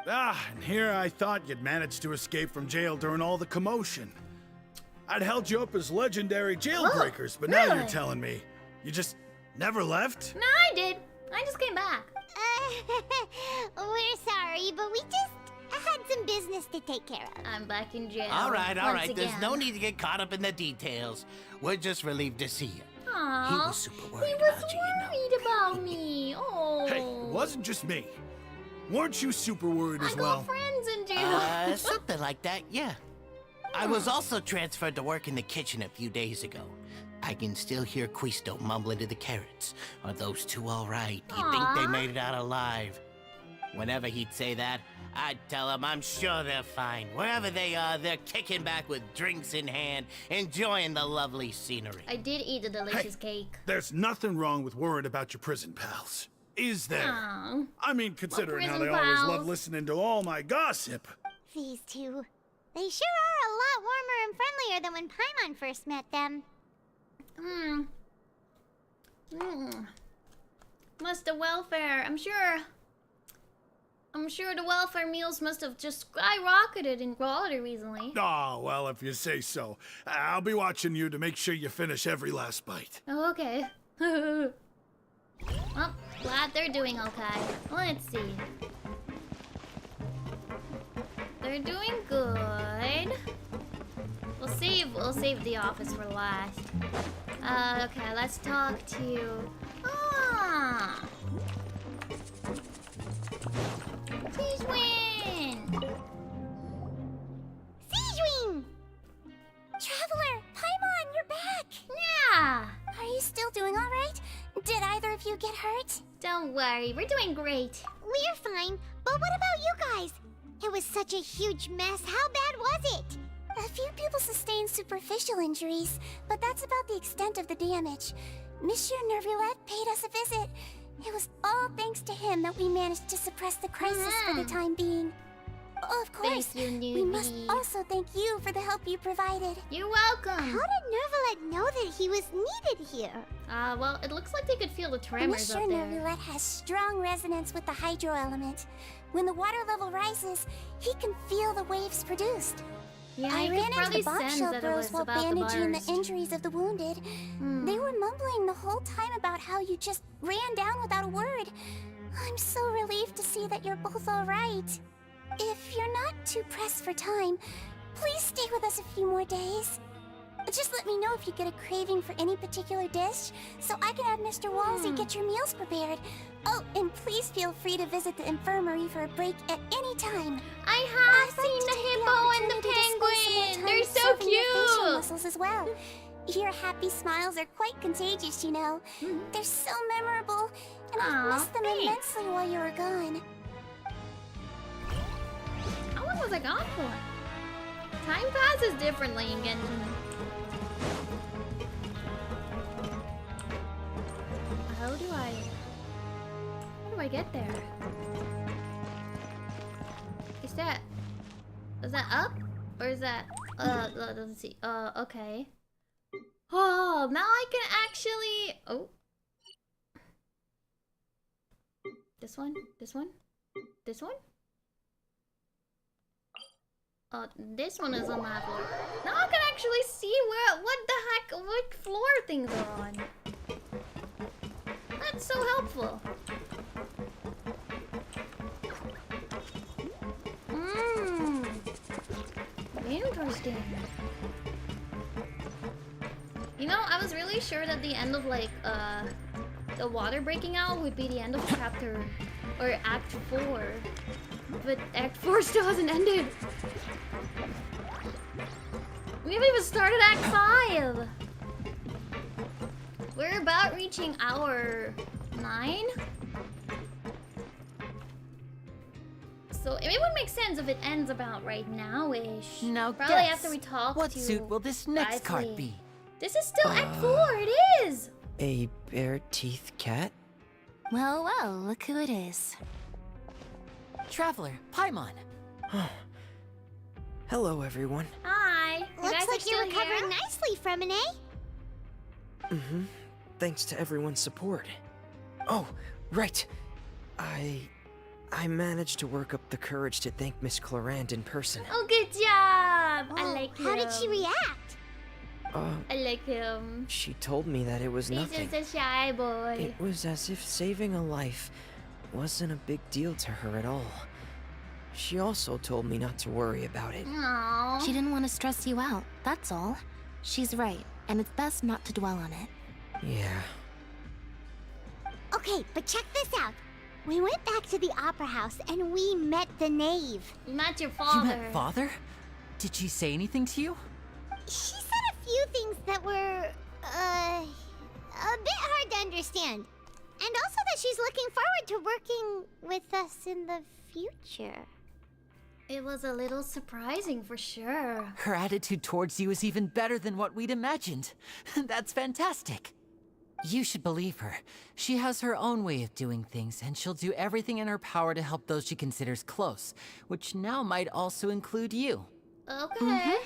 all. And here I thought you'd managed to escape from jail during all the commotion. I'd held you up as legendary jailbreakers, but now you're really? telling me you just never left? No, I did. I just came back. We're sorry, but we just had some business to take care of. I'm back in jail. All right. once There's again. no need to get caught up in the details. We're just relieved to see you. Aww. He was super worried He was about you, you know. worried about me. Oh. Hey, it wasn't just me. Weren't you super worried as I well? got friends in jail. Something like that, yeah. I was also transferred to work in the kitchen a few days ago. I can still hear Quisto mumbling to the carrots. Are those two all right? Do you think they Aw. made it out alive? Whenever he'd say that, I'd tell him I'm sure they're fine. Wherever they are, they're kicking back with drinks in hand, enjoying the lovely scenery. I did eat a delicious cake. There's nothing wrong with worrying about your prison pals. Is there? Aw. I mean, considering how they prison always pals? love listening to all my gossip. These two. They sure are a lot warmer and friendlier than when Paimon first met them. Must the welfare. I'm sure the welfare meals must have just skyrocketed in quality recently. Oh, well, if you say so. I'll be watching you to make sure you finish every last bite. Oh, okay. Well, glad they're doing okay. Let's see. They're doing good. We'll save the office for last. Okay, let's talk to Sijuin! Sijuin! Traveler, Paimon, you're back! Yeah! Are you still doing alright? Did either of you get hurt? Don't worry, we're doing great. We're fine, but what about you guys? It was such a huge mess. How bad was it? A few people sustained superficial injuries, but that's about the extent of the damage. Monsieur Nervulette paid us a visit. It was all thanks to him that we managed to suppress the crisis for the time being. Of course, Thank you, we must newbie. also thank you for the help you provided. You're welcome. How did Nervulette know that he was needed here? Well, it looks like they could feel the tremors Monsieur up there. Nervulette has strong resonance with the hydro element. When the water level rises, he can feel the waves produced. Yeah, I you could ran into probably the bomb sense that it shelters was while about the bandaging burst. the injuries of the wounded. They were mumbling the whole time about how you just ran down without a word. I'm so relieved to see that you're both all right. If you're not too pressed for time, please stay with us a few more days. Just let me know if you get a craving for any particular dish, so I can have Mr. Wolsey get your meals prepared. Oh, and please feel free to visit the infirmary for a break at any time. I have seen the hippo and the penguin. They're so cute. Muscles as well. Your happy smiles are quite contagious, you know. They're so memorable, and I've missed them immensely while you were gone. How long was I gone for? Time passes differently in Genshin. How do I get there? Is that up? Or is that, let's see, okay. Oh, now I can actually, oh. This one? This one? This one? This one is on that floor. Now I can actually see what floor things are on. That's so helpful. Interesting. You know, I was really sure that the end of like the water breaking out would be the end of chapter or act 4. But act 4 still hasn't ended. We haven't even started act 5. We're about reaching hour 9. So it would make sense if it ends about right now-ish. Now probably guess, after we talk what to suit will this next card Riley. be? This is still act 4, it is! A bare-teeth cat? Well, well, look who it is. Traveler, Paimon. Hello, everyone. Hi. You guys Looks are like you're still here? recovering nicely from an A. Mm-hmm. Thanks to everyone's support. Oh, right. I managed to work up the courage to thank Miss Clorand in person. Oh, good job! I like him. How did she react? I like him. She told me that it was He's nothing. just a shy boy. It was as if saving a life wasn't a big deal to her at all. She also told me not to worry about it. Aww. She didn't want to stress you out, that's all. She's right, and it's best not to dwell on it. Yeah. Okay, but check this out. We went back to the opera house and we met the knave. You met your You father. met father? Did she say anything to you? She said a few things that were, a bit hard to understand. And also that she's looking forward to working with us in the future. It was a little surprising for sure. Her attitude towards you is even better than what we'd imagined. That's fantastic. You should believe her. She has her own way of doing things, and she'll do everything in her power to help those she considers close, which now might also include you. Okay.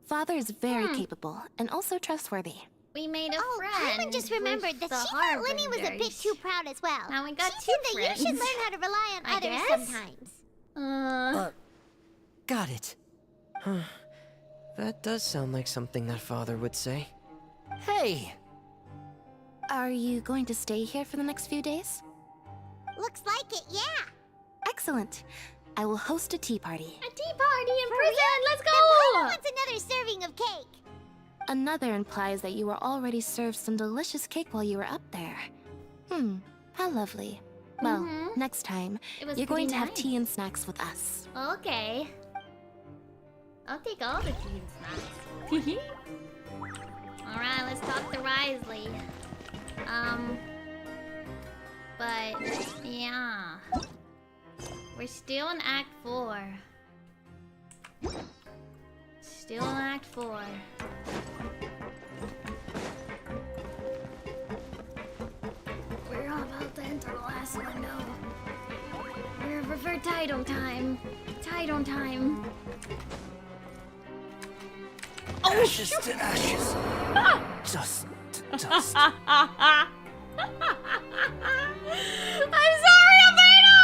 Father is very capable, and also trustworthy. We made a friend. Paimon just remembered that with she the thought Linny was a bit Harbingers. too proud as well. Now we got she two said that you should friends. learn how to rely on I others guess? sometimes. Got it. Huh. That does sound like something that father would say. Hey! Are you going to stay here for the next few days? Looks like it, yeah. Excellent. I will host a tea party. A tea party in prison! Let's Then Paimon go! wants another serving of cake. Another implies that you were already served some delicious cake while you were up there. How lovely. Well, next time, It was you're going to pretty have nice. tea and snacks with us. Okay. I'll take all the tea and snacks. Alright, let's talk to Risley. But, yeah. We're still in Act 4. Still in Act 4. We're about to enter the last window. We're for Tidal time. Tidal time. Oh, Ashes to ashes. Dust to dust. I'm sorry, Albedo!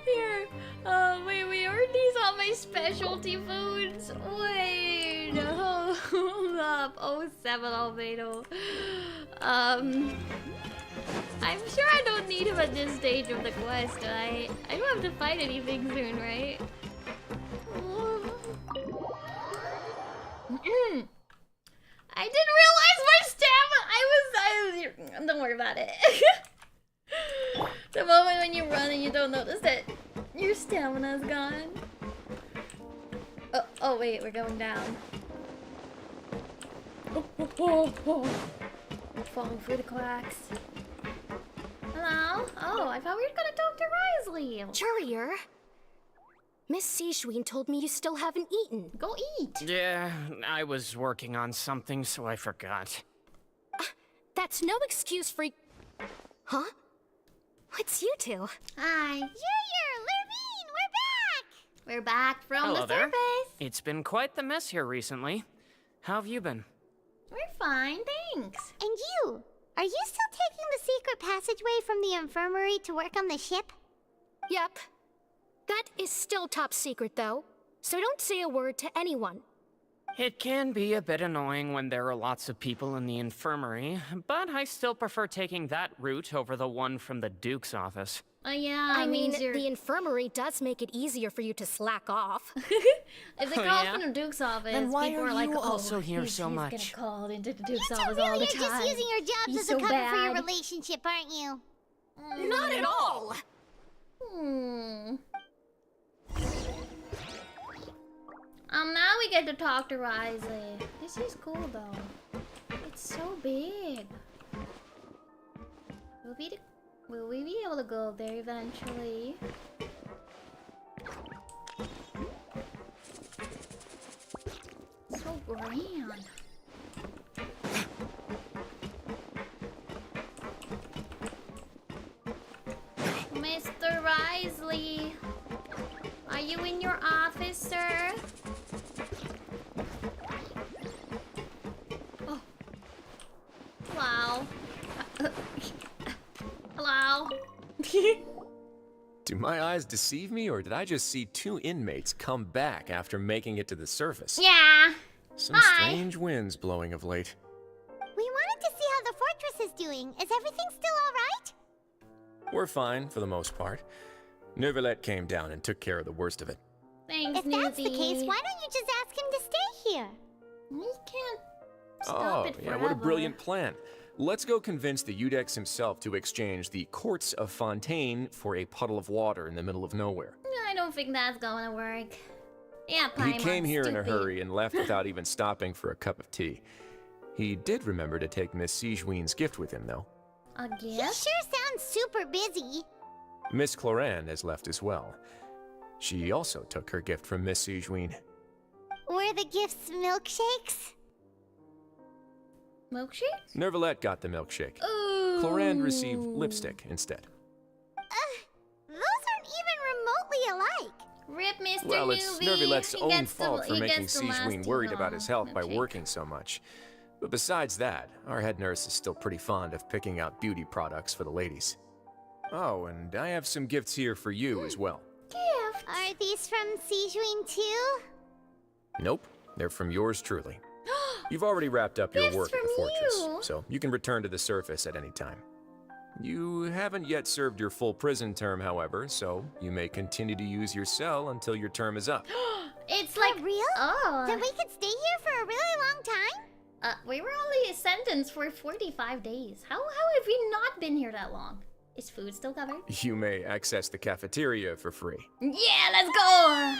Here. Wait, aren't these all my specialty foods? Wait. Hold up. Oh, 7 Albedo. I'm sure I don't need him at this stage of the quest. I don't have to fight anything soon, right? I didn't realize my stamina. I was. Don't worry about it. The moment when you run and you don't notice that your stamina is gone. Oh wait, we're going down. Falling through the cracks. Hello? Oh, I thought we were gonna talk to Risley. Courier, Miss Zhuni told me you still haven't eaten. Go eat. Yeah, I was working on something, so I forgot. That's no excuse for... Huh? What's you two? Hi. Courier, Lurvine, we're back! We're back from Hello the there. surface. It's been quite the mess here recently. How have you been? We're fine, thanks. And you? Are you still taking the secret passageway from the infirmary to work on the ship? Yep. That is still top secret, though. So don't say a word to anyone. It can be a bit annoying when there are lots of people in the infirmary, but I still prefer taking that route over the one from the Duke's office. Yeah, I mean, easier. the infirmary does make it easier for you to slack off. If they call from the Duke's office, Then why people are are like, you oh, also here he's so much? He's getting called into the Duke's office Really, all the you're time. just using your jobs He's as so a cover for your bad. relationship, aren't you? Not at all! Now we get to talk to Risley. This is cool though. It's so big. Will we be able to go there eventually? So grand. Mr. Risley, are you in your office, sir? Oh. Hello. Hello. Do my eyes deceive me, or did I just see two inmates come back after making it to the surface? Yeah. Some Hi. strange winds blowing of late. We wanted to see how the fortress is doing. Is everything still alright? We're fine, for the most part. Neuvillette came down and took care of the worst of it. Thanks, If that's the Newsy. case, why don't you just ask him to stay here? We can't stop Oh, it yeah, forever. what a brilliant plan. Let's go convince the Eudex himself to exchange the courts of Fontaine for a puddle of water in the middle of nowhere. I don't think that's gonna work. Yeah, He Paimon, came here in a stupid. hurry and left without even stopping for a cup of tea. He did remember to take Miss Zhuni's gift with him, though. A He gift? sure sounds super busy. Miss Cloran has left as well. She also took her gift from Miss Zhuni. Were the gifts milkshakes? Milkshakes? Neuvillette got the milkshake. Ooh. Cloran received lipstick instead. Those aren't even remotely alike. Rip, Mr. Well, it's Newbie. Neuvillettes' He own gets the- fault for he making gets the last Zhuni two worried about his health by milkshake. working so much. But besides that, our head nurse is still pretty fond of picking out beauty products for the ladies. Oh, and I have some gifts here for you as well. Gift? Are these from Zhuni too? Nope, they're from yours truly. You've already wrapped up your Gifts work at the from fortress, you. so you can return to the surface at any time. You haven't yet served your full prison term, however, so you may continue to use your cell until your term is up. It's like real? Oh. Then we could stay here for a really long time? We were only sentenced for 45 days. How have we not been here that long? Is food still covered? You may access the cafeteria for free. Yeah, let's go!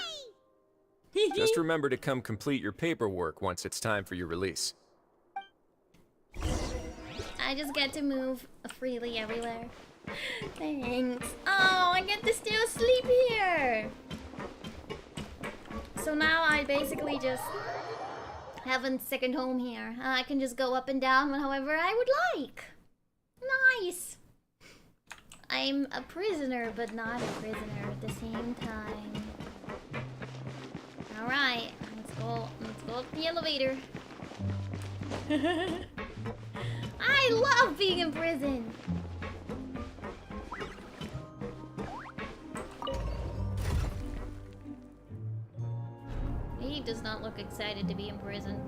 Just remember to come complete your paperwork once it's time for your release. I just get to move freely everywhere. Thanks. Oh, I get to still sleep here. So now I basically just have a second home here. I can just go up and down however I would like. Nice. I'm a prisoner, but not a prisoner at the same time. All right, let's go up the elevator. I love being in prison. He does not look excited to be in prison.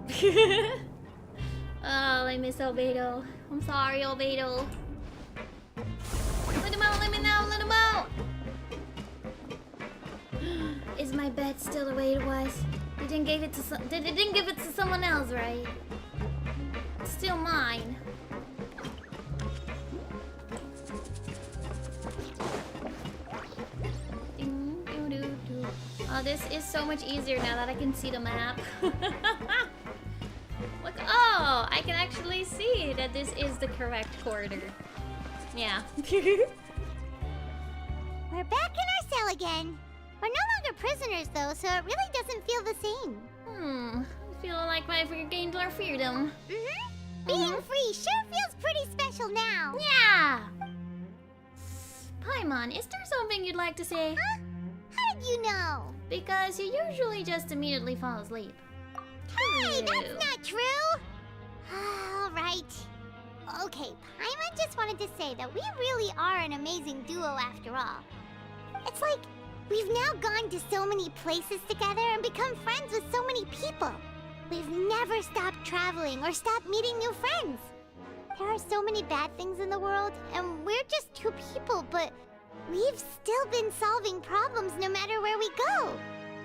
Oh, I miss Albedo. I'm sorry, Albedo. Let him out, let me know, let him out! Is my bed still the way it was? They didn't give it to they didn't give it to someone else, right? It's still mine. Oh, this is so much easier now that I can see the map. Look, oh, I can actually see that this is the correct corridor. Yeah. We're back in our cell again. We're no longer prisoners, though, so it really doesn't feel the same. I feel like I've regained our freedom. Being free sure feels pretty special now. Yeah! Paimon, is there something you'd like to say? Huh? How did you know? Because you usually just immediately fall asleep. Hey, that's not true! All right. Okay, Paimon just wanted to say that we really are an amazing duo after all. It's like we've now gone to so many places together and become friends with so many people. We've never stopped traveling or stopped meeting new friends. There are so many bad things in the world, and we're just two people, but we've still been solving problems no matter where we go.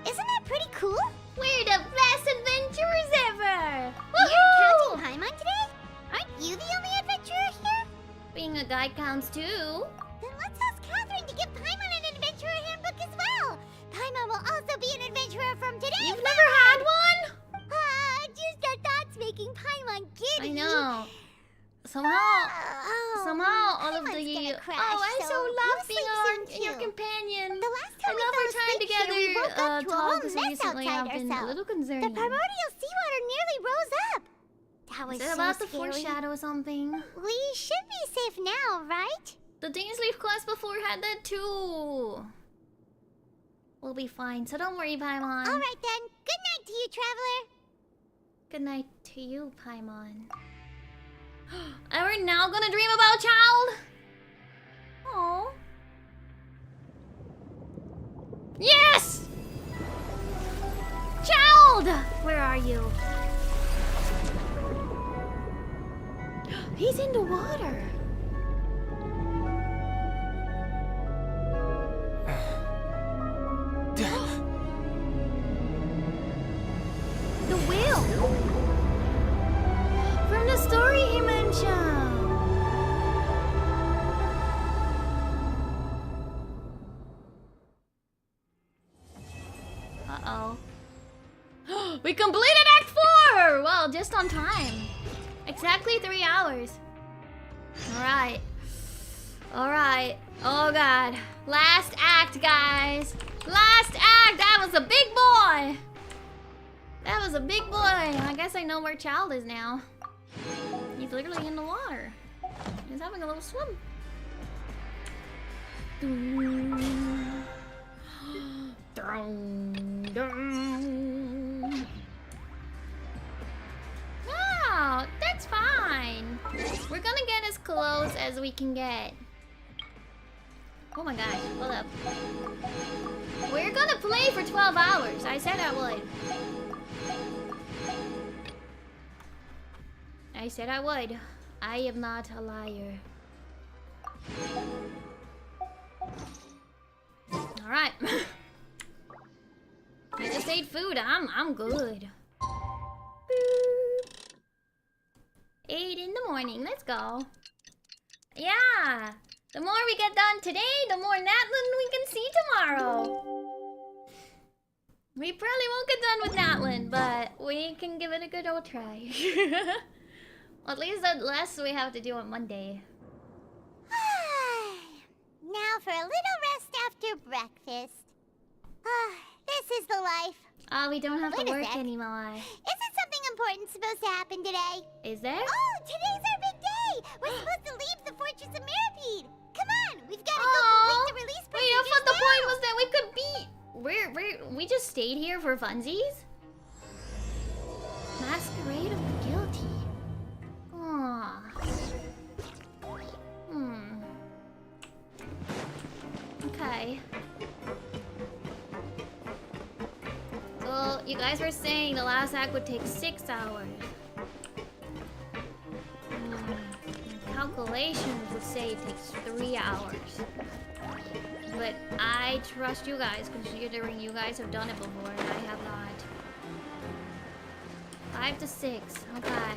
Isn't that pretty cool? We're the best adventurers ever! You're counting Paimon today? Aren't you the only adventurer here? Being a guide counts too. Then let's ask Catherine to give Paimon an adventurer handbook as well. Paimon will also be an adventurer from today. You've never had one? Just our thoughts making Paimon giddy. I know. Somehow, all of the crash, I so love you being sleep your soon, companion. The last time I love our time together. we woke up to a whole mess recently outside I've been a ourselves. little concerned. The primordial seawater nearly rose up. That was Is it so about scary. to foreshadow something? We should be safe now, right? The Dainsleif class before had that too. We'll be fine, so don't worry, Paimon. All right then. Good night to you, traveler. Good night to you, Paimon. And we're now gonna dream about Child? Oh. Yes! Child! Where are you? He's in the water. The whale. From the story he mentioned. Uh-oh. We completed Act 4! Well, just on time. Exactly 3 hours. Alright. Alright. Oh god. Last act, guys. Last act! That was a big boy! That was a big boy. I guess I know where Child is now. He's literally in the water. He's having a little swim. Wow, that's fine. We're gonna get as close as we can get. Oh my gosh, hold up. We're gonna play for 12 hours. I said I would. I said I would. I am not a liar. Alright. I just ate food. I'm good. Boop. 8 in the morning. Let's go. Yeah. The more we get done today, the more Natlin we can see tomorrow. We probably won't get done with Natlin, but we can give it a good old try. At least the less we have to do on Monday. Now for a little rest after breakfast. This is the life. Oh, we don't have to Wait a work sec. anymore. Isn't something important supposed to happen today? Is there? Oh, today's our big day! We're supposed to leave the Fortress of Mirapede! Come on, we've got to go complete the release Wait, I procedures thought the now. point was that we could be... We just stayed here for funsies? Masquerade of the Guilty. Aww. Okay. So, you guys were saying the last act would take 6 hours. Calculations would say it takes 3 hours. But I trust you guys, considering you guys have done it before and I have not. 5 to 6. Okay.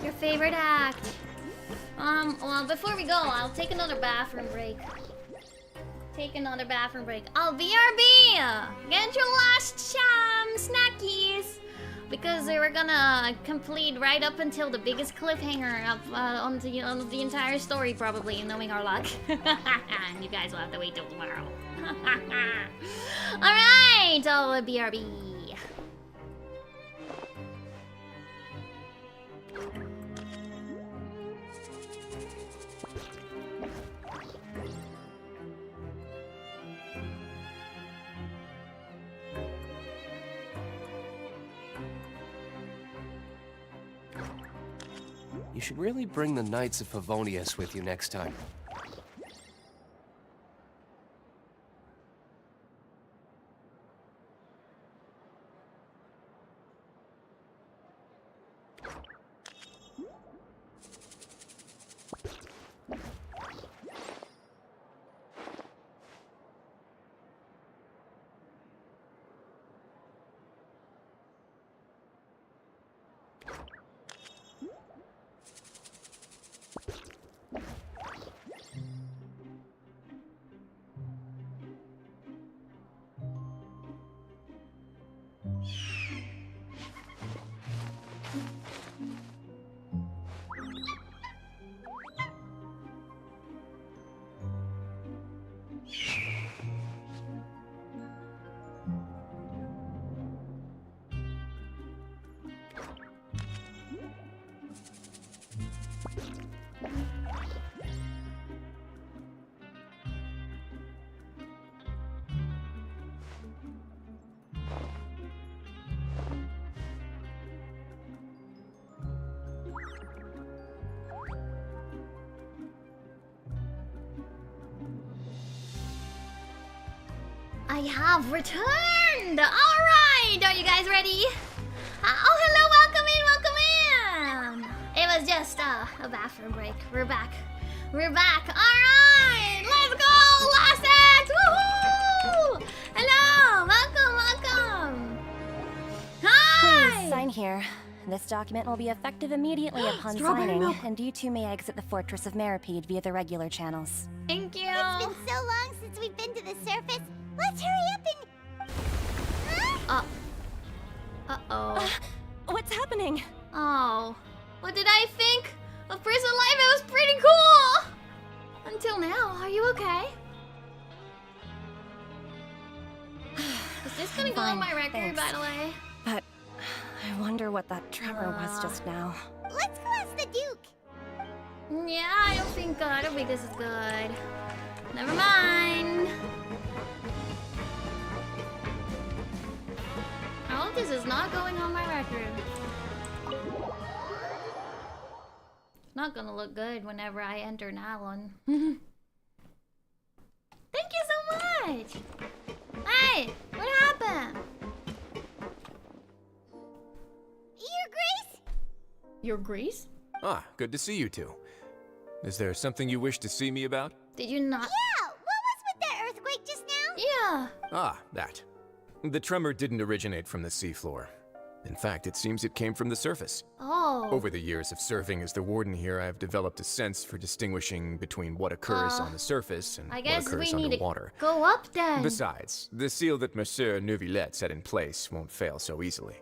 Your favorite act. Well, before we go, I'll take another bathroom break. Oh, BRB! Get your last snackies! Because we're gonna complete right up until the biggest cliffhanger of on the entire story, probably, knowing our luck. And you guys will have to wait till tomorrow. Alright, BRB. You should really bring the Knights of Favonius with you next time. I have returned! Alright! Are you guys ready? Oh, hello! Welcome in! It was just a bathroom break. We're back. Alright! Let's go! Last act! Woohoo! Hello! Welcome! Hi! Please, sign here. This document will be effective immediately upon Strawberry signing, milk. and you two may exit the Fortress of Meripede via the regular channels. Thank you! It's been so long since we've been to the surface. Let's hurry up and... Uh-oh. What's happening? Oh. What did I think? Of prison life, it was pretty cool! Until now, are you okay? Is this gonna go on my record, thanks. by the way? But I wonder what that tremor was just now. Let's go ask the Duke. Yeah, I don't think this is good. Never mind. I hope this is not going on my record. It's not gonna look good whenever I enter Nalon. Thank you so much! Hey! What happened? Your Grace? Ah, good to see you two. Is there something you wish to see me about? Did you not? Yeah, what was with that earthquake just now? Yeah. Ah, that. The tremor didn't originate from the seafloor. In fact, it seems it came from the surface. Oh. Over the years of serving as the warden here, I've developed a sense for distinguishing between what occurs on the surface and I what guess occurs we need underwater. to go up then. Besides, the seal that Monsieur Neuvillette set in place won't fail so easily.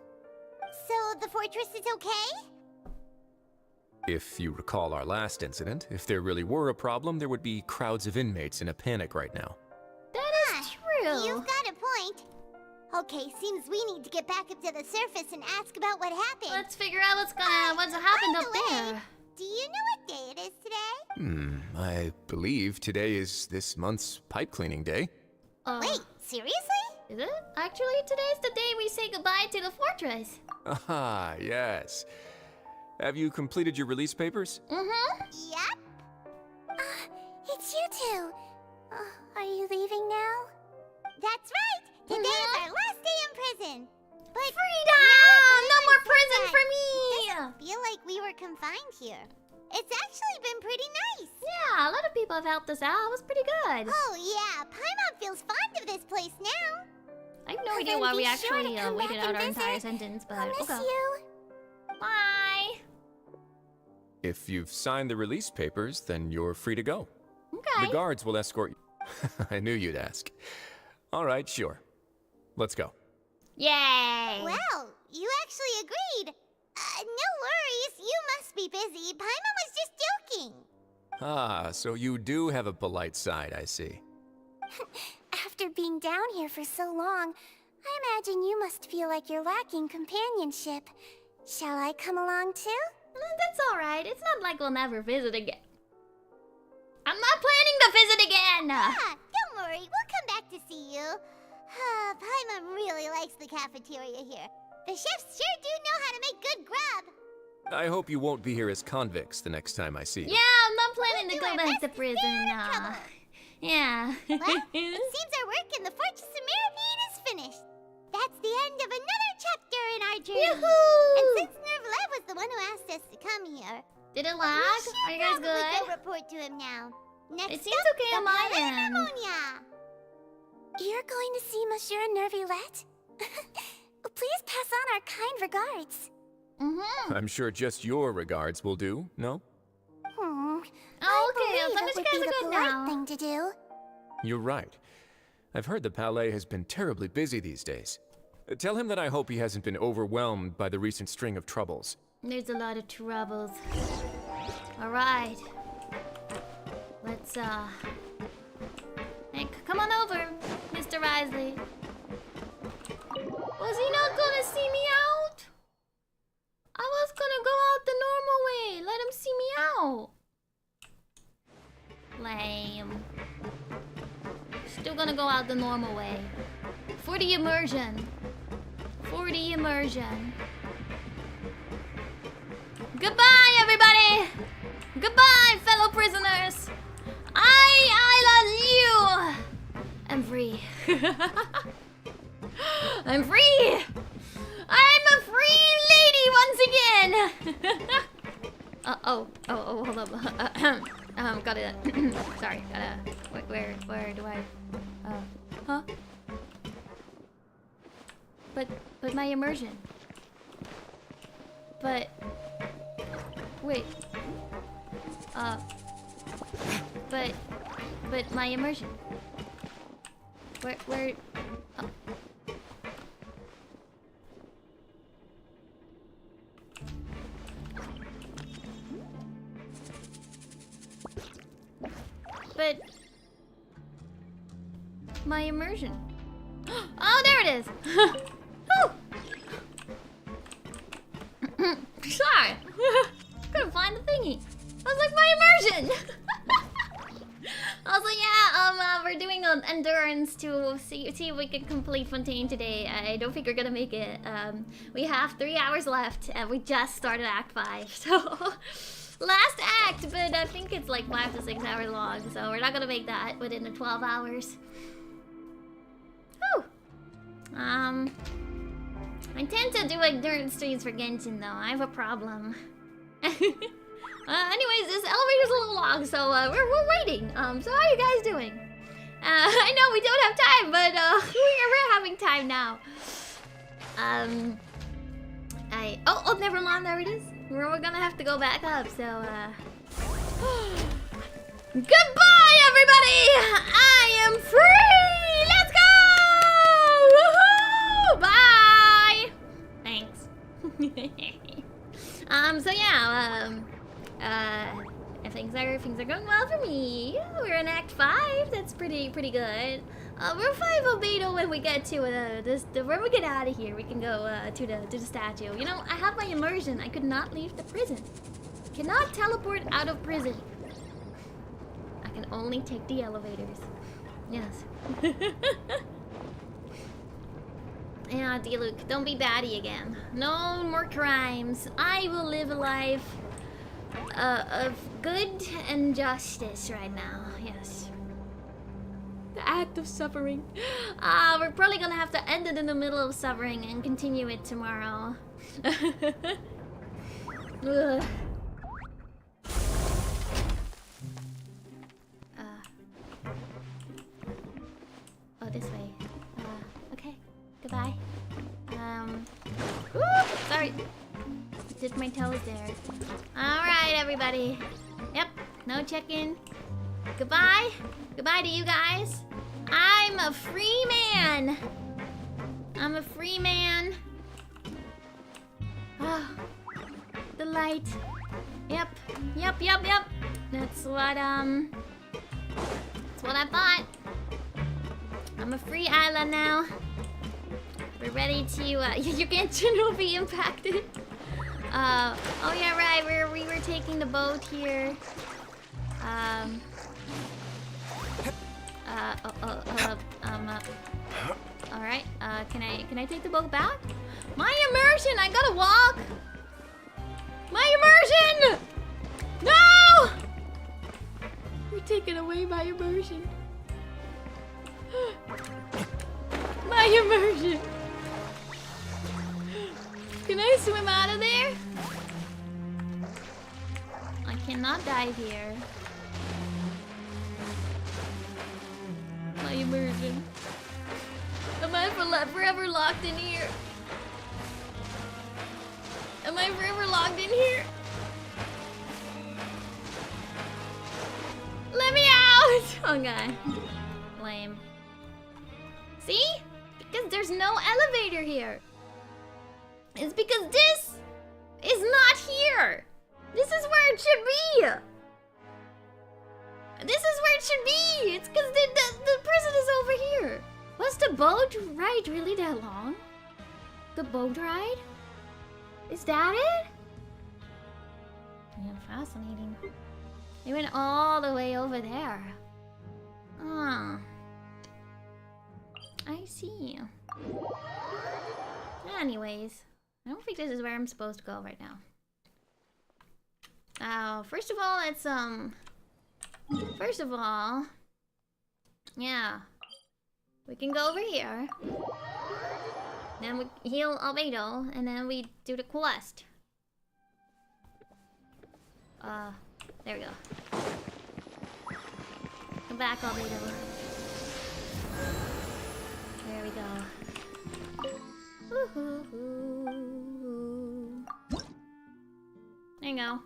So the fortress is okay? If you recall our last incident, if there really were a problem, there would be crowds of inmates in a panic right now. That is true. You've got a point. Okay, seems we need to get back up to the surface and ask about what happened. Let's figure out what's happened up there. Do you know what day it is today? I believe today is this month's pipe cleaning day. Wait, seriously? Is it? Actually, today's the day we say goodbye to the fortress. Ah, yes. Have you completed your release papers? Mm-hmm. Yep. It's you two. Are you leaving now? That's right. Today is our last day in prison. But freedom! No more prison for me! It doesn't feel like we were confined here. It's actually been pretty nice. Yeah, a lot of people have helped us out. It was pretty good. Oh yeah, Paimon feels fond of this place now. I have no idea Then why be we sure actually to come waited back out and our entire visit. sentence, but I'll miss okay. you. Bye. If you've signed the release papers, then you're free to go. Okay. The guards will escort you. I knew you'd ask. All right, sure. Let's go. Yay! Well, you actually agreed. No worries, you must be busy. Paimon was just joking. Ah, so you do have a polite side, I see. After being down here for so long, I imagine you must feel like you're lacking companionship. Shall I come along too? That's alright. It's not like we'll never visit again. I'm not planning to visit again! Don't worry, we'll come back to see you. Paimon really likes the cafeteria here. The chefs sure do know how to make good grub. I hope you won't be here as convicts the next time I see you. Yeah, I'm not planning to go back to prison. Yeah. Well, it seems our work in the Fortress of Merivine is finished. That's the end of another chapter in our journey. Yoo-hoo! And since Nervlev was the one who asked us to come here, did it lag? Are you guys probably good? go report to him now. Next It seems up, okay the on my Palais end. Harmonia. You're going to see Monsieur Nervillette? Please pass on our kind regards. I'm sure just your regards will do, no? Oh, I okay. As believe long it as you would guys be are the good polite now. thing to do. You're right. I've heard the Palais has been terribly busy these days. Tell him that I hope he hasn't been overwhelmed by the recent string of troubles. There's a lot of troubles. Alright. Let's, Hey, come on over, Mr. Risley. Was he not gonna see me out? I was gonna go out the normal way. Let him see me out. Lame. Still gonna go out the normal way. For the immersion. For the immersion. Goodbye, everybody! Goodbye, fellow prisoners! I love you! I'm free. I'm free! I'm a free lady once again! hold up. Got it. Sorry, where do I... huh? But my immersion. But... Wait. But my immersion. Where... Oh. But... my immersion. Oh, there it is! Sorry! Couldn't find the thingy. I was like, my immersion! Also, yeah, we're doing an endurance to see if we can complete Fontaine today. I don't think we're gonna make it. We have 3 hours left, and we just started Act 5, so... Last act, but I think it's like 5 to 6 hours long, so we're not gonna make that within the 12 hours. Whew! I tend to do endurance streams for Genshin, though. I have a problem. Anyways, this elevator's a little long, so we're waiting. So how are you guys doing? I know we don't have time, but we're having time now. Oh, never mind. There it is. We're gonna have to go back up. So goodbye, everybody. I am free. Let's go. Woohoo! Bye. Thanks. So yeah. Things are going well for me. We're in Act 5. That's pretty good. We're 5 Obedo when we get to when we get out of here. We can go to the statue. You know, I have my immersion. I could not leave the prison. Cannot teleport out of prison. I can only take the elevators. Yes. Yeah, D-Luke, don't be baddie again. No more crimes. I will live a life of good and justice right now. Yes. The act of suffering. We're probably gonna have to end it in the middle of suffering and continue it tomorrow. Ugh. Oh, this way. Okay. Goodbye. Ooh, sorry. Dipped my toes there. Alright, everybody. Yep, no check-in. Goodbye. Goodbye to you guys. I'm a free man. I'm a free man. Oh, the light. Yep. That's what I thought. I'm a free Ayla now. We're ready to, your Genshin will be impacted. Oh yeah, right, we were taking the boat here. Alright, can I take the boat back? My immersion, I gotta walk! My immersion! No! We're taking away my immersion. My immersion. Can I swim out of there? I cannot dive here. My immersion. Am I forever locked in here? Am I forever locked in here? Let me out! Okay. Lame. See? Because there's no elevator here. It's because this is not here. This is where it should be. This is where it should be. It's because the prison is over here. Was the boat ride really that long? The boat ride? Is that it? Yeah, fascinating. They went all the way over there. Ah. I see. Anyways, I don't think this is where I'm supposed to go right now. First of all, it's yeah, we can go over here. Then we heal Albedo, and then we do the quest. There we go. Come back, Albedo. There we go. Woohoo! There you go.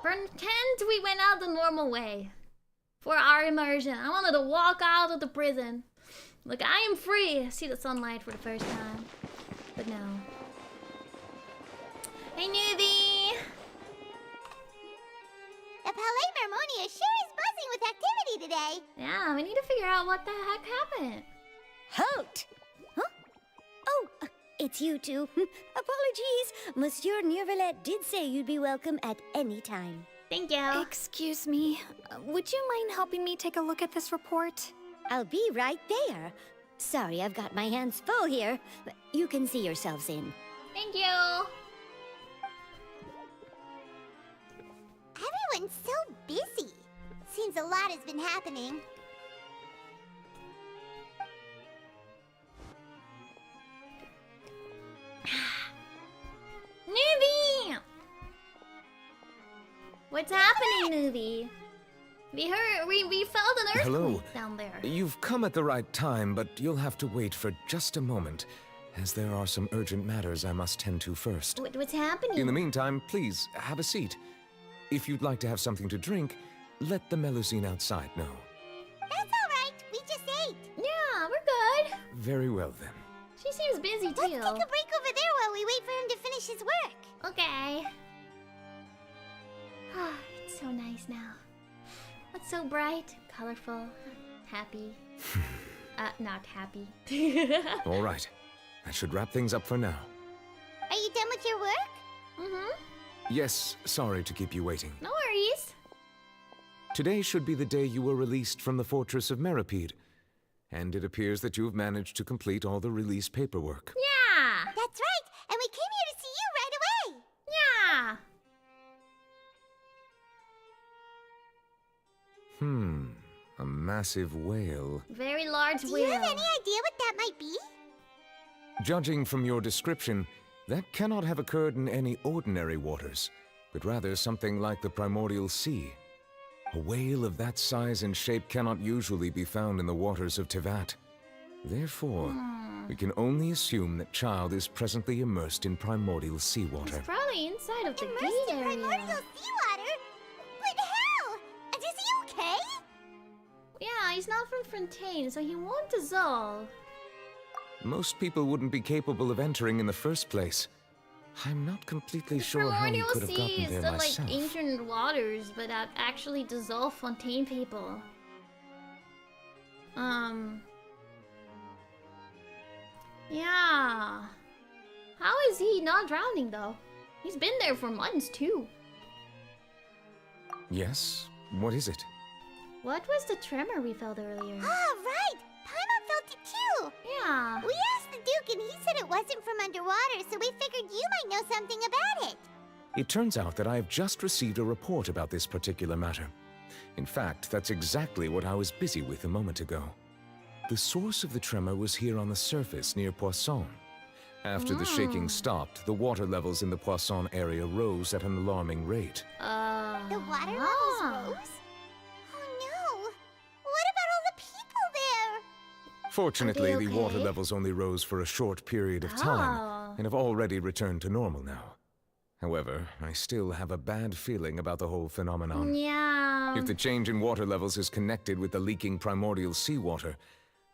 Pretend we went out the normal way for our immersion. I wanted to walk out of the prison. Like, I am free. See the sunlight for the first time. But no. Hey, newbie! The Palais Mermonia sure is buzzing with activity today. Yeah, we need to figure out what the heck happened. Halt! Huh? Oh, it's you two. Apologies. Monsieur Neuvillette did say you'd be welcome at any time. Thank you. Excuse me. Would you mind helping me take a look at this report? I'll be right there. Sorry, I've got my hands full here. You can see yourselves in. Thank you. Everyone's so busy. Seems a lot has been happening. Newbie! What's happening, newbie? We heard, we felt an earthquake Hello. down there. You've come at the right time, but you'll have to wait for just a moment, as there are some urgent matters I must tend to first. What's happening? In the meantime, please, have a seat. If you'd like to have something to drink, let the Melusine outside know. That's all right. We just ate. Yeah, we're good. Very well, then. She seems busy, too. Let's take a break over there while we wait for him to finish his work. Okay. It's so nice now. It's so bright, colorful, happy. Not happy. All right. That should wrap things up for now. Are you done with your work? Mm-hmm. Yes, sorry to keep you waiting. No worries. Today should be the day you were released from the Fortress of Meripede. And it appears that you've managed to complete all the release paperwork. Yeah! That's right! And we came here to see you right away! Yeah! A massive whale. Very large whale. Do you have any idea what that might be? Judging from your description, that cannot have occurred in any ordinary waters, but rather something like the primordial sea. A whale of that size and shape cannot usually be found in the waters of Tevat. Therefore, we can only assume that Child is presently immersed in primordial seawater. He's probably inside of the Immersed gate in area. primordial seawater? But how? And is he okay? Yeah, he's not from Fontaine, so he won't dissolve. Most people wouldn't be capable of entering in the first place. I'm not completely sure how he Primordial could have sea gotten is there the myself. like ancient waters, but that actually dissolve Fontaine people. Yeah. How is he not drowning though? He's been there for months too. Yes? What is it? What was the tremor we felt earlier? Ah, right! Paimon felt it too! Yeah. We asked the Duke and he said it wasn't from underwater, so we figured you might know something about it. It turns out that I have just received a report about this particular matter. In fact, that's exactly what I was busy with a moment ago. The source of the tremor was here on the surface near Poisson. After the shaking stopped, the water levels in the Poisson area rose at an alarming rate. The water levels rose? Oh no! What about all the people there? Fortunately, Are they the water okay? levels only rose for a short period of time and have already returned to normal now. However, I still have a bad feeling about the whole phenomenon. Yeah. If the change in water levels is connected with the leaking primordial seawater,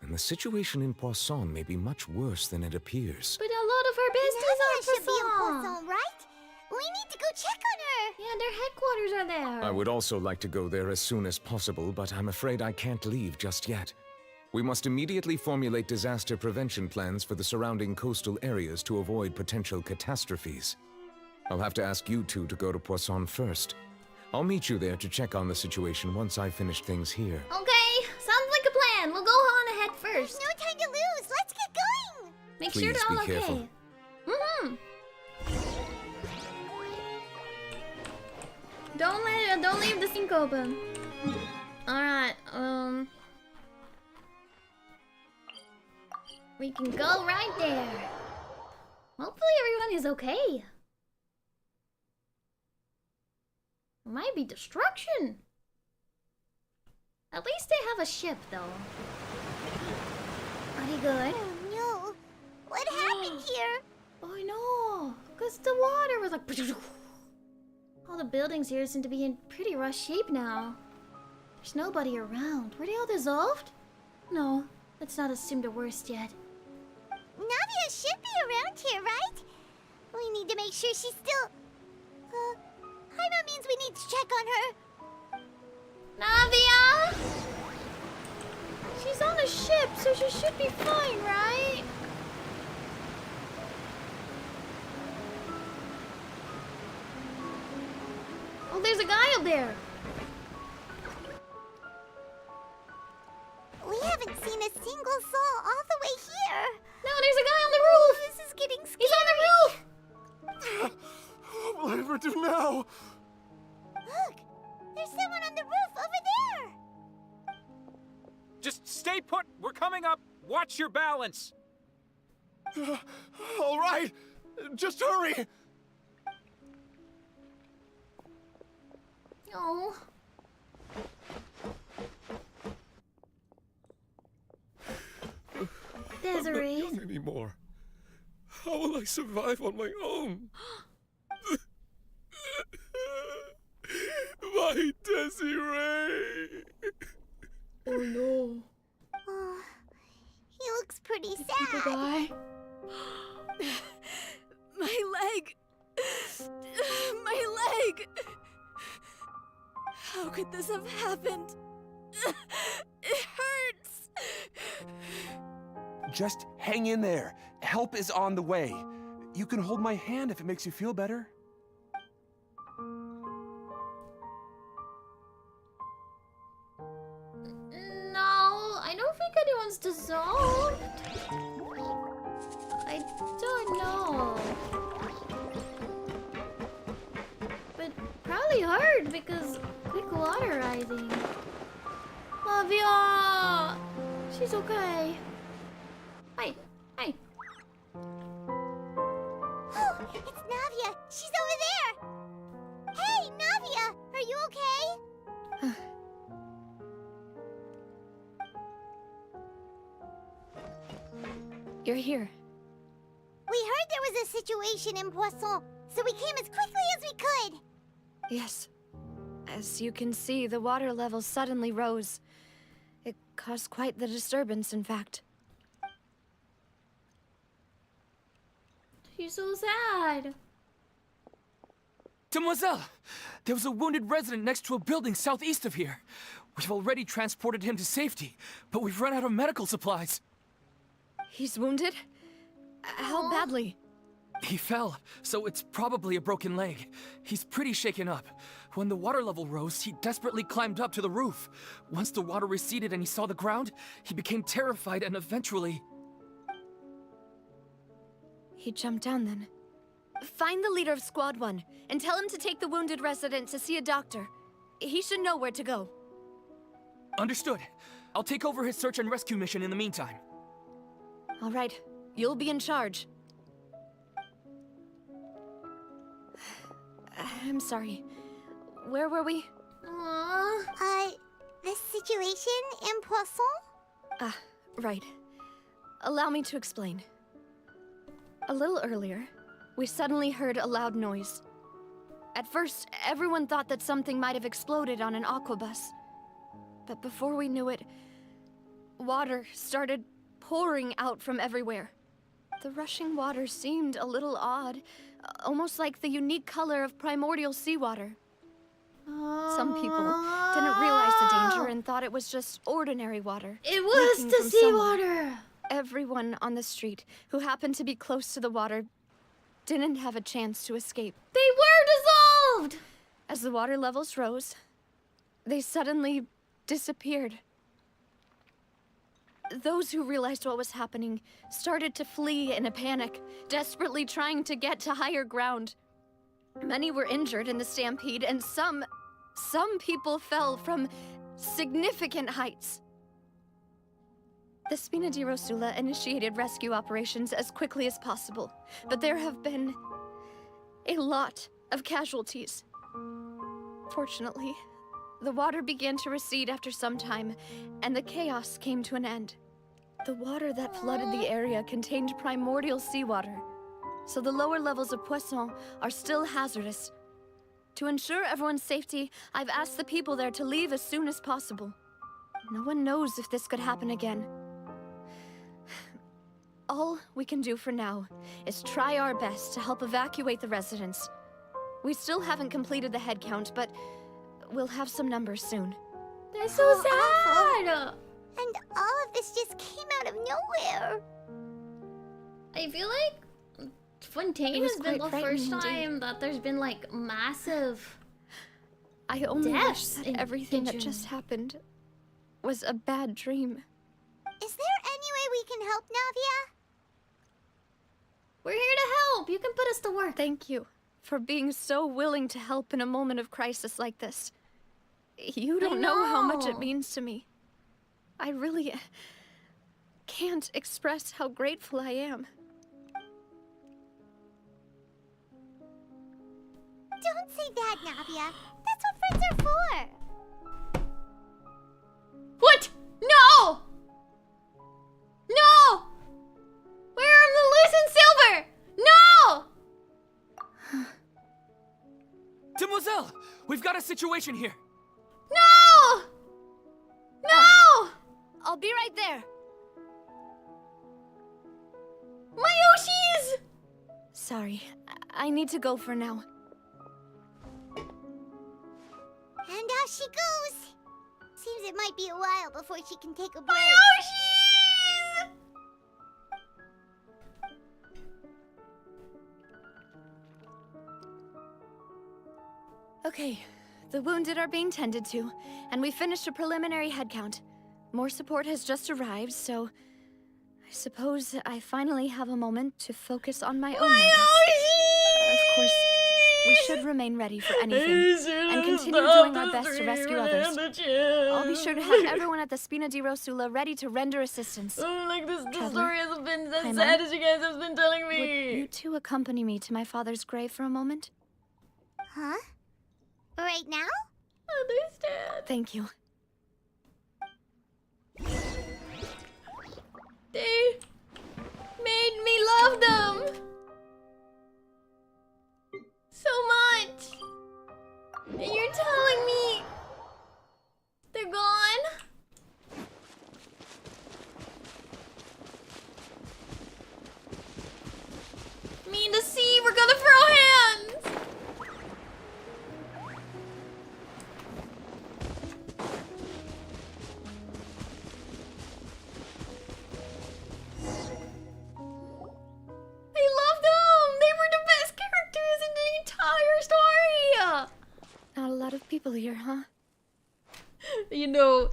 then the situation in Poisson may be much worse than it appears. But a lot of our besties Nadia are should be in Poisson. Poisson, right? We need to go check on her! Yeah, their headquarters are there. I would also like to go there as soon as possible, but I'm afraid I can't leave just yet. We must immediately formulate disaster prevention plans for the surrounding coastal areas to avoid potential catastrophes. I'll have to ask you two to go to Poisson first. I'll meet you there to check on the situation once I've finished things here. Okay, sounds like a plan. We'll go on ahead first. No time to lose! Let's get going! Make Please sure they're all be careful. okay. Mm-hmm. Don't leave the sink open. Alright, we can go right there. Hopefully everyone is okay. There might be destruction. At least they have a ship though. Are they good? Oh no! What happened here? Oh no, because the water was like... All the buildings here seem to be in pretty rough shape now. There's nobody around. Were they all dissolved? No, let's not assume the worst yet. Navia should be around here, right? We need to make sure she's still... Paimon means we need to check on her. Navia! She's on the ship, so she should be fine, right? Oh, there's a guy up there. We haven't seen a single soul all the way here. No, there's a guy on the roof. This is getting scary. He's on the roof. What will I ever do now? Look, there's someone on the roof over there. Just stay put. We're coming up. Watch your balance. All right. Just hurry. Oh. Desiree. I'm not young anymore. How will I survive on my own? My Desiree. Oh no. Oh, he looks pretty sad. People die. My leg! My leg! How could this have happened? It hurts! Just hang in there. Help is on the way. You can hold my hand if it makes you feel better. No, I don't think anyone's dissolved. I don't know. But probably hard because quick water rising. Lavia! She's okay. Hi, hi. Oh, it's Navia. She's over there. Hey, Navia, are you okay? you're here. We heard there was a situation in Poisson, so we came as quickly as we could. Yes. As you can see, the water level suddenly rose. It caused quite the disturbance, in fact. She's so sad. Demoiselle! There was a wounded resident next to a building southeast of here. We've already transported him to safety, but we've run out of medical supplies. He's wounded? How badly? He fell, so it's probably a broken leg. He's pretty shaken up. When the water level rose, he desperately climbed up to the roof. Once the water receded and he saw the ground, he became terrified and eventually... He jumped down then. Find the leader of Squad 1 and tell him to take the wounded resident to see a doctor. He should know where to go. Understood. I'll take over his search and rescue mission in the meantime. All right. You'll be in charge. I'm sorry. Where were we? The situation in Poisson? Right. Allow me to explain. A little earlier, we suddenly heard a loud noise. At first, everyone thought that something might have exploded on an aquabus. But before we knew it, water started pouring out from everywhere. The rushing water seemed a little odd, almost like the unique color of primordial seawater. Some people didn't realize the danger and thought it was just ordinary water. It was leaking the from somewhere. seawater! Everyone on the street who happened to be close to the water didn't have a chance to escape. They were dissolved! As the water levels rose, they suddenly disappeared. Those who realized what was happening started to flee in a panic, desperately trying to get to higher ground. Many were injured in the stampede, and some people fell from significant heights. The Spina di Rosula initiated rescue operations as quickly as possible, but there have been a lot of casualties. Fortunately, the water began to recede after some time, and the chaos came to an end. The water that flooded the area contained primordial seawater, so the lower levels of Poisson are still hazardous. To ensure everyone's safety, I've asked the people there to leave as soon as possible. No one knows if this could happen again. All we can do for now is try our best to help evacuate the residents. We still haven't completed the head count, but we'll have some numbers soon. That's so sad! Awful. And all of this just came out of nowhere. I feel like Fontaine has been the first time that there's been like massive I only wish deaths that everything that just happened was a bad dream. Is there any way we can help, Navia? We're here to help. You can put us to work. Thank you for being so willing to help in a moment of crisis like this. You don't know how much it means to me. I really can't express how grateful I am. Don't say that, Navia. That's what friends are for. What? No! No! Where are the loose and silver? No! Demoiselle! We've got a situation here! No! No! I'll be right there. My Yoshis! Sorry, I need to go for now. And out she goes. Seems it might be a while before she can take a break. My Yoshis! Okay, the wounded are being tended to, and we finished a preliminary head count. More support has just arrived, so I suppose I finally have a moment to focus on my own matters. Of course, we should remain ready for anything and continue doing our best to rescue others. I'll be sure to have everyone at the Spina di Rosula ready to render assistance. Oh, like this, the Traveler, story hasn't been as Ayla, sad as you guys have been telling me. Would you two accompany me to my father's grave for a moment? Huh? Right now? Understand. Thank you. made me love them so much. And you're telling me they're gone? Me and the sea, we're gonna throw hands! I love them! They were the best characters in the entire story! Not a lot of people here, huh? You know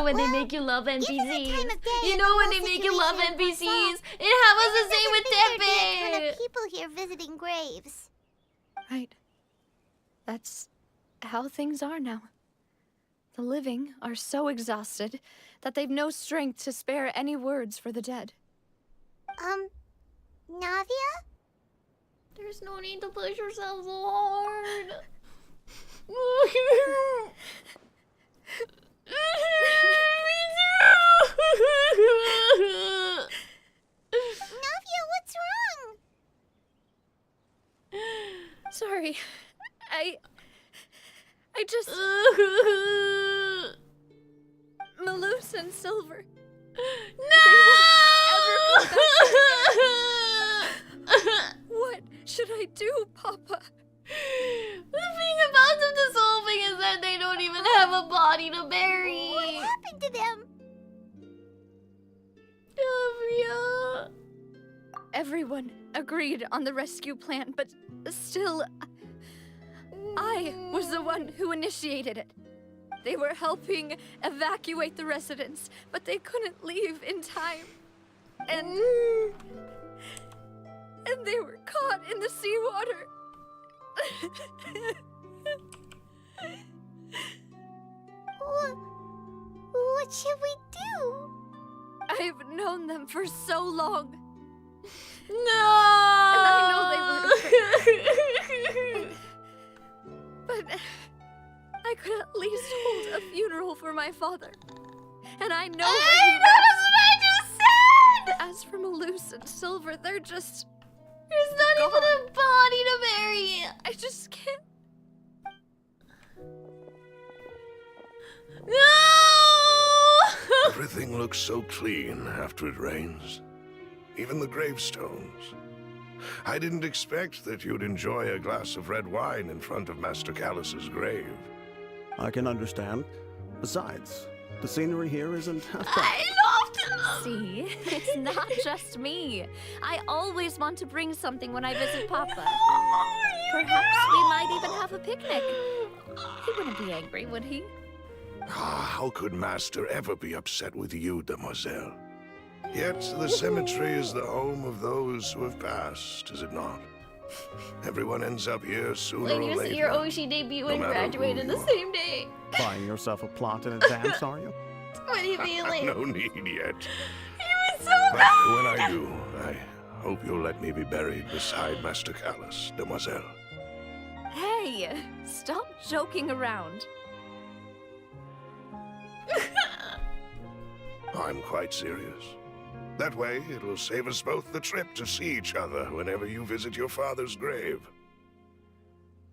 when they make you love NPCs. You know when they make you love NPCs. It happens the same with Ton Tepe. of people here visiting graves. Right. That's how things are now. The living are so exhausted that they've no strength to spare any words for the dead. Navia? There's no need to push yourself so hard. Navia, what's wrong? Sorry. I just... Malus and Silver. No! What should I do, Papa? The thing about them dissolving is that they don't even have a body to bury. What happened to them? Navia. Everyone agreed on the rescue plan, but still, I was the one who initiated it. They were helping evacuate the residents, but they couldn't leave in time. And they were caught in the seawater. What should we do? I've known them for so long. No! And I know they were afraid. But I could at least hold a funeral for my father. And I know where he That's what I just said! As for Malus and Silver, they're just... There's not even a body to bury. I just can't... No! Everything looks so clean after it rains. Even the gravestones. I didn't expect that you'd enjoy a glass of red wine in front of Master Callus's grave. I can understand. Besides, the scenery here isn't half bad. I loved them. See, it's not just me. I always want to bring something when I visit Papa. Perhaps we might even have a picnic. He wouldn't be angry, would he? How could Master ever be upset with you, demoiselle? Yet the cemetery is the home of those who have passed, is it not? Everyone ends up here sooner When or you later. see your Oshi debut no and matter graduate who in you the are. same day. Buying yourself a plot in advance, are you? What are you feeling? No need yet. He was so But bad. when I do, I hope you'll let me be buried beside Master Callus, demoiselle. Hey, stop joking around. I'm quite serious. That way, it will save us both the trip to see each other whenever you visit your father's grave.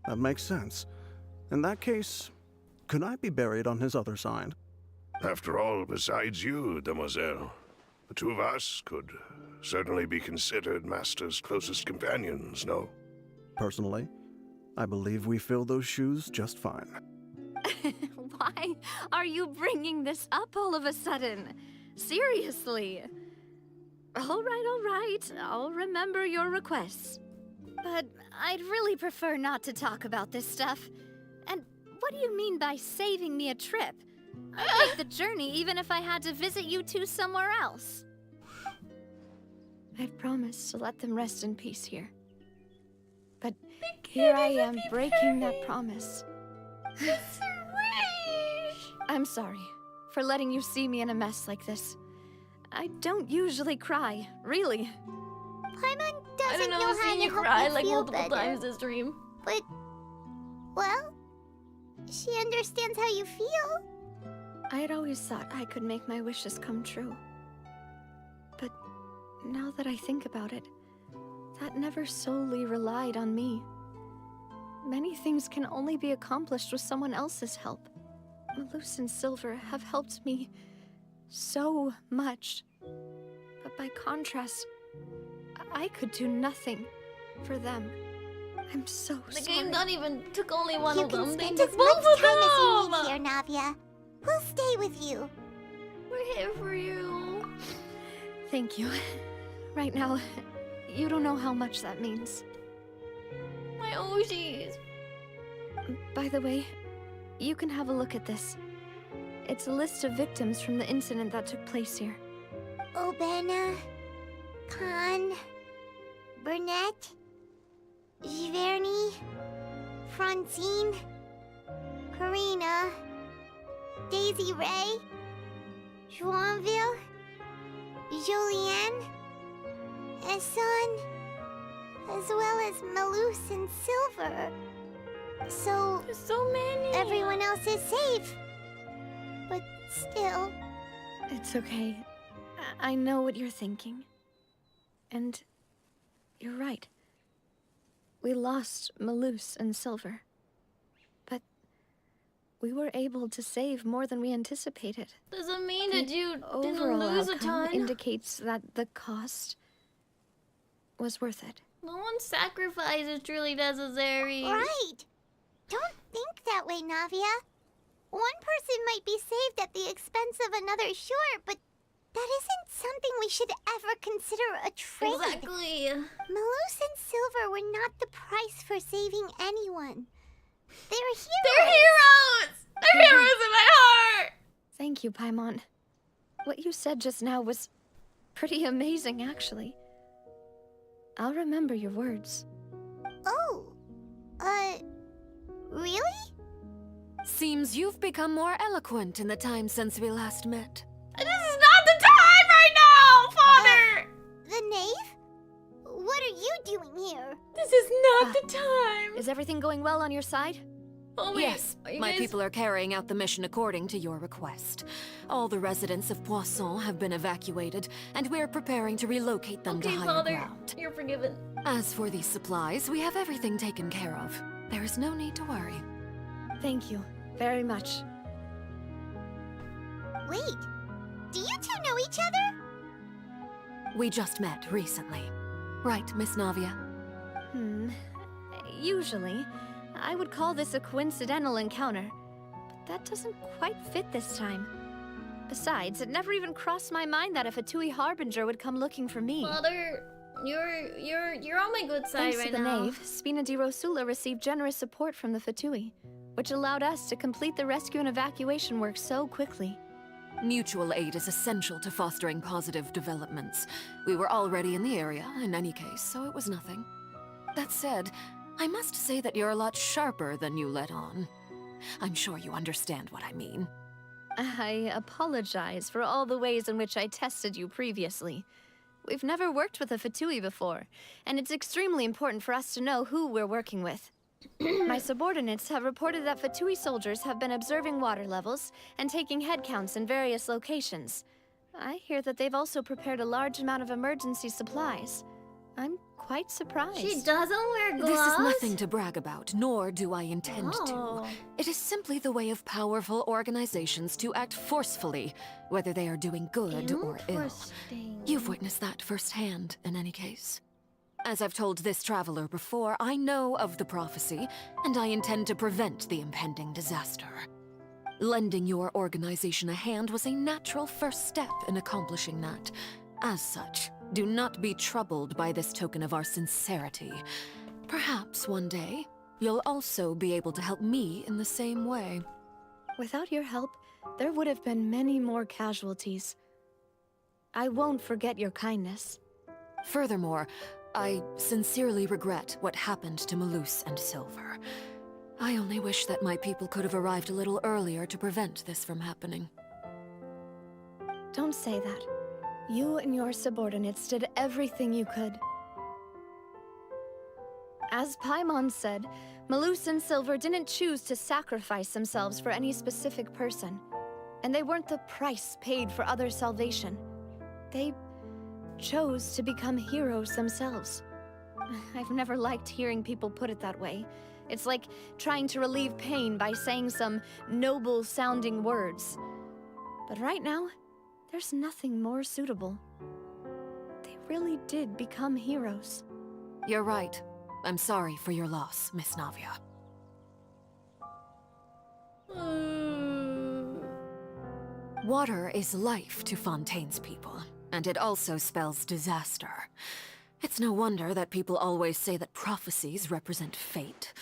That makes sense. In that case, could I be buried on his other side? After all, besides you, demoiselle, the two of us could certainly be considered Master's closest companions, no? Personally, I believe we fill those shoes just fine. Why are you bringing this up all of a sudden? Seriously. All right. I'll remember your requests. But I'd really prefer not to talk about this stuff. And what do you mean by saving me a trip? I'd make the journey even if I had to visit you two somewhere else. I'd promised to let them rest in peace here. But here I am breaking that promise. I'm sorry for letting you see me in a mess like this. I don't usually cry, really. Paimon I doesn't don't know, know I've how seen to you help cry you like feel multiple better. times this stream. But, well, she understands how you feel. I had always thought I could make my wishes come true. But Now that I think about it, that never solely relied on me. Many things can only be accomplished with someone else's help. Malus and Silver have helped me so much. But by contrast, I could do nothing for them. I'm so The sorry. game not even took only one of them. You They can spend took as both much of time as you them! need here, Navia. We'll stay with you. We're here for you. Thank you. Right now, you don't know how much that means. My Oshis. By the way, you can have a look at this. It's a list of victims from the incident that took place here. Obena, Khan, Burnett, Giverny, Francine, Karina, Daisy Ray, Joinville, Jolienne, Esson, as well as Malus and Silver. So many. Everyone else is safe. But still. It's okay. I know what you're thinking. And you're right. We lost Malus and Silver. But we were able to save more than we anticipated. Doesn't mean that you didn't Overall lose a outcome ton. indicates that the cost was worth it. No one sacrifices truly necessary. Right. Don't think that way, Navia. One person might be saved at the expense of another, sure, but that isn't something we should ever consider a trade. Exactly. Malus and Silver were not the price for saving anyone. They're heroes. They're heroes! They're heroes in my heart! Thank you, Paimon. What you said just now was pretty amazing, actually. I'll remember your words. Oh, really? Seems you've become more eloquent in the time since we last met. This is not the time right now, Father! The knave? What are you doing here? This is not the time. Is everything going well on your side? Oh, wait. Yes, Are you my guys- people are carrying out the mission according to your request. All the residents of Poisson have been evacuated, and we're preparing to relocate them to Okay, higher Father, ground. you're forgiven. As for these supplies, we have everything taken care of. There is no need to worry. Thank you very much. Wait, do you two know each other? We just met recently. Right, Miss Navia? Usually, I would call this a coincidental encounter, but that doesn't quite fit this time. Besides, it never even crossed my mind that a Fatui Harbinger would come looking for me. Father, you're on my good side Thanks right to the now. Knave, Spina di Rosula received generous support from the Fatui, which allowed us to complete the rescue and evacuation work so quickly. Mutual aid is essential to fostering positive developments. We were already in the area, in any case, so it was nothing. That said, I must say that you're a lot sharper than you let on. I'm sure you understand what I mean. I apologize for all the ways in which I tested you previously. We've never worked with a Fatui before, and it's extremely important for us to know who we're working with. My subordinates have reported that Fatui soldiers have been observing water levels and taking head counts in various locations. I hear that they've also prepared a large amount of emergency supplies. I'm quite surprised. She doesn't wear gloves? This is nothing to brag about, nor do I intend Oh. to. It is simply the way of powerful organizations to act forcefully, whether they are doing good or ill. Interesting. You've witnessed that firsthand, in any case. As I've told this traveler before, I know of the prophecy, and I intend to prevent the impending disaster. Lending your organization a hand was a natural first step in accomplishing that. As such, do not be troubled by this token of our sincerity. Perhaps one day, you'll also be able to help me in the same way. Without your help, there would have been many more casualties. I won't forget your kindness. Furthermore, I sincerely regret what happened to Malus and Silver. I only wish that my people could have arrived a little earlier to prevent this from happening. Don't say that. You and your subordinates did everything you could. As Paimon said, Malus and Silver didn't choose to sacrifice themselves for any specific person. And they weren't the price paid for other salvation. They chose to become heroes themselves. I've never liked hearing people put it that way. It's like trying to relieve pain by saying some noble-sounding words. But right now, there's nothing more suitable. They really did become heroes. You're right. I'm sorry for your loss, Miss Navia. Water is life to Fontaine's people, and it also spells disaster. It's no wonder that people always say that prophecies represent fate.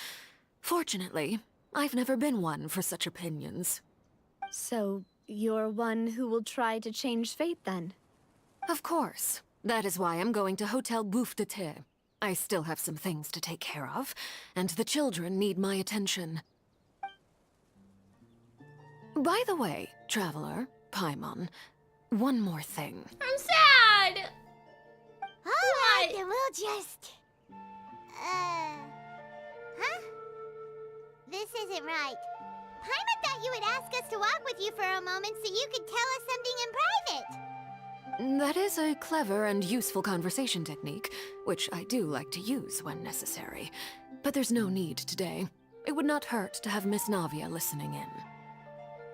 Fortunately, I've never been one for such opinions. So, you're one who will try to change fate, then? Of course. That is why I'm going to Hotel Bouffe de Thé. I still have some things to take care of, and the children need my attention. By the way, Traveler, Paimon, one more thing. I'm sad! Alright, then we'll just... Huh? This isn't right. Paimon thought you would ask us to walk with you for a moment so you could tell us something in private. That is a clever and useful conversation technique, which I do like to use when necessary. But there's no need today. It would not hurt to have Miss Navia listening in.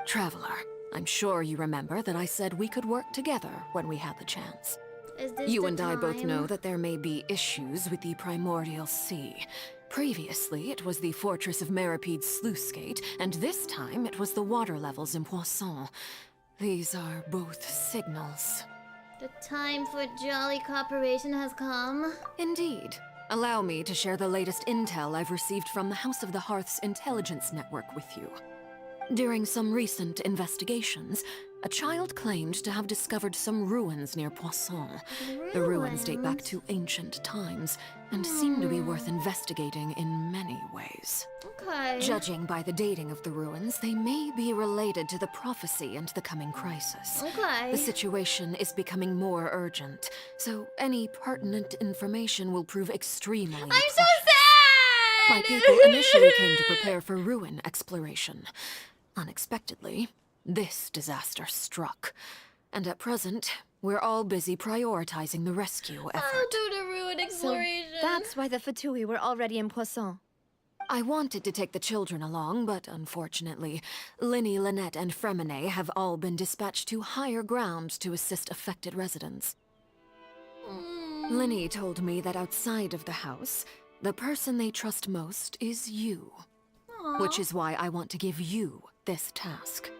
Traveler, I'm sure you remember that I said we could work together when we had the chance. Is this You the and I both time? know that there may be issues with the Primordial Sea. Previously, it was the fortress of Maripede's sluice gate, and this time it was the water levels in Poisson. These are both signals. The time for jolly cooperation has come. Indeed. Allow me to share the latest intel I've received from the House of the Hearth's intelligence network with you. During some recent investigations, a child claimed to have discovered some ruins near Poisson. The ruins date back to ancient times, and seem to be worth investigating in many ways. Okay. Judging by the dating of the ruins, they may be related to the prophecy and the coming crisis. Okay. The situation is becoming more urgent, so any pertinent information will prove extremely I'm so sad! My people initially came to prepare for ruin exploration. Unexpectedly, this disaster struck. And at present, we're all busy prioritizing the rescue effort. I'll do the ruin exploration. So that's why the Fatui were already in Poisson. I wanted to take the children along, but unfortunately, Linny, Lynette, and Fremine have all been dispatched to higher ground to assist affected residents. Linny told me that outside of the house, the person they trust most is you. Which is why I want to give you this task.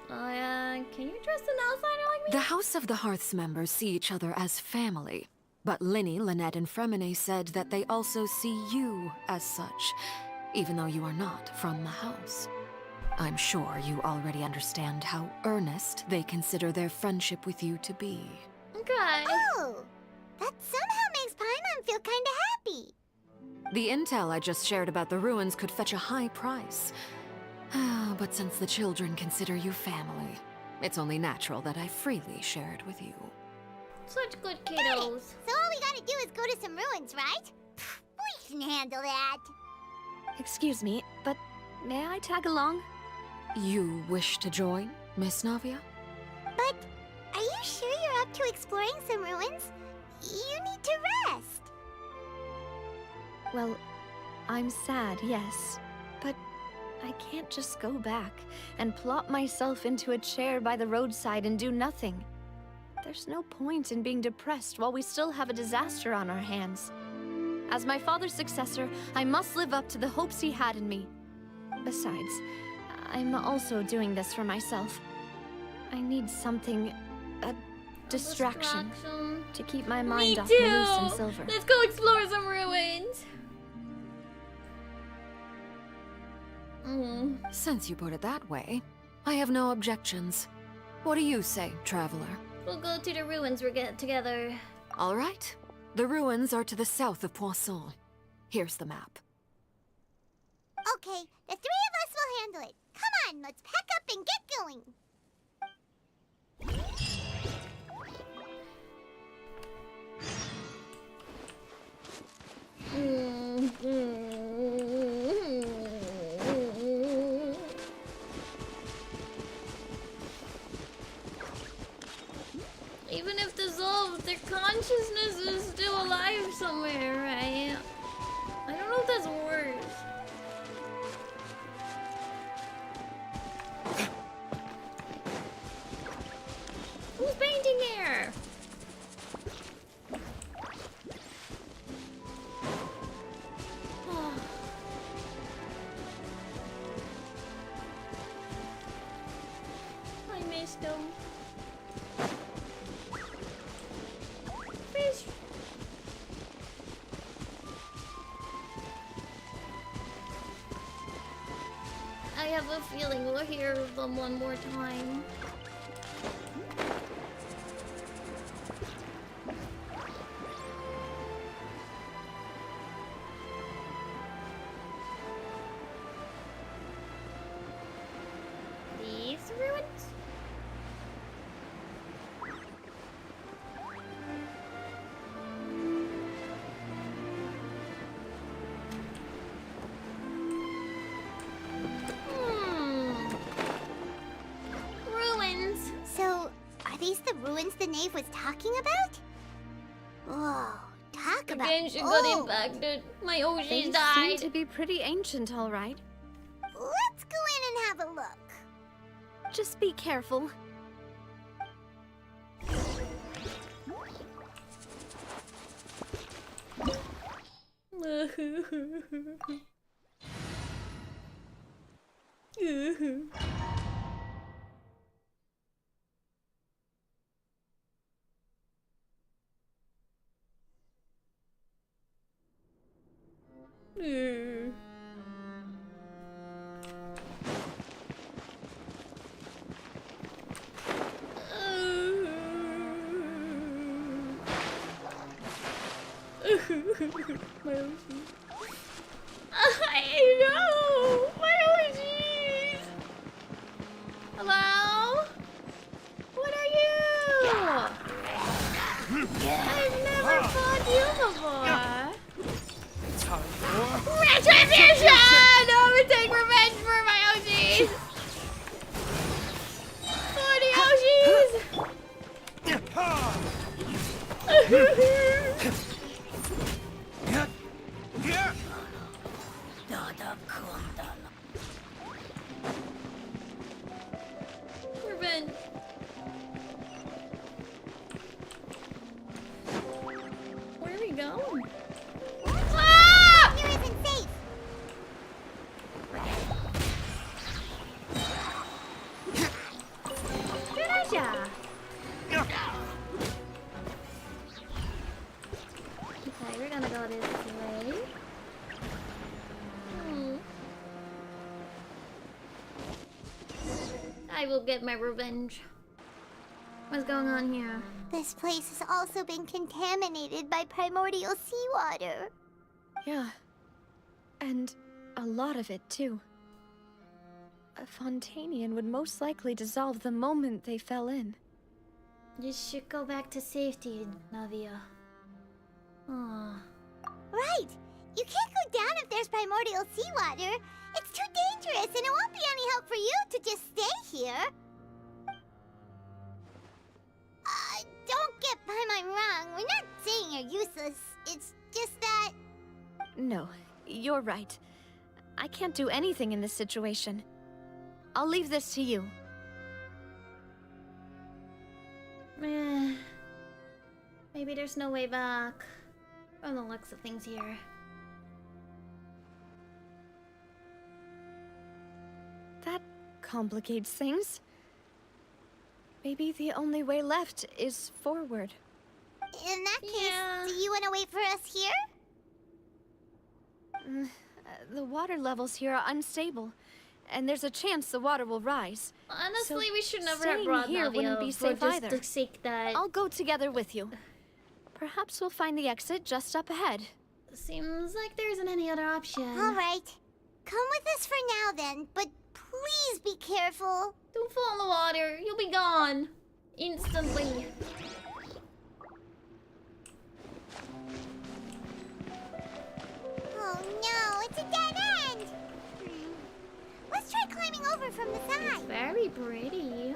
Can you trust an outsider like me? The House of the Hearth's members see each other as family, but Linny, Lynette, and Fremine said that they also see you as such, even though you are not from the house. I'm sure you already understand how earnest they consider their friendship with you to be. Okay. Oh, that somehow makes Paimon feel kinda happy. The intel I just shared about the ruins could fetch a high price. But since the children consider you family, it's only natural that I freely share it with you. Such good kiddos. So all we gotta do is go to some ruins, right? We can handle that. Excuse me, but may I tag along? You wish to join, Miss Navia? But are you sure you're up to exploring some ruins? You need to rest. Well, I'm sad, yes. But I can't just go back and plop myself into a chair by the roadside and do nothing. There's no point in being depressed while we still have a disaster on our hands. As my father's successor, I must live up to the hopes he had in me. Besides, I'm also doing this for myself. I need something, a distraction, to keep my mind off Malus and Silver. Let's go explore some ruins. Since you put it that way, I have no objections. What do you say, Traveler? We'll go to the ruins together. All right. The ruins are to the south of Poisson. Here's the map. Okay, the three of us will handle it. Come on, let's pack up and get going. Even if dissolved, they're them. Fish. I have a feeling we'll hear them one more time. These ruins? Ruins. So, are these the ruins the knave was talking about? Whoa, talk about Genshin old. got impacted. My They Oshis seem died. to be pretty ancient, all right. Let's go in and have a look. Just be careful. My Oshis. I know! My Oshis! Hello? What are you? I've never fought you before. Retribution! I would take revenge for my Oshis! For the Oshis! Revenge. Where are we going? Ah! Here isn't safe. Treasure. Okay, we're gonna go this way. I will get my revenge. What's going on here? This place has also been contaminated by primordial seawater. Yeah. And a lot of it, too. A Fontainian would most likely dissolve the moment they fell in. You should go back to safety, Navia. Aw. Right! You can't go down if there's primordial seawater. It's too dangerous, and it won't be any help for you to just stay here. Don't get Paimon wrong. We're not saying you're useless. It's just that... No, you're right. I can't do anything in this situation. I'll leave this to you. Maybe there's no way back. From the looks of things here. That complicates things. Maybe the only way left is forward. In that case, do you want to wait for us here? The water levels here are unstable, and there's a chance the water will rise. Honestly, So we should never have staying brought here Navia wouldn't be for safe just either. the sake that... I'll go together with you. Perhaps we'll find the exit just up ahead. Seems like there isn't any other option. All right. Come with us for now, then, but please be careful. Don't fall in the water. You'll be gone. Instantly. Oh no, it's a dead end! Let's try climbing over from the side. It's very pretty.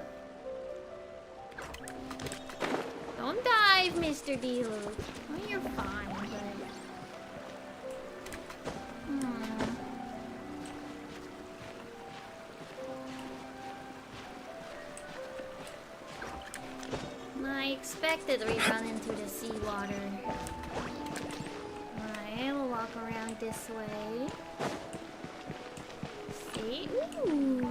Don't dive, Mr. D-Lu. Oh, you're fine, but... I expected we run into the seawater. Alright, we'll walk around this way. See? Ooh!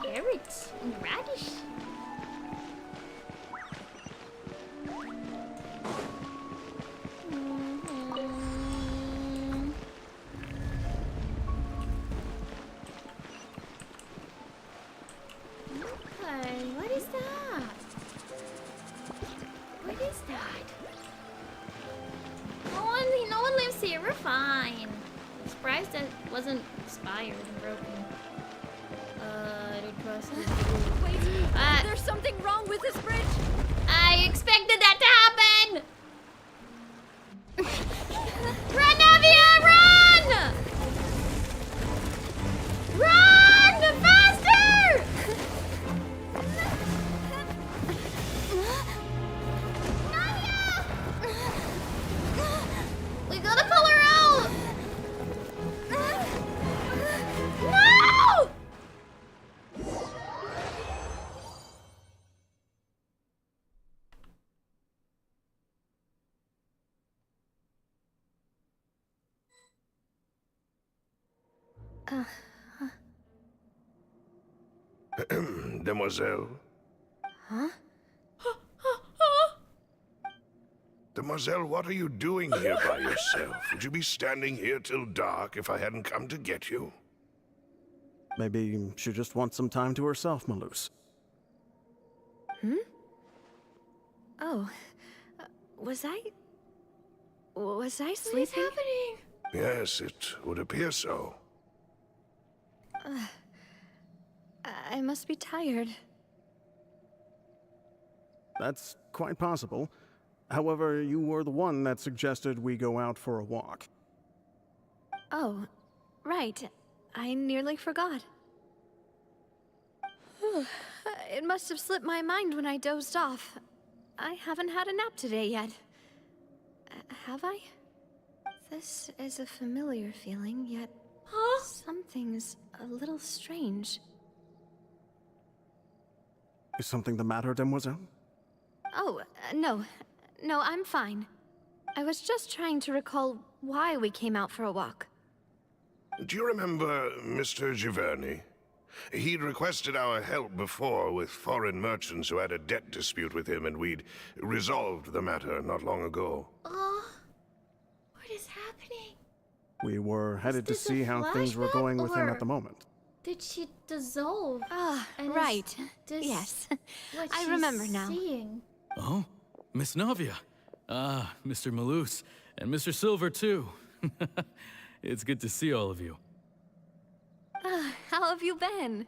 Carrot carrots and radish. Okay, what is that? What is that? No one lives here. We're fine. I'm surprised that wasn't expired and broken. I don't trust this. Wait, there's something wrong with this bridge. I expected that to happen. Run, Navia, run! Run faster! We gotta pull her out! No! Demoiselle? Huh? Demoiselle, what are you doing here by yourself? Would you be standing here till dark if I hadn't come to get you? Maybe she just wants some time to herself, Malus. Hmm? Oh. Was I sleeping? What is happening? Yes, it would appear so. I must be tired. That's quite possible. However, you were the one that suggested we go out for a walk. Oh, right. I nearly forgot. It must have slipped my mind when I dozed off. I haven't had a nap today yet. Have I? This is a familiar feeling, yet something's a little strange. Is something the matter, Demoiselle? Oh, no. No, I'm fine. I was just trying to recall why we came out for a walk. Do you remember Mr. Giverny? He'd requested our help before with foreign merchants who had a debt dispute with him, and we'd resolved the matter not long ago. What is happening? We were headed to this a see how things were flashback, going with him or- at the moment. Did she dissolve? And right. is this Yes. what I she's remember now. Seeing? Oh, Miss Navia. Ah, Mr. Malus. And Mr. Silver, too. It's good to see all of you. How have you been?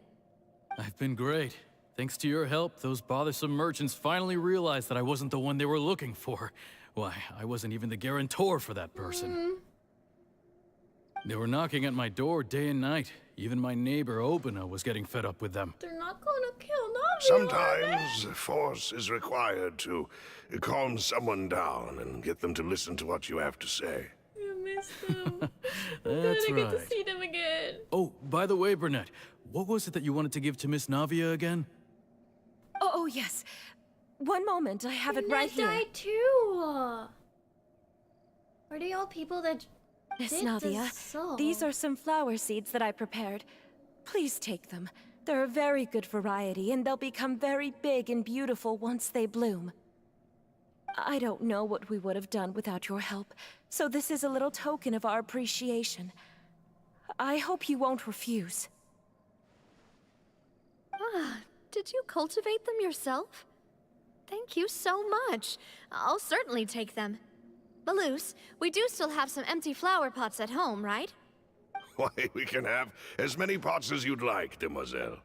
I've been great. Thanks to your help, those bothersome merchants finally realized that I wasn't the one they were looking for. Why, I wasn't even the guarantor for that person. They were knocking at my door day and night. Even my neighbor, Obina, was getting fed up with them. They're not gonna kill Navia. Sometimes force is required to calm someone down and get them to listen to what you have to say. I miss them. That's I get to right. see them again. Oh, by the way, Burnett, what was it that you wanted to give to Miss Navia again? Oh, yes. One moment, I have it right here. died too. Are they all people that Miss did Navia, dissolve? these are some flower seeds that I prepared. Please take them. They're a very good variety, and they'll become very big and beautiful once they bloom. I don't know what we would have done without your help, so this is a little token of our appreciation. I hope you won't refuse. Did you cultivate them yourself? Thank you so much. I'll certainly take them. Malus, we do still have some empty flower pots at home, right? Why, we can have as many pots as you'd like, demoiselle.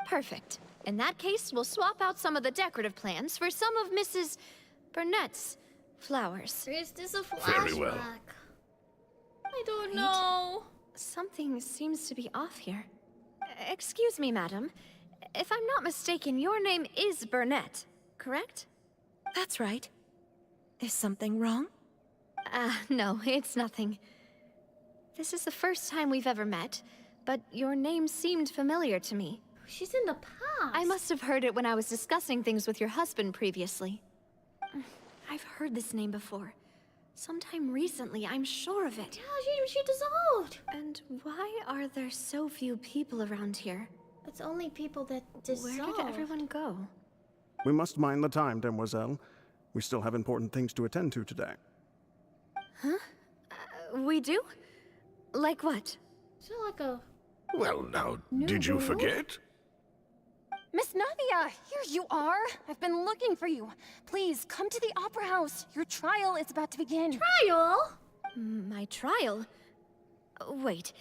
Perfect. In that case, we'll swap out some of the decorative plants for some of Mrs. Burnett's flowers. Is this a flashback? Very well. I don't know. Something seems to be off here. Excuse me, madam. If I'm not mistaken, your name is Burnett, correct? That's right. Is something wrong? No, it's nothing. This is the first time we've ever met, but your name seemed familiar to me. She's in the past. I must have heard it when I was discussing things with your husband previously. I've heard this name before. Sometime recently, I'm sure of it. Yeah, she dissolved. And why are there so few people around here? It's only people that dissolve. Where did everyone go? We must mind the time, demoiselle. We still have important things to attend to today. Huh? We do? Like what? Is it like a... Well, now, did you forget? Miss Navia, here you are. I've been looking for you. Please, come to the Opera House. Your trial is about to begin. Trial? My trial? Wait,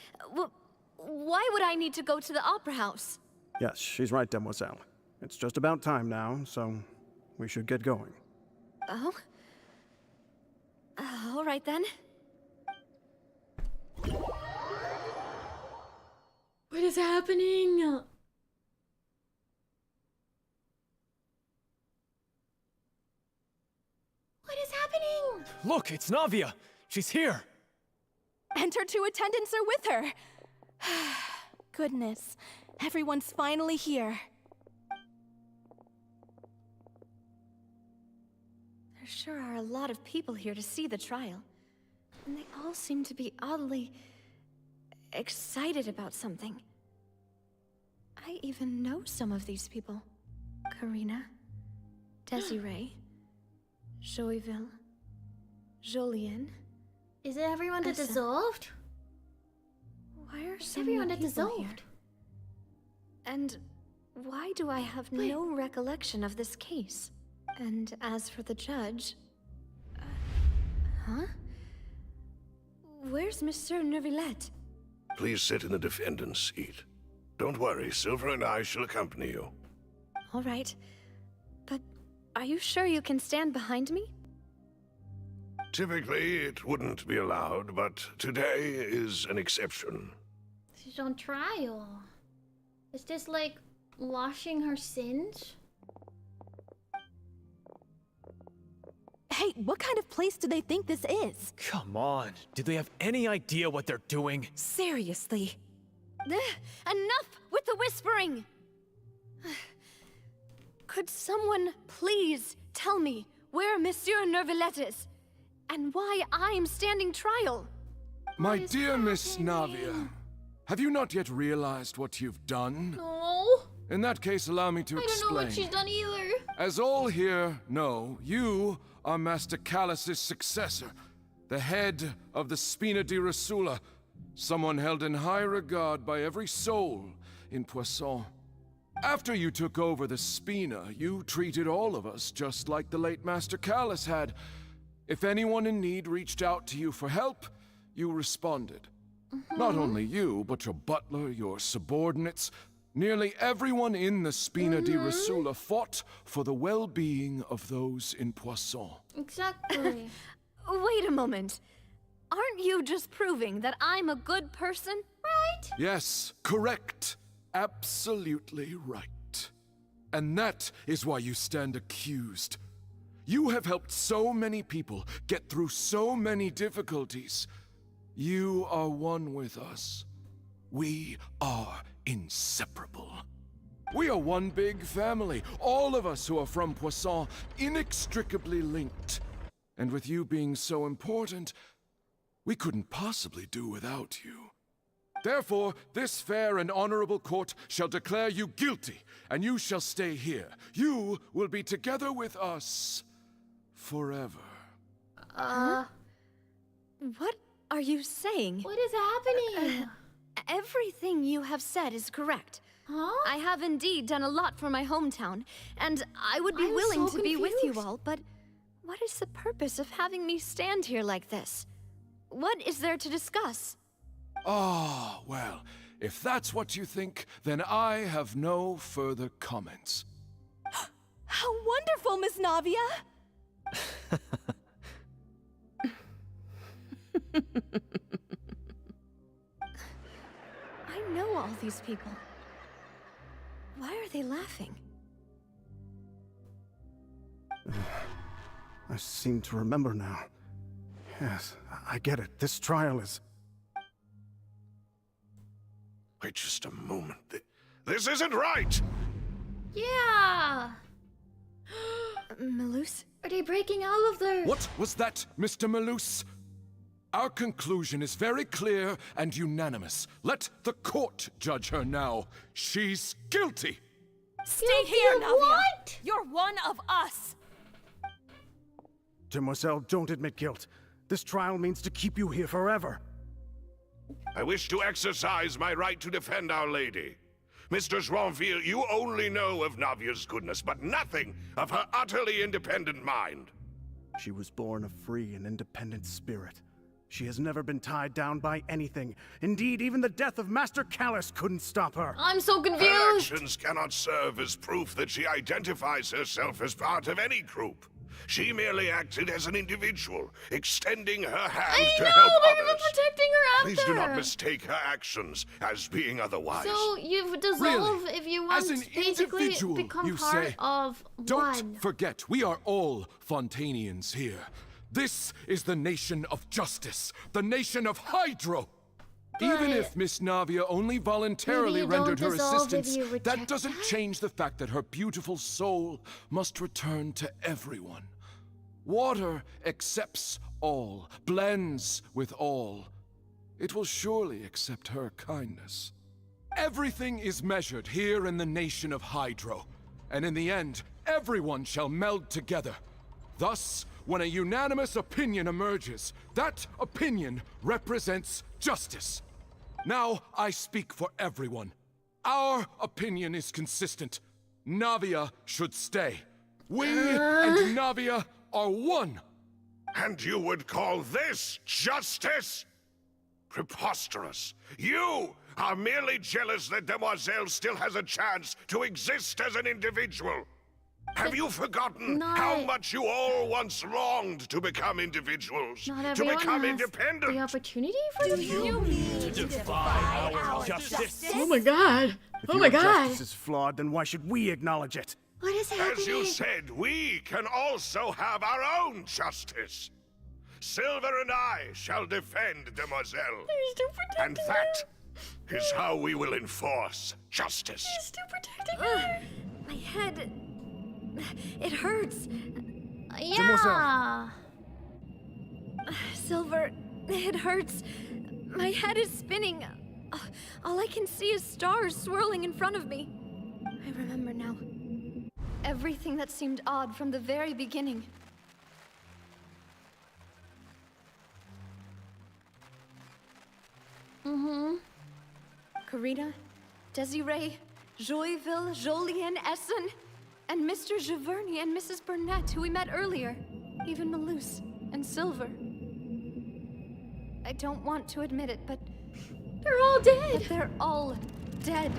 why would I need to go to the Opera House? Yes, she's right, demoiselle. It's just about time now, so we should get going. Oh? All right then. What is happening? What is happening? Look, it's Navia. She's here. And her two attendants are with her. Goodness, everyone's finally here. There sure are a lot of people here to see the trial. And they all seem to be oddly excited about something. I even know some of these people. Karina, Desiree, Joyville, Jolien. Is it everyone that dissolved? Why are so everyone many that people dissolved? here? And why do I have no recollection of this case? And as for the judge... huh? Where's Monsieur Neuvillette? Please sit in the defendant's seat. Don't worry, Silver and I shall accompany you. All right. But are you sure you can stand behind me? Typically, it wouldn't be allowed, but today is an exception. She's on trial. Is this like washing her sins? Hey, what kind of place do they think this is? Come on. Do they have any idea what they're doing? Seriously. Enough with the whispering! Could someone please tell me where Monsieur Neuvillette is? And why I'm standing trial? My dear Miss Navia, have you not yet realized what you've done? No. In that case, allow me to I explain. don't know what she's done either. As all here know, you are Master Callus's successor, the head of the Spina di Rosula, someone held in high regard by every soul in Poisson. After you took over the Spina, you treated all of us just like the late Master Callus had. If anyone in need reached out to you for help, you responded. Not only you, but your butler, your subordinates, nearly everyone in the Spina di Rosula fought for the well-being of those in Poisson. Exactly. Wait a moment. Aren't you just proving that I'm a good person? Right? Yes, correct. Absolutely right. And that is why you stand accused. You have helped so many people get through so many difficulties. You are one with us. We are inseparable. We are one big family, all of us who are from Poisson, inextricably linked. And with you being so important, we couldn't possibly do without you. Therefore, this fair and honorable court shall declare you guilty, and you shall stay here. You will be together with us forever. What are you saying? What is happening? Everything you have said is correct. Huh? I have indeed done a lot for my hometown, and I would be willing to be with you all, but what is the purpose of having me stand here like this? What is there to discuss? Ah, well, if that's what you think, then I have no further comments. How wonderful, Miss Navia! I know all these people. Why are they laughing? I seem to remember now. Yes, I get it. This trial is... Wait just a moment. This isn't right! Yeah! Malus? Are they breaking all of their... What was that, Mr. Malus? Our conclusion is very clear and unanimous. Let the court judge her now. She's guilty. Stay here, Navia! What? You're one of us! Demoiselle, don't admit guilt. This trial means to keep you here forever. I wish to exercise my right to defend Our Lady. Mr. Joinville, you only know of Navia's goodness, but nothing of her utterly independent mind. She was born a free and independent spirit. She has never been tied down by anything. Indeed, even the death of Master Callus couldn't stop her. I'm so confused! Her actions cannot serve as proof that she identifies herself as part of any group. She merely acted as an individual, extending her hand to help but others. you're protecting her Please do not mistake her actions as being otherwise. So you've dissolved Really? if you want As an to basically individual, become you part say? of Don't one. forget, we are all Fontainians here. This is the nation of justice, the nation of Hydro. Even if Miss Navia only voluntarily maybe you rendered don't her dissolve if assistance, you reject that doesn't change the fact that her beautiful soul must return to everyone. Water accepts all, blends with all. It will surely accept her kindness. Everything is measured here in the nation of Hydro, and in the end, everyone shall meld together. Thus, when a unanimous opinion emerges, that opinion represents justice. Now I speak for everyone. Our opinion is consistent. Navia should stay. We and Navia are one. And you would call this justice? Preposterous. You are merely jealous that Demoiselle still has a chance to exist as an individual. Have you forgotten how much you all once longed to become individuals? Not To everyone become has independent? the opportunity for you need to defy our justice? Oh my god! If Oh your my god! justice is flawed, then why should we acknowledge it? What is As you said, we can also have our own justice. Silver and I shall defend Demoiselle. And that is how we will enforce justice. He's still protecting her. My head... It hurts. Yeah. Silver, it hurts. My head is spinning. All I can see is stars swirling in front of me. I remember now. Everything that seemed odd from the very beginning. Karina, Desiree, Joyville, Jolien, Essen, and Mr. Giverny and Mrs. Burnett, who we met earlier. Even Malus and Silver. I don't want to admit it, but... They're all dead! But they're all dead.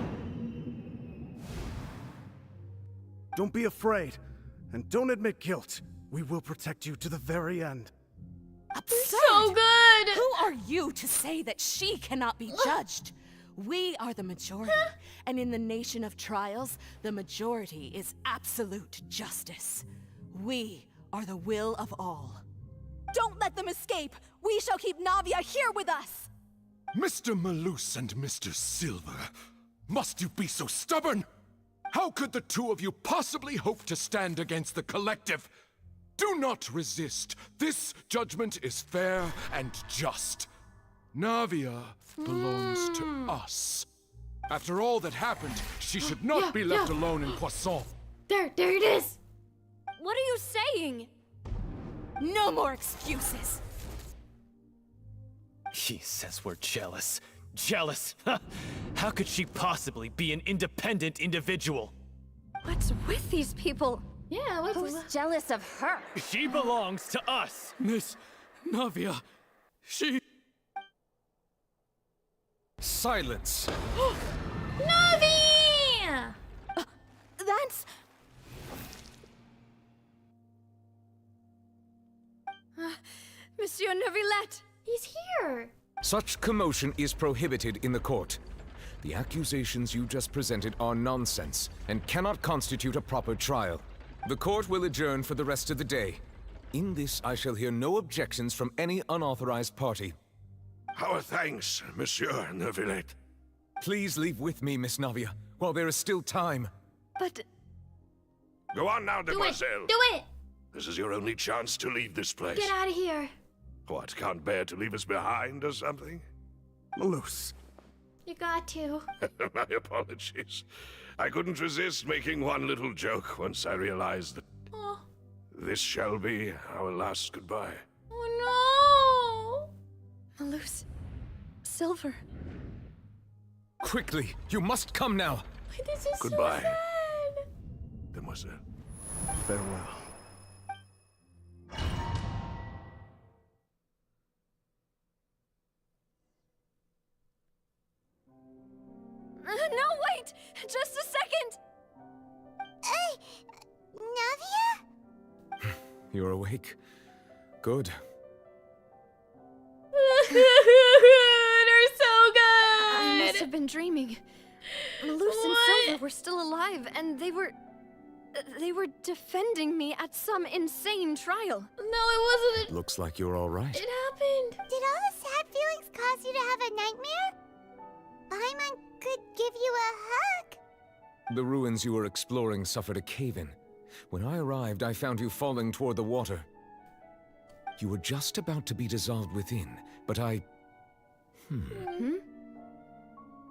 Don't be afraid, and don't admit guilt. We will protect you to the very end. Absurd! So good! Who are you to say that she cannot be judged? We are the majority, and in the nation of trials, the majority is absolute justice. We are the will of all. Don't let them escape! We shall keep Navia here with us! Mr. Malus and Mr. Silver, must you be so stubborn? How could the two of you possibly hope to stand against the collective? Do not resist. This judgment is fair and just. Navia belongs to us. After all that happened, she should not be left alone in Poisson. There it is! What are you saying? No more excuses! He says we're jealous. Jealous? How could she possibly be an independent individual? What's with these people? Yeah, Who's jealous of her? She belongs to us. Miss Navia, she... Silence! Navi! That's... Monsieur Neuvillette! He's here! Such commotion is prohibited in the court. The accusations you just presented are nonsense and cannot constitute a proper trial. The court will adjourn for the rest of the day. In this, I shall hear no objections from any unauthorized party. Our thanks, Monsieur Neuvillette. Please leave with me, Miss Navia, while there is still time. But... Go on now, Demoiselle. Do it! This is your only chance to leave this place. Get out of here. What, can't bear to leave us behind or something? Malus. You got to. My apologies. I couldn't resist making one little joke once I realized that this shall be our last goodbye. Oh no! Malus. Silver. Quickly, you must come now. This is Goodbye, so sad. Demoiselle. Farewell. No, wait! Just a second! Navia? You're awake. Good. They're so good! I must have been dreaming. Malus and Silver were still alive, and they were defending me at some insane trial. No, it wasn't. Looks like you're all right. It happened. Did all the sad feelings cause you to have a nightmare? Paimon could give you a hug. The ruins you were exploring suffered a cave-in. When I arrived, I found you falling toward the water. You were just about to be dissolved within, but I...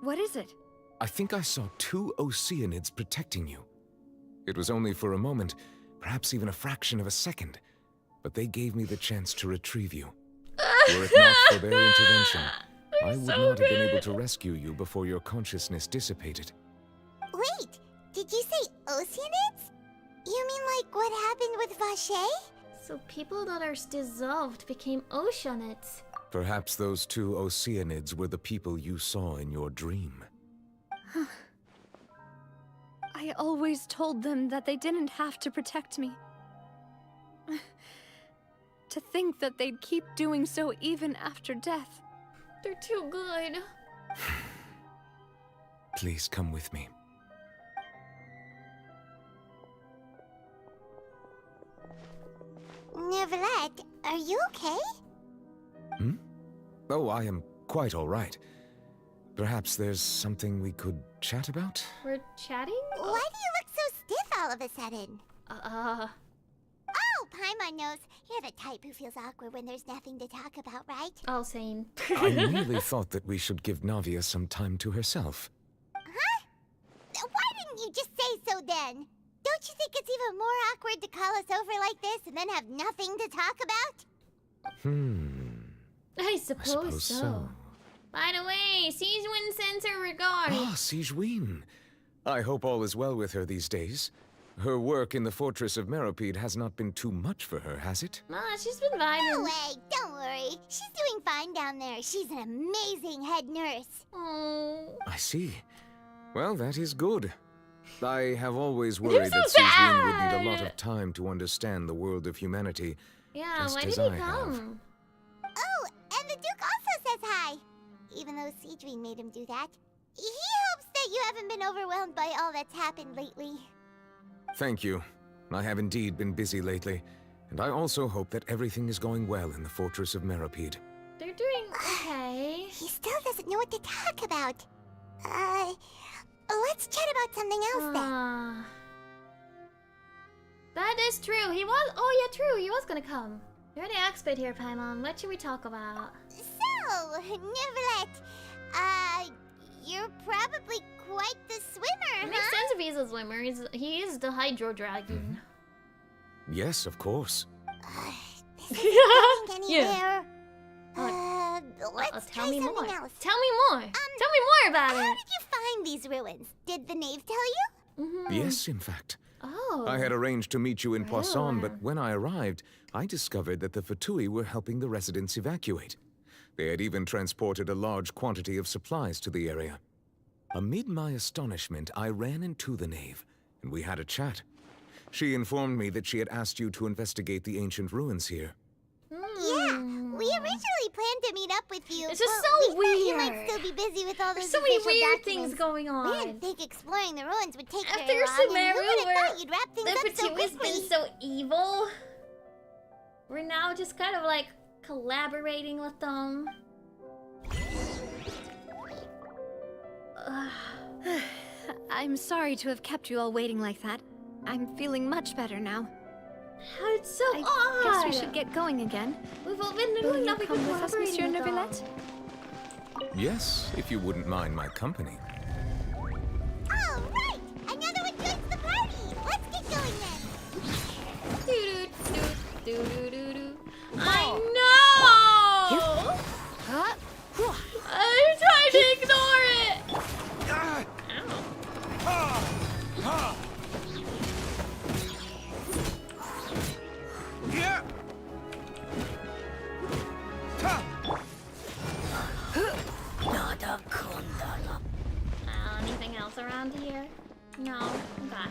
What is it? I think I saw 2 Oceanids protecting you. It was only for a moment, perhaps even a fraction of a second, but they gave me the chance to retrieve you. Were it not for their intervention, I would not have been able to rescue you before your consciousness dissipated. Wait, did you say Oceanids? You mean like what happened with Vache? So people that are dissolved became Oceanids. Perhaps those 2 Oceanids were the people you saw in your dream. I always told them that they didn't have to protect me. To think that they'd keep doing so even after death. They're too good. Please come with me. Neverlet, are you okay? Oh, I am quite all right. Perhaps there's something we could chat about? We're chatting? Why do you look so stiff all of a sudden? Oh, Paimon knows. You're the type who feels awkward when there's nothing to talk about, right? All sane. I merely thought that we should give Navia some time to herself. Huh? Why didn't you just say so then? Don't you think it's even more awkward to call us over like this and then have nothing to talk about? I suppose so. By the way, Sijwin sends her regards. Ah, Sijwin. I hope all is well with her these days. Her work in the Fortress of Meropide has not been too much for her, has it? Nah, she's been vibing. No way, don't worry. She's doing fine down there. She's an amazing head nurse. Oh. I see. Well, that is good. I have always worried that Sijwin would need a lot of time to understand the world of humanity. Yeah, just why as did he I have. come? Oh, and the Duke also says hi. Even though Sijwin made him do that. He hopes that you haven't been overwhelmed by all that's happened lately. Thank you. I have indeed been busy lately, and I also hope that everything is going well in the Fortress of Meropide. They're doing okay. He still doesn't know what to talk about. Let's chat about something else then. That is true. He was. Oh yeah, true. He was gonna come. You're the expert here, Paimon. What should we talk about? So, Neverlet, you're probably quite the swimmer, It makes sense if he's a swimmer. He is the Hydro Dragon. Yes, of course. This isn't going anywhere. Let's tell try me something more. else. Tell me more. Tell me more about How it. did you find these ruins? Did the knave tell you? Yes, in fact. Oh. I had arranged to meet you in Poisson, but when I arrived, I discovered that the Fatui were helping the residents evacuate. They had even transported a large quantity of supplies to the area. Amid my astonishment, I ran into the knave, and we had a chat. She informed me that she had asked you to investigate the ancient ruins here. Yeah, we originally planned to meet up with you. It's just but so we thought you might weird. still be busy with all There's those so many official weird documents. things going on. We didn't think exploring the ruins would take After very long, and Sumeru, who would have where thought you'd wrap things the up so Fatui's quickly? been so evil, we're now just kind of like collaborating with them. I'm sorry to have kept you all waiting like that. I'm feeling much better now. It's so I odd. guess we should get going again. We've all been Will doing you nothing come but with us, Monsieur cooperating with them. Neuvillette? Yes, if you wouldn't mind my company. All right! Another one joins the party! Let's get going then! I know! I'm trying to ignore it! Anything else around here? No. Okay.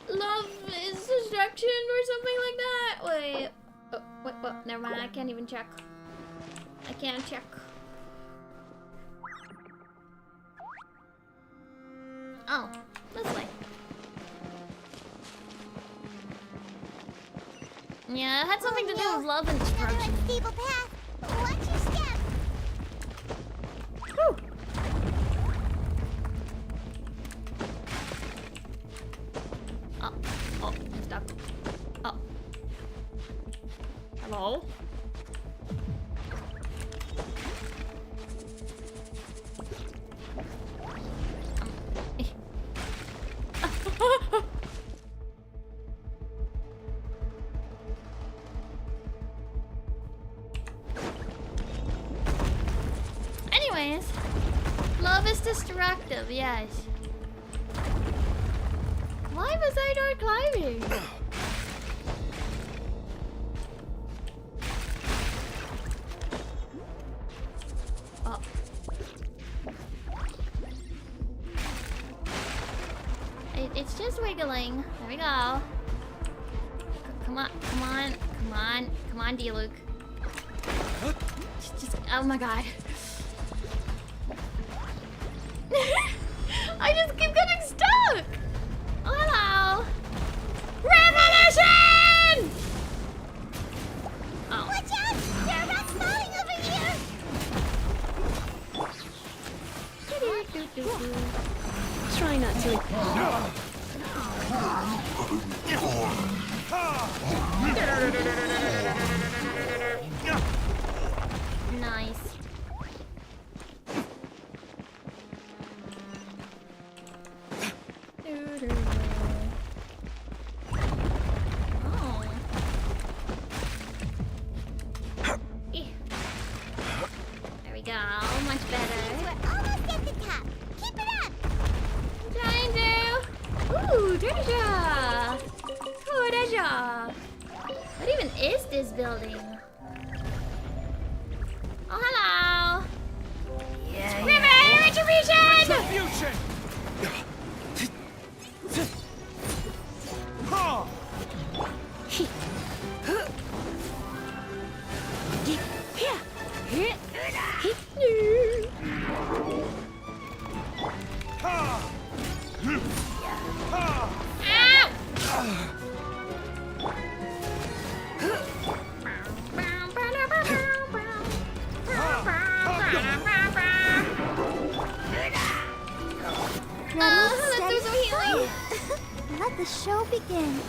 Love is destruction or something like that? Wait. Oh, what? Never mind. I can't even check. I can't check. Oh, this way. Yeah, it had something to do with love and destruction. Stable path. Watch your step. Whew. Oh, I'm stuck. Oh. Hello? Anyways, love is destructive, yes. Why was I not climbing? Oh. It's just wiggling. There we go. Come on, D-Luke. Just, oh my god. I just keep getting stuck! Oh, hello! Revolution! Oh. Watch out! There are rats falling over here! Try not to. Nice. Oh. There we go. Much better. We're almost at the top. Keep it up! I'm trying to. Ooh, treasure! Treasure! What even is this building? Oh, hello! Retribution! Retribution! Let's do some healing. Let the show begin.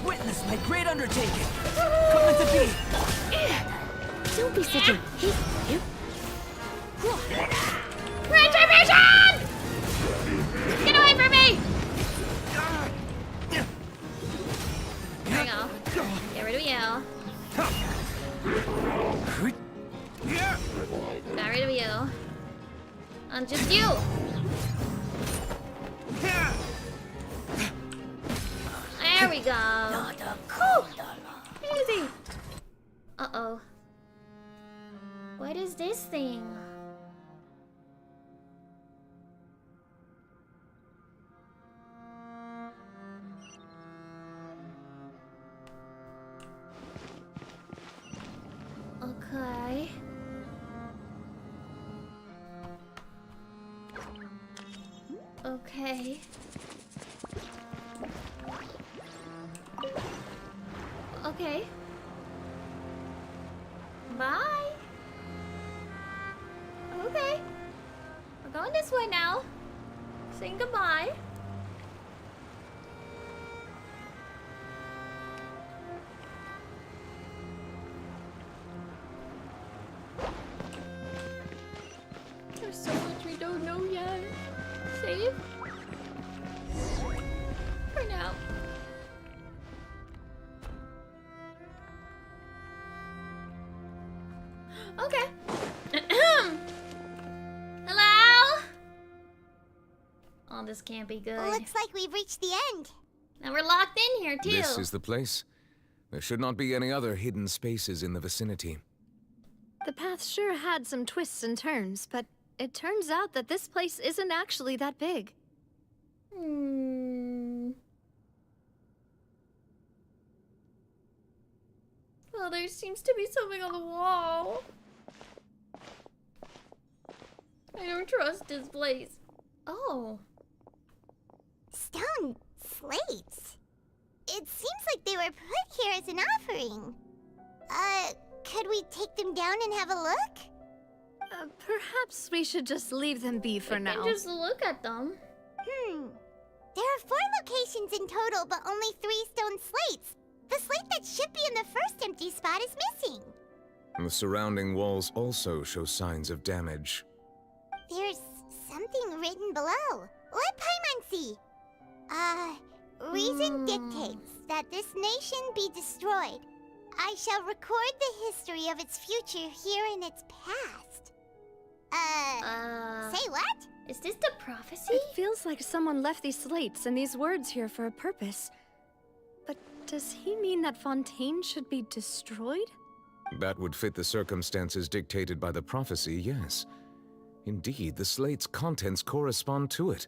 Witness my great undertaking. Coming to be. Don't be such a... Retribution! Get away from me! There we go. Get rid of you. Got rid of you. And just you. There we go. Whew. Easy. Uh-oh. What is this thing? Okay. Okay. Okay. saying goodbye. There's so much we don't know yet. Save? For now. Okay. Hello? Oh, this can't be good. Looks like we've reached the end. And we're locked in here, too. This is the place. There should not be any other hidden spaces in the vicinity. The path sure had some twists and turns, but it turns out that this place isn't actually that big. Well, there seems to be something on the wall. I don't trust this place. Oh. Stone slates. It seems like they were put here as an offering. Could we take them down and have a look? Perhaps we should just leave them be for now. Just look at them. There are 4 locations in total, but only 3 stone slates. The slate that should be in the first empty spot is missing. The surrounding walls also show signs of damage. There's something written below. Let Paimon see. Reason dictates that this nation be destroyed. I shall record the history of its future here in its past. Say what? Is this the prophecy? It feels like someone left these slates and these words here for a purpose. But does he mean that Fontaine should be destroyed? That would fit the circumstances dictated by the prophecy, yes. Indeed, the slate's contents correspond to it.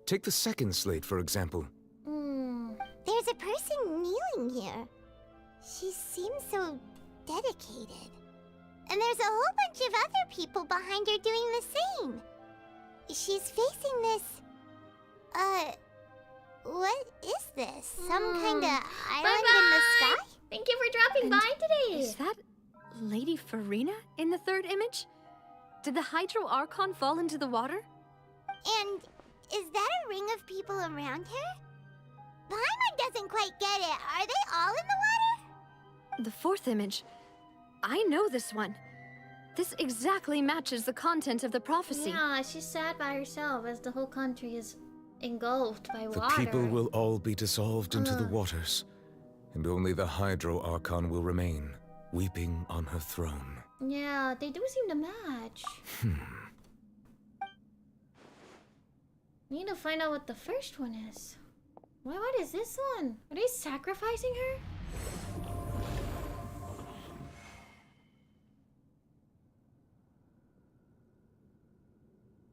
Take the second slate, for example. There's a person kneeling here. She seems so dedicated. And there's a whole bunch of other people behind her doing the same. She's facing this... what is this? Some kind of island in the sky? Thank you for dropping by today. Is that Lady Farina in the third image? Did the Hydro Archon fall into the water? And is that a ring of people around her? Paimon doesn't quite get it. Are they all in the water? The fourth image. I know this one. This exactly matches the content of the prophecy. Yeah, she's sad by herself as the whole country is engulfed by The water. people will all be dissolved into the waters, and only the Hydro Archon will remain, weeping on her throne. Yeah, they do seem to match. Need to find out what the first one is. What is this one? Are they sacrificing her?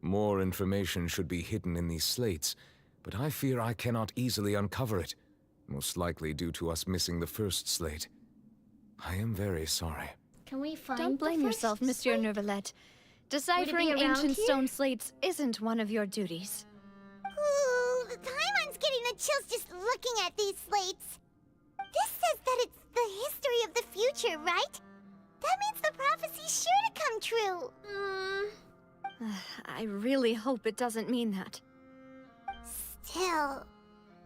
More information should be hidden in these slates, but I fear I cannot easily uncover it, most likely due to us missing the first slate. I am very sorry. Can we find Don't blame yourself, Monsieur Neuvillette. Deciphering around ancient here? stone slates isn't one of your duties. Ooh, the Paimon's getting the chills just looking at these slates. This says that it's the history of the future, right? That means the prophecy's sure to come true. I really hope it doesn't mean that. Still,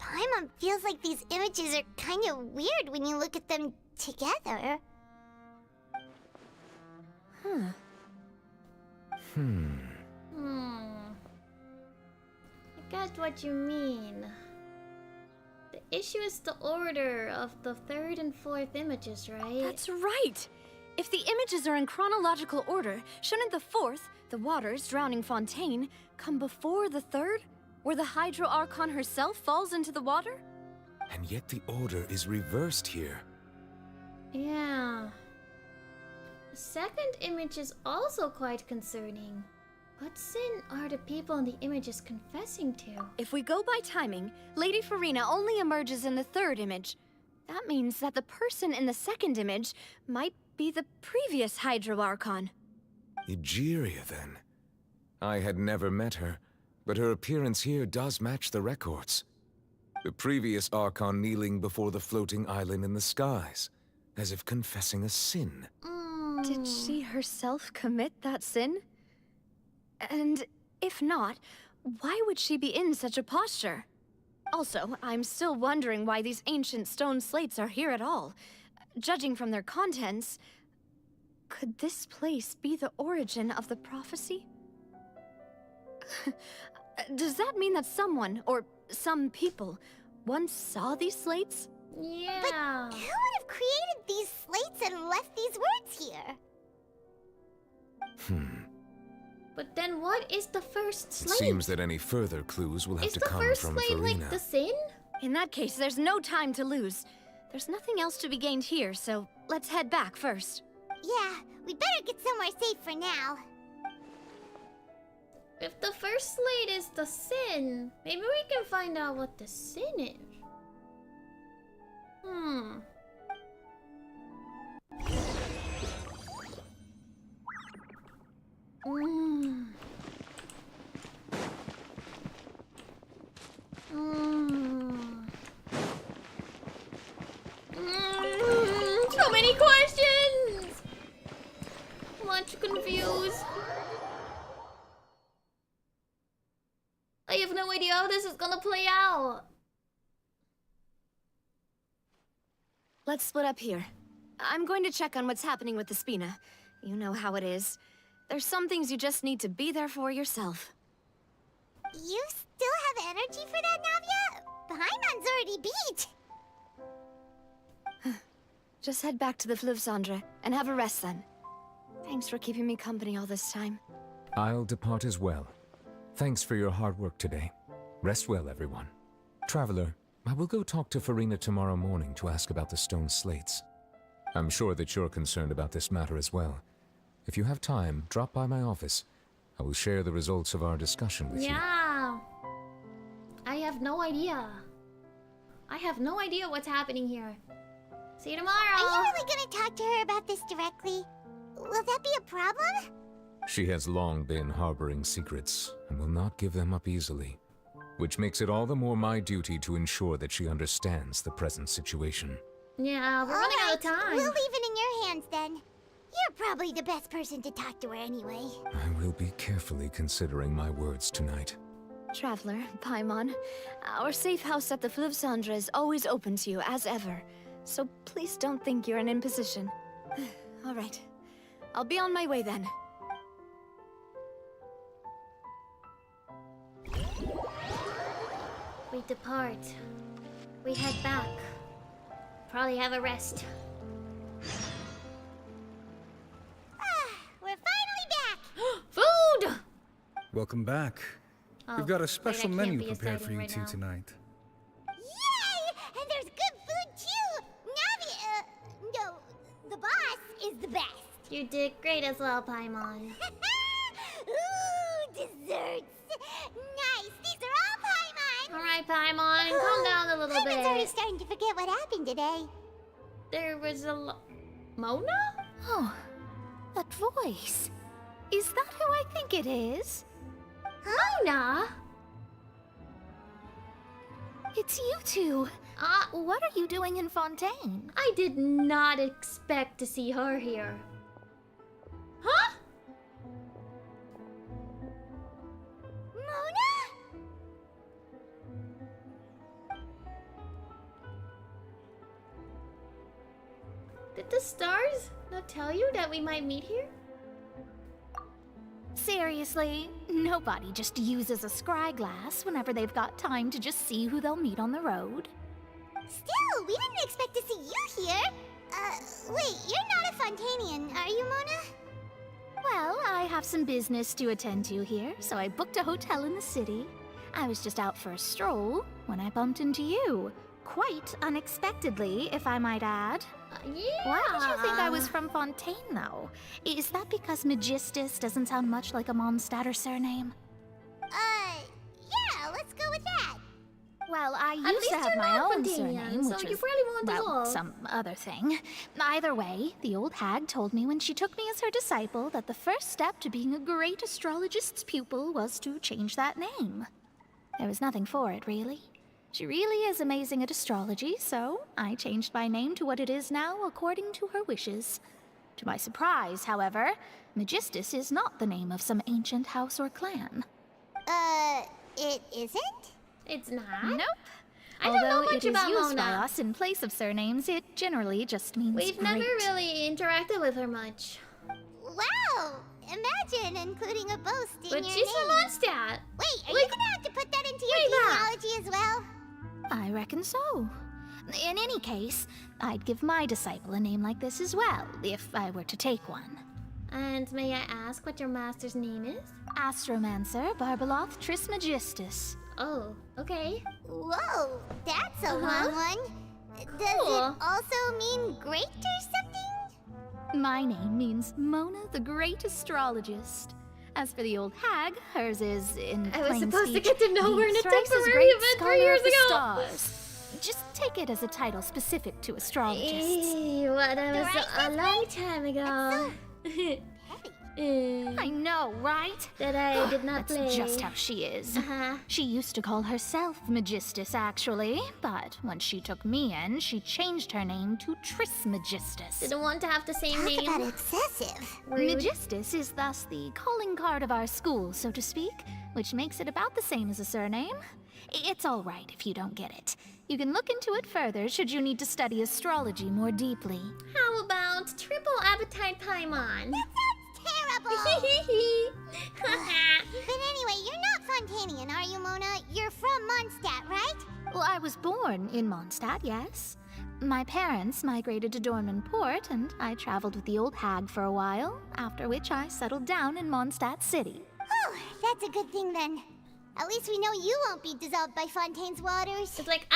Paimon feels like these images are kind of weird when you look at them together. I got what you mean. The issue is the order of the third and fourth images, right? That's right! If the images are in chronological order, shouldn't the fourth, the waters drowning Fontaine, come before the third, where the Hydro Archon herself falls into the water? And yet the order is reversed here. Yeah. The second image is also quite concerning. What sin are the people in the images confessing to? If we go by timing, Lady Farina only emerges in the third image. That means that the person in the second image might be the previous Hydro Archon. Egeria, then. I had never met her, but her appearance here does match the records. The previous Archon kneeling before the floating island in the skies, as if confessing a sin. Did she herself commit that sin? And if not, Why would she be in such a posture? Also, I'm still wondering why these ancient stone slates are here at all. Judging from their contents, could this place be the origin of the prophecy? Does that mean that someone, or some people, once saw these slates? Yeah. But who would have created these slates and left these words here? But then what is the first It slate? seems that any further clues will have Is to the come first from slate Farina. like the sin? In that case, there's no time to lose. There's nothing else to be gained here, so let's head back first. Yeah, we better get somewhere safe for now. If the first slate is the sin, maybe we can find out what the sin is. So many questions! Much confused. I have no idea how this is gonna play out. Let's split up here. I'm going to check on what's happening with the Spina. You know how it is. There's some things you just need to be there for yourself. You still have energy for that, Navia? Paimon's already beat. Just head back to the Fleuve-Cendre and have a rest then. Thanks for keeping me company all this time. I'll depart as well. Thanks for your hard work today. Rest well, everyone. Traveler, I will go talk to Farina tomorrow morning to ask about the stone slates. I'm sure that you're concerned about this matter as well. If you have time, drop by my office. I will share the results of our discussion with you. Yeah. I have no idea. I have no idea what's happening here. See you tomorrow. Are you really gonna talk to her about this directly? Will that be a problem? She has long been harboring secrets and will not give them up easily, which makes it all the more my duty to ensure that she understands the present situation. Yeah, we're running out of time. We'll leave it in your hands then. You're probably the best person to talk to her anyway. I will be carefully considering my words tonight. Traveler, Paimon, our safe house at the Fleuve-Cendre is always open to you as ever. So please don't think you're an imposition. All right. I'll be on my way then. We depart. We head back. Probably have a rest. We're finally back! Food! Welcome back. Oh, We've got a wait, special I can't menu be prepared for exciting you right two now. tonight. Yay! And there's good food too! Navi, no, the boss is the best. You did great as well, Paimon. Ooh, desserts! Nice! These are all Paimon! Alright, Paimon, calm down a little Paimon's already bit. starting to forget what happened today. There was a Mona? Oh, that voice. Is that who I think it is? Mona? It's you two. What are you doing in Fontaine? I did not expect to see her here. Huh? Mona? Did the stars not tell you that we might meet here? Seriously, nobody just uses a scry glass whenever they've got time to just see who they'll meet on the road. Still, we didn't expect to see you here. Wait, you're not a Fontainian, are you, Mona? Well, I have some business to attend to here, so I booked a hotel in the city. I was just out for a stroll when I bumped into you. Quite unexpectedly, if I might add. Yeah. Why did you think I was from Fontaine, though? Is that because Magistus doesn't sound much like a Mondstadt surname? Yeah, let's go with that. Well, I At used least to have you're my not own Fontanian, surname, so which you was, really want to well, know. some other thing. Either way, the old hag told me when she took me as her disciple that the first step to being a great astrologist's pupil was to change that name. There was nothing for it, really. She really is amazing at astrology, so I changed my name to what it is now according to her wishes. To my surprise, however, Magistus is not the name of some ancient house or clan. It isn't? It's not? Nope. I don't know Although much it is about used by Mona. us in place of surnames, it generally just means We've great. never really interacted with her much. Wow! Imagine including a boast in But your she's name. from Mondstadt. Wait, are you gonna have to put that into your genealogy as well? I reckon so. In any case, I'd give my disciple a name like this as well, if I were to take one. And may I ask what your master's name is? Astromancer Barbaloth Trismegistus. Oh, okay. Whoa, that's a long one. Does it also mean great or something? My name means Mona the Great Astrologist. As for the old hag, hers is, in I was plain supposed to speech, get to know her in a the thrice as temporary great event 3 scholar years of the ago. stars. Just take it as a title specific to astrologists. What, that was a long time ago. I know, right? That I did not That's play. just how she is. Uh-huh. She used to call herself Magistus, actually, but when she took me in, she changed her name to Trismegistus. Didn't want to have the same name. Talk about excessive. Rude. Magistus is thus the calling card of our school, so to speak, which makes it about the same as a surname. It's all right if you don't get it. You can look into it further should you need to study astrology more deeply. How about Triple Appetite Paimon? Terrible! But anyway, you're not Fontainian, are you, Mona? You're from Mondstadt, right? Well, I was born in Mondstadt, yes. My parents migrated to Dornman Port, and I traveled with the old hag for a while, after which I settled down in Mondstadt City. Oh, that's a good thing then. At least we know you won't be dissolved by Fontaine's waters. It's like,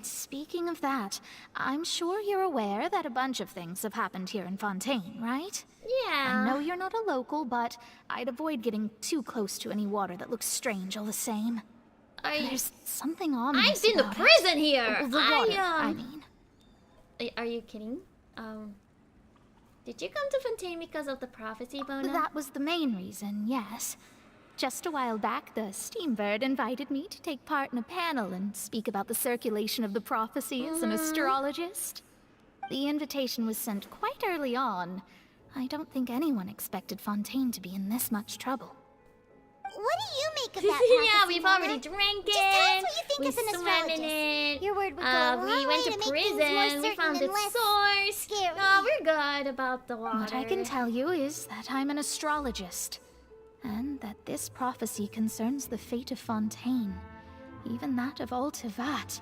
Speaking of that, I'm sure you're aware that a bunch of things have happened here in Fontaine, right? Yeah. I know you're not a local, but I'd avoid getting too close to any water that looks strange all the same. There's something ominous I've been to about prison it. here. The water, I mean. Are you kidding? Did you come to Fontaine because of the prophecy, Bona? That was the main reason, yes. Just a while back, the Steambird invited me to take part in a panel and speak about the circulation of the prophecy as an astrologist. The invitation was sent quite early on. I don't think anyone expected Fontaine to be in this much trouble. What do you make of that prophecy, Yeah, we've Mona? already drank it. Just tell us what you think We as an swam astrologist. in it. Your word would go a long we went way to make prison. things more We certain found and its less source. scary. No, we're good about the water. What I can tell you is that I'm an astrologist, and that this prophecy concerns the fate of Fontaine, even that of Altivat.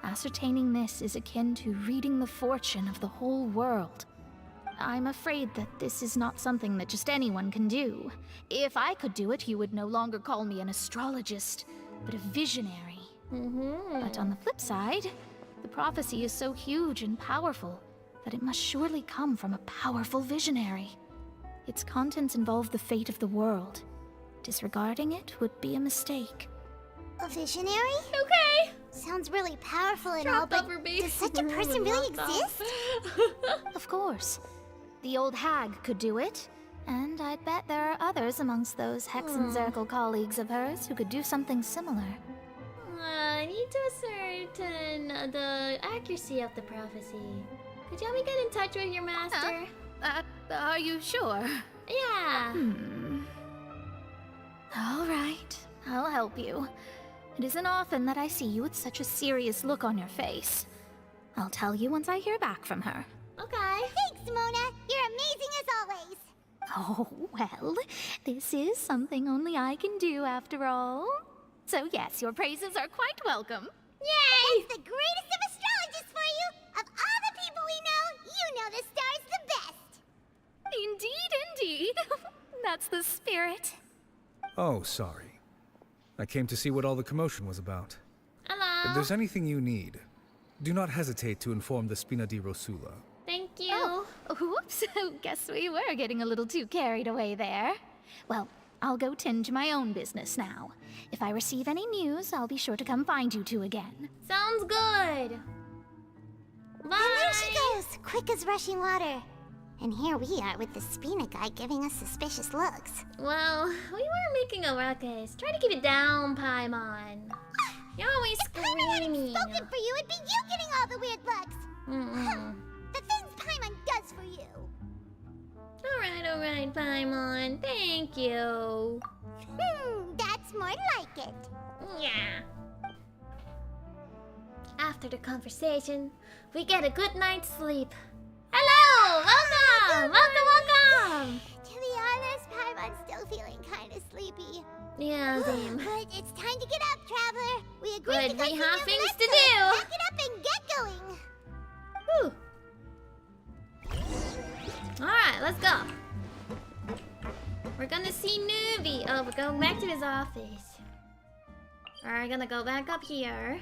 Ascertaining this is akin to reading the fortune of the whole world. I'm afraid that this is not something that just anyone can do. If I could do it, you would no longer call me an astrologist, but a visionary. But on the flip side, the prophecy is so huge and powerful that it must surely come from a powerful visionary. Its contents involve the fate of the world. Disregarding it would be a mistake. A visionary? Okay. Sounds really powerful and Drop all, over, but babe. does such a person really exist? Of course. The old hag could do it, and I'd bet there are others amongst those Hexenzirkel colleagues of hers who could do something similar. I need to ascertain the accuracy of the prophecy. Could you help me get in touch with your master? Are you sure? Yeah. All right, I'll help you. It isn't often that I see you with such a serious look on your face. I'll tell you once I hear back from her. Okay. Thanks, Mona. You're amazing as always. Oh, well, this is something only I can do after all. So yes, your praises are quite welcome. Yay! That's the greatest of astrologists for you! Of all the people we know, you know the star's the best! Indeed. That's the spirit. Oh, sorry. I came to see what all the commotion was about. Hello. If there's anything you need, do not hesitate to inform the Spina di Rosula. Thank you. Oh, whoops. Guess we were getting a little too carried away there. Well, I'll go tend to my own business now. If I receive any news, I'll be sure to come find you two again. Sounds good. Bye. And there she goes, quick as rushing water. And here we are with the Spina guy giving us suspicious looks. Well, we were making a ruckus. Try to keep it down, Paimon. You're always screaming. If Paimon hadn't spoken for you, it'd be you getting all the weird looks. The things Paimon does for you. All right, Paimon. Thank you. That's more like it. Yeah. After the conversation, we get a good night's sleep. Hello! Welcome! Welcome! To be honest, I'm still feeling kind of sleepy. Yeah, same. But it's time to get up, Traveler. We agreed But to go we see have the things to Alexa. do. Pack it up and get going. Whew. Alright, let's go. We're gonna see Nuvi. Oh, we're going back to his office. We're gonna go back up here.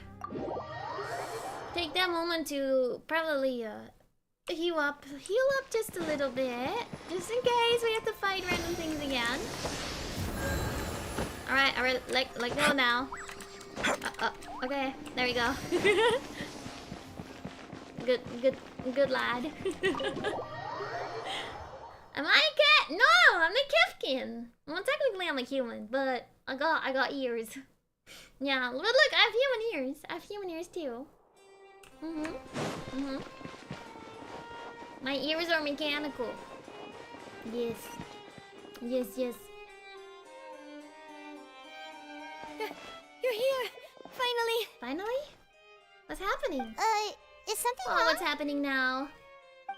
Take that moment to probably heal up just a little bit, just in case we have to fight random things again. All right, let go now. Okay, there we go. good lad. Am I a cat? No, I'm a Kefkin. Well, technically I'm a human, but I got ears. Yeah, but look, I have human ears. I have human ears too. My ears are mechanical. Yes. Yes. You're here! Finally! Finally? What's happening? Is something wrong? What's happening now?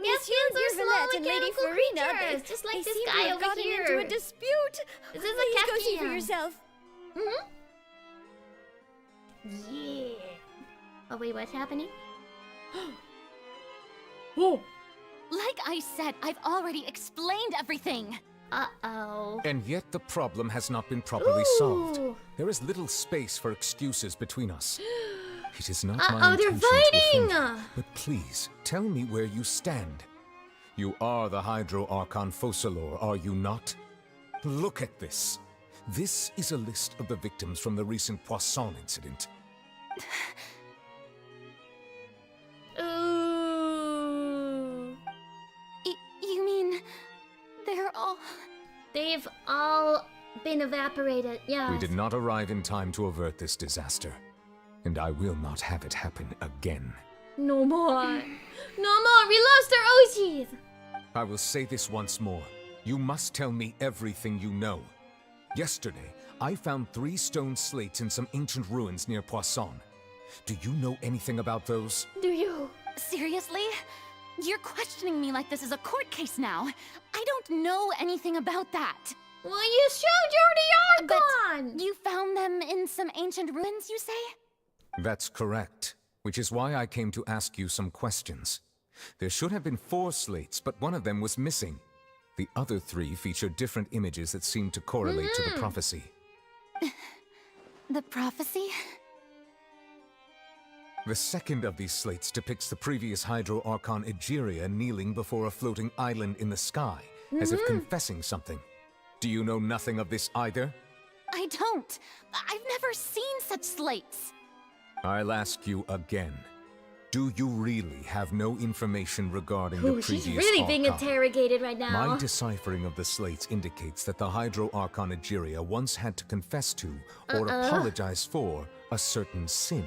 Monsieur Kefkins are small Villette and Lady mechanical Farina, creatures, just like they this seem to guy have over gotten here. into a dispute. This is Please a go see for Kefkian. yourself. Yeah. Oh wait, what's happening? Whoa! Like I said, I've already explained everything. Uh-oh. And yet the problem has not been properly solved. There is little space for excuses between us. It is not my they're intention to offend fighting! you, but please, tell me where you stand. You are the Hydro Archon Focalor, are you not? Look at this. This is a list of the victims from the recent Poisson incident. Ooh. You mean They've all been evaporated, yeah. We did not arrive in time to avert this disaster, and I will not have it happen again. No more. No more. We lost our OGs. I will say this once more. You must tell me everything you know. Yesterday, I found 3 stone slates in some ancient ruins near Poisson. Do you know anything about those? Do you? Seriously? You're questioning me like this is a court case now. I don't know anything about that. Well, you showed your Archon! But you found them in some ancient ruins, you say? That's correct, which is why I came to ask you some questions. There should have been 4 slates, but one of them was missing. The other 3 feature different images that seem to correlate to the prophecy. The prophecy? The second of these slates depicts the previous Hydro Archon Egeria kneeling before a floating island in the sky, as if confessing something. Do you know nothing of this either? I don't. I've never seen such slates. I'll ask you again. Do you really have no information regarding the previous she's really being Archon? interrogated right now. My deciphering of the slates indicates that the Hydro Archon Egeria once had to confess to, or apologize for, a certain sin.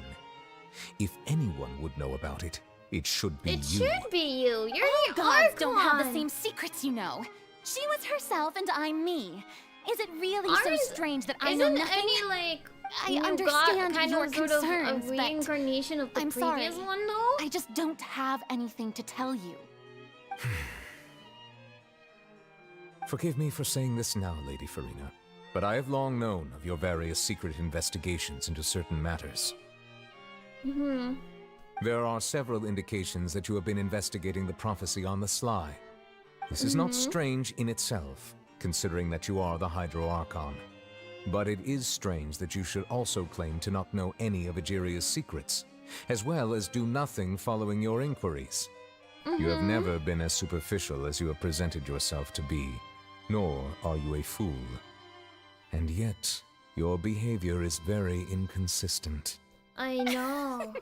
If anyone would know about it, it should be you. It should be you. You're the gods Archon. don't have the same secrets, you know. She was herself and I'm me. Is it really so strange that I know Isn't nothing? any, like, I new understand god kind your of sort concerns, of a reincarnation of the I'm previous sorry. one, though? I just don't have anything to tell you. Forgive me for saying this now, Lady Farina, but I have long known of your various secret investigations into certain matters. There are several indications that you have been investigating the prophecy on the sly. This is not strange in itself, considering that you are the Hydro Archon. But it is strange that you should also claim to not know any of Egeria's secrets, as well as do nothing following your inquiries. You have never been as superficial as you have presented yourself to be, nor are you a fool. And yet, your behavior is very inconsistent. I know.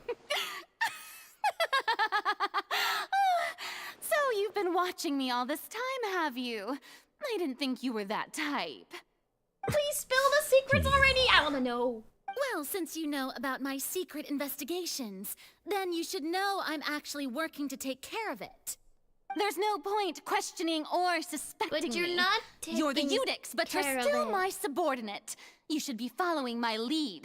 So you've been watching me all this time, have you? I didn't think you were that type. Please spill the secrets already. I want to know. Well, since you know about my secret investigations, then you should know I'm actually working to take care of it. There's no point questioning or suspecting But you're me. not You're the taking Eudix, but you're care of still it. my subordinate. You should be following my lead.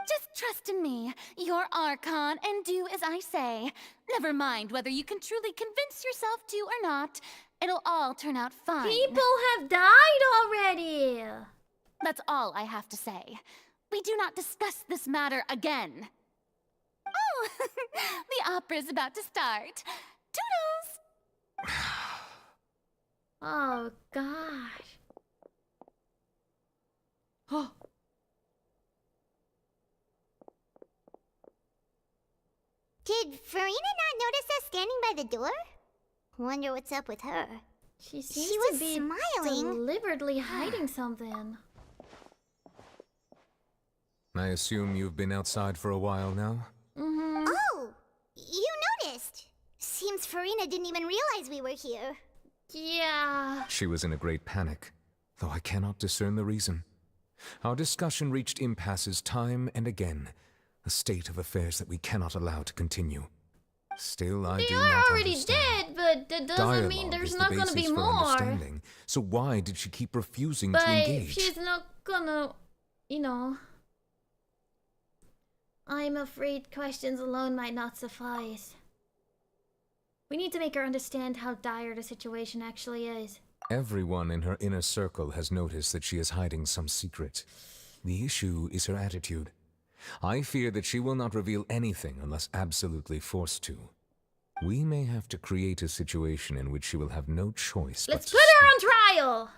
Just trust in me, your Archon, and do as I say. Never mind whether you can truly convince yourself to or not. It'll all turn out fine. People have died already. That's all I have to say. We do not discuss this matter again. Oh, the opera's about to start. Toodles! Oh God. Oh. Did Farina not notice us standing by the door? Wonder what's up with her. She seems She to was be smiling. deliberately hiding something. I assume you've been outside for a while now? Mm-hmm. Oh, you noticed. Seems Farina didn't even realize we were here. Yeah. She was in a great panic, though I cannot discern the reason. Our discussion reached impasses time and again, a state of affairs that we cannot allow to continue. Still, I They do are not already understand. dead, but that doesn't Dialogue mean there's is the not gonna basis be for more. understanding. So why did she keep refusing to But engage? she's not gonna, you know. I'm afraid questions alone might not suffice. We need to make her understand how dire the situation actually is. Everyone in her inner circle has noticed that she is hiding some secret. The issue is her attitude. I fear that she will not reveal anything unless absolutely forced to. We may have to create a situation in which she will have no choice but Let's to put her on trial!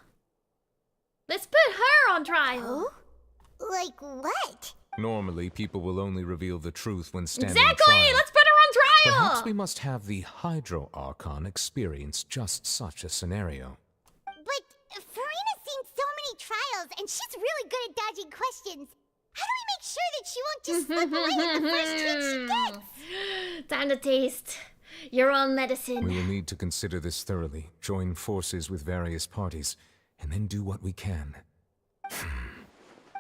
Let's put her on trial! Like what? Normally, people will only reveal the truth when standing Exactly! trial. Let's put her on trial! Perhaps we must have the Hydro Archon experience just such a scenario. But Farina's seen so many trials, and she's really good at dodging questions. How do we make sure that she won't just slip away at the first hint she gets? Time to taste your own medicine. We will need to consider this thoroughly, join forces with various parties, and then do what we can.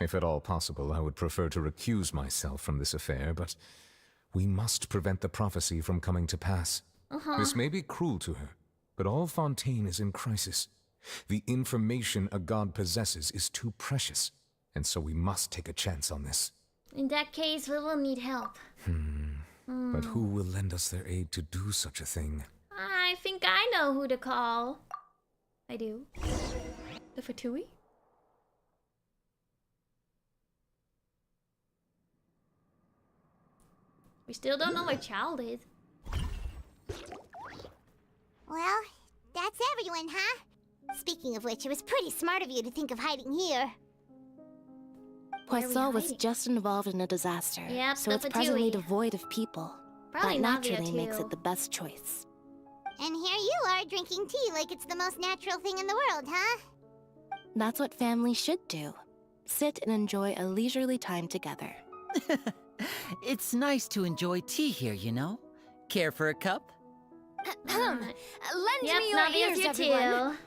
If at all possible, I would prefer to recuse myself from this affair, but we must prevent the prophecy from coming to pass. This may be cruel to her, but all Fontaine is in crisis. The information a god possesses is too precious, and so we must take a chance on this. In that case, we will need help. But who will lend us their aid to do such a thing? I think I know who to call. I do. The Fatui? We still don't know where Child is. Well, that's everyone, huh? Speaking of which, it was pretty smart of you to think of hiding here. Poisson was just involved in a disaster, Yep, so the it's presently Fatui. devoid of people. Probably that Navia, naturally makes too. it the best choice. And here you are drinking tea like it's the most natural thing in the world, huh? That's what families should do. Sit and enjoy a leisurely time together. It's nice to enjoy tea here, you know? Care for a cup? Lend Yep, me your Navia's ears, here everyone.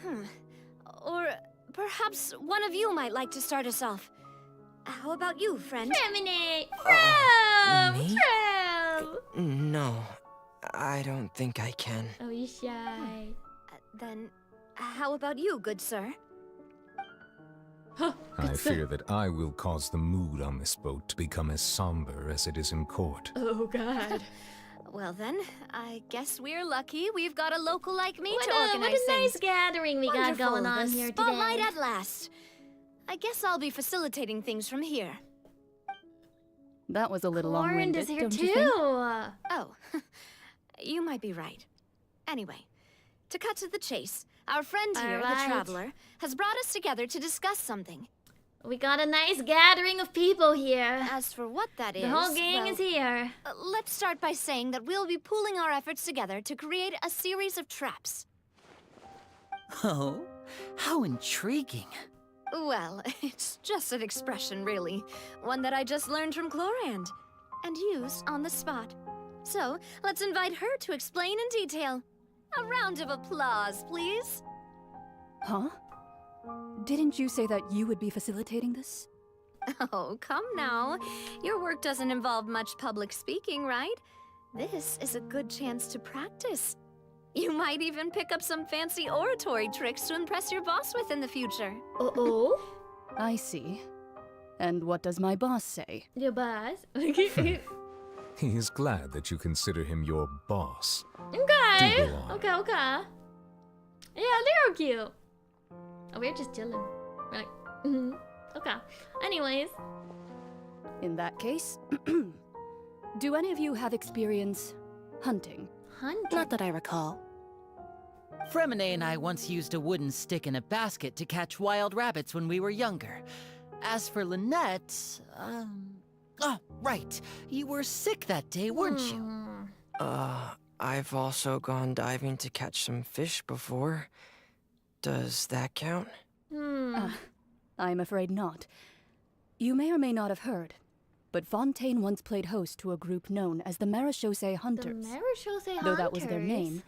too. Or perhaps one of you might like to start us off. How about you, friend? Feminine! Me? From! No, I don't think I can. Oh, you shy. Then, how about you, good sir? I fear that I will cause the mood on this boat to become as somber as it is in court. Oh, God. Well then, I guess we're lucky we've got a local like me What to a organize nice things. gathering we got Wonderful, going on the here spotlight today. at last. I guess I'll be facilitating things from here. That was a little Lauren long-winded, is here don't too. you think? Oh, you might be right. Anyway, to cut to the chase, our friend here, Alright. the Traveler, has brought us together to discuss something. We got a nice gathering of people here. As for what that is, The whole gang well, is here. Let's start by saying that we'll be pooling our efforts together to create a series of traps. Oh, how intriguing. Well, it's just an expression, really. One that I just learned from Chlorand, and used on the spot. So, let's invite her to explain in detail. A round of applause, please. Huh? Didn't you say that you would be facilitating this? Oh, come now. Your work doesn't involve much public speaking, right? This is a good chance to practice. You might even pick up some fancy oratory tricks to impress your boss with in the future. Uh-oh. I see. And what does my boss say? Your boss? He is glad that you consider him your boss. Okay. Do go on. Okay. Yeah, they're cute. Oh, we're just chilling. We're like, okay. Anyways. In that case, do any of you have experience hunting? Hunting? Not that I recall. Fremine and I once used a wooden stick in a basket to catch wild rabbits when we were younger. As for Lynette, oh, right. You were sick that day, weren't you? I've also gone diving to catch some fish before. Does that count? I'm afraid not. You may or may not have heard, but Fontaine once played host to a group known as the Marechaussee Hunters. The Marechaussee Hunters? Though that was their name,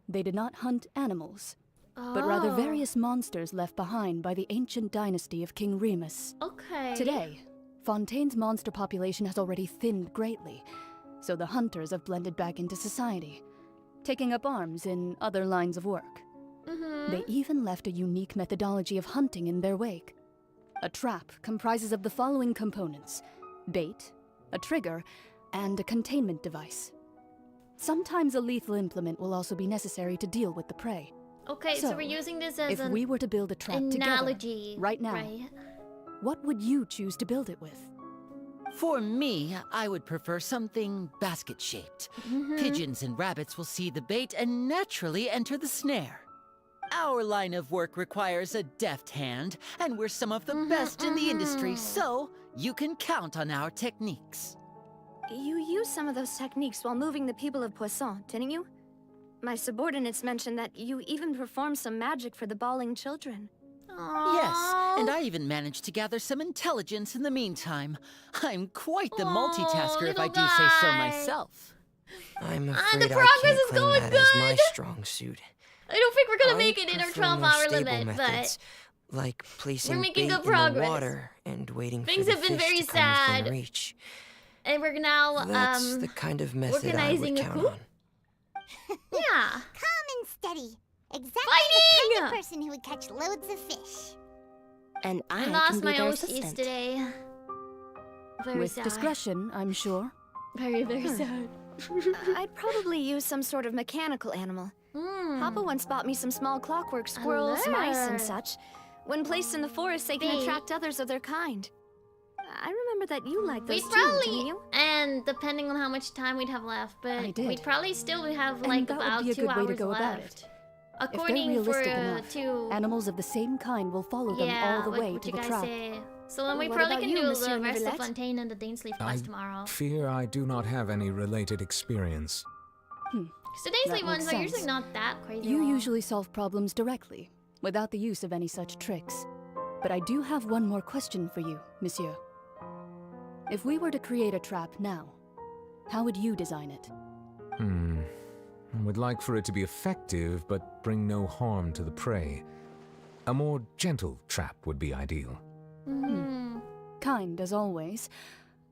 they did not hunt animals, but rather various monsters left behind by the ancient dynasty of King Remus. Okay. Today, Fontaine's monster population has already thinned greatly, so the hunters have blended back into society, taking up arms in other lines of work. They even left a unique methodology of hunting in their wake. A trap comprises of the following components: bait, a trigger, and a containment device. Sometimes a lethal implement will also be necessary to deal with the prey. Okay, so we're using this as if we were to build a trap analogy together, right now, right? What would you choose to build it with? For me, I would prefer something basket-shaped. Pigeons and rabbits will see the bait and naturally enter the snare. Our line of work requires a deft hand, and we're some of the best in the industry, so you can count on our techniques. You used some of those techniques while moving the people of Poisson, didn't you? My subordinates mentioned that you even performed some magic for the bawling children. Yes, and I even managed to gather some intelligence in the meantime. I'm quite the multitasker if I do say so myself. I'm afraid the I progress can't is claim going that good. as my strong suit. I don't think we're gonna I make it in our prefer 12-hour more stable limit, methods, but like placing we're making bait good in the progress. water and waiting Things for the have been fish very to come within sad. reach. And we're now That's the kind of method I organizing would a count coup. on. Yeah. Calm and steady. Exactly Fighting! the kind of person who would catch loads of fish. And I I lost can be my their OCs assistant. today. Very With sad. discretion, I'm sure. Very, very sad. I'd probably use some sort of mechanical animal. Papa once bought me some small clockwork squirrels, mice, and such. When placed in the forest, they can attract others of their kind. I remember that you liked those We'd too, probably, didn't you? and depending on how much time we'd have left, but did. we'd probably still have And like that would about be a 2 good way to hours go about left. it. According if they're for realistic enough, to animals of the same kind will follow them yeah, all the like way what to you the guys trap. say. So then we What probably about can you, do Monsieur the rest of Neuvillette? Fontaine and the Dainsleif I quest tomorrow. fear I do not have any related experience. So Dainsleif That ones makes are usually sense. not that crazy. You long. usually solve problems directly, without the use of any such tricks. But I do have one more question for you, monsieur. If we were to create a trap now, how would you design it? I would like for it to be effective, but bring no harm to the prey. A more gentle trap would be ideal. Kind, as always.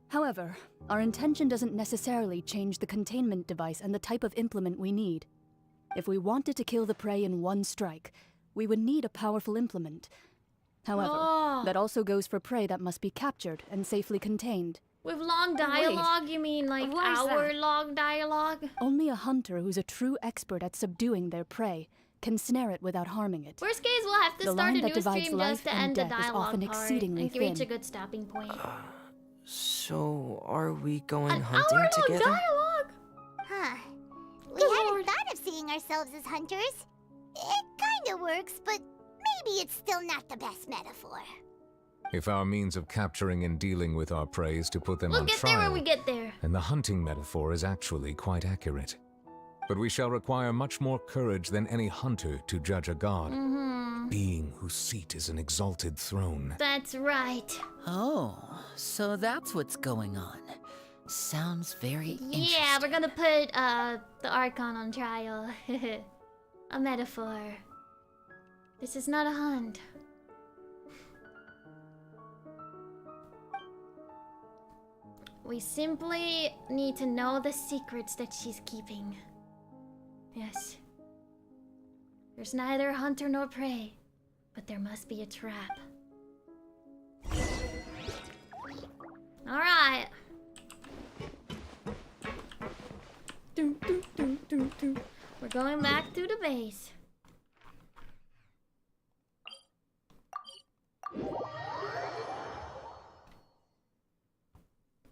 However, our intention doesn't necessarily change the containment device and the type of implement we need. If we wanted to kill the prey in one strike, we would need a powerful implement. However, that also goes for prey that must be captured and safely contained. With long dialogue, you mean like Why is that? hour-long dialogue? Only a hunter who's a true expert at subduing their prey can snare it without harming it. Worst case, we'll have to The start line a that new divides stream life just to and end the death is dialogue often part exceedingly and reach a thin. good stopping point. So, are we going An hunting hour-long together? dialogue? Huh. We Good hadn't lord. thought of seeing ourselves as hunters. It kinda works, but maybe it's still not the best metaphor. If our means of capturing and dealing with our prey is to put them We'll on get trial, there when we get there. then the hunting metaphor is actually quite accurate. But we shall require much more courage than any hunter to judge a god, being whose seat is an exalted throne. That's right. Oh, so that's what's going on. Sounds very interesting. Yeah, we're gonna put the Archon on trial. A metaphor. This is not a hunt. We simply need to know the secrets that she's keeping. Yes. There's neither hunter nor prey, but there must be a trap. Alright. We're going back to the base.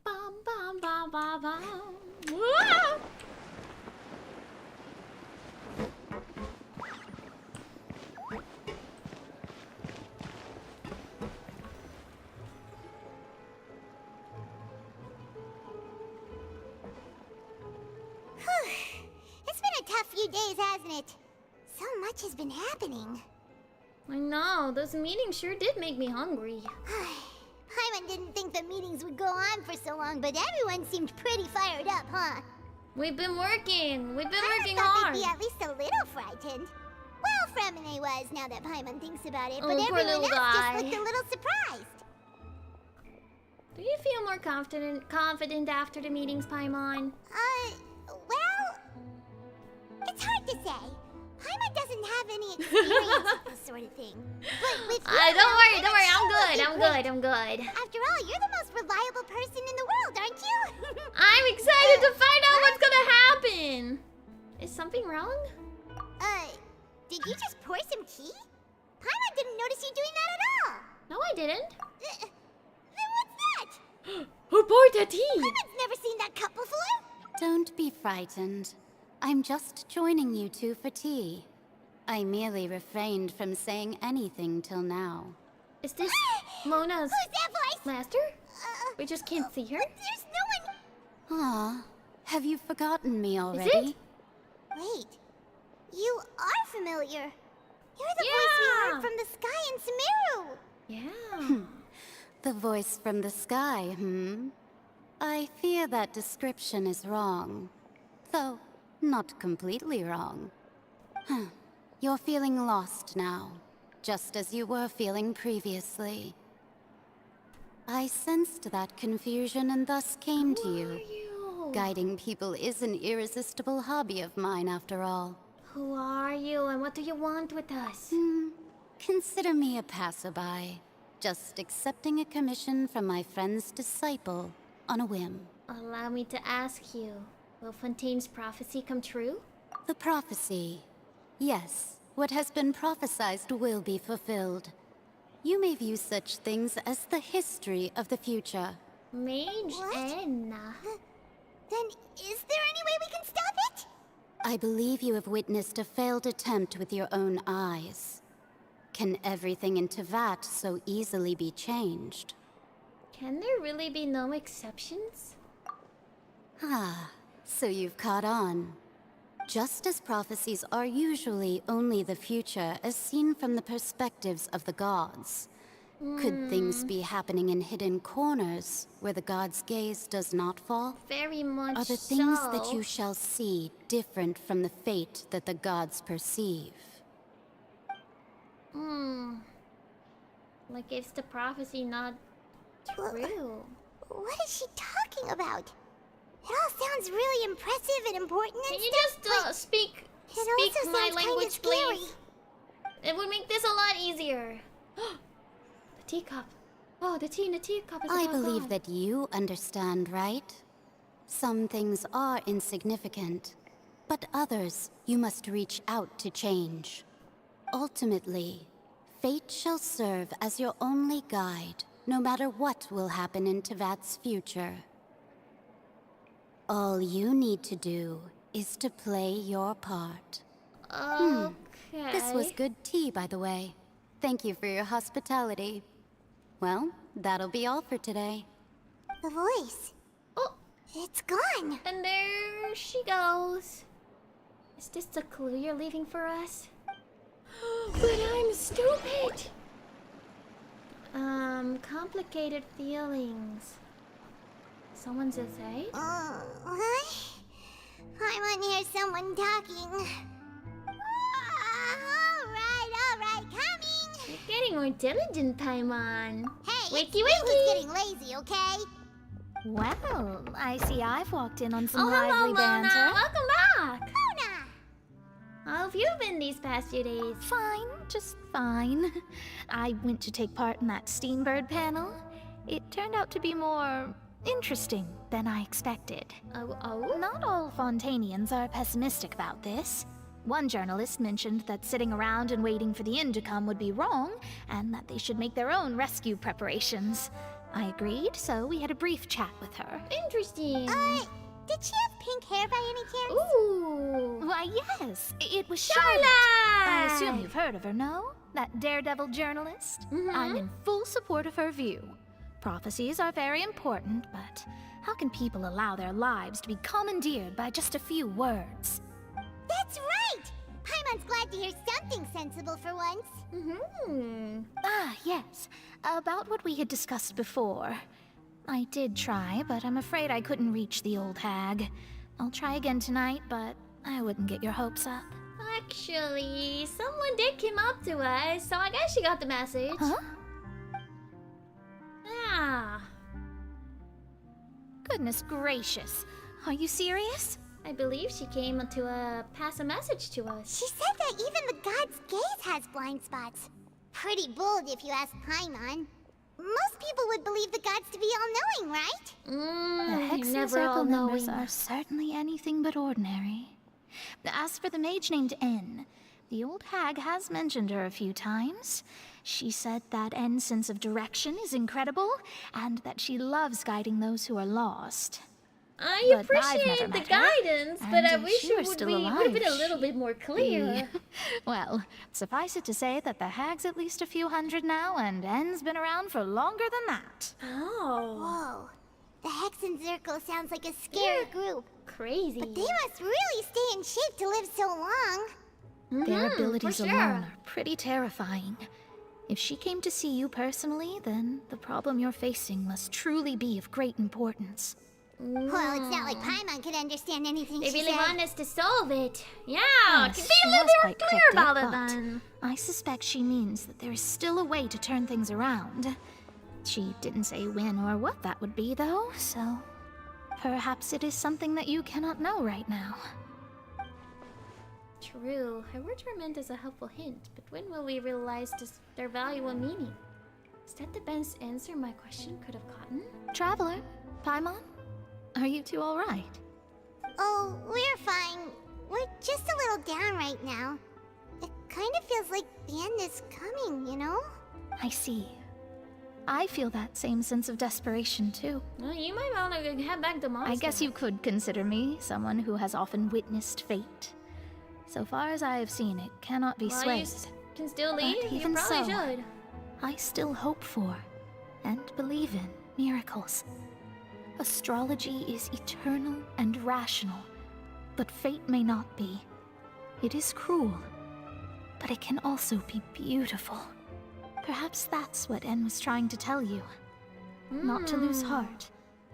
Bum bum bum bum bum. Whoa! It's been a tough few days, hasn't it? So much has been happening. I know, those meetings sure did make me hungry. Paimon didn't think the meetings would go on for so long, but everyone seemed pretty fired up, huh? We've been working working I thought hard. they'd be at least a little frightened. Well, Fremine was, now that Paimon thinks about it, but Oh, poor everyone little else guy. just looked a little surprised. Do you feel more confident after the meetings, Paimon? Well, it's hard to say. Paimon doesn't have any experience with this sort of thing. But with you, Don't worry, I'm I'm good. After all, you're the most reliable person in the world, aren't you? I'm excited to find out what's gonna happen. Is something wrong? Did you just pour some tea? Paimon didn't notice you doing that at all. No, I didn't. Then what's that? Who poured the tea? Paimon's never seen that cup before. Don't be frightened. I'm just joining you two for tea. I merely refrained from saying anything till now. Is this Mona's Who's that voice? master? We just can't see her. There's no one. Ah, have you forgotten me already? it? Wait, you are familiar. You're the voice we heard from the sky in Sumeru. Yeah. The voice from the sky, I fear that description is wrong. Though, not completely wrong. You're feeling lost now, just as you were feeling previously. I sensed that confusion and thus came to you. Guiding people is an irresistible hobby of mine, after all. Who are you and what do you want with us? Consider me a passerby, just accepting a commission from my friend's disciple on a whim. Allow me to ask you, will Fontaine's prophecy come true? The prophecy. Yes, what has been prophesized will be fulfilled. You may view such things as the history of the future. Mage Enna. Then is there any way we can stop it? I believe you have witnessed a failed attempt with your own eyes. Can everything in Tevat so easily be changed? Can there really be no exceptions? Ah, so you've caught on. Just as prophecies are usually only the future as seen from the perspectives of the gods, could things be happening in hidden corners where the gods' gaze does not fall? Very much Are the things that you shall see different from the fate that the gods perceive? Like, is the prophecy not true? What is she talking about? It all sounds really impressive and important and Can you stuff, just but speak it also my sounds kinda language, scary. please? It would make this a lot easier. The teacup. Oh, the tea in the teacup is I about believe God. that you understand, right? Some things are insignificant, but others you must reach out to change. Ultimately, fate shall serve as your only guide, no matter what will happen in Tevat's future. All you need to do is to play your part. Okay. This was good tea, by the way. Thank you for your hospitality. Well, that'll be all for today. The voice. Oh, it's gone. And there she goes. Is this the clue you're leaving for us? But I'm stupid. Complicated feelings. Someone's inside? What? I want to hear someone talking. Alright, coming! You're getting more intelligent, Paimon. Hey, wakey, it's me wakey. who's getting lazy, okay? Well, I see I've walked in on some Oh, hello, lively Mona. banter. Welcome back. Mona! How have you been these past few days? Fine, just fine. I went to take part in that Steambird panel. It turned out to be more interesting than I expected. Oh? Not all Fontainians are pessimistic about this. One journalist mentioned that sitting around and waiting for the end to come would be wrong, and that they should make their own rescue preparations. I agreed, so we had a brief chat with her. Interesting. Did she have pink hair by any chance? Ooh. Why, yes. It was Charlotte! I assume you've heard of her, no? That daredevil journalist? I'm in full support of her view. Prophecies are very important, but how can people allow their lives to be commandeered by just a few words? That's right! Paimon's glad to hear something sensible for once. Ah, yes. About what we had discussed before. I did try, but I'm afraid I couldn't reach the old hag. I'll try again tonight, but I wouldn't get your hopes up. Actually, someone did come up to us, so I guess she got the message. Huh? Yeah. Goodness gracious. Are you serious? I believe she came to pass a message to us. She said that even the god's gaze has blind spots. Pretty bold if you ask Paimon. Most people would believe the gods to be all-knowing, right? The Hexen never Circle all members knowing. are certainly anything but ordinary. As for the mage named N, the old hag has mentioned her a few times. She said that N's sense of direction is incredible, and that she loves guiding those who are lost. I But I've appreciate never the met her, guidance, but and I if wish she it were would still have been a alive, little bit more clear. Well, suffice it to say that the hag's at least a few hundred now, and N's been around for longer than that. Oh. Whoa. The Hexen Circle sounds like a scary group. Crazy. But they must really stay in shape to live so long. Their abilities for alone sure. are pretty terrifying. If she came to see you personally, then the problem you're facing must truly be of great importance. Well, it's not like Paimon could understand anything They she really said. want us to solve it. Yeah, Yes, can be she a little was bit quite clear cryptic, about it but then. I suspect she means that there is still a way to turn things around. She didn't say when or what that would be, though, so perhaps it is something that you cannot know right now. True. Her words were meant as a helpful hint, but when will we realize their value and meaning? Is that the best answer my question could have gotten? Traveler, Paimon, are you two all right? Oh, we're fine. We're just a little down right now. It kind of feels like the end is coming, you know? I see. I feel that same sense of desperation, too. Well, you might want to head back to Moscow. I guess you could consider me someone who has often witnessed fate. So far as I have seen, it cannot be Well, swayed. you can still leave. But You even probably so, should. I still hope for and believe in miracles. Astrology is eternal and rational, but fate may not be. It is cruel, but it can also be beautiful. Perhaps that's what En was trying to tell you. Not to lose heart,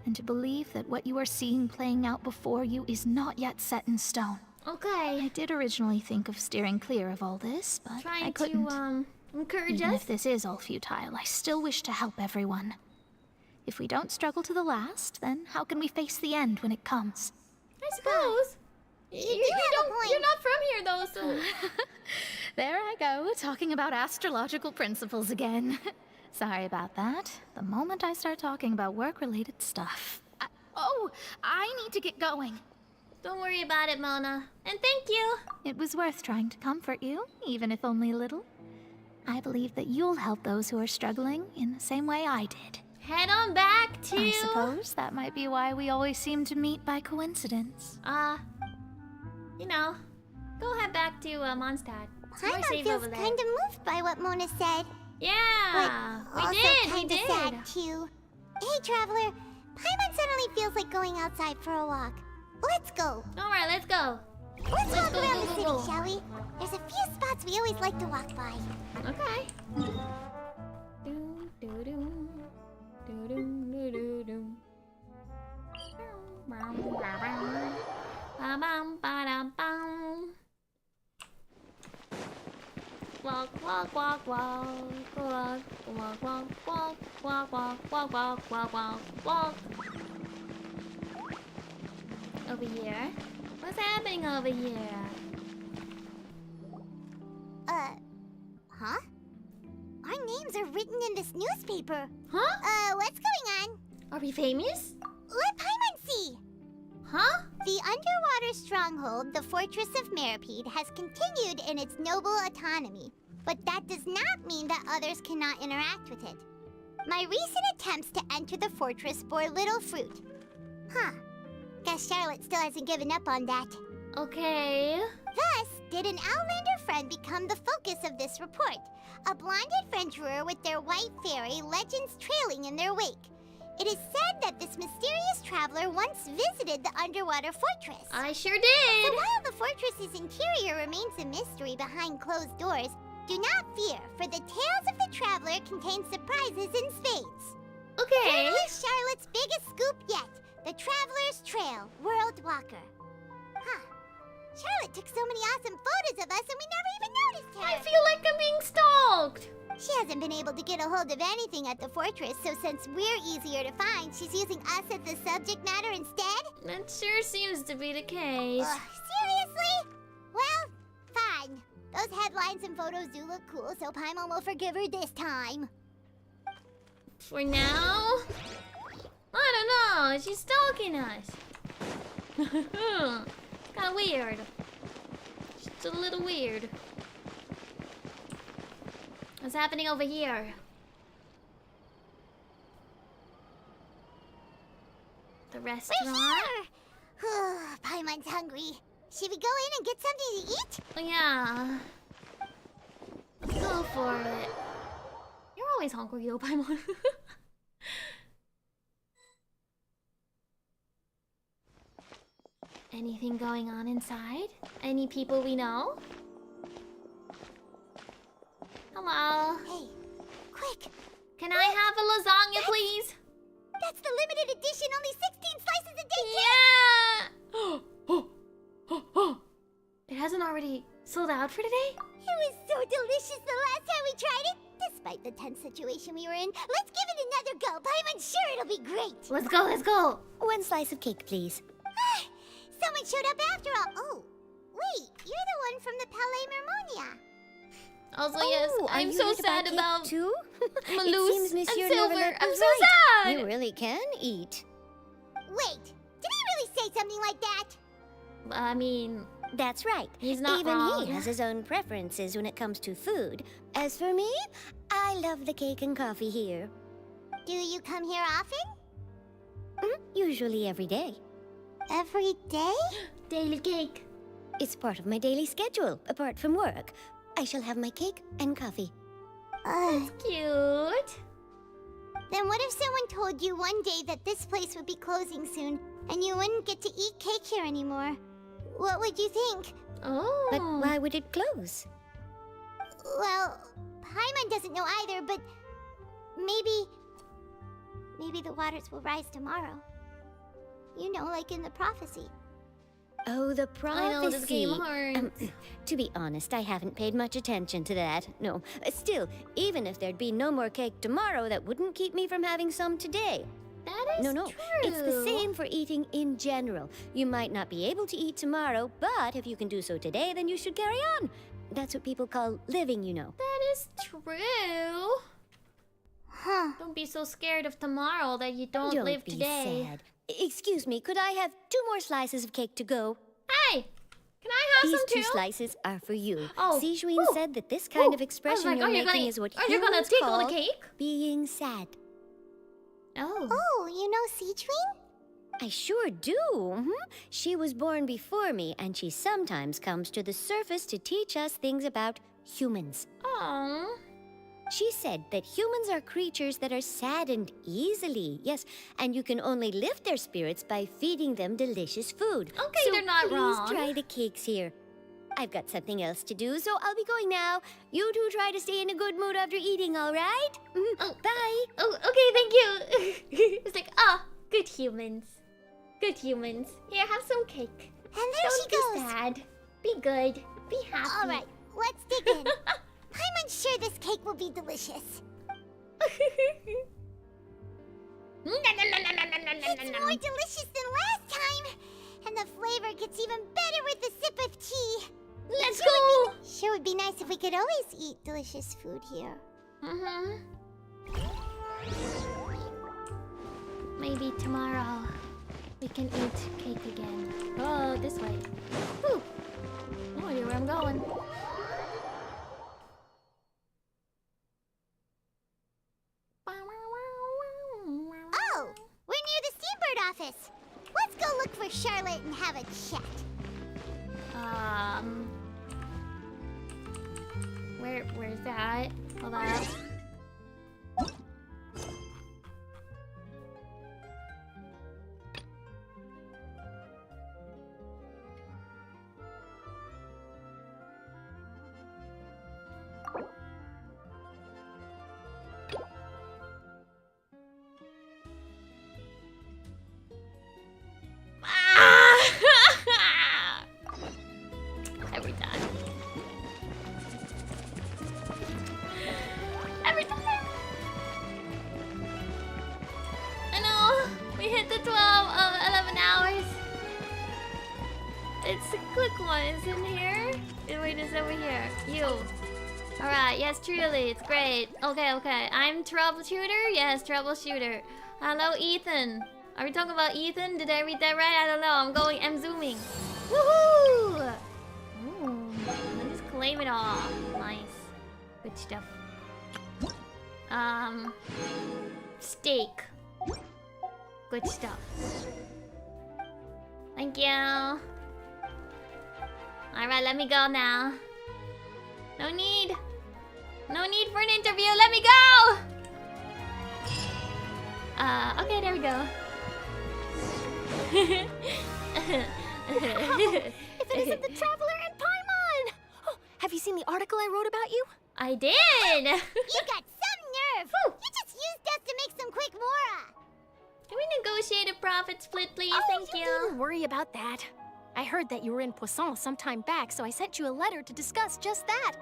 and to believe that what you are seeing playing out before you is not yet set in stone. Okay. I did originally think of steering clear of all this, but I Trying couldn't. to encourage Even us. if this is all futile, I still wish to help everyone. If we don't struggle to the last, then how can we face the end when it comes? I suppose. You're not from here though, so. There I go, talking about astrological principles again. Sorry about that. The moment I start talking about work-related stuff. I need to get going. Don't worry about it, Mona. And thank you. It was worth trying to comfort you, even if only a little. I believe that you'll help those who are struggling in the same way I did. Head on back to. I suppose that might be why we always seem to meet by coincidence. You know, go head back to Mondstadt. It's more Paimon safe feels over there. kind of moved by what Mona said. Yeah, but also we kinda did. sad too. Hey, traveler, Paimon suddenly feels like going outside for a walk. Let's go. All right, let's go. Let's walk go, around go, the go, city, go. shall we? There's a few spots we always like to walk by. Okay. Walk, walk, walk, walk, walk, walk, walk, walk, walk, walk, walk, walk, walk, walk, walk. Over here. What's happening over here? this newspaper. Huh? What's going on? Are we famous? Let Paimon see. Huh? The underwater stronghold, the Fortress of Meripede, has continued in its noble autonomy. But that does not mean that others cannot interact with it. My recent attempts to enter the fortress bore little fruit. Huh. Guess Charlotte still hasn't given up on that. Okay. Thus, did an Outlander friend become the focus of this report? A blonde adventurer with their white fairy, legends trailing in their wake. It is said that this mysterious traveler once visited the underwater fortress. I sure did! So while the fortress's interior remains a mystery behind closed doors, do not fear, for the tales of the traveler contain surprises in spades. Okay. Journalist Charlotte's biggest scoop yet, the Traveler's Trail, World Walker. Huh. Charlotte took so many awesome photos of us and we never even noticed her. I feel like I'm being stalked. She hasn't been able to get a hold of anything at the fortress, so since we're easier to find, she's using us as the subject matter instead? That sure seems to be the case. Seriously? Well, fine. Those headlines and photos do look cool, so Paimon will forgive her this time. For now? I don't know, she's stalking us. Kinda weird. It's a little weird. What's happening over here? The restaurant? We're here! Paimon's hungry. Should we go in and get something to eat? Oh, yeah. Let's go for it. You're always hungry, yo, Paimon. Anything going on inside? Any people we know? Hello. Hey, quick. Can I have a lasagna, please? That's the limited edition, only 16 slices a day. Yeah! It hasn't already sold out for today? It was so delicious the last time we tried it. Despite the tense situation we were in, let's give it another go. Paimon's sure it'll be great. Let's go, let's go. One slice of cake, please. Someone showed up after all. Oh, wait, you're the one from the Palais Mermonia. Also, yes, I'm so sad about too. Malus It seems and Monsieur Silver. Neverlet I'm was so right. sad. You really can eat. Wait, did he really say something like that? I mean, that's right. He's not Even wrong. he has his own preferences when it comes to food. As for me, I love the cake and coffee here. Do you come here often? Usually every day. Every day? Daily cake. It's part of my daily schedule, apart from work. I shall have my cake and coffee. That's cute. Then what if someone told you one day that this place would be closing soon, and you wouldn't get to eat cake here anymore? What would you think? Oh. But why would it close? Well, Paimon doesn't know either, but maybe the waters will rise tomorrow. You know, like in the prophecy. Oh, the prophecy. I know this game hurts. To be honest, I haven't paid much attention to that. No. Still, even if there'd be no more cake tomorrow, that wouldn't keep me from having some today. That is No. true. It's the same for eating in general. You might not be able to eat tomorrow, but if you can do so today, then you should carry on. That's what people call living, you know. That is true. Huh. Don't be so scared of tomorrow that you don't live be today. sad. Excuse me, could I have 2 more slices of cake to go? Hey! Can I have These some too? 2 slices are for you. Oh. Zhuni Ooh. said that this kind of Ooh. expression I was like, you're are you making gonna- is what are you gonna humans tickle the call cake? being sad. Oh. Oh, you know Zhuni? I sure do. She was born before me, and she sometimes comes to the surface to teach us things about humans. Aww. She said that humans are creatures that are saddened easily, yes, and you can only lift their spirits by feeding them delicious food. Okay, so they're not please wrong. try the cakes here. I've got something else to do, so I'll be going now. You two try to stay in a good mood after eating, all right? Bye. Oh, okay, thank you. It's like, good humans. Good humans. Here, have some cake. And there Don't she be goes. sad. Be good. Be happy. All right, let's dig in. I'm unsure this cake will be delicious. It's more delicious than last time. And the flavor gets even better with a sip of tea. Let's go! Sure would be nice if we could always eat delicious food here. Maybe tomorrow we can eat cake again. Oh, this way. Whew. No idea where I'm going. Oh, we're near the Seabird office. Let's go look for Charlotte and have a chat. Where's that? Hold on. Every time. Every time. I know. We hit the 11 hours. It's a quick one. It's in here. Wait, it's over here. You. Alright, yes, truly. It's great. Okay. I'm troubleshooter? Yes, troubleshooter. Hello, Ethan. Are we talking about Ethan? Did I read that right? I don't know. I'm zooming. Woohoo! Ooh, let us claim it all. Nice. Good stuff. Steak. Good stuff. Thank you. Alright, let me go now. No need for an interview. Let me go! Okay, there we go. If it isn't the Traveler and Paimon! Oh, have you seen the article I wrote about you? I did! You got some nerve! You just used us to make some quick mora! Can we negotiate a profit split, please? Oh, Thank you. Don't worry about that. I heard that you were in Poisson some time back, so I sent you a letter to discuss just that.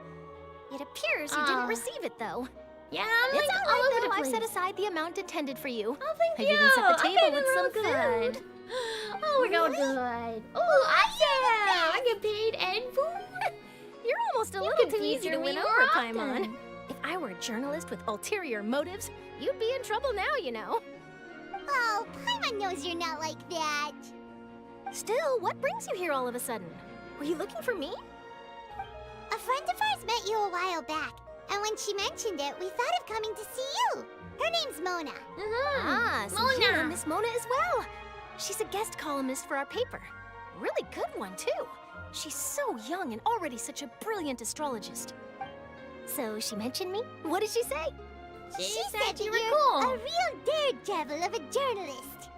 It appears you didn't receive it, though. Yeah, I'm It's like all right, all over though. the I've place. set aside the amount intended for you. Oh, thank I you. even set the table Okay, with then some real food. good. Oh, we're going good. Oh, awesome! I get paid and food. You're almost a You little can too tease easy to me win more over, often. Paimon. If I were a journalist with ulterior motives, you'd be in trouble now, you know. Oh, Paimon knows you're not like that. Still, what brings you here all of a sudden? Were you looking for me? A friend of ours met you a while back, and when she mentioned it, we thought of coming to see you. Her name's Mona. Ah, so Mona. you know Miss Mona as well. She's a guest columnist for our paper. Really good one, too. She's so young and already such a brilliant astrologist. So she mentioned me? What did she say? She said you that were you're cool. a real daredevil of a journalist.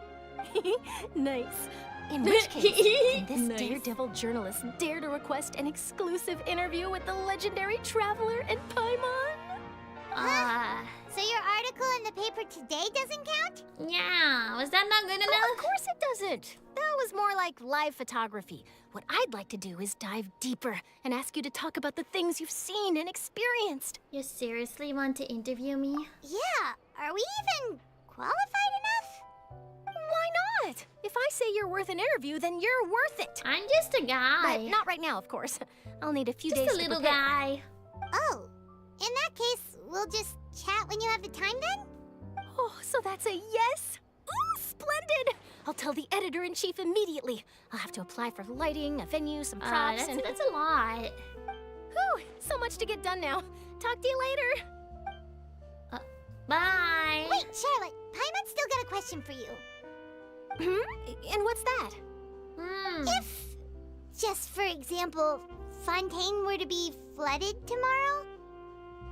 Nice. In which case, can this Nice. daredevil journalist dare to request an exclusive interview with the legendary Traveler and Paimon? So your article in the paper today doesn't count? Yeah, was that not good enough? Oh, of course it doesn't. That was more like live photography. What I'd like to do is dive deeper and ask you to talk about the things you've seen and experienced. You seriously want to interview me? Yeah, are we even qualified enough? Why not? If I say you're worth an interview, then you're worth it. I'm just a guy. But not right now, of course. I'll need a few Just days a to little prepare. guy. Oh, in that case, we'll just chat when you have the time then? Oh, so that's a yes? Ooh, splendid! I'll tell the editor-in-chief immediately. I'll have to apply for lighting, a venue, some props, and... That's a lot. Whew, so much to get done now. Talk to you later. Bye. Wait, Charlotte, Paimon's still got a question for you. And what's that? If, just for example, Fontaine were to be flooded tomorrow,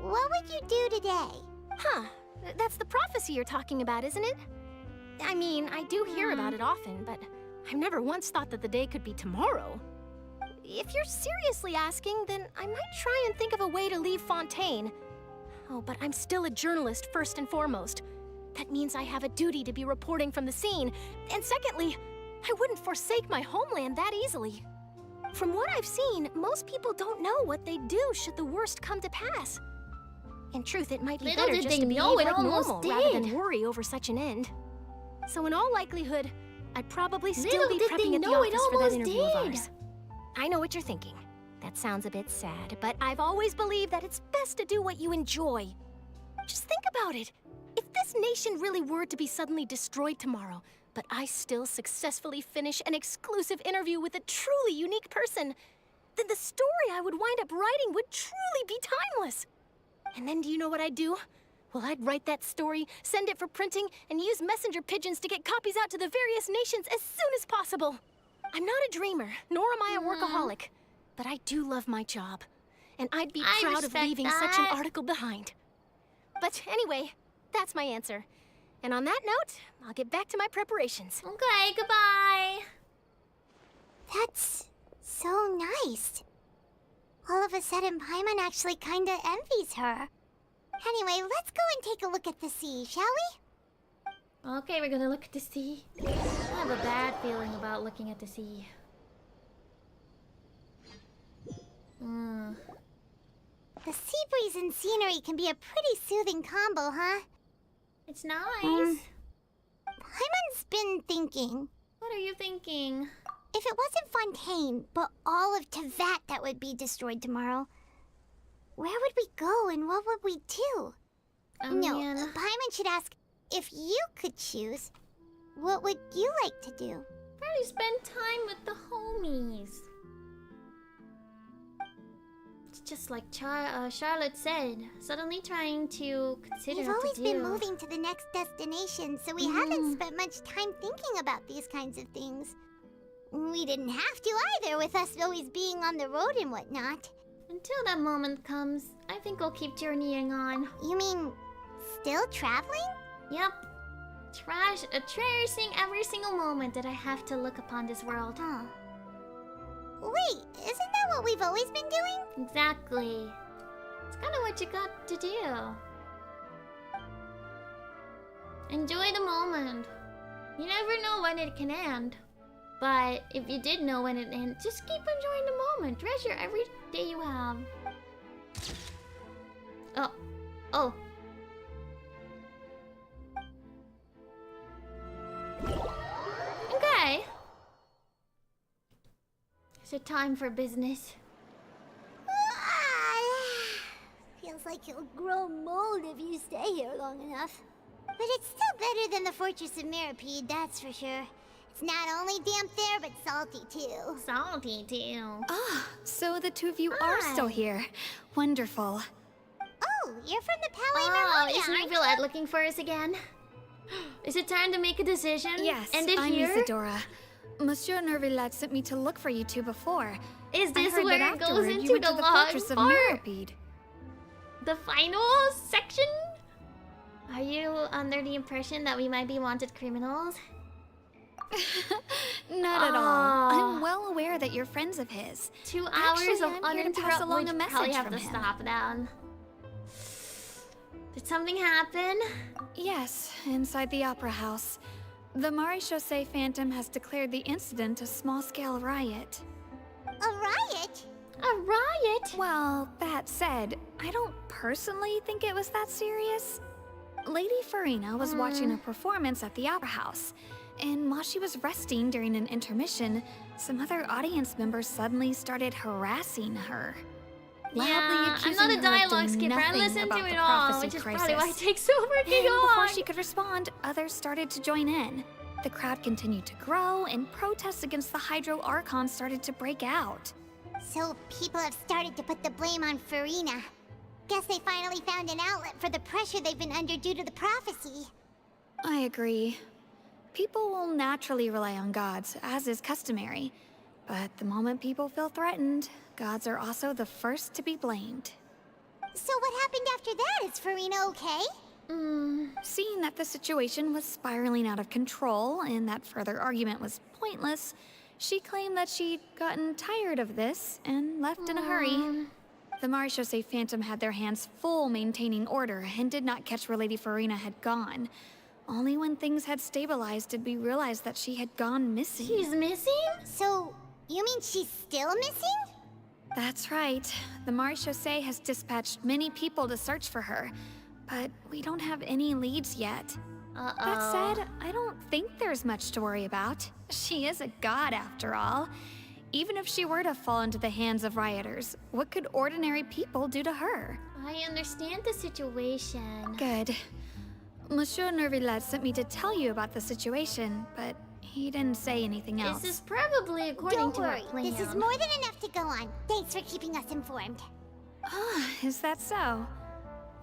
what would you do today? Huh. That's the prophecy you're talking about, isn't it? I mean, I do hear about it often, but I've never once thought that the day could be tomorrow. If you're seriously asking, then I might try and think of a way to leave Fontaine. Oh, but I'm still a journalist first and foremost. That means I have a duty to be reporting from the scene. And secondly, I wouldn't forsake my homeland that easily. From what I've seen, most people don't know what they'd do should the worst come to pass. In truth, it might be Little better did just they to behave know it like almost normal rather did. than worry over such an end. So in all likelihood, I'd probably still Little be did prepping they at the know it office for that almost interview of did. ours. I know what you're thinking. That sounds a bit sad, but I've always believed that it's best to do what you enjoy. Just think about it. If this nation really were to be suddenly destroyed tomorrow, but I still successfully finish an exclusive interview with a truly unique person, then the story I would wind up writing would truly be timeless. And then do you know what I'd do? Well, I'd write that story, send it for printing, and use messenger pigeons to get copies out to the various nations as soon as possible. I'm not a dreamer, nor am I a workaholic, but I do love my job. And I'd be proud of leaving such an article behind. But anyway, that's my answer. And on that note, I'll get back to my preparations. Okay, goodbye. That's so nice. All of a sudden, Paimon actually kinda envies her. Anyway, let's go and take a look at the sea, shall we? Okay, we're gonna look at the sea. I have a bad feeling about looking at the sea. The sea breeze and scenery can be a pretty soothing combo, huh? It's nice. Paimon's been thinking. What are you thinking? If it wasn't Fontaine, but all of Tevat that would be destroyed tomorrow, where would we go and what would we do? Paimon should ask, if you could choose, what would you like to do? Probably spend time with the homies. It's just like Charlotte said, suddenly trying to consider We've what always to do. been moving to the next destination, so we haven't spent much time thinking about these kinds of things. We didn't have to either, with us always being on the road and whatnot. Until that moment comes, I think I'll keep journeying on. You mean, still traveling? Yep. Cherishing every single moment that I have to look upon this world. Huh. Wait, isn't that what we've always been doing? Exactly. It's kind of what you got to do. Enjoy the moment. You never know when it can end. But if you did know when it ends, just keep enjoying the moment. Treasure every day you have. Oh. Okay. Is it time for business? Feels like you'll grow mold if you stay here long enough. But it's still better than the Fortress of Mirapede, that's for sure. It's not only damp there, but salty too. Salty too. Ah, so the two of you are still here. Wonderful. Oh, you're from the Palais Oh, Mermonia, is aren't Nicolette looking for us again? Is it time to make a decision? Yes, End it I'm here? Isadora. Monsieur Nervilette sent me to look for you two before. Is this I heard where that it goes afterward into you went the to the log Fortress of part? Mirapede. The final section? Are you under the impression that we might be wanted criminals? Not at all. I'm well aware that you're friends of his. 2 hours Actually, of I'm here to pass uninterrupted. along We a message probably have from to him. stop down. Did something happen? Yes, inside the Opera House. The Maréchaussée Phantom has declared the incident a small-scale riot. A riot? A riot? Well, that said, I don't personally think it was that serious. Lady Farina was watching a performance at the Opera House, and while she was resting during an intermission, some other audience members suddenly started harassing her. Loudly I'm accusing not a her of dialogue doing skipper. I nothing listen about to the it all, prophecy which is crisis. probably why it takes so freaking And long. before she could respond, others started to join in. The crowd continued to grow, and protests against the Hydro Archon started to break out. So people have started to put the blame on Farina. Guess they finally found an outlet for the pressure they've been under due to the prophecy. I agree. People will naturally rely on gods, as is customary. But the moment people feel threatened, gods are also the first to be blamed. So what happened after that? Is Farina okay? Seeing that the situation was spiraling out of control and that further argument was pointless, she claimed that she'd gotten tired of this and left in a hurry. The Maréchaussée Phantom had their hands full maintaining order and did not catch where Lady Farina had gone. Only when things had stabilized did we realize that she had gone missing. She's missing? So, you mean she's still missing? That's right. The Maréchaussée has dispatched many people to search for her, but we don't have any leads yet. That said, I don't think there's much to worry about. She is a god after all. Even if she were to fall into the hands of rioters, what could ordinary people do to her? I understand the situation. Good. Monsieur Nervillet sent me to tell you about the situation, but he didn't say anything else. This is probably according Don't to worry, our plan. this is more than enough to go on. Thanks for keeping us informed. Ah, is that so?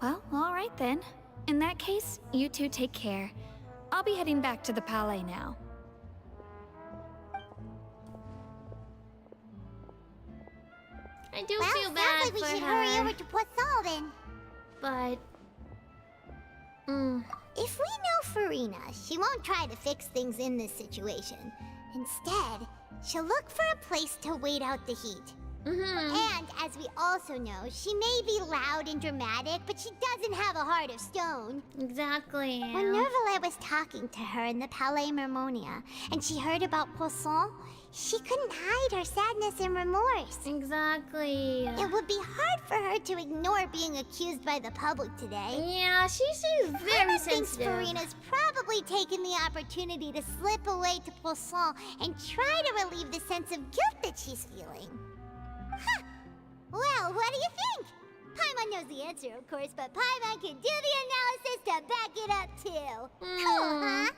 Well, alright then. In that case, you two take care. I'll be heading back to the Palais now. I do Well, feel bad sounds like we for should her. hurry over to Poisson then. But... If we know Farina, she won't try to fix things in this situation. Instead, she'll look for a place to wait out the heat. And as we also know, she may be loud and dramatic, but she doesn't have a heart of stone. Exactly. When Nervalet was talking to her in the Palais Mermonia, and she heard about Poisson, she couldn't hide her sadness and remorse. Exactly. It would be hard for her to ignore being accused by the public today. Yeah, she's very sensitive. thinks Farina's probably taken the opportunity to slip away to Poisson and try to relieve the sense of guilt that she's feeling. Huh. Well, what do you think? Paimon knows the answer, of course, but Paimon can do the analysis to back it up, too. Cool, huh?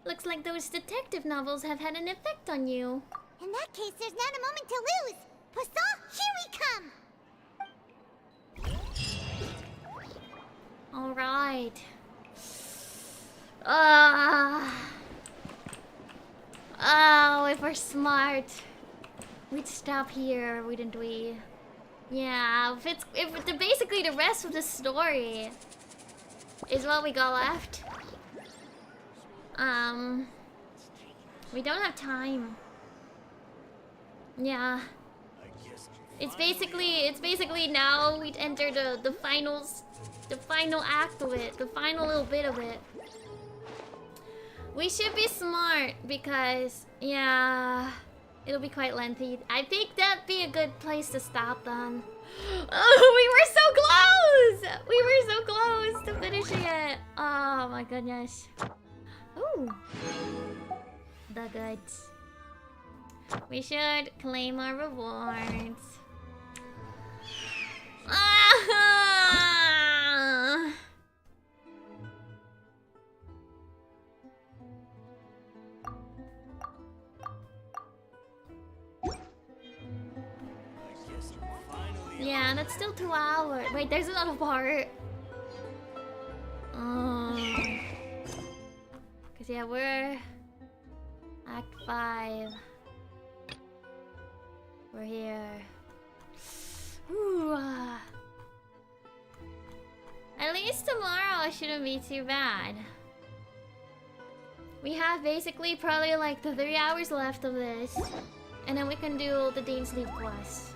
Looks like those detective novels have had an effect on you. In that case, there's not a moment to lose. Poisson, here we come! Alright. Oh, if we're smart, we'd stop here, wouldn't we? Yeah, if basically the rest of the story is what we got left. We don't have time. Yeah. It's basically now we'd enter the final act of it, the final little bit of it. We should be smart because, yeah, it'll be quite lengthy. I think that'd be a good place to stop then. Oh, we were so close! We were so close to finishing it. Oh my goodness. Ooh. The goods. We should claim our rewards. Ah! Yeah, that's still 2 hours. Wait, there's another part. Cause yeah, we're Act 5. We're here. Ooh. At least tomorrow shouldn't be too bad. We have basically probably like the 3 hours left of this. And then we can do the Dean's Leave quest.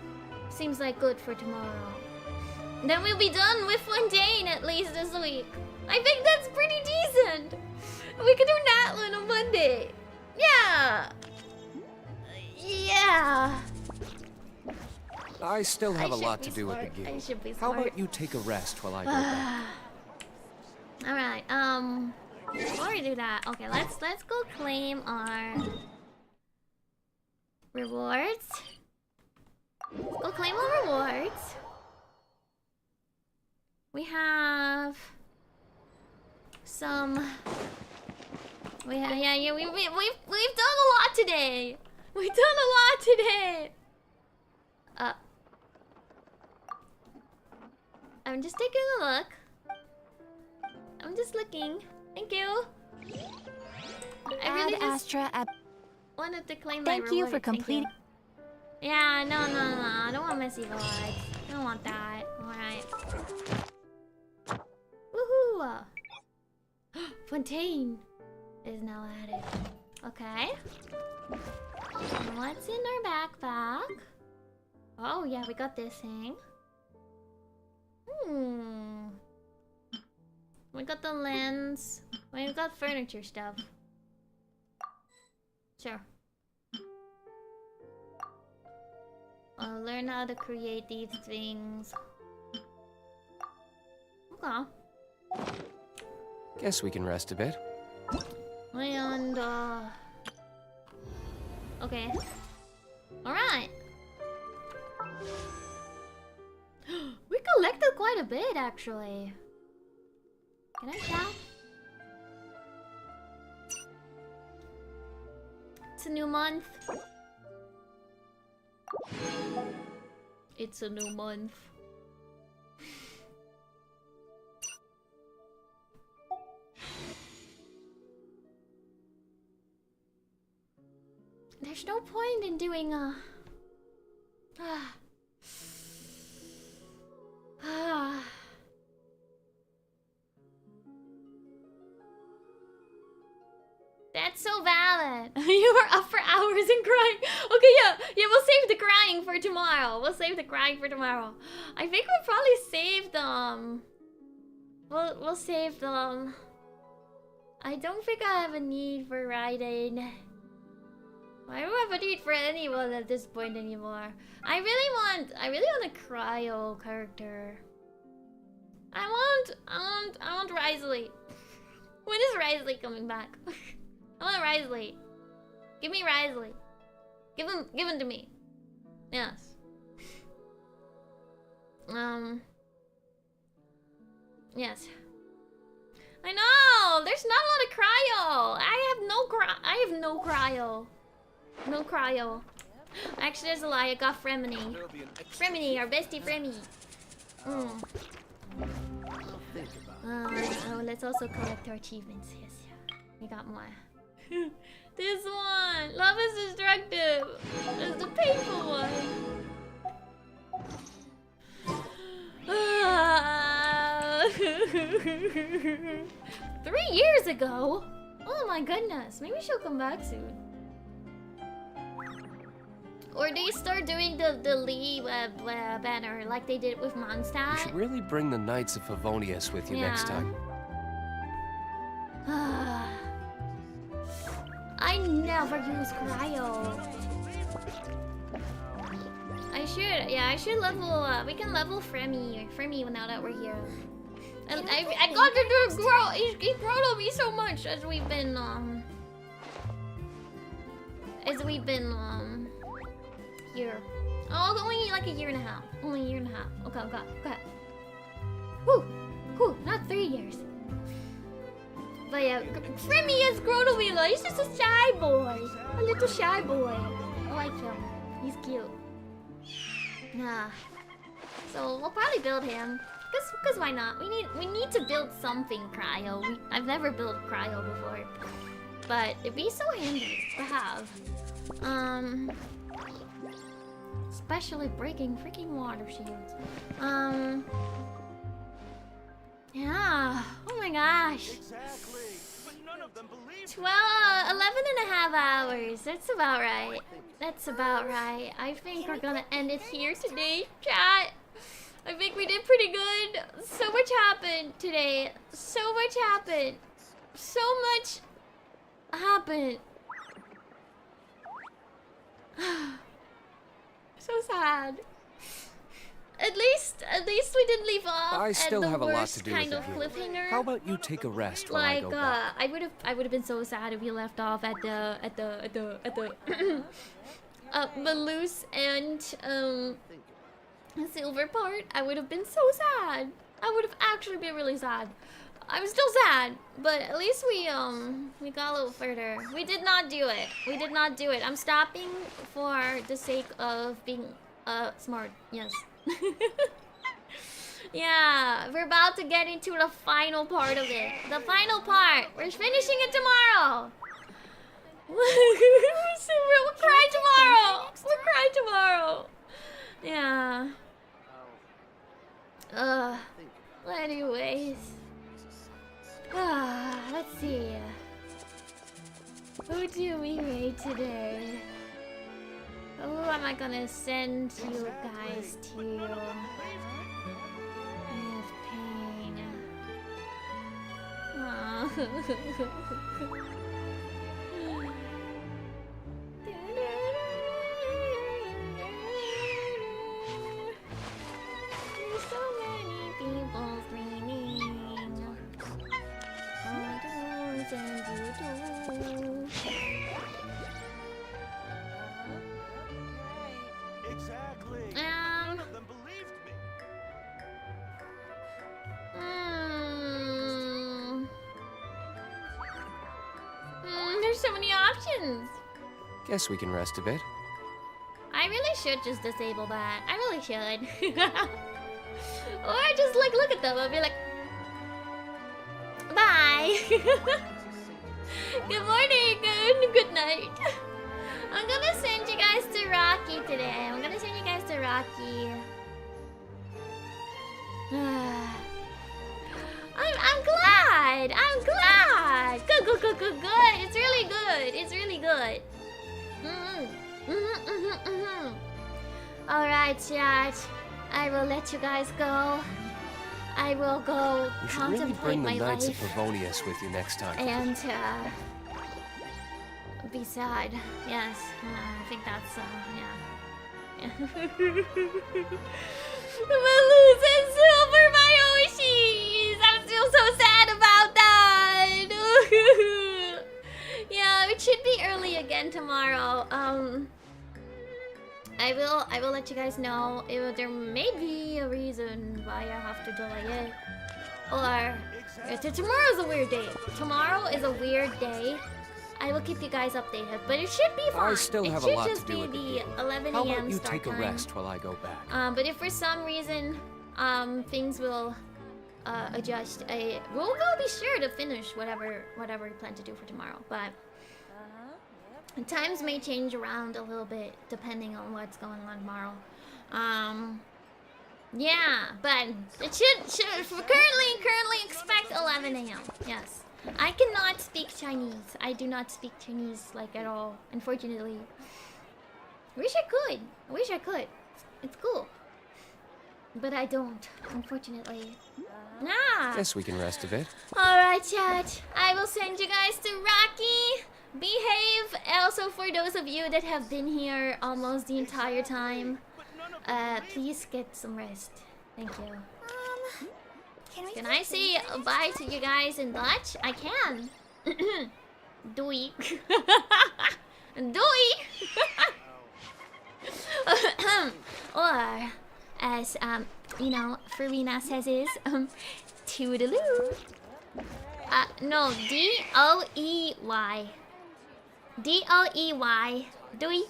Seems like good for tomorrow. Then we'll be done with Fontaine at least this week. I think that's pretty decent. We could do Natlan on Monday. Yeah. Yeah. I still have a lot to do with the guild. I should be How smart. about you take a rest while I go back? Alright, before we do that, okay, let's go claim our rewards. Let's go claim our rewards. We have some. We've done a lot today. We've done a lot today. I'm just taking a look. I'm just looking. Thank you. I really just Astra at. wanted to claim my Thank you reward. for completing. Yeah, no. I don't want messy vibes. I don't want that. Alright. Woohoo! Fontaine is now added. Okay. And what's in our backpack? Oh yeah, we got this thing. We got the lens. We got furniture stuff. Sure. I'll learn how to create these things. Okay. Guess we can rest a bit. And, okay. Alright. We collected quite a bit, actually. Can I tap? a new month. It's a new month. There's no point in doing That's so valid. You were up for hours and crying. Okay, yeah, we'll save the crying for tomorrow. We'll save the crying for tomorrow. I think we'll probably save them. We'll save them. I don't think I have a need for writing. I don't have a need for anyone at this point anymore. I really want a cryo character. I want Risley. When is Risley coming back? I want Risley. Give me Risley. Give him to me. Yes. Yes. I know. There's not a lot of cryo. I have no cryo. No cryo. Actually, there's a lie. I got Fremini. Fremini, our bestie Fremi. Oh, let's also collect our achievements. Yes, yeah. We got more. This one! Love is destructive! It's the painful one! 3 years ago? Oh my goodness, maybe she'll come back soon. Or they start doing the Lee banner like they did with Mondstadt. You should really bring the Knights of Favonius with you next time. I never use cryo. I should level, we can level Fremi now that we're here. And I got to do grow, he's grown on me so much as we've been here. Oh, only like a year and a half. Only a year and a half. Okay. Whew, not 3 years. But yeah, Fremi has grown on me. Like, he's just a shy boy. A little shy boy. I like him. He's cute. Nah. So we'll probably build him. Cause why not? We need to build something cryo. I've never built cryo before. But it'd be so handy to have. Especially breaking freaking water shields. Yeah. Oh my gosh. Exactly. But none of them believe 11 and a half hours. That's about right. That's about right. I think we're gonna end it here today, chat. I think we did pretty good. So much happened today. So much happened. So much happened. So sad. At least we didn't leave off I still at have the a lot worst to do kind with of you. cliffhanger. How about you take a rest while I Like go back? I would have been so sad if we left off at the Malus and Silver part. I would have been so sad. I would have actually been really sad. I'm still sad, but at least we got a little further. We did not do it. We did not do it. I'm stopping for the sake of being smart. Yes. Yeah, we're about to get into the final part of it. The final part. We're finishing it tomorrow. We'll cry tomorrow. We'll cry tomorrow. Yeah. Anyways. Let's see. Who do we rate today? Who am I gonna send you guys to? With pain. There's so many people screaming. What do I send you to? Exactly. None of them believed me. There's so many options. Guess we can rest a bit. I really should just disable that. I really should. Or just like look at them and be like, bye. Good morning, good night. I'm gonna send you guys to Rocky today. I'm gonna send you guys to Rocky. I'm glad. I'm glad. Good. It's really good. It's really good. Alright, chat. I will let you guys go. I will go You should contemplate really bring the my Knights life of Favonius with you next time. and be sad. Yes, I think that's yeah. Balloons and silver Yoshis! I'm still so sad about that! Yeah, it should be early again tomorrow. I will let you guys know. There may be a reason why I have to delay it. Or tomorrow's a weird day. Tomorrow is a weird day. I will keep you guys updated, but it should be fine. I still have a it lot should to do just with be the the 11 How a.m. about you start take a time. rest while I go back? But if for some reason, things will adjust, we'll be sure to finish whatever we plan to do for tomorrow. But times may change around a little bit depending on what's going on tomorrow. Yeah, but it should currently expect 11 a.m. Yes. I cannot speak Chinese. I do not speak Chinese like at all, unfortunately. Wish I could. It's cool. But I don't, unfortunately. Ah. Guess we can rest a bit. Alright, chat. I will send you guys to Rocky. Behave. Also, for those of you that have been here almost the entire time, please get some rest. Thank you. Can I say bye to you guys in Dutch? I can. Doei. Doei. Or, as you know, Farina says is toodaloo. No, D-O-E-Y. D-O-E-Y. Doei.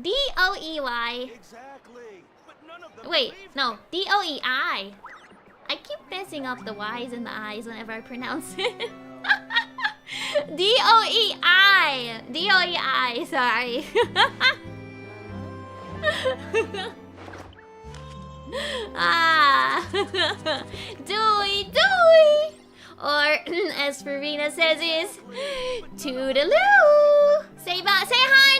D-O-E-Y. Wait, no, D-O-E-I. I keep messing up the Y's and the I's whenever I pronounce it. D-O-E-I. D-O-E-I, sorry. Doei doei. Or as Farina says is toodaloo. Say bye. Say hi,